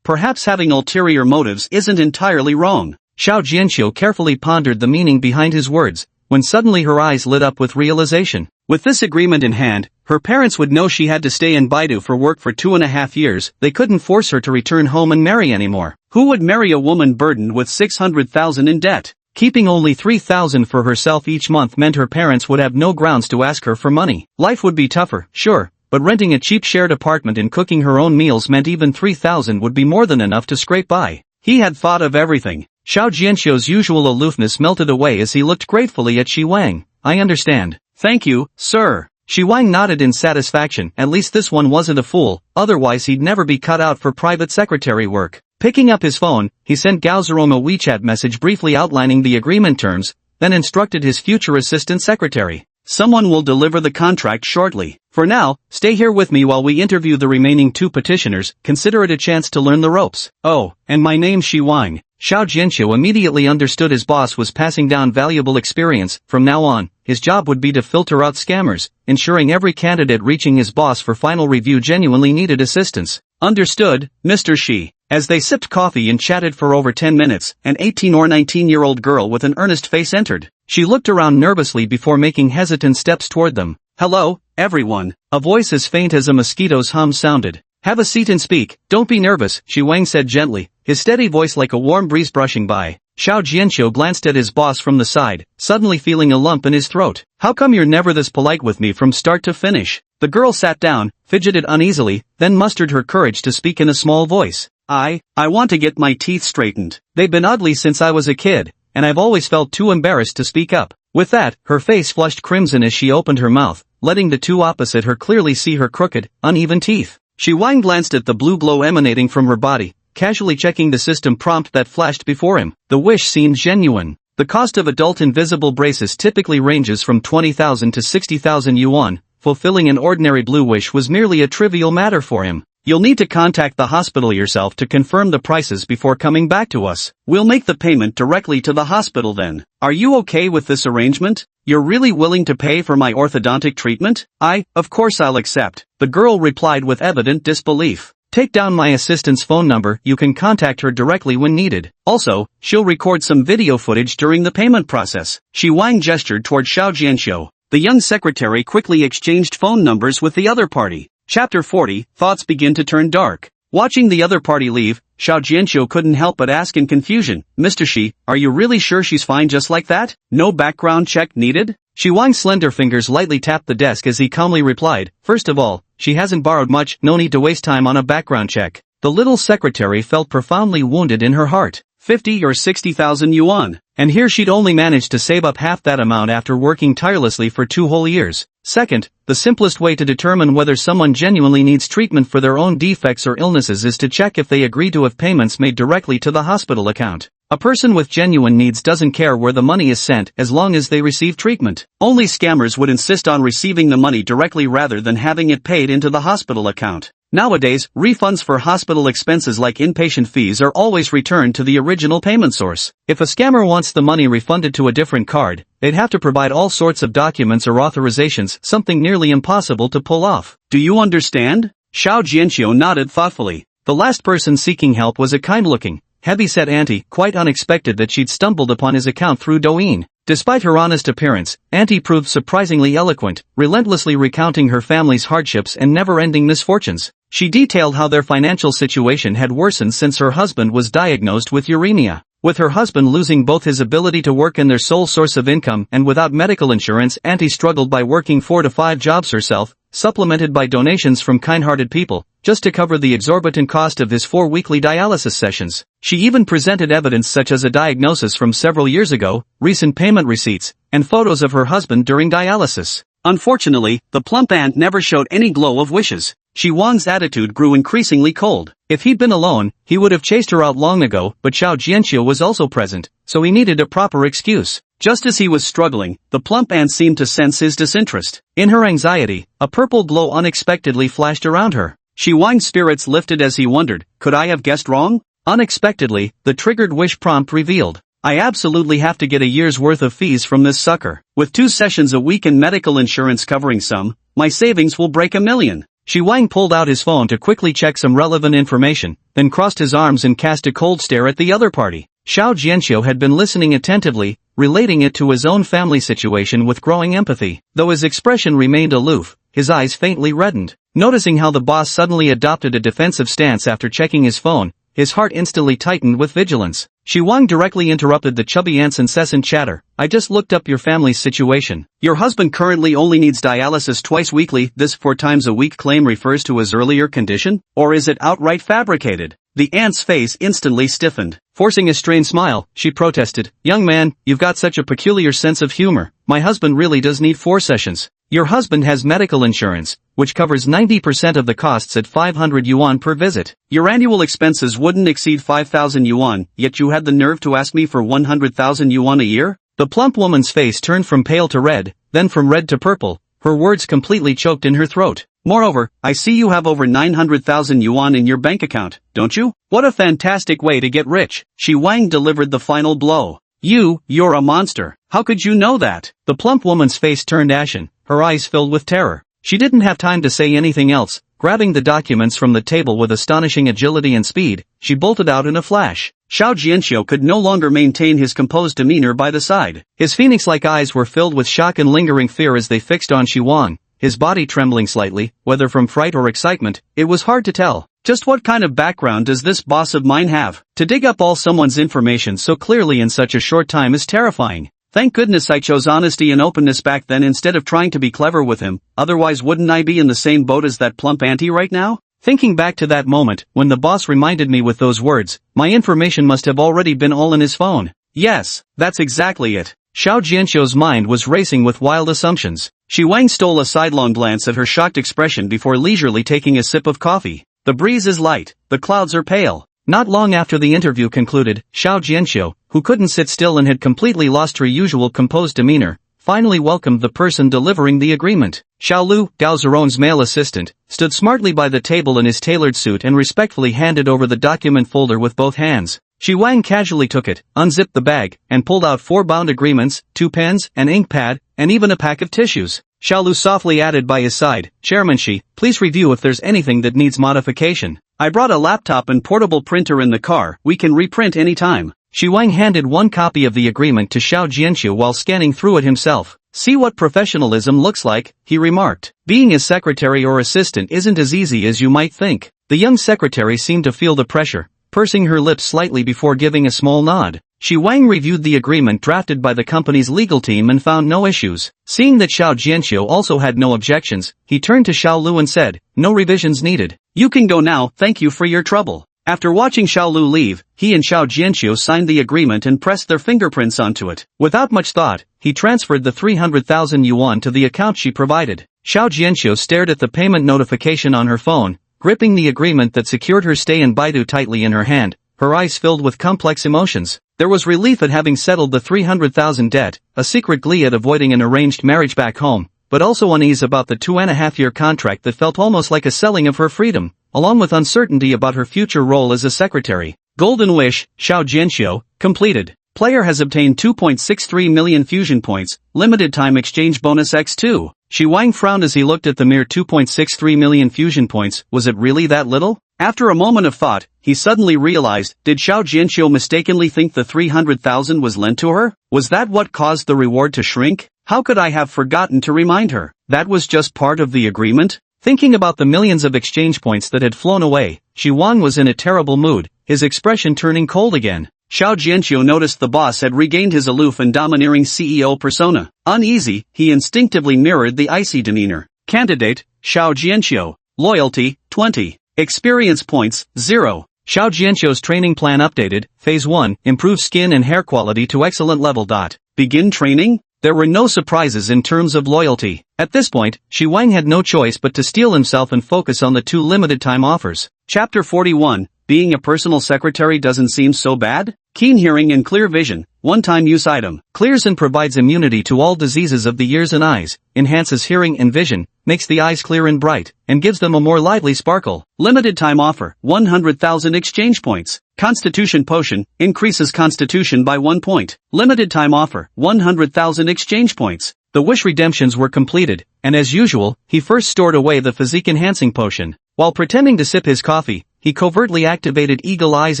Perhaps having ulterior motives isn't entirely wrong. Xiao Jianxiu carefully pondered the meaning behind his words, when suddenly her eyes lit up with realization. With this agreement in hand, her parents would know she had to stay in Baidu for work for 2.5 years. They couldn't force her to return home and marry anymore. Who would marry a woman burdened with 600,000 in debt? Keeping only 3,000 for herself each month meant her parents would have no grounds to ask her for money. Life would be tougher, sure, but renting a cheap shared apartment and cooking her own meals meant even 3,000 would be more than enough to scrape by. He had thought of everything. Xiao Jianxiu's usual aloofness melted away as he looked gratefully at Shi Wang. I understand. Thank you, sir. Shi Wang nodded in satisfaction. At least this one wasn't a fool, otherwise he'd never be cut out for private secretary work. Picking up his phone, he sent Gao Zerong a WeChat message briefly outlining the agreement terms, then instructed his future assistant secretary. Someone will deliver the contract shortly. For now, stay here with me while we interview the remaining 2 petitioners. Consider it a chance to learn the ropes. Oh, and my name's Shi Wang. Xiao Jianxiu immediately understood his boss was passing down valuable experience. From now on, his job would be to filter out scammers, ensuring every candidate reaching his boss for final review genuinely needed assistance. Understood, Mr. Shi. As they sipped coffee and chatted for over 10 minutes, an 18 or 19-year-old girl with an earnest face entered. She looked around nervously before making hesitant steps toward them. Hello, everyone. A voice as faint as a mosquito's hum sounded. Have a seat and speak. Don't be nervous, Shi Wang said gently, his steady voice like a warm breeze brushing by. Xiao Jianxiu glanced at his boss from the side, suddenly feeling a lump in his throat. How come you're never this polite with me from start to finish? The girl sat down, fidgeted uneasily, then mustered her courage to speak in a small voice. I want to get my teeth straightened. They've been ugly since I was a kid, and I've always felt too embarrassed to speak up. With that, her face flushed crimson as she opened her mouth, letting the 2 opposite her clearly see her crooked, uneven teeth. Shi Wang glanced at the blue glow emanating from her body, casually checking the system prompt that flashed before him. The wish seemed genuine. The cost of adult invisible braces typically ranges from 20,000 to 60,000 yuan. Fulfilling an ordinary blue wish was merely a trivial matter for him. You'll need to contact the hospital yourself to confirm the prices before coming back to us. We'll make the payment directly to the hospital then. Are you okay with this arrangement? You're really willing to pay for my orthodontic treatment? Of course I'll accept. The girl replied with evident disbelief. Take down my assistant's phone number. You can contact her directly when needed. Also, she'll record some video footage during the payment process. Shi Wang gestured toward Xiao Jianxiu. The young secretary quickly exchanged phone numbers with the other party. Chapter 40, Thoughts begin to turn dark. Watching the other party leave, Xiao Jianxiu couldn't help but ask in confusion, Mr. Shi, are you really sure she's fine just like that? No background check needed? Shi Wang's slender fingers lightly tapped the desk as he calmly replied, first of all, she hasn't borrowed much, no need to waste time on a background check. The little secretary felt profoundly wounded in her heart. 50 or 60,000 yuan. And here she'd only managed to save up half that amount after working tirelessly for 2 whole years. Second, the simplest way to determine whether someone genuinely needs treatment for their own defects or illnesses is to check if they agree to have payments made directly to the hospital account. A person with genuine needs doesn't care where the money is sent as long as they receive treatment. Only scammers would insist on receiving the money directly rather than having it paid into the hospital account. Nowadays, refunds for hospital expenses like inpatient fees are always returned to the original payment source. If a scammer wants the money refunded to a different card, they'd have to provide all sorts of documents or authorizations, something nearly impossible to pull off. Do you understand? Xiao Jianxiu nodded thoughtfully. The last person seeking help was a kind-looking, heavy-set auntie, quite unexpected that she'd stumbled upon his account through Douyin. Despite her honest appearance, Auntie proved surprisingly eloquent, relentlessly recounting her family's hardships and never-ending misfortunes. She detailed how their financial situation had worsened since her husband was diagnosed with uremia. With her husband losing both his ability to work and their sole source of income and without medical insurance, Auntie struggled by working 4 to 5 jobs herself, supplemented by donations from kind-hearted people, just to cover the exorbitant cost of his 4 weekly dialysis sessions. She even presented evidence such as a diagnosis from several years ago, recent payment receipts, and photos of her husband during dialysis. Unfortunately, the plump aunt never showed any glow of wishes. Shi Wang's attitude grew increasingly cold. If he'd been alone, he would have chased her out long ago, but Xiao Jianxiu was also present, so he needed a proper excuse. Just as he was struggling, the plump ant seemed to sense his disinterest. In her anxiety, a purple glow unexpectedly flashed around her. Shi Wang's spirits lifted as he wondered, could I have guessed wrong? Unexpectedly, the triggered wish prompt revealed. I absolutely have to get a year's worth of fees from this sucker. With 2 sessions a week and medical insurance covering some, my savings will break 1 million. Shi Wang pulled out his phone to quickly check some relevant information, then crossed his arms and cast a cold stare at the other party. Xiao Jianxiu had been listening attentively, relating it to his own family situation with growing empathy. Though his expression remained aloof, his eyes faintly reddened. Noticing how the boss suddenly adopted a defensive stance after checking his phone, his heart instantly tightened with vigilance. Shi Wang directly interrupted the chubby ant's incessant chatter. I just looked up your family's situation. Your husband currently only needs dialysis twice weekly. This 4 times a week claim refers to his earlier condition? Or is it outright fabricated? The ant's face instantly stiffened. Forcing a strained smile, she protested. Young man, you've got such a peculiar sense of humor. My husband really does need 4 sessions. Your husband has medical insurance, which covers 90% of the costs at 500 yuan per visit. Your annual expenses wouldn't exceed 5,000 yuan, yet you had the nerve to ask me for 100,000 yuan a year? The plump woman's face turned from pale to red, then from red to purple, her words completely choked in her throat. Moreover, I see you have over 900,000 yuan in your bank account, don't you? What a fantastic way to get rich. Shi Wang delivered the final blow. You're a monster. How could you know that? The plump woman's face turned ashen, her eyes filled with terror. She didn't have time to say anything else. Grabbing the documents from the table with astonishing agility and speed, she bolted out in a flash. Xiao Jianxiu could no longer maintain his composed demeanor by the side. His phoenix-like eyes were filled with shock and lingering fear as they fixed on Shi Wang, his body trembling slightly, whether from fright or excitement, it was hard to tell. Just what kind of background does this boss of mine have? To dig up all someone's information so clearly in such a short time is terrifying. Thank goodness I chose honesty and openness back then instead of trying to be clever with him, otherwise wouldn't I be in the same boat as that plump auntie right now? Thinking back to that moment, when the boss reminded me with those words, my information must have already been all in his phone. Yes, that's exactly it. Xiao Jianxiu's mind was racing with wild assumptions. Shi Wang stole a sidelong glance at her shocked expression before leisurely taking a sip of coffee. The breeze is light, the clouds are pale. Not long after the interview concluded, Xiao Jianxiu, who couldn't sit still and had completely lost her usual composed demeanor, finally welcomed the person delivering the agreement. Xiao Lu, Gao Zeron's male assistant, stood smartly by the table in his tailored suit and respectfully handed over the document folder with both hands. Shi Wang casually took it, unzipped the bag, and pulled out 4 bound agreements, 2 pens, an ink pad, and even a pack of tissues. Xiao Lu softly added by his side, Chairman Shi, please review if there's anything that needs modification. I brought a laptop and portable printer in the car, we can reprint any time. Shi Wang handed 1 copy of the agreement to Xiao Jianxiu while scanning through it himself. See what professionalism looks like, he remarked. Being a secretary or assistant isn't as easy as you might think. The young secretary seemed to feel the pressure, pursing her lips slightly before giving a small nod. Shi Wang reviewed the agreement drafted by the company's legal team and found no issues. Seeing that Xiao Jianxiu also had no objections, he turned to Xiao Lu and said, no revisions needed. You can go now, thank you for your trouble. After watching Xiao Lu leave, he and Xiao Jianxiu signed the agreement and pressed their fingerprints onto it. Without much thought, he transferred the 300,000 yuan to the account she provided. Xiao Jianxiu stared at the payment notification on her phone, gripping the agreement that secured her stay in Baidu tightly in her hand, her eyes filled with complex emotions. There was relief at having settled the 300,000 debt, a secret glee at avoiding an arranged marriage back home, but also unease about the 2.5-year contract that felt almost like a selling of her freedom, along with uncertainty about her future role as a secretary. Golden Wish, Xiao Jianxiu, completed. Player has obtained 2.63 million fusion points, limited time exchange bonus x2. Shi Wang frowned as he looked at the mere 2.63 million fusion points. Was it really that little? After a moment of thought, he suddenly realized, did Xiao Jianxiu mistakenly think the 300,000 was lent to her? Was that what caused the reward to shrink? How could I have forgotten to remind her? That was just part of the agreement? Thinking about the millions of exchange points that had flown away, Shi Wang was in a terrible mood, his expression turning cold again. Xiao Jianxiu noticed the boss had regained his aloof and domineering CEO persona. Uneasy, he instinctively mirrored the icy demeanor. Candidate, Xiao Jianxiu. Loyalty, 20. Experience points, 0. Xiao Jianxiu's training plan updated. Phase 1, improve skin and hair quality to excellent level. Begin training? There were no surprises in terms of loyalty. At this point, Shi Wang had no choice but to steel himself and focus on the 2 limited-time offers. Chapter 41, Being a personal secretary doesn't seem so bad? Keen hearing and clear vision, one-time use item. Clears and provides immunity to all diseases of the ears and eyes, enhances hearing and vision, makes the eyes clear and bright, and gives them a more lively sparkle. Limited time offer, 100,000 exchange points. Constitution Potion, increases constitution by 1 point. Limited time offer, 100,000 exchange points. The wish redemptions were completed, and as usual, he first stored away the physique-enhancing potion. While pretending to sip his coffee, he covertly activated eagle eyes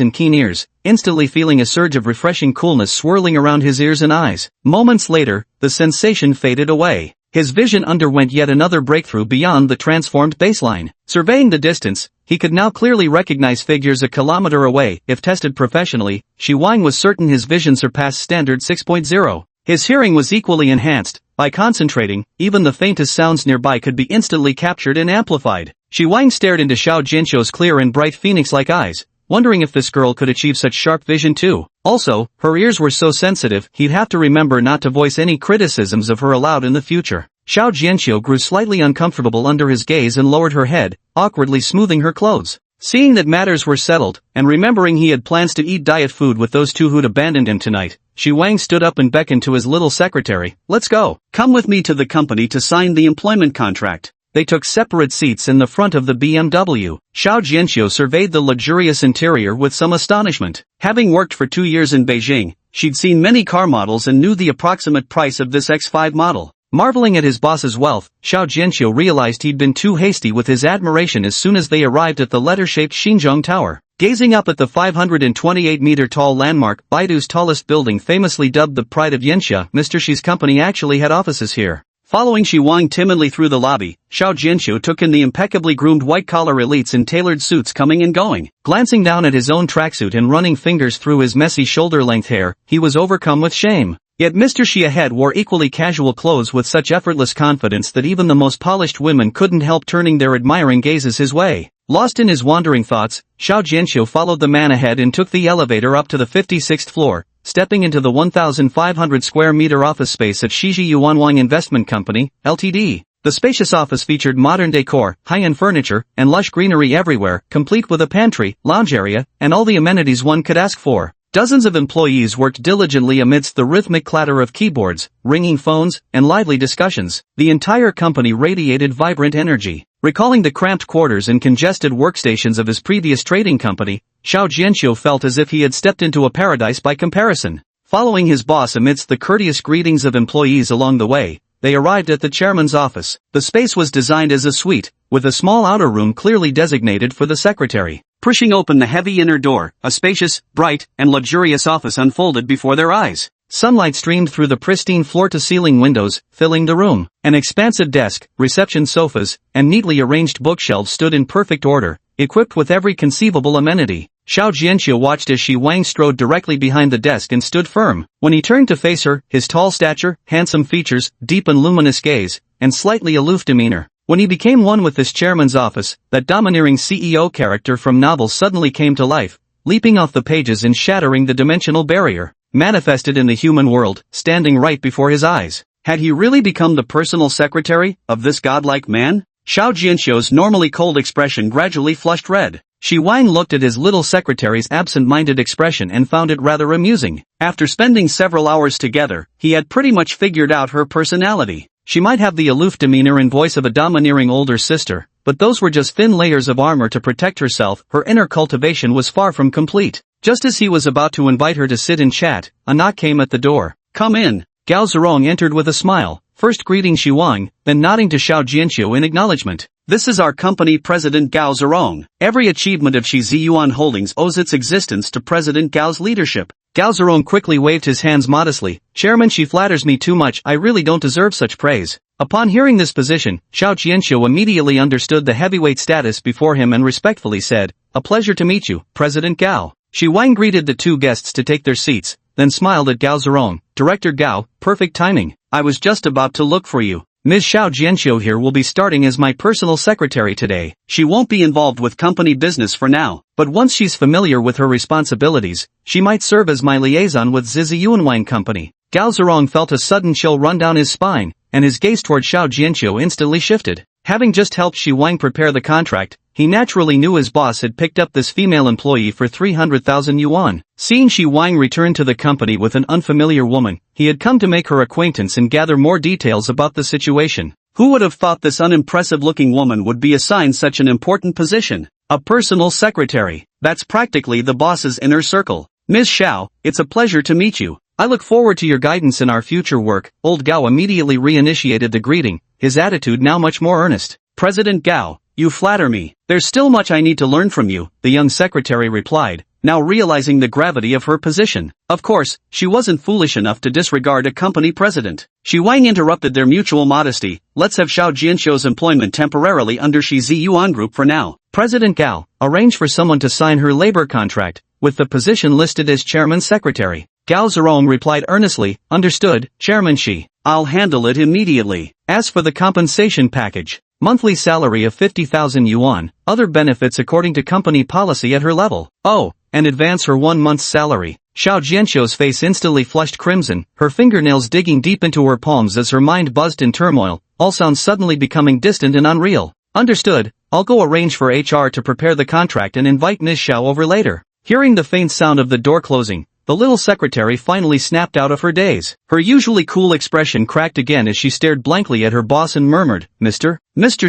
and keen ears, instantly feeling a surge of refreshing coolness swirling around his ears and eyes. Moments later, the sensation faded away. His vision underwent yet another breakthrough beyond the transformed baseline. Surveying the distance, he could now clearly recognize figures a kilometer away. If tested professionally, Shi Wang was certain his vision surpassed standard 6.0. His hearing was equally enhanced. By concentrating, even the faintest sounds nearby could be instantly captured and amplified. Shi Wang stared into Xiao Jianqiu's clear and bright phoenix-like eyes, wondering if this girl could achieve such sharp vision too. Also, her ears were so sensitive, he'd have to remember not to voice any criticisms of her aloud in the future. Xiao Jianqiu grew slightly uncomfortable under his gaze and lowered her head, awkwardly smoothing her clothes. Seeing that matters were settled, and remembering he had plans to eat diet food with those 2 who'd abandoned him tonight, Shi Wang stood up and beckoned to his little secretary. Let's go. Come with me to the company to sign the employment contract. They took separate seats in the front of the BMW. Xiao Jianqiu surveyed the luxurious interior with some astonishment. Having worked for 2 years in Beijing, she'd seen many car models and knew the approximate price of this X5 model. Marveling at his boss's wealth, Xiao Jianqiu realized he'd been too hasty with his admiration as soon as they arrived at the letter-shaped Xinjiang Tower. Gazing up at the 528-meter-tall landmark, Baidu's tallest building famously dubbed the Pride of Yanxia, Mr. Shi's company actually had offices here. Following Shi Wang timidly through the lobby, Xiao Jianqiu took in the impeccably groomed white-collar elites in tailored suits coming and going. Glancing down at his own tracksuit and running fingers through his messy shoulder-length hair, he was overcome with shame. Yet Mr. Shi ahead wore equally casual clothes with such effortless confidence that even the most polished women couldn't help turning their admiring gazes his way. Lost in his wandering thoughts, Xiao Jianqiu followed the man ahead and took the elevator up to the 56th floor, stepping into the 1,500 square meter office space at Shiji Yuanwang Investment Company, Ltd. The spacious office featured modern decor, high-end furniture, and lush greenery everywhere, complete with a pantry, lounge area, and all the amenities one could ask for. Dozens of employees worked diligently amidst the rhythmic clatter of keyboards, ringing phones, and lively discussions. The entire company radiated vibrant energy. Recalling the cramped quarters and congested workstations of his previous trading company, Xiao Jianqiu felt as if he had stepped into a paradise by comparison. Following his boss amidst the courteous greetings of employees along the way, they arrived at the chairman's office. The space was designed as a suite, with a small outer room clearly designated for the secretary. Pushing open the heavy inner door, a spacious, bright, and luxurious office unfolded before their eyes. Sunlight streamed through the pristine floor-to-ceiling windows, filling the room. An expansive desk, reception sofas, and neatly arranged bookshelves stood in perfect order, equipped with every conceivable amenity. Xiao Jianqiu watched as Shi Wang strode directly behind the desk and stood firm. When he turned to face her, his tall stature, handsome features, deep and luminous gaze, and slightly aloof demeanor. When he became one with this chairman's office, that domineering CEO character from novels suddenly came to life, leaping off the pages and shattering the dimensional barrier, manifested in the human world, standing right before his eyes. Had he really become the personal secretary of this godlike man? Xiao Jianqiu's normally cold expression gradually flushed red. Shi Wang looked at his little secretary's absent-minded expression and found it rather amusing. After spending several hours together, he had pretty much figured out her personality. She might have the aloof demeanor and voice of a domineering older sister, but those were just thin layers of armor to protect herself. Her inner cultivation was far from complete. Just as he was about to invite her to sit and chat, a knock came at the door. "Come in." Gao Zerong entered with a smile, first greeting Shi Wang, then nodding to Xiao Jianqiu in acknowledgement. "This is our company president Gao Zerong. Every achievement of Shi Ziyuan Holdings owes its existence to President Gao's leadership." Gao Zerong quickly waved his hands modestly. "Chairman, she flatters me too much. I really don't deserve such praise." Upon hearing this position, Xiao Jianqiu immediately understood the heavyweight status before him and respectfully said, "A pleasure to meet you, President Gao." Shi Wang greeted the two guests to take their seats, then smiled at Gao Zerong. "Director Gao, perfect timing. I was just about to look for you. Ms. Xiao Jianqiu here will be starting as my personal secretary today. She won't be involved with company business for now, but once she's familiar with her responsibilities, she might serve as my liaison with Ziyuanwang Company." Gao Zerong felt a sudden chill run down his spine, and his gaze toward Xiao Jianqiu instantly shifted. Having just helped Shi Wang prepare the contract, he naturally knew his boss had picked up this female employee for 300,000 yuan. Seeing Shi Wang return to the company with an unfamiliar woman, he had come to make her acquaintance and gather more details about the situation. Who would have thought this unimpressive-looking woman would be assigned such an important position? A personal secretary. That's practically the boss's inner circle. Ms. Xiao, it's a pleasure to meet you. I look forward to your guidance in our future work. Old Gao immediately reinitiated the greeting, his attitude now much more earnest. President Gao, you flatter me. There's still much I need to learn from you, the young secretary replied, now realizing the gravity of her position. Of course, she wasn't foolish enough to disregard a company president. Shi Wang interrupted their mutual modesty. Let's have Xiao Jianqiu's employment temporarily under Shi Ziyuan Group for now. President Gao, arrange for someone to sign her labor contract, with the position listed as chairman secretary. Gao Zerong replied earnestly, understood, Chairman Shi. I'll handle it immediately. As for the compensation package, monthly salary of 50,000 yuan, other benefits according to company policy at her level. Oh, and advance her 1 month's salary. Xiao Jianqiu's face instantly flushed crimson, her fingernails digging deep into her palms as her mind buzzed in turmoil, all sounds suddenly becoming distant and unreal. Understood, I'll go arrange for HR to prepare the contract and invite Ms. Xiao over later. Hearing the faint sound of the door closing, the little secretary finally snapped out of her daze. Her usually cool expression cracked again as she stared blankly at her boss and murmured, Mr.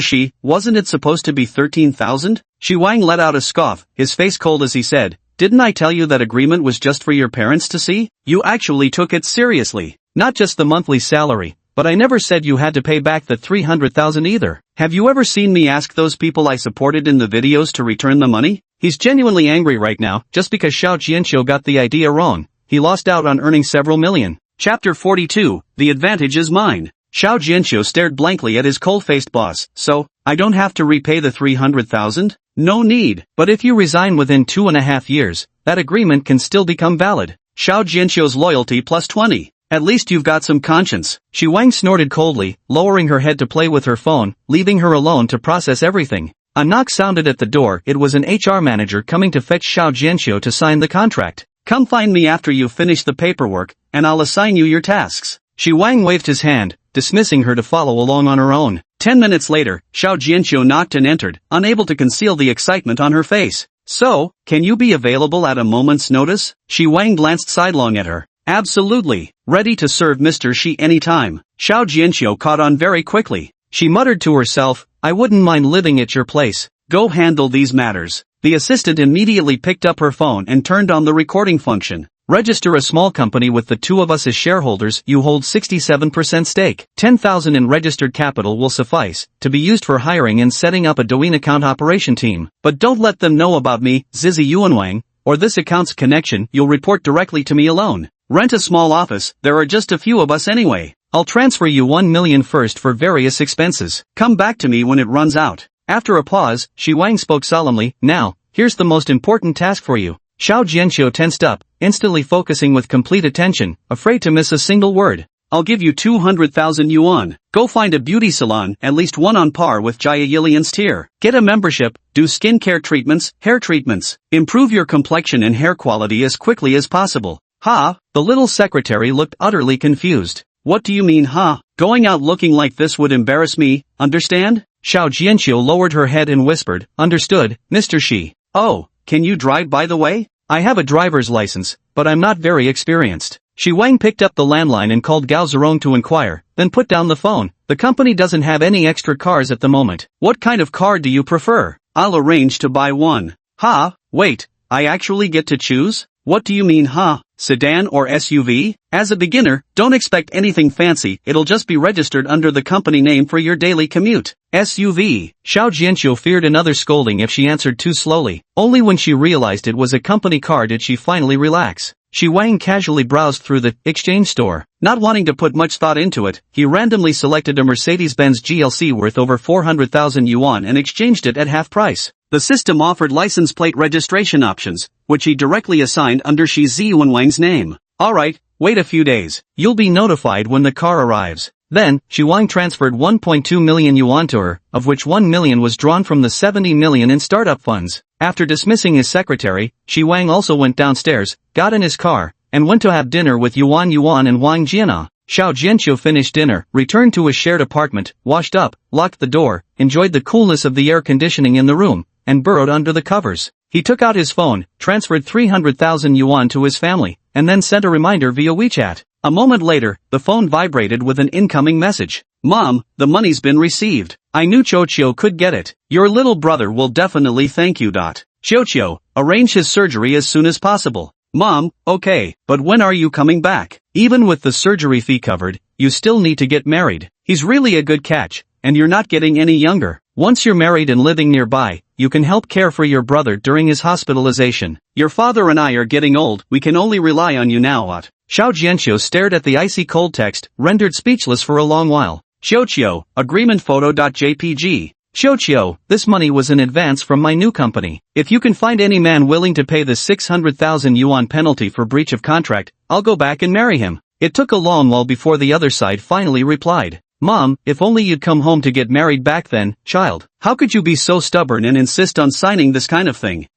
Shi, wasn't it supposed to be 13,000? Shi Wang let out a scoff, his face cold as he said, didn't I tell you that agreement was just for your parents to see? You actually took it seriously. Not just the monthly salary, but I never said you had to pay back the 300,000 either. Have you ever seen me ask those people I supported in the videos to return the money? He's genuinely angry right now, just because Xiao Jianqiu got the idea wrong. He lost out on earning several million. Chapter 42, The Advantage is Mine. Xiao Jianqiu stared blankly at his cold-faced boss. So, I don't have to repay the 300,000? No need. But if you resign within 2.5 years, that agreement can still become valid. Xiao Jianqiu's loyalty plus 20. At least you've got some conscience. Shi Wang snorted coldly, lowering her head to play with her phone, leaving her alone to process everything. A knock sounded at the door. It was an HR manager coming to fetch Xiao Jianqiu to sign the contract. Come find me after you finish the paperwork, and I'll assign you your tasks. Shi Wang waved his hand, dismissing her to follow along on her own. 10 minutes later, Xiao Jianqiu knocked and entered, unable to conceal the excitement on her face. So, can you be available at a moment's notice? Shi Wang glanced sidelong at her. Absolutely. Ready to serve Mr. Shi anytime. Xiao Jianqiu caught on very quickly. She muttered to herself, I wouldn't mind living at your place. Go handle these matters. The assistant immediately picked up her phone and turned on the recording function. Register a small company with the two of us as shareholders. You hold 67% stake. 10,000 in registered capital will suffice, to be used for hiring and setting up a Douyin account operation team. But don't let them know about me, Zizi Yuanwang, or this account's connection. You'll report directly to me alone. Rent a small office, there are just a few of us anyway. I'll transfer you 1 million first for various expenses. Come back to me when it runs out. After a pause, Shi Wang spoke solemnly, now, here's the most important task for you. Xiao Jianqiu tensed up, instantly focusing with complete attention, afraid to miss a single word. I'll give you 200,000 yuan. Go find a beauty salon, at least one on par with Jia Yilian's tier. Get a membership, do skincare treatments, hair treatments. Improve your complexion and hair quality as quickly as possible. Ha? The little secretary looked utterly confused. What do you mean, ha? Going out looking like this would embarrass me, understand? Xiao Jianqiu lowered her head and whispered, understood, Mr. Shi. Oh, can you drive by the way? I have a driver's license, but I'm not very experienced. Shi Wang picked up the landline and called Gao Zerong to inquire, then put down the phone. The company doesn't have any extra cars at the moment. What kind of car do you prefer? I'll arrange to buy one. Ha? Wait, I actually get to choose? What do you mean, ha? Sedan or SUV? As a beginner, don't expect anything fancy. It'll just be registered under the company name for your daily commute. SUV. Xiao Jianqiu feared another scolding if she answered too slowly. Only when she realized it was a company car did she finally relax. Shi Wang casually browsed through the exchange store. Not wanting to put much thought into it, he randomly selected a Mercedes-Benz GLC worth over 400,000 yuan and exchanged it at half price. The system offered license plate registration options, which he directly assigned under Shi Ziyuanwang's name. Alright, wait a few days. You'll be notified when the car arrives. Then, Shi Wang transferred 1.2 million yuan to her, of which 1 million was drawn from the 70 million in startup funds. After dismissing his secretary, Shi Wang also went downstairs, got in his car, and went to have dinner with Yuan Yuan and Wang Jiana. Xiao Jianqiu finished dinner, returned to his shared apartment, washed up, locked the door, enjoyed the coolness of the air conditioning in the room, and burrowed under the covers. He took out his phone, transferred 300,000 yuan to his family, and then sent a reminder via WeChat. A moment later, the phone vibrated with an incoming message. Mom, the money's been received. I knew Qiuqiu could get it. Your little brother will definitely thank you. Qiuqiu, arrange his surgery as soon as possible. Mom, okay, but when are you coming back? Even with the surgery fee covered, you still need to get married. He's really a good catch, and you're not getting any younger. Once you're married and living nearby, you can help care for your brother during his hospitalization. Your father and I are getting old, we can only rely on you now. Xiao Jianqiu stared at the icy cold text, rendered speechless for a long while. Qiuqiu, agreement photo.jpg. Qiuqiu, this money was in advance from my new company. If you can find any man willing to pay the 600,000 yuan penalty for breach of contract, I'll go back and marry him. It took a long while before the other side finally replied. Mom, if only you'd come home to get married back then, child. How could you be so stubborn and insist on signing this kind of thing?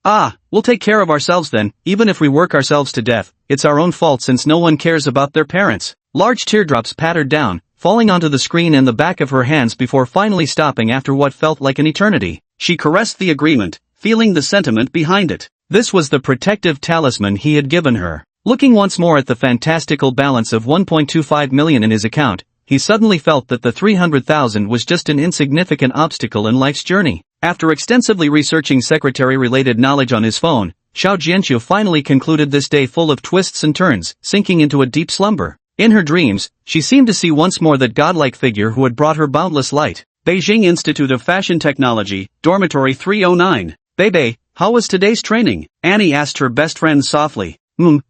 We'll take care of ourselves then, even if we work ourselves to death. It's our own fault since no one cares about their parents. Large teardrops pattered down, falling onto the screen and the back of her hands before finally stopping after what felt like an eternity. She caressed the agreement, feeling the sentiment behind it. This was the protective talisman he had given her. Looking once more at the fantastical balance of 1.25 million in his account, he suddenly felt that the 300,000 was just an insignificant obstacle in life's journey. After extensively researching secretary-related knowledge on his phone, Xiao Jianqiu finally concluded this day full of twists and turns, sinking into a deep slumber. In her dreams, she seemed to see once more that godlike figure who had brought her boundless light. Beijing Institute of Fashion Technology, Dormitory 309. Bebe, how was today's training? Annie asked her best friend softly.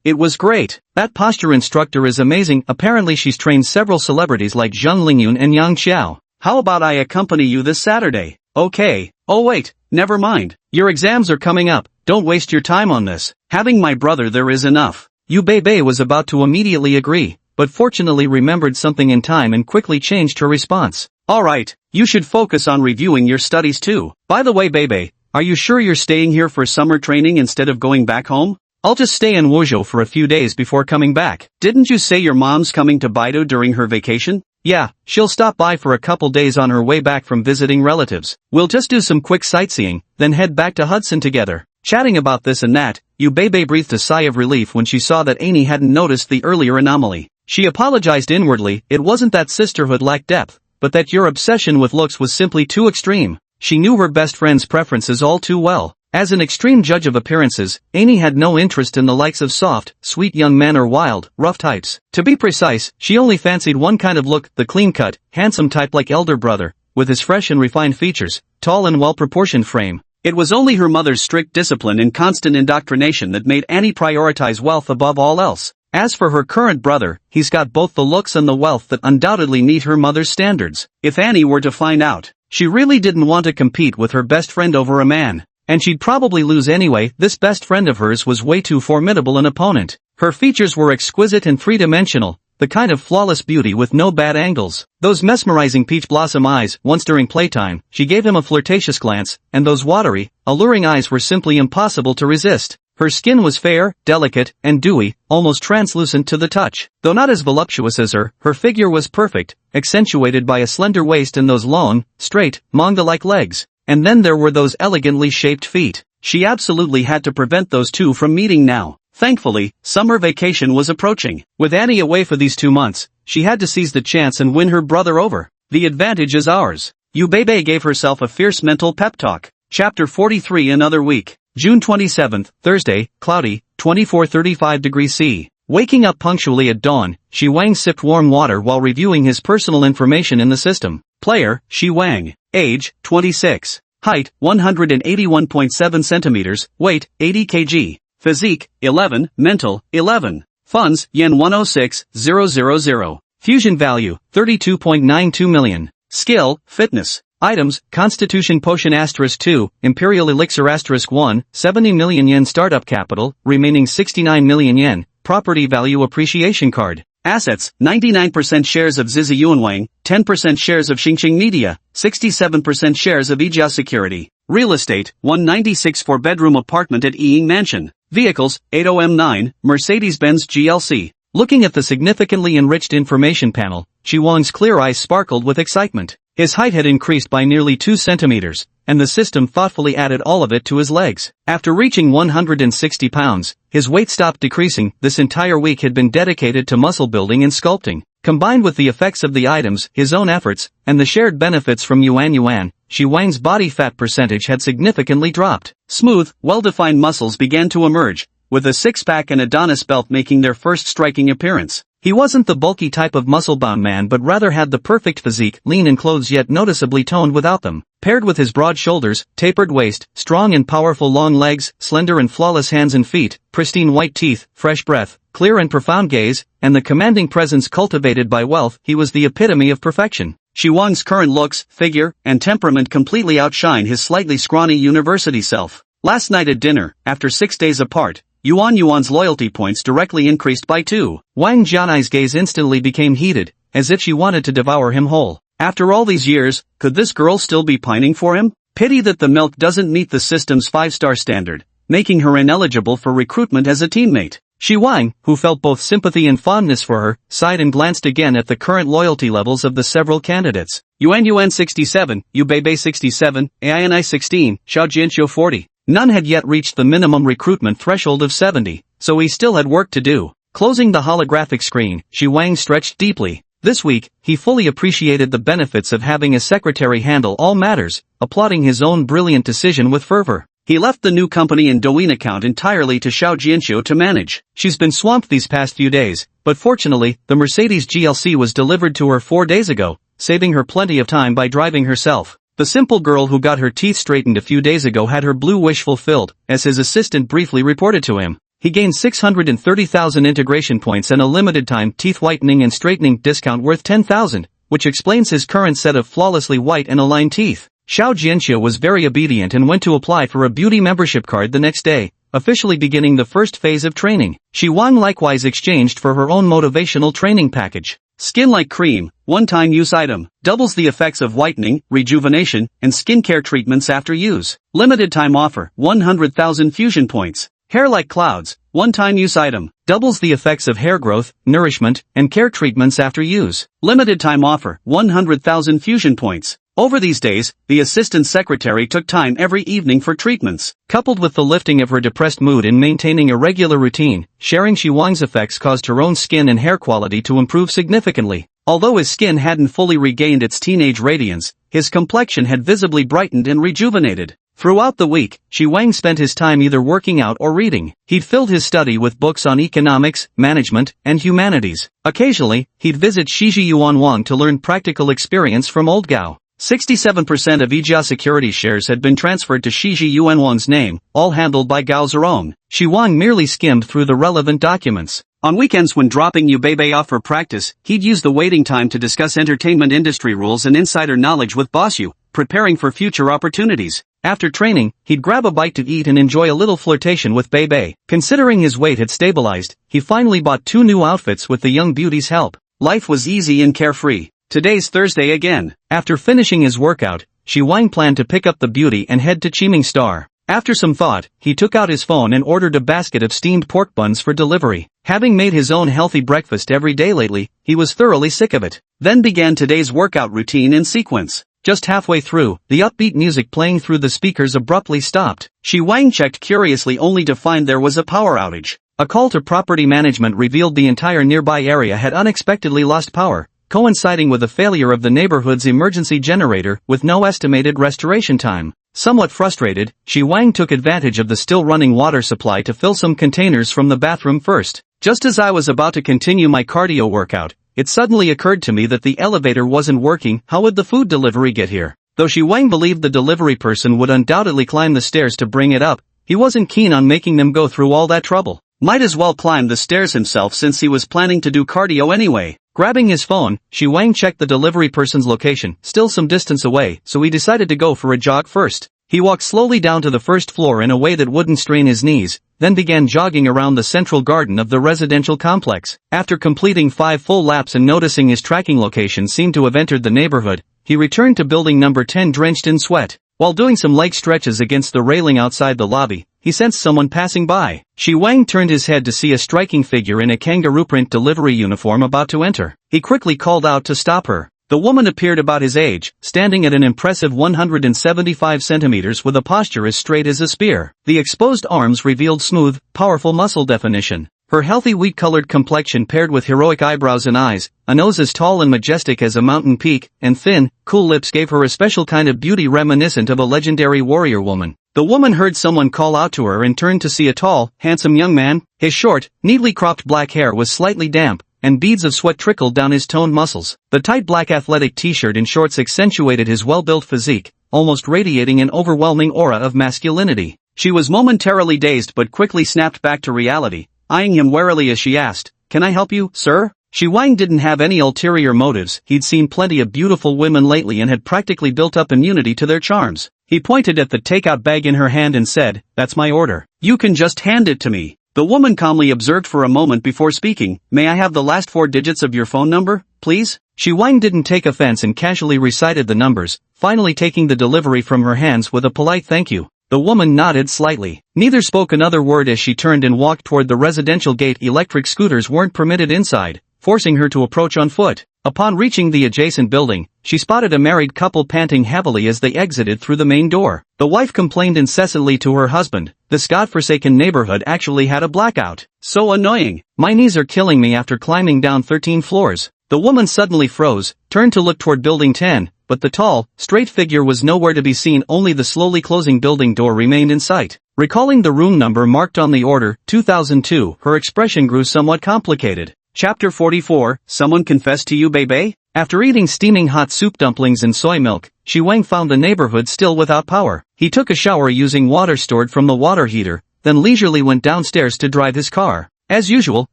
It was great. That posture instructor is amazing. Apparently she's trained several celebrities like Zheng Lingyun and Yang Xiao. How about I accompany you this Saturday? Okay. Oh wait, never mind. Your exams are coming up. Don't waste your time on this. Having my brother there is enough. Yu Beibei was about to immediately agree, but fortunately remembered something in time and quickly changed her response. Alright, you should focus on reviewing your studies too. By the way Beibei, are you sure you're staying here for summer training instead of going back home? I'll just stay in Wuzhou for a few days before coming back. Didn't you say your mom's coming to Baidu during her vacation? Yeah, she'll stop by for a couple days on her way back from visiting relatives. We'll just do some quick sightseeing, then head back to Hudson together. Chatting about this and that, Yu Beibei breathed a sigh of relief when she saw that Annie hadn't noticed the earlier anomaly. She apologized inwardly. It wasn't that sisterhood lacked depth, but that your obsession with looks was simply too extreme. She knew her best friend's preferences all too well. As an extreme judge of appearances, Annie had no interest in the likes of soft, sweet young men or wild, rough types. To be precise, she only fancied one kind of look, the clean-cut, handsome type like elder brother, with his fresh and refined features, tall and well-proportioned frame. It was only her mother's strict discipline and constant indoctrination that made Annie prioritize wealth above all else. As for her current brother, he's got both the looks and the wealth that undoubtedly meet her mother's standards. If Annie were to find out, she really didn't want to compete with her best friend over a man. And she'd probably lose anyway. This best friend of hers was way too formidable an opponent. Her features were exquisite and three-dimensional, the kind of flawless beauty with no bad angles. Those mesmerizing peach blossom eyes, once during playtime, she gave him a flirtatious glance, and those watery, alluring eyes were simply impossible to resist. Her skin was fair, delicate, and dewy, almost translucent to the touch. Though not as voluptuous as her figure was perfect, accentuated by a slender waist and those long, straight, manga-like legs. And then there were those elegantly shaped feet. She absolutely had to prevent those two from meeting now. Thankfully, summer vacation was approaching. With Annie away for these 2 months, she had to seize the chance and win her brother over. The advantage is ours. Yu Beibei gave herself a fierce mental pep talk. Chapter 43. Another week. June 27th, Thursday, cloudy, 24:35 degrees C. Waking up punctually at dawn, Shi Wang sipped warm water while reviewing his personal information in the system. Player, Shi Wang. Age, 26. Height, 181.7 centimeters. Weight, 80 kg. Physique, 11. Mental, 11. Funds, Yen 106,000. Fusion value, 32.92 million. Skill, Fitness. Items, Constitution Potion *2, Imperial Elixir *1, 70 million yen startup capital, remaining 69 million yen, property value appreciation card. Assets, 99% shares of Zizi Yuanwang, 10% shares of Xingqing Media, 67% shares of Ijia Security. Real estate, 196 4-bedroom apartment at Yiying Mansion. Vehicles, 80M9, Mercedes-Benz GLC. Looking at the significantly enriched information panel, Shi Wang's clear eyes sparkled with excitement. His height had increased by nearly 2 centimeters, and the system thoughtfully added all of it to his legs. After reaching 160 pounds, his weight stopped decreasing. This entire week had been dedicated to muscle building and sculpting. Combined with the effects of the items, his own efforts, and the shared benefits from Yuan, Shi Wang's body fat percentage had significantly dropped. Smooth, well-defined muscles began to emerge, with a six-pack and Adonis belt making their first striking appearance. He wasn't the bulky type of muscle-bound man but rather had the perfect physique, lean in clothes yet noticeably toned without them. Paired with his broad shoulders, tapered waist, strong and powerful long legs, slender and flawless hands and feet, pristine white teeth, fresh breath, clear and profound gaze, and the commanding presence cultivated by wealth, he was the epitome of perfection. Shi Wang's current looks, figure, and temperament completely outshine his slightly scrawny university self. Last night at dinner, after 6 days apart, Yuan's loyalty points directly increased by 2. Wang Jianai's gaze instantly became heated, as if she wanted to devour him whole. After all these years, could this girl still be pining for him? Pity that the milk doesn't meet the system's 5-star standard, making her ineligible for recruitment as a teammate. Shi Wang, who felt both sympathy and fondness for her, sighed and glanced again at the current loyalty levels of the several candidates. Yuan 67, Yu Beibei 67, Aini 16, Xiao Jianxiu 40. None had yet reached the minimum recruitment threshold of 70, so he still had work to do. Closing the holographic screen, Shi Wang stretched deeply. This week, he fully appreciated the benefits of having a secretary handle all matters, applauding his own brilliant decision with fervor. He left the new company and Douyin account entirely to Xiao Jianxiu to manage. She's been swamped these past few days, but fortunately, the Mercedes GLC was delivered to her 4 days ago, saving her plenty of time by driving herself. The simple girl who got her teeth straightened a few days ago had her blue wish fulfilled, as his assistant briefly reported to him. He gained 630,000 integration points and a limited-time teeth whitening and straightening discount worth 10,000, which explains his current set of flawlessly white and aligned teeth. Xiao Jianxiu was very obedient and went to apply for a beauty membership card the next day, officially beginning the first phase of training. Shi Wang likewise exchanged for her own motivational training package. Skin like cream, one-time use item, doubles the effects of whitening, rejuvenation, and skincare treatments after use. Limited time offer, 100,000 fusion points. Hair like clouds, one-time use item, doubles the effects of hair growth, nourishment, and care treatments after use. Limited time offer, 100,000 fusion points. Over these days, the assistant secretary took time every evening for treatments. Coupled with the lifting of her depressed mood and maintaining a regular routine, sharing Shi Wang's effects caused her own skin and hair quality to improve significantly. Although his skin hadn't fully regained its teenage radiance, his complexion had visibly brightened and rejuvenated. Throughout the week, Shi Wang spent his time either working out or reading. He'd filled his study with books on economics, management, and humanities. Occasionally, he'd visit Shiji Yuan to learn practical experience from Old Gao. 67% of Ejia Securities shares had been transferred to Shiji Yuanwang's name, all handled by Gao Zerong. Shi Wang merely skimmed through the relevant documents. On weekends when dropping Yu Beibei off for practice, he'd use the waiting time to discuss entertainment industry rules and insider knowledge with Boss Yu, preparing for future opportunities. After training, he'd grab a bite to eat and enjoy a little flirtation with Beibei. Considering his weight had stabilized, he finally bought 2 new outfits with the young beauty's help. Life was easy and carefree. Today's Thursday again. After finishing his workout, Shi Wang planned to pick up the beauty and head to Qiming Star. After some thought, he took out his phone and ordered a basket of steamed pork buns for delivery. Having made his own healthy breakfast every day lately, he was thoroughly sick of it. Then began today's workout routine in sequence. Just halfway through, the upbeat music playing through the speakers abruptly stopped. Shi Wang checked curiously only to find there was a power outage. A call to property management revealed the entire nearby area had unexpectedly lost power, coinciding with the failure of the neighborhood's emergency generator with no estimated restoration time. Somewhat frustrated, Shi Wang took advantage of the still running water supply to fill some containers from the bathroom first. Just as I was about to continue my cardio workout, it suddenly occurred to me that the elevator wasn't working. How would the food delivery get here? Though Shi Wang believed the delivery person would undoubtedly climb the stairs to bring it up, he wasn't keen on making them go through all that trouble. Might as well climb the stairs himself since he was planning to do cardio anyway. Grabbing his phone, Shi Wang checked the delivery person's location, still some distance away, so he decided to go for a jog first. He walked slowly down to the first floor in a way that wouldn't strain his knees, then began jogging around the central garden of the residential complex. After completing 5 full laps and noticing his tracking location seemed to have entered the neighborhood, he returned to building number 10 drenched in sweat. While doing some leg stretches against the railing outside the lobby, he he sensed someone passing by. Shi Wang turned his head to see a striking figure in a kangaroo print delivery uniform about to enter. He quickly called out to stop her. The woman appeared about his age, standing at an impressive 175 centimeters with a posture as straight as a spear. The exposed arms revealed smooth, powerful muscle definition. Her healthy wheat-colored complexion paired with heroic eyebrows and eyes, a nose as tall and majestic as a mountain peak, and thin, cool lips gave her a special kind of beauty reminiscent of a legendary warrior woman. The woman heard someone call out to her and turned to see a tall, handsome young man. His short, neatly cropped black hair was slightly damp, and beads of sweat trickled down his toned muscles. The tight black athletic t-shirt and shorts accentuated his well-built physique, almost radiating an overwhelming aura of masculinity. She was momentarily dazed but quickly snapped back to reality, eyeing him warily as she asked, "Can I help you, sir?" Shi Wang didn't have any ulterior motives. He'd seen plenty of beautiful women lately and had practically built up immunity to their charms. He pointed at the takeout bag in her hand and said, "That's my order. You can just hand it to me." The woman calmly observed for a moment before speaking, "May I have the last 4 digits of your phone number, please?" Shi Wang didn't take offense and casually recited the numbers, finally taking the delivery from her hands with a polite thank you. The woman nodded slightly. Neither spoke another word as she turned and walked toward the residential gate. Electric scooters weren't permitted inside, forcing her to approach on foot. Upon reaching the adjacent building, she spotted a married couple panting heavily as they exited through the main door. The wife complained incessantly to her husband, "This godforsaken neighborhood actually had a blackout. So annoying. My knees are killing me after climbing down 13 floors." The woman suddenly froze, turned to look toward building 10, but the tall, straight figure was nowhere to be seen. Only the slowly closing building door remained in sight. Recalling the room number marked on the order, 2002, her expression grew somewhat complicated. Chapter 44, Someone Confessed to You, Bebe? After eating steaming hot soup dumplings and soy milk, Shi Wang found the neighborhood still without power. He took a shower using water stored from the water heater, then leisurely went downstairs to drive his car. As usual,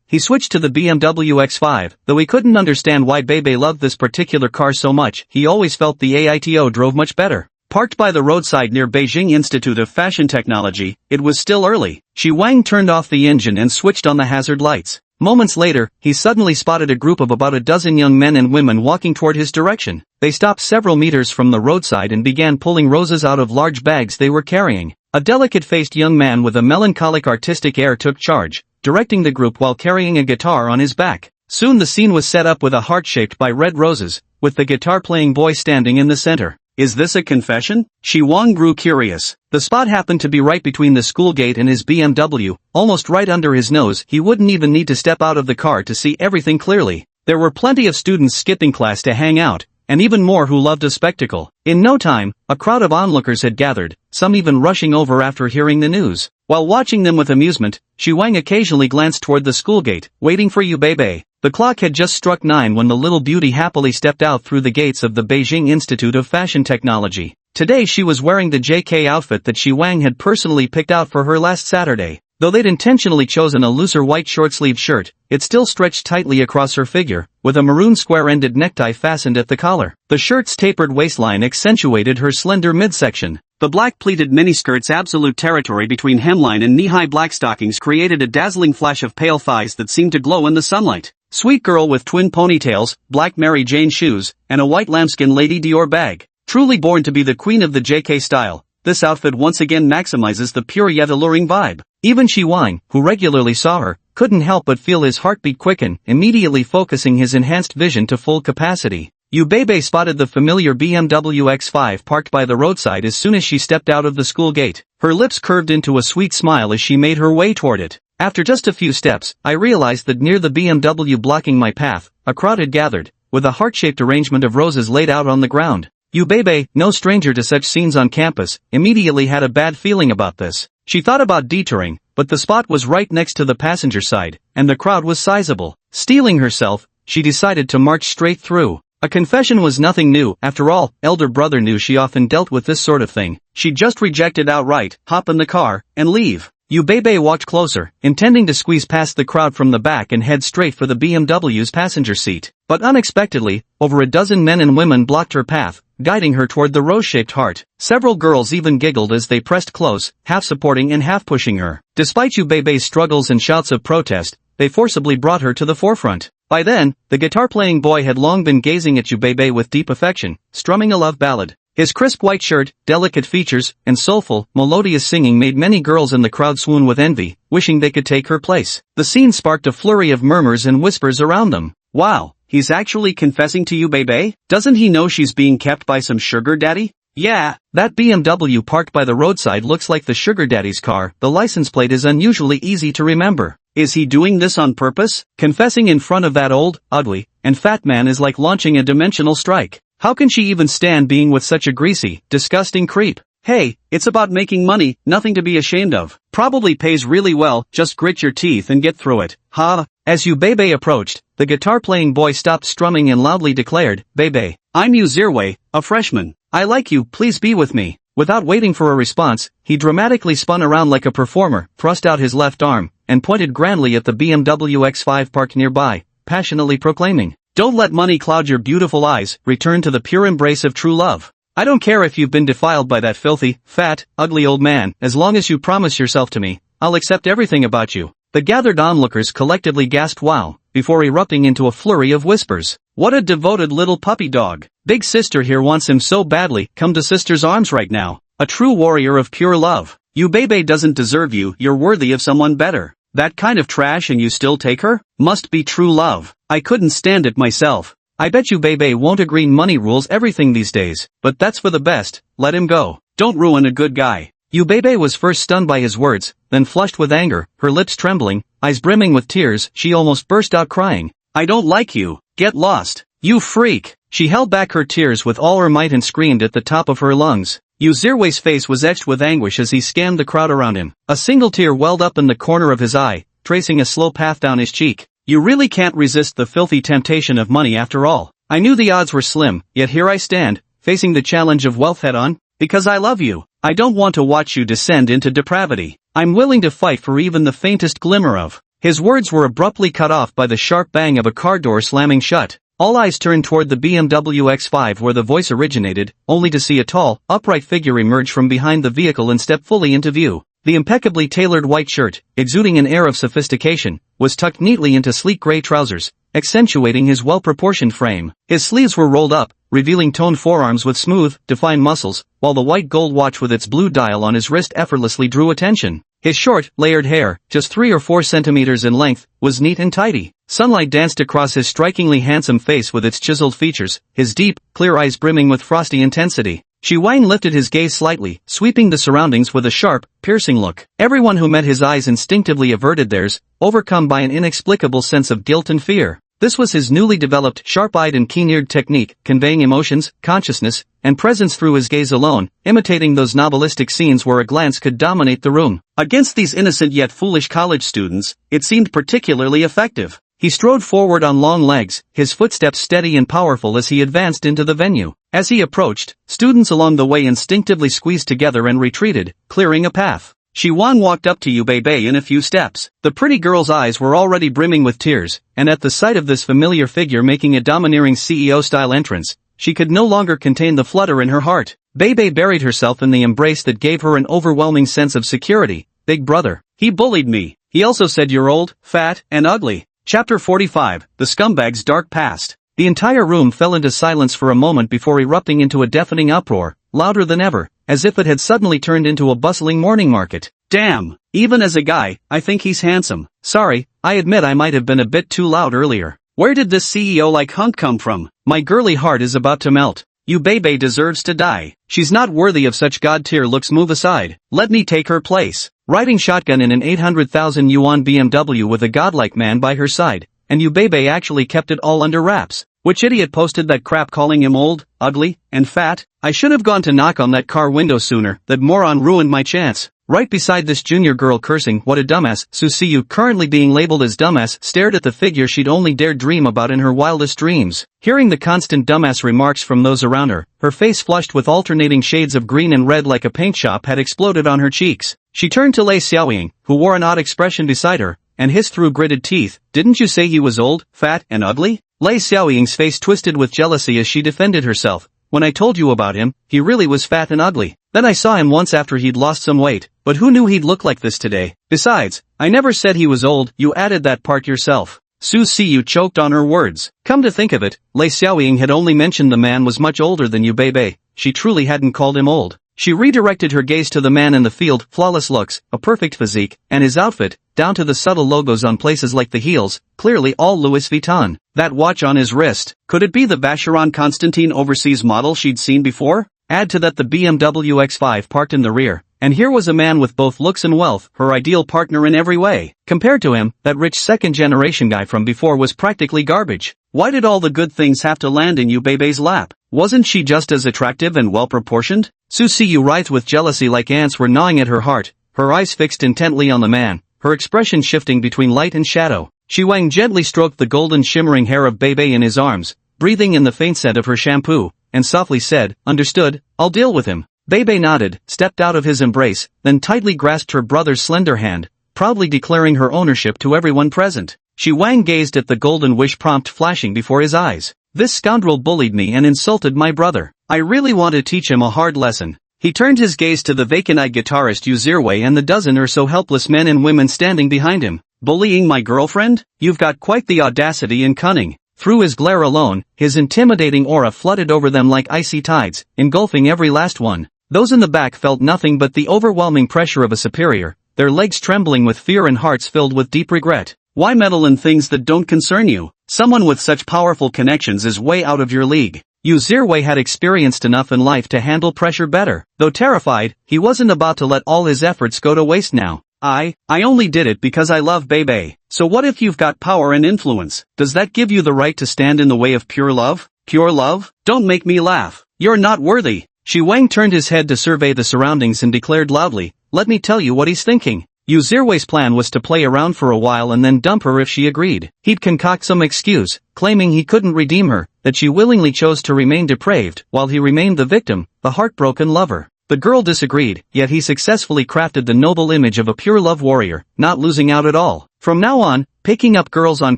he switched to the BMW X5, though he couldn't understand why Bebe loved this particular car so much. He always felt the AITO drove much better. Parked by the roadside near Beijing Institute of Fashion Technology, it was still early. Shi Wang turned off the engine and switched on the hazard lights. Moments later, he suddenly spotted a group of about a dozen young men and women walking toward his direction. They stopped several meters from the roadside and began pulling roses out of large bags they were carrying. A delicate-faced young man with a melancholic artistic air took charge, directing the group while carrying a guitar on his back. Soon the scene was set up with a heart shaped by red roses, with the guitar-playing boy standing in the center. Is this a confession? Shi Wang grew curious. The spot happened to be right between the school gate and his BMW, almost right under his nose. He wouldn't even need to step out of the car to see everything clearly. There were plenty of students skipping class to hang out, and even more who loved a spectacle. In no time, a crowd of onlookers had gathered, some even rushing over after hearing the news. While watching them with amusement, Shi Wang occasionally glanced toward the school gate, waiting for you, Bebe. The clock had just struck 9 when the little beauty happily stepped out through the gates of the Beijing Institute of Fashion Technology. Today she was wearing the JK outfit that Shi Wang had personally picked out for her last Saturday. Though they'd intentionally chosen a looser white short-sleeved shirt, it still stretched tightly across her figure, with a maroon square-ended necktie fastened at the collar. The shirt's tapered waistline accentuated her slender midsection. The black pleated miniskirt's absolute territory between hemline and knee-high black stockings created a dazzling flash of pale thighs that seemed to glow in the sunlight. Sweet girl with twin ponytails, black Mary Jane shoes, and a white lambskin Lady Dior bag. Truly born to be the queen of the JK style, this outfit once again maximizes the pure yet alluring vibe. Even Shi Wang, who regularly saw her, couldn't help but feel his heartbeat quicken, immediately focusing his enhanced vision to full capacity. Bebe spotted the familiar BMW X5 parked by the roadside as soon as she stepped out of the school gate. Her lips curved into a sweet smile as she made her way toward it. After just a few steps, I realized that near the BMW blocking my path, a crowd had gathered, with a heart-shaped arrangement of roses laid out on the ground. Bebe, no stranger to such scenes on campus, immediately had a bad feeling about this. She thought about detouring, but the spot was right next to the passenger side, and the crowd was sizable. Steeling herself, she decided to march straight through. A confession was nothing new. After all, elder brother knew she often dealt with this sort of thing. She'd just reject it outright, hop in the car, and leave. Bebe walked closer, intending to squeeze past the crowd from the back and head straight for the BMW's passenger seat. But unexpectedly, over a dozen men and women blocked her path, guiding her toward the rose-shaped heart. Several girls even giggled as they pressed close, half supporting and half pushing her. Despite Bebe's struggles and shouts of protest, they forcibly brought her to the forefront. By then, the guitar-playing boy had long been gazing at Bebe with deep affection, strumming a love ballad. His crisp white shirt, delicate features, and soulful, melodious singing made many girls in the crowd swoon with envy, wishing they could take her place. The scene sparked a flurry of murmurs and whispers around them. Wow, he's actually confessing to you, baby? Doesn't he know she's being kept by some sugar daddy? Yeah, that BMW parked by the roadside looks like the sugar daddy's car. The license plate is unusually easy to remember. Is he doing this on purpose? Confessing in front of that old, ugly, and fat man is like launching a dimensional strike. How can she even stand being with such a greasy, disgusting creep? Hey, it's about making money, nothing to be ashamed of. Probably pays really well, just grit your teeth and get through it. Ha! As Bebe approached, the guitar-playing boy stopped strumming and loudly declared, Bebe, I'm Zirwei, a freshman. I like you, please be with me. Without waiting for a response, he dramatically spun around like a performer, thrust out his left arm, and pointed grandly at the BMW X5 parked nearby, passionately proclaiming, Don't let money cloud your beautiful eyes, return to the pure embrace of true love. I don't care if you've been defiled by that filthy, fat, ugly old man, as long as you promise yourself to me, I'll accept everything about you. The gathered onlookers collectively gasped wow, before erupting into a flurry of whispers. What a devoted little puppy dog. Big sister here wants him so badly, come to sister's arms right now. A true warrior of pure love. Bebe doesn't deserve you, you're worthy of someone better. That kind of trash and you still take her? Must be true love. I couldn't stand it myself. I bet Bebe won't agree money rules everything these days, but that's for the best, let him go. Don't ruin a good guy. Bebe was first stunned by his words, then flushed with anger, her lips trembling, eyes brimming with tears, she almost burst out crying. I don't like you. Get lost. You freak. She held back her tears with all her might and screamed at the top of her lungs. Zirwei's face was etched with anguish as he scanned the crowd around him. A single tear welled up in the corner of his eye, tracing a slow path down his cheek. You really can't resist the filthy temptation of money after all. I knew the odds were slim, yet here I stand, facing the challenge of wealth head-on, because I love you. I don't want to watch you descend into depravity. I'm willing to fight for even the faintest glimmer of. His words were abruptly cut off by the sharp bang of a car door slamming shut. All eyes turned toward the BMW X5 where the voice originated, only to see a tall, upright figure emerge from behind the vehicle and step fully into view. The impeccably tailored white shirt, exuding an air of sophistication, was tucked neatly into sleek gray trousers, accentuating his well-proportioned frame. His sleeves were rolled up, revealing toned forearms with smooth, defined muscles, while the white gold watch with its blue dial on his wrist effortlessly drew attention. His short, layered hair, just 3 or 4 centimeters in length, was neat and tidy. Sunlight danced across his strikingly handsome face with its chiseled features, his deep, clear eyes brimming with frosty intensity. Wang lifted his gaze slightly, sweeping the surroundings with a sharp, piercing look. Everyone who met his eyes instinctively averted theirs, overcome by an inexplicable sense of guilt and fear. This was his newly developed, sharp-eyed and keen-eared technique, conveying emotions, consciousness, and presence through his gaze alone, imitating those novelistic scenes where a glance could dominate the room. Against these innocent yet foolish college students, it seemed particularly effective. He strode forward on long legs, his footsteps steady and powerful as he advanced into the venue. As he approached, students along the way instinctively squeezed together and retreated, clearing a path. Wang walked up to Bebe in a few steps. The pretty girl's eyes were already brimming with tears, and at the sight of this familiar figure making a domineering CEO-style entrance, she could no longer contain the flutter in her heart. Bebe buried herself in the embrace that gave her an overwhelming sense of security. Big brother. He bullied me. He also said you're old, fat, and ugly. Chapter 45, The Scumbag's Dark Past. The entire room fell into silence for a moment before erupting into a deafening uproar, louder than ever, as if it had suddenly turned into a bustling morning market. Damn! Even as a guy, I think he's handsome. Sorry, I admit I might have been a bit too loud earlier. Where did this CEO-like hunk come from? My girly heart is about to melt. Bebe deserves to die. She's not worthy of such god-tier looks. Move aside. Let me take her place. Riding shotgun in an 800,000 yuan BMW with a godlike man by her side, and Bebe actually kept it all under wraps. Which idiot posted that crap calling him old, ugly, and fat? I should have gone to knock on that car window sooner. That moron ruined my chance. Right beside this junior girl cursing, what a dumbass. Susiyu, currently being labeled as dumbass, stared at the figure she'd only dared dream about in her wildest dreams. Hearing the constant dumbass remarks from those around her, her face flushed with alternating shades of green and red like a paint shop had exploded on her cheeks. She turned to Lei Xiaoying, who wore an odd expression beside her, and hissed through gritted teeth, "Didn't you say he was old, fat, and ugly?" Lei Xiaoying's face twisted with jealousy as she defended herself. "When I told you about him, he really was fat and ugly. Then I saw him once after he'd lost some weight, but who knew he'd look like this today? Besides, I never said he was old, you added that part yourself." Su Siyu choked on her words. Come to think of it, Lei Xiaoying had only mentioned the man was much older than Yu Beibei. She truly hadn't called him old. She redirected her gaze to the man in the field, flawless looks, a perfect physique, and his outfit, down to the subtle logos on places like the heels, clearly all Louis Vuitton. That watch on his wrist, could it be the Vacheron Constantin overseas model she'd seen before? Add to that the BMW X5 parked in the rear, and here was a man with both looks and wealth, her ideal partner in every way. Compared to him, that rich second-generation guy from before was practically garbage. Why did all the good things have to land in Yu Beibei's lap? Wasn't she just as attractive and well-proportioned? Su Siyu writhed with jealousy like ants were gnawing at her heart, her eyes fixed intently on the man, her expression shifting between light and shadow. Shi Wang gently stroked the golden shimmering hair of Beibei in his arms, breathing in the faint scent of her shampoo, and softly said, "Understood, I'll deal with him." Beibei nodded, stepped out of his embrace, then tightly grasped her brother's slender hand, proudly declaring her ownership to everyone present. Shi Wang gazed at the golden wish prompt flashing before his eyes. This scoundrel bullied me and insulted my brother. I really want to teach him a hard lesson. He turned his gaze to the vacant-eyed guitarist Yu Zirwei and the dozen or so helpless men and women standing behind him. Bullying my girlfriend? You've got quite the audacity and cunning. Through his glare alone, his intimidating aura flooded over them like icy tides, engulfing every last one. Those in the back felt nothing but the overwhelming pressure of a superior, their legs trembling with fear and hearts filled with deep regret. Why meddle in things that don't concern you? Someone with such powerful connections is way out of your league. Yu Zirwei had experienced enough in life to handle pressure better. Though terrified, he wasn't about to let all his efforts go to waste now. I only did it because I love Beibei. So what if you've got power and influence? Does that give you the right to stand in the way of pure love? Pure love? Don't make me laugh. You're not worthy. Shi Wang turned his head to survey the surroundings and declared loudly, "Let me tell you what he's thinking." Yu Zirwei's plan was to play around for a while and then dump her if she agreed. He'd concoct some excuse, claiming he couldn't redeem her, that she willingly chose to remain depraved, while he remained the victim, the heartbroken lover. The girl disagreed, yet he successfully crafted the noble image of a pure love warrior, not losing out at all. From now on, picking up girls on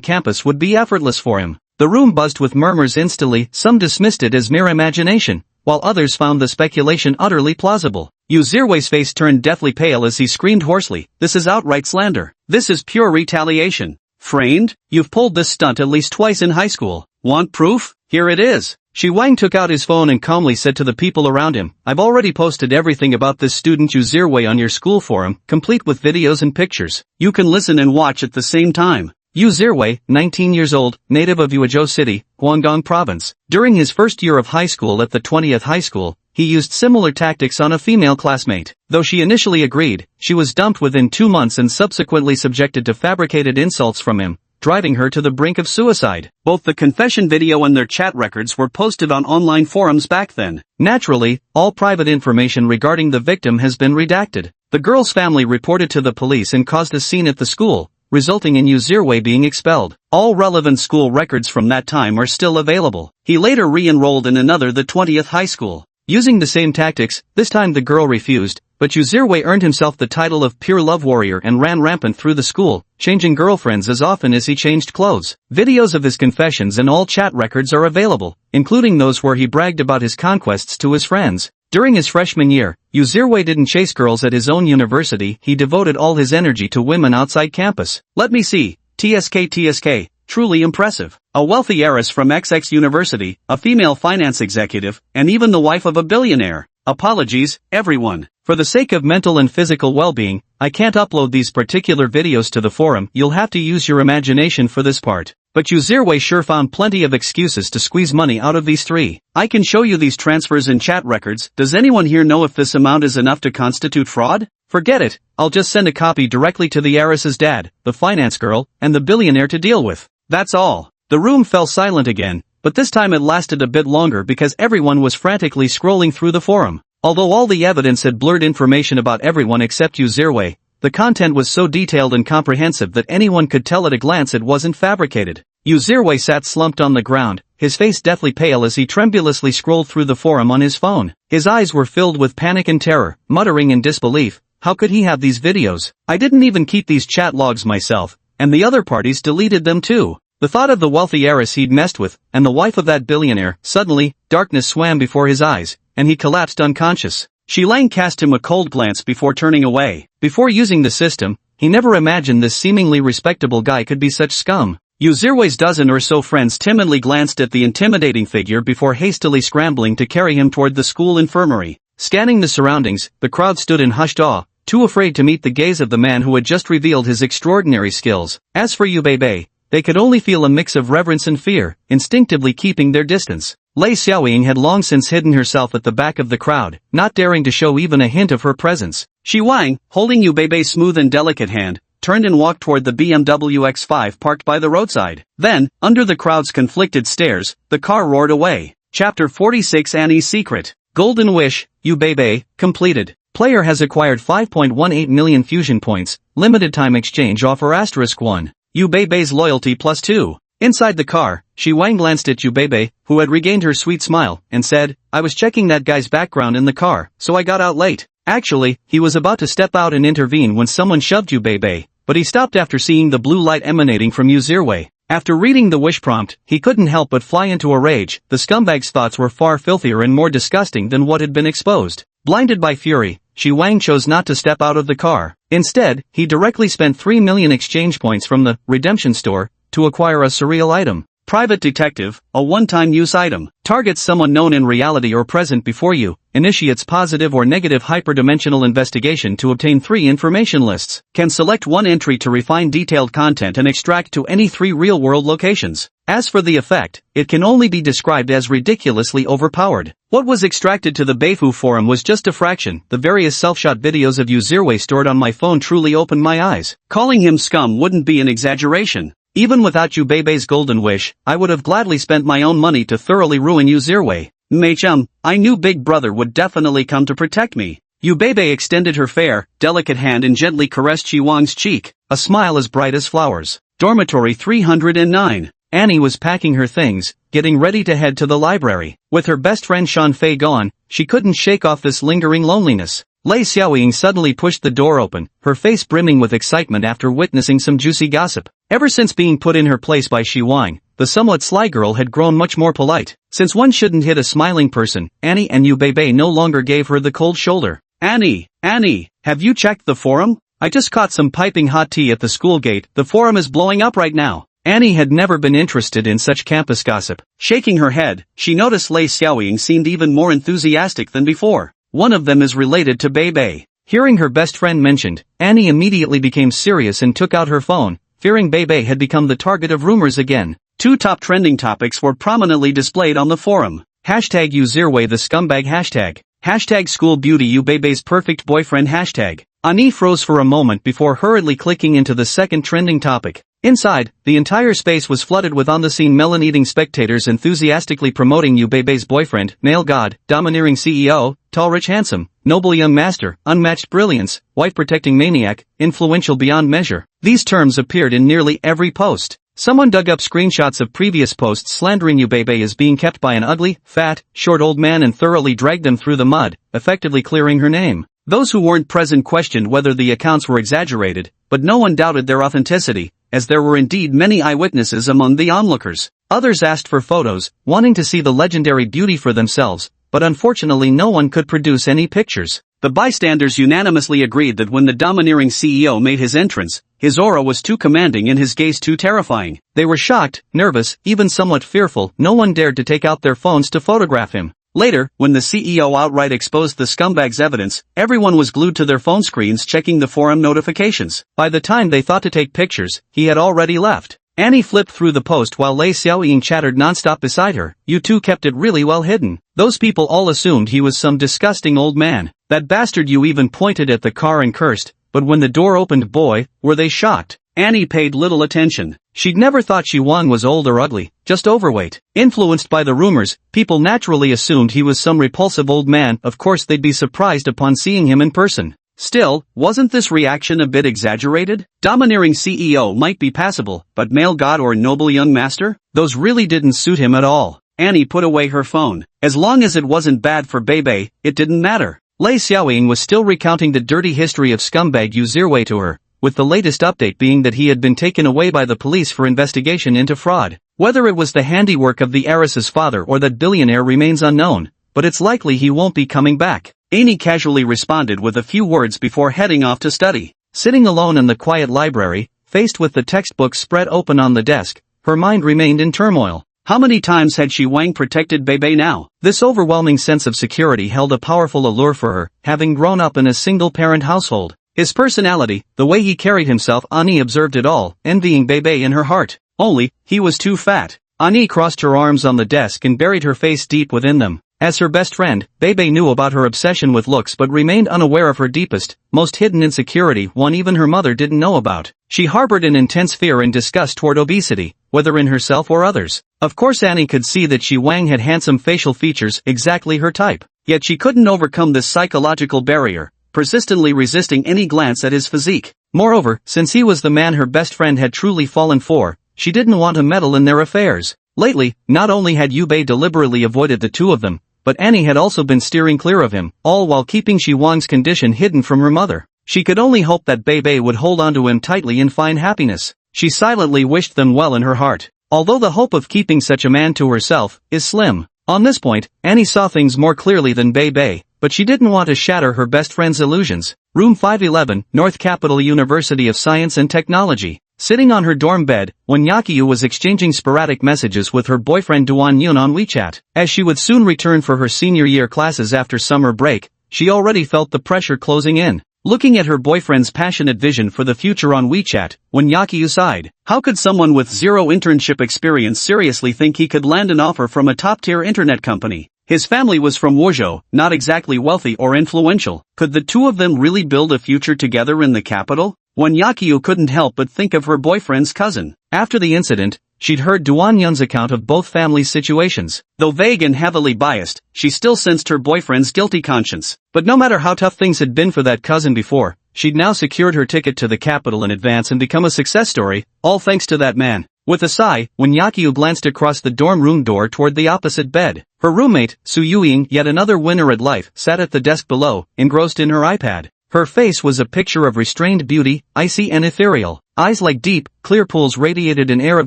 campus would be effortless for him. The room buzzed with murmurs instantly, some dismissed it as mere imagination, while others found the speculation utterly plausible. Yu Zirwei's face turned deathly pale as he screamed hoarsely, "This is outright slander. This is pure retaliation. Framed? You've pulled this stunt at least twice in high school. Want proof? Here it is." Shi Wang took out his phone and calmly said to the people around him, "I've already posted everything about this student Yu Zirwei on your school forum, complete with videos and pictures. You can listen and watch at the same time." Yu Zirwei, 19 years old, native of Yuezhou City, Guangdong Province. During his first year of high school at the 20th high school, he used similar tactics on a female classmate. Though she initially agreed, she was dumped within 2 months and subsequently subjected to fabricated insults from him, driving her to the brink of suicide. Both the confession video and their chat records were posted on online forums back then. Naturally, all private information regarding the victim has been redacted. The girl's family reported to the police and caused a scene at the school, resulting in Yu Zirwei being expelled. All relevant school records from that time are still available. He later re-enrolled in another the 20th high school. Using the same tactics, this time the girl refused, but Yu Zirwei earned himself the title of pure love warrior and ran rampant through the school, changing girlfriends as often as he changed clothes. Videos of his confessions and all chat records are available, including those where he bragged about his conquests to his friends. During his freshman year, Yu Zirwei didn't chase girls at his own university, he devoted all his energy to women outside campus. Let me see. TSK. Truly impressive. A wealthy heiress from XX University, a female finance executive, and even the wife of a billionaire. Apologies, everyone. For the sake of mental and physical well-being, I can't upload these particular videos to the forum, you'll have to use your imagination for this part. But Yu Zirwei sure found plenty of excuses to squeeze money out of these three. I can show you these transfers and chat records. Does anyone here know if this amount is enough to constitute fraud? Forget it, I'll just send a copy directly to the heiress's dad, the finance girl, and the billionaire to deal with. That's all. The room fell silent again, but this time it lasted a bit longer because everyone was frantically scrolling through the forum. Although all the evidence had blurred information about everyone except Yu Zirwei, the content was so detailed and comprehensive that anyone could tell at a glance it wasn't fabricated. Yu Zirwei sat slumped on the ground, his face deathly pale as he tremulously scrolled through the forum on his phone. His eyes were filled with panic and terror, muttering in disbelief, how could he have these videos? I didn't even keep these chat logs myself, and the other parties deleted them too. The thought of the wealthy heiress he'd messed with, and the wife of that billionaire, suddenly, darkness swam before his eyes, and he collapsed unconscious. Shi Lang cast him a cold glance before turning away. Before using the system, he never imagined this seemingly respectable guy could be such scum. Yuzirwe's dozen or so friends timidly glanced at the intimidating figure before hastily scrambling to carry him toward the school infirmary. Scanning the surroundings, the crowd stood in hushed awe, too afraid to meet the gaze of the man who had just revealed his extraordinary skills. As for Yubei, they could only feel a mix of reverence and fear, instinctively keeping their distance. Lei Xiaoying had long since hidden herself at the back of the crowd, not daring to show even a hint of her presence. Shi Wang, holding Yubei's smooth and delicate hand, turned and walked toward the BMW X5 parked by the roadside. Then, under the crowd's conflicted stares, the car roared away. Chapter 46 Annie's Secret. Golden Wish, Yubei, completed. Player has acquired 5.18 million fusion points, limited time exchange offer *1. Yubei's loyalty +2. Inside the car, Shi Wang glanced at Yubei, who had regained her sweet smile, and said, I was checking that guy's background in the car, so I got out late. Actually, he was about to step out and intervene when someone shoved Yubei, but he stopped after seeing the blue light emanating from Yuzirwei. After reading the wish prompt, he couldn't help but fly into a rage. The scumbag's thoughts were far filthier and more disgusting than what had been exposed. Blinded by fury, Shi Wang chose not to step out of the car. Instead, he directly spent 3 million exchange points from the redemption store to acquire a surreal item. Private Detective, a one-time use item. Targets someone known in reality or present before you. Initiates positive or negative hyperdimensional investigation to obtain 3 information lists. Can select one entry to refine detailed content and extract to any 3 real-world locations. As for the effect, it can only be described as ridiculously overpowered. What was extracted to the Beifu forum was just a fraction. The various self-shot videos of Yuzirwei stored on my phone truly opened my eyes. Calling him scum wouldn't be an exaggeration. Even without Yubei's golden wish, I would have gladly spent my own money to thoroughly ruin Yuzirwei. Mei-chum, I knew Big Brother would definitely come to protect me. Yubei extended her fair, delicate hand and gently caressed Shi Wang's cheek, a smile as bright as flowers. Dormitory 309. Annie was packing her things, getting ready to head to the library. With her best friend Shanfei gone, she couldn't shake off this lingering loneliness. Lei Xiaoying suddenly pushed the door open, her face brimming with excitement after witnessing some juicy gossip. Ever since being put in her place by Shi Wang, the somewhat sly girl had grown much more polite. Since one shouldn't hit a smiling person, Annie and Yubei no longer gave her the cold shoulder. Annie, have you checked the forum? I just caught some piping hot tea at the school gate. The forum is blowing up right now. Annie had never been interested in such campus gossip. Shaking her head, she noticed Lei Xiaoying seemed even more enthusiastic than before. One of them is related to Bei. Hearing her best friend mentioned, Annie immediately became serious and took out her phone, fearing Bei had become the target of rumors again. 2 top trending topics were prominently displayed on the forum. Hashtag Yuzirwei the scumbag hashtag. Hashtag school beauty Yubei's perfect boyfriend hashtag. Annie froze for a moment before hurriedly clicking into the second trending topic. Inside, the entire space was flooded with on-the-scene melon-eating spectators enthusiastically promoting Yubei's boyfriend, male god, domineering CEO, tall rich handsome, noble young master, unmatched brilliance, wife-protecting maniac, influential beyond measure. These terms appeared in nearly every post. Someone dug up screenshots of previous posts slandering Yubei as being kept by an ugly, fat, short old man and thoroughly dragged them through the mud, effectively clearing her name. Those who weren't present questioned whether the accounts were exaggerated, but no one doubted their authenticity, as there were indeed many eyewitnesses among the onlookers. Others asked for photos, wanting to see the legendary beauty for themselves, but unfortunately no one could produce any pictures. The bystanders unanimously agreed that when the domineering CEO made his entrance, his aura was too commanding and his gaze too terrifying. They were shocked, nervous, even somewhat fearful. No one dared to take out their phones to photograph him. Later, when the CEO outright exposed the scumbag's evidence, everyone was glued to their phone screens checking the forum notifications. By the time they thought to take pictures, he had already left. Annie flipped through the post while Lei Xiaoying chattered nonstop beside her. You two kept it really well hidden. Those people all assumed he was some disgusting old man. That bastard you even pointed at the car and cursed, but when the door opened boy, were they shocked. Annie paid little attention. She'd never thought Shi Wang was old or ugly, just overweight. Influenced by the rumors, people naturally assumed he was some repulsive old man. Of course they'd be surprised upon seeing him in person. Still, wasn't this reaction a bit exaggerated? Domineering CEO might be passable, but male god or noble young master? Those really didn't suit him at all. Annie put away her phone. As long as it wasn't bad for Bei, it didn't matter. Lei Xiaoying was still recounting the dirty history of scumbag Yuzirwei to her, with the latest update being that he had been taken away by the police for investigation into fraud. Whether it was the handiwork of the heiress's father or that billionaire remains unknown, but it's likely he won't be coming back. Annie casually responded with a few words before heading off to study. Sitting alone in the quiet library, faced with the textbooks spread open on the desk, her mind remained in turmoil. How many times had Shi Wang protected Bebe now? This overwhelming sense of security held a powerful allure for her, having grown up in a single-parent household. His personality, the way he carried himself, Annie observed it all, envying Bebe in her heart. Only, he was too fat. Annie crossed her arms on the desk and buried her face deep within them. As her best friend, Bebe knew about her obsession with looks but remained unaware of her deepest, most hidden insecurity, one even her mother didn't know about. She harbored an intense fear and disgust toward obesity, whether in herself or others. Of course Annie could see that Shi Wang had handsome facial features, exactly her type. Yet she couldn't overcome this psychological barrier, persistently resisting any glance at his physique. Moreover, since he was the man her best friend had truly fallen for, she didn't want to meddle in their affairs. Lately, not only had Yubei deliberately avoided the two of them, but Annie had also been steering clear of him, all while keeping Shi Wang's condition hidden from her mother. She could only hope that Bebe would hold onto him tightly and find happiness. She silently wished them well in her heart. Although the hope of keeping such a man to herself is slim. On this point, Annie saw things more clearly than Bebe, but she didn't want to shatter her best friend's illusions. Room 511, North Capital University of Science and Technology. Sitting on her dorm bed, when Yakyu was exchanging sporadic messages with her boyfriend Duan Yun on WeChat. As she would soon return for her senior year classes after summer break, she already felt the pressure closing in. Looking at her boyfriend's passionate vision for the future on WeChat, when Yakyu sighed. How could someone with zero internship experience seriously think he could land an offer from a top-tier internet company? His family was from Wuzhou, not exactly wealthy or influential. Could the two of them really build a future together in the capital? When Yakyu couldn't help but think of her boyfriend's cousin. After the incident, she'd heard Duan Yun's account of both families' situations. Though vague and heavily biased, she still sensed her boyfriend's guilty conscience. But no matter how tough things had been for that cousin before, she'd now secured her ticket to the capital in advance and become a success story, all thanks to that man. With a sigh, when Yakyu glanced across the dorm room door toward the opposite bed, her roommate, Su Yuing, yet another winner at life, sat at the desk below, engrossed in her iPad. Her face was a picture of restrained beauty, icy and ethereal. Eyes like deep, clear pools radiated an air of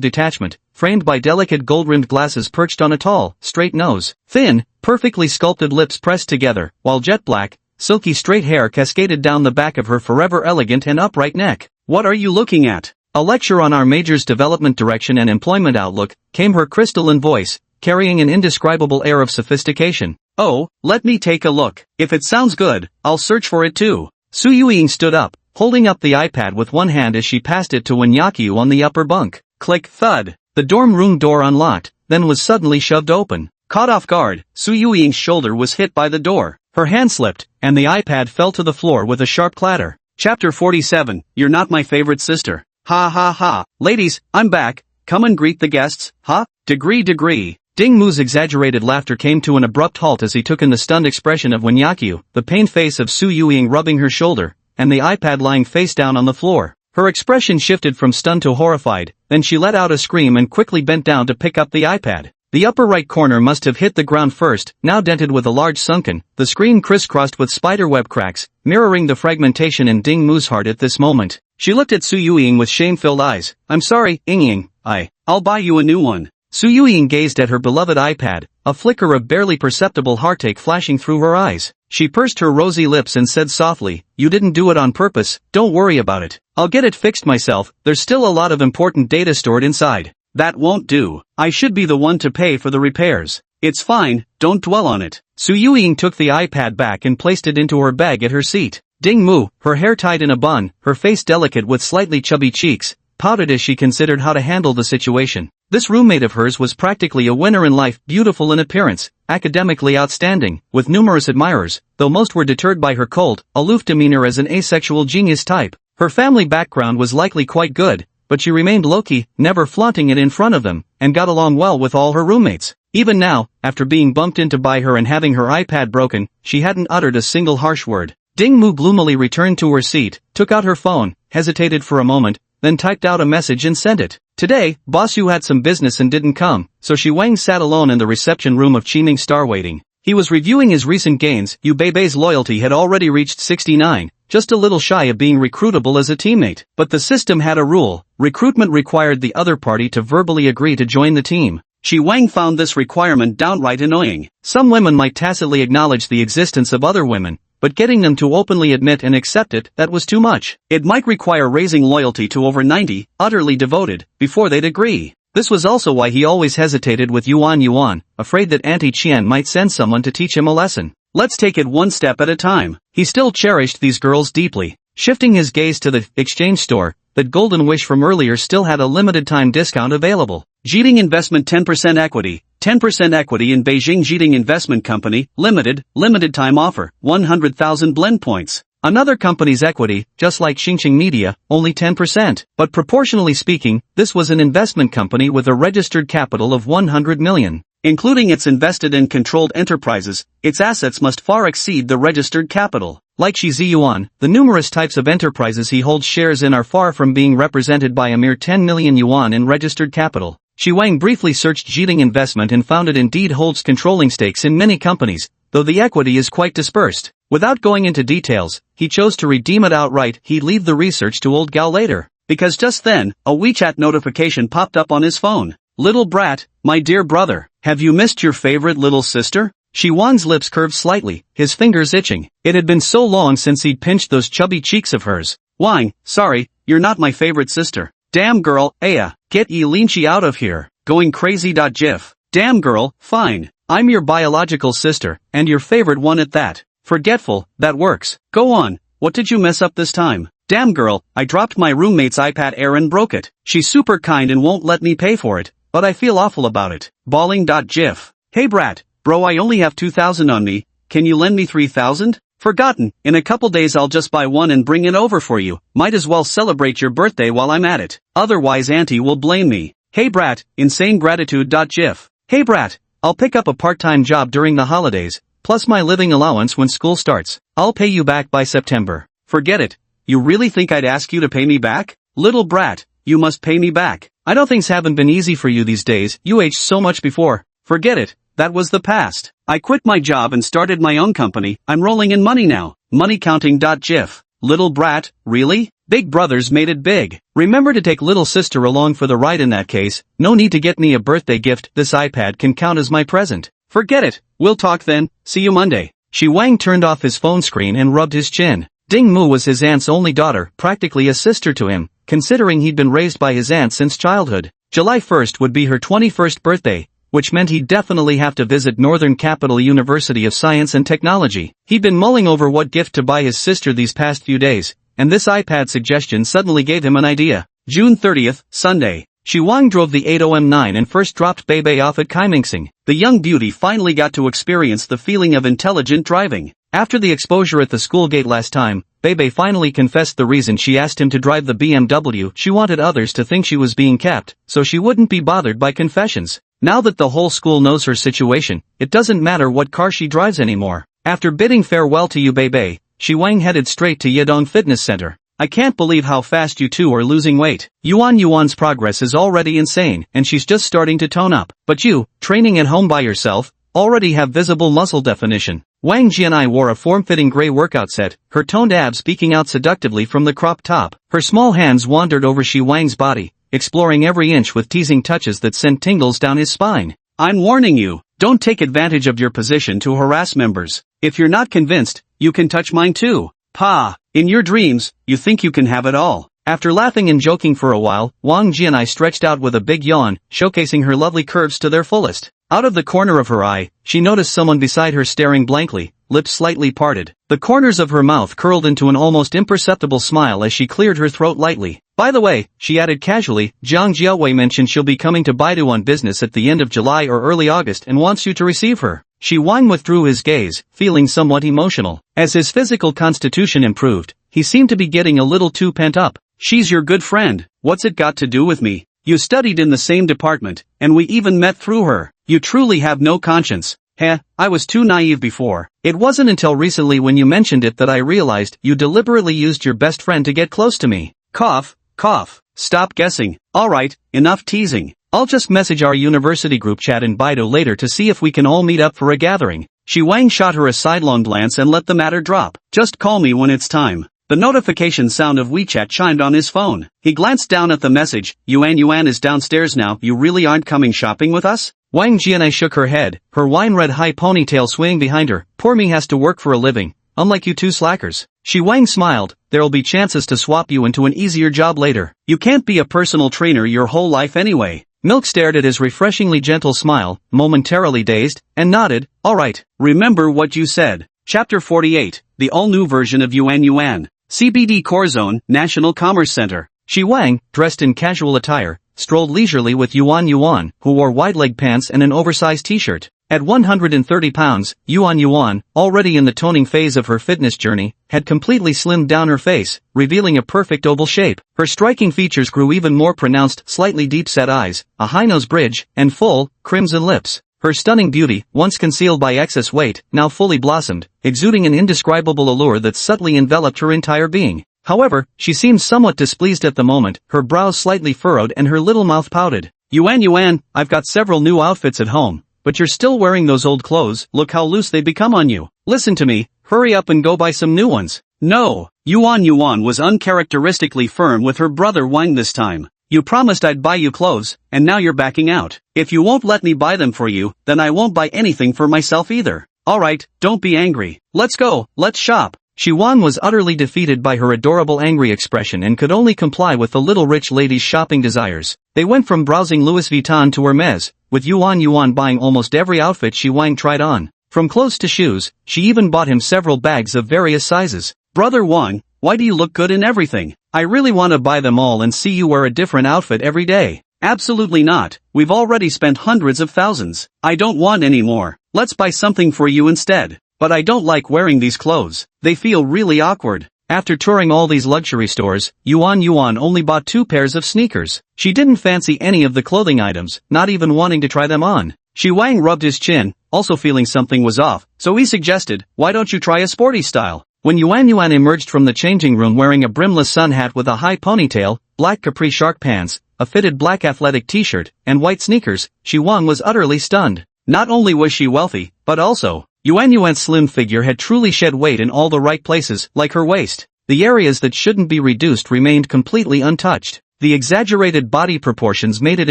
detachment, framed by delicate gold-rimmed glasses perched on a tall, straight nose. Thin, perfectly sculpted lips pressed together, while jet-black, silky straight hair cascaded down the back of her forever elegant and upright neck. "What are you looking at?" A lecture on our major's development direction and employment outlook, came her crystalline voice, carrying an indescribable air of sophistication. "Oh, let me take a look. If it sounds good, I'll search for it too." Su Yuing stood up, holding up the iPad with one hand as she passed it to Yakyu on the upper bunk. Click, thud. The dorm room door unlocked, then was suddenly shoved open. Caught off guard, Su Yuing's shoulder was hit by the door. Her hand slipped, and the iPad fell to the floor with a sharp clatter. Chapter 47, You're Not My Favorite Sister. Ha ha ha. Ladies, I'm back. Come and greet the guests, huh? Degree. Ding Mu's exaggerated laughter came to an abrupt halt as he took in the stunned expression of Yakyu, the pained face of Su Yuing rubbing her shoulder, and the iPad lying face down on the floor. Her expression shifted from stunned to horrified, then she let out a scream and quickly bent down to pick up the iPad. The upper right corner must have hit the ground first, now dented with a large sunken, the screen crisscrossed with spiderweb cracks, mirroring the fragmentation in Ding Mu's heart at this moment. She looked at Su Yuing with shame-filled eyes. "I'm sorry, Ying. I'll buy you a new one." Su Yuing gazed at her beloved iPad, a flicker of barely perceptible heartache flashing through her eyes. She pursed her rosy lips and said softly, "You didn't do it on purpose, don't worry about it. I'll get it fixed myself, there's still a lot of important data stored inside." "That won't do. I should be the one to pay for the repairs." "It's fine, don't dwell on it." Su Yuing took the iPad back and placed it into her bag at her seat. Ding Mu, her hair tied in a bun, her face delicate with slightly chubby cheeks, pouted as she considered how to handle the situation. This roommate of hers was practically a winner in life, beautiful in appearance, academically outstanding, with numerous admirers, though most were deterred by her cold, aloof demeanor as an asexual genius type. Her family background was likely quite good, but she remained low-key, never flaunting it in front of them, and got along well with all her roommates. Even now, after being bumped into by her and having her iPad broken, she hadn't uttered a single harsh word. Ding Mu gloomily returned to her seat, took out her phone, hesitated for a moment, then typed out a message and sent it. Today, Boss Yu had some business and didn't come, so Shi Wang sat alone in the reception room of Qiming Star waiting. He was reviewing his recent gains. Yu Bei's loyalty had already reached 69, just a little shy of being recruitable as a teammate. But the system had a rule: recruitment required the other party to verbally agree to join the team. Shi Wang found this requirement downright annoying. Some women might tacitly acknowledge the existence of other women, but getting them to openly admit and accept it, that was too much. It might require raising loyalty to over 90, utterly devoted, before they'd agree. This was also why he always hesitated with Yuan, afraid that Auntie Qian might send someone to teach him a lesson. Let's take it one step at a time. He still cherished these girls deeply. Shifting his gaze to the exchange store, that golden wish from earlier still had a limited time discount available. Jiting Investment 10% equity. 10% equity in Beijing Jiting Investment Company, limited time offer, 100,000 blend points. Another company's equity, just like Xingqing Media, only 10%. But proportionally speaking, this was an investment company with a registered capital of 100 million. Including its invested and controlled enterprises, its assets must far exceed the registered capital. Like Shi Ziyuan, the numerous types of enterprises he holds shares in are far from being represented by a mere 10 million yuan in registered capital. Shi Wang briefly searched Jiting Investment and found it indeed holds controlling stakes in many companies, though the equity is quite dispersed. Without going into details, he chose to redeem it outright. He'd leave the research to old Gao later. Because just then, a WeChat notification popped up on his phone. Little brat, my dear brother, have you missed your favorite little sister? Shi Wang's lips curved slightly, his fingers itching. It had been so long since he'd pinched those chubby cheeks of hers. Wang, sorry, you're not my favorite sister. Damn girl, Aya, get Yi Linchi out of here. Going crazy. Gif. Damn girl, fine. I'm your biological sister, and your favorite one at that. Forgetful, that works. Go on, what did you mess up this time? Damn girl, I dropped my roommate's iPad Air and broke it. She's super kind and won't let me pay for it, but I feel awful about it. Bawling. Gif. Hey brat, bro, I only have 2,000 on me, can you lend me 3,000? Forgotten, in a couple days I'll just buy one and bring it over for you. Might as well celebrate your birthday while I'm at it. Otherwise auntie will blame me. Hey brat, insane gratitude. Gif. Hey brat, I'll pick up a part-time job during the holidays, plus my living allowance when school starts. I'll pay you back by September. Forget it. You really think I'd ask you to pay me back? Little brat, you must pay me back. I know things haven't been easy for you these days. You aged so much before. Forget it. That was the past. I quit my job and started my own company. I'm rolling in money now. Money counting. Gif. Little brat, really? Big brothers made it big. Remember to take little sister along for the ride in that case. No need to get me a birthday gift. This iPad can count as my present. Forget it. We'll talk then. See you Monday. Shi Wang turned off his phone screen and rubbed his chin. Ding Mu was his aunt's only daughter, practically a sister to him, considering he'd been raised by his aunt since childhood. July 1st would be her 21st birthday, which meant he'd definitely have to visit Northern Capital University of Science and Technology. He'd been mulling over what gift to buy his sister these past few days, and this iPad suggestion suddenly gave him an idea. June 30th, Sunday. Shi Wang drove the 80M9 and first dropped Bebe off at Kaimingsing. The young beauty finally got to experience the feeling of intelligent driving. After the exposure at the school gate last time, Bebe finally confessed the reason she asked him to drive the BMW. She wanted others to think she was being kept, so she wouldn't be bothered by confessions. Now that the whole school knows her situation, it doesn't matter what car she drives anymore. After bidding farewell to you Bebe, Shi Wang headed straight to Yedong Fitness Center. I can't believe how fast you two are losing weight. Yuan's progress is already insane, and she's just starting to tone up. But you, training at home by yourself, already have visible muscle definition. Wang Jianai wore a form-fitting gray workout set, her toned abs peeking out seductively from the crop top. Her small hands wandered over Shi Wang's body, exploring every inch with teasing touches that sent tingles down his spine. I'm warning you, don't take advantage of your position to harass members. If you're not convinced, you can touch mine too. Pa, in your dreams, you think you can have it all. After laughing and joking for a while, Wang Jianai stretched out with a big yawn, showcasing her lovely curves to their fullest. Out of the corner of her eye, she noticed someone beside her staring blankly, lips slightly parted. The corners of her mouth curled into an almost imperceptible smile as she cleared her throat lightly. By the way, she added casually, Jiang Jiaowei mentioned she'll be coming to Baidu on business at the end of July or early August and wants you to receive her. Shi Wang withdrew his gaze, feeling somewhat emotional. As his physical constitution improved, he seemed to be getting a little too pent up. She's your good friend. What's it got to do with me? You studied in the same department, and we even met through her. You truly have no conscience. Heh, I was too naive before. It wasn't until recently when you mentioned it that I realized you deliberately used your best friend to get close to me. Cough, cough. Stop guessing. Alright, enough teasing. I'll just message our university group chat in Baidu later to see if we can all meet up for a gathering. Shi Wang shot her a sidelong glance and let the matter drop. Just call me when it's time. The notification sound of WeChat chimed on his phone. He glanced down at the message. Yuan is downstairs now. You really aren't coming shopping with us? Wang Jianai shook her head, her wine-red high ponytail swaying behind her. Poor me has to work for a living, unlike you two slackers. Shi Wang smiled. There'll be chances to swap you into an easier job later. You can't be a personal trainer your whole life anyway. Milk stared at his refreshingly gentle smile, momentarily dazed, and nodded, alright. Remember what you said. Chapter 48, the all-new version of Yuan Yuan. CBD Core Zone, National Commerce Center. Shi Wang, dressed in casual attire, strolled leisurely with Yuan Yuan, who wore wide-leg pants and an oversized t-shirt. At 130 pounds, Yuan Yuan, already in the toning phase of her fitness journey, had completely slimmed down her face, revealing a perfect oval shape. Her striking features grew even more pronounced, slightly deep-set eyes, a high nose bridge, and full, crimson lips. Her stunning beauty, once concealed by excess weight, now fully blossomed, exuding an indescribable allure that subtly enveloped her entire being. However, she seemed somewhat displeased at the moment, her brows slightly furrowed and her little mouth pouted. Yuan Yuan, I've got several new outfits at home, but you're still wearing those old clothes, look how loose they become on you. Listen to me, hurry up and go buy some new ones. No, Yuan Yuan was uncharacteristically firm with her brother Wang this time. You promised I'd buy you clothes, and now you're backing out. If you won't let me buy them for you, then I won't buy anything for myself either. Alright, don't be angry. Let's go, let's shop. Shi Wan was utterly defeated by her adorable angry expression and could only comply with the little rich lady's shopping desires. They went from browsing Louis Vuitton to Hermes, with Yuan Yuan buying almost every outfit Shi Wang tried on. From clothes to shoes, she even bought him several bags of various sizes. Brother Wang, why do you look good in everything? I really want to buy them all and see you wear a different outfit every day. Absolutely not, we've already spent hundreds of thousands. I don't want any more. Let's buy something for you instead. But I don't like wearing these clothes. They feel really awkward. After touring all these luxury stores, Yuan Yuan only bought 2 pairs of sneakers. She didn't fancy any of the clothing items, not even wanting to try them on. Shi Wang rubbed his chin, also feeling something was off, so he suggested, why don't you try a sporty style? When Yuan Yuan emerged from the changing room wearing a brimless sun hat with a high ponytail, black capri shark pants, a fitted black athletic t-shirt, and white sneakers, Shi Wang was utterly stunned. Not only was she wealthy, but also, Yuan Yuan's slim figure had truly shed weight in all the right places, like her waist. The areas that shouldn't be reduced remained completely untouched. The exaggerated body proportions made it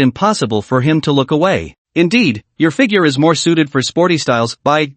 impossible for him to look away. Indeed, your figure is more suited for sporty styles. Bye.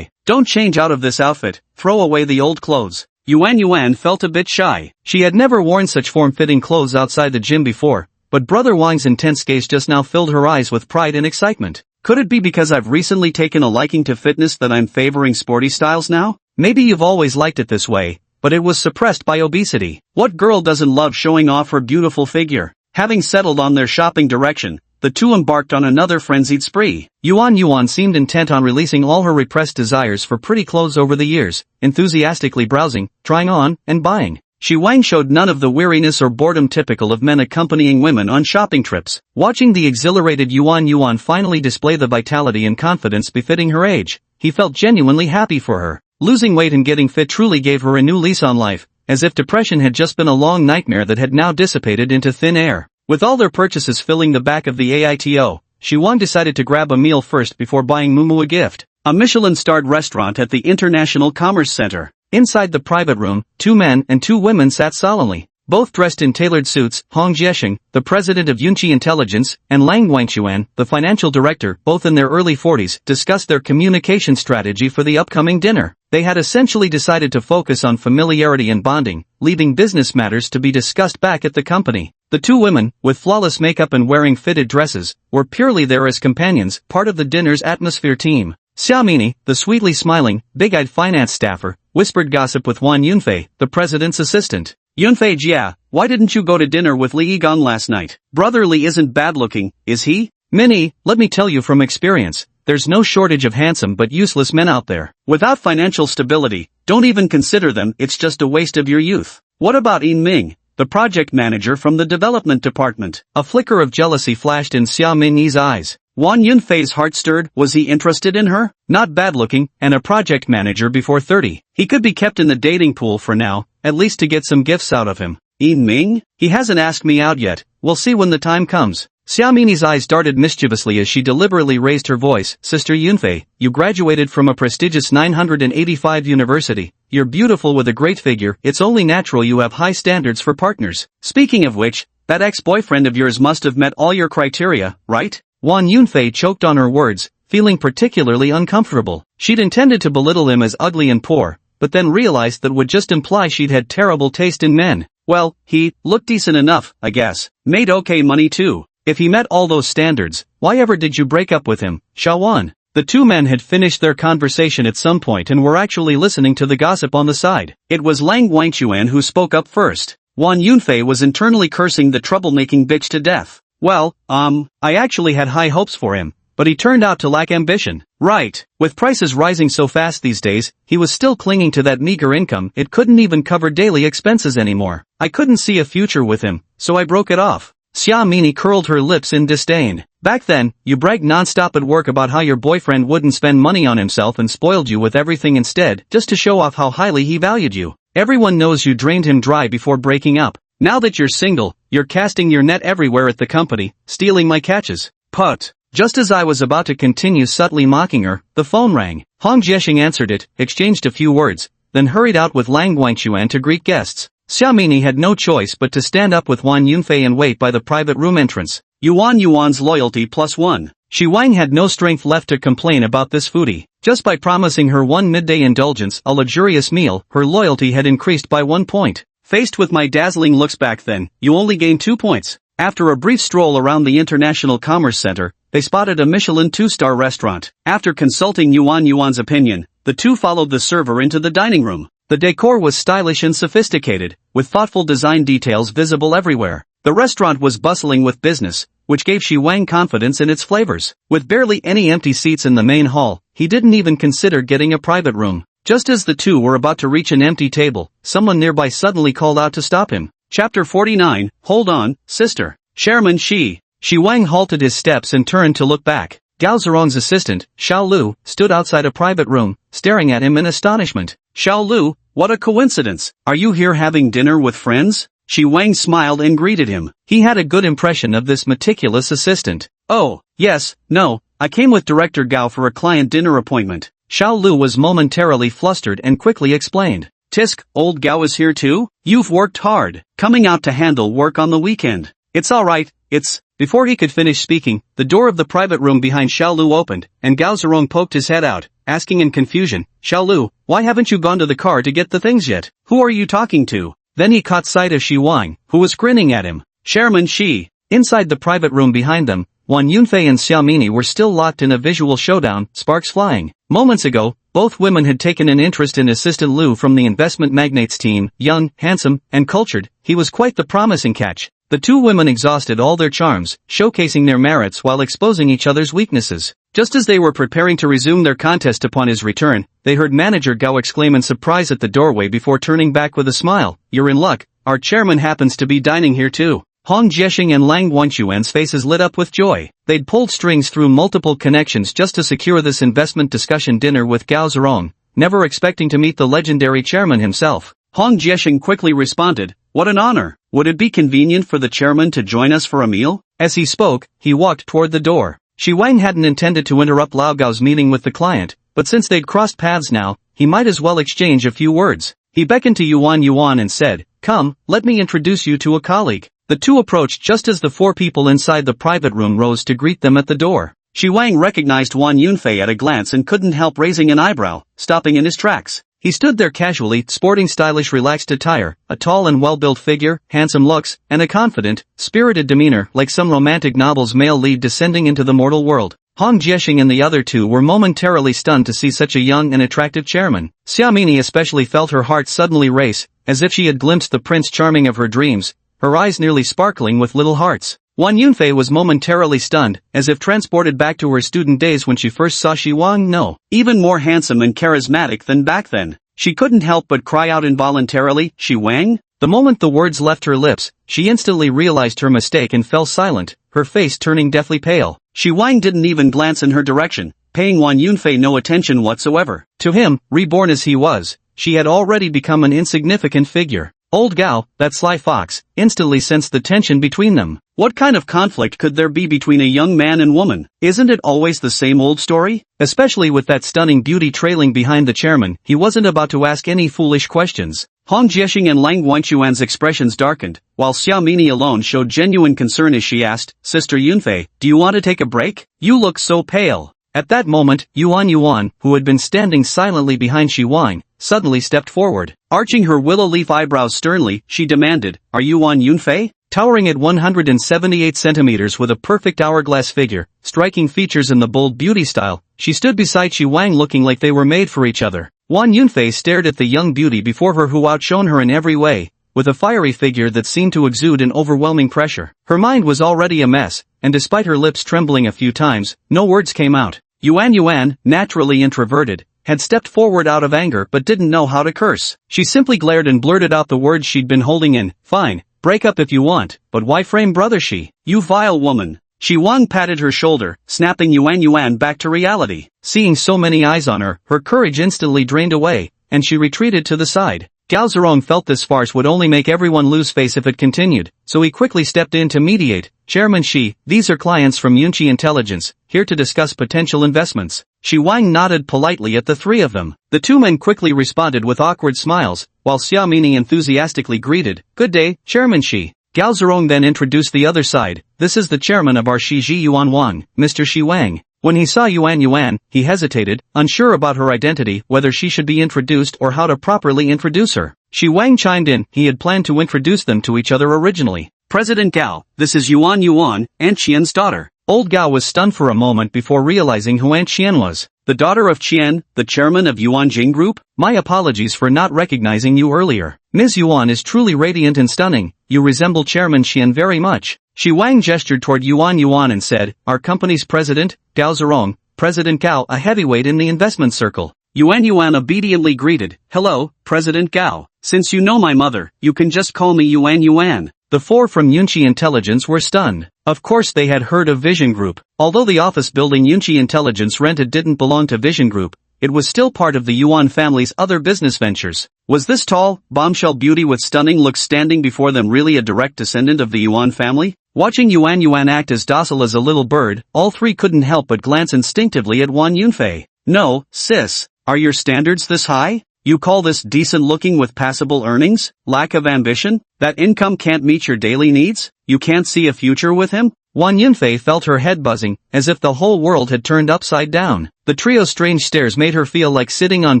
Don't change out of this outfit, throw away the old clothes. Yuan Yuan felt a bit shy. She had never worn such form-fitting clothes outside the gym before, but Brother Wang's intense gaze just now filled her eyes with pride and excitement. Could it be because I've recently taken a liking to fitness that I'm favoring sporty styles now? Maybe you've always liked it this way, but it was suppressed by obesity. What girl doesn't love showing off her beautiful figure? Having settled on their shopping direction, the two embarked on another frenzied spree. Yuan Yuan seemed intent on releasing all her repressed desires for pretty clothes over the years, enthusiastically browsing, trying on, and buying. Shi Wang showed none of the weariness or boredom typical of men accompanying women on shopping trips. Watching the exhilarated Yuan Yuan finally display the vitality and confidence befitting her age, he felt genuinely happy for her. Losing weight and getting fit truly gave her a new lease on life, as if depression had just been a long nightmare that had now dissipated into thin air. With all their purchases filling the back of the AITO, Shi Wang decided to grab a meal first before buying Mumu a gift. A Michelin-starred restaurant at the International Commerce Center. Inside the private room, 2 men and 2 women sat solemnly, both dressed in tailored suits. Hong Jiesheng, the president of Yunqi Intelligence, and Lang Wangchuan, the financial director, both in their early 40s, discussed their communication strategy for the upcoming dinner. They had essentially decided to focus on familiarity and bonding, leaving business matters to be discussed back at the company. The 2 women, with flawless makeup and wearing fitted dresses, were purely there as companions, part of the dinner's atmosphere team. Xiaomini, the sweetly smiling, big-eyed finance staffer, whispered gossip with Wan Yunfei, the president's assistant. Yunfei Jia, why didn't you go to dinner with Li Yigang last night? Brother Li isn't bad-looking, is he? Minnie, let me tell you from experience, there's no shortage of handsome but useless men out there. Without financial stability, don't even consider them, it's just a waste of your youth. What about Yin Ming, the project manager from the development department? A flicker of jealousy flashed in Xiaomini's eyes. Wan Yunfei's heart stirred. Was he interested in her? Not bad-looking, and a project manager before 30. He could be kept in the dating pool for now, at least to get some gifts out of him. Yin Ming? He hasn't asked me out yet, we'll see when the time comes. Xiaomini's eyes darted mischievously as she deliberately raised her voice. Sister Yunfei, you graduated from a prestigious 985 university. You're beautiful with a great figure, it's only natural you have high standards for partners. Speaking of which, that ex-boyfriend of yours must have met all your criteria, right? Wan Yunfei choked on her words, feeling particularly uncomfortable. She'd intended to belittle him as ugly and poor, but then realized that would just imply she'd had terrible taste in men. Well, he looked decent enough, I guess. Made okay money too. If he met all those standards, why ever did you break up with him, Xiaowan? The two men had finished their conversation at some point and were actually listening to the gossip on the side. It was Lang Wangchuan who spoke up first. Wan Yunfei was internally cursing the troublemaking bitch to death. Well, I actually had high hopes for him, but he turned out to lack ambition. Right. With prices rising so fast these days, he was still clinging to that meager income. It couldn't even cover daily expenses anymore. I couldn't see a future with him, so I broke it off. Xia Mini curled her lips in disdain. Back then, you bragged non-stop at work about how your boyfriend wouldn't spend money on himself and spoiled you with everything instead, just to show off how highly he valued you. Everyone knows you drained him dry before breaking up. Now that you're single, you're casting your net everywhere at the company, stealing my catches. Put. Just as I was about to continue subtly mocking her, the phone rang. Hong Jiexing answered it, exchanged a few words, then hurried out with Lang Wangchuan to greet guests. Xiaomini had no choice but to stand up with Wan Yunfei and wait by the private room entrance. Yuan's loyalty +1. Shi Wang had no strength left to complain about this foodie. Just by promising her one midday indulgence, a luxurious meal, her loyalty had increased by 1 point. Faced with my dazzling looks back then, you only gained 2 points. After a brief stroll around the International Commerce Center, they spotted a Michelin 2-star restaurant. After consulting Yuan's opinion, the two followed the server into the dining room. The decor was stylish and sophisticated, with thoughtful design details visible everywhere. The restaurant was bustling with business, which gave Shi Wang confidence in its flavors. With barely any empty seats in the main hall, he didn't even consider getting a private room. Just as the two were about to reach an empty table, someone nearby suddenly called out to stop him. Chapter 49, Hold on, sister. Chairman Shi. Shi Wang halted his steps and turned to look back. Gao Zerong's assistant, Xiao Lu, stood outside a private room, staring at him in astonishment. Xiao Lu, what a coincidence. Are you here having dinner with friends? Shi Wang smiled and greeted him. He had a good impression of this meticulous assistant. Oh, yes, no, I came with Director Gao for a client dinner appointment. Xiao Lu was momentarily flustered and quickly explained. Tisk, old Gao is here too? You've worked hard, coming out to handle work on the weekend. It's alright, it's... Before he could finish speaking, the door of the private room behind Xiao Lu opened, and Gao Zerong poked his head out, asking in confusion, Xiao Lu, why haven't you gone to the car to get the things yet? Who are you talking to? Then he caught sight of Shi Wang, who was grinning at him. Chairman Shi. Inside the private room behind them, Wan Yunfei and Xiaomini were still locked in a visual showdown, sparks flying. Moments ago, both women had taken an interest in Assistant Lu from the investment magnate's team, young, handsome, and cultured. He was quite the promising catch. The two women exhausted all their charms, showcasing their merits while exposing each other's weaknesses. Just as they were preparing to resume their contest upon his return, they heard manager Gao exclaim in surprise at the doorway before turning back with a smile. You're in luck, our chairman happens to be dining here too. Hong Jiexing and Lang Wangchuan's faces lit up with joy. They'd pulled strings through multiple connections just to secure this investment discussion dinner with Gao Zerong, never expecting to meet the legendary chairman himself. Hong Jiexing quickly responded, what an honor. Would it be convenient for the chairman to join us for a meal? As he spoke, he walked toward the door. Shi Wang hadn't intended to interrupt Lao Gao's meeting with the client, but since they'd crossed paths now, he might as well exchange a few words. He beckoned to Yuan and said, come, let me introduce you to a colleague. The two approached just as the four people inside the private room rose to greet them at the door. Shi Wang recognized Wan Yunfei at a glance and couldn't help raising an eyebrow, stopping in his tracks. He stood there casually, sporting stylish relaxed attire, a tall and well-built figure, handsome looks, and a confident, spirited demeanor like some romantic novel's male lead descending into the mortal world. Hong Jiexing and the other two were momentarily stunned to see such a young and attractive chairman. Xiaomini especially felt her heart suddenly race, as if she had glimpsed the Prince Charming of her dreams, her eyes nearly sparkling with little hearts. Wan Yunfei was momentarily stunned, as if transported back to her student days when she first saw Shi Wang. No, even more handsome and charismatic than back then. She couldn't help but cry out involuntarily, Shi Wang? The moment the words left her lips, she instantly realized her mistake and fell silent, her face turning deathly pale. Shi Wang didn't even glance in her direction, paying Wan Yunfei no attention whatsoever. To him, reborn as he was, she had already become an insignificant figure. Old Gao, that sly fox, instantly sensed the tension between them. What kind of conflict could there be between a young man and woman? Isn't it always the same old story? Especially with that stunning beauty trailing behind the chairman, he wasn't about to ask any foolish questions. Hong Jiexing and Lang Wangchuan's expressions darkened, while Xiaomini alone showed genuine concern as she asked, Sister Yunfei, do you want to take a break? You look so pale. At that moment, Yuan, who had been standing silently behind Shi Wang, suddenly stepped forward. Arching her willow leaf eyebrows sternly, she demanded, are you Wan Yunfei? Towering at 178 centimeters with a perfect hourglass figure, striking features in the bold beauty style, she stood beside Shi Wang looking like they were made for each other. Wan Yunfei stared at the young beauty before her who outshone her in every way, with a fiery figure that seemed to exude an overwhelming pressure. Her mind was already a mess, and despite her lips trembling a few times, no words came out. Yuan, naturally introverted, had stepped forward out of anger but didn't know how to curse. She simply glared and blurted out the words she'd been holding in. Fine, break up if you want, but why frame brother Shi? You vile woman. Shi Wang patted her shoulder, snapping Yuan back to reality. Seeing so many eyes on her, her courage instantly drained away, and she retreated to the side. Gao Zerong felt this farce would only make everyone lose face if it continued, so he quickly stepped in to mediate. Chairman Shi, these are clients from Yunqi Intelligence, here to discuss potential investments. Shi Wang nodded politely at the three of them. The two men quickly responded with awkward smiles, while Xiaomini enthusiastically greeted, Good day, Chairman Shi. Gao Zerong then introduced the other side. This is the chairman of our Shiji Yuan Wang, Mr. Shi Wang. When he saw Yuan, he hesitated, unsure about her identity, whether she should be introduced or how to properly introduce her. Shi Wang chimed in, he had planned to introduce them to each other originally. President Gao, this is Yuan, Aunt Qian's daughter. Old Gao was stunned for a moment before realizing who Aunt Qian was. The daughter of Qian, the chairman of Yuan Jing Group? My apologies for not recognizing you earlier. Ms. Yuan is truly radiant and stunning, you resemble Chairman Qian very much. Shi Wang gestured toward Yuan and said, our company's president, Gao Zerong, President Gao, a heavyweight in the investment circle. Yuan obediently greeted, hello, President Gao. Since you know my mother, you can just call me Yuan. The four from Yunqi Intelligence were stunned. Of course they had heard of Vision Group. Although the office building Yunqi Intelligence rented didn't belong to Vision Group, it was still part of the Yuan family's other business ventures. Was this tall, bombshell beauty with stunning looks standing before them really a direct descendant of the Yuan family? Watching Yuan act as docile as a little bird, all three couldn't help but glance instinctively at Wan Yunfei. No, sis, are your standards this high? You call this decent looking with passable earnings? Lack of ambition? That income can't meet your daily needs? You can't see a future with him? Wan Yunfei felt her head buzzing, as if the whole world had turned upside down. The trio's strange stares made her feel like sitting on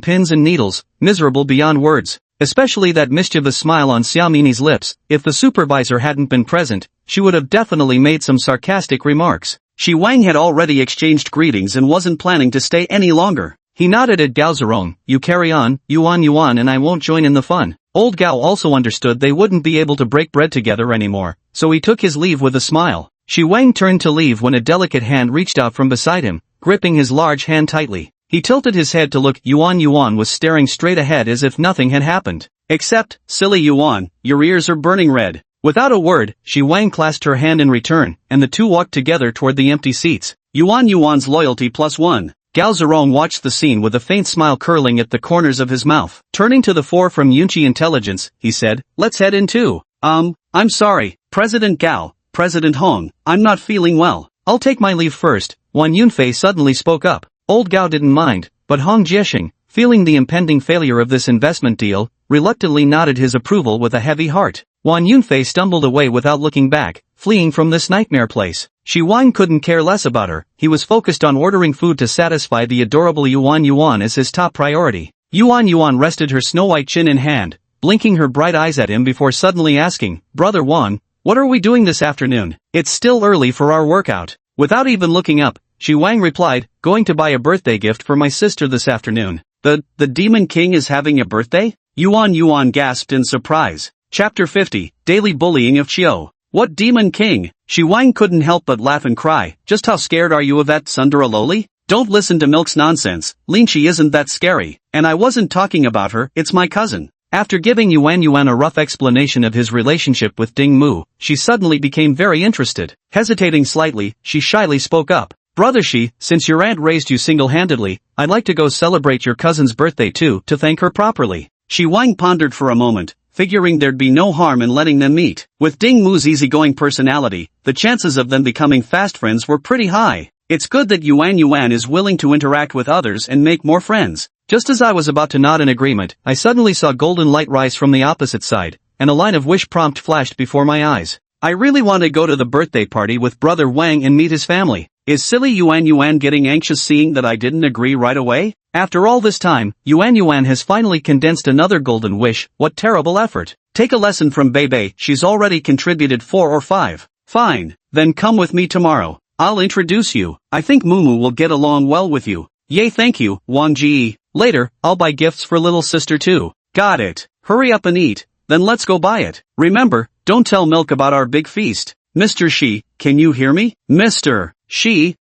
pins and needles, miserable beyond words. Especially that mischievous smile on Xiaomini's lips. If the supervisor hadn't been present, she would have definitely made some sarcastic remarks. Shi Wang had already exchanged greetings and wasn't planning to stay any longer. He nodded at Gao Zerong, you carry on, Yuan and I won't join in the fun. Old Gao also understood they wouldn't be able to break bread together anymore, so he took his leave with a smile. Shi Wang turned to leave when a delicate hand reached out from beside him, gripping his large hand tightly. He tilted his head to look. Yuan was staring straight ahead as if nothing had happened. Except, silly Yuan, your ears are burning red. Without a word, Shi Wang clasped her hand in return, and the two walked together toward the empty seats. Yuan's loyalty +1. Gao Zerong watched the scene with a faint smile curling at the corners of his mouth. Turning to the four from Yunqi Intelligence, he said, let's head in too. I'm sorry, President Gao, President Hong, I'm not feeling well. I'll take my leave first. Wan Yunfei suddenly spoke up. Old Gao didn't mind, but Hong Jiexing, feeling the impending failure of this investment deal, reluctantly nodded his approval with a heavy heart. Wan Yunfei stumbled away without looking back, fleeing from this nightmare place. Shi Wang couldn't care less about her. He was focused on ordering food to satisfy the adorable Yuan as his top priority. Yuan rested her snow-white chin in hand, blinking her bright eyes at him before suddenly asking, Brother Wan, what are we doing this afternoon? It's still early for our workout. Without even looking up, Shi Wang replied, going to buy a birthday gift for my sister this afternoon. The Demon King is having a birthday? Yuan gasped in surprise. Chapter 50, Daily Bullying of Chiao. What Demon King? Shi Wang couldn't help but laugh and cry. Just how scared are you of that Sundara Loli? Don't listen to Milk's nonsense. Linchi isn't that scary. And I wasn't talking about her, it's my cousin. After giving Yuan a rough explanation of his relationship with Ding Mu, she suddenly became very interested. Hesitating slightly, she shyly spoke up. Brother Shi, since your aunt raised you single-handedly, I'd like to go celebrate your cousin's birthday too, to thank her properly. Shi Wang pondered for a moment, figuring there'd be no harm in letting them meet. With Ding Mu's easygoing personality, the chances of them becoming fast friends were pretty high. It's good that Yuan is willing to interact with others and make more friends. Just as I was about to nod in agreement, I suddenly saw golden light rise from the opposite side, and a line of wish prompt flashed before my eyes. I really want to go to the birthday party with Brother Wang and meet his family. Is silly Yuan Yuan getting anxious seeing that I didn't agree right away? After all this time, Yuan Yuan has finally condensed another golden wish. What terrible effort. Take a lesson from Bebe, she's already contributed 4 or 5. Fine, then come with me tomorrow. I'll introduce you. I think Mumu will get along well with you. Yay, thank you, Wang Ji. Later, I'll buy gifts for little sister too. Got it. Hurry up and eat, then let's go buy it. Remember, don't tell Milk about our big feast. Mr. Shi, can you hear me? Mr. Shi,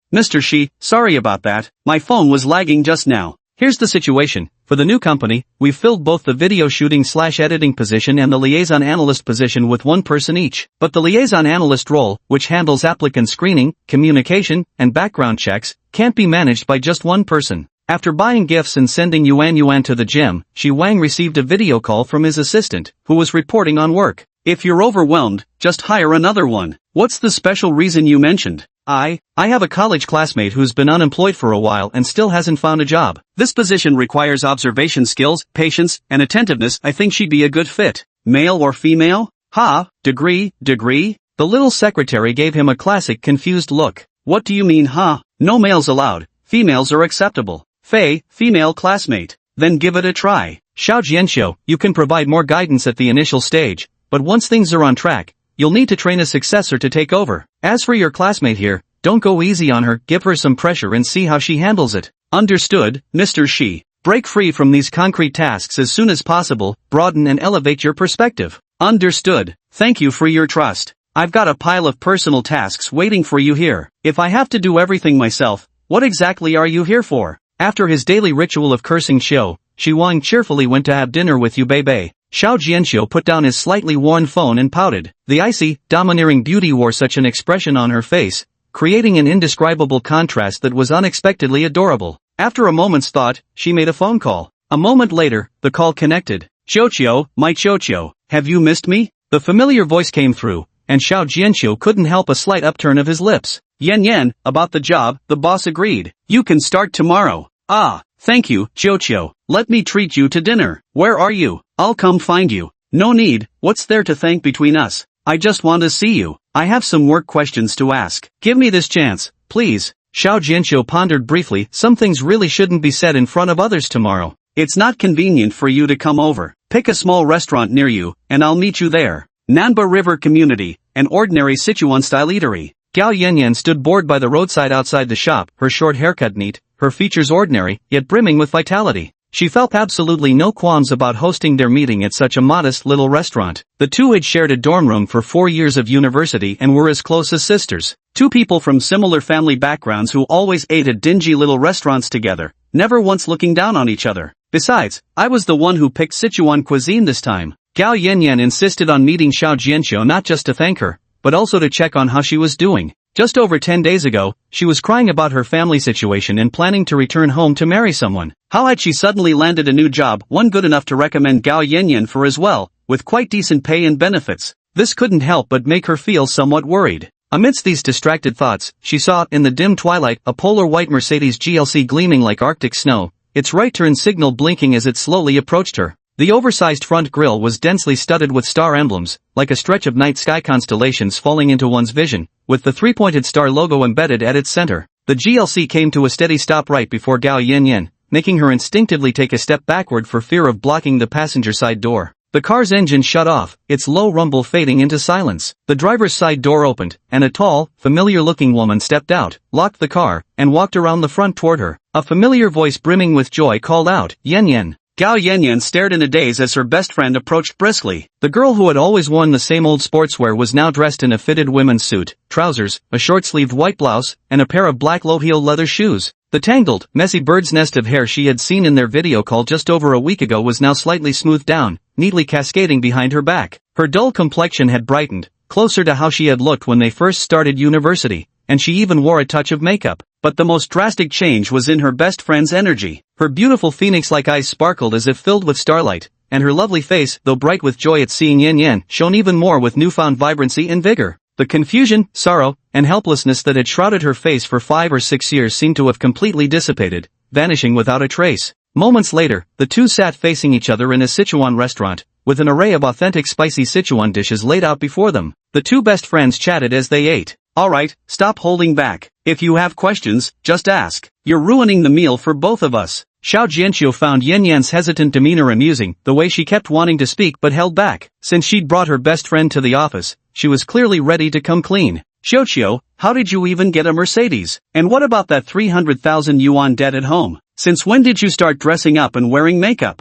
sorry about that, my phone was lagging just now. Here's the situation. For the new company, we've filled both the video shooting/editing position and the liaison analyst position with one person each. But the liaison analyst role, which handles applicant screening, communication, and background checks, can't be managed by just one person. After buying gifts and sending Yuan Yuan to the gym, Shi Wang received a video call from his assistant, who was reporting on work. If you're overwhelmed, just hire another one. What's the special reason you mentioned? I have a college classmate who's been unemployed for a while and still hasn't found a job. This position requires observation skills, patience, and attentiveness. I think she'd be a good fit. Male or female? Ha, degree? The little secretary gave him a classic confused look. What do you mean ha? No males allowed, females are acceptable. Female classmate. Then give it a try. Xiao Jianxiu, you can provide more guidance at the initial stage, but once things are on track, you'll need to train a successor to take over. As for your classmate here, don't go easy on her, give her some pressure and see how she handles it. Understood, Mr. Shi. Break free from these concrete tasks as soon as possible, broaden and elevate your perspective. Understood. Thank you for your trust. I've got a pile of personal tasks waiting for you here. If I have to do everything myself, what exactly are you here for? After his daily ritual of cursing Xiu, Shi Wang cheerfully went to have dinner with Yu Bei. Xiao Jianxiu put down his slightly worn phone and pouted. The icy, domineering beauty wore such an expression on her face, creating an indescribable contrast that was unexpectedly adorable. After a moment's thought, she made a phone call. A moment later, the call connected. Qiuqiu, my Qiuqiu, have you missed me? The familiar voice came through, and Xiao Jianxiu couldn't help a slight upturn of his lips. Yan, about the job, the boss agreed. You can start tomorrow. Ah, thank you, Qiuqiu. Let me treat you to dinner. Where are you? I'll come find you. No need, what's there to thank between us? I just want to see you. I have some work questions to ask. Give me this chance, please. Xiao Jianxiu pondered briefly. Some things really shouldn't be said in front of others tomorrow. It's not convenient for you to come over. Pick a small restaurant near you, and I'll meet you there. Nanba River Community, an ordinary Sichuan-style eatery. Gao Yanyan stood bored by the roadside outside the shop, her short haircut neat, her features ordinary, yet brimming with vitality. She felt absolutely no qualms about hosting their meeting at such a modest little restaurant. The two had shared a dorm room for 4 years of university and were as close as sisters. Two people from similar family backgrounds who always ate at dingy little restaurants together, never once looking down on each other. Besides, I was the one who picked Sichuan cuisine this time. Gao Yanyan insisted on meeting Xiao Jianxiu not just to thank her, but also to check on how she was doing. Just over 10 days ago, she was crying about her family situation and planning to return home to marry someone. How had she suddenly landed a new job, one good enough to recommend Gao Yanyan for as well, with quite decent pay and benefits? This couldn't help but make her feel somewhat worried. Amidst these distracted thoughts, she saw, in the dim twilight, a polar white Mercedes GLC gleaming like Arctic snow, its right turn signal blinking as it slowly approached her. The oversized front grille was densely studded with star emblems, like a stretch of night sky constellations falling into one's vision, with the three-pointed star logo embedded at its center. The GLC came to a steady stop right before Gao Yanyan, making her instinctively take a step backward for fear of blocking the passenger side door. The car's engine shut off, its low rumble fading into silence. The driver's side door opened, and a tall, familiar-looking woman stepped out, locked the car, and walked around the front toward her. A familiar voice brimming with joy called out, Yanyan. Gao Yanyan stared in a daze as her best friend approached briskly. The girl who had always worn the same old sportswear was now dressed in a fitted women's suit, trousers, a short-sleeved white blouse, and a pair of black low-heel leather shoes. The tangled, messy bird's nest of hair she had seen in their video call just over a week ago was now slightly smoothed down, neatly cascading behind her back. Her dull complexion had brightened, closer to how she had looked when they first started university, and she even wore a touch of makeup. But the most drastic change was in her best friend's energy. Her beautiful phoenix-like eyes sparkled as if filled with starlight, and her lovely face, though bright with joy at seeing Yan, shone even more with newfound vibrancy and vigor. The confusion, sorrow, and helplessness that had shrouded her face for 5 or 6 years seemed to have completely dissipated, vanishing without a trace. Moments later, the two sat facing each other in a Sichuan restaurant, with an array of authentic spicy Sichuan dishes laid out before them. The two best friends chatted as they ate. Alright, stop holding back. If you have questions, just ask. You're ruining the meal for both of us. Xiao Jianqiu found Yan Yan's hesitant demeanor amusing, the way she kept wanting to speak but held back. Since she'd brought her best friend to the office, she was clearly ready to come clean. Xiao, how did you even get a Mercedes? And what about that 300,000 yuan debt at home? Since when did you start dressing up and wearing makeup?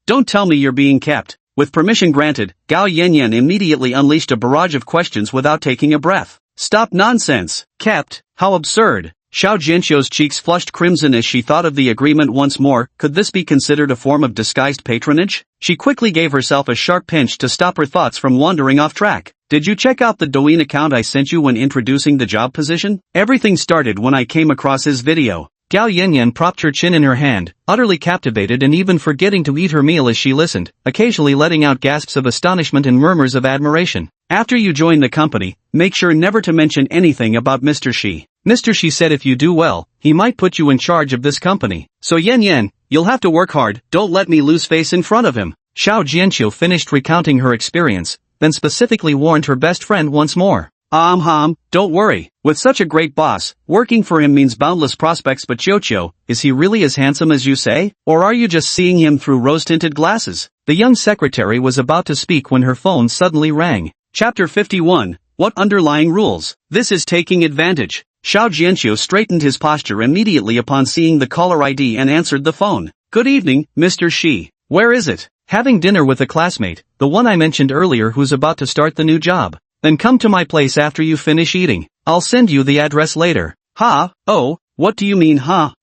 Don't tell me you're being kept. With permission granted, Gao Yanyan immediately unleashed a barrage of questions without taking a breath. Stop nonsense. Kept? How absurd. Xiao Jianqiu's cheeks flushed crimson as she thought of the agreement once more. Could this be considered a form of disguised patronage? She quickly gave herself a sharp pinch to stop her thoughts from wandering off track. Did you check out the Douyin account I sent you when introducing the job position? Everything started when I came across his video. Gao Yanyan propped her chin in her hand, utterly captivated and even forgetting to eat her meal as she listened, occasionally letting out gasps of astonishment and murmurs of admiration. After you join the company, make sure never to mention anything about Mr. Shi. Mr. Shi said if you do well, he might put you in charge of this company. So Yan, you'll have to work hard, don't let me lose face in front of him. Xiao Jianqiu finished recounting her experience, then specifically warned her best friend once more. Don't worry. With such a great boss, working for him means boundless prospects. But Xiao, is he really as handsome as you say? Or are you just seeing him through rose-tinted glasses? The young secretary was about to speak when her phone suddenly rang. Chapter 51. What underlying rules? This is taking advantage. Xiao Jianqiu straightened his posture immediately upon seeing the caller ID and answered the phone. Good evening, Mr. Shi. Where is it? Having dinner with a classmate, the one I mentioned earlier who's about to start the new job. Then come to my place after you finish eating. I'll send you the address later. Oh, what do you mean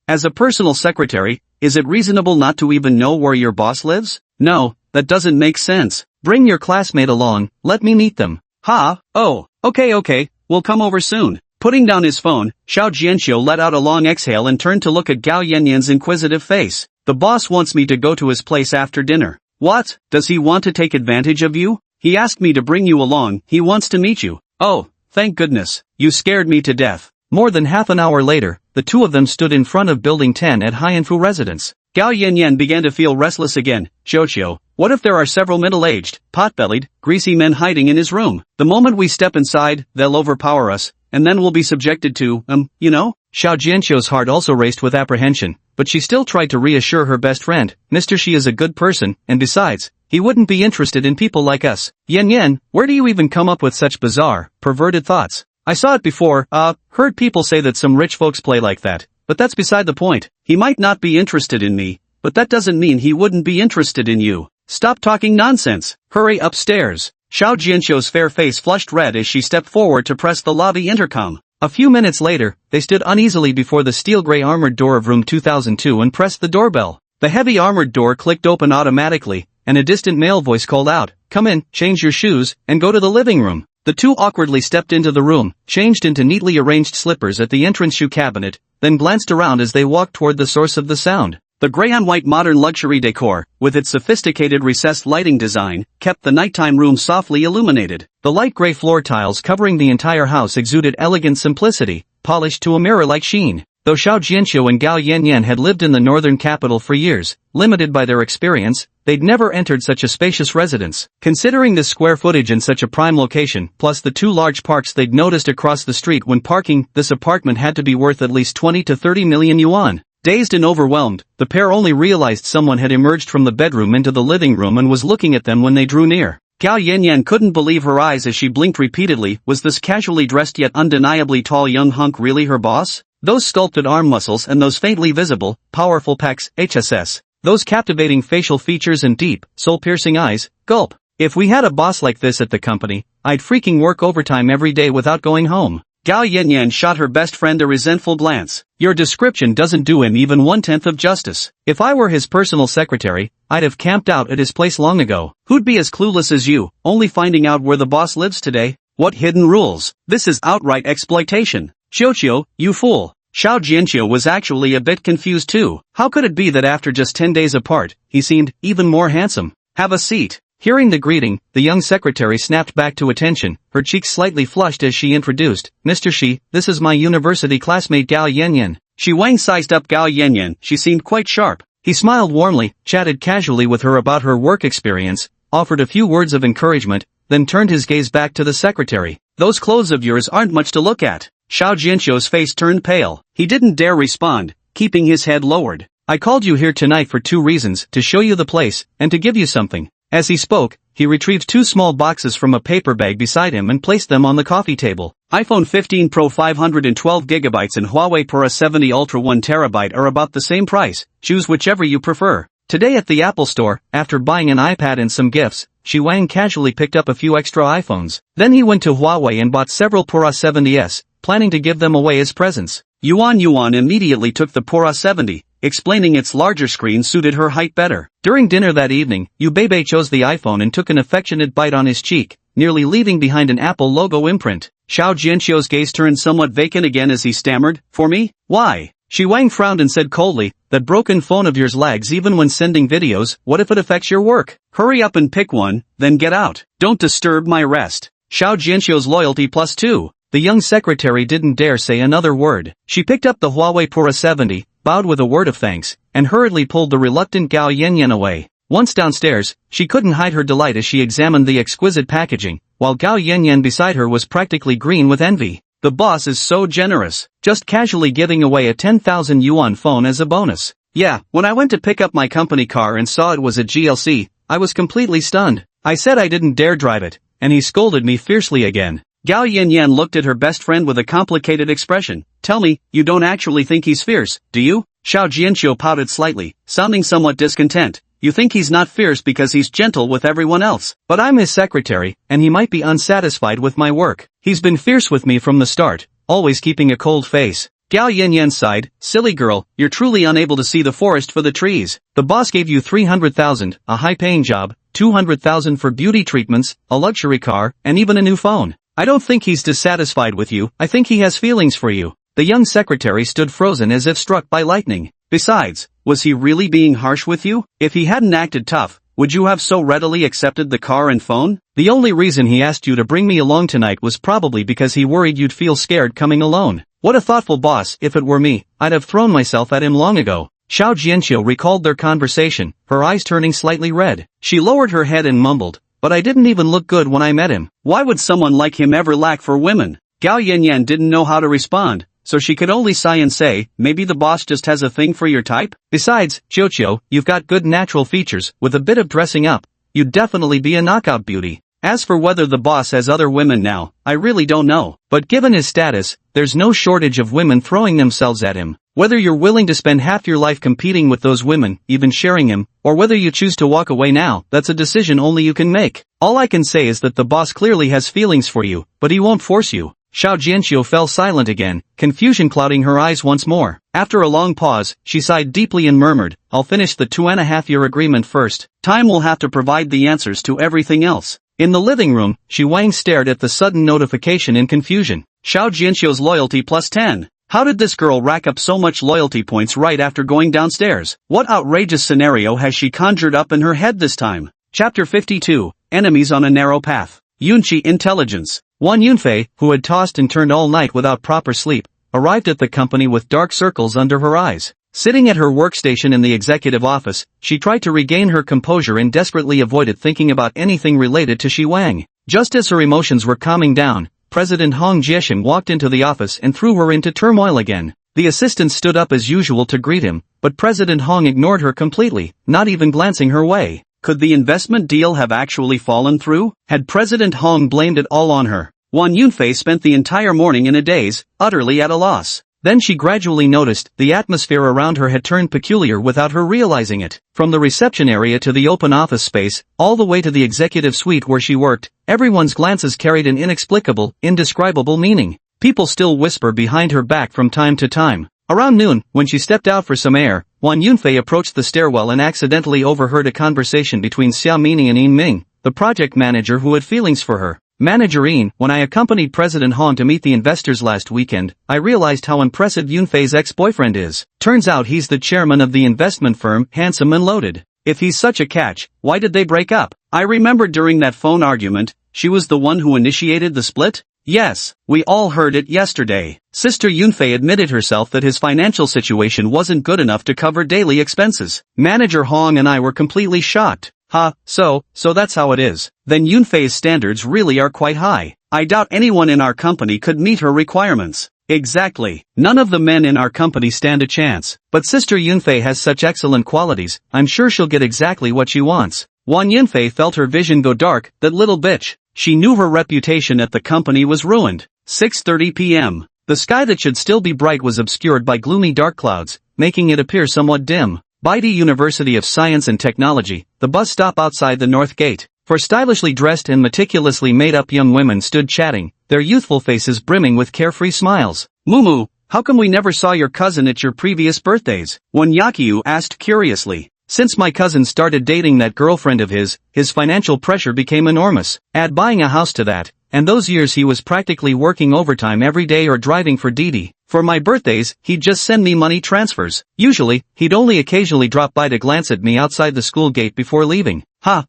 As a personal secretary, is it reasonable not to even know where your boss lives? No, that doesn't make sense. Bring your classmate along, let me meet them. Oh, okay, we'll come over soon. Putting down his phone, Xiao Jianqiu let out a long exhale and turned to look at Gao Yanyan's inquisitive face. The boss wants me to go to his place after dinner. What? Does he want to take advantage of you? He asked me to bring you along, he wants to meet you. Oh, thank goodness. You scared me to death. More than half an hour later, the two of them stood in front of Building 10 at Haiyanfu Residence. Gao Yanyan began to feel restless again. Xiao, what if there are several middle-aged, pot-bellied, greasy men hiding in his room? The moment we step inside, they'll overpower us, and then we'll be subjected to, Xiao Jianqiu's heart also raced with apprehension, but she still tried to reassure her best friend. Mr. Shi is a good person, and besides, he wouldn't be interested in people like us. Yan, where do you even come up with such bizarre, perverted thoughts? I saw it before, heard people say that some rich folks play like that, but that's beside the point. He might not be interested in me, but that doesn't mean he wouldn't be interested in you. Stop talking nonsense. Hurry upstairs. Xiao Jianqiu's fair face flushed red as she stepped forward to press the lobby intercom. A few minutes later, they stood uneasily before the steel-gray armored door of room 2002 and pressed the doorbell. The heavy armored door clicked open automatically, and a distant male voice called out, "Come in, change your shoes, and go to the living room." The two awkwardly stepped into the room, changed into neatly arranged slippers at the entrance shoe cabinet, then glanced around as they walked toward the source of the sound. The gray-on-white modern luxury decor, with its sophisticated recessed lighting design, kept the nighttime room softly illuminated. The light gray floor tiles covering the entire house exuded elegant simplicity, polished to a mirror-like sheen. Though Xiao Jianqiu and Gao Yanyan had lived in the northern capital for years, limited by their experience, they'd never entered such a spacious residence. Considering the square footage in such a prime location, plus the two large parks they'd noticed across the street when parking, this apartment had to be worth at least 20 to 30 million yuan. Dazed and overwhelmed, the pair only realized someone had emerged from the bedroom into the living room and was looking at them when they drew near. Gao Yanyan couldn't believe her eyes as she blinked repeatedly. Was this casually dressed yet undeniably tall young hunk really her boss? Those sculpted arm muscles and those faintly visible, powerful pecs, HSS. Those captivating facial features and deep, soul-piercing eyes, gulp. If we had a boss like this at the company, I'd freaking work overtime every day without going home. Gao Yanyan shot her best friend a resentful glance. Your description doesn't do him even 1/10 of justice. If I were his personal secretary, I'd have camped out at his place long ago. Who'd be as clueless as you, only finding out where the boss lives today? What hidden rules? This is outright exploitation. Xiao, you fool. Xiao Jianqiu was actually a bit confused too. How could it be that after just 10 days apart, he seemed even more handsome? Have a seat. Hearing the greeting, the young secretary snapped back to attention, her cheeks slightly flushed as she introduced, Mr. Shi, this is my university classmate Gao Yanyan. Shi Wang sized up Gao Yanyan, she seemed quite sharp. He smiled warmly, chatted casually with her about her work experience, offered a few words of encouragement, then turned his gaze back to the secretary. Those clothes of yours aren't much to look at. Xiao Jianqiu's face turned pale. He didn't dare respond, keeping his head lowered. I called you here tonight for two reasons, to show you the place, and to give you something. As he spoke, he retrieved two small boxes from a paper bag beside him and placed them on the coffee table. iPhone 15 Pro 512GB and Huawei P70 Ultra 1TB are about the same price. Choose whichever you prefer. Today at the Apple Store, after buying an iPad and some gifts, Shi Wang casually picked up a few extra iPhones. Then he went to Huawei and bought several P70s, planning to give them away as presents. Yuan immediately took the P70, explaining its larger screen suited her height better. During dinner that evening, Yu Bebe chose the iPhone and took an affectionate bite on his cheek, nearly leaving behind an Apple logo imprint. Xiao Jianqiu's gaze turned somewhat vacant again as he stammered, "For me? Why?" Shi Wang frowned and said coldly, "That broken phone of yours lags even when sending videos. What if it affects your work? Hurry up and pick one, then get out. Don't disturb my rest." Xiao Jianqiu's loyalty +2. The young secretary didn't dare say another word. She picked up the Huawei P70, bowed with a word of thanks, and hurriedly pulled the reluctant Gao Yanyan away. Once downstairs, she couldn't hide her delight as she examined the exquisite packaging, while Gao Yanyan beside her was practically green with envy. The boss is so generous, just casually giving away a 10,000 yuan phone as a bonus. Yeah, when I went to pick up my company car and saw it was a GLC, I was completely stunned. I said I didn't dare drive it, and he scolded me fiercely again. Gao Yanyan looked at her best friend with a complicated expression. "Tell me, you don't actually think he's fierce, do you?" Xiao Jianqiu pouted slightly, sounding somewhat discontent. "You think he's not fierce because he's gentle with everyone else. But I'm his secretary, and he might be unsatisfied with my work. He's been fierce with me from the start, always keeping a cold face." Gao Yanyan sighed, "Silly girl, you're truly unable to see the forest for the trees. The boss gave you 300,000, a high-paying job, 200,000 for beauty treatments, a luxury car, and even a new phone. I don't think he's dissatisfied with you, I think he has feelings for you." The young secretary stood frozen as if struck by lightning. Besides, was he really being harsh with you? If he hadn't acted tough, would you have so readily accepted the car and phone? The only reason he asked you to bring me along tonight was probably because he worried you'd feel scared coming alone. What a thoughtful boss. If it were me, I'd have thrown myself at him long ago. Xiao Jianqiu recalled their conversation, her eyes turning slightly red. She lowered her head and mumbled, "But I didn't even look good when I met him. Why would someone like him ever lack for women?" Gao Yanyan didn't know how to respond, so she could only sigh and say, "Maybe the boss just has a thing for your type? Besides, Jiuqiu, you've got good natural features, with a bit of dressing up, you'd definitely be a knockout beauty. As for whether the boss has other women now, I really don't know. But given his status, there's no shortage of women throwing themselves at him. Whether you're willing to spend half your life competing with those women, even sharing him, or whether you choose to walk away now, that's a decision only you can make. All I can say is that the boss clearly has feelings for you, but he won't force you." Xiao Jianqiu fell silent again, confusion clouding her eyes once more. After a long pause, she sighed deeply and murmured, "I'll finish the 2.5-year agreement first. Time will have to provide the answers to everything else." In the living room, Shi Wang stared at the sudden notification in confusion. Xiao Jianqiu's loyalty +10. How did this girl rack up so much loyalty points right after going downstairs? What outrageous scenario has she conjured up in her head this time? Chapter 52, Enemies on a Narrow Path. Yunqi Intelligence. Wang Yunfei, who had tossed and turned all night without proper sleep, arrived at the company with dark circles under her eyes. Sitting at her workstation in the executive office, she tried to regain her composure and desperately avoided thinking about anything related to Shi Wang. Just as her emotions were calming down, President Hong Jieshim walked into the office and threw her into turmoil again. The assistant stood up as usual to greet him, but President Hong ignored her completely, not even glancing her way. Could the investment deal have actually fallen through? Had President Hong blamed it all on her? Wang Yunfei spent the entire morning in a daze, utterly at a loss. Then she gradually noticed the atmosphere around her had turned peculiar without her realizing it. From the reception area to the open office space, all the way to the executive suite where she worked, everyone's glances carried an inexplicable, indescribable meaning. People still whisper behind her back from time to time. Around noon, when she stepped out for some air, Wang Yunfei approached the stairwell and accidentally overheard a conversation between Xiaomini and Yin Ming, the project manager who had feelings for her. "Manager Yin, when I accompanied President Hong to meet the investors last weekend, I realized how impressive Yunfei's ex-boyfriend is. Turns out he's the chairman of the investment firm, handsome and loaded. If he's such a catch, why did they break up? I remember during that phone argument, she was the one who initiated the split? Yes, we all heard it yesterday." Sister Yunfei admitted herself that his financial situation wasn't good enough to cover daily expenses. Manager Hong and I were completely shocked. Ha, so that's how it is. Then Yunfei's standards really are quite high. I doubt anyone in our company could meet her requirements. Exactly. None of the men in our company stand a chance. But Sister Yunfei has such excellent qualities, I'm sure she'll get exactly what she wants. Wang Yunfei felt her vision go dark, that little bitch. She knew her reputation at the company was ruined. 6:30 p.m. The sky that should still be bright was obscured by gloomy dark clouds, making it appear somewhat dim. By the University of Science and Technology, the bus stop outside the North Gate. Four stylishly dressed and meticulously made-up young women stood chatting, their youthful faces brimming with carefree smiles. Mumu, how come we never saw your cousin at your previous birthdays? One Yakyu asked curiously. Since my cousin started dating that girlfriend of his financial pressure became enormous. Add buying a house to that, and those years he was practically working overtime every day or driving for Didi. For my birthdays, he'd just send me money transfers. Usually, he'd only occasionally drop by to glance at me outside the school gate before leaving.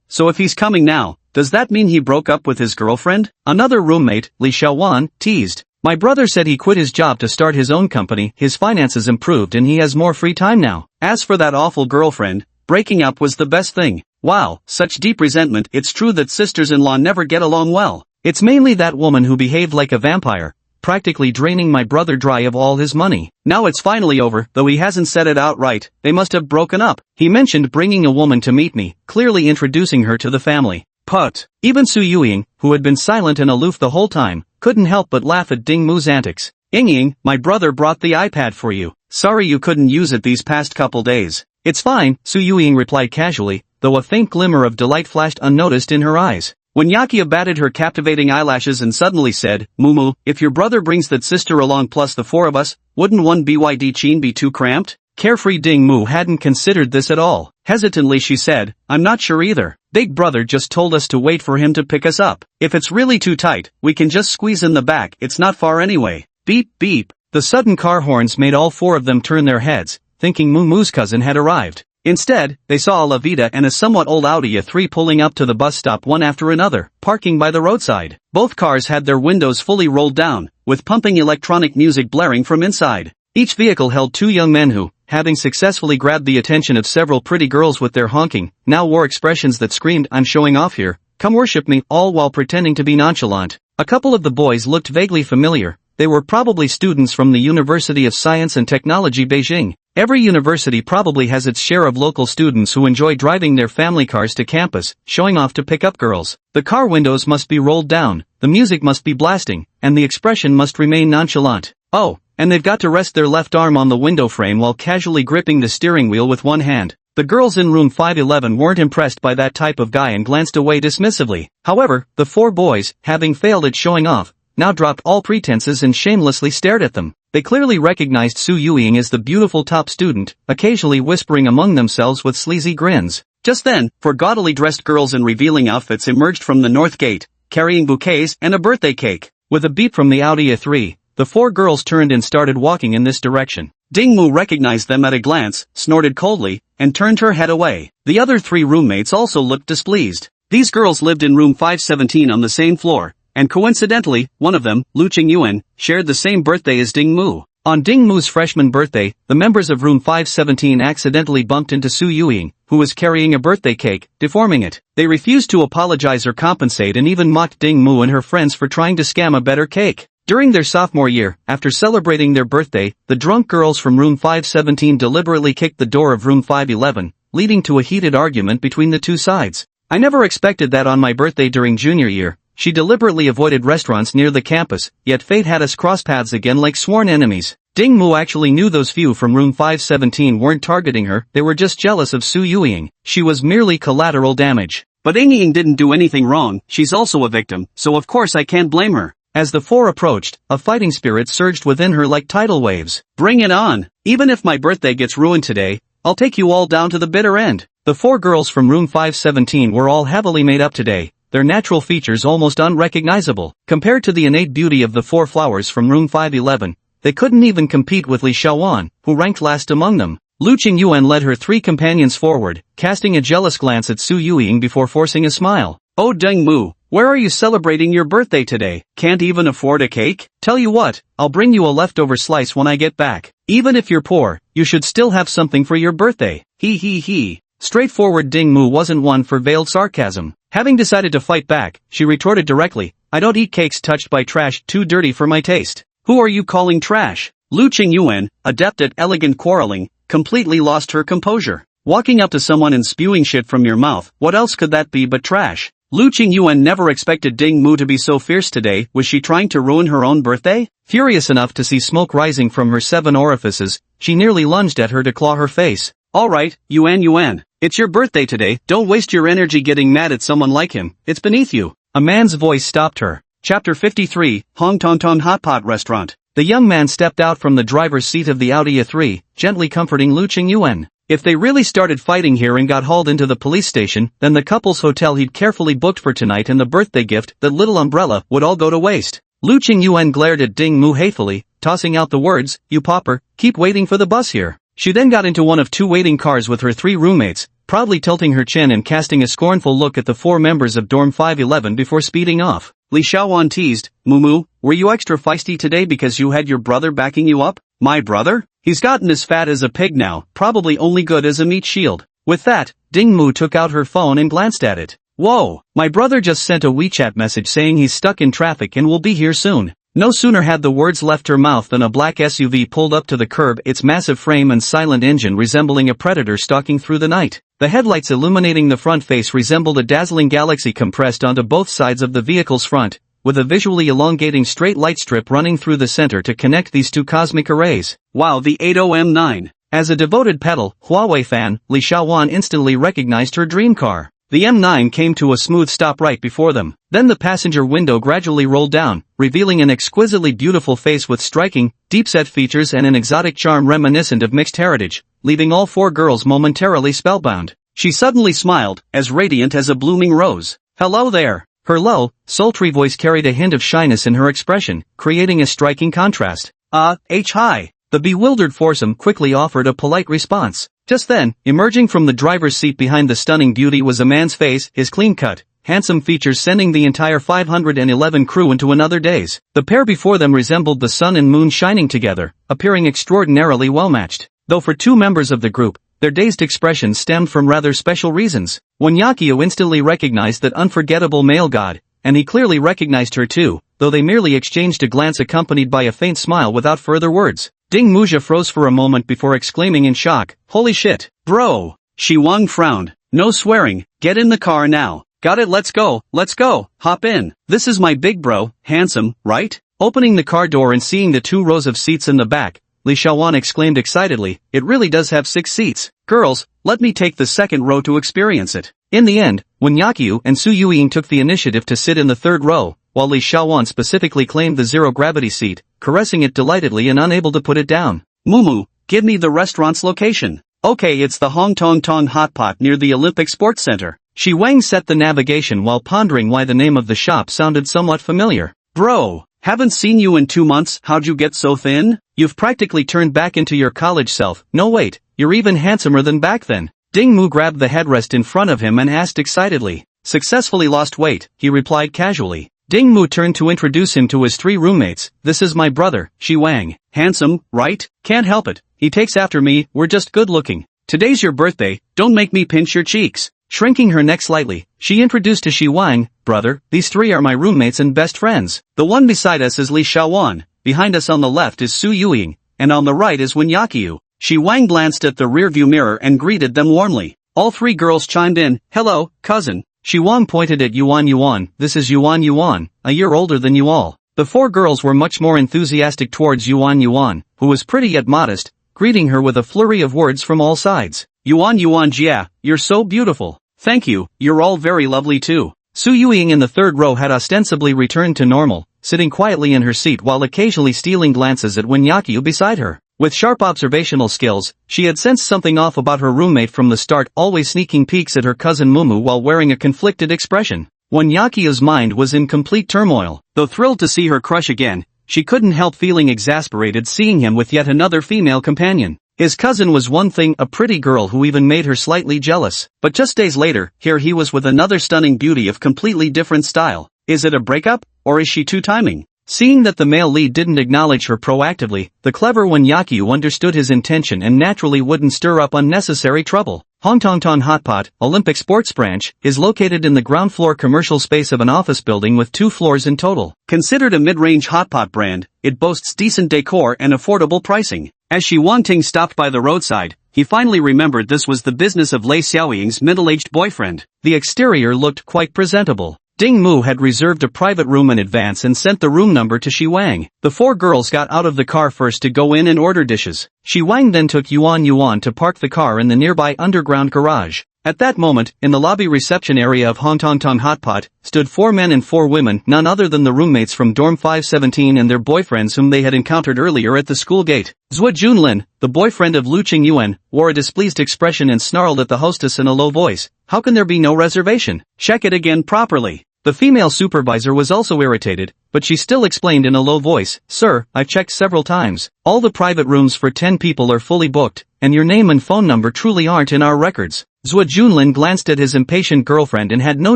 So if he's coming now, does that mean he broke up with his girlfriend? Another roommate, Li Xiaowan, teased. My brother said he quit his job to start his own company, his finances improved and he has more free time now. As for that awful girlfriend, breaking up was the best thing. Wow, such deep resentment. It's true that sisters-in-law never get along well. It's mainly that woman who behaved like a vampire, practically draining my brother dry of all his money. Now it's finally over, though he hasn't said it outright. They must have broken up. He mentioned bringing a woman to meet me, clearly introducing her to the family. But even Su Yuing, who had been silent and aloof the whole time, couldn't help but laugh at Ding Mu's antics. Ying, my brother brought the iPad for you. Sorry you couldn't use it these past couple days. It's fine, Su Yuing replied casually, though a faint glimmer of delight flashed unnoticed in her eyes. When Yakia batted her captivating eyelashes and suddenly said, Mumu, if your brother brings that sister along plus the four of us, wouldn't one BYD Chin be too cramped? Carefree Ding Mu hadn't considered this at all. Hesitantly she said, I'm not sure either. Big brother just told us to wait for him to pick us up. If it's really too tight, we can just squeeze in the back, it's not far anyway. Beep beep. The sudden car horns made all four of them turn their heads, thinking Mumu's cousin had arrived. Instead, they saw a Levita and a somewhat old Audi A3 pulling up to the bus stop one after another, parking by the roadside. Both cars had their windows fully rolled down, with pumping electronic music blaring from inside. Each vehicle held two young men who, having successfully grabbed the attention of several pretty girls with their honking, now wore expressions that screamed, I'm showing off here, come worship me, all while pretending to be nonchalant. A couple of the boys looked vaguely familiar. They were probably students from the University of Science and Technology Beijing. Every university probably has its share of local students who enjoy driving their family cars to campus, showing off to pick up girls. The car windows must be rolled down, the music must be blasting, and the expression must remain nonchalant. Oh, and they've got to rest their left arm on the window frame while casually gripping the steering wheel with one hand. The girls in room 511 weren't impressed by that type of guy and glanced away dismissively. However, the four boys, having failed at showing off, now dropped all pretenses and shamelessly stared at them. They clearly recognized Su Yuing as the beautiful top student, occasionally whispering among themselves with sleazy grins. Just then, four gaudily dressed girls in revealing outfits emerged from the north gate, carrying bouquets and a birthday cake. With a beep from the Audi A3, the four girls turned and started walking in this direction. Ding Mu recognized them at a glance, snorted coldly, and turned her head away. The other three roommates also looked displeased. These girls lived in room 517 on the same floor, and coincidentally, one of them, Lu Qingyuan, shared the same birthday as Ding Mu. On Ding Mu's freshman birthday, the members of room 517 accidentally bumped into Su Yuing, who was carrying a birthday cake, deforming it. They refused to apologize or compensate and even mocked Ding Mu and her friends for trying to scam a better cake. During their sophomore year, after celebrating their birthday, the drunk girls from room 517 deliberately kicked the door of room 511, leading to a heated argument between the two sides. I never expected that on my birthday during junior year. She deliberately avoided restaurants near the campus, yet fate had us cross paths again like sworn enemies. Ding Mu actually knew those few from room 517 weren't targeting her, they were just jealous of Su Yuing. She was merely collateral damage. But Ying didn't do anything wrong, she's also a victim, so of course I can't blame her. As the four approached, a fighting spirit surged within her like tidal waves. Bring it on! Even if my birthday gets ruined today, I'll take you all down to the bitter end. The four girls from room 517 were all heavily made up today, their natural features almost unrecognizable. Compared to the innate beauty of the four flowers from room 511, they couldn't even compete with Li Xiaowan, who ranked last among them. Lu Qingyuan led her three companions forward, casting a jealous glance at Su Yuing before forcing a smile. Oh Ding Mu, where are you celebrating your birthday today? Can't even afford a cake? Tell you what, I'll bring you a leftover slice when I get back. Even if you're poor, you should still have something for your birthday. He. Straightforward Ding Mu wasn't one for veiled sarcasm. Having decided to fight back, she retorted directly, I don't eat cakes touched by trash, too dirty for my taste. Who are you calling trash? Lu Qingyuan, adept at elegant quarreling, completely lost her composure. Walking up to someone and spewing shit from your mouth, what else could that be but trash? Lu Qingyuan never expected Ding Mu to be so fierce today. Was she trying to ruin her own birthday? Furious enough to see smoke rising from her 7 orifices, she nearly lunged at her to claw her face. Alright, Yuan. It's your birthday today, don't waste your energy getting mad at someone like him, it's beneath you. A man's voice stopped her. Chapter 53, Hong Tong Tong Hot Pot Restaurant. The young man stepped out from the driver's seat of the Audi A3, gently comforting Lu Qingyuan. If they really started fighting here and got hauled into the police station, then the couple's hotel he'd carefully booked for tonight and the birthday gift, that little umbrella, would all go to waste. Lu Qingyuan glared at Ding Mu hatefully, tossing out the words, you pauper, keep waiting for the bus here. She then got into one of 2 waiting cars with her 3 roommates, proudly tilting her chin and casting a scornful look at the 4 members of dorm 511 before speeding off. Li Xiaowan teased, Mumu, were you extra feisty today because you had your brother backing you up? My brother? He's gotten as fat as a pig now, probably only good as a meat shield. With that, Ding Mu took out her phone and glanced at it. Whoa, my brother just sent a WeChat message saying he's stuck in traffic and will be here soon. No sooner had the words left her mouth than a black SUV pulled up to the curb, its massive frame and silent engine resembling a predator stalking through the night. The headlights illuminating the front face resembled a dazzling galaxy compressed onto both sides of the vehicle's front, with a visually elongating straight light strip running through the center to connect these 2 cosmic arrays. Wow, the 80M9. As a devoted pedal Huawei fan, Li Xiaowan instantly recognized her dream car. The M9 came to a smooth stop right before them. Then the passenger window gradually rolled down, revealing an exquisitely beautiful face with striking, deep-set features and an exotic charm reminiscent of mixed heritage, leaving all 4 girls momentarily spellbound. She suddenly smiled, as radiant as a blooming rose. Hello there. Her low, sultry voice carried a hint of shyness in her expression, creating a striking contrast. Hi. The bewildered foursome quickly offered a polite response. Just then, emerging from the driver's seat behind the stunning beauty was a man's face, his clean-cut, handsome features sending the entire 511 crew into another daze. The pair before them resembled the sun and moon shining together, appearing extraordinarily well-matched. Though for 2 members of the group, their dazed expressions stemmed from rather special reasons. Wonyakiyo instantly recognized that unforgettable male god, and he clearly recognized her too, though they merely exchanged a glance accompanied by a faint smile without further words. Ding Muja froze for a moment before exclaiming in shock, holy shit, bro! Shi Wang frowned. No swearing, get in the car now. Got it, let's go, hop in. This is my big bro, handsome, right? Opening the car door and seeing the 2 rows of seats in the back, Li Xiaowan exclaimed excitedly, it really does have 6 seats. Girls, let me take the 2nd row to experience it. In the end, Wonyakiyo and Su Yuiying took the initiative to sit in the 3rd row, while Li Xiaowan specifically claimed the zero-gravity seat, caressing it delightedly and unable to put it down. Mumu, give me the restaurant's location. Okay, it's the Hong Tong Tong Hot Pot near the Olympic Sports Center. Shi Wang set the navigation while pondering why the name of the shop sounded somewhat familiar. Bro, haven't seen you in 2 months, how'd you get so thin? You've practically turned back into your college self. No wait, you're even handsomer than back then. Ding Mu grabbed the headrest in front of him and asked excitedly. Successfully lost weight, he replied casually. Ding Mu turned to introduce him to his 3 roommates. This is my brother, Shi Wang. Handsome, right? Can't help it. He takes after me, we're just good looking. Today's your birthday, don't make me pinch your cheeks. Shrinking her neck slightly, she introduced to Shi Wang, brother, these 3 are my roommates and best friends. The one beside us is Li Xiaowan, behind us on the left is Su Yuiying, and on the right is Wonyakiyo. Shi Wang glanced at the rearview mirror and greeted them warmly. All 3 girls chimed in, hello, cousin. Shi Wang pointed at Yuan, this is Yuan, a year older than you all. The 4 girls were much more enthusiastic towards Yuan, who was pretty yet modest, greeting her with a flurry of words from all sides. Yuan, yeah, you're so beautiful. Thank you, you're all very lovely too. Su Yuiying in the 3rd row had ostensibly returned to normal, sitting quietly in her seat while occasionally stealing glances at Wonyakiyo beside her. With sharp observational skills, she had sensed something off about her roommate from the start, always sneaking peeks at her cousin Mumu while wearing a conflicted expression. Wonyakiyo's mind was in complete turmoil. Though thrilled to see her crush again, she couldn't help feeling exasperated seeing him with yet another female companion. His cousin was one thing, a pretty girl who even made her slightly jealous. But just days later, here he was with another stunning beauty of completely different style. Is it a breakup, or is she two-timing? Seeing that the male lead didn't acknowledge her proactively, the clever Wonyakiyo understood his intention and naturally wouldn't stir up unnecessary trouble. Hongtongtong Hotpot, Olympic Sports Branch, is located in the ground floor commercial space of an office building with 2 floors in total. Considered a mid-range hotpot brand, it boasts decent decor and affordable pricing. As Shi Wangting stopped by the roadside, he finally remembered this was the business of Lei Xiaoying's middle-aged boyfriend. The exterior looked quite presentable. Ding Mu had reserved a private room in advance and sent the room number to Shi Wang. The 4 girls got out of the car first to go in and order dishes. Shi Wang then took Yuan to park the car in the nearby underground garage. At that moment, in the lobby reception area of Hongtongtong Hotpot, stood 4 men and 4 women, none other than the roommates from dorm 517 and their boyfriends whom they had encountered earlier at the school gate. Zhou Junlin, the boyfriend of Lu Qingyuan, wore a displeased expression and snarled at the hostess in a low voice. How can there be no reservation? Check it again properly. The female supervisor was also irritated, but she still explained in a low voice, Sir, I've checked several times. All the private rooms for 10 people are fully booked, and your name and phone number truly aren't in our records. Zhou Junlin glanced at his impatient girlfriend and had no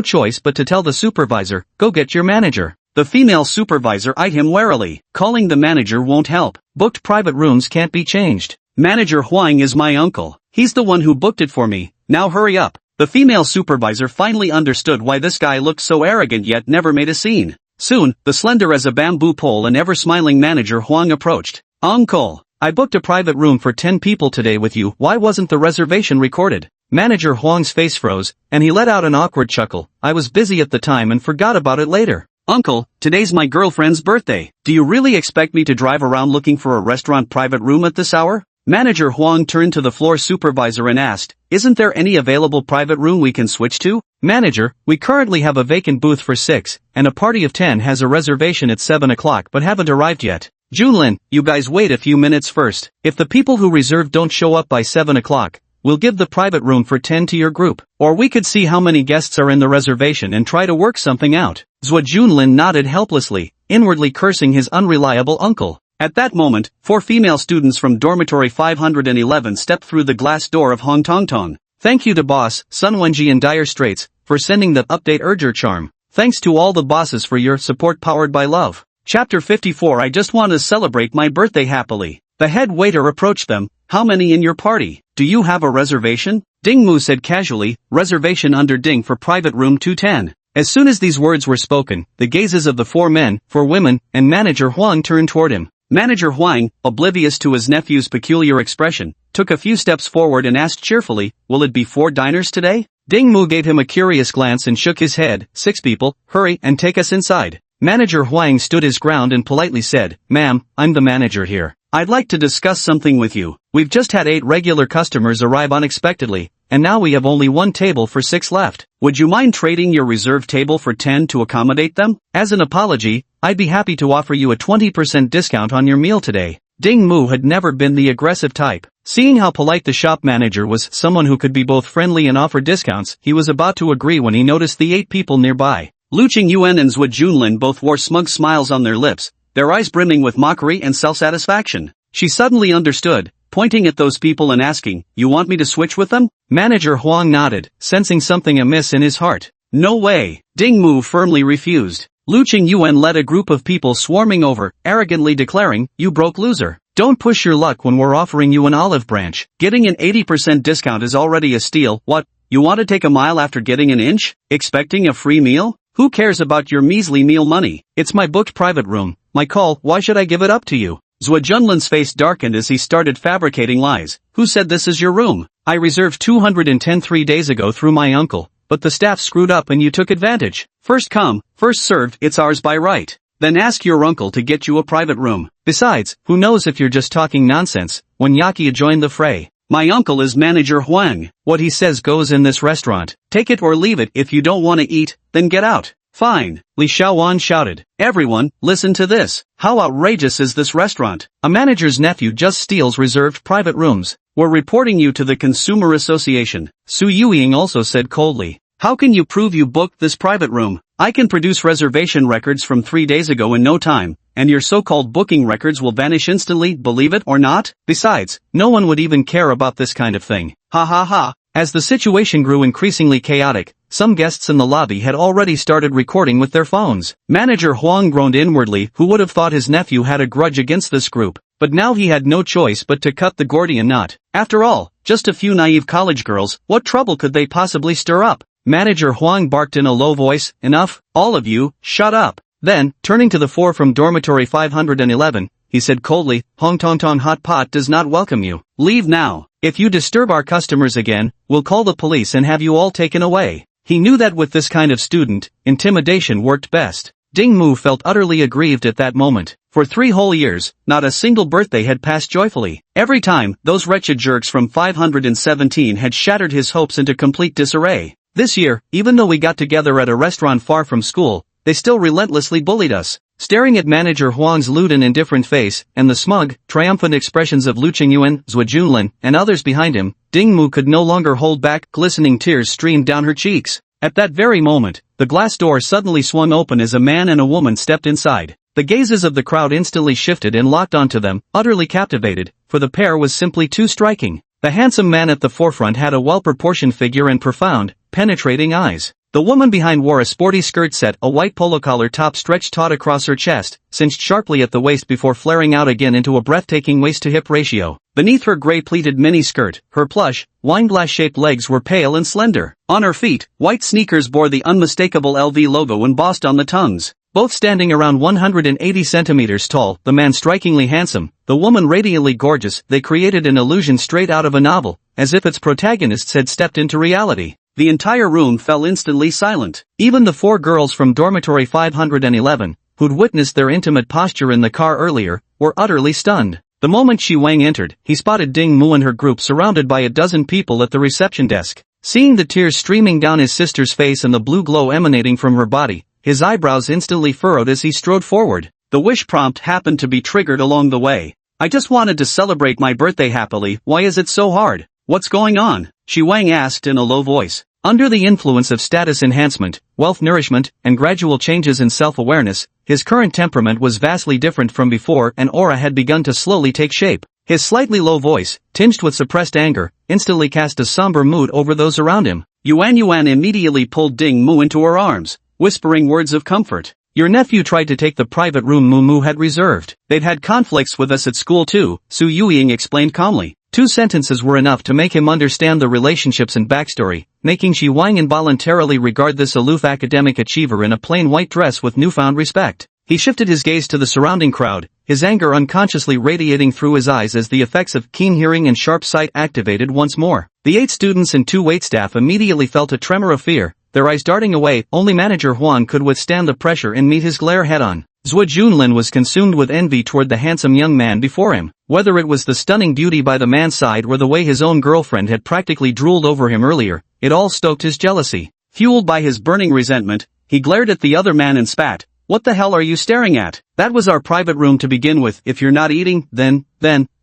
choice but to tell the supervisor, go get your manager. The female supervisor eyed him warily. Calling the manager won't help. Booked private rooms can't be changed. Manager Huang is my uncle. He's the one who booked it for me. Now hurry up. The female supervisor finally understood why this guy looked so arrogant yet never made a scene. Soon, the slender as a bamboo pole and ever-smiling manager Huang approached. Uncle, I booked a private room for 10 people today with you. Why wasn't the reservation recorded? Manager Huang's face froze, and he let out an awkward chuckle. I was busy at the time and forgot about it later. Uncle, today's my girlfriend's birthday. Do you really expect me to drive around looking for a restaurant private room at this hour? Manager Huang turned to the floor supervisor and asked, isn't there any available private room we can switch to? Manager, we currently have a vacant booth for 6, and a party of 10 has a reservation at 7 o'clock but haven't arrived yet. Junlin, you guys wait a few minutes first. If the people who reserved don't show up by 7 o'clock, we'll give the private room for 10 to your group. Or we could see how many guests are in the reservation and try to work something out. Zhou Junlin nodded helplessly, inwardly cursing his unreliable uncle. At that moment, 4 female students from dormitory 511 stepped through the glass door of Hongtongtong. Thank you to boss, Sun Wenji in dire straits, for sending the update Urger charm. Thanks to all the bosses for your support powered by love. Chapter 54 I just want to celebrate my birthday happily. The head waiter approached them. How many in your party? Do you have a reservation? Ding Mu said casually, reservation under Ding for private room 210. As soon as these words were spoken, the gazes of the 4 men, 4 women, and manager Huang turned toward him. Manager Huang, oblivious to his nephew's peculiar expression, took a few steps forward and asked cheerfully, will it be 4 diners today? Ding Mu gave him a curious glance and shook his head, 6 people, hurry and take us inside. Manager Huang stood his ground and politely said, Ma'am, I'm the manager here. I'd like to discuss something with you. We've just had 8 regular customers arrive unexpectedly, and now we have only 1 table for 6 left. Would you mind trading your reserved table for 10 to accommodate them? As an apology, I'd be happy to offer you a 20% discount on your meal today. Ding Mu had never been the aggressive type. Seeing how polite the shop manager was, someone who could be both friendly and offer discounts, he was about to agree when he noticed the 8 people nearby. Lu Qingyuan and Zhou Junlin both wore smug smiles on their lips, their eyes brimming with mockery and self-satisfaction. She suddenly understood, pointing at those people and asking, you want me to switch with them? Manager Huang nodded, sensing something amiss in his heart. No way. Ding Mu firmly refused. Lu Qingyuan led a group of people swarming over, arrogantly declaring, you broke loser. Don't push your luck when we're offering you an olive branch. Getting an 80% discount is already a steal. What? You want to take a mile after getting an inch? Expecting a free meal? Who cares about your measly meal money? It's my booked private room, my call, why should I give it up to you? Zhou Junlin's face darkened as he started fabricating lies. Who said this is your room? I reserved 210 3 days ago through my uncle, but the staff screwed up and you took advantage. First come, first served, it's ours by right. Then ask your uncle to get you a private room. Besides, who knows if you're just talking nonsense, when Yakia joined the fray. My uncle is manager Huang. What he says goes in this restaurant. Take it or leave it. If you don't want to eat, then get out. Fine. Li Xiaowan shouted. Everyone, listen to this. How outrageous is this restaurant? A manager's nephew just steals reserved private rooms. We're reporting you to the Consumer Association. Su Yueying also said coldly. How can you prove you booked this private room? I can produce reservation records from 3 days ago in no time, and your so-called booking records will vanish instantly, believe it or not? Besides, no one would even care about this kind of thing. Ha ha ha. As the situation grew increasingly chaotic, some guests in the lobby had already started recording with their phones. Manager Huang groaned inwardly. Who would have thought his nephew had a grudge against this group? but now he had no choice but to cut the Gordian knot. After all, just a few naive college girls, what trouble could they possibly stir up? Manager Huang barked in a low voice, "Enough, all of you, shut up." Then, turning to the four from dormitory 511, he said coldly, "Hong Tong Tong Hot Pot does not welcome you. Leave now. If you disturb our customers again, we'll call the police and have you all taken away." He knew that with this kind of student, intimidation worked best. Ding Mu felt utterly aggrieved at that moment. For 3 whole years, not a single birthday had passed joyfully. Every time, those wretched jerks from 517 had shattered his hopes into complete disarray. This year, even though we got together at a restaurant far from school, they still relentlessly bullied us. Staring at Manager Huang's lewd and indifferent face, and the smug, triumphant expressions of Lu Qingyuan, Zhuo Junlin, and others behind him, Ding Mu could no longer hold back. Glistening tears streamed down her cheeks. At that very moment, the glass door suddenly swung open as a man and a woman stepped inside. The gazes of the crowd instantly shifted and locked onto them, utterly captivated, for the pair was simply too striking. The handsome man at the forefront had a well-proportioned figure and profound, penetrating eyes. The woman behind wore a sporty skirt set, a white polo collar top stretched taut across her chest, cinched sharply at the waist before flaring out again into a breathtaking waist-to-hip ratio. Beneath her gray pleated mini-skirt, her plush, wineglass-shaped legs were pale and slender. On her feet, white sneakers bore the unmistakable LV logo embossed on the tongues. Both standing around 180 centimeters tall, the man strikingly handsome, the woman radiantly gorgeous, they created an illusion straight out of a novel, as if its protagonists had stepped into reality. The entire room fell instantly silent. Even the 4 girls from dormitory 511, who'd witnessed their intimate posture in the car earlier, were utterly stunned. The moment Shi Wang entered, he spotted Ding Mu and her group surrounded by a dozen people at the reception desk. Seeing the tears streaming down his sister's face and the blue glow emanating from her body, his eyebrows instantly furrowed as he strode forward. The wish prompt happened to be triggered along the way. "I just wanted to celebrate my birthday happily, why is it so hard? What's going on?" Shi Wang asked in a low voice. Under the influence of status enhancement, wealth nourishment, and gradual changes in self-awareness, his current temperament was vastly different from before, and aura had begun to slowly take shape. His slightly low voice, tinged with suppressed anger, instantly cast a somber mood over those around him. Yuan immediately pulled Ding Mu into her arms, whispering words of comfort. "Your nephew tried to take the private room Mu had reserved. They'd had conflicts with us at school too," Su Yueying explained calmly. 2 sentences were enough to make him understand the relationships and backstory, making Shi Wang involuntarily regard this aloof academic achiever in a plain white dress with newfound respect. He shifted his gaze to the surrounding crowd, his anger unconsciously radiating through his eyes as the effects of keen hearing and sharp sight activated once more. The 8 students and 2 waitstaff immediately felt a tremor of fear, their eyes darting away. Only Manager Huang could withstand the pressure and meet his glare head-on. Zhuo Junlin was consumed with envy toward the handsome young man before him. Whether it was the stunning beauty by the man's side or the way his own girlfriend had practically drooled over him earlier, it all stoked his jealousy. Fueled by his burning resentment, he glared at the other man and spat, "What the hell are you staring at? That was our private room to begin with. If you're not eating, then,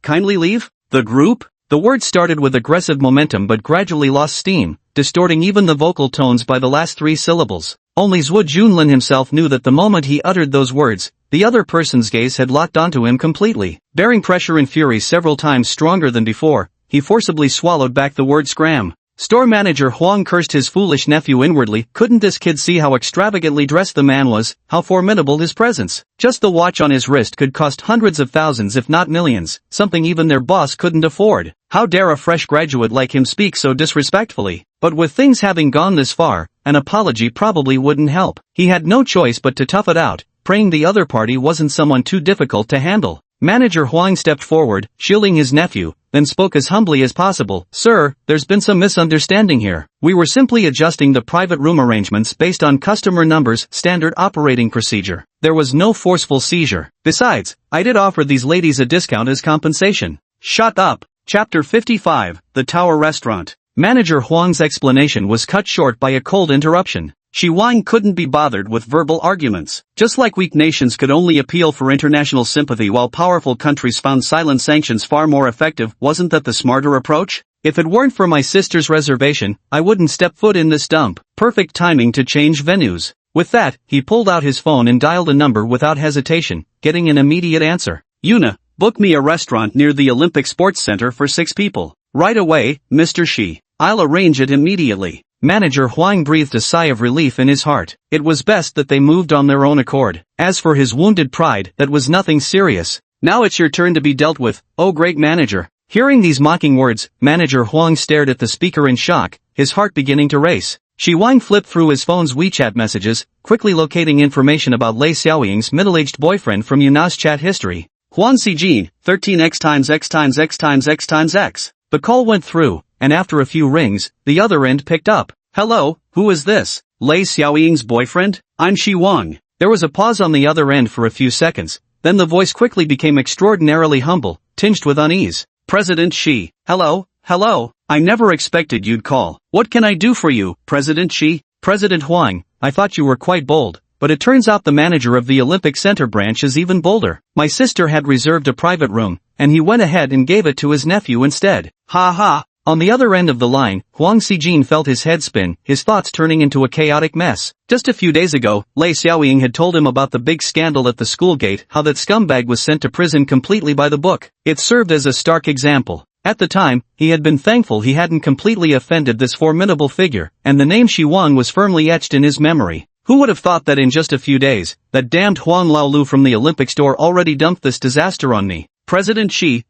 kindly leave." The group? The words started with aggressive momentum but gradually lost steam, distorting even the vocal tones by the last 3 syllables. Only Zhuo Junlin himself knew that the moment he uttered those words, the other person's gaze had locked onto him completely. Bearing pressure and fury several times stronger than before, he forcibly swallowed back the word scram. Store manager Huang cursed his foolish nephew inwardly. Couldn't this kid see how extravagantly dressed the man was, how formidable his presence? Just the watch on his wrist could cost hundreds of thousands if not millions, something even their boss couldn't afford. How dare a fresh graduate like him speak so disrespectfully? But with things having gone this far, an apology probably wouldn't help. He had no choice but to tough it out, praying the other party wasn't someone too difficult to handle. Manager Huang stepped forward, shielding his nephew, then spoke as humbly as possible. "Sir, there's been some misunderstanding here. We were simply adjusting the private room arrangements based on customer numbers, standard operating procedure. There was no forceful seizure. Besides, I did offer these ladies a discount as compensation." "Shut up." Chapter 55, The Tower Restaurant. Manager Huang's explanation was cut short by a cold interruption. Shi Wang couldn't be bothered with verbal arguments. Just like weak nations could only appeal for international sympathy while powerful countries found silent sanctions far more effective, wasn't that the smarter approach? "If it weren't for my sister's reservation, I wouldn't step foot in this dump." Perfect timing to change venues. With that, he pulled out his phone and dialed a number without hesitation, getting an immediate answer. "Yuna, book me a restaurant near the Olympic Sports Center for 6 people. Right away, Mr. Shi. I'll arrange it immediately." Manager Huang breathed a sigh of relief in his heart. It was best that they moved on their own accord. As for his wounded pride, that was nothing serious. Now it's your turn to be dealt with, oh great manager. Hearing these mocking words, Manager Huang stared at the speaker in shock, his heart beginning to race. Shi Wang flipped through his phone's WeChat messages, quickly locating information about Lei Xiaoying's middle-aged boyfriend from Yuna's chat history. Huan Xijin, 13x times x times x times x times x. The call went through, and after a few rings, the other end picked up. Hello, who is this? Lei Xiaoying's boyfriend? I'm Shi Wang. There was a pause on the other end for a few seconds, then the voice quickly became extraordinarily humble, tinged with unease. President Shi. Hello, hello. I never expected you'd call. What can I do for you, President Shi? President Huang, I thought you were quite bold, but it turns out the manager of the Olympic Center branch is even bolder. My sister had reserved a private room, and he went ahead and gave it to his nephew instead. Ha ha. On the other end of the line, Huang Xijin felt his head spin, his thoughts turning into a chaotic mess. Just a few days ago, Lei Xiaoying had told him about the big scandal at the school gate, how that scumbag was sent to prison completely by the book. It served as a stark example. At the time, he had been thankful he hadn't completely offended this formidable figure, and the name Shi Wang was firmly etched in his memory. Who would have thought that in just a few days, that damned Huang Laolu from the Olympic store already dumped this disaster on me? President Shi,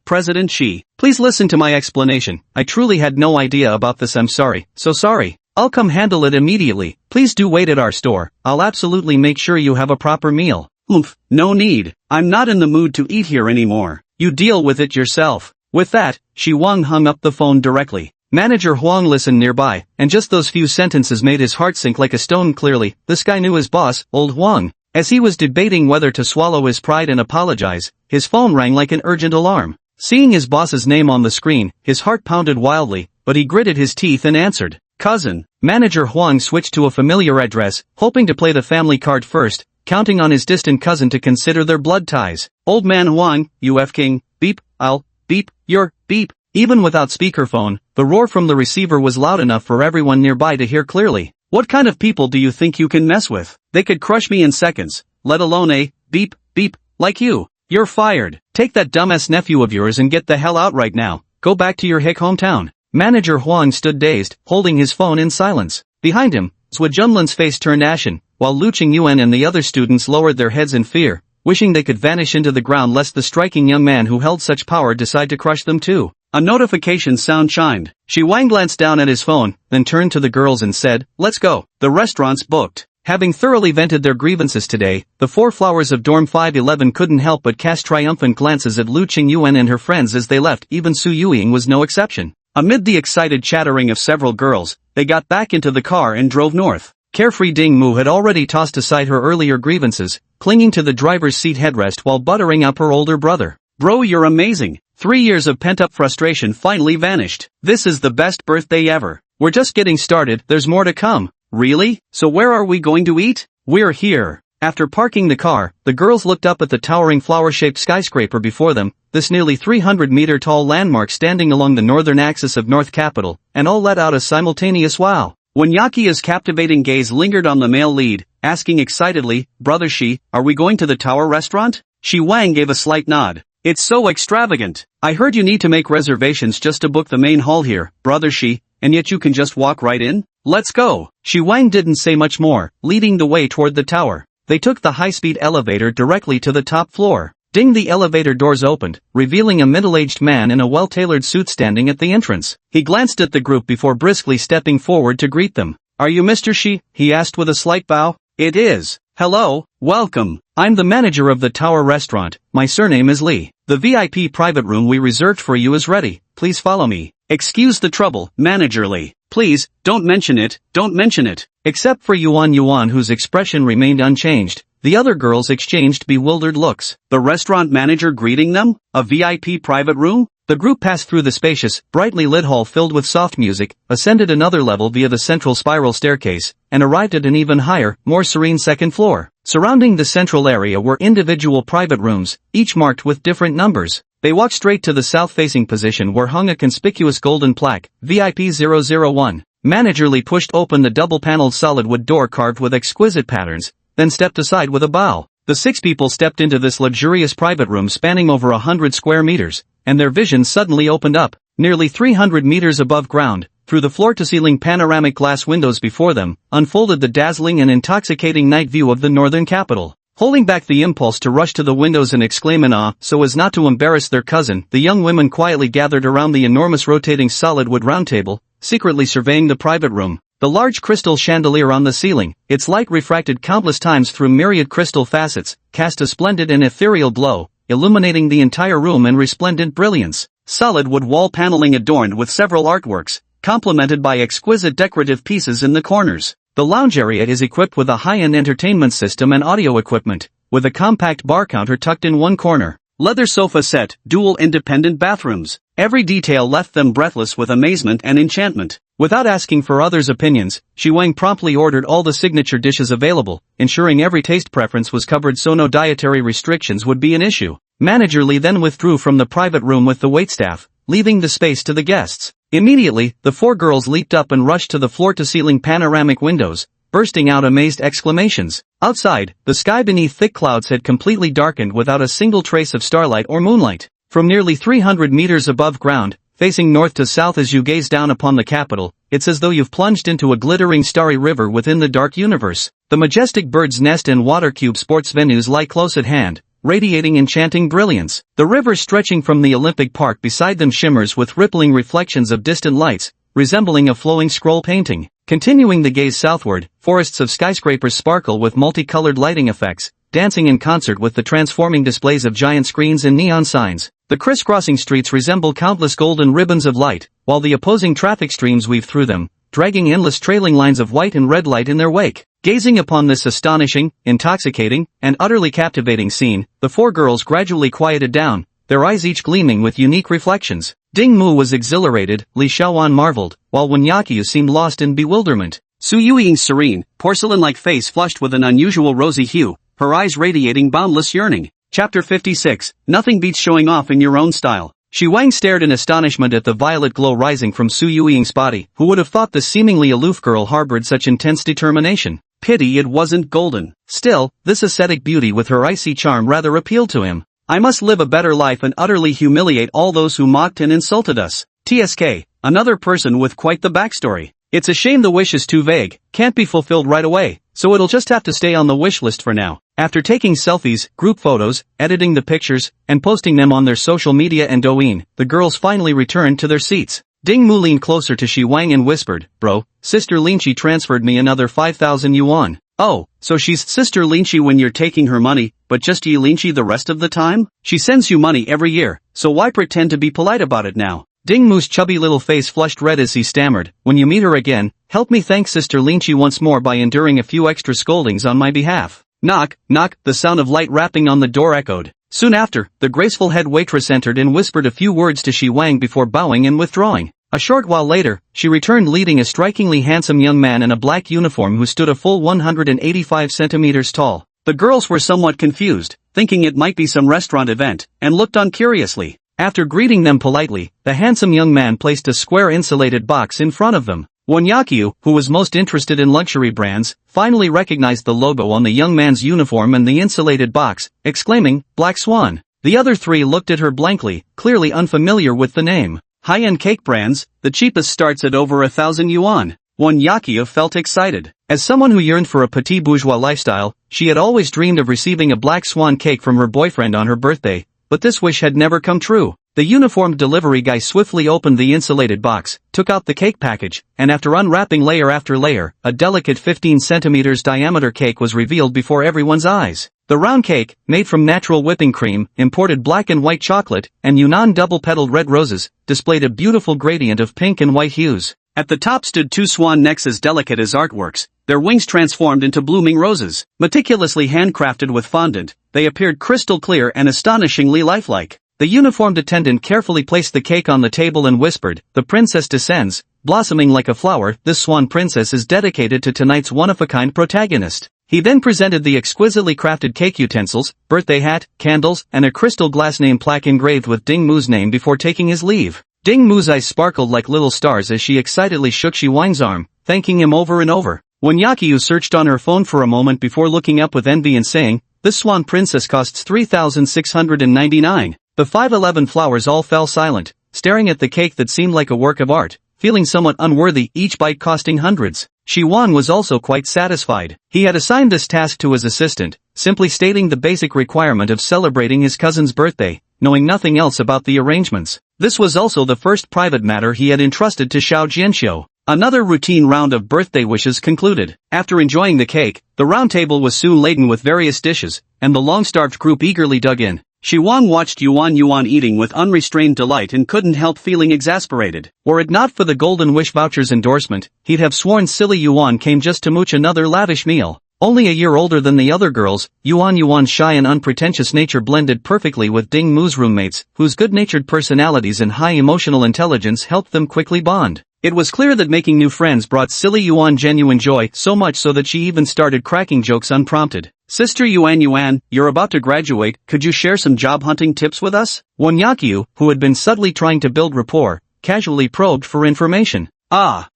please listen to my explanation. I truly had no idea about this. I'm sorry, so sorry. I'll come handle it immediately. Please do wait at our store. I'll absolutely make sure you have a proper meal. Oomph, no need. I'm not in the mood to eat here anymore. You deal with it yourself. With that, Shi Wang hung up the phone directly. Manager Huang listened nearby, and just those few sentences made his heart sink like a stone. Clearly, this guy knew his boss, old Huang. As he was debating whether to swallow his pride and apologize, his phone rang like an urgent alarm. Seeing his boss's name on the screen, his heart pounded wildly, but he gritted his teeth and answered. Cousin. Manager Huang switched to a familiar address, hoping to play the family card first, counting on his distant cousin to consider their blood ties. Old man Huang, you F-king, beep, I'll, beep, your, beep. Even without speakerphone, the roar from the receiver was loud enough for everyone nearby to hear clearly. What kind of people do you think you can mess with? They could crush me in seconds, let alone a, beep, beep, like you. You're fired. Take that dumbass nephew of yours and get the hell out right now. Go back to your hick hometown. Manager Huang stood dazed, holding his phone in silence. Behind him, Zhou Junlin's face turned ashen, while Lu Qingyuan and the other students lowered their heads in fear, wishing they could vanish into the ground lest the striking young man who held such power decide to crush them too. A notification sound chimed. Shi Wang glanced down at his phone, then turned to the girls and said, "Let's go. The restaurant's booked." Having thoroughly vented their grievances today, the four flowers of Dorm 511 couldn't help but cast triumphant glances at Lu Qingyuan and her friends as they left. Even Su Yuing was no exception. Amid the excited chattering of several girls, they got back into the car and drove north. Carefree Ding Mu had already tossed aside her earlier grievances, clinging to the driver's seat headrest while buttering up her older brother. Bro, you're amazing. 3 years of pent-up frustration finally vanished. This is the best birthday ever. We're just getting started, there's more to come. Really? So where are we going to eat? We're here. After parking the car, the girls looked up at the towering flower-shaped skyscraper before them, this nearly 300-meter-tall landmark standing along the northern axis of North Capital, and all let out a simultaneous wow. When Yakia's captivating gaze lingered on the male lead, asking excitedly, "Brother Shi, are we going to the tower restaurant?" Shi Wang gave a slight nod. "It's so extravagant. I heard you need to make reservations just to book the main hall here, Brother Shi, and yet you can just walk right in? Let's go." Shi Wang didn't say much more, leading the way toward the tower. They took the high-speed elevator directly to the top floor. Ding, the elevator doors opened, revealing a middle-aged man in a well-tailored suit standing at the entrance. He glanced at the group before briskly stepping forward to greet them. "Are you Mr. Shi?" he asked with a slight bow. "It is. Hello, welcome. I'm the manager of the Tower Restaurant. My surname is Li. The VIP private room we reserved for you is ready. Please follow me." "Excuse the trouble, Manager Li. Please, don't mention it, don't mention it." Except for Yuan, whose expression remained unchanged, the other girls exchanged bewildered looks. The restaurant manager greeting them? A VIP private room? The group passed through the spacious, brightly lit hall filled with soft music, ascended another level via the central spiral staircase, and arrived at an even higher, more serene second floor. Surrounding the central area were individual private rooms, each marked with different numbers. They walked straight to the south-facing position where hung a conspicuous golden plaque, VIP 001. Manager Li pushed open the double-paneled solid wood door carved with exquisite patterns, then stepped aside with a bow. The 6 people stepped into this luxurious private room spanning over 100 square meters, and their vision suddenly opened up. Nearly 300 meters above ground, through the floor-to-ceiling panoramic glass windows before them, unfolded the dazzling and intoxicating night view of the northern capital. Holding back the impulse to rush to the windows and exclaim in awe so as not to embarrass their cousin, the young women quietly gathered around the enormous rotating solid wood round table, secretly surveying the private room. The large crystal chandelier on the ceiling, its light refracted countless times through myriad crystal facets, cast a splendid and ethereal glow, illuminating the entire room in resplendent brilliance. Solid wood wall paneling adorned with several artworks, complemented by exquisite decorative pieces in the corners. The lounge area is equipped with a high-end entertainment system and audio equipment, with a compact bar counter tucked in one corner. Leather sofa set, dual independent bathrooms. Every detail left them breathless with amazement and enchantment. Without asking for others' opinions, Shi Wang promptly ordered all the signature dishes available, ensuring every taste preference was covered so no dietary restrictions would be an issue. Manager Li then withdrew from the private room with the waitstaff, leaving the space to the guests. Immediately, the four girls leaped up and rushed to the floor-to-ceiling panoramic windows, bursting out amazed exclamations. Outside, the sky beneath thick clouds had completely darkened without a single trace of starlight or moonlight. From nearly 300 meters above ground, facing north to south as you gaze down upon the capital, it's as though you've plunged into a glittering starry river within the dark universe. The majestic bird's nest and water cube sports venues lie close at hand, radiating enchanting brilliance. The river stretching from the Olympic Park beside them shimmers with rippling reflections of distant lights, resembling a flowing scroll painting. Continuing the gaze southward, forests of skyscrapers sparkle with multicolored lighting effects, dancing in concert with the transforming displays of giant screens and neon signs. The crisscrossing streets resemble countless golden ribbons of light, while the opposing traffic streams weave through them, dragging endless trailing lines of white and red light in their wake. Gazing upon this astonishing, intoxicating, and utterly captivating scene, the four girls gradually quieted down, their eyes each gleaming with unique reflections. Ding Mu was exhilarated, Li Xiaowan marveled, while Wen Yaqiu seemed lost in bewilderment. Su Yuiying's serene, porcelain-like face flushed with an unusual rosy hue, her eyes radiating boundless yearning. Chapter 56, Nothing beats showing off in your own style. Shi Wang stared in astonishment at the violet glow rising from Su Yuiying's body. Who would have thought the seemingly aloof girl harbored such intense determination? Pity it wasn't golden. Still, this ascetic beauty with her icy charm rather appealed to him. I must live a better life and utterly humiliate all those who mocked and insulted us. TSK, another person with quite the backstory. It's a shame the wish is too vague, can't be fulfilled right away, so it'll just have to stay on the wish list for now. After taking selfies, group photos, editing the pictures, and posting them on their social media and Douyin, the girls finally returned to their seats. Ding Mu leaned closer to Shi Wang and whispered, "Bro, Sister Linqi transferred me another 5,000 yuan. Oh, so she's Sister Linqi when you're taking her money, but just Yi Linqi the rest of the time? She sends you money every year, so why pretend to be polite about it now?" Ding Mu's chubby little face flushed red as he stammered, "When you meet her again, help me thank Sister Linqi once more by enduring a few extra scoldings on my behalf." Knock, knock, the sound of light rapping on the door echoed. Soon after, the graceful head waitress entered and whispered a few words to Shi Wang before bowing and withdrawing. A short while later, she returned leading a strikingly handsome young man in a black uniform who stood a full 185 centimeters tall. The girls were somewhat confused, thinking it might be some restaurant event, and looked on curiously. After greeting them politely, the handsome young man placed a square insulated box in front of them. Wen Yaqiu, who was most interested in luxury brands, finally recognized the logo on the young man's uniform and the insulated box, exclaiming, "Black Swan." The other three looked at her blankly, clearly unfamiliar with the name. High-end cake brands, the cheapest starts at over 1,000 yuan. Wen Yaqiu felt excited. As someone who yearned for a petit bourgeois lifestyle, she had always dreamed of receiving a black swan cake from her boyfriend on her birthday, but this wish had never come true. The uniformed delivery guy swiftly opened the insulated box, took out the cake package, and after unwrapping layer after layer, a delicate 15 centimeters diameter cake was revealed before everyone's eyes. The round cake, made from natural whipping cream, imported black and white chocolate, and Yunnan double-petaled red roses, displayed a beautiful gradient of pink and white hues. At the top stood two swan necks as delicate as artworks, their wings transformed into blooming roses. Meticulously handcrafted with fondant, they appeared crystal clear and astonishingly lifelike. The uniformed attendant carefully placed the cake on the table and whispered, "The princess descends, blossoming like a flower. This swan princess is dedicated to tonight's one-of-a-kind protagonist." He then presented the exquisitely crafted cake utensils, birthday hat, candles, and a crystal glass name plaque engraved with Ding Mu's name before taking his leave. Ding Mu's eyes sparkled like little stars as she excitedly shook Shi Wang's arm, thanking him over and over. Wen Yaqiu searched on her phone for a moment before looking up with envy and saying, "This swan princess costs 3,699. The 511 flowers all fell silent, staring at the cake that seemed like a work of art, feeling somewhat unworthy, each bite costing hundreds. Shi Wan was also quite satisfied. He had assigned this task to his assistant, simply stating the basic requirement of celebrating his cousin's birthday, knowing nothing else about the arrangements. This was also the first private matter he had entrusted to Xiao Jianxiu. Another routine round of birthday wishes concluded. After enjoying the cake, the round table was soon laden with various dishes, and the long-starved group eagerly dug in. Shi Wang watched Yuan eating with unrestrained delight and couldn't help feeling exasperated. Were it not for the Golden Wish voucher's endorsement, he'd have sworn silly Yuan came just to mooch another lavish meal. Only a year older than the other girls, Yuan's shy and unpretentious nature blended perfectly with Ding Mu's roommates, whose good-natured personalities and high emotional intelligence helped them quickly bond. It was clear that making new friends brought silly Yuan genuine joy, so much so that she even started cracking jokes unprompted. Sister Yuan, you're about to graduate, could you share some job hunting tips with us? Wen Yaqiu, who had been subtly trying to build rapport, casually probed for information.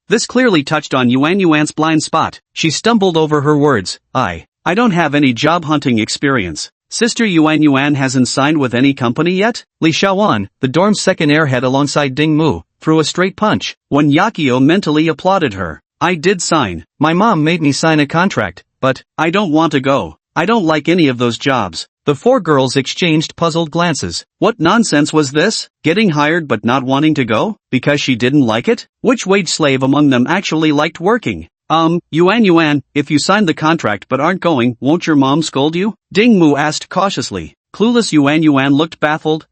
This clearly touched on Yuan's blind spot. She stumbled over her words. I don't have any job hunting experience. Sister Yuan hasn't signed with any company yet? Li Xiaoan, the dorm's second airhead alongside Ding Mu, threw a straight punch. Wen Yaqiu mentally applauded her. I did sign. My mom made me sign a contract, but I don't want to go. I don't like any of those jobs. The four girls exchanged puzzled glances. What nonsense was this? Getting hired but not wanting to go? Because she didn't like it? Which wage slave among them actually liked working? Yuan, if you signed the contract but aren't going, won't your mom scold you? Ding Mu asked cautiously. Clueless Yuan looked baffled.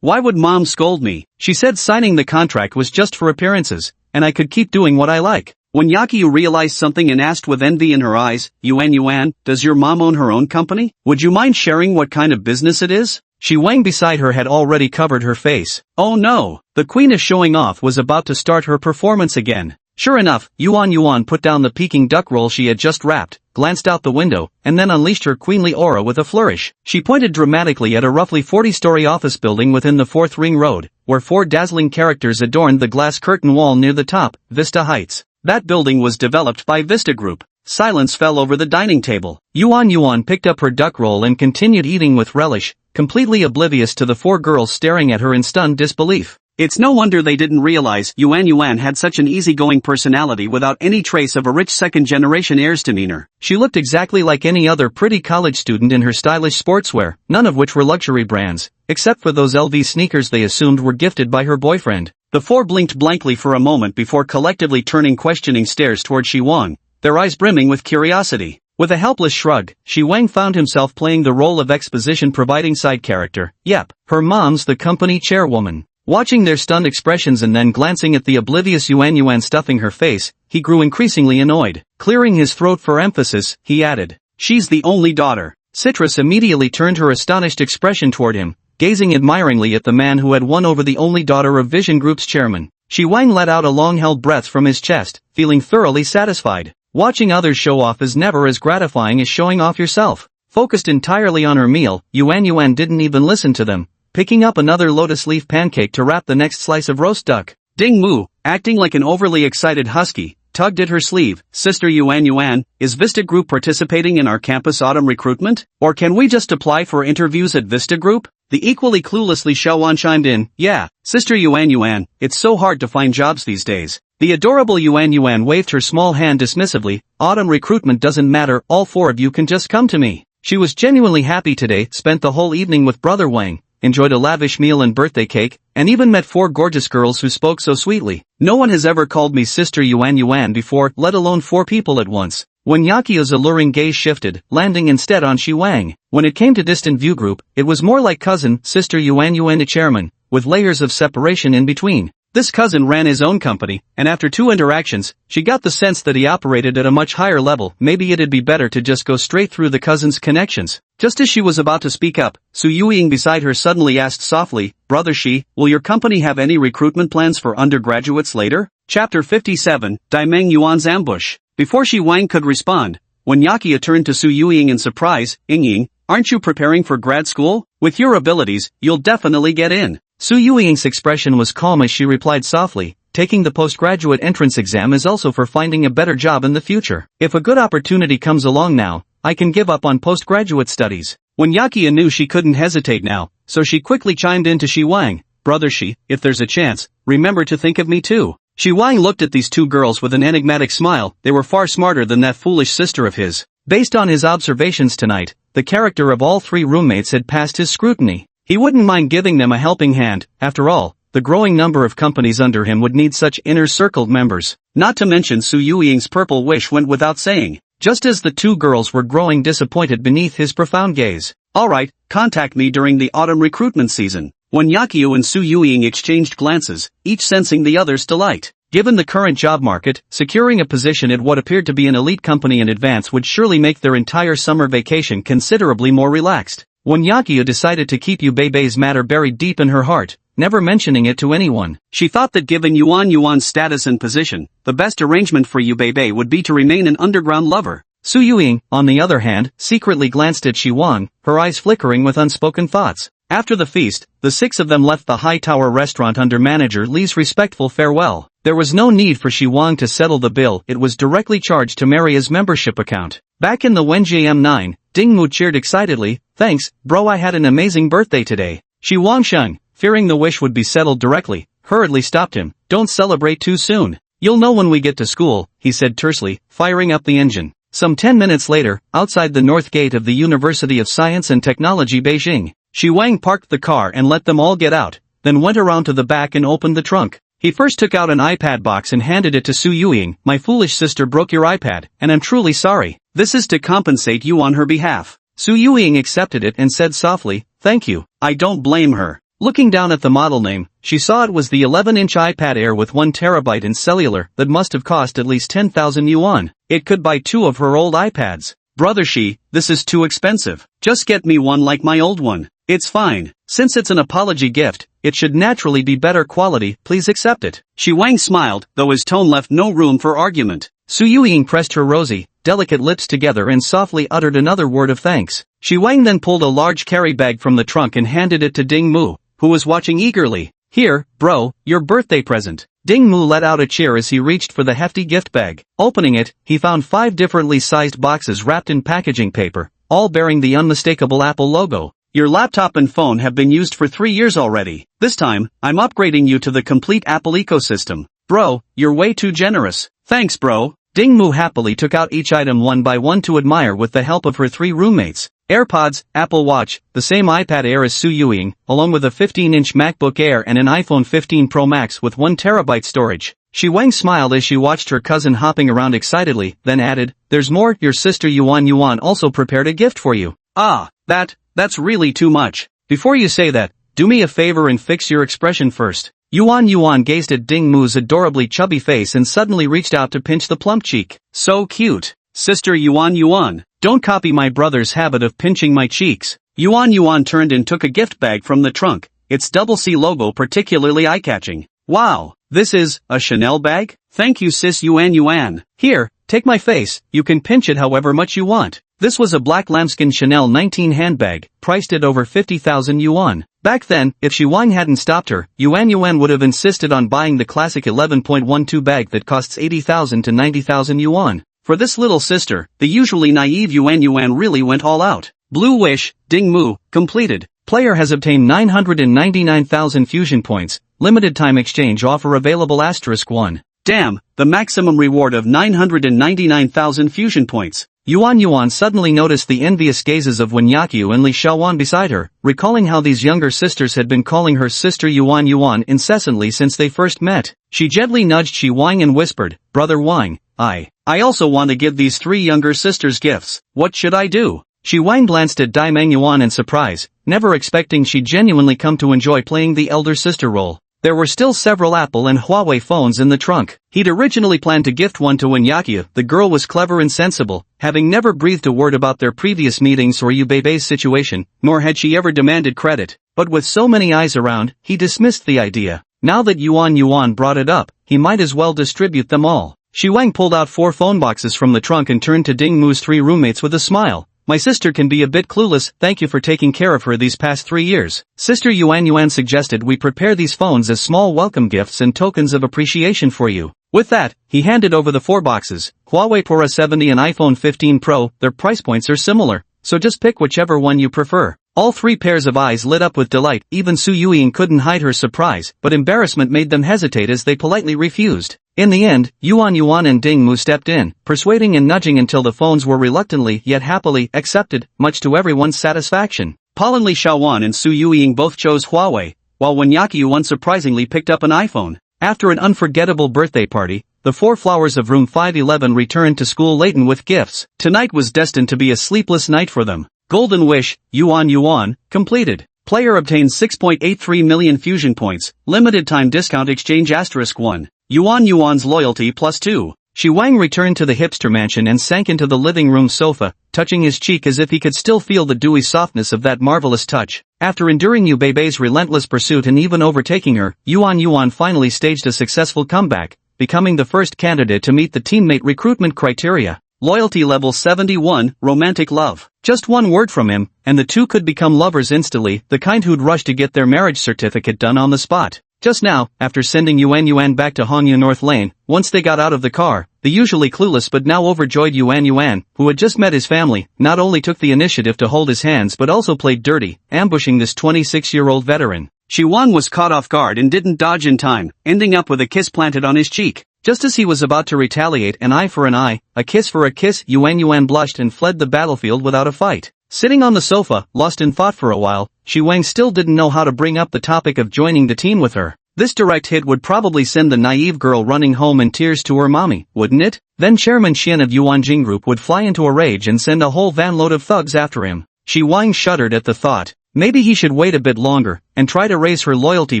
Why would mom scold me? She said signing the contract was just for appearances, and I could keep doing what I like. When Yaqiu realized something and asked with envy in her eyes, Yuan, does your mom own her own company? Would you mind sharing what kind of business it is? Shi Wang beside her had already covered her face. Oh no! The queen of showing off was about to start her performance again. Sure enough, Yuan put down the Peking duck roll she had just wrapped, glanced out the window, and then unleashed her queenly aura with a flourish. She pointed dramatically at a roughly 40-story office building within the 4th Ring Road, where 4 dazzling characters adorned the glass curtain wall near the top, Vista Heights. That building was developed by Vista Group. Silence fell over the dining table. Yuan picked up her duck roll and continued eating with relish, completely oblivious to the 4 girls staring at her in stunned disbelief. It's no wonder they didn't realize Yuan had such an easygoing personality without any trace of a rich second-generation heir's demeanor. She looked exactly like any other pretty college student in her stylish sportswear, none of which were luxury brands, except for those LV sneakers they assumed were gifted by her boyfriend. The 4 blinked blankly for a moment before collectively turning questioning stares toward Shi Wang, their eyes brimming with curiosity. With a helpless shrug, Shi Wang found himself playing the role of exposition-providing side character. Yep, her mom's the company chairwoman. Watching their stunned expressions and then glancing at the oblivious Yuan stuffing her face, he grew increasingly annoyed. Clearing his throat for emphasis, he added, "She's the only daughter." Citrus immediately turned her astonished expression toward him, gazing admiringly at the man who had won over the only daughter of Vision Group's chairman. Shi Wang let out a long-held breath from his chest, feeling thoroughly satisfied. Watching others show off is never as gratifying as showing off yourself. Focused entirely on her meal, Yuan didn't even listen to them, picking up another lotus leaf pancake to wrap the next slice of roast duck. Ding Mu, acting like an overly excited husky, tugged at her sleeve. Sister Yuan, is Vista Group participating in our campus autumn recruitment? Or can we just apply for interviews at Vista Group? The equally clueless Li Xiaoan chimed in. Yeah, Sister Yuan, it's so hard to find jobs these days. The adorable Yuan waved her small hand dismissively. Autumn recruitment doesn't matter, all 4 of you can just come to me. She was genuinely happy today, spent the whole evening with Brother Wang, enjoyed a lavish meal and birthday cake, and even met 4 gorgeous girls who spoke so sweetly. No one has ever called me Sister Yuan before, let alone 4 people at once. When Yaqiu's alluring gaze shifted, landing instead on Shi Wang, when it came to distant view group, it was more like cousin, Sister Yuan the chairman, with layers of separation in between. This cousin ran his own company, and after 2 interactions, she got the sense that he operated at a much higher level. Maybe it'd be better to just go straight through the cousin's connections. Just as she was about to speak up, Su Yuing beside her suddenly asked softly, Brother Shi, will your company have any recruitment plans for undergraduates later? Chapter 57, Daimeng Yuan's Ambush. Before Shi Wang could respond, when Yaqiu turned to Su Yuing in surprise, Ying, aren't you preparing for grad school? With your abilities, you'll definitely get in. Su Yuing's expression was calm as she replied softly, taking the postgraduate entrance exam is also for finding a better job in the future. If a good opportunity comes along now, I can give up on postgraduate studies. When Yaqiu knew she couldn't hesitate now, so she quickly chimed in to Shi Wang, Brother Shi, if there's a chance, remember to think of me too. Shi Wang looked at these 2 girls with an enigmatic smile. They were far smarter than that foolish sister of his. Based on his observations tonight, the character of all three roommates had passed his scrutiny. He wouldn't mind giving them a helping hand, after all. The growing number of companies under him would need such inner-circled members. Not to mention Su Yuiying's purple wish went without saying, just as the two girls were growing disappointed beneath his profound gaze. Alright, contact me during the autumn recruitment season. When Yakyu and Su Yuiying exchanged glances, each sensing the other's delight. Given the current job market, securing a position at what appeared to be an elite company in advance would surely make their entire summer vacation considerably more relaxed. When Yakyu decided to keep Yubei's matter buried deep in her heart, never mentioning it to anyone, she thought that given Yuan's status and position, the best arrangement for Yubei would be to remain an underground lover. Su Yuiying, on the other hand, secretly glanced at Shiwang, her eyes flickering with unspoken thoughts. After the feast, the six of them left the High Tower restaurant under manager Li's respectful farewell. There was no need for Shiwang to settle the bill, it was directly charged to Maria's membership account. Back in the Wenji M9, Dingmu cheered excitedly, "Thanks, bro, I had an amazing birthday today." Shiwang Sheng, fearing the wish would be settled directly, hurriedly stopped him. "Don't celebrate too soon. You'll know when we get to school," he said tersely, firing up the engine. Some 10 minutes later, outside the north gate of the University of Science and Technology Beijing, Shiwang parked the car and let them all get out, then went around to the back and opened the trunk. He first took out an iPad box and handed it to Su Yuiying. "My foolish sister broke your iPad, and I'm truly sorry. This is to compensate you on her behalf." Su Yuiying accepted it and said softly, "Thank you." "I don't blame her." Looking down at the model name, she saw it was the 11-inch iPad Air with 1 terabyte in cellular that must have cost at least 10,000 yuan. It could buy 2 of her old iPads. "Brother Shi, this is too expensive. Just get me one like my old one." "It's fine. Since it's an apology gift, it should naturally be better quality, please accept it." Shiwang smiled, though his tone left no room for argument. Su Yuiying pressed her rosy, delicate lips together and softly uttered another word of thanks. Shiwang then pulled a large carry bag from the trunk and handed it to Ding Mu, who was watching eagerly. "Here, bro, your birthday present." Ding Mu let out a cheer as he reached for the hefty gift bag. Opening it, he found 5 differently sized boxes wrapped in packaging paper, all bearing the unmistakable Apple logo. "Your laptop and phone have been used for 3 years already. This time, I'm upgrading you to the complete Apple ecosystem. Bro, you're way too generous." "Thanks, bro." Ding Mu happily took out each item one by one to admire with the help of her 3 roommates. AirPods, Apple Watch, the same iPad Air as Su Yuiying, along with a 15-inch MacBook Air and an iPhone 15 Pro Max with 1 terabyte storage. Shiwang smiled as she watched her cousin hopping around excitedly, then added, "There's more, your sister Yuan also prepared a gift for you." "Ah, that's really too much." "Before you say that, do me a favor and fix your expression first." Yuan gazed at Ding Mu's adorably chubby face and suddenly reached out to pinch the plump cheek. "So cute. Sister Yuan, don't copy my brother's habit of pinching my cheeks." Yuan turned and took a gift bag from the trunk, its double C logo particularly eye-catching. "Wow, this is a Chanel bag? Thank you sis Yuan. Here, take my face, you can pinch it however much you want." This was a black lambskin Chanel 19 handbag, priced at over 50,000 yuan. Back then, if Shiwang hadn't stopped her, Yuan would have insisted on buying the classic 11.12 bag that costs 80,000 to 90,000 yuan. For this little sister, the usually naive Yuan really went all out. Blue Wish, Ding Mu, completed. Player has obtained 999,000 fusion points, limited time exchange offer available *1. Damn, the maximum reward of 999,000 fusion points. Yuan suddenly noticed the envious gazes of Wenyakyu and Li Xiaowan beside her, recalling how these younger sisters had been calling her sister Yuan incessantly since they first met. She gently nudged Shi Wang and whispered, "Brother Wang, I also want to give these 3 younger sisters gifts. What should I do?" Shi Wang glanced at Dai Meng Yuan in surprise, never expecting she'd genuinely come to enjoy playing the elder sister role. There were still several Apple and Huawei phones in the trunk. He'd originally planned to gift one to Wenyakyu. The girl was clever and sensible, having never breathed a word about their previous meetings or Yubei's situation, nor had she ever demanded credit. But with so many eyes around, he dismissed the idea. Now that Yuan brought it up, he might as well distribute them all. Shi Wang pulled out 4 phone boxes from the trunk and turned to Ding Mu's 3 roommates with a smile. "My sister can be a bit clueless, thank you for taking care of her these past 3 years. Sister Yuan suggested we prepare these phones as small welcome gifts and tokens of appreciation for you." With that, he handed over the 4 boxes, Huawei Pora 70 and iPhone 15 Pro, their price points are similar, so just pick whichever one you prefer. All three pairs of eyes lit up with delight. Even Su Yuiying couldn't hide her surprise, but embarrassment made them hesitate as they politely refused. In the end, Yuan and Ding Mu stepped in, persuading and nudging until the phones were reluctantly yet happily accepted, much to everyone's satisfaction. Paul and Li Shaowan and Su Yuiying both chose Huawei, while Wenyaqiu unsurprisingly picked up an iPhone. After an unforgettable birthday party, the four flowers of room 511 returned to school laden with gifts. Tonight was destined to be a sleepless night for them. Golden Wish, Yuan, completed. Player obtains 6.83 million fusion points, limited time discount exchange *1. Yuan's loyalty +2. Shi Wang returned to the hipster mansion and sank into the living room sofa, touching his cheek as if he could still feel the dewy softness of that marvelous touch. After enduring Yu Beibei's relentless pursuit and even overtaking her, Yuan finally staged a successful comeback, becoming the first candidate to meet the teammate recruitment criteria. Loyalty level 71, romantic love. Just one word from him, and the two could become lovers instantly, the kind who'd rush to get their marriage certificate done on the spot. Just now, after sending Yuan back to Hongyu North Lane, once they got out of the car, the usually clueless but now overjoyed Yuan, who had just met his family, not only took the initiative to hold his hands but also played dirty, ambushing this 26-year-old veteran. Shi Wang was caught off guard and didn't dodge in time, ending up with a kiss planted on his cheek. Just as he was about to retaliate, an eye for an eye, a kiss for a kiss, Yuan blushed and fled the battlefield without a fight. Sitting on the sofa, lost in thought for a while, Shi Wang still didn't know how to bring up the topic of joining the team with her. This direct hit would probably send the naive girl running home in tears to her mommy, wouldn't it? Then Chairman Xian of Yuan Jing Group would fly into a rage and send a whole van load of thugs after him. Shi Wang shuddered at the thought. Maybe he should wait a bit longer, and try to raise her loyalty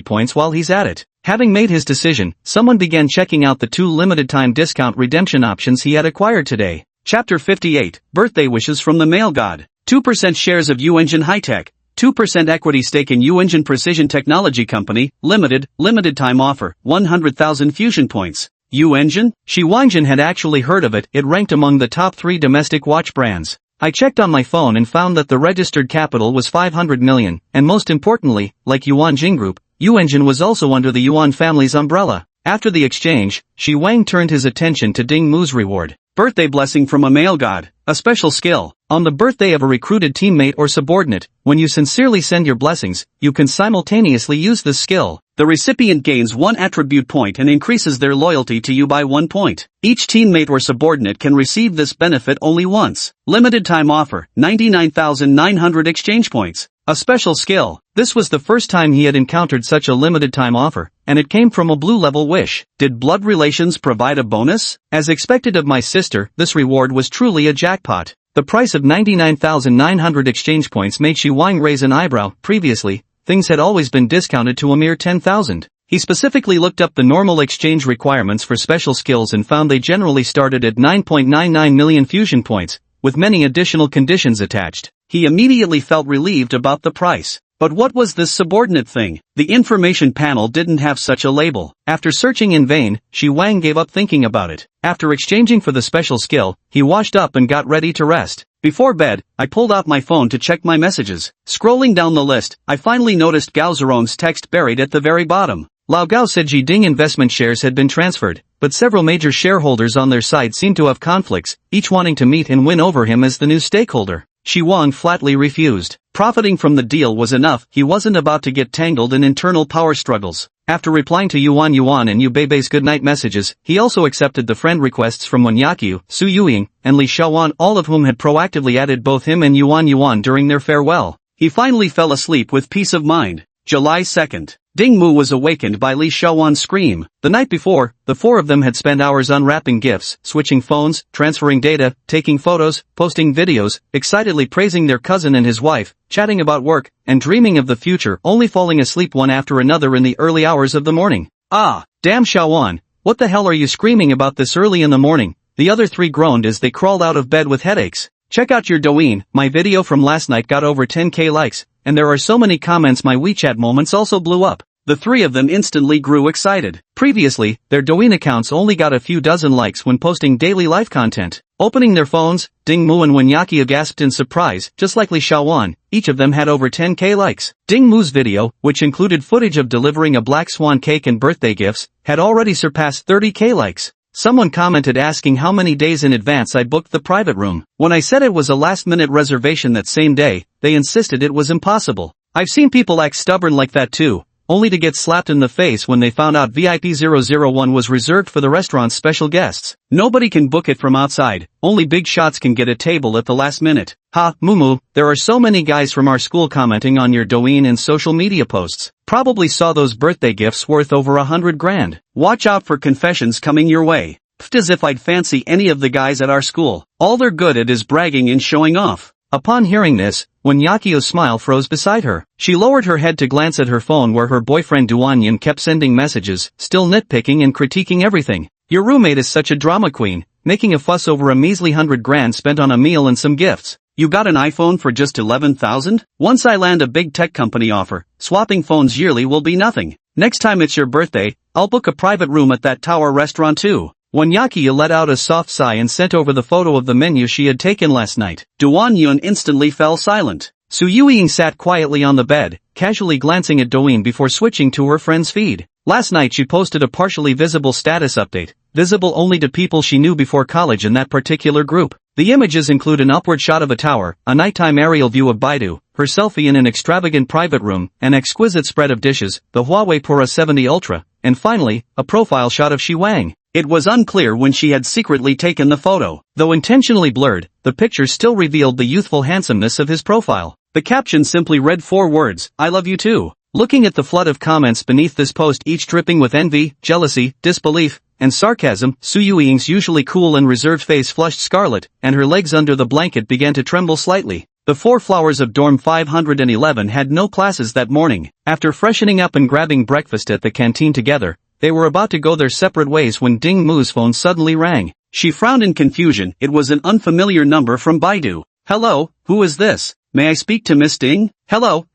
points while he's at it. Having made his decision, someone began checking out the 2 limited-time discount redemption options he had acquired today. Chapter 58, Birthday Wishes from the Male God. 2% shares of U-Engine High-Tech. 2% equity stake in U-Engine Precision Technology Company, limited time offer, 100,000 fusion points. U-Engine? Shi Wangjin had actually heard of it. It ranked among the top 3 domestic watch brands. I checked on my phone and found that the registered capital was 500 million, and most importantly, like Yuan Jing Group, U-Engine was also under the Yuan family's umbrella. After the exchange, Shi Wang turned his attention to Ding Mu's reward. Birthday blessing from a male god, a special skill. On the birthday of a recruited teammate or subordinate, when you sincerely send your blessings, you can simultaneously use this skill. The recipient gains 1 attribute point and increases their loyalty to you by 1 point. Each teammate or subordinate can receive this benefit only once. Limited time offer, 99,900 exchange points. A special skill. This was the first time he had encountered such a limited time offer, and it came from a blue-level wish. Did blood relations provide a bonus? As expected of my sister, this reward was truly a jackpot. The price of 99,900 exchange points made Shi Wang raise an eyebrow. Previously, things had always been discounted to a mere 10,000. He specifically looked up the normal exchange requirements for special skills and found they generally started at 9.99 million fusion points, with many additional conditions attached. He immediately felt relieved about the price. But what was this subordinate thing? The information panel didn't have such a label. After searching in vain, Shi Wang gave up thinking about it. After exchanging for the special skill, he washed up and got ready to rest. Before bed, I pulled out my phone to check my messages. Scrolling down the list, I finally noticed Gao Zeron's text buried at the very bottom. Lao Gao said Jiding investment shares had been transferred, but several major shareholders on their side seemed to have conflicts, each wanting to meet and win over him as the new stakeholder. Shi Wang flatly refused. Profiting from the deal was enough. He wasn't about to get tangled in internal power struggles. After replying to Yuan and Yu Beibei's goodnight messages, he also accepted the friend requests from Wenyaqiu, Su Yuiying, and Li Shaowan, all of whom had proactively added both him and Yuan during their farewell. He finally fell asleep with peace of mind. July 2nd. Ding Mu was awakened by Li Shaowan's scream. The night before, the 4 of them had spent hours unwrapping gifts, switching phones, transferring data, taking photos, posting videos, excitedly praising their cousin and his wife, chatting about work, and dreaming of the future, only falling asleep one after another in the early hours of the morning. Ah, damn Shaowan, what the hell are you screaming about this early in the morning? The other 3 groaned as they crawled out of bed with headaches. Check out your Douyin, my video from last night got over 10k likes, and there are so many comments my WeChat moments also blew up. The 3 of them instantly grew excited. Previously, their Douyin accounts only got a few dozen likes when posting daily life content. Opening their phones, Ding Mu and Wenyaqiu gasped in surprise. Just like Li Shaowan, each of them had over 10k likes. Ding Mu's video, which included footage of delivering a black swan cake and birthday gifts, had already surpassed 30k likes. Someone commented asking how many days in advance I booked the private room. When I said it was a last-minute reservation that same day, they insisted it was impossible. I've seen people act stubborn like that too, only to get slapped in the face when they found out VIP001 was reserved for the restaurant's special guests. Nobody can book it from outside, only big shots can get a table at the last minute. Ha, Mumu, there are so many guys from our school commenting on your Douyin and social media posts. Probably saw those birthday gifts worth over 100 grand. Watch out for confessions coming your way. Pfft, as if I'd fancy any of the guys at our school. All they're good at is bragging and showing off. Upon hearing this, Wanyakio's smile froze beside her. She lowered her head to glance at her phone where her boyfriend Duanyan kept sending messages, still nitpicking and critiquing everything. Your roommate is such a drama queen, making a fuss over a measly 100 grand spent on a meal and some gifts. You got an iPhone for just 11,000? Once I land a big tech company offer, swapping phones yearly will be nothing. Next time it's your birthday, I'll book a private room at that tower restaurant too. Wanyakio let out a soft sigh and sent over the photo of the menu she had taken last night. Duan Yun instantly fell silent. Su Yueying sat quietly on the bed, casually glancing at Douyin before switching to her friend's feed. Last night she posted a partially visible status update, visible only to people she knew before college in that particular group. The images include an upward shot of a tower, a nighttime aerial view of Baidu, her selfie in an extravagant private room, an exquisite spread of dishes, the Huawei Pura 70 Ultra, and finally, a profile shot of Shi Wang. It was unclear when she had secretly taken the photo. Though intentionally blurred, the picture still revealed the youthful handsomeness of his profile. The caption simply read 4 words, I love you too. Looking at the flood of comments beneath this post, each dripping with envy, jealousy, disbelief, and sarcasm, Su Yueying's usually cool and reserved face flushed scarlet, and her legs under the blanket began to tremble slightly. The 4 flowers of dorm 511 had no classes that morning. After freshening up and grabbing breakfast at the canteen together, they were about to go their separate ways when Ding Mu's phone suddenly rang. She frowned in confusion. It was an unfamiliar number from Baidu. Hello, who is this? May I speak to Miss Ding? Hello,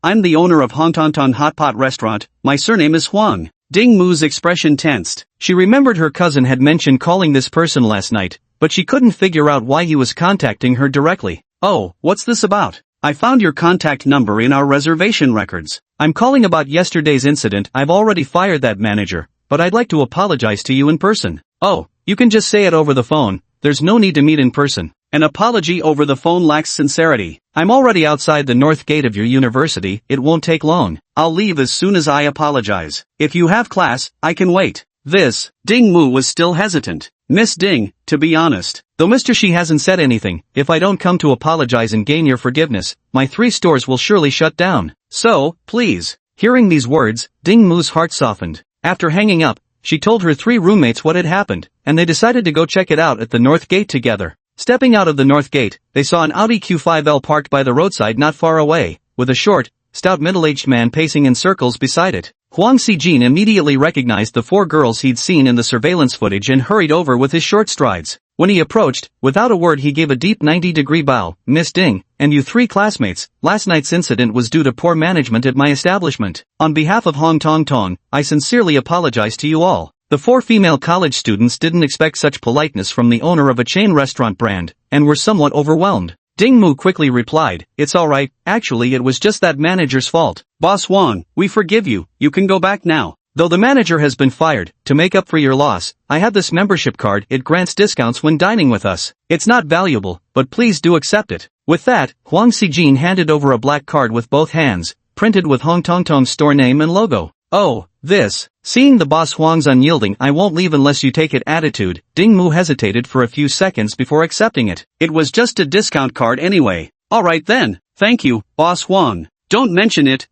I'm the owner of Hongtongtong Hot Pot Restaurant. My surname is Huang. Ding Mu's expression tensed. She remembered her cousin had mentioned calling this person last night, but she couldn't figure out why he was contacting her directly. Oh, what's this about? I found your contact number in our reservation records. I'm calling about yesterday's incident. I've already fired that manager, but I'd like to apologize to you in person. Oh, you can just say it over the phone. There's no need to meet in person. An apology over the phone lacks sincerity. I'm already outside the north gate of your university. It won't take long. I'll leave as soon as I apologize. If you have class, I can wait. Ding Mu was still hesitant. Miss Ding, to be honest, though Mr. Shi hasn't said anything, if I don't come to apologize and gain your forgiveness, my 3 stores will surely shut down. So, please. Hearing these words, Ding Mu's heart softened. After hanging up, she told her 3 roommates what had happened, and they decided to go check it out at the north gate together. Stepping out of the north gate, they saw an Audi Q5L parked by the roadside not far away, with a short, stout middle-aged man pacing in circles beside it. Huang Xijin immediately recognized the 4 girls he'd seen in the surveillance footage and hurried over with his short strides. When he approached, without a word he gave a deep 90-degree bow. Miss Ding, and you 3 classmates, last night's incident was due to poor management at my establishment. On behalf of Hong Tong Tong, I sincerely apologize to you all. The 4 female college students didn't expect such politeness from the owner of a chain restaurant brand, and were somewhat overwhelmed. Ding Mu quickly replied, it's alright, actually it was just that manager's fault. Boss Wang, we forgive you, you can go back now. Though the manager has been fired, to make up for your loss, I have this membership card. It grants discounts when dining with us. It's not valuable, but please do accept it. With that, Huang Xijin handed over a black card with both hands, printed with Hong Tong Tong's store name and logo. Oh, this. Seeing the boss Huang's unyielding I won't leave unless you take it attitude, Ding Mu hesitated for a few seconds before accepting it. It was just a discount card anyway. Alright then, thank you, boss Huang. Don't mention it.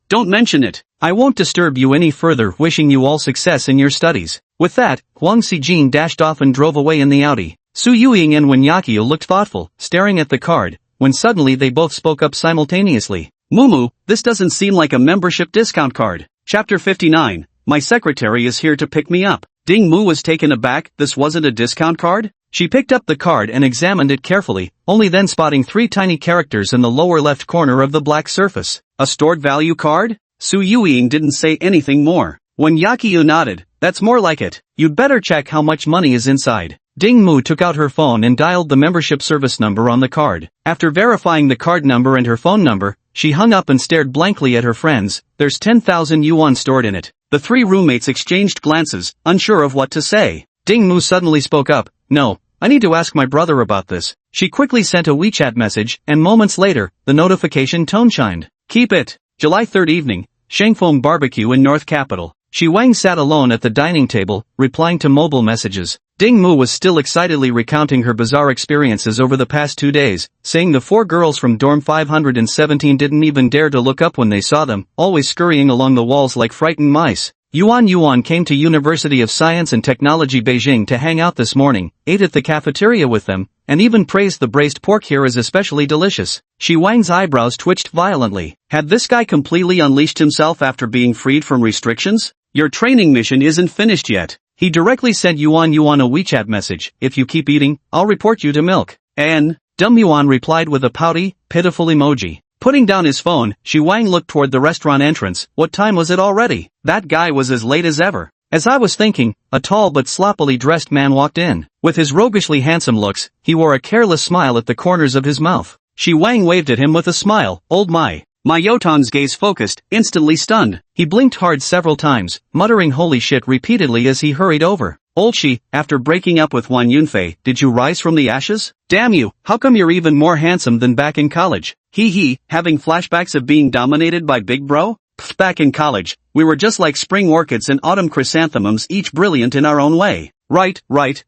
I won't disturb you any further, wishing you all success in your studies. With that, Huang Xijin dashed off and drove away in the Audi. Su Yueying and Wanyakio looked thoughtful, staring at the card, when suddenly they both spoke up simultaneously. Mumu, this doesn't seem like a membership discount card. Chapter 59. My secretary is here to pick me up. Ding Mu was taken aback. This wasn't a discount card? She picked up the card and examined it carefully, only then spotting 3 tiny characters in the lower left corner of the black surface. A stored value card? Su Yueying didn't say anything more. When Yakio nodded, that's more like it. You'd better check how much money is inside. Ding Mu took out her phone and dialed the membership service number on the card. After verifying the card number and her phone number, she hung up and stared blankly at her friends. There's 10,000 yuan stored in it. The 3 roommates exchanged glances, unsure of what to say. Ding Mu suddenly spoke up, no, I need to ask my brother about this. She quickly sent a WeChat message, and moments later, the notification tone chimed. Keep it. July 3rd evening, Shangfeng barbecue in North Capital. Shi Wang sat alone at the dining table, replying to mobile messages. Ding Mu was still excitedly recounting her bizarre experiences over the past 2 days, saying the 4 girls from dorm 517 didn't even dare to look up when they saw them, always scurrying along the walls like frightened mice. Yuan came to University of Science and Technology Beijing to hang out this morning, ate at the cafeteria with them, and even praised the braised pork here as especially delicious. Shi Wang's eyebrows twitched violently. Had this guy completely unleashed himself after being freed from restrictions? Your training mission isn't finished yet. He directly sent Yuan a WeChat message, if you keep eating, I'll report you to milk. And, dumb Yuan replied with a pouty, pitiful emoji. Putting down his phone, Shi Wang looked toward the restaurant entrance. What time was it already? That guy was as late as ever. As I was thinking, a tall but sloppily dressed man walked in. With his roguishly handsome looks, he wore a careless smile at the corners of his mouth. Shi Wang waved at him with a smile. Old my. Yotan's gaze focused, instantly stunned. He blinked hard several times, muttering holy shit repeatedly as he hurried over. Old Shi, after breaking up with Wan Yunfei, did you rise from the ashes? Damn you, how come you're even more handsome than back in college? Hee, having flashbacks of being dominated by Big Bro? Pfft, back in college, we were just like spring orchids and autumn chrysanthemums, each brilliant in our own way. Right,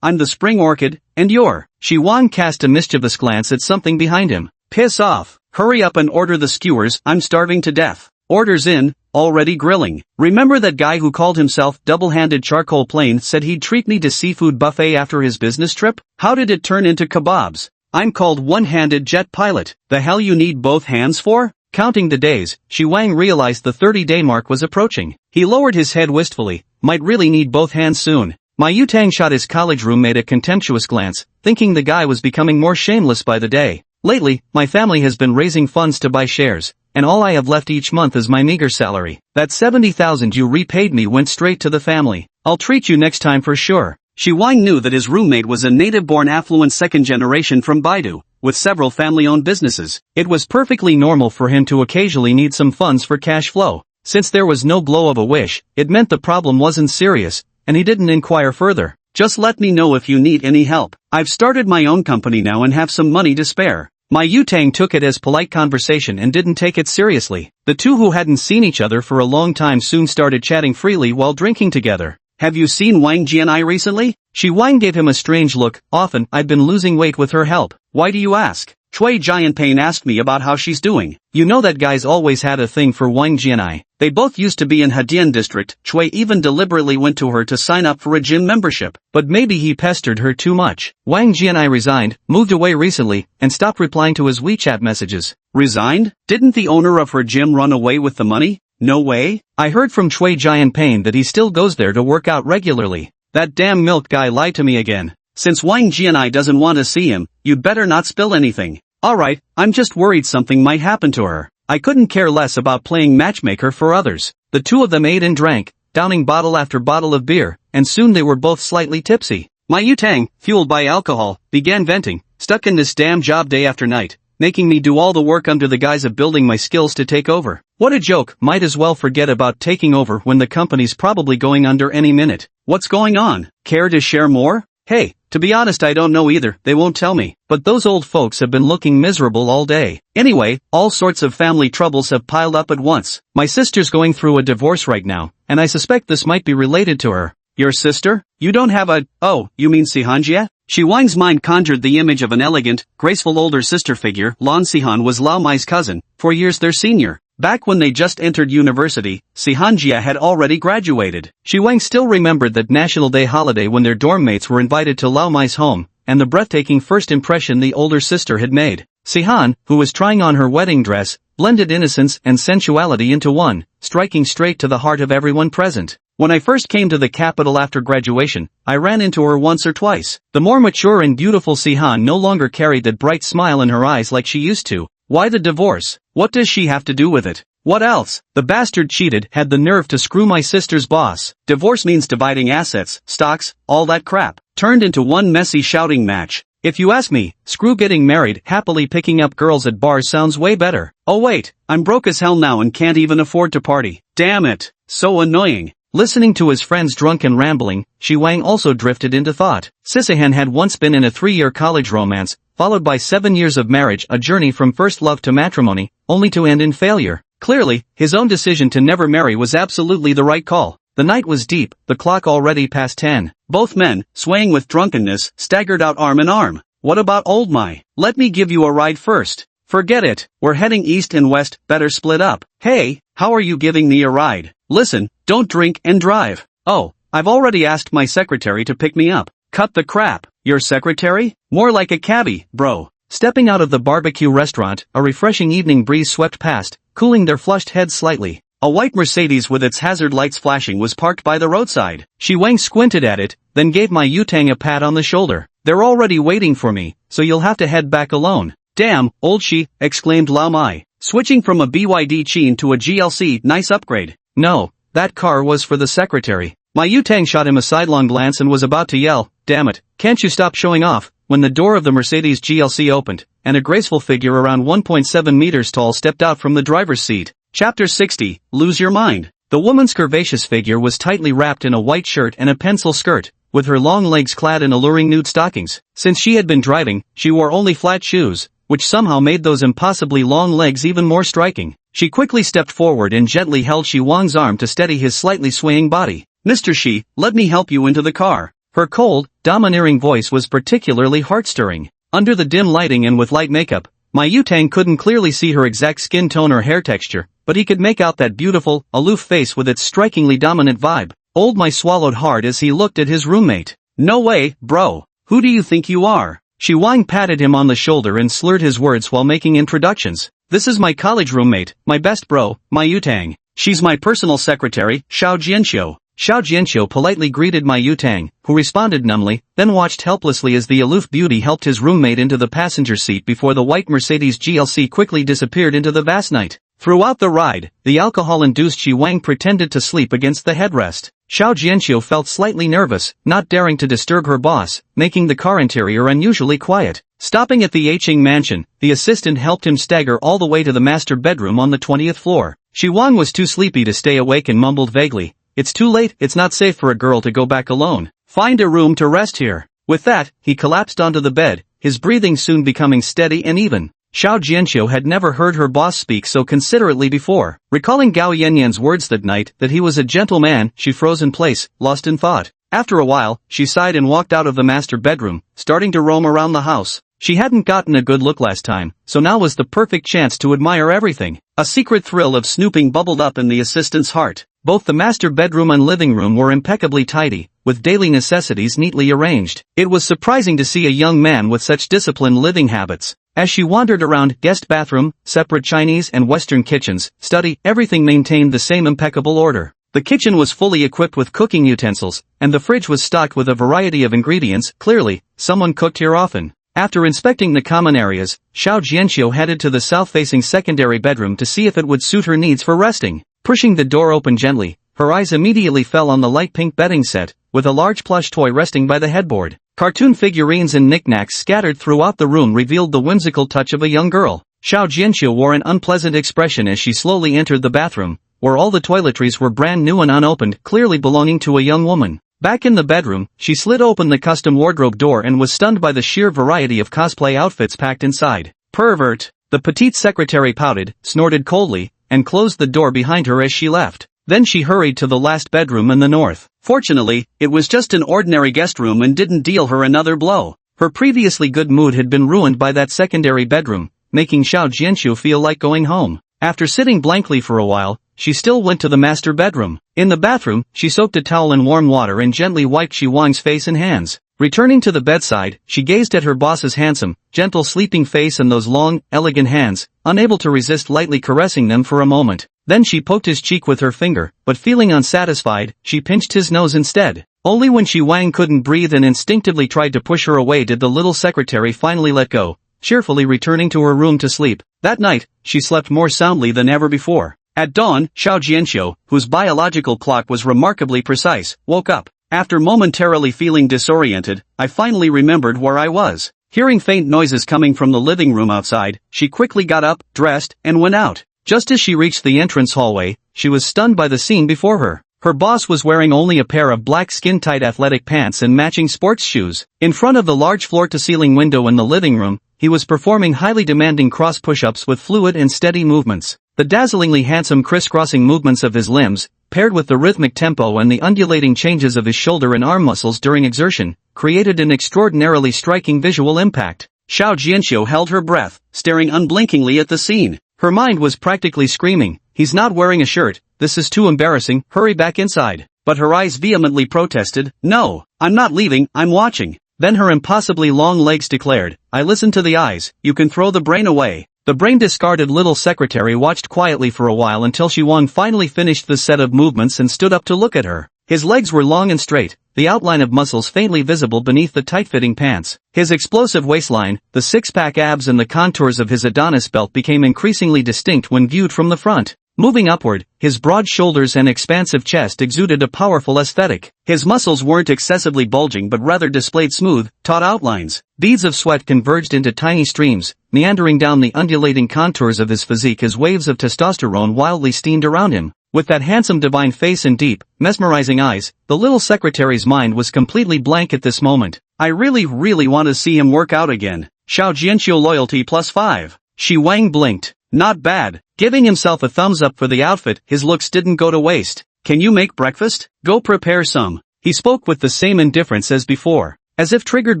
I'm the spring orchid, and you're. Shi Wang cast a mischievous glance at something behind him. Piss off. Hurry up and order the skewers, I'm starving to death. Orders in, already grilling. Remember that guy who called himself Double-Handed Charcoal Plane said he'd treat me to seafood buffet after his business trip? How did it turn into kebabs? I'm called One-Handed Jet Pilot. The hell you need both hands for? Counting the days, Shi Wang realized the 30-day mark was approaching. He lowered his head wistfully, might really need both hands soon. Ma Yutang shot his college roommate a contemptuous glance, thinking the guy was becoming more shameless by the day. Lately, my family has been raising funds to buy shares, and all I have left each month is my meager salary. That 70,000 you repaid me went straight to the family. I'll treat you next time for sure. Shi Wang knew that his roommate was a native-born affluent second generation from Baidu, with several family-owned businesses. It was perfectly normal for him to occasionally need some funds for cash flow. Since there was no blow of a wish, it meant the problem wasn't serious, and he didn't inquire further. Just let me know if you need any help. I've started my own company now and have some money to spare. Ma Yutang took it as polite conversation and didn't take it seriously. The two who hadn't seen each other for a long time soon started chatting freely while drinking together. Have you seen Wang Jianai recently? Shi Wang gave him a strange look. Often, I've been losing weight with her help. Why do you ask? Cui Jianpain asked me about how she's doing. You know that guy's always had a thing for Wang Jianai. They both used to be in Hedian district. Cui even deliberately went to her to sign up for a gym membership. But maybe he pestered her too much. Wang Jianai resigned, moved away recently, and stopped replying to his WeChat messages. Resigned? Didn't the owner of her gym run away with the money? No way. I heard from Cui Jianpain that he still goes there to work out regularly. That damn milk guy lied to me again. Since Wang Jianai doesn't want to see him, you'd better not spill anything. Alright, I'm just worried something might happen to her. I couldn't care less about playing matchmaker for others. The two of them ate and drank, downing bottle after bottle of beer, and soon they were both slightly tipsy. Ma Yutang, fueled by alcohol, began venting, stuck in this damn job day after night, making me do all the work under the guise of building my skills to take over. What a joke, might as well forget about taking over when the company's probably going under any minute. What's going on? Care to share more? Hey, to be honest I don't know either, they won't tell me. But those old folks have been looking miserable all day. Anyway, all sorts of family troubles have piled up at once. My sister's going through a divorce right now, and I suspect this might be related to her. Your sister? You don't have a— oh, you mean Sihanjia? Shi Wang's mind conjured the image of an elegant, graceful older sister figure. Lan Sihan was Lao Mai's cousin, 4 years their senior. Back when they just entered university, Sihanjia had already graduated. Shi Wang still remembered that National Day holiday when their dorm mates were invited to Lao Mai's home, and the breathtaking first impression the older sister had made. Sihan, who was trying on her wedding dress, blended innocence and sensuality into one, striking straight to the heart of everyone present. When I first came to the capital after graduation, I ran into her once or twice. The more mature and beautiful Sihan no longer carried that bright smile in her eyes like she used to. Why the divorce? What does she have to do with it? What else? The bastard cheated, had the nerve to screw my sister's boss. Divorce means dividing assets, stocks, all that crap. Turned into one messy shouting match. If you ask me, screw getting married, happily picking up girls at bars sounds way better. Oh wait, I'm broke as hell now and can't even afford to party. Damn it. So annoying. Listening to his friend's drunken rambling, Shi Wang also drifted into thought. Sisahan had once been in a 3-year college romance, followed by 7 years of marriage, a journey from first love to matrimony, only to end in failure. Clearly, his own decision to never marry was absolutely the right call. The night was deep, the clock already past 10. Both men, swaying with drunkenness, staggered out arm in arm. What about old Mai? Let me give you a ride first. Forget it, we're heading east and west, better split up. Hey, how are you giving me a ride? Listen, don't drink and drive. Oh, I've already asked my secretary to pick me up. Cut the crap. Your secretary? More like a cabbie, bro. Stepping out of the barbecue restaurant, a refreshing evening breeze swept past, cooling their flushed heads slightly. A white Mercedes with its hazard lights flashing was parked by the roadside. Shi Wang squinted at it, then gave my Yutang a pat on the shoulder. They're already waiting for me, so you'll have to head back alone. Damn, old Shi, exclaimed Lao Mai, switching from a BYD Qin to a GLC, nice upgrade. No, that car was for the secretary. My Yutang shot him a sidelong glance and was about to yell, damn it, can't you stop showing off, when the door of the Mercedes GLC opened, and a graceful figure around 1.7 meters tall stepped out from the driver's seat. Chapter 60, Lose Your Mind. The woman's curvaceous figure was tightly wrapped in a white shirt and a pencil skirt, with her long legs clad in alluring nude stockings. Since she had been driving, she wore only flat shoes, which somehow made those impossibly long legs even more striking. She quickly stepped forward and gently held Shi Wang's arm to steady his slightly swaying body. Mr. Shi, let me help you into the car. Her cold, domineering voice was particularly heart-stirring. Under the dim lighting and with light makeup, my Yutang couldn't clearly see her exact skin tone or hair texture, but he could make out that beautiful, aloof face with its strikingly dominant vibe. Old Mai swallowed hard as he looked at his roommate. No way, bro. Who do you think you are? Shi Wang patted him on the shoulder and slurred his words while making introductions. This is my college roommate, my best bro, my Yutang. She's my personal secretary, Xiao Jianxiu. Xiao Jianxiu politely greeted my Yutang, who responded numbly, then watched helplessly as the aloof beauty helped his roommate into the passenger seat before the white Mercedes GLC quickly disappeared into the vast night. Throughout the ride, the alcohol-induced Shi Wang pretended to sleep against the headrest. Xiao Jianxiu felt slightly nervous, not daring to disturb her boss, making the car interior unusually quiet. Stopping at the Aiqing mansion, the assistant helped him stagger all the way to the master bedroom on the 20th floor. Shi Wang was too sleepy to stay awake and mumbled vaguely, "It's too late, it's not safe for a girl to go back alone. Find a room to rest here." With that, he collapsed onto the bed, his breathing soon becoming steady and even. Xiao Jianxiu had never heard her boss speak so considerately before. Recalling Gao Yanyan's words that night that he was a gentle man, she froze in place, lost in thought. After a while, she sighed and walked out of the master bedroom, starting to roam around the house. She hadn't gotten a good look last time, so now was the perfect chance to admire everything. A secret thrill of snooping bubbled up in the assistant's heart. Both the master bedroom and living room were impeccably tidy, with daily necessities neatly arranged. It was surprising to see a young man with such disciplined living habits. As she wandered around guest bathroom, separate Chinese and Western kitchens, study, everything maintained the same impeccable order. The kitchen was fully equipped with cooking utensils, and the fridge was stocked with a variety of ingredients. Clearly, someone cooked here often. After inspecting the common areas, Xiao Jianxiu headed to the south-facing secondary bedroom to see if it would suit her needs for resting. Pushing the door open gently, her eyes immediately fell on the light pink bedding set, with a large plush toy resting by the headboard. Cartoon figurines and knickknacks scattered throughout the room revealed the whimsical touch of a young girl. Xiao Jianxiu wore an unpleasant expression as she slowly entered the bathroom, where all the toiletries were brand new and unopened, clearly belonging to a young woman. Back in the bedroom, she slid open the custom wardrobe door and was stunned by the sheer variety of cosplay outfits packed inside. Pervert! The petite secretary pouted, snorted coldly, and closed the door behind her as she left. Then she hurried to the last bedroom in the north. Fortunately, it was just an ordinary guest room and didn't deal her another blow. Her previously good mood had been ruined by that secondary bedroom, making Xiao Jianxiu feel like going home. After sitting blankly for a while, she still went to the master bedroom. In the bathroom, she soaked a towel in warm water and gently wiped Shi Wang's face and hands. Returning to the bedside, she gazed at her boss's handsome, gentle sleeping face and those long, elegant hands, unable to resist lightly caressing them for a moment. Then she poked his cheek with her finger, but feeling unsatisfied, she pinched his nose instead. Only when Shi Wang couldn't breathe and instinctively tried to push her away did the little secretary finally let go, cheerfully returning to her room to sleep. That night, she slept more soundly than ever before. At dawn, Xiao Jianxiu, whose biological clock was remarkably precise, woke up. After momentarily feeling disoriented, I finally remembered where I was. Hearing faint noises coming from the living room outside, she quickly got up, dressed, and went out. Just as she reached the entrance hallway, she was stunned by the scene before her. Her boss was wearing only a pair of black skin-tight athletic pants and matching sports shoes. In front of the large floor-to-ceiling window in the living room, he was performing highly demanding cross push-ups with fluid and steady movements. The dazzlingly handsome crisscrossing movements of his limbs, paired with the rhythmic tempo and the undulating changes of his shoulder and arm muscles during exertion, created an extraordinarily striking visual impact. Xiao Jianxiu held her breath, staring unblinkingly at the scene. Her mind was practically screaming, "He's not wearing a shirt, this is too embarrassing, hurry back inside." But her eyes vehemently protested, "No, I'm not leaving, I'm watching." Then her impossibly long legs declared, "I listen to the eyes, you can throw the brain away." The brain-discarded little secretary watched quietly for a while until Shi Wang finally finished the set of movements and stood up to look at her. His legs were long and straight, the outline of muscles faintly visible beneath the tight-fitting pants. His explosive waistline, the six-pack abs and the contours of his Adonis belt became increasingly distinct when viewed from the front. Moving upward, his broad shoulders and expansive chest exuded a powerful aesthetic. His muscles weren't excessively bulging but rather displayed smooth, taut outlines. Beads of sweat converged into tiny streams, meandering down the undulating contours of his physique as waves of testosterone wildly steamed around him. With that handsome divine face and deep, mesmerizing eyes, the little secretary's mind was completely blank at this moment. "I really want to see him work out again." Xiao Jianxiu loyalty +5. Shi Wang blinked. Not bad. Giving himself a thumbs up for the outfit, his looks didn't go to waste. "Can you make breakfast? Go prepare some." He spoke with the same indifference as before. As if triggered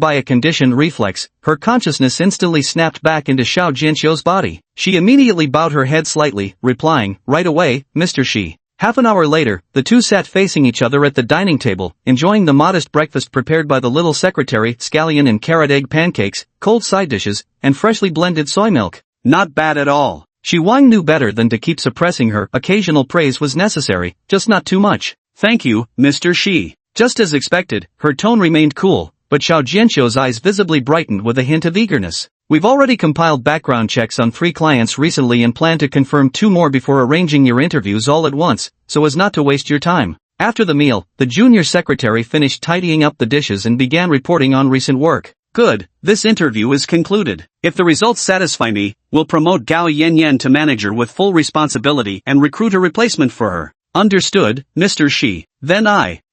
by a conditioned reflex, her consciousness instantly snapped back into Xiao Jianxiu's body. She immediately bowed her head slightly, replying, "Right away, Mr. Shi." Half an hour later, the two sat facing each other at the dining table, enjoying the modest breakfast prepared by the little secretary, scallion and carrot egg pancakes, cold side dishes, and freshly blended soy milk. Not bad at all. Shi Wang knew better than to keep suppressing her. Occasional praise was necessary, just not too much. "Thank you, Mr. Shi." Just as expected, her tone remained cool, but Xiao Jianxiu's eyes visibly brightened with a hint of eagerness. "We've already compiled background checks on 3 clients recently and plan to confirm 2 more before arranging your interviews all at once, so as not to waste your time." After the meal, the junior secretary finished tidying up the dishes and began reporting on recent work. "Good, this interview is concluded. If the results satisfy me, we'll promote Gao Yanyan to manager with full responsibility and recruit a replacement for her." "Understood, Mr. Shi." "Then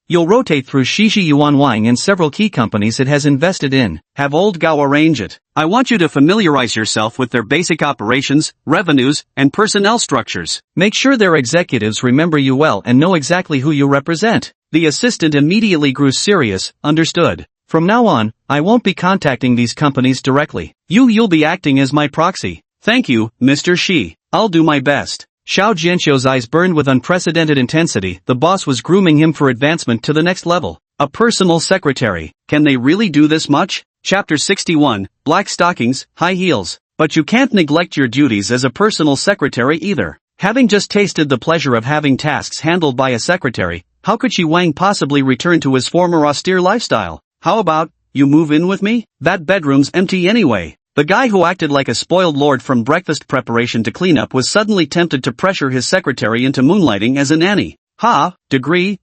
you'll rotate through Shishi Yuan Wang and several key companies it has invested in. Have old Gao arrange it. I want you to familiarize yourself with their basic operations, revenues, and personnel structures. Make sure their executives remember you well and know exactly who you represent." The assistant immediately grew serious. "Understood. From now on, I won't be contacting these companies directly. You'll be acting as my proxy." "Thank you, Mr. Shi. I'll do my best." Xiao Jianxiu's eyes burned with unprecedented intensity. The boss was grooming him for advancement to the next level. A personal secretary. Can they really do this much? Chapter 61, Black Stockings, High Heels. But you can't neglect your duties as a personal secretary either. Having just tasted the pleasure of having tasks handled by a secretary, how could Shi Wang possibly return to his former austere lifestyle? "How about, you move in with me? That bedroom's empty anyway." The guy who acted like a spoiled lord from breakfast preparation to cleanup was suddenly tempted to pressure his secretary into moonlighting as a nanny. Degree?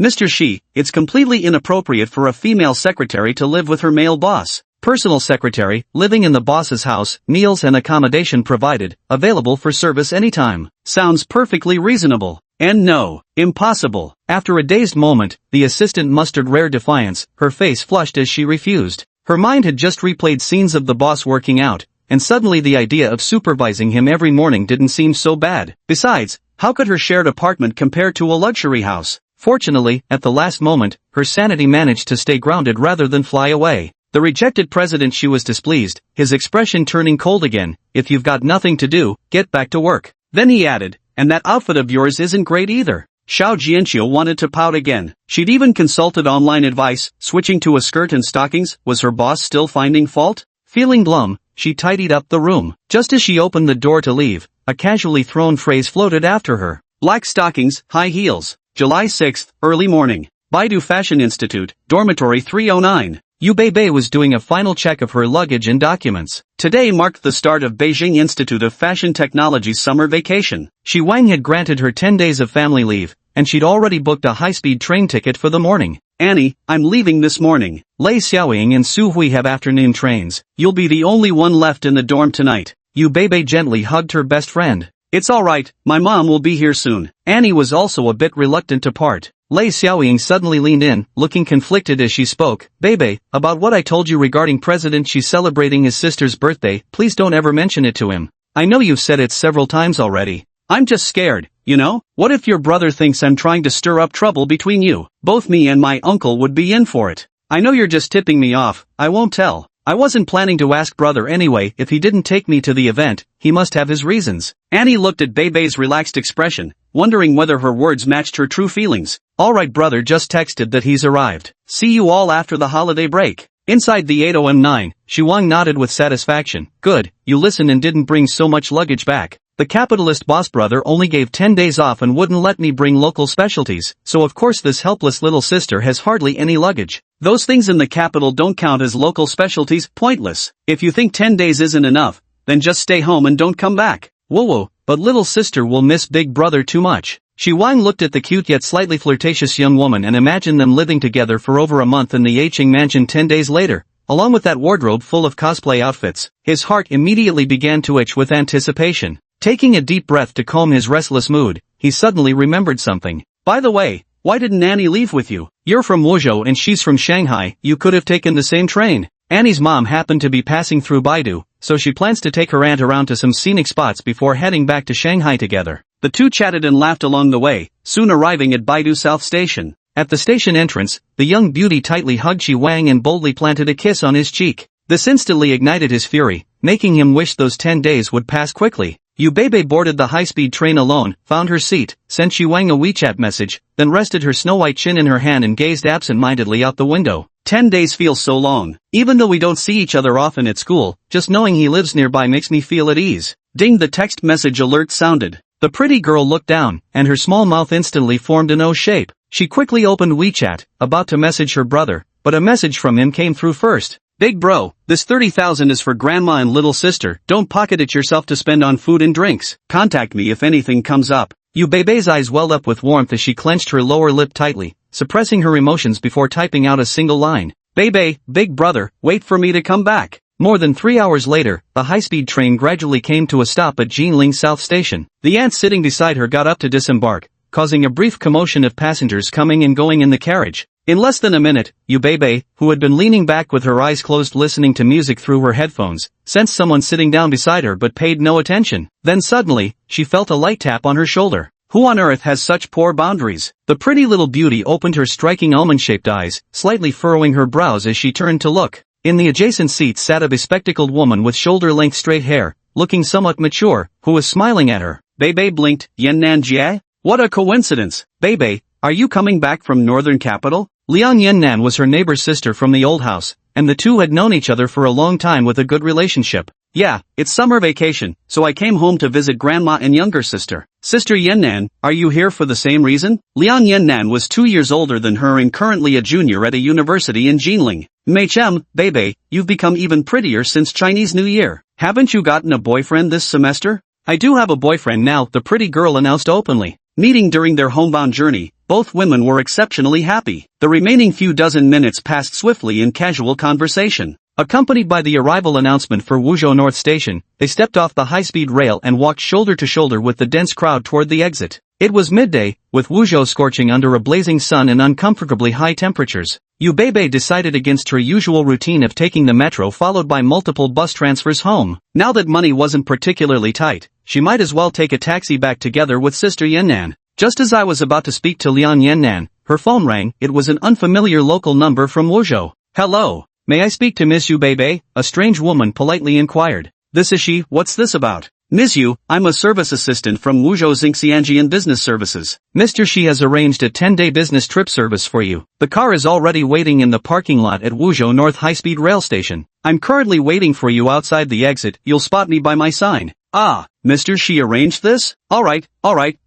Mr. Shi, it's completely inappropriate for a female secretary to live with her male boss. Personal secretary, living in the boss's house, meals and accommodation provided, available for service anytime. Sounds perfectly reasonable. And no, impossible. After a dazed moment, the assistant mustered rare defiance, her face flushed as she refused. Her mind had just replayed scenes of the boss working out, and suddenly the idea of supervising him every morning didn't seem so bad. Besides, how could her shared apartment compare to a luxury house? Fortunately, at the last moment, her sanity managed to stay grounded rather than fly away. The rejected president, she was displeased, his expression turning cold again. "If you've got nothing to do, get back to work." Then he added, "And that outfit of yours isn't great either." Xiao Jianxiu wanted to pout again. She'd even consulted online advice, switching to a skirt and stockings. Was her boss still finding fault? Feeling glum, she tidied up the room. Just as she opened the door to leave, a casually thrown phrase floated after her. "Black stockings, high heels." July 6th, early morning. Baidu Fashion Institute, Dormitory 309. Yu Beibei was doing a final check of her luggage and documents. Today marked the start of Beijing Institute of Fashion Technology's summer vacation. Shi Wang had granted her 10 days of family leave, and she'd already booked a high-speed train ticket for the morning. "Annie, I'm leaving this morning. Lei Xiaoying and Su Hui have afternoon trains. You'll be the only one left in the dorm tonight." Yu Beibei gently hugged her best friend. It's alright, my mom will be here soon. Annie was also a bit reluctant to part. Lei Xiaoying suddenly leaned in, looking conflicted as she spoke. Bebe, about what I told you regarding President Xi celebrating his sister's birthday, please don't ever mention it to him. I know you've said it several times already. I'm just scared, you know? What if your brother thinks I'm trying to stir up trouble between you? Both me and my uncle would be in for it. I know you're just tipping me off, I won't tell. I wasn't planning to ask brother anyway. If he didn't take me to the event, he must have his reasons. Annie looked at Bebe's relaxed expression, wondering whether her words matched her true feelings. Alright, brother just texted that he's arrived. See you all after the holiday break. Inside the 80M9, Shuang nodded with satisfaction. Good, you listened and didn't bring so much luggage back. The capitalist boss brother only gave 10 days off and wouldn't let me bring local specialties, so of course this helpless little sister has hardly any luggage. Those things in the capital don't count as local specialties, pointless. If you think 10 days isn't enough, then just stay home and don't come back. Whoa, but little sister will miss big brother too much. Shi Wang looked at the cute yet slightly flirtatious young woman and imagined them living together for over a month in the Yaqing mansion 10 days later, along with that wardrobe full of cosplay outfits. His heart immediately began to itch with anticipation. Taking a deep breath to calm his restless mood, he suddenly remembered something. By the way, why didn't Annie leave with you? You're from Wuzhou and she's from Shanghai, you could have taken the same train. Annie's mom happened to be passing through Baidu, so she plans to take her aunt around to some scenic spots before heading back to Shanghai together. The two chatted and laughed along the way, soon arriving at Baidu South Station. At the station entrance, the young beauty tightly hugged Shi Wang and boldly planted a kiss on his cheek. This instantly ignited his fury, making him wish those 10 days would pass quickly. Yu Bebe boarded the high-speed train alone, found her seat, sent Shi Wang a WeChat message, then rested her snow-white chin in her hand and gazed absent-mindedly out the window. 10 days feels so long. Even though we don't see each other often at school, just knowing he lives nearby makes me feel at ease. Ding, the text message alert sounded. The pretty girl looked down, and her small mouth instantly formed an O shape. She quickly opened WeChat, about to message her brother, but a message from him came through first. Big bro, this 30,000 is for grandma and little sister, don't pocket it yourself to spend on food and drinks. Contact me if anything comes up. Yu Bebe's eyes welled up with warmth as she clenched her lower lip tightly, suppressing her emotions before typing out a single line. Bebe, big brother, wait for me to come back. More than 3 hours later, the high-speed train gradually came to a stop at Jinling South Station. The aunt sitting beside her got up to disembark, causing a brief commotion of passengers coming and going in the carriage. In less than a minute, Yu Bebe, who had been leaning back with her eyes closed listening to music through her headphones, sensed someone sitting down beside her but paid no attention. Then suddenly, she felt a light tap on her shoulder. Who on earth has such poor boundaries? The pretty little beauty opened her striking almond-shaped eyes, slightly furrowing her brows as she turned to look. In the adjacent seat sat a bespectacled woman with shoulder-length straight hair, looking somewhat mature, who was smiling at her. Bebe blinked. Yannan Jie? What a coincidence. Bebe, are you coming back from Northern Capital? Liang Yannan was her neighbor's sister from the old house, and the two had known each other for a long time with a good relationship. Yeah, it's summer vacation, so I came home to visit grandma and younger sister. Sister Yannan, are you here for the same reason? Liang Yannan was 2 years older than her and currently a junior at a university in Jinling. Meichem, Bebe, you've become even prettier since Chinese New Year. Haven't you gotten a boyfriend this semester? I do have a boyfriend now, the pretty girl announced openly. Meeting during their homebound journey, both women were exceptionally happy. The remaining few dozen minutes passed swiftly in casual conversation. Accompanied by the arrival announcement for Wuzhou North Station, they stepped off the high-speed rail and walked shoulder to shoulder with the dense crowd toward the exit. It was midday, with Wuzhou scorching under a blazing sun and uncomfortably high temperatures. Yu Bebe decided against her usual routine of taking the metro followed by multiple bus transfers home. Now that money wasn't particularly tight, she might as well take a taxi back together with Sister Yannan. Just as I was about to speak to Liang Yannan, her phone rang. It was an unfamiliar local number from Wuzhou. Hello, may I speak to Miss Yu Bebe? A strange woman politely inquired. This is she, what's this about? Miss Yu, I'm a service assistant from Wuzhou Xingxianjian Business Services. Mr. Shi has arranged a 10-day business trip service for you. The car is already waiting in the parking lot at Wuzhou North High-Speed Rail Station. I'm currently waiting for you outside the exit. You'll spot me by my sign. Ah, Mr. Shi arranged this? Alright,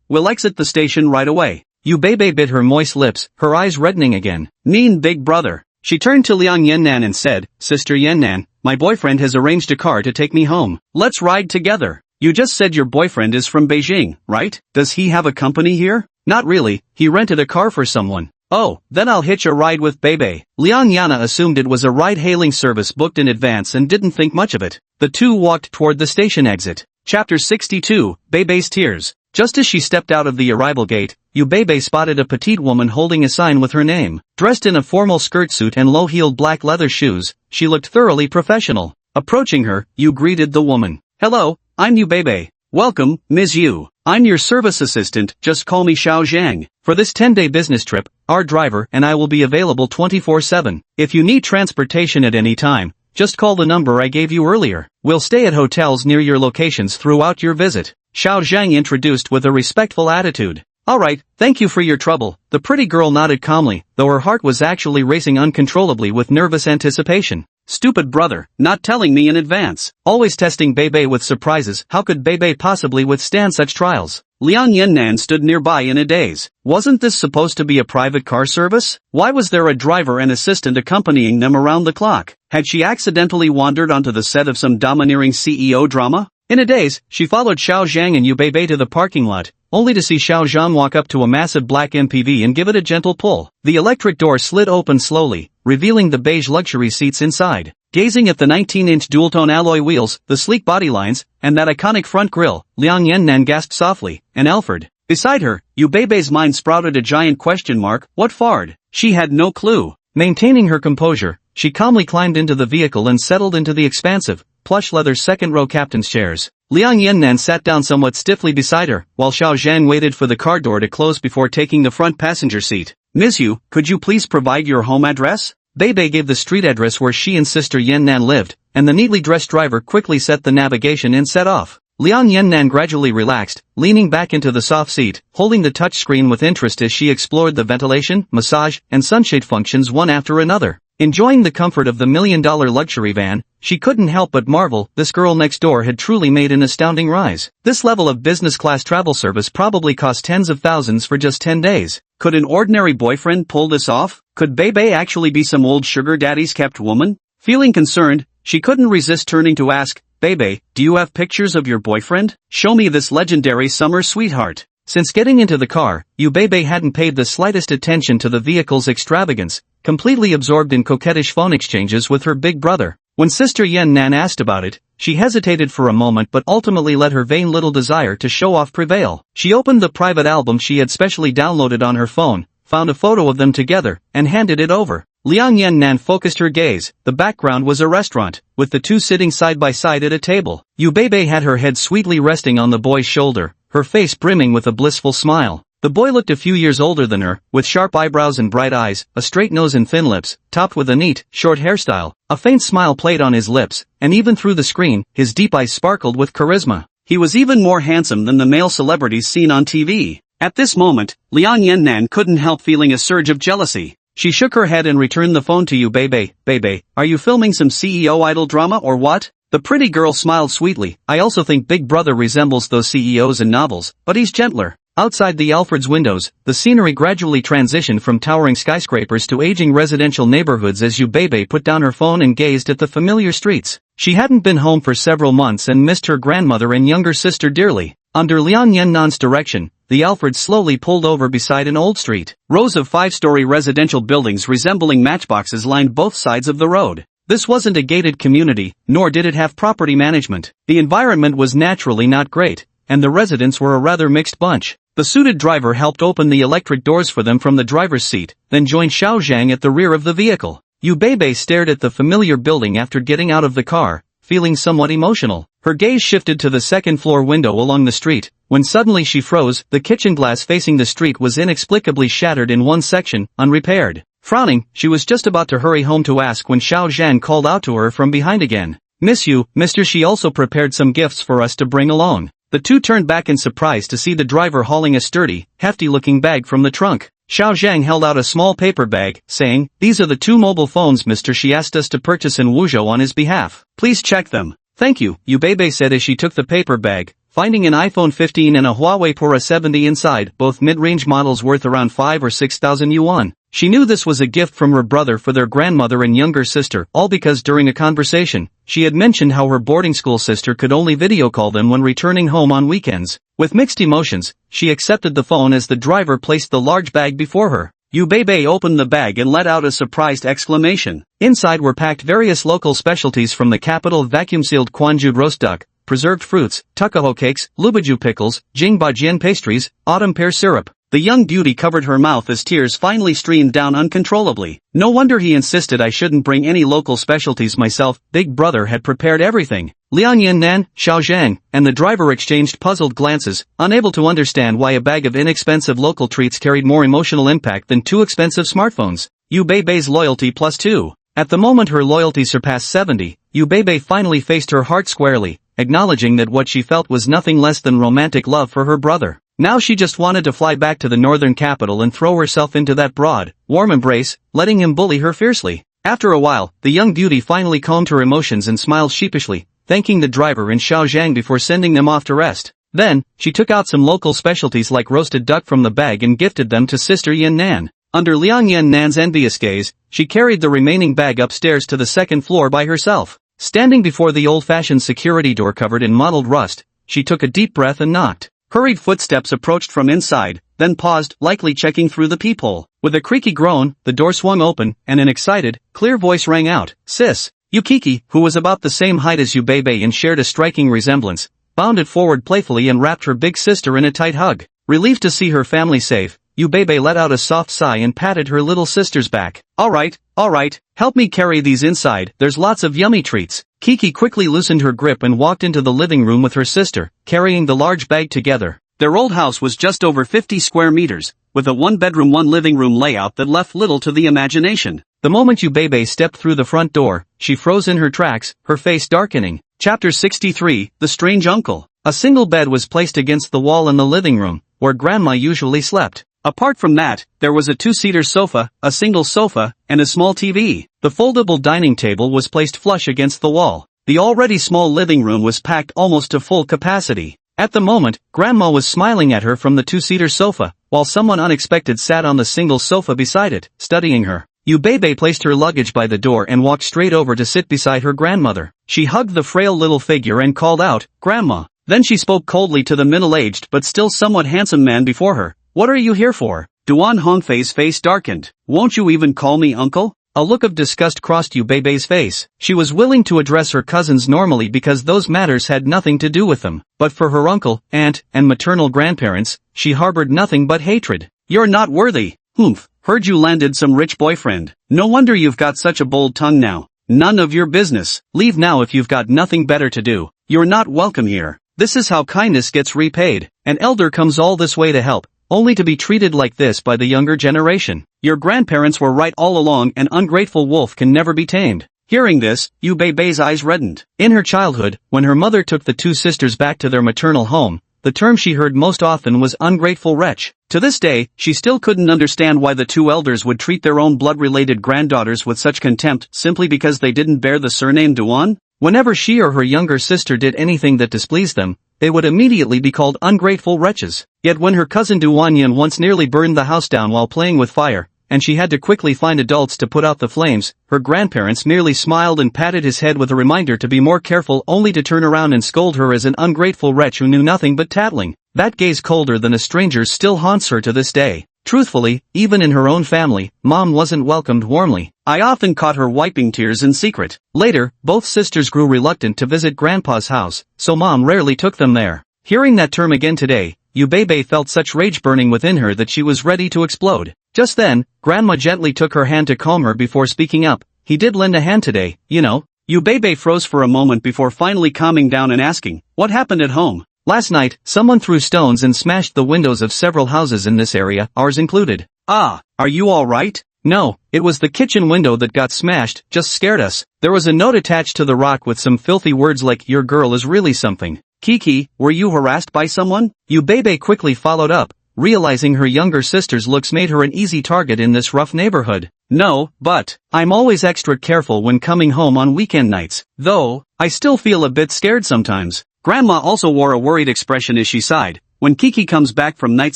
we'll exit the station right away. Yu Bebe bit her moist lips, her eyes reddening again. Mean big brother. She turned to Liang Yannan and said, Sister Yannan, my boyfriend has arranged a car to take me home. Let's ride together. You just said your boyfriend is from Beijing, right? Does he have a company here? Not really, he rented a car for someone. Oh, then I'll hitch a ride with Bebe. Liang Yana assumed it was a ride-hailing service booked in advance and didn't think much of it. The two walked toward the station exit. Chapter 62, Bebe's Tears. Just as she stepped out of the arrival gate, Bebe spotted a petite woman holding a sign with her name. Dressed in a formal skirt suit and low-heeled black leather shoes, she looked thoroughly professional. Approaching her, Yu greeted the woman. "Hello, I'm Bebe. Welcome, Ms. Yu. I'm your service assistant, just call me Xiao Zhang. For this 10-day business trip, our driver and I will be available 24/7. If you need transportation at any time, just call the number I gave you earlier. We'll stay at hotels near your locations throughout your visit." Xiao Zhang introduced with a respectful attitude. "Alright, thank you for your trouble." The pretty girl nodded calmly, though her heart was actually racing uncontrollably with nervous anticipation. Stupid brother, not telling me in advance. Always testing Bebe with surprises. How could Bebe possibly withstand such trials? Liang Yannan stood nearby in a daze. Wasn't this supposed to be a private car service? Why was there a driver and assistant accompanying them around the clock? Had she accidentally wandered onto the set of some domineering CEO drama? In a daze, she followed Xiao Zhang and Bebe to the parking lot, only to see Xiao Zhang walk up to a massive black MPV and give it a gentle pull. The electric door slid open slowly, revealing the beige luxury seats inside. Gazing at the 19-inch dual-tone alloy wheels, the sleek body lines, and that iconic front grille, Liang Yannan gasped softly, "And Alfred?" Beside her, Bebe's mind sprouted a giant question mark. What Fard? She had no clue. Maintaining her composure, she calmly climbed into the vehicle and settled into the expansive, plush leather second-row captain's chairs. Liang Yannan sat down somewhat stiffly beside her, while Xiao Zhang waited for the car door to close before taking the front passenger seat. "Ms. Yu, could you please provide your home address?" Bebe gave the street address where she and Sister Yannan lived, and the neatly dressed driver quickly set the navigation and set off. Liang Yannan gradually relaxed, leaning back into the soft seat, holding the touchscreen with interest as she explored the ventilation, massage, and sunshade functions one after another. Enjoying the comfort of the $1 million luxury van, she couldn't help but marvel. This girl next door had truly made an astounding rise. This level of business-class travel service probably cost tens of thousands for just 10 days. Could an ordinary boyfriend pull this off? Could Bebe actually be some old sugar daddy's kept woman? Feeling concerned, she couldn't resist turning to ask, "Bebe, do you have pictures of your boyfriend? Show me this legendary summer sweetheart." Since getting into the car, Bebe hadn't paid the slightest attention to the vehicle's extravagance, completely absorbed in coquettish phone exchanges with her big brother. When Sister Yannan asked about it, she hesitated for a moment but ultimately let her vain little desire to show off prevail. She opened the private album she had specially downloaded on her phone, found a photo of them together, and handed it over. Liang Yannan focused her gaze. The background was a restaurant, with the two sitting side by side at a table. Bebe had her head sweetly resting on the boy's shoulder, her face brimming with a blissful smile. The boy looked a few years older than her, with sharp eyebrows and bright eyes, a straight nose and thin lips, topped with a neat, short hairstyle. A faint smile played on his lips, and even through the screen, his deep eyes sparkled with charisma. He was even more handsome than the male celebrities seen on TV. At this moment, Liang Yannan couldn't help feeling a surge of jealousy. She shook her head and returned the phone to Bebe. "Bebe, are you filming some CEO idol drama or what?" The pretty girl smiled sweetly. "I also think Big Brother resembles those CEOs in novels, but he's gentler." Outside the Alfred's windows, the scenery gradually transitioned from towering skyscrapers to aging residential neighborhoods as Bebe put down her phone and gazed at the familiar streets. She hadn't been home for several months and missed her grandmother and younger sister dearly. Under Liang Yannan's direction, the Alfred slowly pulled over beside an old street. Rows of 5-story residential buildings resembling matchboxes lined both sides of the road. This wasn't a gated community, nor did it have property management. The environment was naturally not great, and the residents were a rather mixed bunch. The suited driver helped open the electric doors for them from the driver's seat, then joined Xiao Zhang at the rear of the vehicle. Bebe stared at the familiar building after getting out of the car, feeling somewhat emotional. Her gaze shifted to the second-floor window along the street, when suddenly she froze. The kitchen glass facing the street was inexplicably shattered in one section, unrepaired. Frowning, she was just about to hurry home to ask when Xiao Zhang called out to her from behind again. "Miss you, mister, she also prepared some gifts for us to bring along." The two turned back in surprise to see the driver hauling a sturdy, hefty-looking bag from the trunk. Xiao Zhang held out a small paper bag, saying, "These are the 2 mobile phones Mr. she asked us to purchase in Wuzhou on his behalf. Please check them." "Thank you," Bebe said as she took the paper bag, finding an iPhone 15 and a Huawei P70 inside, both mid-range models worth around 5 or 6,000 yuan. She knew this was a gift from her brother for their grandmother and younger sister, all because during a conversation, she had mentioned how her boarding school sister could only video call them when returning home on weekends. With mixed emotions, she accepted the phone as the driver placed the large bag before her. Bebe opened the bag and let out a surprised exclamation. Inside were packed various local specialties from the capital: vacuum-sealed Quanjued roast duck, preserved fruits, tukaho cakes, lubaju pickles, jingbajian pastries, autumn pear syrup. The young beauty covered her mouth as tears finally streamed down uncontrollably. No wonder he insisted I shouldn't bring any local specialties myself. Big brother had prepared everything. Liang Yannan, Xiao Zhang, and the driver exchanged puzzled glances, unable to understand why a bag of inexpensive local treats carried more emotional impact than 2 expensive smartphones. Yu Beibei's loyalty +2. At the moment her loyalty surpassed 70, Yu Beibei finally faced her heart squarely, acknowledging that what she felt was nothing less than romantic love for her brother. Now she just wanted to fly back to the northern capital and throw herself into that broad, warm embrace, letting him bully her fiercely. After a while, the young beauty finally calmed her emotions and smiled sheepishly, thanking the driver and Xiao Zhang before sending them off to rest. Then, she took out some local specialties like roasted duck from the bag and gifted them to sister Yan Nan. Under Liang Yan Nan's envious gaze, she carried the remaining bag upstairs to the second floor by herself. Standing before the old-fashioned security door covered in mottled rust, she took a deep breath and knocked. Hurried footsteps approached from inside, then paused, likely checking through the peephole. With a creaky groan, the door swung open, and an excited, clear voice rang out, "Sis!" Yukiki, who was about the same height as Yu Beibei and shared a striking resemblance, bounded forward playfully and wrapped her big sister in a tight hug. Relieved to see her family safe, Yu Beibei let out a soft sigh and patted her little sister's back. All right, help me carry these inside, there's lots of yummy treats." Kiki quickly loosened her grip and walked into the living room with her sister, carrying the large bag together. Their old house was just over 50 square meters, with a 1-bedroom 1-living-room layout that left little to the imagination. The moment Yu Beibei stepped through the front door, she froze in her tracks, her face darkening. Chapter 63, The Strange Uncle. A single bed was placed against the wall in the living room, where Grandma usually slept. Apart from that, there was a 2-seater sofa, a single sofa, and a small TV. The foldable dining table was placed flush against the wall. The already small living room was packed almost to full capacity. At the moment, Grandma was smiling at her from the 2-seater sofa, while someone unexpected sat on the single sofa beside it, studying her. Yu Beibei placed her luggage by the door and walked straight over to sit beside her grandmother. She hugged the frail little figure and called out, "Grandma." Then she spoke coldly to the middle-aged but still somewhat handsome man before her. "What are you here for?" Duan Hongfei's face darkened. "Won't you even call me uncle?" A look of disgust crossed Yu Beibei's face. She was willing to address her cousins normally because those matters had nothing to do with them, but for her uncle, aunt, and maternal grandparents, she harbored nothing but hatred. "You're not worthy. Humph, heard you landed some rich boyfriend. No wonder you've got such a bold tongue now. None of your business. Leave now if you've got nothing better to do. You're not welcome here. This is how kindness gets repaid. An elder comes all this way to help, only to be treated like this by the younger generation. Your grandparents were right all along, an ungrateful wolf can never be tamed." Hearing this, Yu Beibei's eyes reddened. In her childhood, when her mother took the 2 sisters back to their maternal home, the term she heard most often was ungrateful wretch. To this day, she still couldn't understand why the 2 elders would treat their own blood-related granddaughters with such contempt simply because they didn't bear the surname Duan. Whenever she or her younger sister did anything that displeased them, they would immediately be called ungrateful wretches. Yet when her cousin Duanyan once nearly burned the house down while playing with fire, and she had to quickly find adults to put out the flames, her grandparents merely smiled and patted his head with a reminder to be more careful, only to turn around and scold her as an ungrateful wretch who knew nothing but tattling. That gaze, colder than a stranger's, still haunts her to this day. Truthfully, even in her own family, Mom wasn't welcomed warmly. I often caught her wiping tears in secret. Later, both sisters grew reluctant to visit Grandpa's house, so Mom rarely took them there. Hearing that term again today, Yu Beibei felt such rage burning within her that she was ready to explode. Just then, Grandma gently took her hand to calm her before speaking up. "He did lend a hand today, you know." Yu Beibei froze for a moment before finally calming down and asking, "What happened at home?" "Last night, someone threw stones and smashed the windows of several houses in this area, ours included." "Ah, are you all right?" "No, it was the kitchen window that got smashed, just scared us." There was a note attached to the rock with some filthy words like, "Your girl is really something." "Kiki, were you harassed by someone?" Yu Beibei quickly followed up, realizing her younger sister's looks made her an easy target in this rough neighborhood. "No, but I'm always extra careful when coming home on weekend nights, though I still feel a bit scared sometimes." Grandma also wore a worried expression as she sighed. "When Kiki comes back from night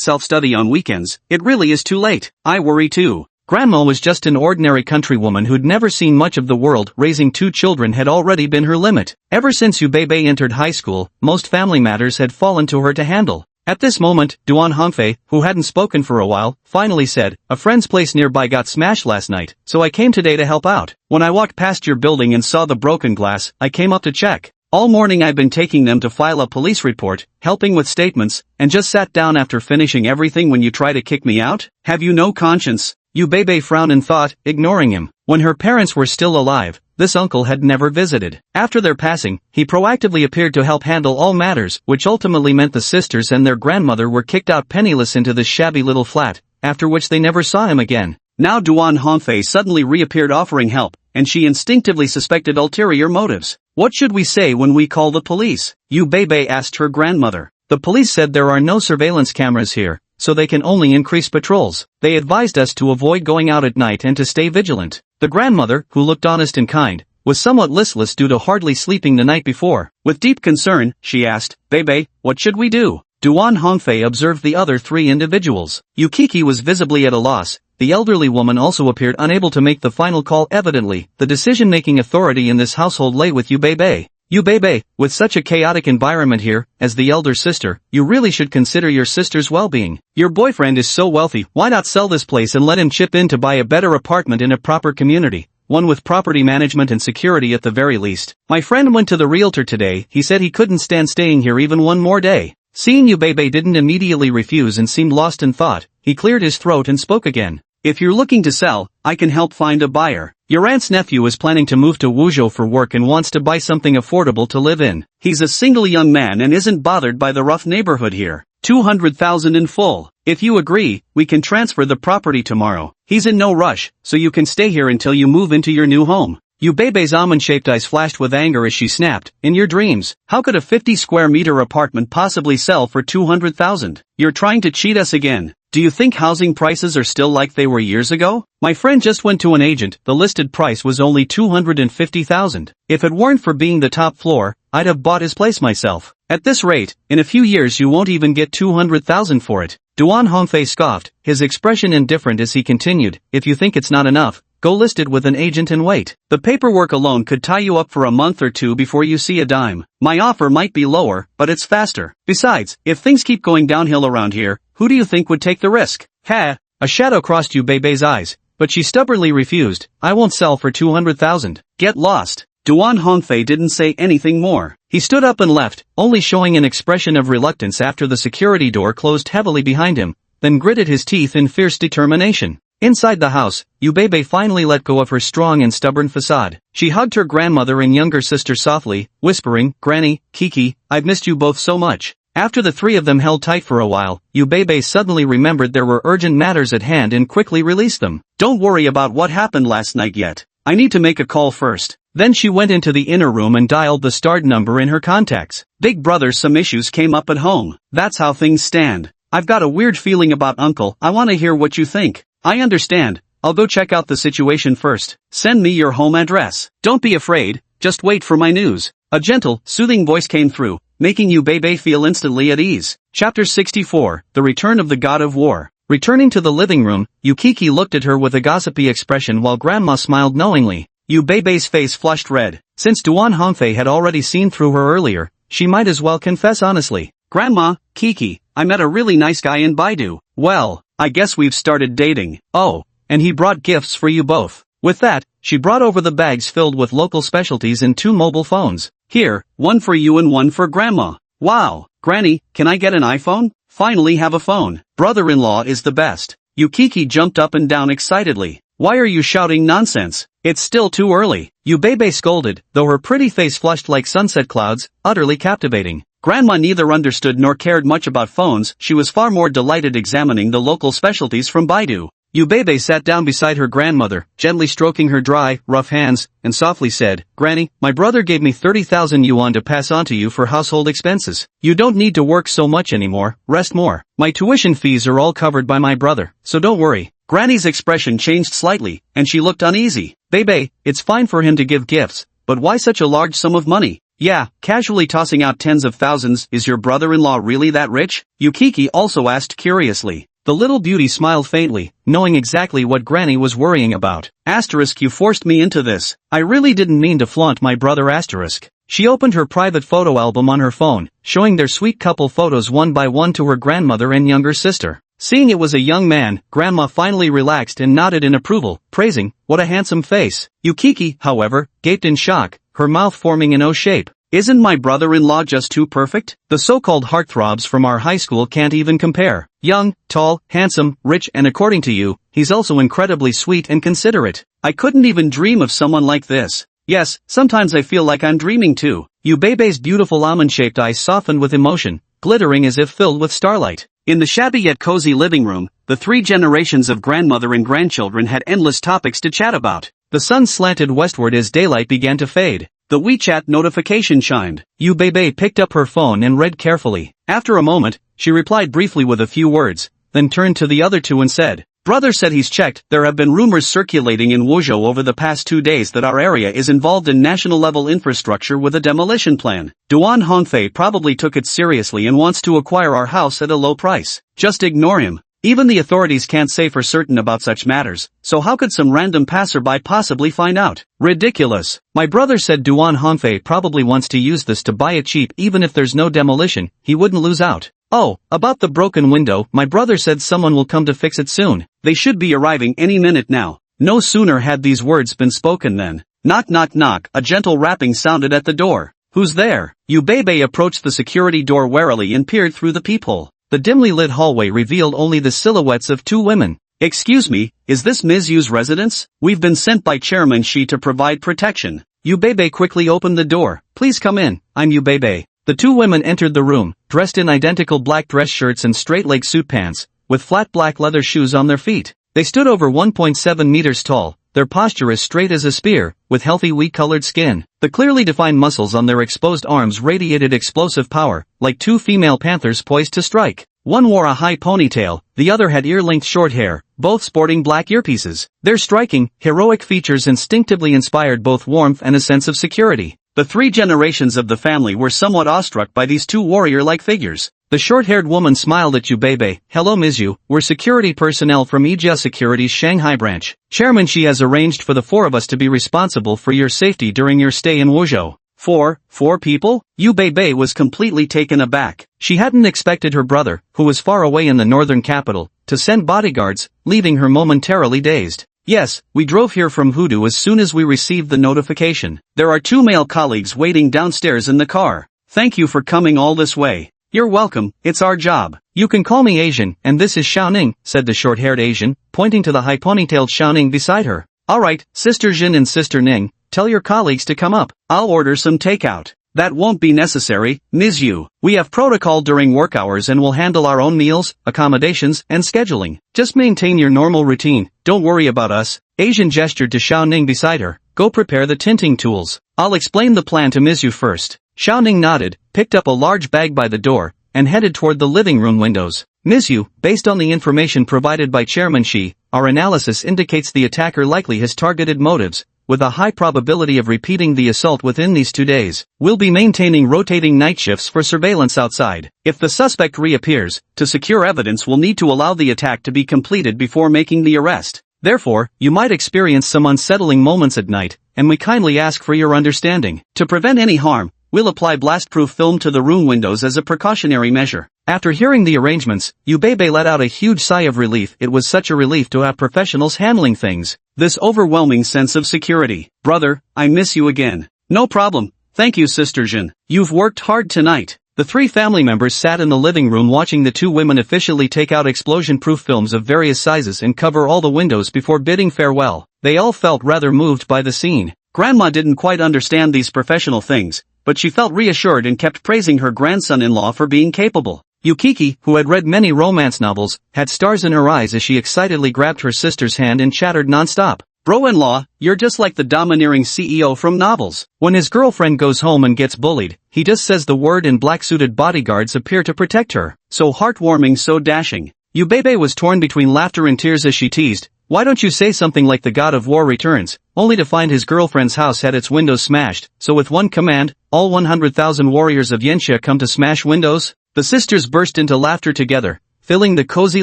self-study on weekends, it really is too late. I worry too." Grandma was just an ordinary countrywoman who'd never seen much of the world. Raising 2 children had already been her limit. Ever since Yu Beibei entered high school, most family matters had fallen to her to handle. At this moment, Duan Hongfei, who hadn't spoken for a while, finally said, "A friend's place nearby got smashed last night, so I came today to help out. When I walked past your building and saw the broken glass, I came up to check." All morning I've been taking them to file a police report, helping with statements, and just sat down after finishing everything when you try to kick me out? Have you no conscience? Yubebe frowned in thought, ignoring him. When her parents were still alive, this uncle had never visited. After their passing, he proactively appeared to help handle all matters, which ultimately meant the sisters and their grandmother were kicked out penniless into this shabby little flat, after which they never saw him again. Now Duan Hongfei suddenly reappeared offering help, and she instinctively suspected ulterior motives. What should we say when we call the police? Yubebe asked her grandmother. The police said there are no surveillance cameras here, so they can only increase patrols. They advised us to avoid going out at night and to stay vigilant. The grandmother, who looked honest and kind, was somewhat listless due to hardly sleeping the night before. With deep concern, she asked, Bebe, what should we do? Duan Hongfei observed the other three individuals. Yukiki was visibly at a loss. The elderly woman also appeared unable to make the final call. Evidently, the decision-making authority in this household lay with Yubebe. Yubebe, with such a chaotic environment here, as the elder sister, you really should consider your sister's well-being. Your boyfriend is so wealthy, why not sell this place and let him chip in to buy a better apartment in a proper community? One with property management and security at the very least. My friend went to the realtor today. He said he couldn't stand staying here even one more day. Seeing Yubebe didn't immediately refuse and seemed lost in thought, he cleared his throat and spoke again. If you're looking to sell, I can help find a buyer. Your aunt's nephew is planning to move to Wuzhou for work and wants to buy something affordable to live in. He's a single young man and isn't bothered by the rough neighborhood here. 200,000 in full. If you agree, we can transfer the property tomorrow. He's in no rush, so you can stay here until you move into your new home. Yubebe's almond-shaped eyes flashed with anger as she snapped, in your dreams, how could a 50-square-meter apartment possibly sell for 200,000? You're trying to cheat us again. Do you think housing prices are still like they were years ago? My friend just went to an agent, the listed price was only 250,000. If it weren't for being the top floor, I'd have bought his place myself. At this rate, in a few years you won't even get 200,000 for it. Duan Hongfei scoffed, his expression indifferent as he continued, if you think it's not enough, go list it with an agent and wait. The paperwork alone could tie you up for a month or two before you see a dime. My offer might be lower, but it's faster. Besides, if things keep going downhill around here, who do you think would take the risk? Ha! A shadow crossed Yubebe's eyes, but she stubbornly refused. I won't sell for 200,000. Get lost. Duan Hongfei didn't say anything more. He stood up and left, only showing an expression of reluctance after the security door closed heavily behind him, then gritted his teeth in fierce determination. Inside the house, Yubebe finally let go of her strong and stubborn facade. She hugged her grandmother and younger sister softly, whispering, Granny, Kiki, I've missed you both so much. After the three of them held tight for a while, Yubebe suddenly remembered there were urgent matters at hand and quickly released them. Don't worry about what happened last night yet. I need to make a call first. Then she went into the inner room and dialed the starred number in her contacts. Big brother, some issues came up at home. That's how things stand. I've got a weird feeling about Uncle. I want to hear what you think. I understand. I'll go check out the situation first. Send me your home address. Don't be afraid. Just wait for my news. A gentle, soothing voice came through, making Yubebe feel instantly at ease. Chapter 64, The Return of the God of War. Returning to the living room, Yukiki looked at her with a gossipy expression while Grandma smiled knowingly. Yubebe's face flushed red. Since Duan Hongfei had already seen through her earlier, she might as well confess honestly. Grandma, Kiki, I met a really nice guy in Baidu. Well, I guess we've started dating. Oh, and he brought gifts for you both. With that, she brought over the bags filled with local specialties and 2 mobile phones. Here, one for you and one for Grandma. Wow, Granny, can I get an iPhone? Finally have a phone. Brother-in-law is the best. Yukiki jumped up and down excitedly. Why are you shouting nonsense? It's still too early. Yubebe scolded, though her pretty face flushed like sunset clouds, utterly captivating. Grandma neither understood nor cared much about phones. She was far more delighted examining the local specialties from Baidu. Yubebe sat down beside her grandmother, gently stroking her dry, rough hands, and softly said, Granny, my brother gave me 30,000 yuan to pass on to you for household expenses. You don't need to work so much anymore, rest more. My tuition fees are all covered by my brother, so don't worry. Granny's expression changed slightly, and she looked uneasy. Bebe, it's fine for him to give gifts, but why such a large sum of money? Yeah, casually tossing out tens of thousands. Is your brother-in-law really that rich? Yukiki also asked curiously. The little beauty smiled faintly, knowing exactly what Granny was worrying about. Asterisk, you forced me into this. I really didn't mean to flaunt my brother. Asterisk. She opened her private photo album on her phone, showing their sweet couple photos one by one to her grandmother and younger sister. Seeing it was a young man, Grandma finally relaxed and nodded in approval, praising, what a handsome face. Yukiki, however, gaped in shock, her mouth forming an O shape. Isn't my brother-in-law just too perfect? The so-called heartthrobs from our high school can't even compare. Young, tall, handsome, rich, and according to you, he's also incredibly sweet and considerate. I couldn't even dream of someone like this. Yes, sometimes I feel like I'm dreaming too. Yubebe's beautiful almond-shaped eyes softened with emotion, glittering as if filled with starlight. In the shabby yet cozy living room, the three generations of grandmother and grandchildren had endless topics to chat about. The sun slanted westward as daylight began to fade. The WeChat notification chimed. Yubebe picked up her phone and read carefully. After a moment, she replied briefly with a few words, then turned to the other two and said, "Brother said he's checked. There have been rumors circulating in Wuzhou over the past 2 days that our area is involved in national-level infrastructure with a demolition plan. Duan Hongfei probably took it seriously and wants to acquire our house at a low price. Just ignore him. Even the authorities can't say for certain about such matters, so how could some random passerby possibly find out? Ridiculous. My brother said Duan Hongfei probably wants to use this to buy it cheap even if there's no demolition, he wouldn't lose out. Oh, about the broken window, my brother said someone will come to fix it soon. They should be arriving any minute now." No sooner had these words been spoken than, knock knock knock, a gentle rapping sounded at the door. "Who's there?" Yubebe approached the security door warily and peered through the peephole. The dimly lit hallway revealed only the silhouettes of two women. "Excuse me, is this Ms. Yu's residence? We've been sent by Chairman Shi to provide protection." Yubebe quickly opened the door. "Please come in, I'm Yubebe." The two women entered the room, dressed in identical black dress shirts and straight-leg suit pants, with flat black leather shoes on their feet. They stood over 1.7 meters tall, their posture as straight as a spear, with healthy wheat-colored skin. The clearly defined muscles on their exposed arms radiated explosive power, like two female panthers poised to strike. One wore a high ponytail, the other had ear-length short hair, both sporting black earpieces. Their striking, heroic features instinctively inspired both warmth and a sense of security. The three generations of the family were somewhat awestruck by these two warrior-like figures. The short-haired woman smiled at Yubebe. "Hello Ms. Yu, we're security personnel from Ejia Security's Shanghai branch. Chairman Shi has arranged for the four of us to be responsible for your safety during your stay in Wuzhou." Four people? Yubebe was completely taken aback. She hadn't expected her brother, who was far away in the northern capital, to send bodyguards, leaving her momentarily dazed. "Yes, we drove here from Hudu as soon as we received the notification. There are two male colleagues waiting downstairs in the car. Thank you for coming all this way." "You're welcome, it's our job. You can call me Asian, and this is Xiaoning," said the short-haired Asian, pointing to the high-ponytailed Xiaoning beside her. "Alright, Sister Jin and Sister Ning, tell your colleagues to come up. I'll order some takeout." "That won't be necessary, Ms. Yu. We have protocol during work hours and will handle our own meals, accommodations, and scheduling. Just maintain your normal routine, don't worry about us." Asian gestured to Xiao Ning beside her. "Go prepare the tinting tools. I'll explain the plan to Ms. Yu first." Xiao Ning nodded, picked up a large bag by the door, and headed toward the living room windows. "Ms. Yu, based on the information provided by Chairman Shi, our analysis indicates the attacker likely has targeted motives, with a high probability of repeating the assault within these 2 days. We'll be maintaining rotating night shifts for surveillance outside. If the suspect reappears, to secure evidence we'll need to allow the attack to be completed before making the arrest. Therefore, you might experience some unsettling moments at night, and we kindly ask for your understanding. To prevent any harm, we'll apply blast-proof film to the room windows as a precautionary measure." After hearing the arrangements, Yubebe let out a huge sigh of relief. It was such a relief to have professionals handling things. This overwhelming sense of security. "Brother, I miss you again." "No problem. Thank you Sister Jin. You've worked hard tonight." The three family members sat in the living room watching the two women officially take out explosion-proof films of various sizes and cover all the windows before bidding farewell. They all felt rather moved by the scene. Grandma didn't quite understand these professional things, but she felt reassured and kept praising her grandson-in-law for being capable. Yukiki, who had read many romance novels, had stars in her eyes as she excitedly grabbed her sister's hand and chattered non-stop. "Bro-in-law, you're just like the domineering CEO from novels." When his girlfriend goes home and gets bullied, he just says the word and black-suited bodyguards appear to protect her. So heartwarming, so dashing. Yubebe was torn between laughter and tears as she teased, "Why don't you say something like the God of War returns," only to find his girlfriend's house had its windows smashed, so with one command, all 100,000 warriors of Yanxia come to smash windows? The sisters burst into laughter together, filling the cozy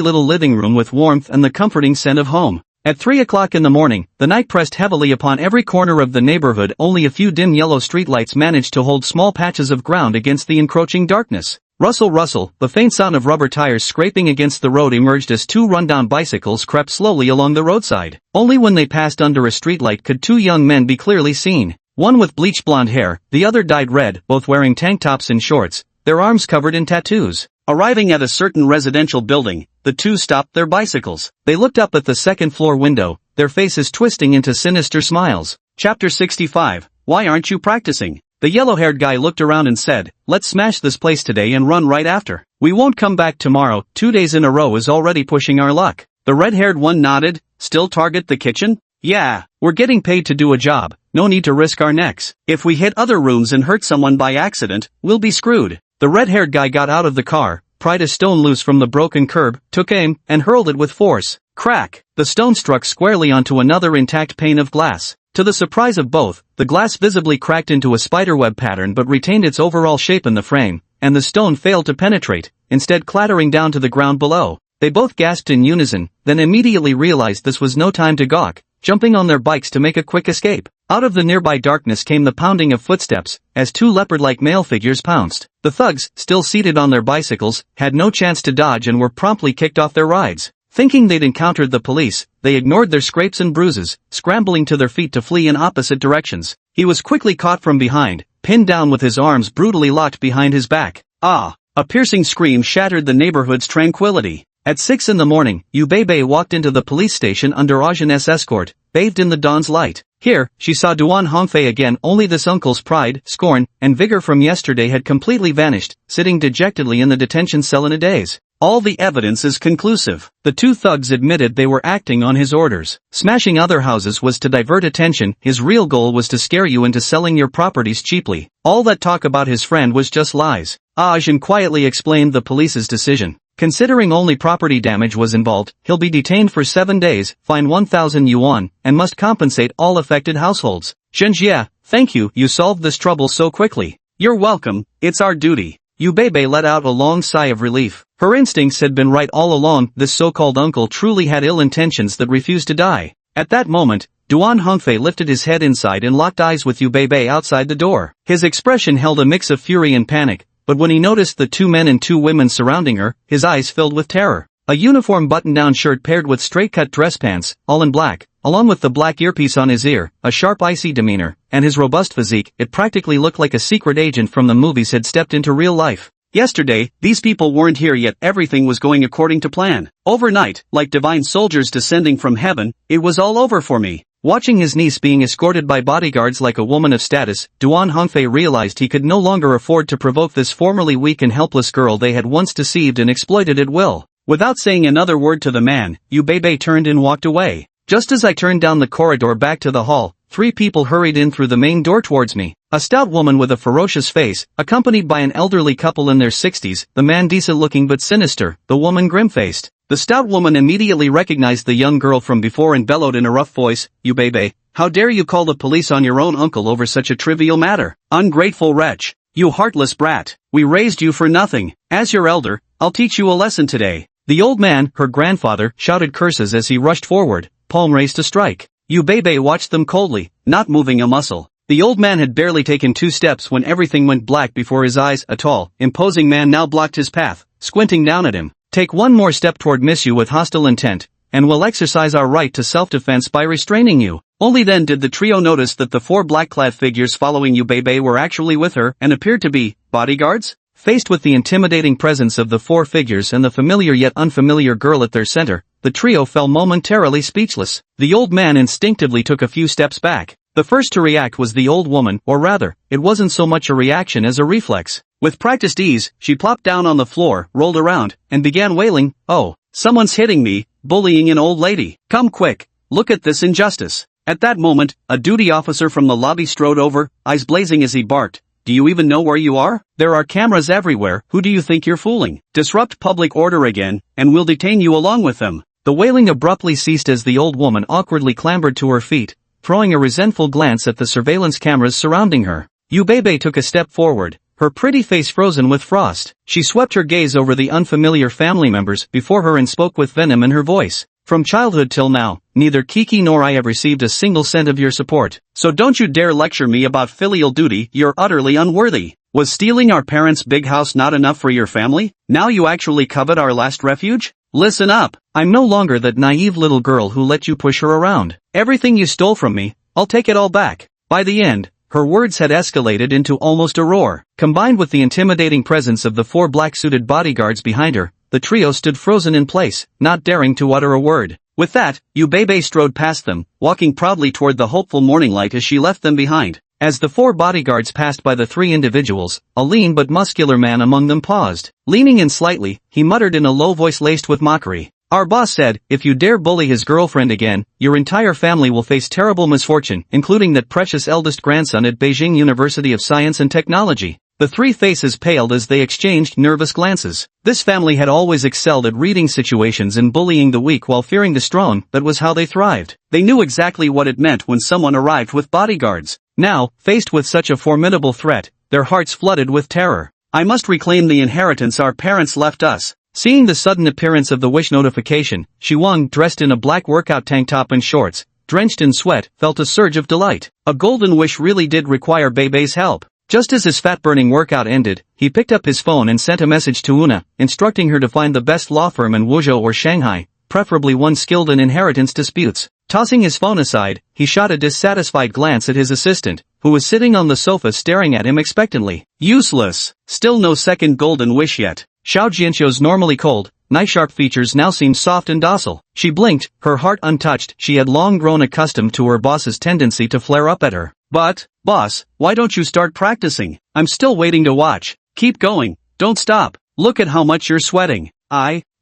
little living room with warmth and the comforting scent of home. At 3 o'clock in the morning, the night pressed heavily upon every corner of the neighborhood. Only a few dim yellow streetlights managed to hold small patches of ground against the encroaching darkness. Rustle rustle, the faint sound of rubber tires scraping against the road emerged as two rundown bicycles crept slowly along the roadside. Only when they passed under a streetlight could two young men be clearly seen. One with bleached blonde hair, the other dyed red, both wearing tank tops and shorts, their arms covered in tattoos. Arriving at a certain residential building, the two stopped their bicycles. They looked up at the second-floor window, their faces twisting into sinister smiles. Chapter 65, Why aren't you practicing? The yellow-haired guy looked around and said, let's smash this place today and run right after. We won't come back tomorrow, 2 days in a row is already pushing our luck. The red-haired one nodded, still target the kitchen? Yeah, we're getting paid to do a job, no need to risk our necks. If we hit other rooms and hurt someone by accident, we'll be screwed. The red-haired guy got out of the car, pried a stone loose from the broken curb, took aim, and hurled it with force. Crack! The stone struck squarely onto another intact pane of glass. To the surprise of both, the glass visibly cracked into a spiderweb pattern but retained its overall shape in the frame, and the stone failed to penetrate, instead clattering down to the ground below. They both gasped in unison, then immediately realized this was no time to gawk, jumping on their bikes to make a quick escape. Out of the nearby darkness came the pounding of footsteps, as two leopard-like male figures pounced. The thugs, still seated on their bicycles, had no chance to dodge and were promptly kicked off their rides. Thinking they'd encountered the police, they ignored their scrapes and bruises, scrambling to their feet to flee in opposite directions. He was quickly caught from behind, pinned down with his arms brutally locked behind his back. Ah! A piercing scream shattered the neighborhood's tranquility. At 6 in the morning, Yubebe walked into the police station under Ajin's escort, bathed in the dawn's light. Here, she saw Duan Hongfei again, only this uncle's pride, scorn, and vigor from yesterday had completely vanished, sitting dejectedly in the detention cell in a daze. All the evidence is conclusive. The two thugs admitted they were acting on his orders. Smashing other houses was to divert attention, his real goal was to scare you into selling your properties cheaply. All that talk about his friend was just lies. Ajin quietly explained the police's decision. Considering only property damage was involved, he'll be detained for 7 days, fine 1,000 yuan, and must compensate all affected households. Zhenjie, thank you, you solved this trouble so quickly. You're welcome, it's our duty. Yubebe let out a long sigh of relief. Her instincts had been right all along, this so-called uncle truly had ill intentions that refused to die. At that moment, Duan Hongfei lifted his head inside and locked eyes with Yubebe outside the door. His expression held a mix of fury and panic, but when he noticed the 2 men and 2 women surrounding her, his eyes filled with terror. A uniform button-down shirt paired with straight-cut dress pants, all in black, along with the black earpiece on his ear, a sharp icy demeanor, and his robust physique, it practically looked like a secret agent from the movies had stepped into real life. Yesterday, these people weren't here yet everything was going according to plan. Overnight, like divine soldiers descending from heaven, it was all over for me. Watching his niece being escorted by bodyguards like a woman of status, Duan Hongfei realized he could no longer afford to provoke this formerly weak and helpless girl they had once deceived and exploited at will. Without saying another word to the man, Yubebe turned and walked away. Just as I turned down the corridor back to the hall, 3 people hurried in through the main door towards me. A stout woman with a ferocious face, accompanied by an elderly couple in their 60s, the man decent-looking but sinister, the woman grim-faced. The stout woman immediately recognized the young girl from before and bellowed in a rough voice, "Yubebe, how dare you call the police on your own uncle over such a trivial matter? Ungrateful wretch! You heartless brat! We raised you for nothing. As your elder, I'll teach you a lesson today." The old man, her grandfather, shouted curses as he rushed forward, palm raised to strike. Yubebe watched them coldly, not moving a muscle. The old man had barely taken 2 steps when everything went black before his eyes. A tall, imposing man now blocked his path, squinting down at him. "Take one more step toward miss you with hostile intent, and we'll exercise our right to self-defense by restraining you." Only then did the trio notice that the 4 black-clad figures following Yubebe were actually with her and appeared to be bodyguards. Faced with the intimidating presence of the 4 figures and the familiar yet unfamiliar girl at their center, the trio fell momentarily speechless. The old man instinctively took a few steps back. The first to react was the old woman, or rather, it wasn't so much a reaction as a reflex. With practiced ease, she plopped down on the floor, rolled around, and began wailing, "Oh, someone's hitting me, bullying an old lady. Come quick, look at this injustice." At that moment, a duty officer from the lobby strode over, eyes blazing as he barked, "Do you even know where you are? There are cameras everywhere, who do you think you're fooling? Disrupt public order again, and we'll detain you along with them." The wailing abruptly ceased as the old woman awkwardly clambered to her feet, throwing a resentful glance at the surveillance cameras surrounding her. Yubebe took a step forward, her pretty face frozen with frost. She swept her gaze over the unfamiliar family members before her and spoke with venom in her voice. "From childhood till now, neither Kiki nor I have received a single cent of your support. So don't you dare lecture me about filial duty, you're utterly unworthy. Was stealing our parents' big house not enough for your family? Now you actually covet our last refuge? Listen up, I'm no longer that naive little girl who let you push her around. Everything you stole from me, I'll take it all back." By the end, Her words had escalated into almost a roar. Combined with the intimidating presence of the 4 black-suited bodyguards behind her, the trio stood frozen in place, not daring to utter a word. With that, Yu Bebe strode past them, walking proudly toward the hopeful morning light as she left them behind. As the 4 bodyguards passed by the 3 individuals, a lean but muscular man among them paused. Leaning in slightly, he muttered in a low voice laced with mockery. "Our boss said, if you dare bully his girlfriend again, your entire family will face terrible misfortune, including that precious eldest grandson at Beijing University of Science and Technology." The 3 faces paled as they exchanged nervous glances. This family had always excelled at reading situations and bullying the weak while fearing the strong. That was how they thrived. They knew exactly what it meant when someone arrived with bodyguards. Now, faced with such a formidable threat, their hearts flooded with terror. "I must reclaim the inheritance our parents left us." Seeing the sudden appearance of the wish notification, Shi Wang, dressed in a black workout tank top and shorts, drenched in sweat, felt a surge of delight. A golden wish really did require Bebe's help. Just as his fat-burning workout ended, he picked up his phone and sent a message to Una, instructing her to find the best law firm in Wuzhou or Shanghai, preferably one skilled in inheritance disputes. Tossing his phone aside, he shot a dissatisfied glance at his assistant, who was sitting on the sofa staring at him expectantly. Useless. Still no second golden wish yet. Xiao Jianqiu's normally cold, knife-sharp features now seemed soft and docile. She blinked, her heart untouched. She had long grown accustomed to her boss's tendency to flare up at her. "But, boss, why don't you start practicing? I'm still waiting to watch. Keep going. Don't stop. Look at how much you're sweating."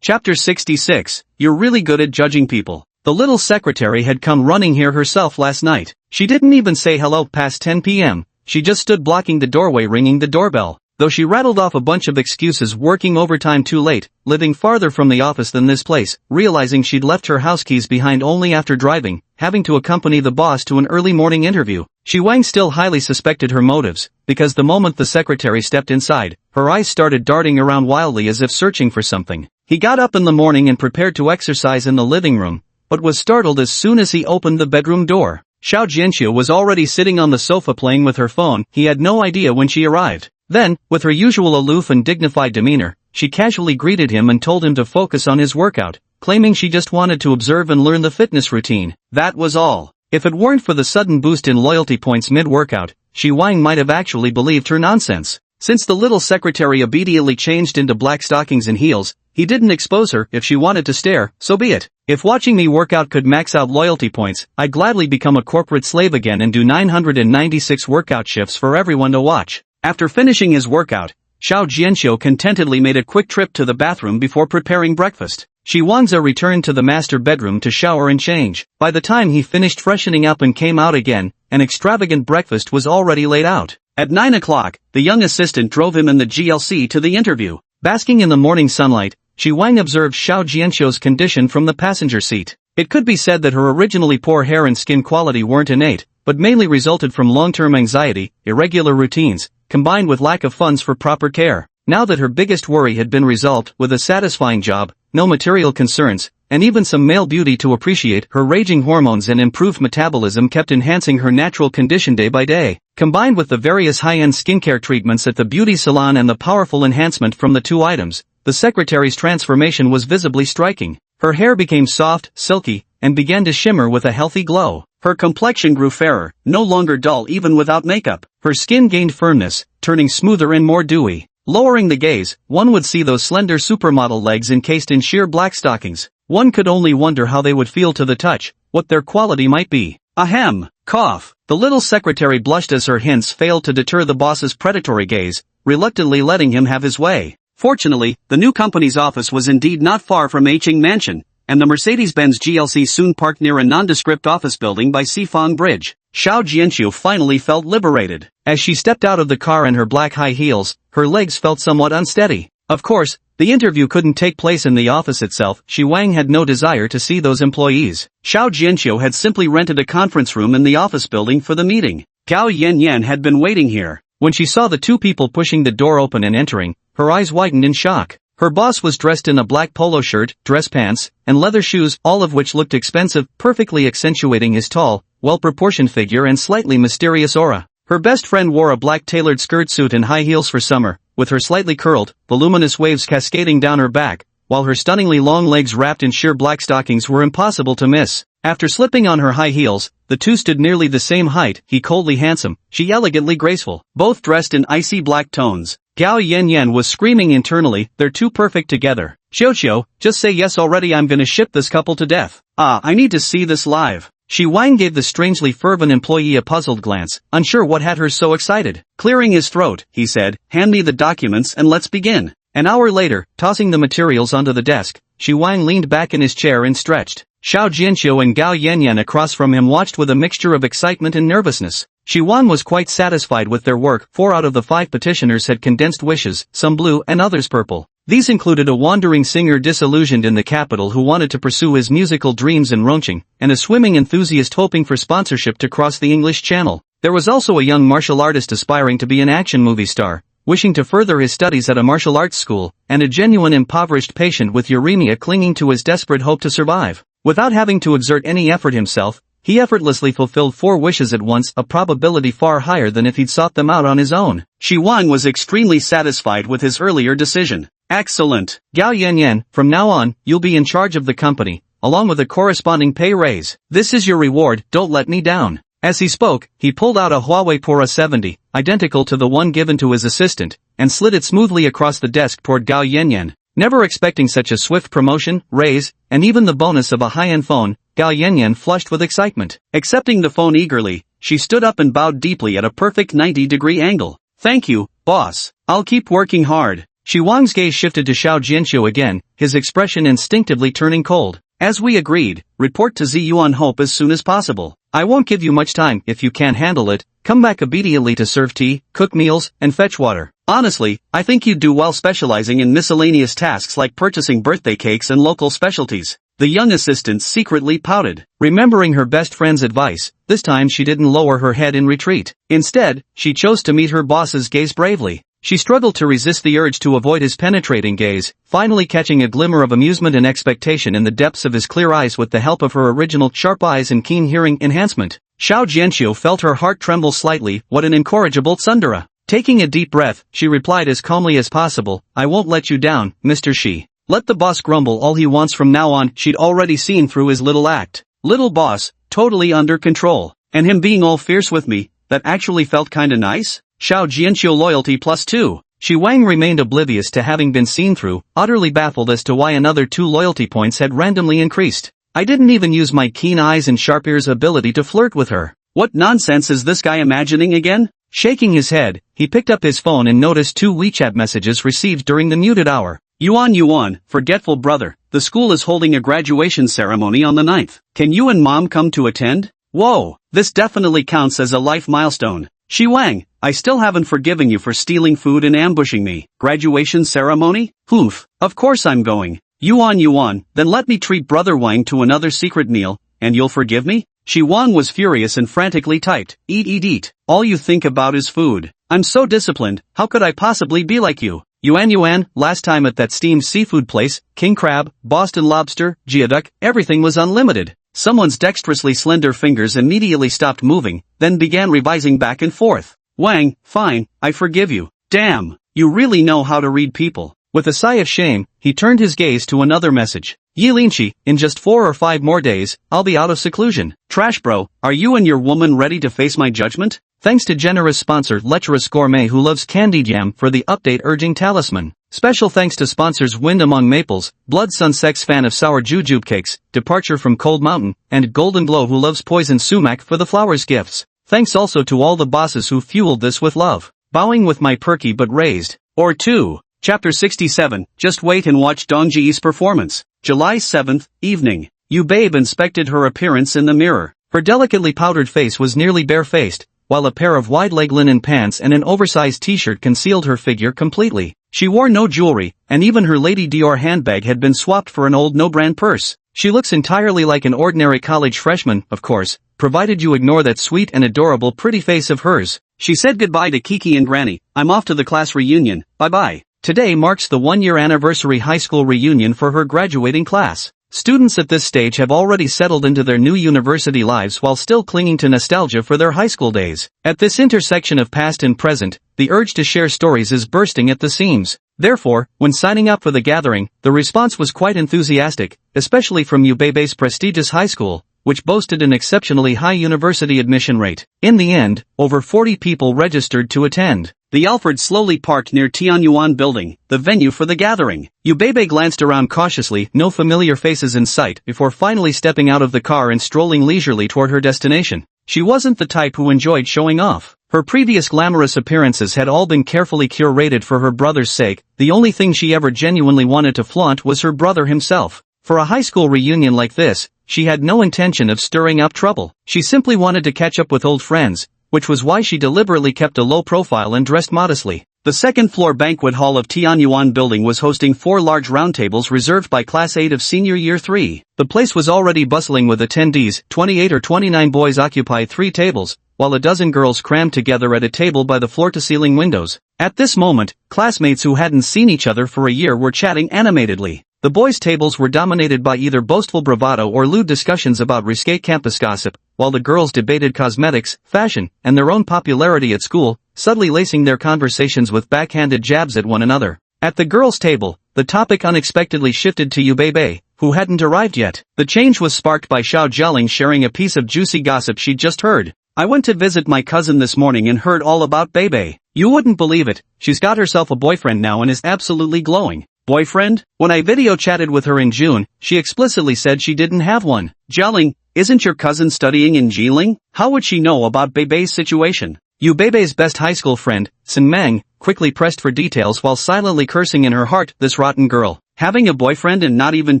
Chapter 66, You're really good at judging people. The little secretary had come running here herself last night. She didn't even say hello past 10 p.m. She just stood blocking the doorway ringing the doorbell. Though she rattled off a bunch of excuses, working overtime too late, living farther from the office than this place, realizing she'd left her house keys behind only after driving, having to accompany the boss to an early morning interview. Shi Wang still highly suspected her motives, because the moment the secretary stepped inside, her eyes started darting around wildly as if searching for something. He got up in the morning and prepared to exercise in the living room, but was startled as soon as he opened the bedroom door. Xiao Jianqiu was already sitting on the sofa playing with her phone. He had no idea when she arrived. Then, with her usual aloof and dignified demeanor, she casually greeted him and told him to focus on his workout, claiming she just wanted to observe and learn the fitness routine. That was all. If it weren't for the sudden boost in loyalty points mid-workout, Shi Wang might have actually believed her nonsense. Since the little secretary immediately changed into black stockings and heels, he didn't expose her. If she wanted to stare, so be it. If watching me work out could max out loyalty points, I'd gladly become a corporate slave again and do 996 workout shifts for everyone to watch. After finishing his workout, Xiao Jianqiu contentedly made a quick trip to the bathroom before preparing breakfast. Shi Wangzhe returned to the master bedroom to shower and change. By the time he finished freshening up and came out again, an extravagant breakfast was already laid out. At 9 o'clock, the young assistant drove him in the GLC to the interview. Basking in the morning sunlight, Shi Wang observed Xiao Jianqiu's condition from the passenger seat. It could be said that her originally poor hair and skin quality weren't innate, but mainly resulted from long-term anxiety, irregular routines, combined with lack of funds for proper care. Now that her biggest worry had been resolved with a satisfying job, no material concerns, and even some male beauty to appreciate, her raging hormones and improved metabolism kept enhancing her natural condition day by day. Combined with the various high-end skincare treatments at the beauty salon and the powerful enhancement from the 2 items, the secretary's transformation was visibly striking. Her hair became soft, silky, and began to shimmer with a healthy glow. Her complexion grew fairer, no longer dull even without makeup. Her skin gained firmness, turning smoother and more dewy. Lowering the gaze, one would see those slender supermodel legs encased in sheer black stockings. One could only wonder how they would feel to the touch, what their quality might be. Ahem! Cough! The little secretary blushed as her hints failed to deter the boss's predatory gaze, reluctantly letting him have his way. Fortunately, the new company's office was indeed not far from Eiching Mansion, and the Mercedes-Benz GLC soon parked near a nondescript office building by Sifang Bridge. Xiao Jianqiu finally felt liberated. As she stepped out of the car in her black high heels, her legs felt somewhat unsteady. Of course, the interview couldn't take place in the office itself. Shi Wang had no desire to see those employees. Xiao Jianqiu had simply rented a conference room in the office building for the meeting. Gao Yanyan had been waiting here. When she saw the 2 people pushing the door open and entering, her eyes widened in shock. Her boss was dressed in a black polo shirt, dress pants, and leather shoes, all of which looked expensive, perfectly accentuating his tall, well-proportioned figure and slightly mysterious aura. Her best friend wore a black tailored skirt suit and high heels for summer, with her slightly curled, voluminous waves cascading down her back, while her stunningly long legs wrapped in sheer black stockings were impossible to miss. After slipping on her high heels, the two stood nearly the same height, he coldly handsome, she elegantly graceful, both dressed in icy black tones. Gao Yanyan was screaming internally, they're too perfect together. Xiao, just say yes already, I'm gonna ship this couple to death. I need to see this live. Shi Wang gave the strangely fervent employee a puzzled glance, unsure what had her so excited. Clearing his throat, he said, hand me the documents and let's begin. An hour later, tossing the materials onto the desk, Shi Wang leaned back in his chair and stretched. Xiao Jianxiu and Gao Yanyan across from him watched with a mixture of excitement and nervousness. Shi Wan was quite satisfied with their work. 4 out of the 5 petitioners had condensed wishes, some blue and others purple. These included a wandering singer disillusioned in the capital who wanted to pursue his musical dreams in Rongqing, and a swimming enthusiast hoping for sponsorship to cross the English Channel. There was also a young martial artist aspiring to be an action movie star, wishing to further his studies at a martial arts school, and a genuine impoverished patient with uremia clinging to his desperate hope to survive. Without having to exert any effort himself, he effortlessly fulfilled 4 wishes at once, a probability far higher than if he'd sought them out on his own. Shi Wang was extremely satisfied with his earlier decision. Excellent. Gao Yanyan, from now on, you'll be in charge of the company, along with a corresponding pay raise. This is your reward, don't let me down. As he spoke, he pulled out a Huawei Pora 70, identical to the one given to his assistant, and slid it smoothly across the desk toward Gao Yanyan. Never expecting such a swift promotion, raise, and even the bonus of a high-end phone, Gao Yanyan flushed with excitement. Accepting the phone eagerly, she stood up and bowed deeply at a perfect 90-degree angle. Thank you, boss. I'll keep working hard. Shi Wang's gaze shifted to Xiao Jianxiu again, his expression instinctively turning cold. As we agreed, report to Ziyuan Hope as soon as possible. I won't give you much time. If you can't handle it, come back obediently to serve tea, cook meals, and fetch water. Honestly, I think you'd do well specializing in miscellaneous tasks like purchasing birthday cakes and local specialties. The young assistant secretly pouted. Remembering her best friend's advice, this time she didn't lower her head in retreat. Instead, she chose to meet her boss's gaze bravely. She struggled to resist the urge to avoid his penetrating gaze, finally catching a glimmer of amusement and expectation in the depths of his clear eyes with the help of her original sharp eyes and keen hearing enhancement. Xiao Jianxiu felt her heart tremble slightly. What an incorrigible tsundere. Taking a deep breath, she replied as calmly as possible, I won't let you down, Mr. Shi. Let the boss grumble all he wants from now on. She'd already seen through his little act. Little boss, totally under control. And him being all fierce with me, that actually felt kinda nice? Xiao Jianxiu loyalty +2. Shi Wang remained oblivious to having been seen through, utterly baffled as to why another 2 loyalty points had randomly increased. I didn't even use my keen eyes and sharp ears ability to flirt with her. What nonsense is this guy imagining again? Shaking his head, he picked up his phone and noticed 2 WeChat messages received during the muted hour. Yuan, forgetful brother, the school is holding a graduation ceremony on the 9th. Can you and mom come to attend? Whoa, this definitely counts as a life milestone. Shi Wang, I still haven't forgiven you for stealing food and ambushing me. Graduation ceremony? Oof, of course I'm going. Yuan, then let me treat brother Wang to another secret meal, and you'll forgive me? Shi Wang was furious and frantically typed, eat. All you think about is food. I'm so disciplined, how could I possibly be like you? Yuan, last time at that steamed seafood place, king crab, Boston lobster, geoduck, everything was unlimited. Someone's dexterously slender fingers immediately stopped moving, then began revising back and forth. Wang, fine, I forgive you. Damn, you really know how to read people. With a sigh of shame, he turned his gaze to another message. Yilinchi, in just 4 or 5 more days, I'll be out of seclusion. Trash bro, are you and your woman ready to face my judgment? Thanks to generous sponsor Lecherous Gourmet who loves candied yam for the update urging talisman. Special thanks to sponsors Wind Among Maples, Blood Sun Sex fan of sour jujube cakes, Departure from Cold Mountain, and Golden Glow who loves poison sumac for the flowers gifts. Thanks also to all the bosses who fueled this with love. Bowing with my perky but raised. Or 2. Chapter 67, just wait and watch Dongji's performance. July 7th, evening. Yu Babe inspected her appearance in the mirror. Her delicately powdered face was nearly barefaced, while a pair of wide-leg linen pants and an oversized t-shirt concealed her figure completely. She wore no jewelry, and even her Lady Dior handbag had been swapped for an old no-brand purse. She looks entirely like an ordinary college freshman, of course, provided you ignore that sweet and adorable pretty face of hers. She said goodbye to Kiki and Granny. I'm off to the class reunion, bye-bye. Today marks the 1-year anniversary high school reunion for her graduating class. Students at this stage have already settled into their new university lives while still clinging to nostalgia for their high school days. At this intersection of past and present, the urge to share stories is bursting at the seams. Therefore, when signing up for the gathering, the response was quite enthusiastic, especially from Ubeibe's prestigious high school, which boasted an exceptionally high university admission rate. In the end, over 40 people registered to attend. The Alfred slowly parked near Tianyuan building, the venue for the gathering. Ubeibe glanced around cautiously, no familiar faces in sight, before finally stepping out of the car and strolling leisurely toward her destination. She wasn't the type who enjoyed showing off. Her previous glamorous appearances had all been carefully curated for her brother's sake. The only thing she ever genuinely wanted to flaunt was her brother himself. For a high school reunion like this, she had no intention of stirring up trouble. She simply wanted to catch up with old friends, which was why she deliberately kept a low profile and dressed modestly. The second-floor banquet hall of Tianyuan building was hosting 4 large roundtables reserved by Class 8 of Senior Year 3. The place was already bustling with attendees. 28 or 29 boys occupied 3 tables, while a dozen girls crammed together at a table by the floor-to-ceiling windows. At this moment, classmates who hadn't seen each other for a year were chatting animatedly. The boys' tables were dominated by either boastful bravado or lewd discussions about risque campus gossip, while the girls debated cosmetics, fashion, and their own popularity at school, subtly lacing their conversations with backhanded jabs at one another. At the girls' table, the topic unexpectedly shifted to Ubeibe, who hadn't arrived yet. The change was sparked by Xiao Jialing sharing a piece of juicy gossip she'd just heard. "I went to visit my cousin this morning and heard all about Bebe. You wouldn't believe it, she's got herself a boyfriend now and is absolutely glowing." Boyfriend? When I video chatted with her in June, she explicitly said she didn't have one. Jialing, isn't your cousin studying in Jiling? How would she know about Bebe's situation? Ubeibe's best high school friend, Sin Meng, quickly pressed for details while silently cursing in her heart, this rotten girl. Having a boyfriend and not even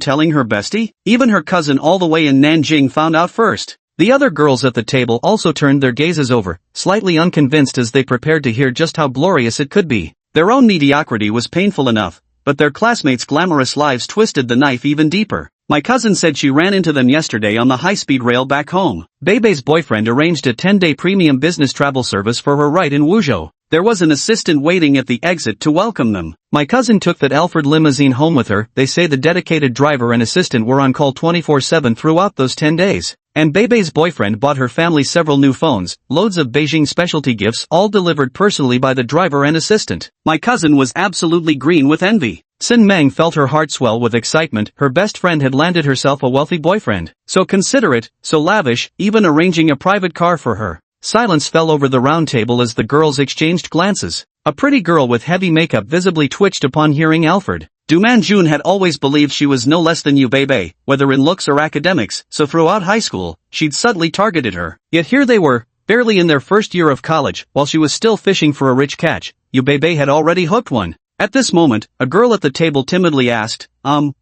telling her bestie? Even her cousin all the way in Nanjing found out first. The other girls at the table also turned their gazes over, slightly unconvinced as they prepared to hear just how glorious it could be. Their own mediocrity was painful enough, but their classmates' glamorous lives twisted the knife even deeper. My cousin said she ran into them yesterday on the high-speed rail back home. Bebe's boyfriend arranged a 10-day premium business travel service for her right in Wuzhou. There was an assistant waiting at the exit to welcome them. My cousin took that Alfred limousine home with her. They say the dedicated driver and assistant were on call 24/7 throughout those 10 days. And Bebe's boyfriend bought her family several new phones, loads of Beijing specialty gifts, all delivered personally by the driver and assistant. My cousin was absolutely green with envy. Sin Meng felt her heart swell with excitement. Her best friend had landed herself a wealthy boyfriend. So considerate, so lavish, even arranging a private car for her. Silence fell over the round table as the girls exchanged glances. A pretty girl with heavy makeup visibly twitched upon hearing Alfred. Du Manjun had always believed she was no less than Ubeibe, whether in looks or academics, so throughout high school, she'd subtly targeted her. Yet here they were, barely in their first year of college, while she was still fishing for a rich catch. Ubeibe had already hooked one. At this moment, a girl at the table timidly asked,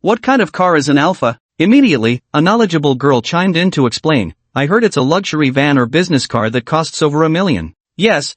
what kind of car is an Alpha? Immediately, a knowledgeable girl chimed in to explain, I heard it's a luxury van or business car that costs over $1 million. Yes.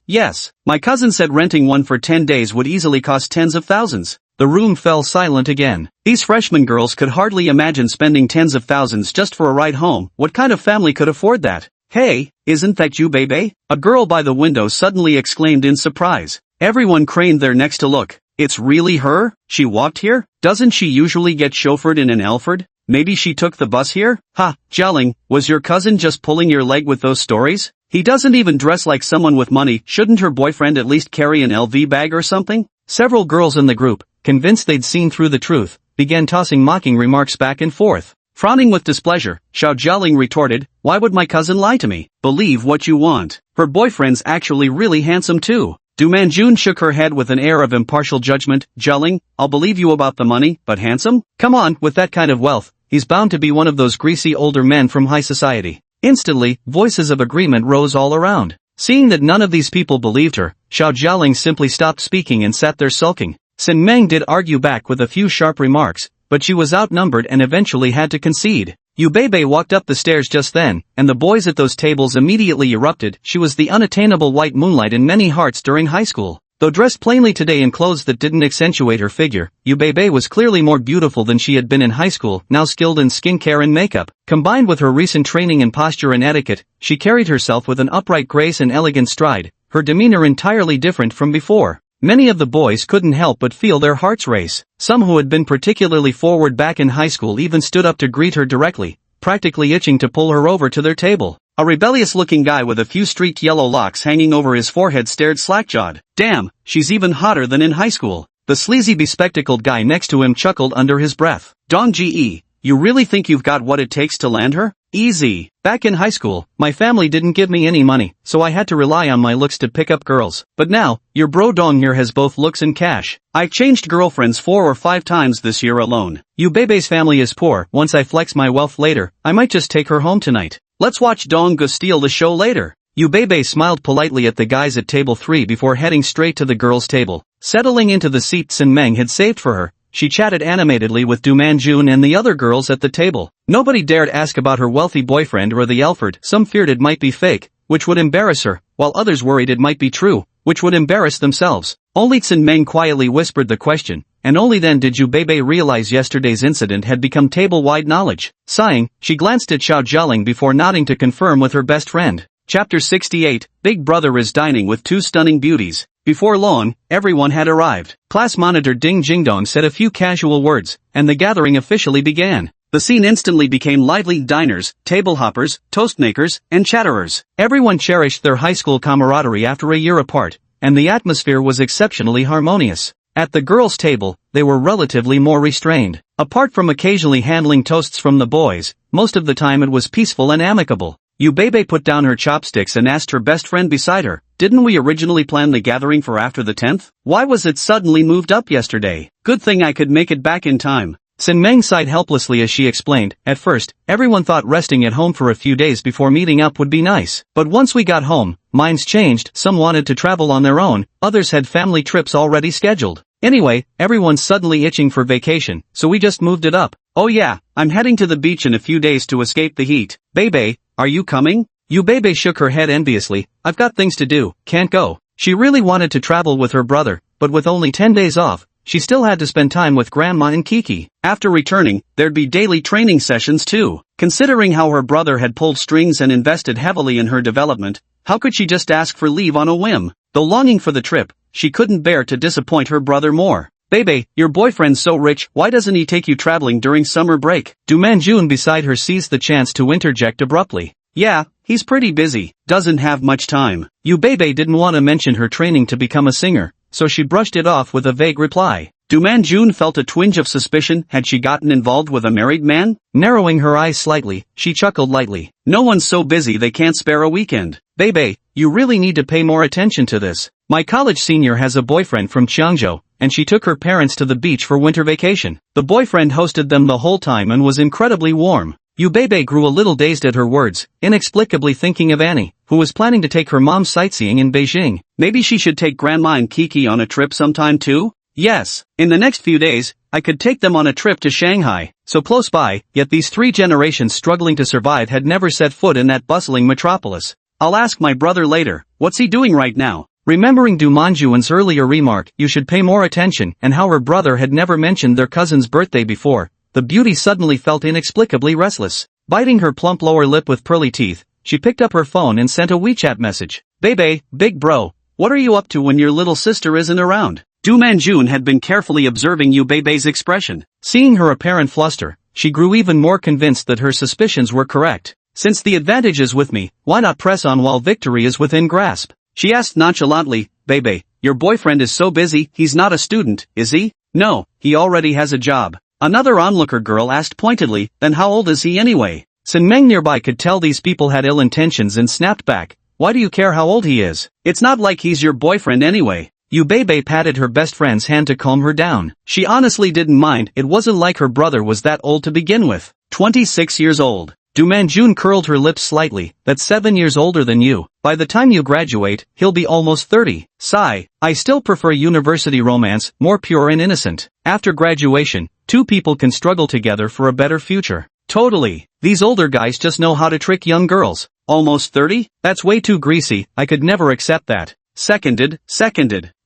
My cousin said renting one for 10 days would easily cost tens of thousands. The room fell silent again. These freshman girls could hardly imagine spending tens of thousands just for a ride home. What kind of family could afford that? Hey, isn't that you, Bebe? A girl by the window suddenly exclaimed in surprise. Everyone craned their necks to look. It's really her? She walked here? Doesn't she usually get chauffeured in an Alfred? Maybe she took the bus here? Ha, Jialing, was your cousin just pulling your leg with those stories? He doesn't even dress like someone with money. Shouldn't her boyfriend at least carry an LV bag or something? Several girls in the group, convinced they'd seen through the truth, began tossing mocking remarks back and forth. Frowning with displeasure, Xiao Jialing retorted, why would my cousin lie to me? Believe what you want. Her boyfriend's actually really handsome too. Du Manjun shook her head with an air of impartial judgment. Jialing, I'll believe you about the money, but handsome? Come on, with that kind of wealth, he's bound to be one of those greasy older men from high society. Instantly, voices of agreement rose all around. Seeing that none of these people believed her, Xiao Jialing simply stopped speaking and sat there sulking. Sin Meng did argue back with a few sharp remarks, but she was outnumbered and eventually had to concede. Ubeibe walked up the stairs just then, and the boys at those tables immediately erupted. She was the unattainable white moonlight in many hearts during high school. Though dressed plainly today in clothes that didn't accentuate her figure, Ubeibe was clearly more beautiful than she had been in high school, now skilled in skincare and makeup. Combined with her recent training in posture and etiquette, she carried herself with an upright grace and elegant stride, her demeanor entirely different from before. Many of the boys couldn't help but feel their hearts race. Some who had been particularly forward back in high school even stood up to greet her directly, practically itching to pull her over to their table. A rebellious-looking guy with a few streaked yellow locks hanging over his forehead stared slack-jawed. Damn, she's even hotter than in high school. The sleazy bespectacled guy next to him chuckled under his breath. Dong Ge, you really think you've got what it takes to land her? Easy. Back in high school, my family didn't give me any money, so I had to rely on my looks to pick up girls. But now, your bro Dong here has both looks and cash. I've changed girlfriends 4 or 5 times this year alone. You Bebe's family is poor. Once I flex my wealth later, I might just take her home tonight. Let's watch Dong go steal the show later. You Bebe smiled politely at the guys at table 3 before heading straight to the girls' table. Settling into the seat Sin Meng had saved for her, she chatted animatedly with Du Manjun and the other girls at the table. Nobody dared ask about her wealthy boyfriend or the Alfred. Some feared it might be fake, which would embarrass her, while others worried it might be true, which would embarrass themselves. Only Sin Meng quietly whispered the question, and only then did Ju Bebe realize yesterday's incident had become table-wide knowledge. Sighing, she glanced at Xiao Jialing before nodding to confirm with her best friend. Chapter 68, Big Brother is dining with 2 stunning beauties. Before long, everyone had arrived. Class monitor Ding Jingdong said a few casual words, and the gathering officially began. The scene instantly became lively. Diners, table hoppers, toast makers, and chatterers. Everyone cherished their high school camaraderie after a year apart, and the atmosphere was exceptionally harmonious. At the girls' table, they were relatively more restrained. Apart from occasionally handling toasts from the boys, most of the time it was peaceful and amicable. Yu Bebe put down her chopsticks and asked her best friend beside her, "Didn't we originally plan the gathering for after the 10th? Why was it suddenly moved up yesterday? Good thing I could make it back in time." Sin Meng sighed helplessly as she explained, "At first, everyone thought resting at home for a few days before meeting up would be nice. But once we got home, minds changed. Some wanted to travel on their own, others had family trips already scheduled. Anyway, everyone's suddenly itching for vacation, so we just moved it up. Oh yeah, I'm heading to the beach in a few days to escape the heat. Bebe, are you coming?" Yu Bebe shook her head enviously. "I've got things to do, can't go." She really wanted to travel with her brother, but with only 10 days off, she still had to spend time with Grandma and Kiki. After returning, there'd be daily training sessions too. Considering how her brother had pulled strings and invested heavily in her development, how could she just ask for leave on a whim? Though longing for the trip, she couldn't bear to disappoint her brother more. "Bebe, your boyfriend's so rich, why doesn't he take you traveling during summer break?" Du Manjun beside her seized the chance to interject abruptly. "Yeah, he's pretty busy, doesn't have much time." Yu Bebe didn't want to mention her training to become a singer, so she brushed it off with a vague reply. Du Manjun felt a twinge of suspicion. Had she gotten involved with a married man? Narrowing her eyes slightly, she chuckled lightly. "No one's so busy they can't spare a weekend. Bebe, you really need to pay more attention to this. My college senior has a boyfriend from Changzhou, and she took her parents to the beach for winter vacation. The boyfriend hosted them the whole time and was incredibly warm." Yu Bebe grew a little dazed at her words, inexplicably thinking of Annie, who was planning to take her mom sightseeing in Beijing. Maybe she should take Grandma and Kiki on a trip sometime too? Yes, in the next few days, I could take them on a trip to Shanghai, so close by, yet these 3 generations struggling to survive had never set foot in that bustling metropolis. I'll ask my brother later, what's he doing right now? Remembering Du Manjuan's earlier remark, you should pay more attention, and how her brother had never mentioned their cousin's birthday before, the beauty suddenly felt inexplicably restless. Biting her plump lower lip with pearly teeth, she picked up her phone and sent a WeChat message. "Bebe, big bro, what are you up to when your little sister isn't around?" Du Manjun had been carefully observing Yu Bebe's expression. Seeing her apparent fluster, she grew even more convinced that her suspicions were correct. "Since the advantage is with me, why not press on while victory is within grasp?" She asked nonchalantly, "Bebe, your boyfriend is so busy, he's not a student, is he?" "No, he already has a job." Another onlooker girl asked pointedly, "Then how old is he anyway?" Sin Meng nearby could tell these people had ill intentions and snapped back, "Why do you care how old he is? It's not like he's your boyfriend anyway." Yu Bebe patted her best friend's hand to calm her down. She honestly didn't mind. It wasn't like her brother was that old to begin with. 26 years old. Du Manjun curled her lips slightly. "That's 7 years older than you. By the time you graduate, he'll be almost 30. Sigh. I still prefer university romance, more pure and innocent. After graduation, 2 people can struggle together for a better future." Totally. These older guys just know how to trick young girls. Almost 30? That's way too greasy. I could never accept that. Seconded.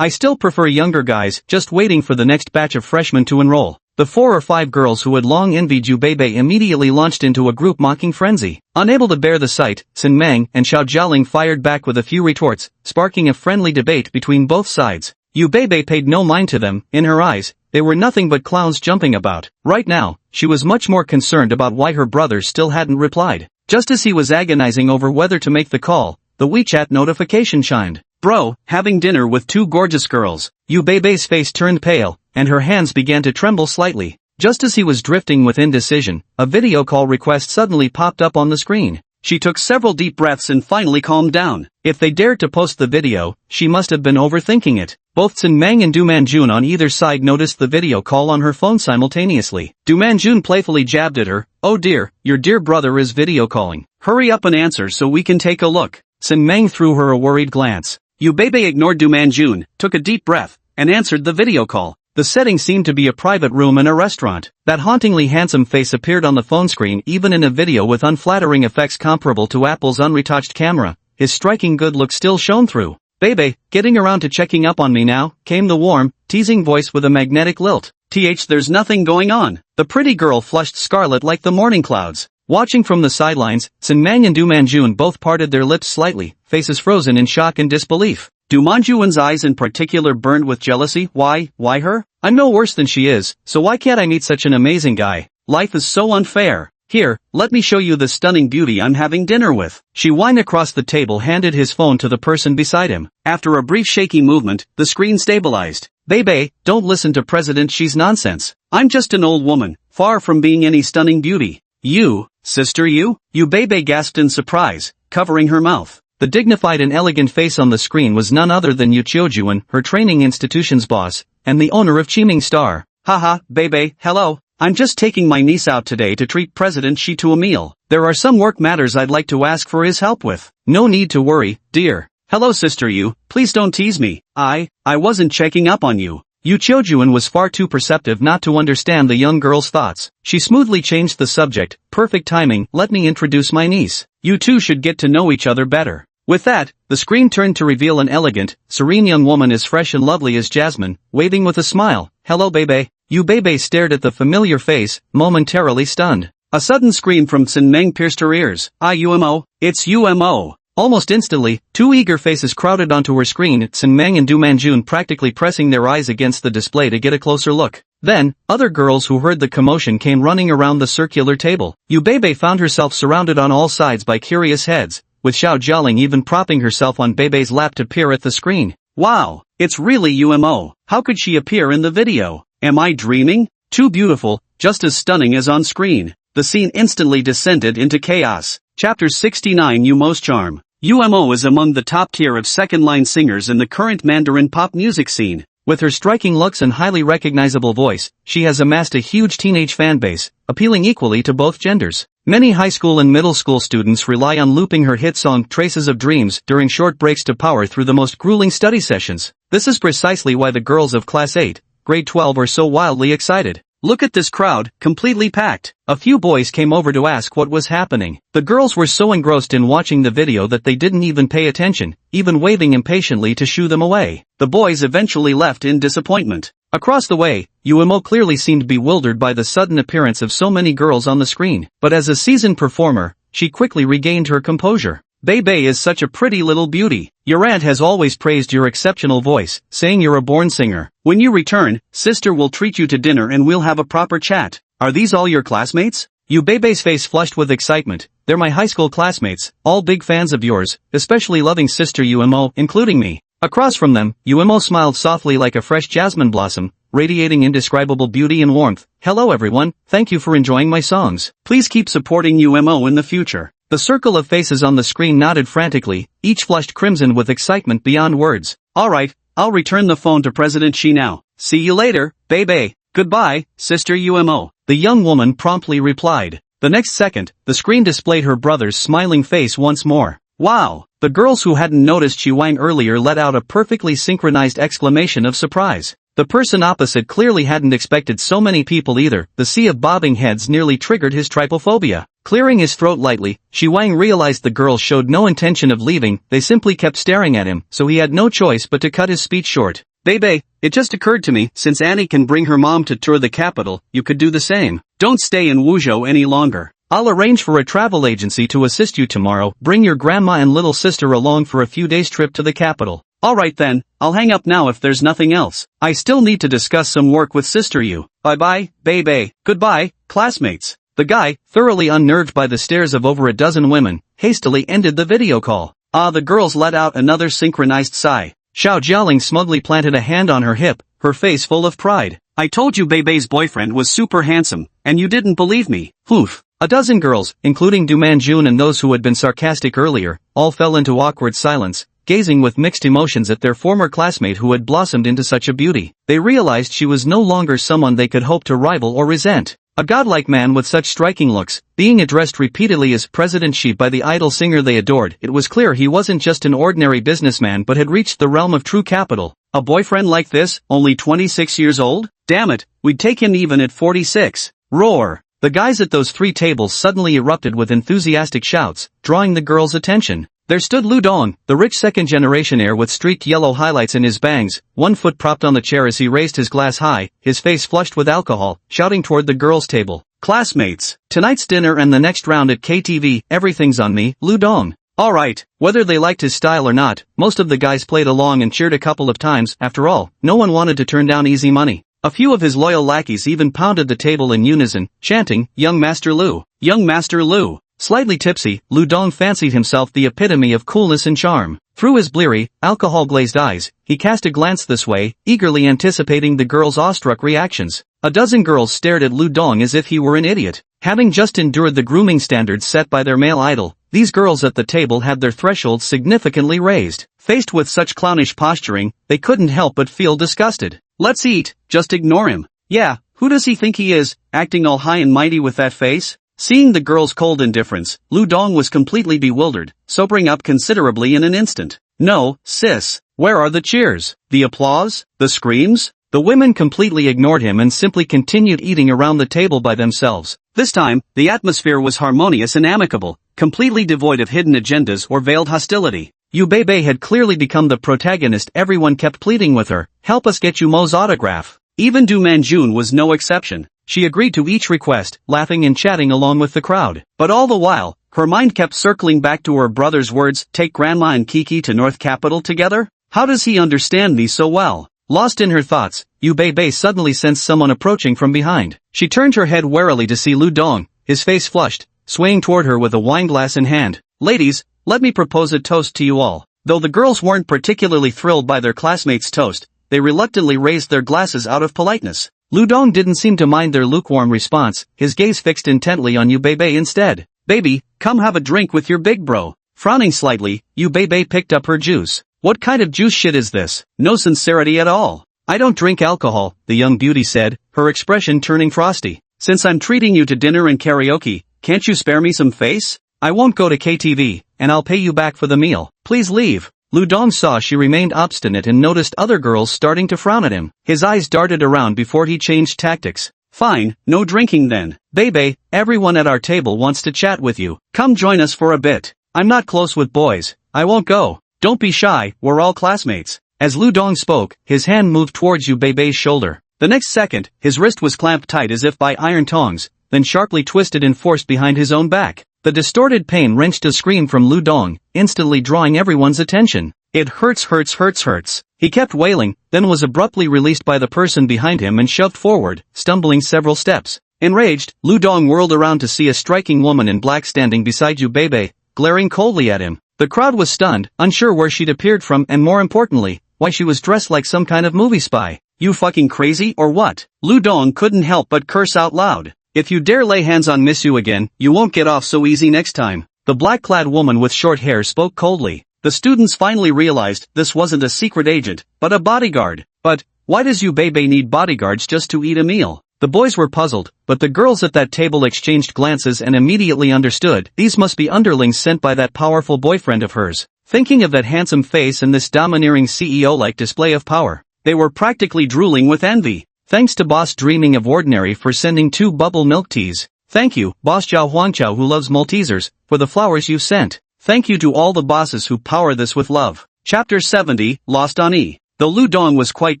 I still prefer younger guys, just waiting for the next batch of freshmen to enroll. The 4 or 5 girls who had long envied Yu Bebe immediately launched into a group mocking frenzy. Unable to bear the sight, Sin Meng and Xiao Jialing fired back with a few retorts, sparking a friendly debate between both sides. Yu Bebe paid no mind to them. In her eyes, they were nothing but clowns jumping about. Right now, she was much more concerned about why her brother still hadn't replied. Just as he was agonizing over whether to make the call, the WeChat notification chimed. Bro, having dinner with two gorgeous girls. Yu Bebe's face turned pale, and her hands began to tremble slightly. Just as he was drifting with indecision, a video call request suddenly popped up on the screen. She took several deep breaths and finally calmed down. If they dared to post the video, she must have been overthinking it. Both Sin Mang and Du Manjun on either side noticed the video call on her phone simultaneously. Du Manjun playfully jabbed at her. Oh dear, your dear brother is video calling. Hurry up and answer so we can take a look. Sin Mang threw her a worried glance. Yu Bebe ignored Du Manjun, took a deep breath, and answered the video call. The setting seemed to be a private room in a restaurant. That hauntingly handsome face appeared on the phone screen even in a video with unflattering effects comparable to Apple's unretouched camera. His striking good look still shone through. Bebe, getting around to checking up on me now, came the warm, teasing voice with a magnetic lilt. There's nothing going on. The pretty girl flushed scarlet like the morning clouds. Watching from the sidelines, Sin Mang and Du Manjun both parted their lips slightly, faces frozen in shock and disbelief. Du Manjun's eyes in particular burned with jealousy. Why her? I'm no worse than she is, so why can't I meet such an amazing guy? Life is so unfair. Here, let me show you the stunning beauty I'm having dinner with. She whined across the table, handed his phone to the person beside him. After a brief shaky movement, the screen stabilized. Bebe, don't listen to President Xi's nonsense. I'm just an old woman, far from being any stunning beauty. You, sister you? Yu Bebe gasped in surprise, covering her mouth. The dignified and elegant face on the screen was none other than Yu Chiojuan, her training institution's boss, and the owner of Chiming Star. Haha, Bebe, hello. I'm just taking my niece out today to treat President Xi to a meal. There are some work matters I'd like to ask for his help with. No need to worry, dear. Hello sister Yu, please don't tease me. I wasn't checking up on you. Yu Chiojuan was far too perceptive not to understand the young girl's thoughts. She smoothly changed the subject. Perfect timing, let me introduce my niece. You two should get to know each other better. With that, the screen turned to reveal an elegant, serene young woman as fresh and lovely as Jasmine, waving with a smile. Hello Bebe. Yu Bebe stared at the familiar face, momentarily stunned. A sudden scream from Sin Meng pierced her ears. Umo, it's Umo. Almost instantly, two eager faces crowded onto her screen, Sin Meng and Du Manjun practically pressing their eyes against the display to get a closer look. Then, other girls who heard the commotion came running around the circular table. Yu Bebe found herself surrounded on all sides by curious heads, with Xiao Jialing even propping herself on Bebe's lap to peer at the screen. Wow, it's really Umo. How could she appear in the video? Am I dreaming? Too beautiful, just as stunning as on screen. The scene instantly descended into chaos. Chapter 69 Umo's Charm. Umo is among the top tier of second-line singers in the current Mandarin pop music scene. With her striking looks and highly recognizable voice, she has amassed a huge teenage fanbase, appealing equally to both genders. Many high school and middle school students rely on looping her hit song Traces of Dreams during short breaks to power through the most grueling study sessions. This is precisely why the girls of Class 8, Grade 12 are so wildly excited. Look at this crowd, completely packed. A few boys came over to ask what was happening. The girls were so engrossed in watching the video that they didn't even pay attention, even waving impatiently to shoo them away. The boys eventually left in disappointment. Across the way, Umo clearly seemed bewildered by the sudden appearance of so many girls on the screen, but as a seasoned performer, she quickly regained her composure. Bebe is such a pretty little beauty. Your aunt has always praised your exceptional voice, saying you're a born singer. When you return, sister will treat you to dinner and we'll have a proper chat. Are these all your classmates? Bebe's face flushed with excitement. They're my high school classmates, all big fans of yours, especially loving sister Umo, including me. Across from them, Umo smiled softly like a fresh jasmine blossom, radiating indescribable beauty and warmth. Hello everyone, thank you for enjoying my songs. Please keep supporting Umo in the future. The circle of faces on the screen nodded frantically, each flushed crimson with excitement beyond words. Alright, I'll return the phone to President Xi now. See you later, Bebe. Goodbye, sister Umo. The young woman promptly replied. The next second, the screen displayed her brother's smiling face once more. Wow! The girls who hadn't noticed Xi Wang earlier let out a perfectly synchronized exclamation of surprise. The person opposite clearly hadn't expected so many people either. The sea of bobbing heads nearly triggered his trypophobia. Clearing his throat lightly, Xi Wang realized the girls showed no intention of leaving, they simply kept staring at him, so he had no choice but to cut his speech short. Bebe, it just occurred to me, since Annie can bring her mom to tour the capital, you could do the same. Don't stay in Wuzhou any longer. I'll arrange for a travel agency to assist you tomorrow. Bring your grandma and little sister along for a few days trip to the capital. Alright then, I'll hang up now if there's nothing else. I still need to discuss some work with Sister Yu. Bye bye, baby. Goodbye, classmates. The guy, thoroughly unnerved by the stares of over a dozen women, hastily ended the video call. The girls let out another synchronized sigh. Xiao Jialing smugly planted a hand on her hip, her face full of pride. I told you Beibei's boyfriend was super handsome, and you didn't believe me. Oof. A dozen girls, including Du Manjun and those who had been sarcastic earlier, all fell into awkward silence, gazing with mixed emotions at their former classmate who had blossomed into such a beauty. They realized she was no longer someone they could hope to rival or resent. A godlike man with such striking looks, being addressed repeatedly as President Shi by the idol singer they adored, it was clear he wasn't just an ordinary businessman but had reached the realm of true capital. A boyfriend like this, only 26 years old? Damn it, we'd take him even at 46. Roar! The guys at those three tables suddenly erupted with enthusiastic shouts, drawing the girls' attention. There stood Lu Dong, the rich second-generation heir with streaked yellow highlights in his bangs, one foot propped on the chair as he raised his glass high, his face flushed with alcohol, shouting toward the girls' table. Classmates, tonight's dinner and the next round at KTV, everything's on me, Lu Dong. Alright, whether they liked his style or not, most of the guys played along and cheered a couple of times. After all, no one wanted to turn down easy money. A few of his loyal lackeys even pounded the table in unison, chanting, Young Master Lu, Young Master Lu. Slightly tipsy, Lu Dong fancied himself the epitome of coolness and charm. Through his bleary, alcohol-glazed eyes, he cast a glance this way, eagerly anticipating the girls' awestruck reactions. A dozen girls stared at Lu Dong as if he were an idiot. Having just endured the grooming standards set by their male idol, these girls at the table had their thresholds significantly raised. Faced with such clownish posturing, they couldn't help but feel disgusted. Let's eat, just ignore him. Yeah, who does he think he is, acting all high and mighty with that face? Seeing the girls' cold indifference, Lu Dong was completely bewildered, sobering up considerably in an instant. No, sis, where are the cheers? The applause? The screams? The women completely ignored him and simply continued eating around the table by themselves. This time, the atmosphere was harmonious and amicable, completely devoid of hidden agendas or veiled hostility. Yu Beibei had clearly become the protagonist. Everyone kept pleading with her, help us get Yu Mo's autograph. Even Du Manjun was no exception. She agreed to each request, laughing and chatting along with the crowd. But all the while, her mind kept circling back to her brother's words, take Grandma and Kiki to North Capital together? How does he understand me so well? Lost in her thoughts, Yu Beibei suddenly sensed someone approaching from behind. She turned her head warily to see Lu Dong, his face flushed, swaying toward her with a wineglass in hand. Ladies, let me propose a toast to you all. Though the girls weren't particularly thrilled by their classmates' toast, they reluctantly raised their glasses out of politeness. Lu Dong didn't seem to mind their lukewarm response, his gaze fixed intently on Yu Beibei instead. Baby, come have a drink with your big bro. Frowning slightly, Yu Beibei picked up her juice. What kind of juice shit is this? No sincerity at all. I don't drink alcohol, the young beauty said, her expression turning frosty. Since I'm treating you to dinner and karaoke, can't you spare me some face? I won't go to KTV, and I'll pay you back for the meal. Please leave. Lu Dong saw she remained obstinate and noticed other girls starting to frown at him. His eyes darted around before he changed tactics. Fine, no drinking then. Beibei, everyone at our table wants to chat with you. Come join us for a bit. I'm not close with boys. I won't go. Don't be shy, we're all classmates. As Lu Dong spoke, his hand moved towards Yu Beibei's shoulder. The next second, his wrist was clamped tight as if by iron tongs, then sharply twisted and forced behind his own back. The distorted pain wrenched a scream from Lu Dong, instantly drawing everyone's attention. It hurts, hurts, hurts, hurts. He kept wailing, then was abruptly released by the person behind him and shoved forward, stumbling several steps. Enraged, Lu Dong whirled around to see a striking woman in black standing beside Yu Beibei, glaring coldly at him. The crowd was stunned, unsure where she'd appeared from and more importantly, why she was dressed like some kind of movie spy. You fucking crazy or what? Lu Dong couldn't help but curse out loud. If you dare lay hands on Miss Yu again, you won't get off so easy next time. The black-clad woman with short hair spoke coldly. The students finally realized this wasn't a secret agent, but a bodyguard. But, why does Yu Beibei need bodyguards just to eat a meal? The boys were puzzled, but the girls at that table exchanged glances and immediately understood. These must be underlings sent by that powerful boyfriend of hers. Thinking of that handsome face and this domineering CEO-like display of power, they were practically drooling with envy. Thanks to Boss Dreaming of Ordinary for sending 2 bubble milk teas. Thank you, Boss Zhao Huangqiao who loves Maltesers, for the flowers you've sent. Thank you to all the bosses who power this with love. Chapter 70, Lost on E. Though Lu Dong was quite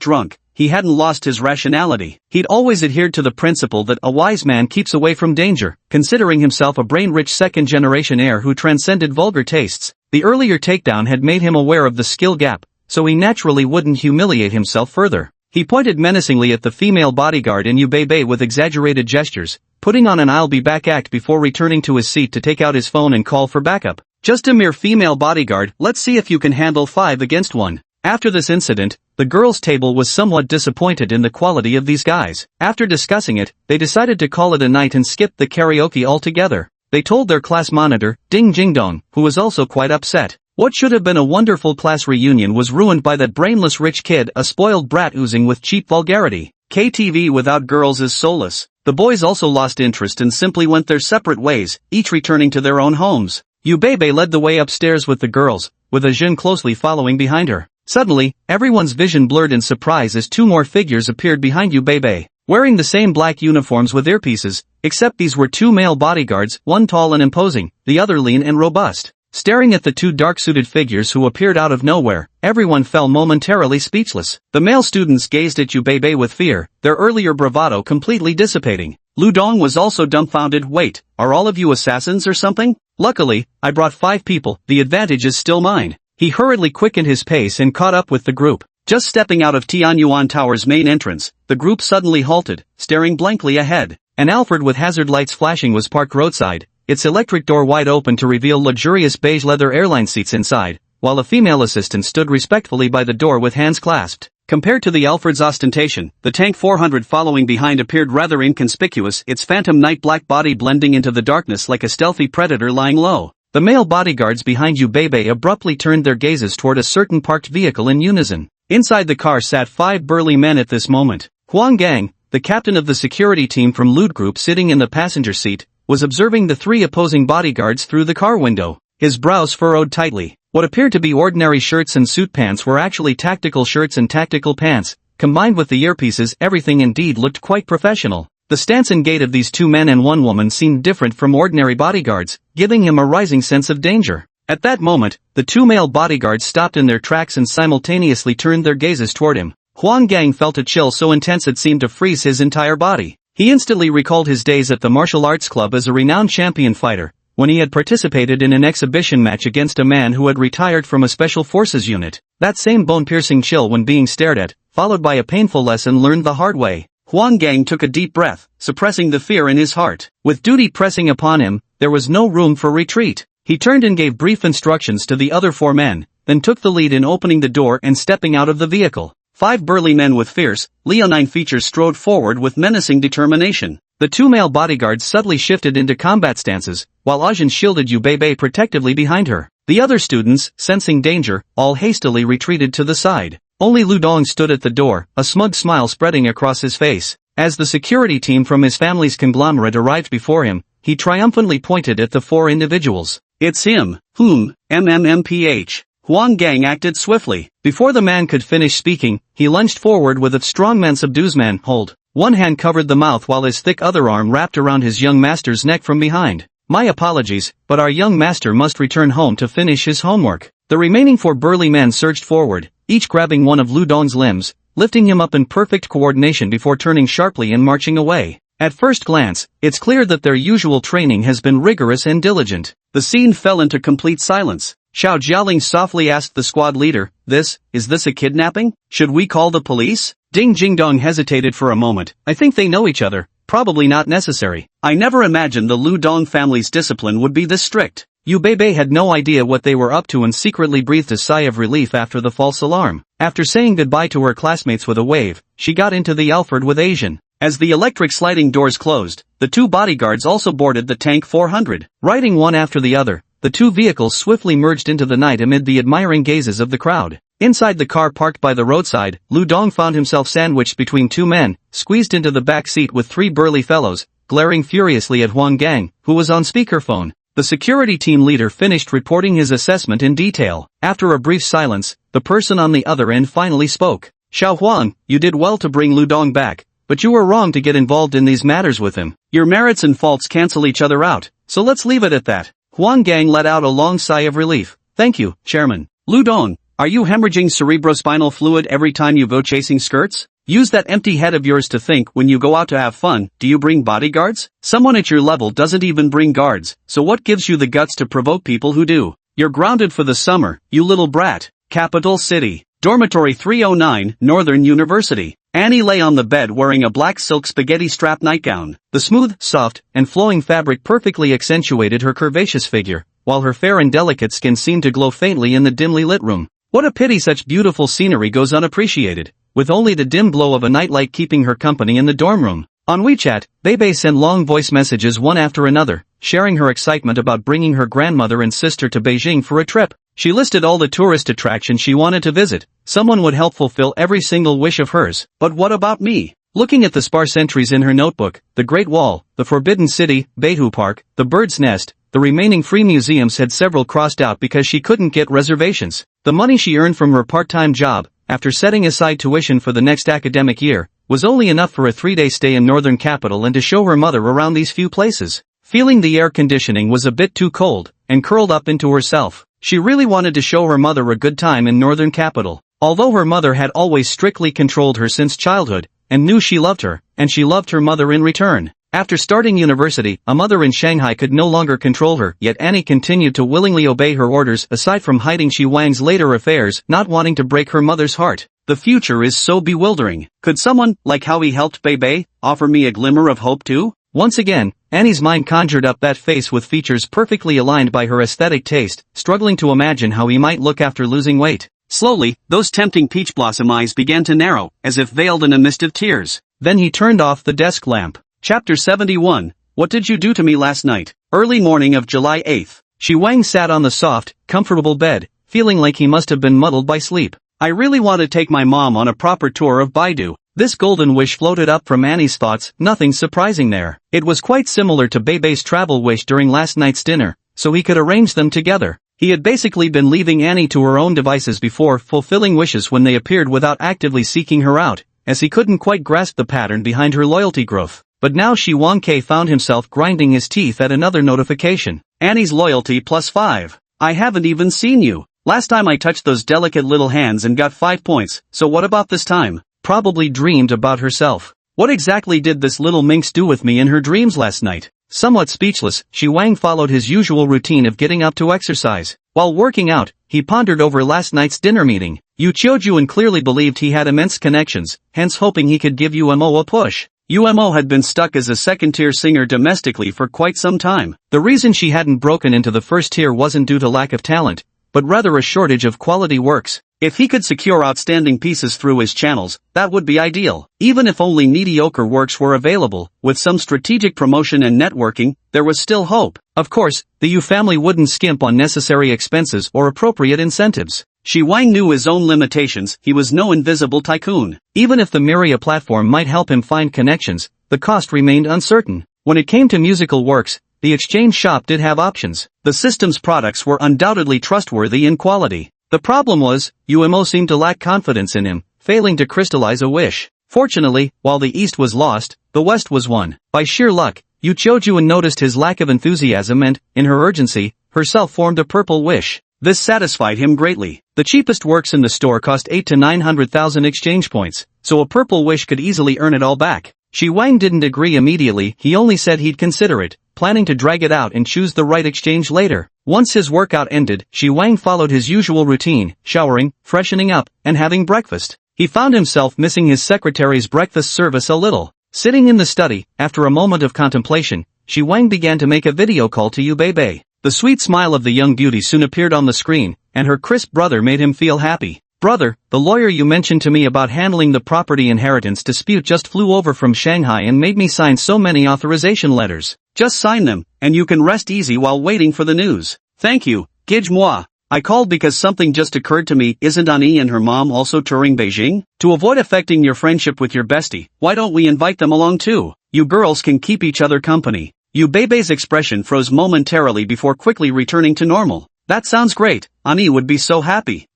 drunk, he hadn't lost his rationality. He'd always adhered to the principle that a wise man keeps away from danger, considering himself a brain-rich second-generation heir who transcended vulgar tastes. The earlier takedown had made him aware of the skill gap, so he naturally wouldn't humiliate himself further. He pointed menacingly at the female bodyguard in Yubebe with exaggerated gestures, putting on an I'll be back act before returning to his seat to take out his phone and call for backup. Just a mere female bodyguard, let's see if you can handle 5 against 1. After this incident, the girls' table was somewhat disappointed in the quality of these guys. After discussing it, they decided to call it a night and skip the karaoke altogether. They told their class monitor, Ding Jingdong, who was also quite upset. What should have been a wonderful class reunion was ruined by that brainless rich kid, a spoiled brat oozing with cheap vulgarity. KTV without girls is soulless. The boys also lost interest and simply went their separate ways, each returning to their own homes. Yubebe led the way upstairs with the girls, with Ajin closely following behind her. Suddenly, everyone's vision blurred in surprise as 2 more figures appeared behind Yubebe, wearing the same black uniforms with earpieces, except these were 2 male bodyguards, one tall and imposing, the other lean and robust. Staring at the 2 dark-suited figures who appeared out of nowhere, everyone fell momentarily speechless. The male students gazed at Yubebe with fear, their earlier bravado completely dissipating. Ludong was also dumbfounded. Wait, are all of you assassins or something? Luckily, I brought 5 people, the advantage is still mine. He hurriedly quickened his pace and caught up with the group. Just stepping out of Tianyuan Tower's main entrance, the group suddenly halted, staring blankly ahead. An Alfred with hazard lights flashing was parked roadside, its electric door wide open to reveal luxurious beige leather airline seats inside, while a female assistant stood respectfully by the door with hands clasped. Compared to the Alfred's ostentation, the Tank 400 following behind appeared rather inconspicuous, its phantom night black body blending into the darkness like a stealthy predator lying low. The male bodyguards behind Yubebe abruptly turned their gazes toward a certain parked vehicle in unison. Inside the car sat 5 burly men at this moment. Huang Gang, the captain of the security team from Loot Group sitting in the passenger seat, was observing the 3 opposing bodyguards through the car window. His brows furrowed tightly. What appeared to be ordinary shirts and suit pants were actually tactical shirts and tactical pants. Combined with the earpieces, everything indeed looked quite professional. The stance and gait of these 2 men and 1 woman seemed different from ordinary bodyguards, giving him a rising sense of danger. At that moment, the 2 male bodyguards stopped in their tracks and simultaneously turned their gazes toward him. Huang Gang felt a chill so intense it seemed to freeze his entire body. He instantly recalled his days at the martial arts club as a renowned champion fighter, when he had participated in an exhibition match against a man who had retired from a special forces unit. That same bone-piercing chill when being stared at, followed by a painful lesson learned the hard way. Huang Gang took a deep breath, suppressing the fear in his heart. With duty pressing upon him, there was no room for retreat. He turned and gave brief instructions to the other 4 men, then took the lead in opening the door and stepping out of the vehicle. 5 burly men with fierce, leonine features strode forward with menacing determination. The 2 male bodyguards subtly shifted into combat stances, while Ajin shielded Yubebe protectively behind her. The other students, sensing danger, all hastily retreated to the side. Only Ludong stood at the door, a smug smile spreading across his face. As the security team from his family's conglomerate arrived before him, he triumphantly pointed at the 4 individuals. It's him, MMMPH. Huang Gang acted swiftly. Before the man could finish speaking, he lunged forward with a strongman subduesman hold. One hand covered the mouth while his thick other arm wrapped around his young master's neck from behind. My apologies, but our young master must return home to finish his homework. The remaining 4 burly men surged forward, each grabbing one of Ludong's limbs, lifting him up in perfect coordination before turning sharply and marching away. At first glance, it's clear that their usual training has been rigorous and diligent. The scene fell into complete silence. Xiao Jialing softly asked the squad leader, is this a kidnapping? Should we call the police? Ding Jingdong hesitated for a moment. I think they know each other. Probably not necessary. I never imagined the Lu Dong family's discipline would be this strict. Yubebe had no idea what they were up to and secretly breathed a sigh of relief after the false alarm. After saying goodbye to her classmates with a wave, she got into the Alfred with Asian. As the electric sliding doors closed, the 2 bodyguards also boarded the Tank 400. Riding one after the other, the 2 vehicles swiftly merged into the night amid the admiring gazes of the crowd. Inside the car parked by the roadside, Lu Dong found himself sandwiched between 2 men, squeezed into the back seat with 3 burly fellows, glaring furiously at Huang Gang, who was on speakerphone. The security team leader finished reporting his assessment in detail. After a brief silence, the person on the other end finally spoke. Xiao Huang, you did well to bring Lu Dong back, but you were wrong to get involved in these matters with him. Your merits and faults cancel each other out, so let's leave it at that. Huang Gang let out a long sigh of relief. Thank you, Chairman. Lu Dong, are you hemorrhaging cerebrospinal fluid every time you go chasing skirts? Use that empty head of yours to think when you go out to have fun. Do you bring bodyguards? Someone at your level doesn't even bring guards, so what gives you the guts to provoke people who do? You're grounded for the summer, you little brat. Capital City. Dormitory 309, Northern University. Annie lay on the bed wearing a black silk spaghetti strap nightgown. The smooth, soft, and flowing fabric perfectly accentuated her curvaceous figure, while her fair and delicate skin seemed to glow faintly in the dimly lit room. What a pity such beautiful scenery goes unappreciated, with only the dim glow of a nightlight keeping her company in the dorm room. On WeChat, Bebe sent long voice messages one after another, sharing her excitement about bringing her grandmother and sister to Beijing for a trip. She listed all the tourist attractions she wanted to visit. Someone would help fulfill every single wish of hers. But what about me? Looking at the sparse entries in her notebook, the Great Wall, the Forbidden City, Beitou Park, the Bird's Nest, the remaining free museums had several crossed out because she couldn't get reservations. The money she earned from her part-time job, after setting aside tuition for the next academic year, was only enough for a 3-day stay in Northern Capital and to show her mother around these few places. Feeling the air conditioning was a bit too cold, and curled up into herself, she really wanted to show her mother a good time in Northern Capital. Although her mother had always strictly controlled her since childhood, and knew she loved her, and she loved her mother in return. After starting university, a mother in Shanghai could no longer control her, yet Annie continued to willingly obey her orders aside from hiding Shi Wang's later affairs, not wanting to break her mother's heart. The future is so bewildering. Could someone, like how he helped Bebe, offer me a glimmer of hope too? Once again, Annie's mind conjured up that face with features perfectly aligned by her aesthetic taste, struggling to imagine how he might look after losing weight. Slowly, those tempting peach blossom eyes began to narrow, as if veiled in a mist of tears. Then he turned off the desk lamp. Chapter 71. What did you do to me last night? Early morning of July 8th. Shi Wang sat on the soft, comfortable bed, feeling like he must have been muddled by sleep. I really want to take my mom on a proper tour of Baidu. This golden wish floated up from Annie's thoughts, nothing surprising there. It was quite similar to Bebe's travel wish during last night's dinner, so he could arrange them together. He had basically been leaving Annie to her own devices before fulfilling wishes when they appeared without actively seeking her out, as he couldn't quite grasp the pattern behind her loyalty growth. But now Shi Wangke found himself grinding his teeth at another notification. Annie's loyalty +5. I haven't even seen you. Last time I touched those delicate little hands and got 5 points, so what about this time? Probably dreamed about herself. What exactly did this little minx do with me in her dreams last night? Somewhat speechless, Shi Wang followed his usual routine of getting up to exercise. While working out, he pondered over last night's dinner meeting. Yu Qiujuan clearly believed he had immense connections, hence hoping he could give UMO a push. UMO had been stuck as a second-tier singer domestically for quite some time. The reason she hadn't broken into the first tier wasn't due to lack of talent, but rather a shortage of quality works. If he could secure outstanding pieces through his channels, that would be ideal. Even if only mediocre works were available, with some strategic promotion and networking, there was still hope. Of course, the Yu family wouldn't skimp on necessary expenses or appropriate incentives. Shi Wang knew his own limitations, he was no invisible tycoon. Even if the Miria platform might help him find connections, the cost remained uncertain. When it came to musical works, the exchange shop did have options. The system's products were undoubtedly trustworthy in quality. The problem was, UMO seemed to lack confidence in him, failing to crystallize a wish. Fortunately, while the East was lost, the West was won. By sheer luck, Yu Qiujuan noticed his lack of enthusiasm and, in her urgency, herself formed a purple wish. This satisfied him greatly. The cheapest works in the store cost 8 to 900,000 exchange points, so a purple wish could easily earn it all back. Shi Wang didn't agree immediately, he only said he'd consider it, planning to drag it out and choose the right exchange later. Once his workout ended, Shi Wang followed his usual routine, showering, freshening up, and having breakfast. He found himself missing his secretary's breakfast service a little. Sitting in the study, after a moment of contemplation, Shi Wang began to make a video call to Yu Beibei. The sweet smile of the young beauty soon appeared on the screen, and her crisp brother made him feel happy. Brother, the lawyer you mentioned to me about handling the property inheritance dispute just flew over from Shanghai and made me sign so many authorization letters. Just sign them, and you can rest easy while waiting for the news. Thank you, Gij moi. I called because something just occurred to me. Isn't Annie and her mom also touring Beijing? To avoid affecting your friendship with your bestie, why don't we invite them along too? You girls can keep each other company. Yu Beibei's expression froze momentarily before quickly returning to normal. That sounds great, Annie would be so happy.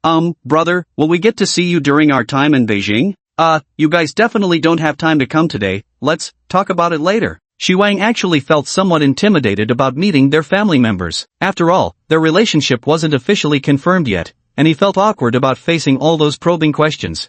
Brother, will we get to see you during our time in Beijing? You guys definitely don't have time to come today, let's talk about it later. Shi Wang actually felt somewhat intimidated about meeting their family members. After all, their relationship wasn't officially confirmed yet, and he felt awkward about facing all those probing questions.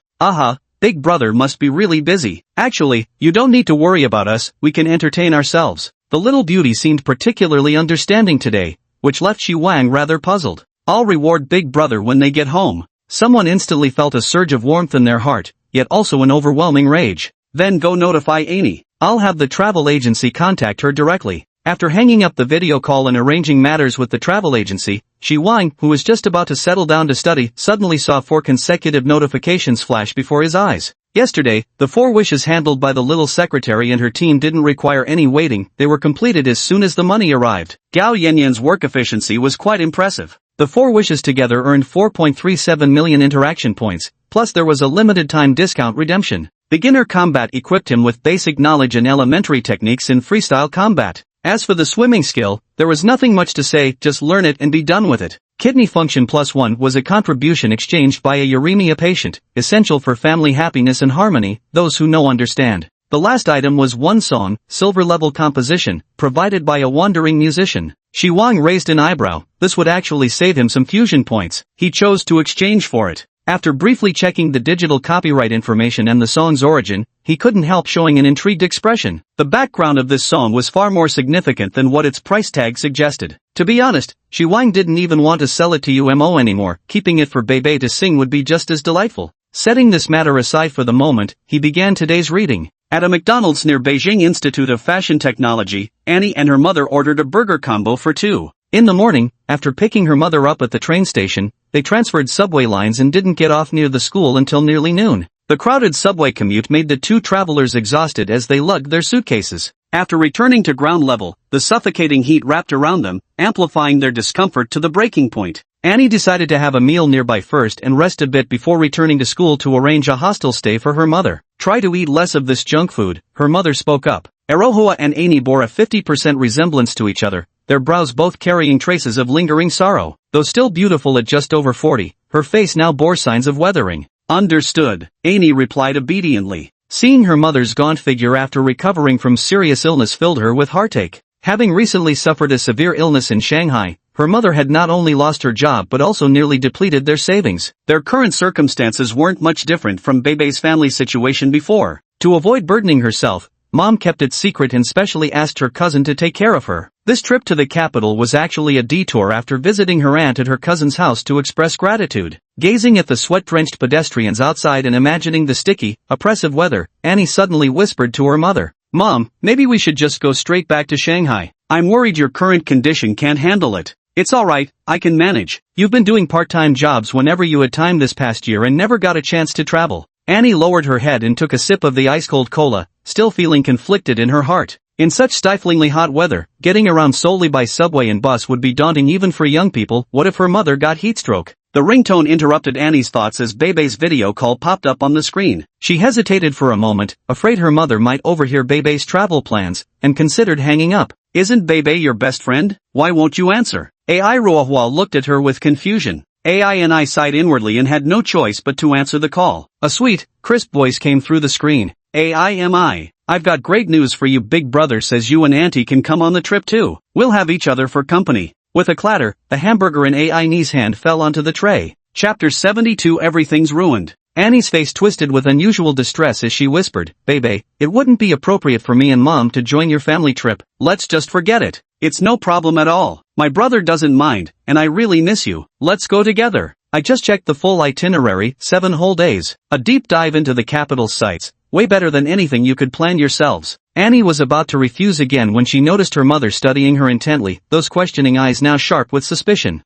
Big brother must be really busy. Actually, you don't need to worry about us, we can entertain ourselves. The little beauty seemed particularly understanding today, which left Shi Wang rather puzzled. I'll reward Big Brother when they get home. Someone instantly felt a surge of warmth in their heart, yet also an overwhelming rage. Then go notify Annie. I'll have the travel agency contact her directly. After hanging up the video call and arranging matters with the travel agency, Shi Wang, who was just about to settle down to study, suddenly saw 4 consecutive notifications flash before his eyes. Yesterday, the 4 wishes handled by the little secretary and her team didn't require any waiting, they were completed as soon as the money arrived. Gao Yanyan's work efficiency was quite impressive. The 4 wishes together earned 4.37 million interaction points, plus there was a limited time discount redemption. Beginner combat equipped him with basic knowledge and elementary techniques in freestyle combat. As for the swimming skill, there was nothing much to say, just learn it and be done with it. Kidney function +1 was a contribution exchanged by a uremia patient, essential for family happiness and harmony, those who know understand. The last item was one song, silver level composition, provided by a wandering musician. Shi Wang raised an eyebrow, this would actually save him some fusion points. He chose to exchange for it. After briefly checking the digital copyright information and the song's origin, he couldn't help showing an intrigued expression. The background of this song was far more significant than what its price tag suggested. To be honest, Shi Wang didn't even want to sell it to UMO anymore, keeping it for Bebe to sing would be just as delightful. Setting this matter aside for the moment, he began today's reading. At a McDonald's near Beijing Institute of Fashion Technology, Annie and her mother ordered a burger combo for 2. In the morning, after picking her mother up at the train station, they transferred subway lines and didn't get off near the school until nearly noon. The crowded subway commute made the 2 travelers exhausted as they lugged their suitcases. After returning to ground level, the suffocating heat wrapped around them, amplifying their discomfort to the breaking point. Annie decided to have a meal nearby first and rest a bit before returning to school to arrange a hostel stay for her mother. Try to eat less of this junk food, her mother spoke up. Erohua and Annie bore a 50% resemblance to each other, their brows both carrying traces of lingering sorrow. Though still beautiful at just over 40, her face now bore signs of weathering. Understood, Annie replied obediently. Seeing her mother's gaunt figure after recovering from serious illness filled her with heartache. Having recently suffered a severe illness in Shanghai, her mother had not only lost her job but also nearly depleted their savings. Their current circumstances weren't much different from Bebe's family situation before. To avoid burdening herself, Mom kept it secret and specially asked her cousin to take care of her. This trip to the capital was actually a detour after visiting her aunt at her cousin's house to express gratitude. Gazing at the sweat-drenched pedestrians outside and imagining the sticky, oppressive weather, Annie suddenly whispered to her mother, "Mom, maybe we should just go straight back to Shanghai. I'm worried your current condition can't handle it." "It's alright, I can manage. You've been doing part-time jobs whenever you had time this past year and never got a chance to travel." Annie lowered her head and took a sip of the ice-cold cola, still feeling conflicted in her heart. In such stiflingly hot weather, getting around solely by subway and bus would be daunting even for young people. What if her mother got heatstroke? The ringtone interrupted Annie's thoughts as Bebe's video call popped up on the screen. She hesitated for a moment, afraid her mother might overhear Bebe's travel plans, and considered hanging up. "Isn't Bebe your best friend? Why won't you answer?" AI Ruohua looked at her with confusion. AI and I sighed inwardly and had no choice but to answer the call. A sweet, crisp voice came through the screen. "AI, I've got great news for you. Big brother says you and Auntie can come on the trip too. We'll have each other for company." With a clatter, the hamburger in AI's hand fell onto the tray. Chapter 72 Everything's Ruined. Annie's face twisted with unusual distress as she whispered, "Bebe, it wouldn't be appropriate for me and Mom to join your family trip. Let's just forget it." "It's no problem at all. My brother doesn't mind, and I really miss you. Let's go together." I just checked the full itinerary, 7 whole days. A deep dive into the capital's sights, way better than anything you could plan yourselves. Annie was about to refuse again when she noticed her mother studying her intently, those questioning eyes now sharp with suspicion.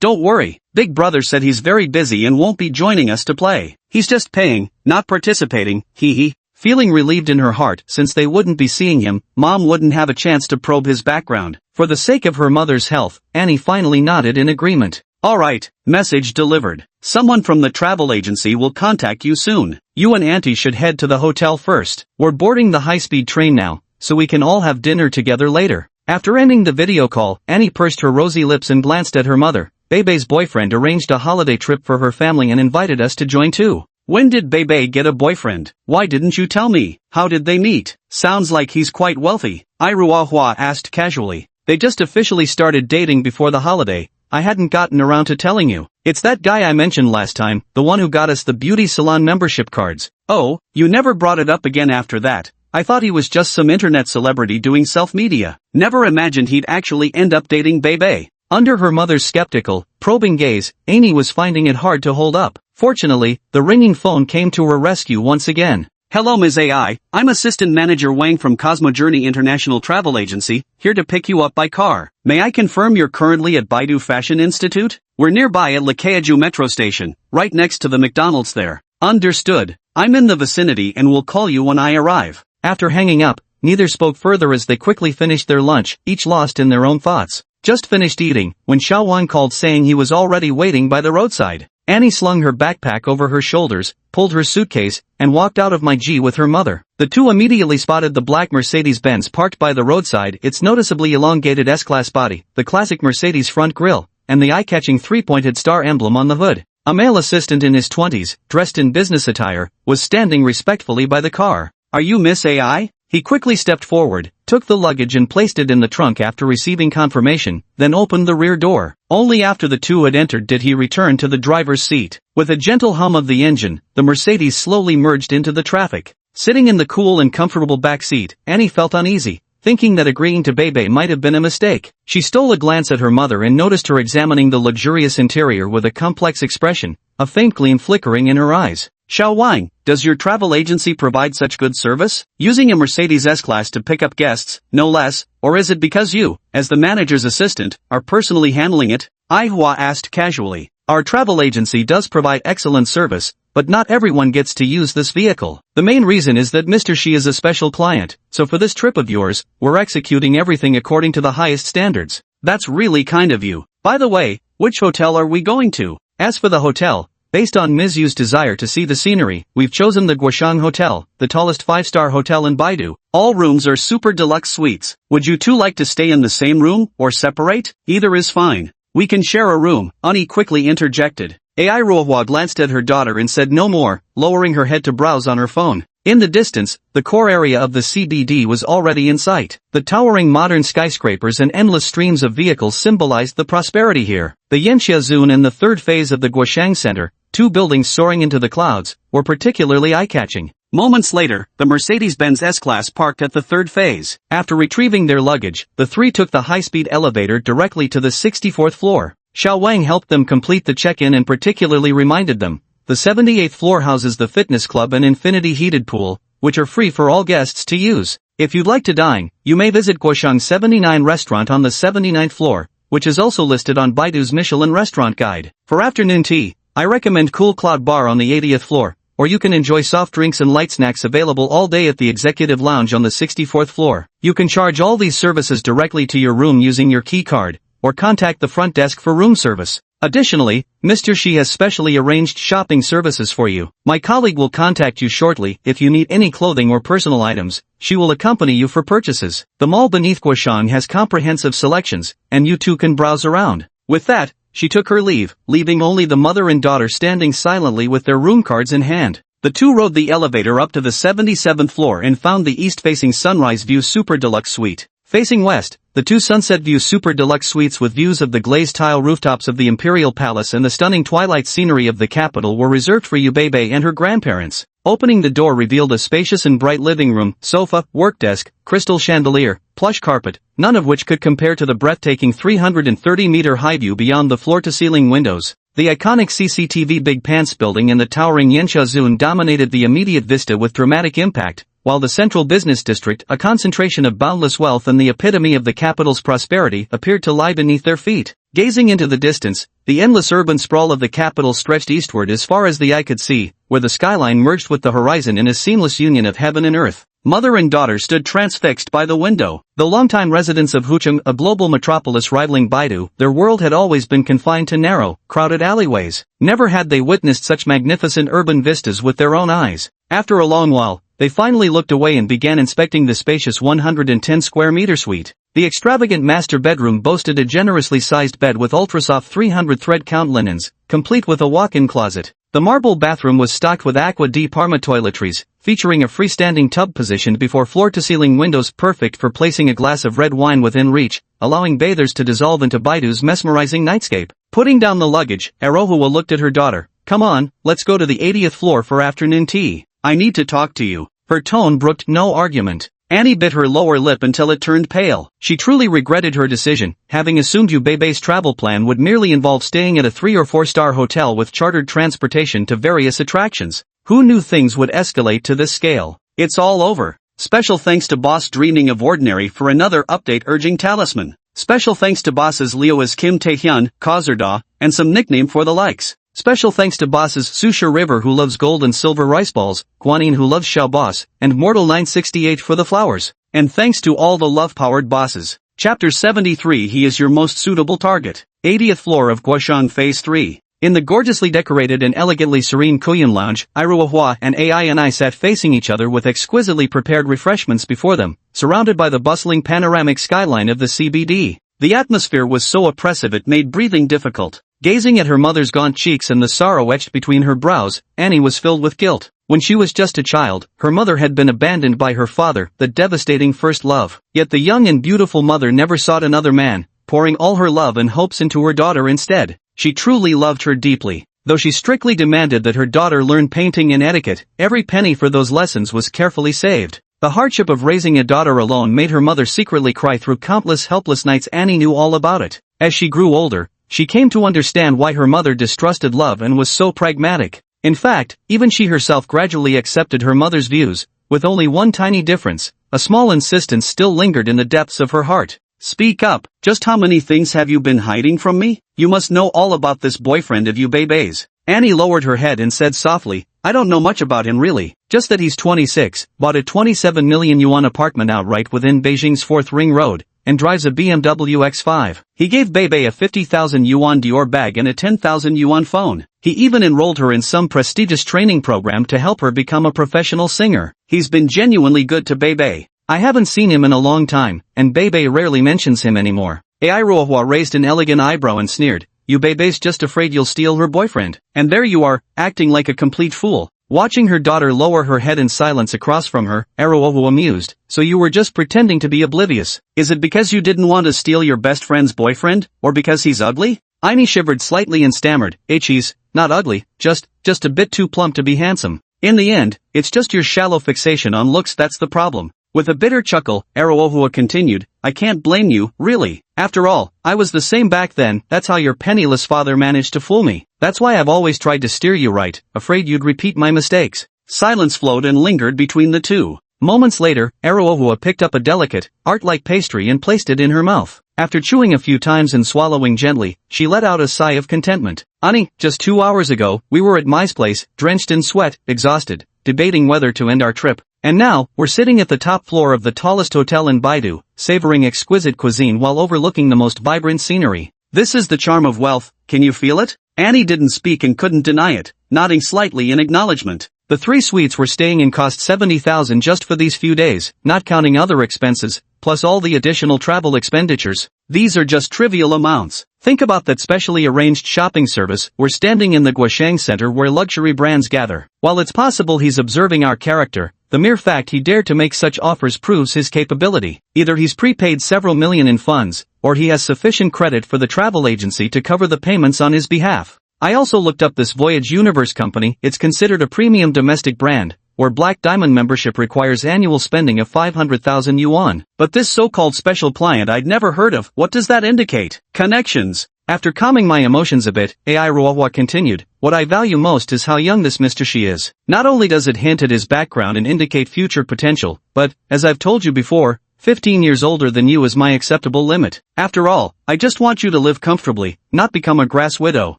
Don't worry, Big Brother said he's very busy and won't be joining us to play. He's just paying, not participating, hee." Feeling relieved in her heart, since they wouldn't be seeing him, Mom wouldn't have a chance to probe his background. For the sake of her mother's health, Annie finally nodded in agreement. "Alright, message delivered. Someone from the travel agency will contact you soon. You and Auntie should head to the hotel first. We're boarding the high-speed train now, so we can all have dinner together later." After ending the video call, Annie pursed her rosy lips and glanced at her mother. "Bebe's boyfriend arranged a holiday trip for her family and invited us to join too." "When did Bebe get a boyfriend? Why didn't you tell me? How did they meet? Sounds like he's quite wealthy," Iruahua asked casually. "They just officially started dating before the holiday. I hadn't gotten around to telling you. It's that guy I mentioned last time, the one who got us the beauty salon membership cards." "Oh, you never brought it up again after that. I thought he was just some internet celebrity doing self-media. Never imagined he'd actually end up dating Bebe." Under her mother's skeptical, probing gaze, Amy was finding it hard to hold up. Fortunately, the ringing phone came to her rescue once again. Hello Ms. AI, I'm Assistant Manager Wang from Cosmo Journey International Travel Agency, here to pick you up by car. May I confirm you're currently at Baidu Fashion Institute? We're nearby at Lakayaju Metro Station, right next to the McDonald's there. Understood. I'm in the vicinity and will call you when I arrive. After hanging up, neither spoke further as they quickly finished their lunch, each lost in their own thoughts. Just finished eating, when Xiaowang called saying he was already waiting by the roadside. Annie slung her backpack over her shoulders, pulled her suitcase, and walked out of my G with her mother. The two immediately spotted the black Mercedes-Benz parked by the roadside, its noticeably elongated S-Class body, the classic Mercedes front grille, and the eye-catching three-pointed star emblem on the hood. A male assistant in his 20s, dressed in business attire, was standing respectfully by the car. Are you Miss AI? He quickly stepped forward, took the luggage and placed it in the trunk after receiving confirmation, then opened the rear door. Only after the two had entered did he return to the driver's seat. With a gentle hum of the engine, the Mercedes slowly merged into the traffic. Sitting in the cool and comfortable back seat, Annie felt uneasy, thinking that agreeing to Bebe might have been a mistake. She stole a glance at her mother and noticed her examining the luxurious interior with a complex expression, a faint gleam flickering in her eyes. Xiaowang, does your travel agency provide such good service? Using a Mercedes S-Class to pick up guests, no less, or is it because you, as the manager's assistant, are personally handling it? Manhwa asked casually. Our travel agency does provide excellent service, but not everyone gets to use this vehicle. The main reason is that Mr. Shi is a special client, so for this trip of yours, we're executing everything according to the highest standards. That's really kind of you. By the way, which hotel are we going to? As for the hotel, based on Ms. Yu's desire to see the scenery, we've chosen the Guoshang Hotel, the tallest 5-star hotel in Baidu. All rooms are super deluxe suites. Would you two like to stay in the same room, or separate? Either is fine. We can share a room, Ani quickly interjected. AI Ruohua glanced at her daughter and said no more, lowering her head to browse on her phone. In the distance, the core area of the CBD was already in sight. The towering modern skyscrapers and endless streams of vehicles symbolized the prosperity here. The Yanxia Zone and the third phase of the Guoshang Center, two buildings soaring into the clouds, were particularly eye-catching. Moments later, the Mercedes-Benz S-Class parked at the third phase. After retrieving their luggage, the three took the high-speed elevator directly to the 64th floor. Xiaowang helped them complete the check-in and particularly reminded them, the 78th floor houses the fitness club and infinity heated pool, which are free for all guests to use. If you'd like to dine, you may visit Guoshang 79 restaurant on the 79th floor, which is also listed on Baidu's Michelin restaurant guide. For afternoon tea, I recommend Cool Cloud Bar on the 80th floor, or you can enjoy soft drinks and light snacks available all day at the Executive Lounge on the 64th floor. You can charge all these services directly to your room using your key card, or contact the front desk for room service. Additionally, Mr. Shi has specially arranged shopping services for you. My colleague will contact you shortly if you need any clothing or personal items. She will accompany you for purchases. The mall beneath Guoshang has comprehensive selections, and you two can browse around. With that, she took her leave, leaving only the mother and daughter standing silently with their room cards in hand. The two rode the elevator up to the 77th floor and found the east-facing Sunrise View Super Deluxe Suite. Facing west, the two Sunset View Super Deluxe Suites with views of the glazed tile rooftops of the Imperial Palace and the stunning twilight scenery of the capital were reserved for Yubebe and her grandparents. Opening the door revealed a spacious and bright living room, sofa, work desk, crystal chandelier, plush carpet, none of which could compare to the breathtaking 330-meter high view beyond the floor-to-ceiling windows. The iconic CCTV Big Pants building and the towering Yanxia Zone dominated the immediate vista with dramatic impact, while the central business district, a concentration of boundless wealth and the epitome of the capital's prosperity, appeared to lie beneath their feet. Gazing into the distance, the endless urban sprawl of the capital stretched eastward as far as the eye could see, where the skyline merged with the horizon in a seamless union of heaven and earth. Mother and daughter stood transfixed by the window. Though longtime residents of Hucheng, a global metropolis rivaling Baidu, their world had always been confined to narrow, crowded alleyways. Never had they witnessed such magnificent urban vistas with their own eyes. After a long while, they finally looked away and began inspecting the spacious 110 square meter suite. The extravagant master bedroom boasted a generously sized bed with ultrasoft 300 thread count linens, complete with a walk-in closet. The marble bathroom was stocked with Aqua di Parma toiletries, featuring a freestanding tub positioned before floor-to-ceiling windows perfect for placing a glass of red wine within reach, allowing bathers to dissolve into Baidu's mesmerizing nightscape. Putting down the luggage, Arohua looked at her daughter. Come on, let's go to the 80th floor for afternoon tea. I need to talk to you. Her tone brooked no argument. Annie bit her lower lip until it turned pale. She truly regretted her decision, having assumed Yu Beibei's travel plan would merely involve staying at a 3 or 4-star hotel with chartered transportation to various attractions. Who knew things would escalate to this scale? It's all over. Special thanks to Boss Dreaming of Ordinary for another update urging Talisman. Special thanks to bosses Leo as Kim Taehyun, Kozerda, and some nickname for the likes. Special thanks to bosses Susha River who loves gold and silver rice balls, Guanin who loves Xiao Boss, and Mortal 968 for the flowers. And thanks to all the love-powered bosses. Chapter 73 He is your most suitable target. 80th floor of Guoshang Phase 3. In the gorgeously decorated and elegantly serene Koyan lounge, Iruahua and AI sat facing each other with exquisitely prepared refreshments before them, surrounded by the bustling panoramic skyline of the CBD. The atmosphere was so oppressive it made breathing difficult. Gazing at her mother's gaunt cheeks and the sorrow etched between her brows, Annie was filled with guilt. When she was just a child, her mother had been abandoned by her father, the devastating first love. Yet the young and beautiful mother never sought another man, pouring all her love and hopes into her daughter instead. She truly loved her deeply. Though she strictly demanded that her daughter learn painting and etiquette, every penny for those lessons was carefully saved. The hardship of raising a daughter alone made her mother secretly cry through countless helpless nights. Annie knew all about it. As she grew older, she came to understand why her mother distrusted love and was so pragmatic. In fact, even she herself gradually accepted her mother's views, with only one tiny difference: a small insistence still lingered in the depths of her heart. Speak up, just how many things have you been hiding from me? You must know all about this boyfriend of Yu Beibei's. Annie lowered her head and said softly, I don't know much about him really, just that he's 26, bought a 27 million yuan apartment outright within Beijing's 4th Ring Road, and drives a BMW X5. He gave Beibei a 50,000 yuan Dior bag and a 10,000 yuan phone. He even enrolled her in some prestigious training program to help her become a professional singer. He's been genuinely good to Beibei. I haven't seen him in a long time, and Beibei rarely mentions him anymore. Airuahua raised an elegant eyebrow and sneered, Yu Beibei's just afraid you'll steal her boyfriend. And there you are, acting like a complete fool. Watching her daughter lower her head in silence across from her, Airuahua mused, so you were just pretending to be oblivious. Is it because you didn't want to steal your best friend's boyfriend, or because he's ugly? Aini shivered slightly and stammered, he's not ugly, just a bit too plump to be handsome. In the end, it's just your shallow fixation on looks that's the problem. With a bitter chuckle, Airuahua continued, I can't blame you, really. After all, I was the same back then. That's how your penniless father managed to fool me. That's why I've always tried to steer you right, afraid you'd repeat my mistakes. Silence flowed and lingered between the two. Moments later, Airuahua picked up a delicate, art-like pastry and placed it in her mouth. After chewing a few times and swallowing gently, she let out a sigh of contentment. Ani, just 2 hours ago, we were at Mai's place, drenched in sweat, exhausted, debating whether to end our trip. And now, we're sitting at the top floor of the tallest hotel in Baidu, savoring exquisite cuisine while overlooking the most vibrant scenery. This is the charm of wealth, can you feel it? Annie didn't speak and couldn't deny it, nodding slightly in acknowledgement. The 3 suites we're staying in cost 70,000 just for these few days, not counting other expenses, plus all the additional travel expenditures. These are just trivial amounts. Think about that specially arranged shopping service. We're standing in the Guoshang Center where luxury brands gather. While it's possible he's observing our character, the mere fact he dared to make such offers proves his capability. Either he's prepaid several million in funds, or he has sufficient credit for the travel agency to cover the payments on his behalf. I also looked up this Voyage Universe company. It's considered a premium domestic brand, where Black Diamond membership requires annual spending of 500,000 yuan. But this so-called special client I'd never heard of. What does that indicate? Connections. After calming my emotions a bit, Airuahua continued, what I value most is how young this Mr. Shi is. Not only does it hint at his background and indicate future potential, but, as I've told you before, 15 years older than you is my acceptable limit. After all, I just want you to live comfortably, not become a grass widow.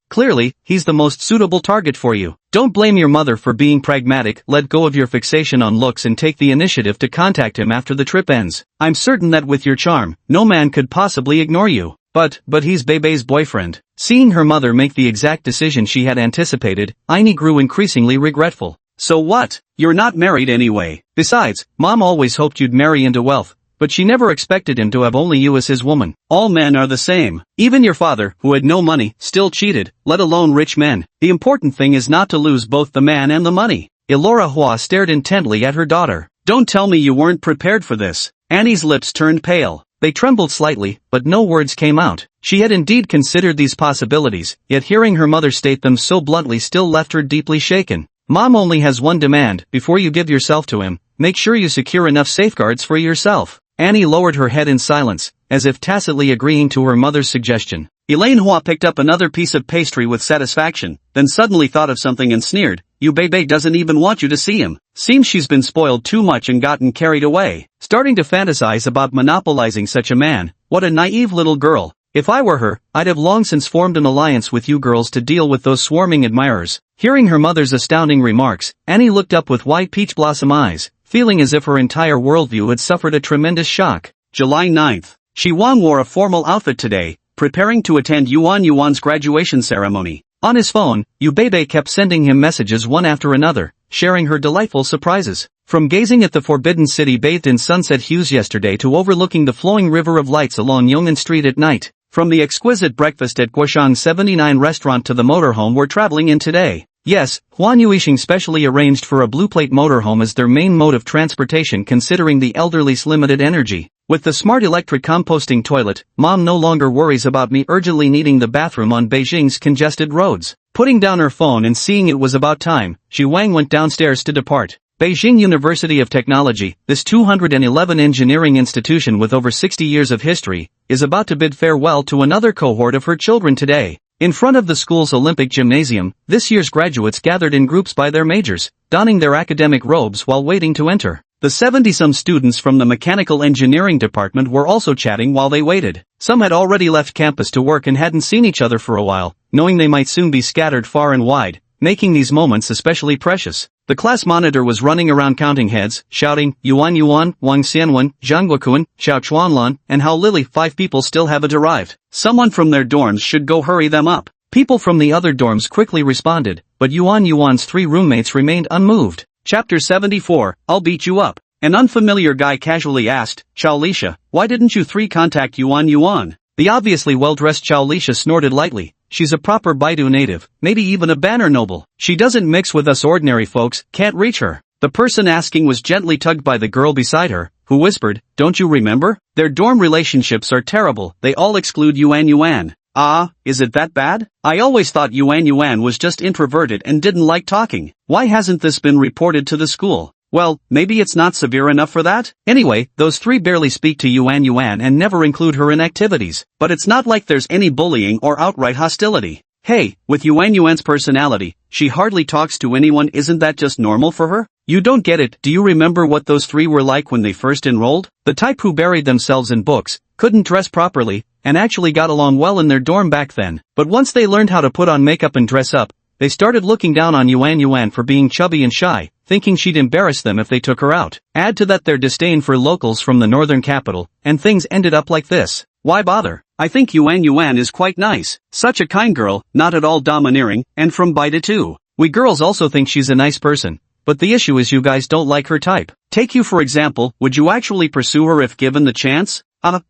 Clearly, he's the most suitable target for you. Don't blame your mother for being pragmatic, let go of your fixation on looks and take the initiative to contact him after the trip ends. I'm certain that with your charm, no man could possibly ignore you. But he's Beibei's boyfriend. Seeing her mother make the exact decision she had anticipated, Aini grew increasingly regretful. So what? You're not married anyway. Besides, Mom always hoped you'd marry into wealth, but she never expected him to have only you as his woman. All men are the same. Even your father, who had no money, still cheated, let alone rich men. The important thing is not to lose both the man and the money. Airuahua stared intently at her daughter. Don't tell me you weren't prepared for this. Annie's lips turned pale. They trembled slightly, but no words came out. She had indeed considered these possibilities, yet hearing her mother state them so bluntly still left her deeply shaken. Mom only has one demand: before you give yourself to him, make sure you secure enough safeguards for yourself. Annie lowered her head in silence, as if tacitly agreeing to her mother's suggestion. Manhua picked up another piece of pastry with satisfaction, then suddenly thought of something and sneered, "You bebe doesn't even want you to see him. Seems she's been spoiled too much and gotten carried away." Starting to fantasize about monopolizing such a man. What a naive little girl. If I were her, I'd have long since formed an alliance with you girls to deal with those swarming admirers. Hearing her mother's astounding remarks, Annie looked up with wide peach blossom eyes, feeling as if her entire worldview had suffered a tremendous shock. July 9th. Shi Wang wore a formal outfit today, preparing to attend Yuan's graduation ceremony. On his phone, Yu Bebe kept sending him messages one after another, sharing her delightful surprises. From gazing at the Forbidden City bathed in sunset hues yesterday to overlooking the flowing river of lights along Yong'an Street at night. From the exquisite breakfast at Guoshang 79 restaurant to the motorhome we're traveling in today. Yes, Huan Yuisheng specially arranged for a blue plate motorhome as their main mode of transportation considering the elderly's limited energy. With the smart electric composting toilet, Mom no longer worries about me urgently needing the bathroom on Beijing's congested roads. Putting down her phone and seeing it was about time, Xu Wang went downstairs to depart. Beijing University of Technology, this 211 engineering institution with over 60 years of history, is about to bid farewell to another cohort of her children today. In front of the school's Olympic gymnasium, this year's graduates gathered in groups by their majors, donning their academic robes while waiting to enter. The 70-some students from the mechanical engineering department were also chatting while they waited. Some had already left campus to work and hadn't seen each other for a while, knowing they might soon be scattered far and wide, making these moments especially precious. The class monitor was running around counting heads, shouting, Wang Xianwen, Zhang Guokuan, Xiao Chuanlan, and how Lily 5 people still haven't arrived. Someone from their dorms should go hurry them up. People from the other dorms quickly responded, but Yuan's 3 roommates remained unmoved. Chapter 74, I'll beat you up. An unfamiliar guy casually asked, Chao Lisha, why didn't you 3 contact Yuan? The obviously well-dressed Chao Lisha snorted lightly. She's a proper Baidu native, maybe even a banner noble. She doesn't mix with us ordinary folks, can't reach her. The person asking was gently tugged by the girl beside her, who whispered, don't you remember? Their dorm relationships are terrible, they all exclude Yuan. Ah, is it that bad? I always thought Yuan was just introverted and didn't like talking. Why hasn't this been reported to the school? Well, maybe it's not severe enough for that? Anyway, those 3 barely speak to Yuan and never include her in activities. But it's not like there's any bullying or outright hostility. Hey, with Yuan's personality, she hardly talks to anyone. Isn't that just normal for her? You don't get it. Do you remember what those 3 were like when they first enrolled? The type who buried themselves in books, couldn't dress properly, and actually got along well in their dorm back then. But once they learned how to put on makeup and dress up, they started looking down on Yuan for being chubby and shy, thinking she'd embarrass them if they took her out. Add to that their disdain for locals from the northern capital, and things ended up like this. Why bother? I think Yuan is quite nice. Such a kind girl, not at all domineering, and from Baidu too. We girls also think she's a nice person, but the issue is you guys don't like her type. Take you for example, would you actually pursue her if given the chance? I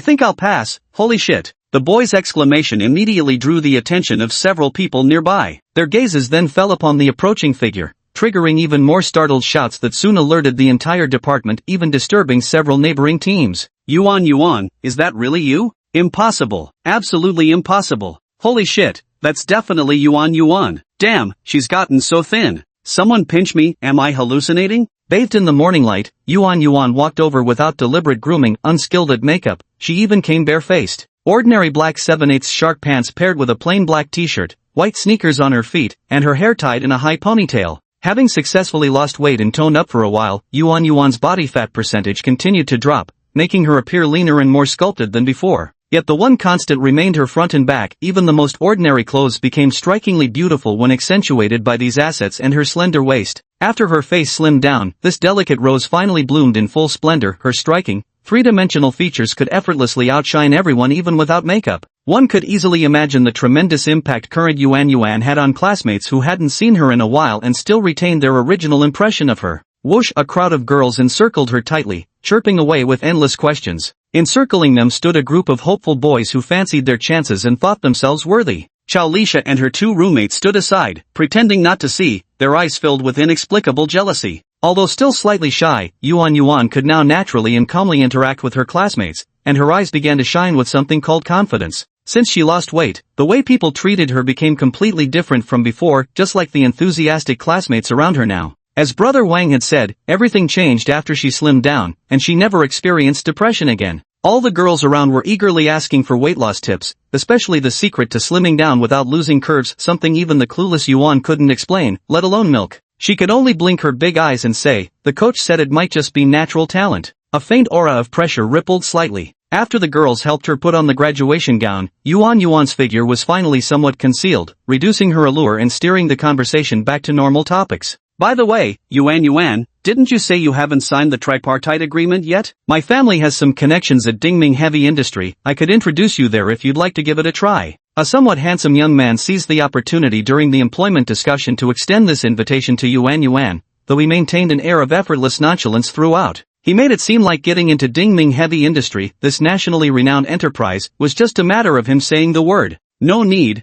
think I'll pass. Holy shit. The boy's exclamation immediately drew the attention of several people nearby. Their gazes then fell upon the approaching figure, triggering even more startled shouts that soon alerted the entire department, even disturbing several neighboring teams. Yuan, is that really you? Impossible. Absolutely impossible. Holy shit, that's definitely Yuan. Damn, she's gotten so thin. Someone pinch me, am I hallucinating? Bathed in the morning light, Yuan walked over without deliberate grooming, unskilled at makeup. She even came barefaced. Ordinary black 7/8 shark pants paired with a plain black t-shirt, white sneakers on her feet, and her hair tied in a high ponytail. Having successfully lost weight and toned up for a while, Yuan's body fat percentage continued to drop, making her appear leaner and more sculpted than before. Yet the one constant remained her front and back. Even the most ordinary clothes became strikingly beautiful when accentuated by these assets and her slender waist. After her face slimmed down, this delicate rose finally bloomed in full splendor. Her striking, 3-dimensional features could effortlessly outshine everyone even without makeup. One could easily imagine the tremendous impact current Yuan had on classmates who hadn't seen her in a while and still retained their original impression of her. Whoosh! A crowd of girls encircled her tightly, chirping away with endless questions. Encircling them stood a group of hopeful boys who fancied their chances and thought themselves worthy. Chao Lisha and her 2 roommates stood aside, pretending not to see, their eyes filled with inexplicable jealousy. Although still slightly shy, Yuan could now naturally and calmly interact with her classmates, and her eyes began to shine with something called confidence. Since she lost weight, the way people treated her became completely different from before, just like the enthusiastic classmates around her now. As Brother Wang had said, everything changed after she slimmed down, and she never experienced depression again. All the girls around were eagerly asking for weight loss tips, especially the secret to slimming down without losing curves, something even the clueless Yuan couldn't explain, let alone milk. She could only blink her big eyes and say, the coach said it might just be natural talent. A faint aura of pressure rippled slightly. After the girls helped her put on the graduation gown, Yuan's figure was finally somewhat concealed, reducing her allure and steering the conversation back to normal topics. By the way, Yuan, didn't you say you haven't signed the tripartite agreement yet? My family has some connections at Dingming Heavy Industry, I could introduce you there if you'd like to give it a try. A somewhat handsome young man seized the opportunity during the employment discussion to extend this invitation to Yuan, though he maintained an air of effortless nonchalance throughout. He made it seem like getting into Dingming Heavy Industry, this nationally renowned enterprise, was just a matter of him saying the word. No need.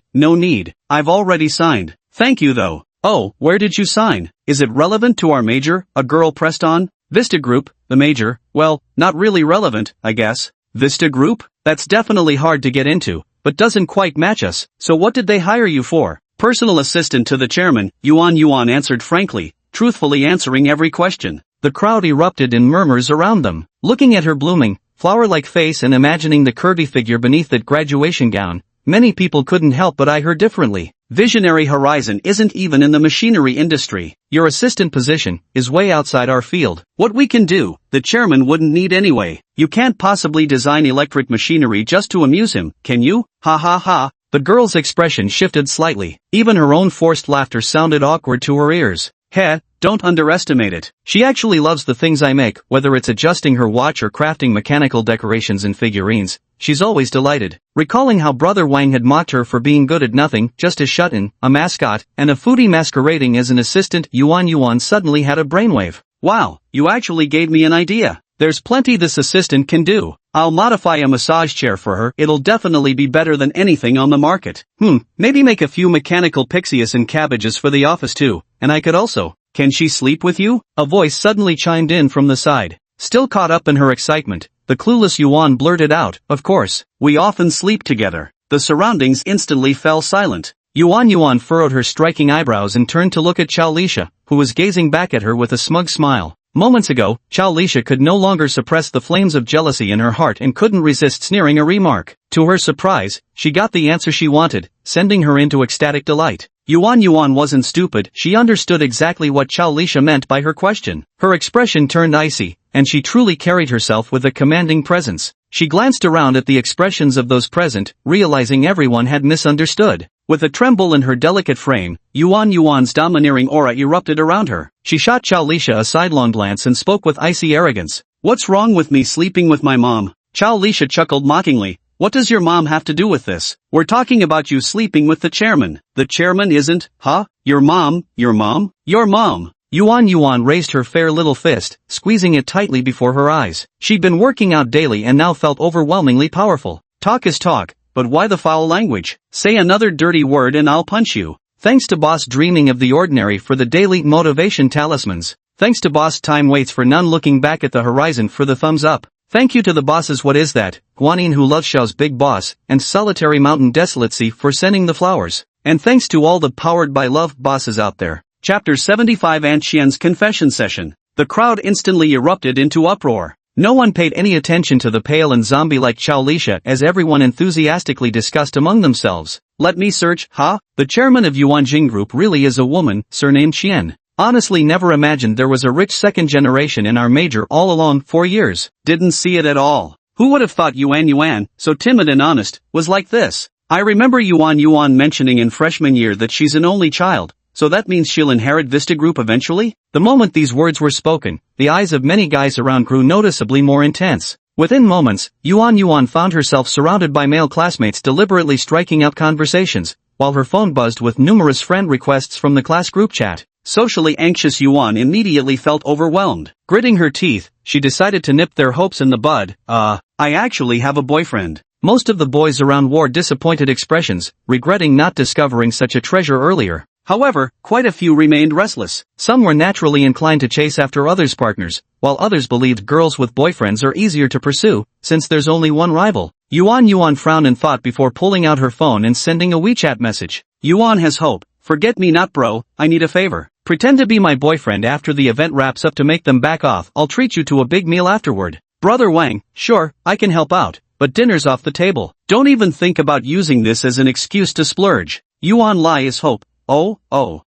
I've already signed. Thank you though. Oh, where did you sign? Is it relevant to our major? A girl pressed on. Vista Group, the major, well, not really relevant, I guess. Vista Group? That's definitely hard to get into, but doesn't quite match us, so what did they hire you for? Personal assistant to the chairman, Yuan answered frankly, truthfully answering every question. The crowd erupted in murmurs around them. Looking at her blooming, flower-like face and imagining the curvy figure beneath that graduation gown, many people couldn't help but eye her differently. Visionary horizon isn't even in the machinery industry. Your assistant position is way outside our field. What we can do, the chairman wouldn't need anyway. You can't possibly design electric machinery just to amuse him, can you? Ha ha ha. The girl's expression shifted slightly. Even her own forced laughter sounded awkward to her ears. Heh, don't underestimate it. She actually loves the things I make, whether it's adjusting her watch or crafting mechanical decorations and figurines. She's always delighted. Recalling how Brother Wang had mocked her for being good at nothing, just a shut-in, a mascot, and a foodie masquerading as an assistant, Yuan suddenly had a brainwave. Wow, you actually gave me an idea. There's plenty this assistant can do. I'll modify a massage chair for her, it'll definitely be better than anything on the market. Maybe make a few mechanical pixius and cabbages for the office too, and I could also. Can she sleep with you? A voice suddenly chimed in from the side. Still caught up in her excitement, the clueless Yuan blurted out, of course, we often sleep together. The surroundings instantly fell silent. Yuan furrowed her striking eyebrows and turned to look at Chao Lisha, who was gazing back at her with a smug smile. Moments ago, Chao Lisha could no longer suppress the flames of jealousy in her heart and couldn't resist sneering a remark. To her surprise, she got the answer she wanted, sending her into ecstatic delight. Yuan wasn't stupid, she understood exactly what Chao Lisha meant by her question. Her expression turned icy, and she truly carried herself with a commanding presence. She glanced around at the expressions of those present, realizing everyone had misunderstood. With a tremble in her delicate frame, Yuan's domineering aura erupted around her. She shot Chao Lisha a sidelong glance and spoke with icy arrogance. What's wrong with me sleeping with my mom? Chao Lisha chuckled mockingly. What does your mom have to do with this? We're talking about you sleeping with the chairman. The chairman isn't, huh? Your mom? Your mom? Your mom! Yuan raised her fair little fist, squeezing it tightly before her eyes. She'd been working out daily and now felt overwhelmingly powerful. Talk is talk, but why the foul language? Say another dirty word and I'll punch you. Thanks to boss dreaming of the ordinary for the daily motivation talismans. Thanks to boss time waits for none looking back at the horizon for the thumbs up. Thank you to the bosses what is that, Guanin who loves Xiao's big boss, and Solitary Mountain Desolacy for sending the flowers. And thanks to all the powered by love bosses out there. Chapter 75 Aunt Xian's confession session. The crowd instantly erupted into uproar. No one paid any attention to the pale and zombie-like Chao Lisha as everyone enthusiastically discussed among themselves. Let me search, huh? The chairman of Yuan Jing Group really is a woman, surnamed Xian. Honestly never imagined there was a rich second generation in our major all along 4 years. Didn't see it at all. Who would have thought Yuan, so timid and honest, was like this? I remember Yuan mentioning in freshman year that she's an only child, so that means she'll inherit Vista Group eventually? The moment these words were spoken, the eyes of many guys around grew noticeably more intense. Within moments, Yuan found herself surrounded by male classmates deliberately striking up conversations, while her phone buzzed with numerous friend requests from the class group chat. Socially anxious Yuan immediately felt overwhelmed. Gritting her teeth, she decided to nip their hopes in the bud. I actually have a boyfriend. Most of the boys around wore disappointed expressions, regretting not discovering such a treasure earlier. However, quite a few remained restless. Some were naturally inclined to chase after others' partners, while others believed girls with boyfriends are easier to pursue, since there's only one rival. Yuan frowned and thought before pulling out her phone and sending a WeChat message. Yuan has hope. Forget me not bro, I need a favor. Pretend to be my boyfriend after the event wraps up to make them back off. I'll treat you to a big meal afterward. Brother Wang, sure, I can help out, but dinner's off the table. Don't even think about using this as an excuse to splurge. Yuan Lai is hope. Oh.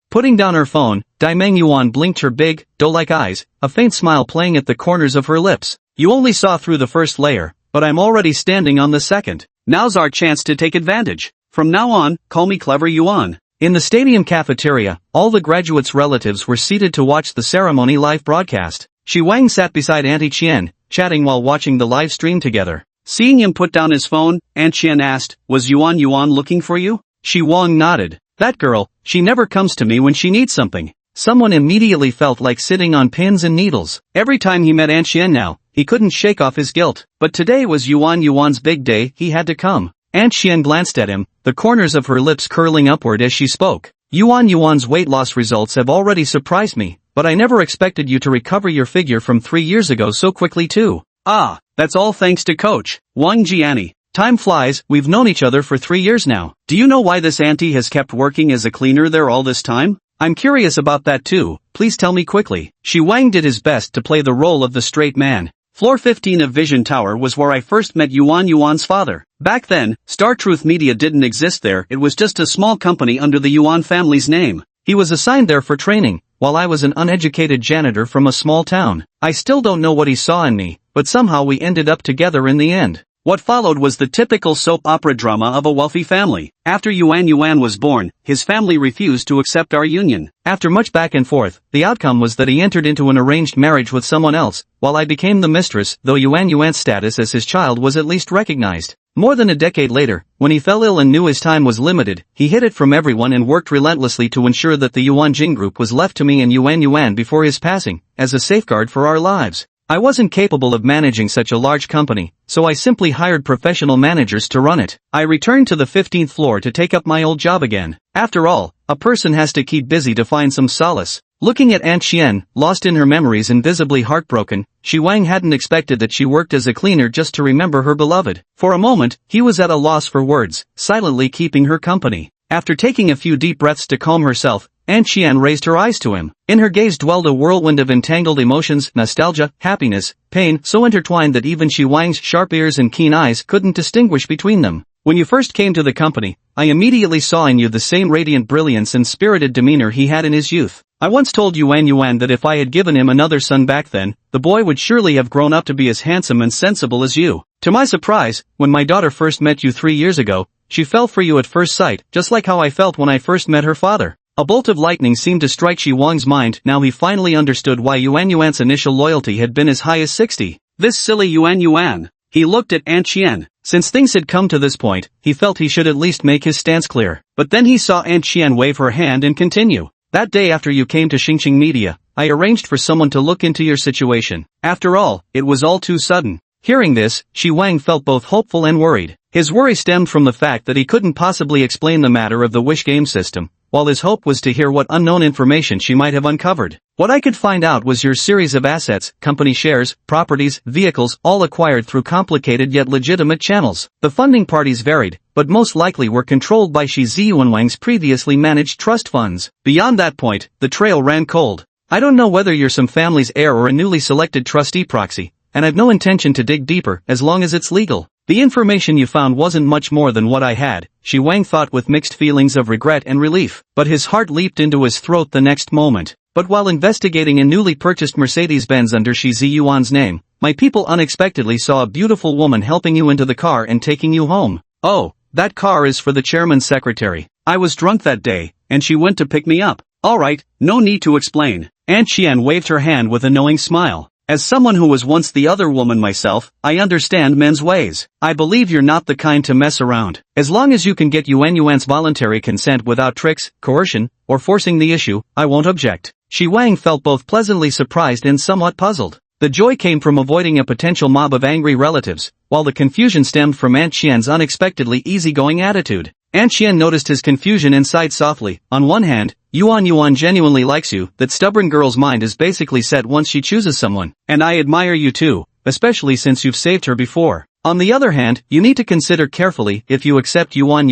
Putting down her phone, Daimeng Yuan blinked her big, doe-like eyes, a faint smile playing at the corners of her lips. You only saw through the first layer, but I'm already standing on the second. Now's our chance to take advantage. From now on, call me Clever Yuan. In the stadium cafeteria, all the graduates' relatives were seated to watch the ceremony live broadcast. Shi Wang sat beside Auntie Qian, chatting while watching the live stream together. Seeing him put down his phone, Aunt Qian asked, "Was Yuan looking for you?" Shi Wang nodded. That girl, she never comes to me when she needs something. Someone immediately felt like sitting on pins and needles. Every time he met Aunt Qian now, he couldn't shake off his guilt. But today was Yuan's big day, he had to come. Aunt Qian glanced at him, the corners of her lips curling upward as she spoke. Yuan's weight loss results have already surprised me, but I never expected you to recover your figure from 3 years ago so quickly too. Ah, that's all thanks to Coach Wang Jiani. Time flies, we've known each other for 3 years now. Do you know why this auntie has kept working as a cleaner there all this time? I'm curious about that too, please tell me quickly. Shi Wang did his best to play the role of the straight man. Floor 15 of Vision Tower was where I first met Yuan's father. Back then, Star Truth Media didn't exist there, it was just a small company under the Yuan family's name. He was assigned there for training, while I was an uneducated janitor from a small town. I still don't know what he saw in me, but somehow we ended up together in the end. What followed was the typical soap opera drama of a wealthy family. After Yuan was born, his family refused to accept our union. After much back and forth, the outcome was that he entered into an arranged marriage with someone else, while I became the mistress, though Yuan's status as his child was at least recognized. More than a decade later, when he fell ill and knew his time was limited, he hid it from everyone and worked relentlessly to ensure that the Yuan Jing group was left to me and Yuan before his passing, as a safeguard for our lives. I wasn't capable of managing such a large company, so I simply hired professional managers to run it. I returned to the 15th floor to take up my old job again. After all, a person has to keep busy to find some solace. Looking at Aunt Qian, lost in her memories and visibly heartbroken, Shi Wang hadn't expected that she worked as a cleaner just to remember her beloved. For a moment, he was at a loss for words, silently keeping her company. After taking a few deep breaths to calm herself, Aunt Qian raised her eyes to him. In her gaze dwelled a whirlwind of entangled emotions, nostalgia, happiness, pain, so intertwined that even Shi Wang's sharp ears and keen eyes couldn't distinguish between them. When you first came to the company, I immediately saw in you the same radiant brilliance and spirited demeanor he had in his youth. I once told Yuan that if I had given him another son back then, the boy would surely have grown up to be as handsome and sensible as you. To my surprise, when my daughter first met you 3 years ago, she fell for you at first sight, just like how I felt when I first met her father. A bolt of lightning seemed to strike Shi Wang's mind. Now he finally understood why Yuan's initial loyalty had been as high as 60. This silly Yuan. He looked at Aunt Qian. Since things had come to this point, he felt he should at least make his stance clear. But then he saw Aunt Qian wave her hand and continue. That day after you came to Xingqing Media, I arranged for someone to look into your situation. After all, it was all too sudden. Hearing this, Shi Wang felt both hopeful and worried. His worry stemmed from the fact that he couldn't possibly explain the matter of the wish game system, while his hope was to hear what unknown information she might have uncovered. What I could find out was your series of assets, company shares, properties, vehicles, all acquired through complicated yet legitimate channels. The funding parties varied, but most likely were controlled by Shi Ziyuanwang's previously managed trust funds. Beyond that point, the trail ran cold. I don't know whether you're some family's heir or a newly selected trustee proxy, and I've no intention to dig deeper as long as it's legal. The information you found wasn't much more than what I had, Shi Wang thought with mixed feelings of regret and relief, but his heart leaped into his throat the next moment. But while investigating a newly purchased Mercedes-Benz under Shi Ziyuan's name, my people unexpectedly saw a beautiful woman helping you into the car and taking you home. Oh, that car is for the chairman's secretary. I was drunk that day, and she went to pick me up. Alright, no need to explain. Aunt Qian waved her hand with a knowing smile. As someone who was once the other woman myself, I understand men's ways. I believe you're not the kind to mess around. As long as you can get Yuan's voluntary consent without tricks, coercion, or forcing the issue, I won't object. Shi Wang felt both pleasantly surprised and somewhat puzzled. The joy came from avoiding a potential mob of angry relatives, while the confusion stemmed from Aunt Qian's unexpectedly easygoing attitude. Aunt Qian noticed his confusion and sighed softly. On one hand, Yuan genuinely likes you, that stubborn girl's mind is basically set once she chooses someone. And I admire you too, especially since you've saved her before. On the other hand, you need to consider carefully, if you accept Yuan,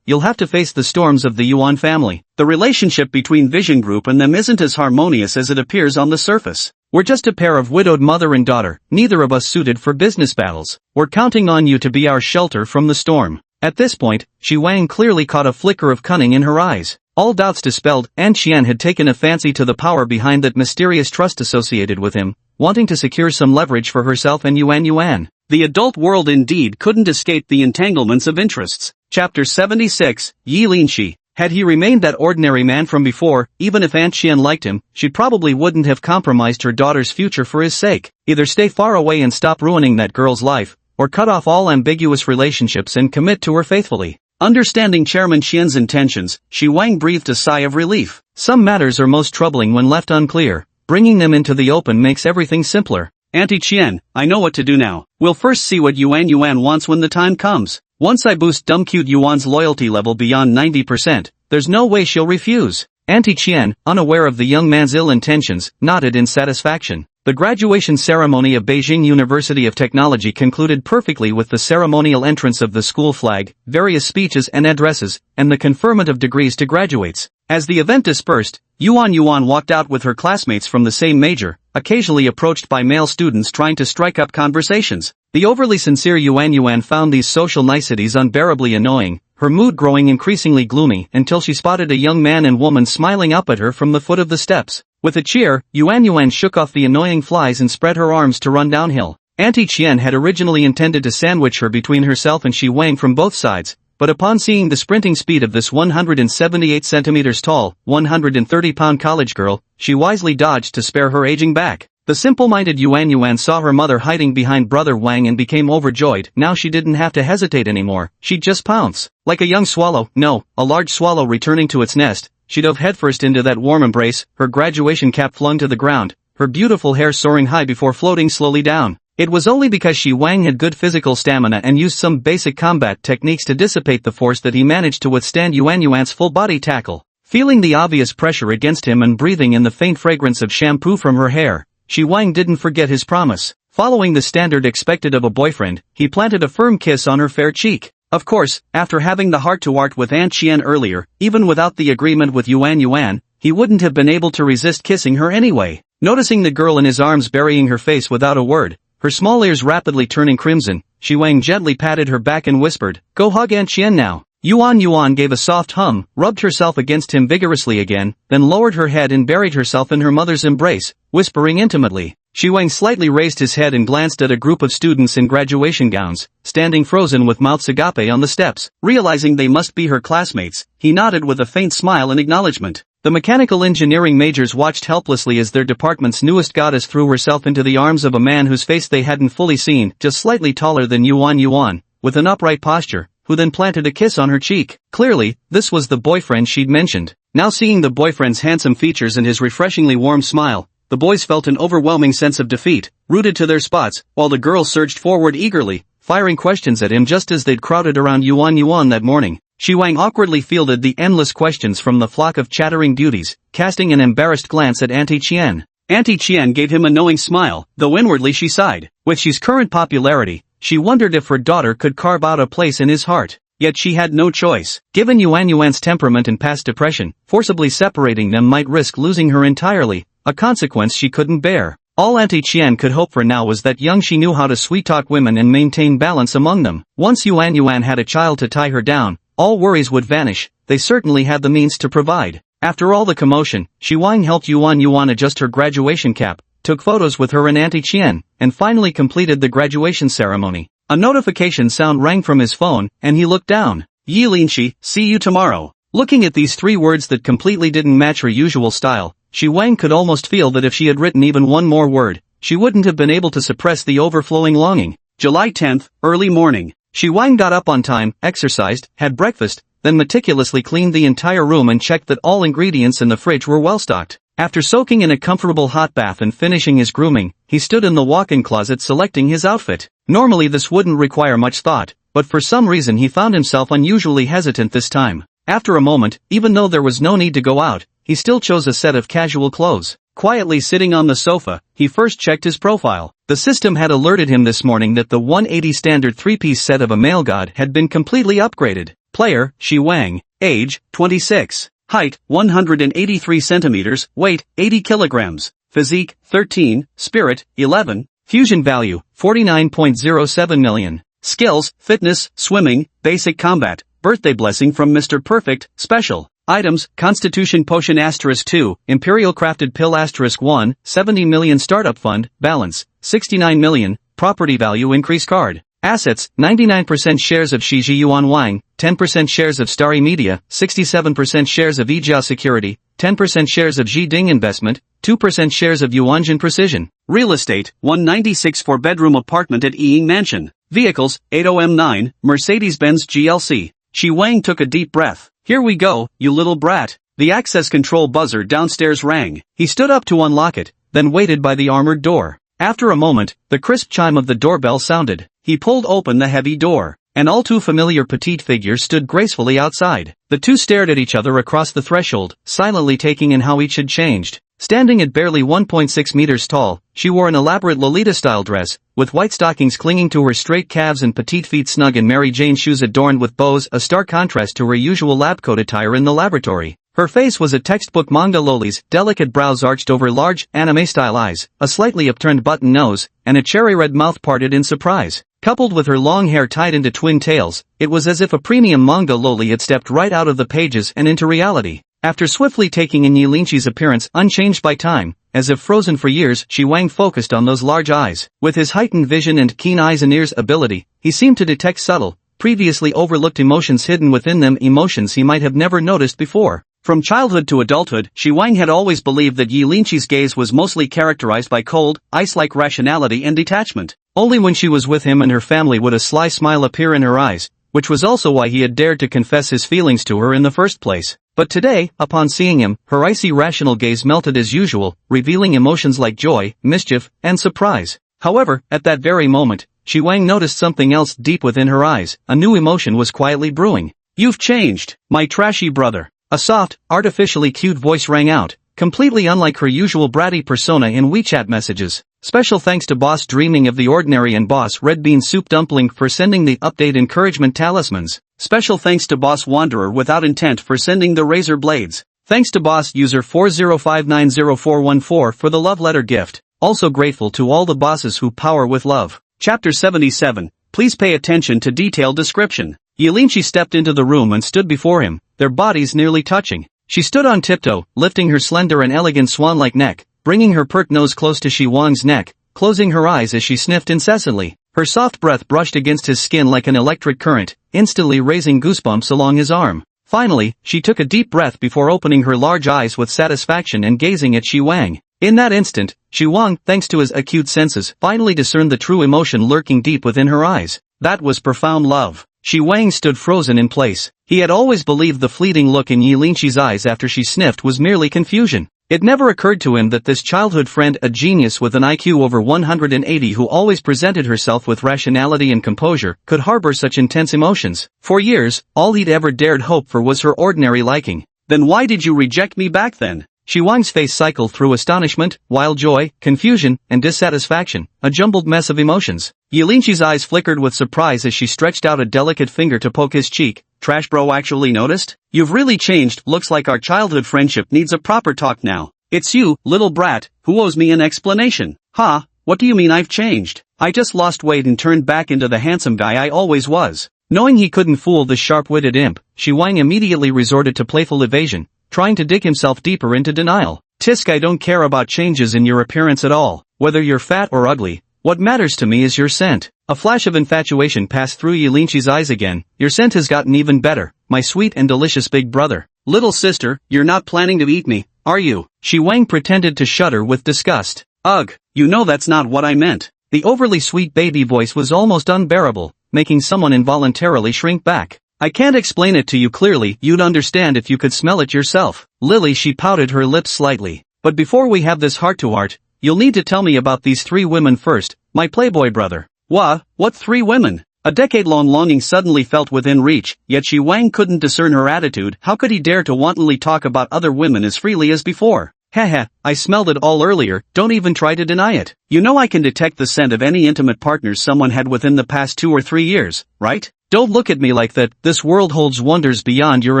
you'll have to face the storms of the Yuan family. The relationship between Vision Group and them isn't as harmonious as it appears on the surface. We're just a pair of widowed mother and daughter, neither of us suited for business battles. We're counting on you to be our shelter from the storm. At this point, Shi Wang clearly caught a flicker of cunning in her eyes. All doubts dispelled, An Qian had taken a fancy to the power behind that mysterious trust associated with him, wanting to secure some leverage for herself and Yuan. The adult world indeed couldn't escape the entanglements of interests. Chapter 76, Yi Linshi. Had he remained that ordinary man from before, even if An Qian liked him, she probably wouldn't have compromised her daughter's future for his sake. Either stay far away and stop ruining that girl's life, or cut off all ambiguous relationships and commit to her faithfully. Understanding Chairman Qian's intentions, Shi Wang breathed a sigh of relief. Some matters are most troubling when left unclear. Bringing them into the open makes everything simpler. Auntie Qian, I know what to do now. We'll first see what Yuan wants when the time comes. Once I boost dumb cute Yuan's loyalty level beyond 90%, there's no way she'll refuse. Auntie Qian, unaware of the young man's ill intentions, nodded in satisfaction. The graduation ceremony of Beijing University of Technology concluded perfectly with the ceremonial entrance of the school flag, various speeches and addresses, and the conferment of degrees to graduates. As the event dispersed, Yuan walked out with her classmates from the same major, occasionally approached by male students trying to strike up conversations. The overly sincere Yuan found these social niceties unbearably annoying, her mood growing increasingly gloomy until she spotted a young man and woman smiling up at her from the foot of the steps. With a cheer, Yuan shook off the annoying flies and spread her arms to run downhill. Auntie Qian had originally intended to sandwich her between herself and Shi Wang from both sides, but upon seeing the sprinting speed of this 178 centimeters tall, 130-pound college girl, she wisely dodged to spare her aging back. The simple-minded Yuan saw her mother hiding behind brother Wang and became overjoyed. Now she didn't have to hesitate anymore, she'd just pounce. Like a young swallow, no, a large swallow returning to its nest, she dove headfirst into that warm embrace, her graduation cap flung to the ground, her beautiful hair soaring high before floating slowly down. It was only because Shi Wang had good physical stamina and used some basic combat techniques to dissipate the force that he managed to withstand Yuan's full-body tackle. Feeling the obvious pressure against him and breathing in the faint fragrance of shampoo from her hair, Shi Wang didn't forget his promise. Following the standard expected of a boyfriend, he planted a firm kiss on her fair cheek. Of course, after having the heart-to-heart with An Qian earlier, even without the agreement with Yuan, he wouldn't have been able to resist kissing her anyway. Noticing the girl in his arms burying her face without a word, her small ears rapidly turning crimson, Shi Wang gently patted her back and whispered, "Go hug An Qian now." Yuan gave a soft hum, rubbed herself against him vigorously again, then lowered her head and buried herself in her mother's embrace, whispering intimately. Shi Wang slightly raised his head and glanced at a group of students in graduation gowns, standing frozen with mouths agape on the steps. Realizing they must be her classmates, he nodded with a faint smile in acknowledgement. The mechanical engineering majors watched helplessly as their department's newest goddess threw herself into the arms of a man whose face they hadn't fully seen, just slightly taller than Yuan, with an upright posture, who then planted a kiss on her cheek. Clearly, this was the boyfriend she'd mentioned. Now seeing the boyfriend's handsome features and his refreshingly warm smile, the boys felt an overwhelming sense of defeat, rooted to their spots, while the girls surged forward eagerly, firing questions at him just as they'd crowded around Yuan that morning. Shi Wang awkwardly fielded the endless questions from the flock of chattering beauties, casting an embarrassed glance at Auntie Qian. Auntie Qian gave him a knowing smile, though inwardly she sighed. With Shi's current popularity, she wondered if her daughter could carve out a place in his heart. Yet she had no choice. Given Yuan's temperament and past depression, forcibly separating them might risk losing her entirely, a consequence she couldn't bear. All Auntie Qian could hope for now was that young Shi knew how to sweet-talk women and maintain balance among them. Once Yuan had a child to tie her down, all worries would vanish. They certainly had the means to provide. After all the commotion, Shi Wang helped Yuan adjust her graduation cap, took photos with her and Auntie Qian, and finally completed the graduation ceremony. A notification sound rang from his phone, and he looked down. Yi Linshi, see you tomorrow. Looking at these three words that completely didn't match her usual style, Shi Wang could almost feel that if she had written even one more word, she wouldn't have been able to suppress the overflowing longing. July 10th, early morning. Shi Wang got up on time, exercised, had breakfast, then meticulously cleaned the entire room and checked that all ingredients in the fridge were well stocked. After soaking in a comfortable hot bath and finishing his grooming, he stood in the walk-in closet selecting his outfit. Normally this wouldn't require much thought, but for some reason he found himself unusually hesitant this time. After a moment, even though there was no need to go out, he still chose a set of casual clothes. quietly sitting on the sofa, he first checked his profile. The system had alerted him this morning that the 180 standard 3-piece set of a male god had been completely upgraded. Player, Shi Wang. Age, 26. Height, 183 centimeters, weight, 80 kilograms. Physique, 13, Spirit, 11. Fusion value, 49.07 million. Skills, fitness, swimming, basic combat. Birthday blessing from Mr. Perfect, special. Items, Constitution Potion *2, Imperial Crafted Pill *1, 70 million Startup Fund, balance, 69 million, property value increase card. Assets, 99% shares of Shiji Yuan Wang, 10% shares of Starry Media, 67% shares of Ijia Security, 10% shares of Jiding Investment, 2% shares of Yuanjin Precision. Real estate, 196 4-bedroom apartment at Ying Mansion. Vehicles, 80M9, Mercedes-Benz GLC. Shi Wang took a deep breath. Here we go, you little brat. The access control buzzer downstairs rang. He stood up to unlock it, then waited by the armored door. After a moment, the crisp chime of the doorbell sounded. He pulled open the heavy door. An all too familiar petite figure stood gracefully outside. The two stared at each other across the threshold, silently taking in how each had changed. Standing at barely 1.6 meters tall, she wore an elaborate Lolita-style dress, with white stockings clinging to her straight calves and petite feet snug in Mary Jane shoes adorned with bows, a stark contrast to her usual lab-coat attire in the laboratory. Her face was a textbook manga loli's, delicate brows arched over large, anime-style eyes, a slightly upturned button nose, and a cherry-red mouth parted in surprise. Coupled with her long hair tied into twin tails, it was as if a premium manga loli had stepped right out of the pages and into reality. After swiftly taking in Yilinchi's appearance unchanged by time, as if frozen for years, Shi Wang focused on those large eyes. With his heightened vision and keen eyes and ears ability, he seemed to detect subtle, previously overlooked emotions hidden within them, emotions he might have never noticed before. From childhood to adulthood, Shi Wang had always believed that Yilinchi's gaze was mostly characterized by cold, ice-like rationality and detachment. Only when she was with him and her family would a sly smile appear in her eyes, which was also why he had dared to confess his feelings to her in the first place. But today, upon seeing him, her icy rational gaze melted as usual, revealing emotions like joy, mischief, and surprise. However, at that very moment, Shi Wang noticed something else deep within her eyes. A new emotion was quietly brewing. "You've changed, my trashy brother." A soft, artificially cute voice rang out, completely unlike her usual bratty persona in WeChat messages. Special thanks to Boss Dreaming of the Ordinary and Boss Red Bean Soup Dumpling for sending the update encouragement talismans. Special thanks to Boss Wanderer Without Intent for sending the razor blades. Thanks to Boss User 405904414 for the love letter gift. Also grateful to all the bosses who power with love. Chapter 77. Please pay attention to detailed description. Yilinchi stepped into the room and stood before him, their bodies nearly touching. She stood on tiptoe, lifting her slender and elegant swan-like neck, bringing her pert nose close to Shi Wang's neck, closing her eyes as she sniffed incessantly. Her soft breath brushed against his skin like an electric current, instantly raising goosebumps along his arm. Finally, she took a deep breath before opening her large eyes with satisfaction and gazing at Shi Wang. In that instant, Shi Wang, thanks to his acute senses, finally discerned the true emotion lurking deep within her eyes. That was profound love. Shi Wang stood frozen in place. He had always believed the fleeting look in Yilinchi's eyes after she sniffed was merely confusion. It never occurred to him that this childhood friend, a genius with an IQ over 180 who always presented herself with rationality and composure, could harbor such intense emotions. For years, all he'd ever dared hope for was her ordinary liking. "Then why did you reject me back then?" Shi Wang's face cycled through astonishment, wild joy, confusion, and dissatisfaction, a jumbled mess of emotions. Yilinchi's eyes flickered with surprise as she stretched out a delicate finger to poke his cheek. "Trash bro actually noticed? You've really changed, looks like our childhood friendship needs a proper talk now. It's you, little brat, who owes me an explanation." "Huh? What do you mean I've changed? I just lost weight and turned back into the handsome guy I always was." Knowing he couldn't fool the sharp-witted imp, Shi Wang immediately resorted to playful evasion, trying to dig himself deeper into denial. "Tisk, I don't care about changes in your appearance at all. Whether you're fat or ugly, what matters to me is your scent." A flash of infatuation passed through Yilinchi's eyes again. "Your scent has gotten even better, my sweet and delicious big brother." "Little sister, you're not planning to eat me, are you?" Shi Wang pretended to shudder with disgust. "Ugh, you know that's not what I meant." The overly sweet baby voice was almost unbearable, making someone involuntarily shrink back. "I can't explain it to you clearly, you'd understand if you could smell it yourself." Lily, she pouted her lips slightly. "But before we have this heart-to-heart, you'll need to tell me about these 3 women first, my playboy brother." What 3 women? A decade-long longing suddenly felt within reach, yet Shi Wang couldn't discern her attitude. How could he dare to wantonly talk about other women as freely as before? Haha, I smelled it all earlier, don't even try to deny it. You know I can detect the scent of any intimate partners someone had within the past 2 or 3 years, right? Don't look at me like that, this world holds wonders beyond your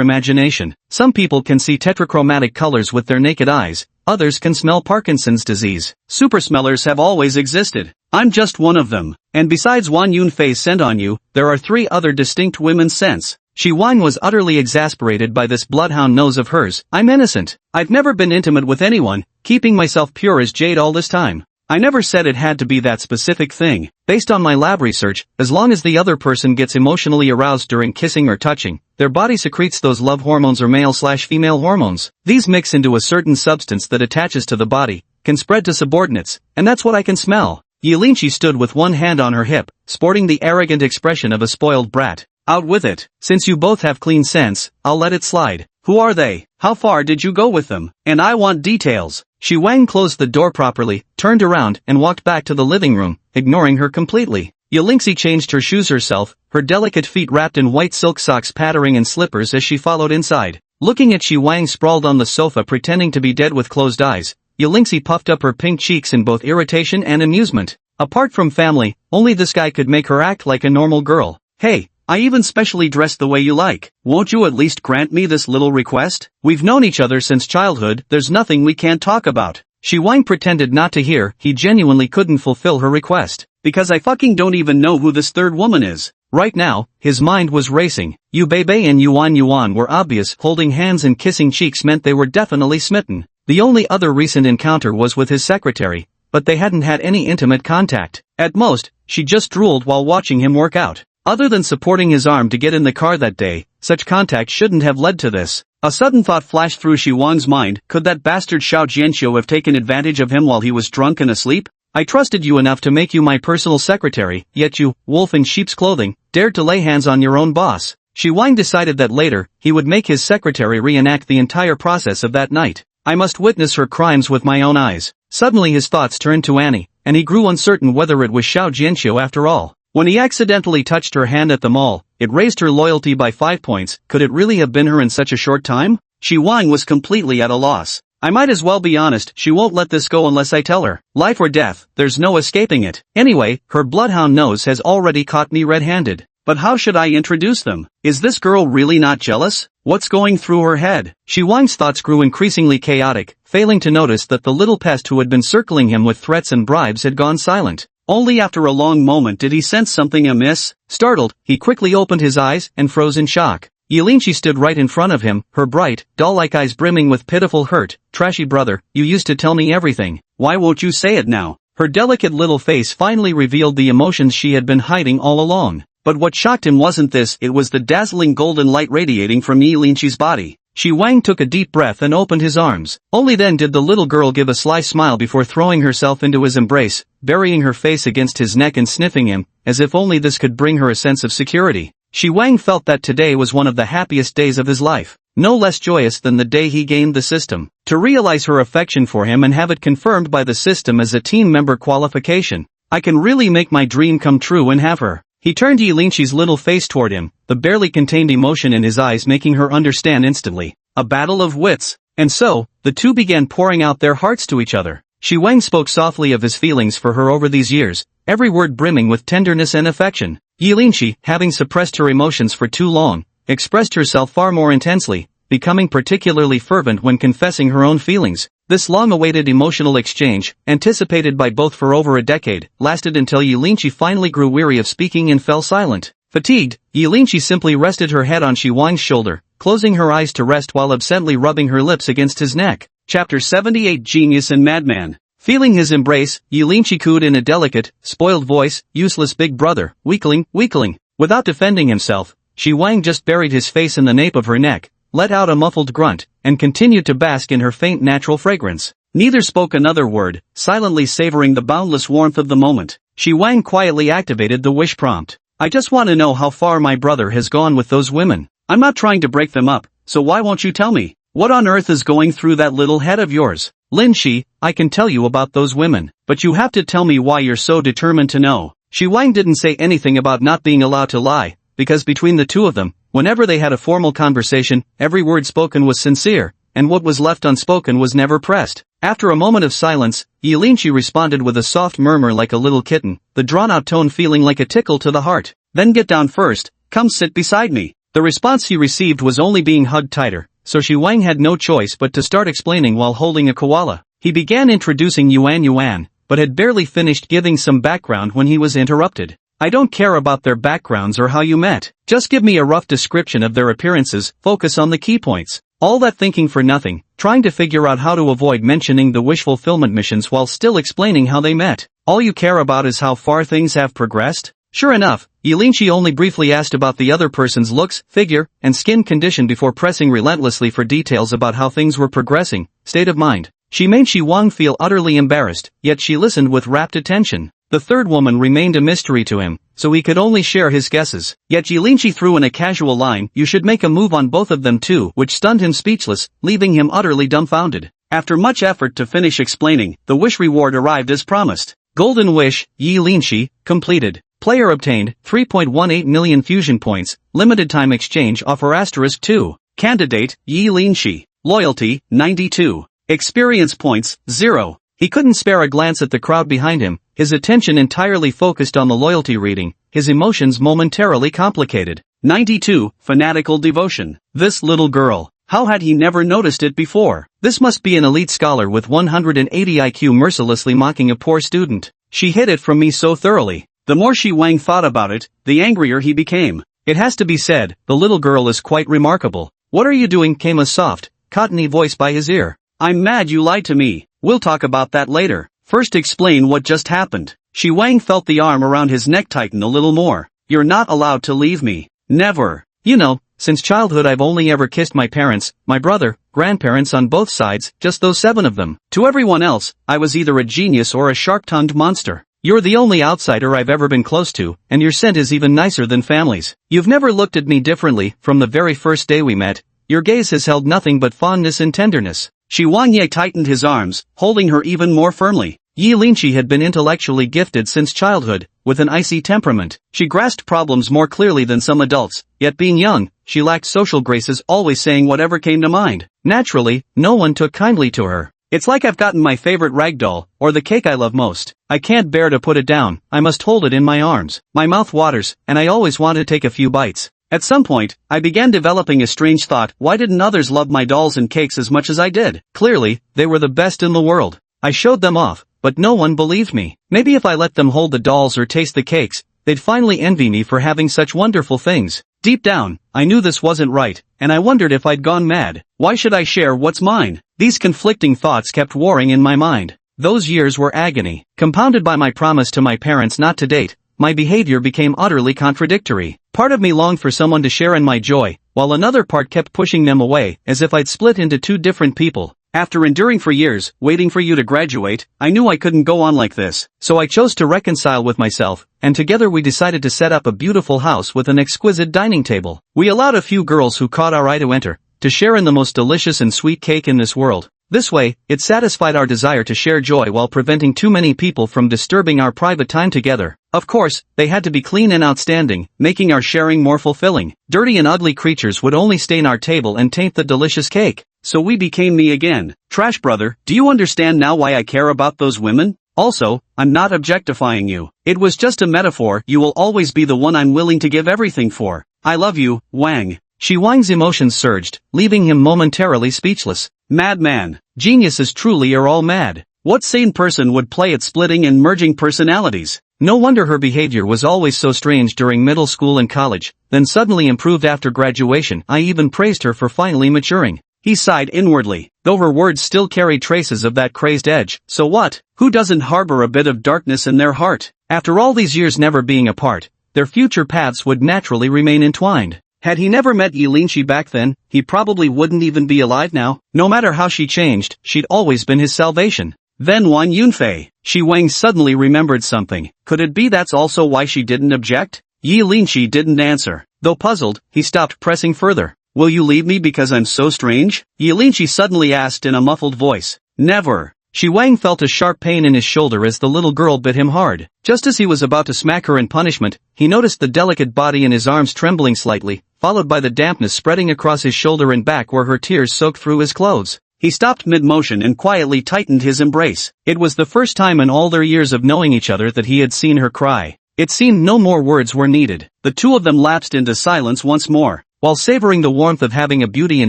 imagination. Some people can see tetrachromatic colors with their naked eyes, others can smell Parkinson's disease. Super smellers have always existed. I'm just one of them. And besides Wan Yunfei's scent on you, there are 3 other distinct women's scents. Shi Wang was utterly exasperated by this bloodhound nose of hers. I'm innocent. I've never been intimate with anyone, keeping myself pure as jade all this time. I never said it had to be that specific thing. Based on my lab research, as long as the other person gets emotionally aroused during kissing or touching, their body secretes those love hormones or male/female hormones. These mix into a certain substance that attaches to the body, can spread to subordinates, and that's what I can smell. Yelinchi stood with one hand on her hip, sporting the arrogant expression of a spoiled brat. Out with it. Since you both have clean sense, I'll let it slide. Who are they? How far did you go with them? And I want details. Shi Wang closed the door properly, turned around, and walked back to the living room, ignoring her completely. Yelinxi changed her shoes herself, her delicate feet wrapped in white silk socks pattering in slippers as she followed inside. Looking at Shi Wang sprawled on the sofa pretending to be dead with closed eyes, Yelinxi puffed up her pink cheeks in both irritation and amusement. Apart from family, only this guy could make her act like a normal girl. Hey, I even specially dressed the way you like. Won't you at least grant me this little request? We've known each other since childhood, there's nothing we can't talk about. Shi Wang pretended not to hear, he genuinely couldn't fulfill her request. Because I fucking don't even know who this third woman is. Right now, his mind was racing. Yu Beibei and Yuan were obvious, holding hands and kissing cheeks meant they were definitely smitten. The only other recent encounter was with his secretary, but they hadn't had any intimate contact. At most, she just drooled while watching him work out. Other than supporting his arm to get in the car that day, such contact shouldn't have led to this. A sudden thought flashed through Shi Wang's mind, could that bastard Xiao Jianxiu have taken advantage of him while he was drunk and asleep? I trusted you enough to make you my personal secretary, yet you, wolf in sheep's clothing, dared to lay hands on your own boss. Shi Wang decided that later, he would make his secretary reenact the entire process of that night. I must witness her crimes with my own eyes. Suddenly his thoughts turned to Annie, and he grew uncertain whether it was Xiao Jianxiu after all. When he accidentally touched her hand at the mall, it raised her loyalty by 5 points. Could it really have been her in such a short time? Shi Wang was completely at a loss. I might as well be honest, she won't let this go unless I tell her. Life or death, there's no escaping it. Anyway, her bloodhound nose has already caught me red-handed. But how should I introduce them? Is this girl really not jealous? What's going through her head? Shi Wang's thoughts grew increasingly chaotic, failing to notice that the little pest who had been circling him with threats and bribes had gone silent. Only after a long moment did he sense something amiss. Startled, he quickly opened his eyes and froze in shock. Yelinchi stood right in front of him, her bright, doll-like eyes brimming with pitiful hurt. Trashy brother, you used to tell me everything. Why won't you say it now? Her delicate little face finally revealed the emotions she had been hiding all along. But what shocked him wasn't this, it was the dazzling golden light radiating from Yelinchi's body. Shi Wang took a deep breath and opened his arms. Only then did the little girl give a sly smile before throwing herself into his embrace, burying her face against his neck and sniffing him, as if only this could bring her a sense of security. Shi Wang felt that today was one of the happiest days of his life, no less joyous than the day he gained the system. To realize her affection for him and have it confirmed by the system as a team member qualification, I can really make my dream come true and have her. He turned Yelinchi's little face toward him, the barely contained emotion in his eyes making her understand instantly. A battle of wits. And so, the two began pouring out their hearts to each other. Shi Wang spoke softly of his feelings for her over these years, every word brimming with tenderness and affection. Yelinchi, having suppressed her emotions for too long, expressed herself far more intensely, becoming particularly fervent when confessing her own feelings. This long-awaited emotional exchange, anticipated by both for over a decade, lasted until Yelinchi finally grew weary of speaking and fell silent. Fatigued, Yelinchi simply rested her head on Shi Wang's shoulder, closing her eyes to rest while absently rubbing her lips against his neck. Chapter 78 Genius and Madman. Feeling his embrace, Yelinchi cooed in a delicate, spoiled voice, useless big brother, weakling, weakling. Without defending himself, Shi Wang just buried his face in the nape of her neck, let out a muffled grunt, and continued to bask in her faint natural fragrance. Neither spoke another word, silently savoring the boundless warmth of the moment. Shi Wang quietly activated the wish prompt. I just want to know how far my brother has gone with those women. I'm not trying to break them up, so why won't you tell me? What on earth is going through that little head of yours? Lin Shi, I can tell you about those women, but you have to tell me why you're so determined to know. Shi Wang didn't say anything about not being allowed to lie, because between the two of them, whenever they had a formal conversation, every word spoken was sincere, and what was left unspoken was never pressed. After a moment of silence, Yilinchi responded with a soft murmur like a little kitten, the drawn-out tone feeling like a tickle to the heart. Then get down first, come sit beside me. The response he received was only being hugged tighter, so Shi Wang had no choice but to start explaining while holding a koala. He began introducing Yuan, but had barely finished giving some background when he was interrupted. I don't care about their backgrounds or how you met. Just give me a rough description of their appearances, focus on the key points. All that thinking for nothing, trying to figure out how to avoid mentioning the wish fulfillment missions while still explaining how they met. All you care about is how far things have progressed? Sure enough, Yilinchi only briefly asked about the other person's looks, figure, and skin condition before pressing relentlessly for details about how things were progressing, state of mind. She made Shi Wang feel utterly embarrassed, yet she listened with rapt attention. The third woman remained a mystery to him, so he could only share his guesses. Yet Yilinchi threw in a casual line, "You should make a move on both of them too," which stunned him speechless, leaving him utterly dumbfounded. After much effort to finish explaining, the wish reward arrived as promised. Golden Wish, Yilinchi, completed. Player obtained 3.18 million fusion points, limited time exchange offer *2. Candidate, Yilinchi. Loyalty, 92. Experience points, 0. He couldn't spare a glance at the crowd behind him, his attention entirely focused on the loyalty reading, his emotions momentarily complicated. 92, fanatical devotion. This little girl. How had he never noticed it before? This must be an elite scholar with 180 IQ mercilessly mocking a poor student. She hid it from me so thoroughly. The more Shi Wang thought about it, the angrier he became. It has to be said, the little girl is quite remarkable. "What are you doing?" came a soft, cottony voice by his ear. "I'm mad you lied to me. We'll talk about that later. First explain what just happened." Shi Wang felt the arm around his neck tighten a little more. "You're not allowed to leave me. Never. You know, since childhood I've only ever kissed my parents, my brother, grandparents on both sides, just those 7 of them. To everyone else, I was either a genius or a sharp-tongued monster. You're the only outsider I've ever been close to, and your scent is even nicer than family's. You've never looked at me differently from the very first day we met. Your gaze has held nothing but fondness and tenderness." Shi Wangye tightened his arms, holding her even more firmly. Yilinchi had been intellectually gifted since childhood, with an icy temperament. She grasped problems more clearly than some adults, yet being young, she lacked social graces, always saying whatever came to mind. Naturally, no one took kindly to her. "It's like I've gotten my favorite rag doll, or the cake I love most. I can't bear to put it down, I must hold it in my arms. My mouth waters, and I always want to take a few bites." At some point, I began developing a strange thought: why didn't others love my dolls and cakes as much as I did? Clearly, they were the best in the world. I showed them off, but no one believed me. Maybe if I let them hold the dolls or taste the cakes, they'd finally envy me for having such wonderful things. Deep down, I knew this wasn't right, and I wondered if I'd gone mad. Why should I share what's mine? These conflicting thoughts kept warring in my mind. Those years were agony. Compounded by my promise to my parents not to date, my behavior became utterly contradictory. Part of me longed for someone to share in my joy, while another part kept pushing them away, as if I'd split into 2 different people. After enduring for years, waiting for you to graduate, I knew I couldn't go on like this. So I chose to reconcile with myself, and together we decided to set up a beautiful house with an exquisite dining table. We allowed a few girls who caught our eye to enter, to share in the most delicious and sweet cake in this world. This way, it satisfied our desire to share joy while preventing too many people from disturbing our private time together. Of course, they had to be clean and outstanding, making our sharing more fulfilling. Dirty and ugly creatures would only stain our table and taint the delicious cake. So we became me again. Trash brother, do you understand now why I care about those women? Also, I'm not objectifying you. It was just a metaphor. You will always be the one I'm willing to give everything for. I love you, Wang. Shi Wang's emotions surged, leaving him momentarily speechless. Madman. Geniuses truly are all mad. What sane person would play at splitting and merging personalities? No wonder her behavior was always so strange during middle school and college, then suddenly improved after graduation. I even praised her for finally maturing. He sighed inwardly, though her words still carried traces of that crazed edge. So what? Who doesn't harbor a bit of darkness in their heart? After all these years never being apart, their future paths would naturally remain entwined. Had he never met Yilinchi back then, he probably wouldn't even be alive now. No matter how she changed, she'd always been his salvation. Then Wan Yunfei. Shi Wang suddenly remembered something. Could it be that's also why she didn't object? Yilinchi didn't answer. Though puzzled, he stopped pressing further. Will you leave me because I'm so strange? Yilinchi suddenly asked in a muffled voice. Never. Shi Wang felt a sharp pain in his shoulder as the little girl bit him hard. Just as he was about to smack her in punishment, he noticed the delicate body in his arms trembling slightly, followed by the dampness spreading across his shoulder and back where her tears soaked through his clothes. He stopped mid-motion and quietly tightened his embrace. It was the first time in all their years of knowing each other that he had seen her cry. It seemed no more words were needed. The two of them lapsed into silence once more. While savoring the warmth of having a beauty in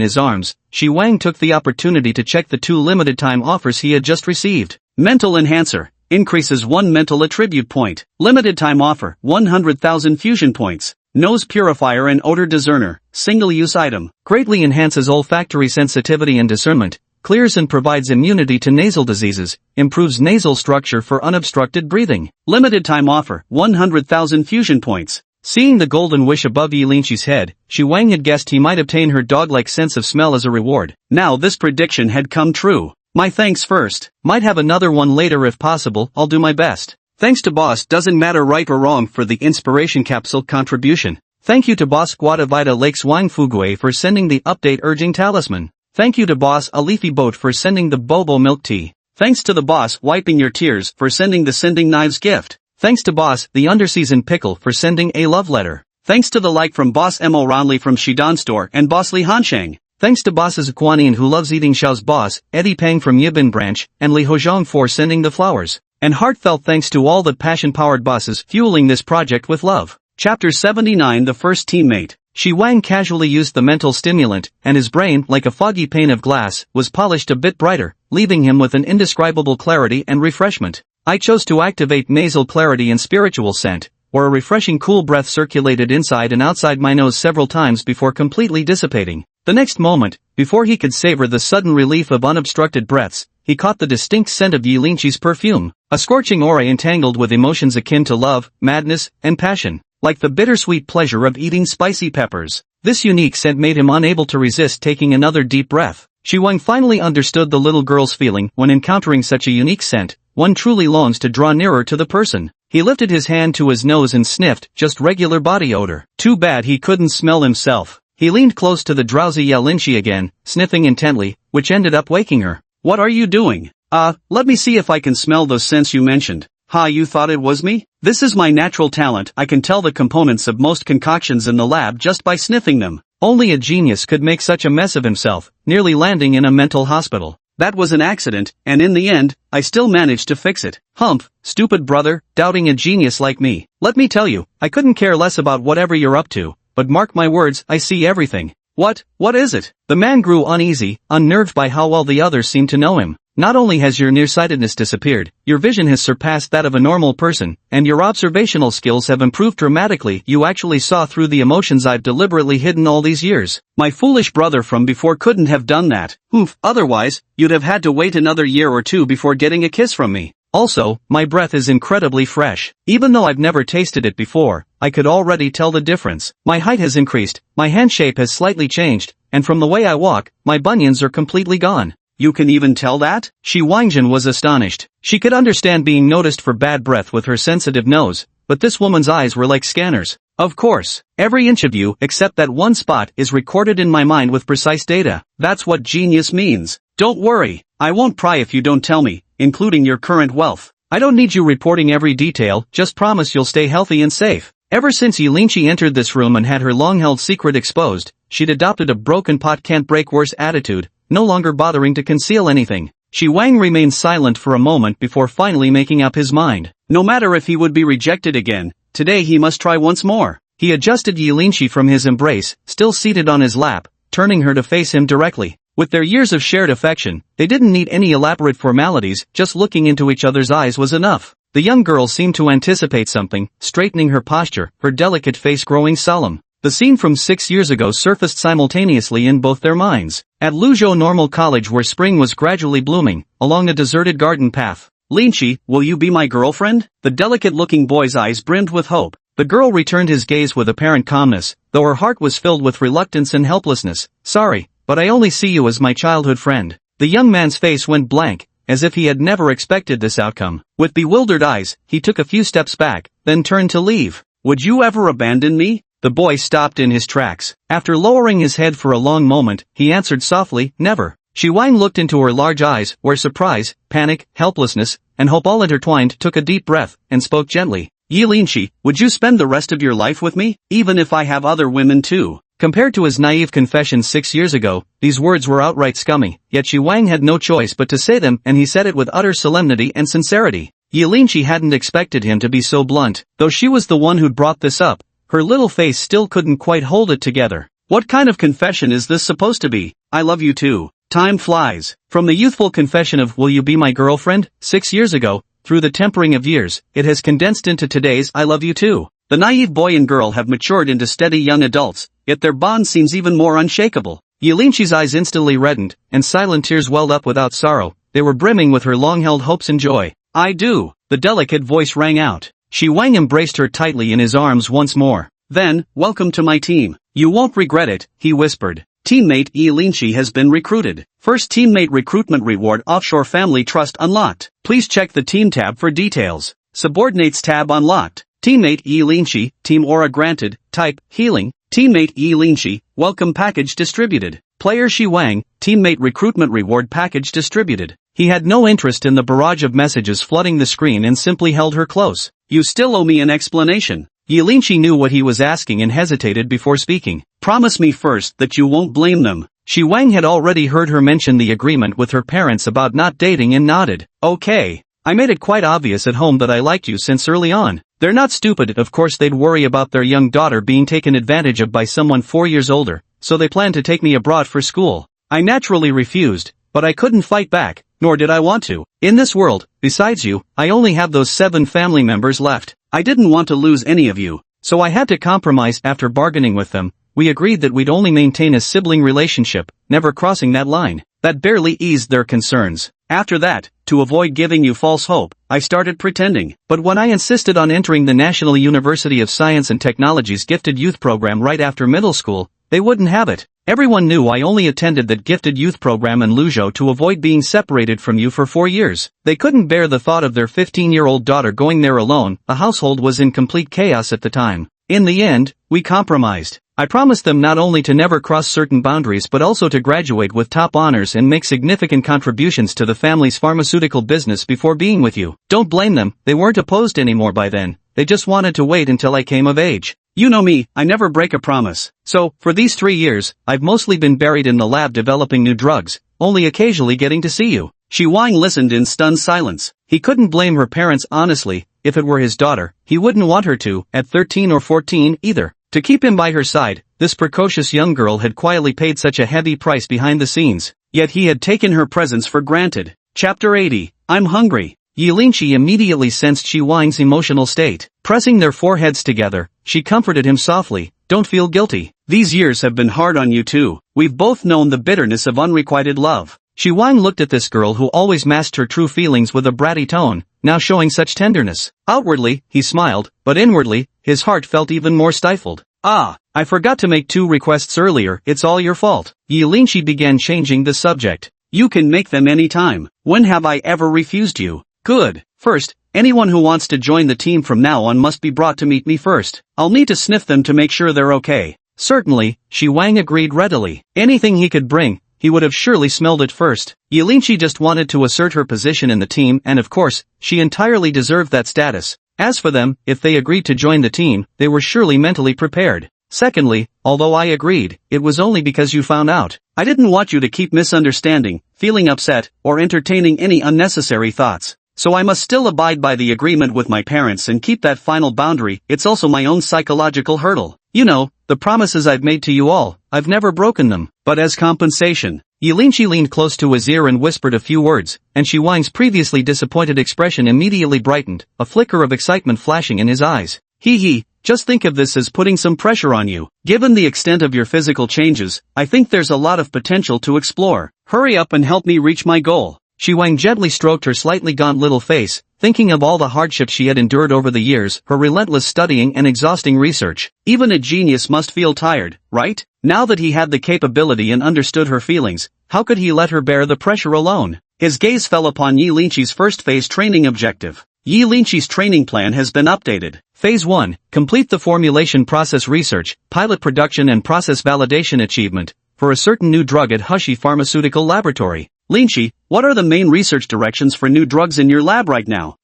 his arms, Shi Wang took the opportunity to check the 2 limited-time offers he had just received. Mental Enhancer. Increases 1 mental attribute point. Limited-time offer, 100,000 fusion points. Nose Purifier and Odor Discerner. Single-use item. Greatly enhances olfactory sensitivity and discernment. Clears and provides immunity to nasal diseases, improves nasal structure for unobstructed breathing. Limited time offer, 100,000 fusion points. Seeing the golden wish above Yi Linqi's head, Shi Wang had guessed he might obtain her dog-like sense of smell as a reward. Now this prediction had come true. My thanks first. Might have another one later if possible, I'll do my best. Thanks to boss doesn't matter right or wrong for the inspiration capsule contribution. Thank you to boss Guadavita Lakes Wang Fugui for sending the update urging talisman. Thank you to boss A Leafy Boat for sending the Bobo milk tea. Thanks to the boss Wiping Your Tears for sending the Sending Knives gift. Thanks to boss The Underseason Pickle for sending a love letter. Thanks to the like from boss Mo Ronley from Shidan Store and boss Li Hansheng. Thanks to bosses Guanyin who loves eating Xiao's boss, Eddie Peng from Yibin Branch, and Li Hozhong for sending the flowers. And heartfelt thanks to all the passion-powered bosses fueling this project with love. Chapter 79 The First Teammate. Shi Wang casually used the mental stimulant, and his brain, like a foggy pane of glass, was polished a bit brighter, leaving him with an indescribable clarity and refreshment. I chose to activate nasal clarity and spiritual scent, where a refreshing cool breath circulated inside and outside my nose several times before completely dissipating. The next moment, before he could savor the sudden relief of unobstructed breaths, he caught the distinct scent of Yi Linqi's perfume, a scorching aura entangled with emotions akin to love, madness, and passion. Like the bittersweet pleasure of eating spicy peppers. This unique scent made him unable to resist taking another deep breath. Shi Wang finally understood the little girl's feeling when encountering such a unique scent. One truly longs to draw nearer to the person. He lifted his hand to his nose and sniffed just regular body odor. Too bad he couldn't smell himself. He leaned close to the drowsy Yi Linqi again, sniffing intently, which ended up waking her. What are you doing? Let me see if I can smell those scents you mentioned. Ha, you thought it was me? This is my natural talent. I can tell the components of most concoctions in the lab just by sniffing them. Only a genius could make such a mess of himself, nearly landing in a mental hospital. That was an accident, and in the end, I still managed to fix it. Humph, stupid brother, doubting a genius like me. Let me tell you, I couldn't care less about whatever you're up to, but mark my words, I see everything. What is it? The man grew uneasy, unnerved by how well the others seemed to know him. Not only has your nearsightedness disappeared, your vision has surpassed that of a normal person, and your observational skills have improved dramatically. You actually saw through the emotions I've deliberately hidden all these years. My foolish brother from before couldn't have done that. Oof, otherwise, you'd have had to wait another year or two before getting a kiss from me. Also, my breath is incredibly fresh. Even though I've never tasted it before, I could already tell the difference. My height has increased, my hand shape has slightly changed, and from the way I walk, my bunions are completely gone. You can even tell that? Shi Wangjin was astonished. She could understand being noticed for bad breath with her sensitive nose, but this woman's eyes were like scanners. Of course, every inch of you except that one spot is recorded in my mind with precise data. That's what genius means. Don't worry, I won't pry if you don't tell me, including your current wealth. I don't need you reporting every detail, just promise you'll stay healthy and safe. Ever since Yi Linqi entered this room and had her long-held secret exposed, she'd adopted a broken pot can't break worse attitude, no longer bothering to conceal anything. Shi Wang remained silent for a moment before finally making up his mind. No matter if he would be rejected again, today he must try once more. He adjusted Yi Linqi from his embrace, still seated on his lap, turning her to face him directly. With their years of shared affection, they didn't need any elaborate formalities, just looking into each other's eyes was enough. The young girl seemed to anticipate something, straightening her posture, her delicate face growing solemn. The scene from 6 years ago surfaced simultaneously in both their minds. At Luzhou Normal College where spring was gradually blooming, along a deserted garden path. Linqi, will you be my girlfriend? The delicate-looking boy's eyes brimmed with hope. The girl returned his gaze with apparent calmness, though her heart was filled with reluctance and helplessness. Sorry, but I only see you as my childhood friend. The young man's face went blank, as if he had never expected this outcome. With bewildered eyes, he took a few steps back, then turned to leave. Would you ever abandon me? The boy stopped in his tracks. After lowering his head for a long moment, he answered softly, never. Shi Wang looked into her large eyes, where surprise, panic, helplessness, and hope all intertwined, took a deep breath, and spoke gently. Yi Linqi, would you spend the rest of your life with me, even if I have other women too? Compared to his naive confession 6 years ago, these words were outright scummy, yet Xi Wang had no choice but to say them, and he said it with utter solemnity and sincerity. Yilinchi hadn't expected him to be so blunt, though she was the one who'd brought this up. Her little face still couldn't quite hold it together. What kind of confession is this supposed to be? I love you too. Time flies. From the youthful confession of "will you be my girlfriend?" 6 years ago, through the tempering of years, it has condensed into today's "I love you too." The naive boy and girl have matured into steady young adults, yet their bond seems even more unshakable. Yilinchi's eyes instantly reddened, and silent tears welled up without sorrow. They were brimming with her long-held hopes and joy. "I do," the delicate voice rang out. Xi Wang embraced her tightly in his arms once more. Then, "Welcome to my team. You won't regret it," he whispered. Teammate Yilinchi has been recruited. First teammate recruitment reward offshore family trust unlocked. Please check the team tab for details. Subordinates tab unlocked. Teammate Yilinchi, team aura granted, type, healing. Teammate Yilinchi, welcome package distributed. Player Xi Wang, teammate recruitment reward package distributed. He had no interest in the barrage of messages flooding the screen and simply held her close. "You still owe me an explanation." Yilinchi knew what he was asking and hesitated before speaking. "Promise me first that you won't blame them." Xi Wang had already heard her mention the agreement with her parents about not dating and nodded. "Okay. I made it quite obvious at home that I liked you since early on. They're not stupid, of course they'd worry about their young daughter being taken advantage of by someone 4 years older, so they planned to take me abroad for school. I naturally refused, but I couldn't fight back, nor did I want to. In this world, besides you, I only have those 7 family members left. I didn't want to lose any of you, so I had to compromise. After bargaining with them, we agreed that we'd only maintain a sibling relationship, never crossing that line. That barely eased their concerns. After that, to avoid giving you false hope, I started pretending. But when I insisted on entering the National University of Science and Technology's Gifted Youth program right after middle school, they wouldn't have it. Everyone knew I only attended that Gifted Youth program in Luzhou to avoid being separated from you for 4 years. They couldn't bear the thought of their 15-year-old daughter going there alone. The household was in complete chaos at the time. In the end, we compromised. I promised them not only to never cross certain boundaries but also to graduate with top honors and make significant contributions to the family's pharmaceutical business before being with you. Don't blame them, they weren't opposed anymore by then, they just wanted to wait until I came of age. You know me, I never break a promise. So, for these 3 years, I've mostly been buried in the lab developing new drugs, only occasionally getting to see you. Xi Wang listened in stunned silence. He couldn't blame her parents honestly. If it were his daughter, he wouldn't want her to, at 13 or 14, either. To keep him by her side, this precocious young girl had quietly paid such a heavy price behind the scenes, yet he had taken her presence for granted. Chapter 80. I'm hungry. Yilinchi immediately sensed Xi Wang's emotional state. Pressing their foreheads together, she comforted him softly. Don't feel guilty. These years have been hard on you too. We've both known the bitterness of unrequited love. Xi Wang looked at this girl who always masked her true feelings with a bratty tone, now showing such tenderness. Outwardly, he smiled, but inwardly, his heart felt even more stifled. "Ah, I forgot to make 2 requests earlier, it's all your fault." Yilinchi began changing the subject. "You can make them any time. When have I ever refused you?" "Good. First, anyone who wants to join the team from now on must be brought to meet me first. I'll need to sniff them to make sure they're okay." "Certainly," Xi Wang agreed readily. Anything he could bring, he would have surely smelled it first. Yilinchi just wanted to assert her position in the team, and of course, she entirely deserved that status. As for them, if they agreed to join the team, they were surely mentally prepared. Secondly, although I agreed, it was only because you found out. I didn't want you to keep misunderstanding, feeling upset, or entertaining any unnecessary thoughts. So I must still abide by the agreement with my parents and keep that final boundary. It's also my own psychological hurdle. You know, the promises I've made to you all, I've never broken them. But as compensation, Yilinchi leaned close to his ear and whispered a few words, and Xi Wang's previously disappointed expression immediately brightened, a flicker of excitement flashing in his eyes. Hee, just think of this as putting some pressure on you. Given the extent of your physical changes, I think there's a lot of potential to explore. Hurry up and help me reach my goal. Xi Wang gently stroked her slightly gaunt little face, thinking of all the hardships she had endured over the years, her relentless studying and exhausting research. Even a genius must feel tired, right? Now that he had the capability and understood her feelings, how could he let her bear the pressure alone? His gaze fell upon Yilinchi's first phase training objective. Yilinchi's training plan has been updated. Phase 1, complete the formulation process research, pilot production and process validation achievement, for a certain new drug at Hushi Pharmaceutical Laboratory. Linchi, what are the main research directions for new drugs in your lab right now?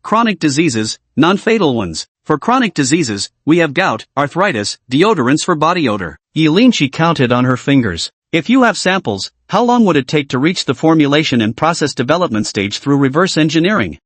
Chronic diseases, non-fatal ones. For chronic diseases, we have gout, arthritis, deodorants for body odor. Yilinchi counted on her fingers. If you have samples, how long would it take to reach the formulation and process development stage through reverse engineering?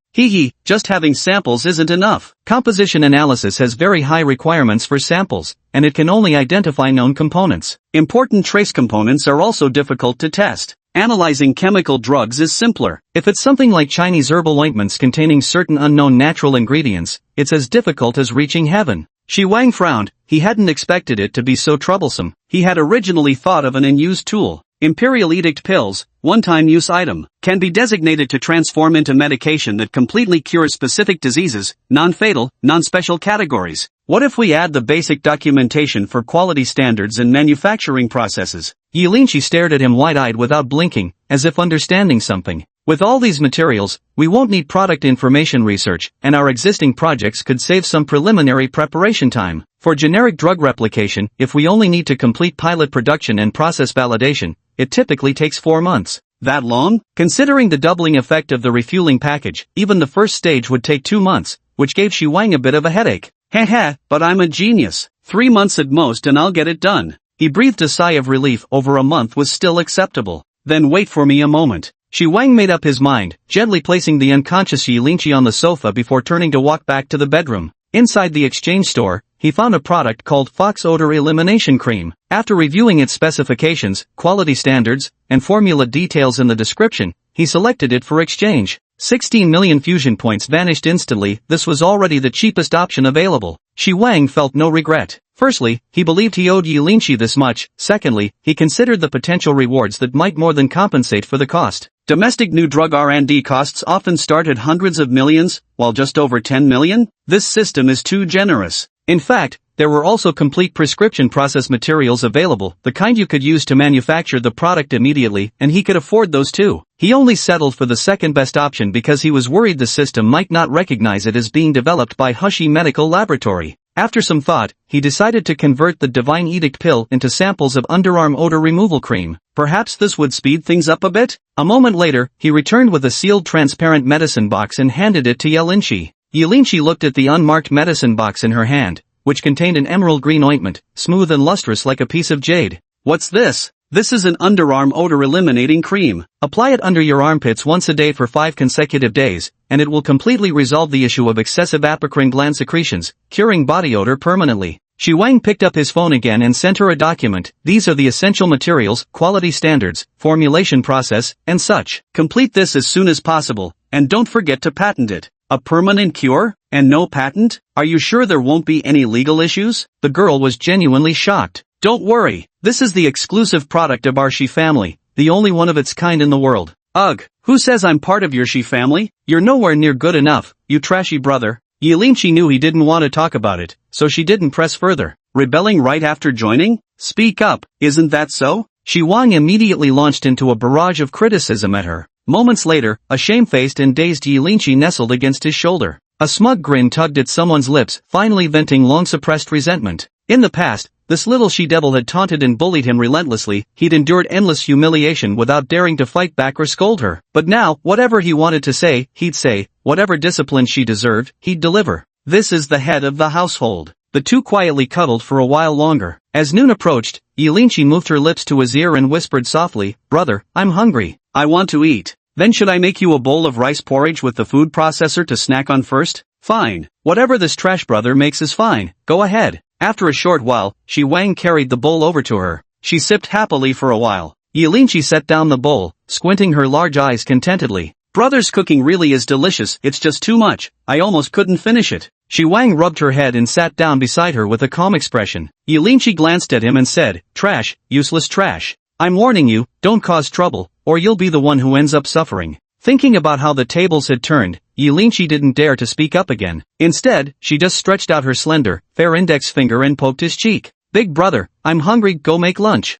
Just having samples isn't enough. Composition analysis has very high requirements for samples, and it can only identify known components. Important trace components are also difficult to test. Analyzing chemical drugs is simpler. If it's something like Chinese herbal ointments containing certain unknown natural ingredients, it's as difficult as reaching heaven. Shi Wang frowned. He hadn't expected it to be so troublesome. He had originally thought of an unused tool. Imperial Edict pills, one-time use item, can be designated to transform into medication that completely cures specific diseases, non-fatal, non-special categories. What if we add the basic documentation for quality standards and manufacturing processes? Yilinchi stared at him wide-eyed without blinking, as if understanding something. With all these materials, we won't need product information research, and our existing projects could save some preliminary preparation time. For generic drug replication, if we only need to complete pilot production and process validation, it typically takes 4 months. That long? Considering the doubling effect of the refueling package, even the first stage would take 2 months, which gave Shi Wang a bit of a headache. Heh, but I'm a genius. 3 months at most and I'll get it done. He breathed a sigh of relief. Over a month was still acceptable. Then wait for me a moment. Shi Wang made up his mind, gently placing the unconscious Yilinchi on the sofa before turning to walk back to the bedroom. Inside the exchange store, he found a product called Fox Odor Elimination Cream. After reviewing its specifications, quality standards, and formula details in the description, he selected it for exchange. 16 million fusion points vanished instantly. This was already the cheapest option available. Shi Wang felt no regret. Firstly, he believed he owed Yilinchi this much. Secondly, he considered the potential rewards that might more than compensate for the cost. Domestic new drug R&D costs often start at hundreds of millions, while just over 10 million? This system is too generous. In fact, there were also complete prescription process materials available, the kind you could use to manufacture the product immediately, and he could afford those too. He only settled for the second best option because he was worried the system might not recognize it as being developed by Hushi Medical Laboratory. After some thought, he decided to convert the Divine Edict pill into samples of underarm odor removal cream. Perhaps this would speed things up a bit? A moment later, he returned with a sealed transparent medicine box and handed it to Yilinchi. Yilinchi looked at the unmarked medicine box in her hand, which contained an emerald green ointment, smooth and lustrous like a piece of jade. What's this? This is an underarm odor eliminating cream. Apply it under your armpits once a day for 5 consecutive days, and it will completely resolve the issue of excessive apocrine gland secretions, curing body odor permanently. Shi Wang picked up his phone again and sent her a document. These are the essential materials, quality standards, formulation process, and such. Complete this as soon as possible, and don't forget to patent it. A permanent cure? And no patent? Are you sure there won't be any legal issues? The girl was genuinely shocked. Don't worry, this is the exclusive product of our Shi family, the only one of its kind in the world. Ugh, who says I'm part of your Shi family? You're nowhere near good enough, you trashy brother. Yilinchi knew he didn't want to talk about it, so she didn't press further. Rebelling right after joining? Speak up, isn't that so? Shi Wang immediately launched into a barrage of criticism at her. Moments later, a shamefaced and dazed Yilinchi nestled against his shoulder. A smug grin tugged at someone's lips, finally venting long-suppressed resentment. In the past, this little she-devil had taunted and bullied him relentlessly. He'd endured endless humiliation without daring to fight back or scold her. But now, whatever he wanted to say, he'd say. Whatever discipline she deserved, he'd deliver. This is the head of the household. The two quietly cuddled for a while longer. As noon approached, Yilinchi moved her lips to his ear and whispered softly, "Brother, I'm hungry. I want to eat. Then should I make you a bowl of rice porridge with the food processor to snack on first? Fine. Whatever this trash brother makes is fine. Go ahead." After a short while, Shi Wang carried the bowl over to her. She sipped happily for a while. Yilinchi set down the bowl, squinting her large eyes contentedly. "Brother's cooking really is delicious, it's just too much. I almost couldn't finish it." Shi Wang rubbed her head and sat down beside her with a calm expression. Yilinchi glanced at him and said, "Trash, useless trash. I'm warning you, don't cause trouble, or you'll be the one who ends up suffering." Thinking about how the tables had turned, Yilinchi didn't dare to speak up again. Instead, she just stretched out her slender, fair index finger and poked his cheek. "Big brother, I'm hungry, go make lunch."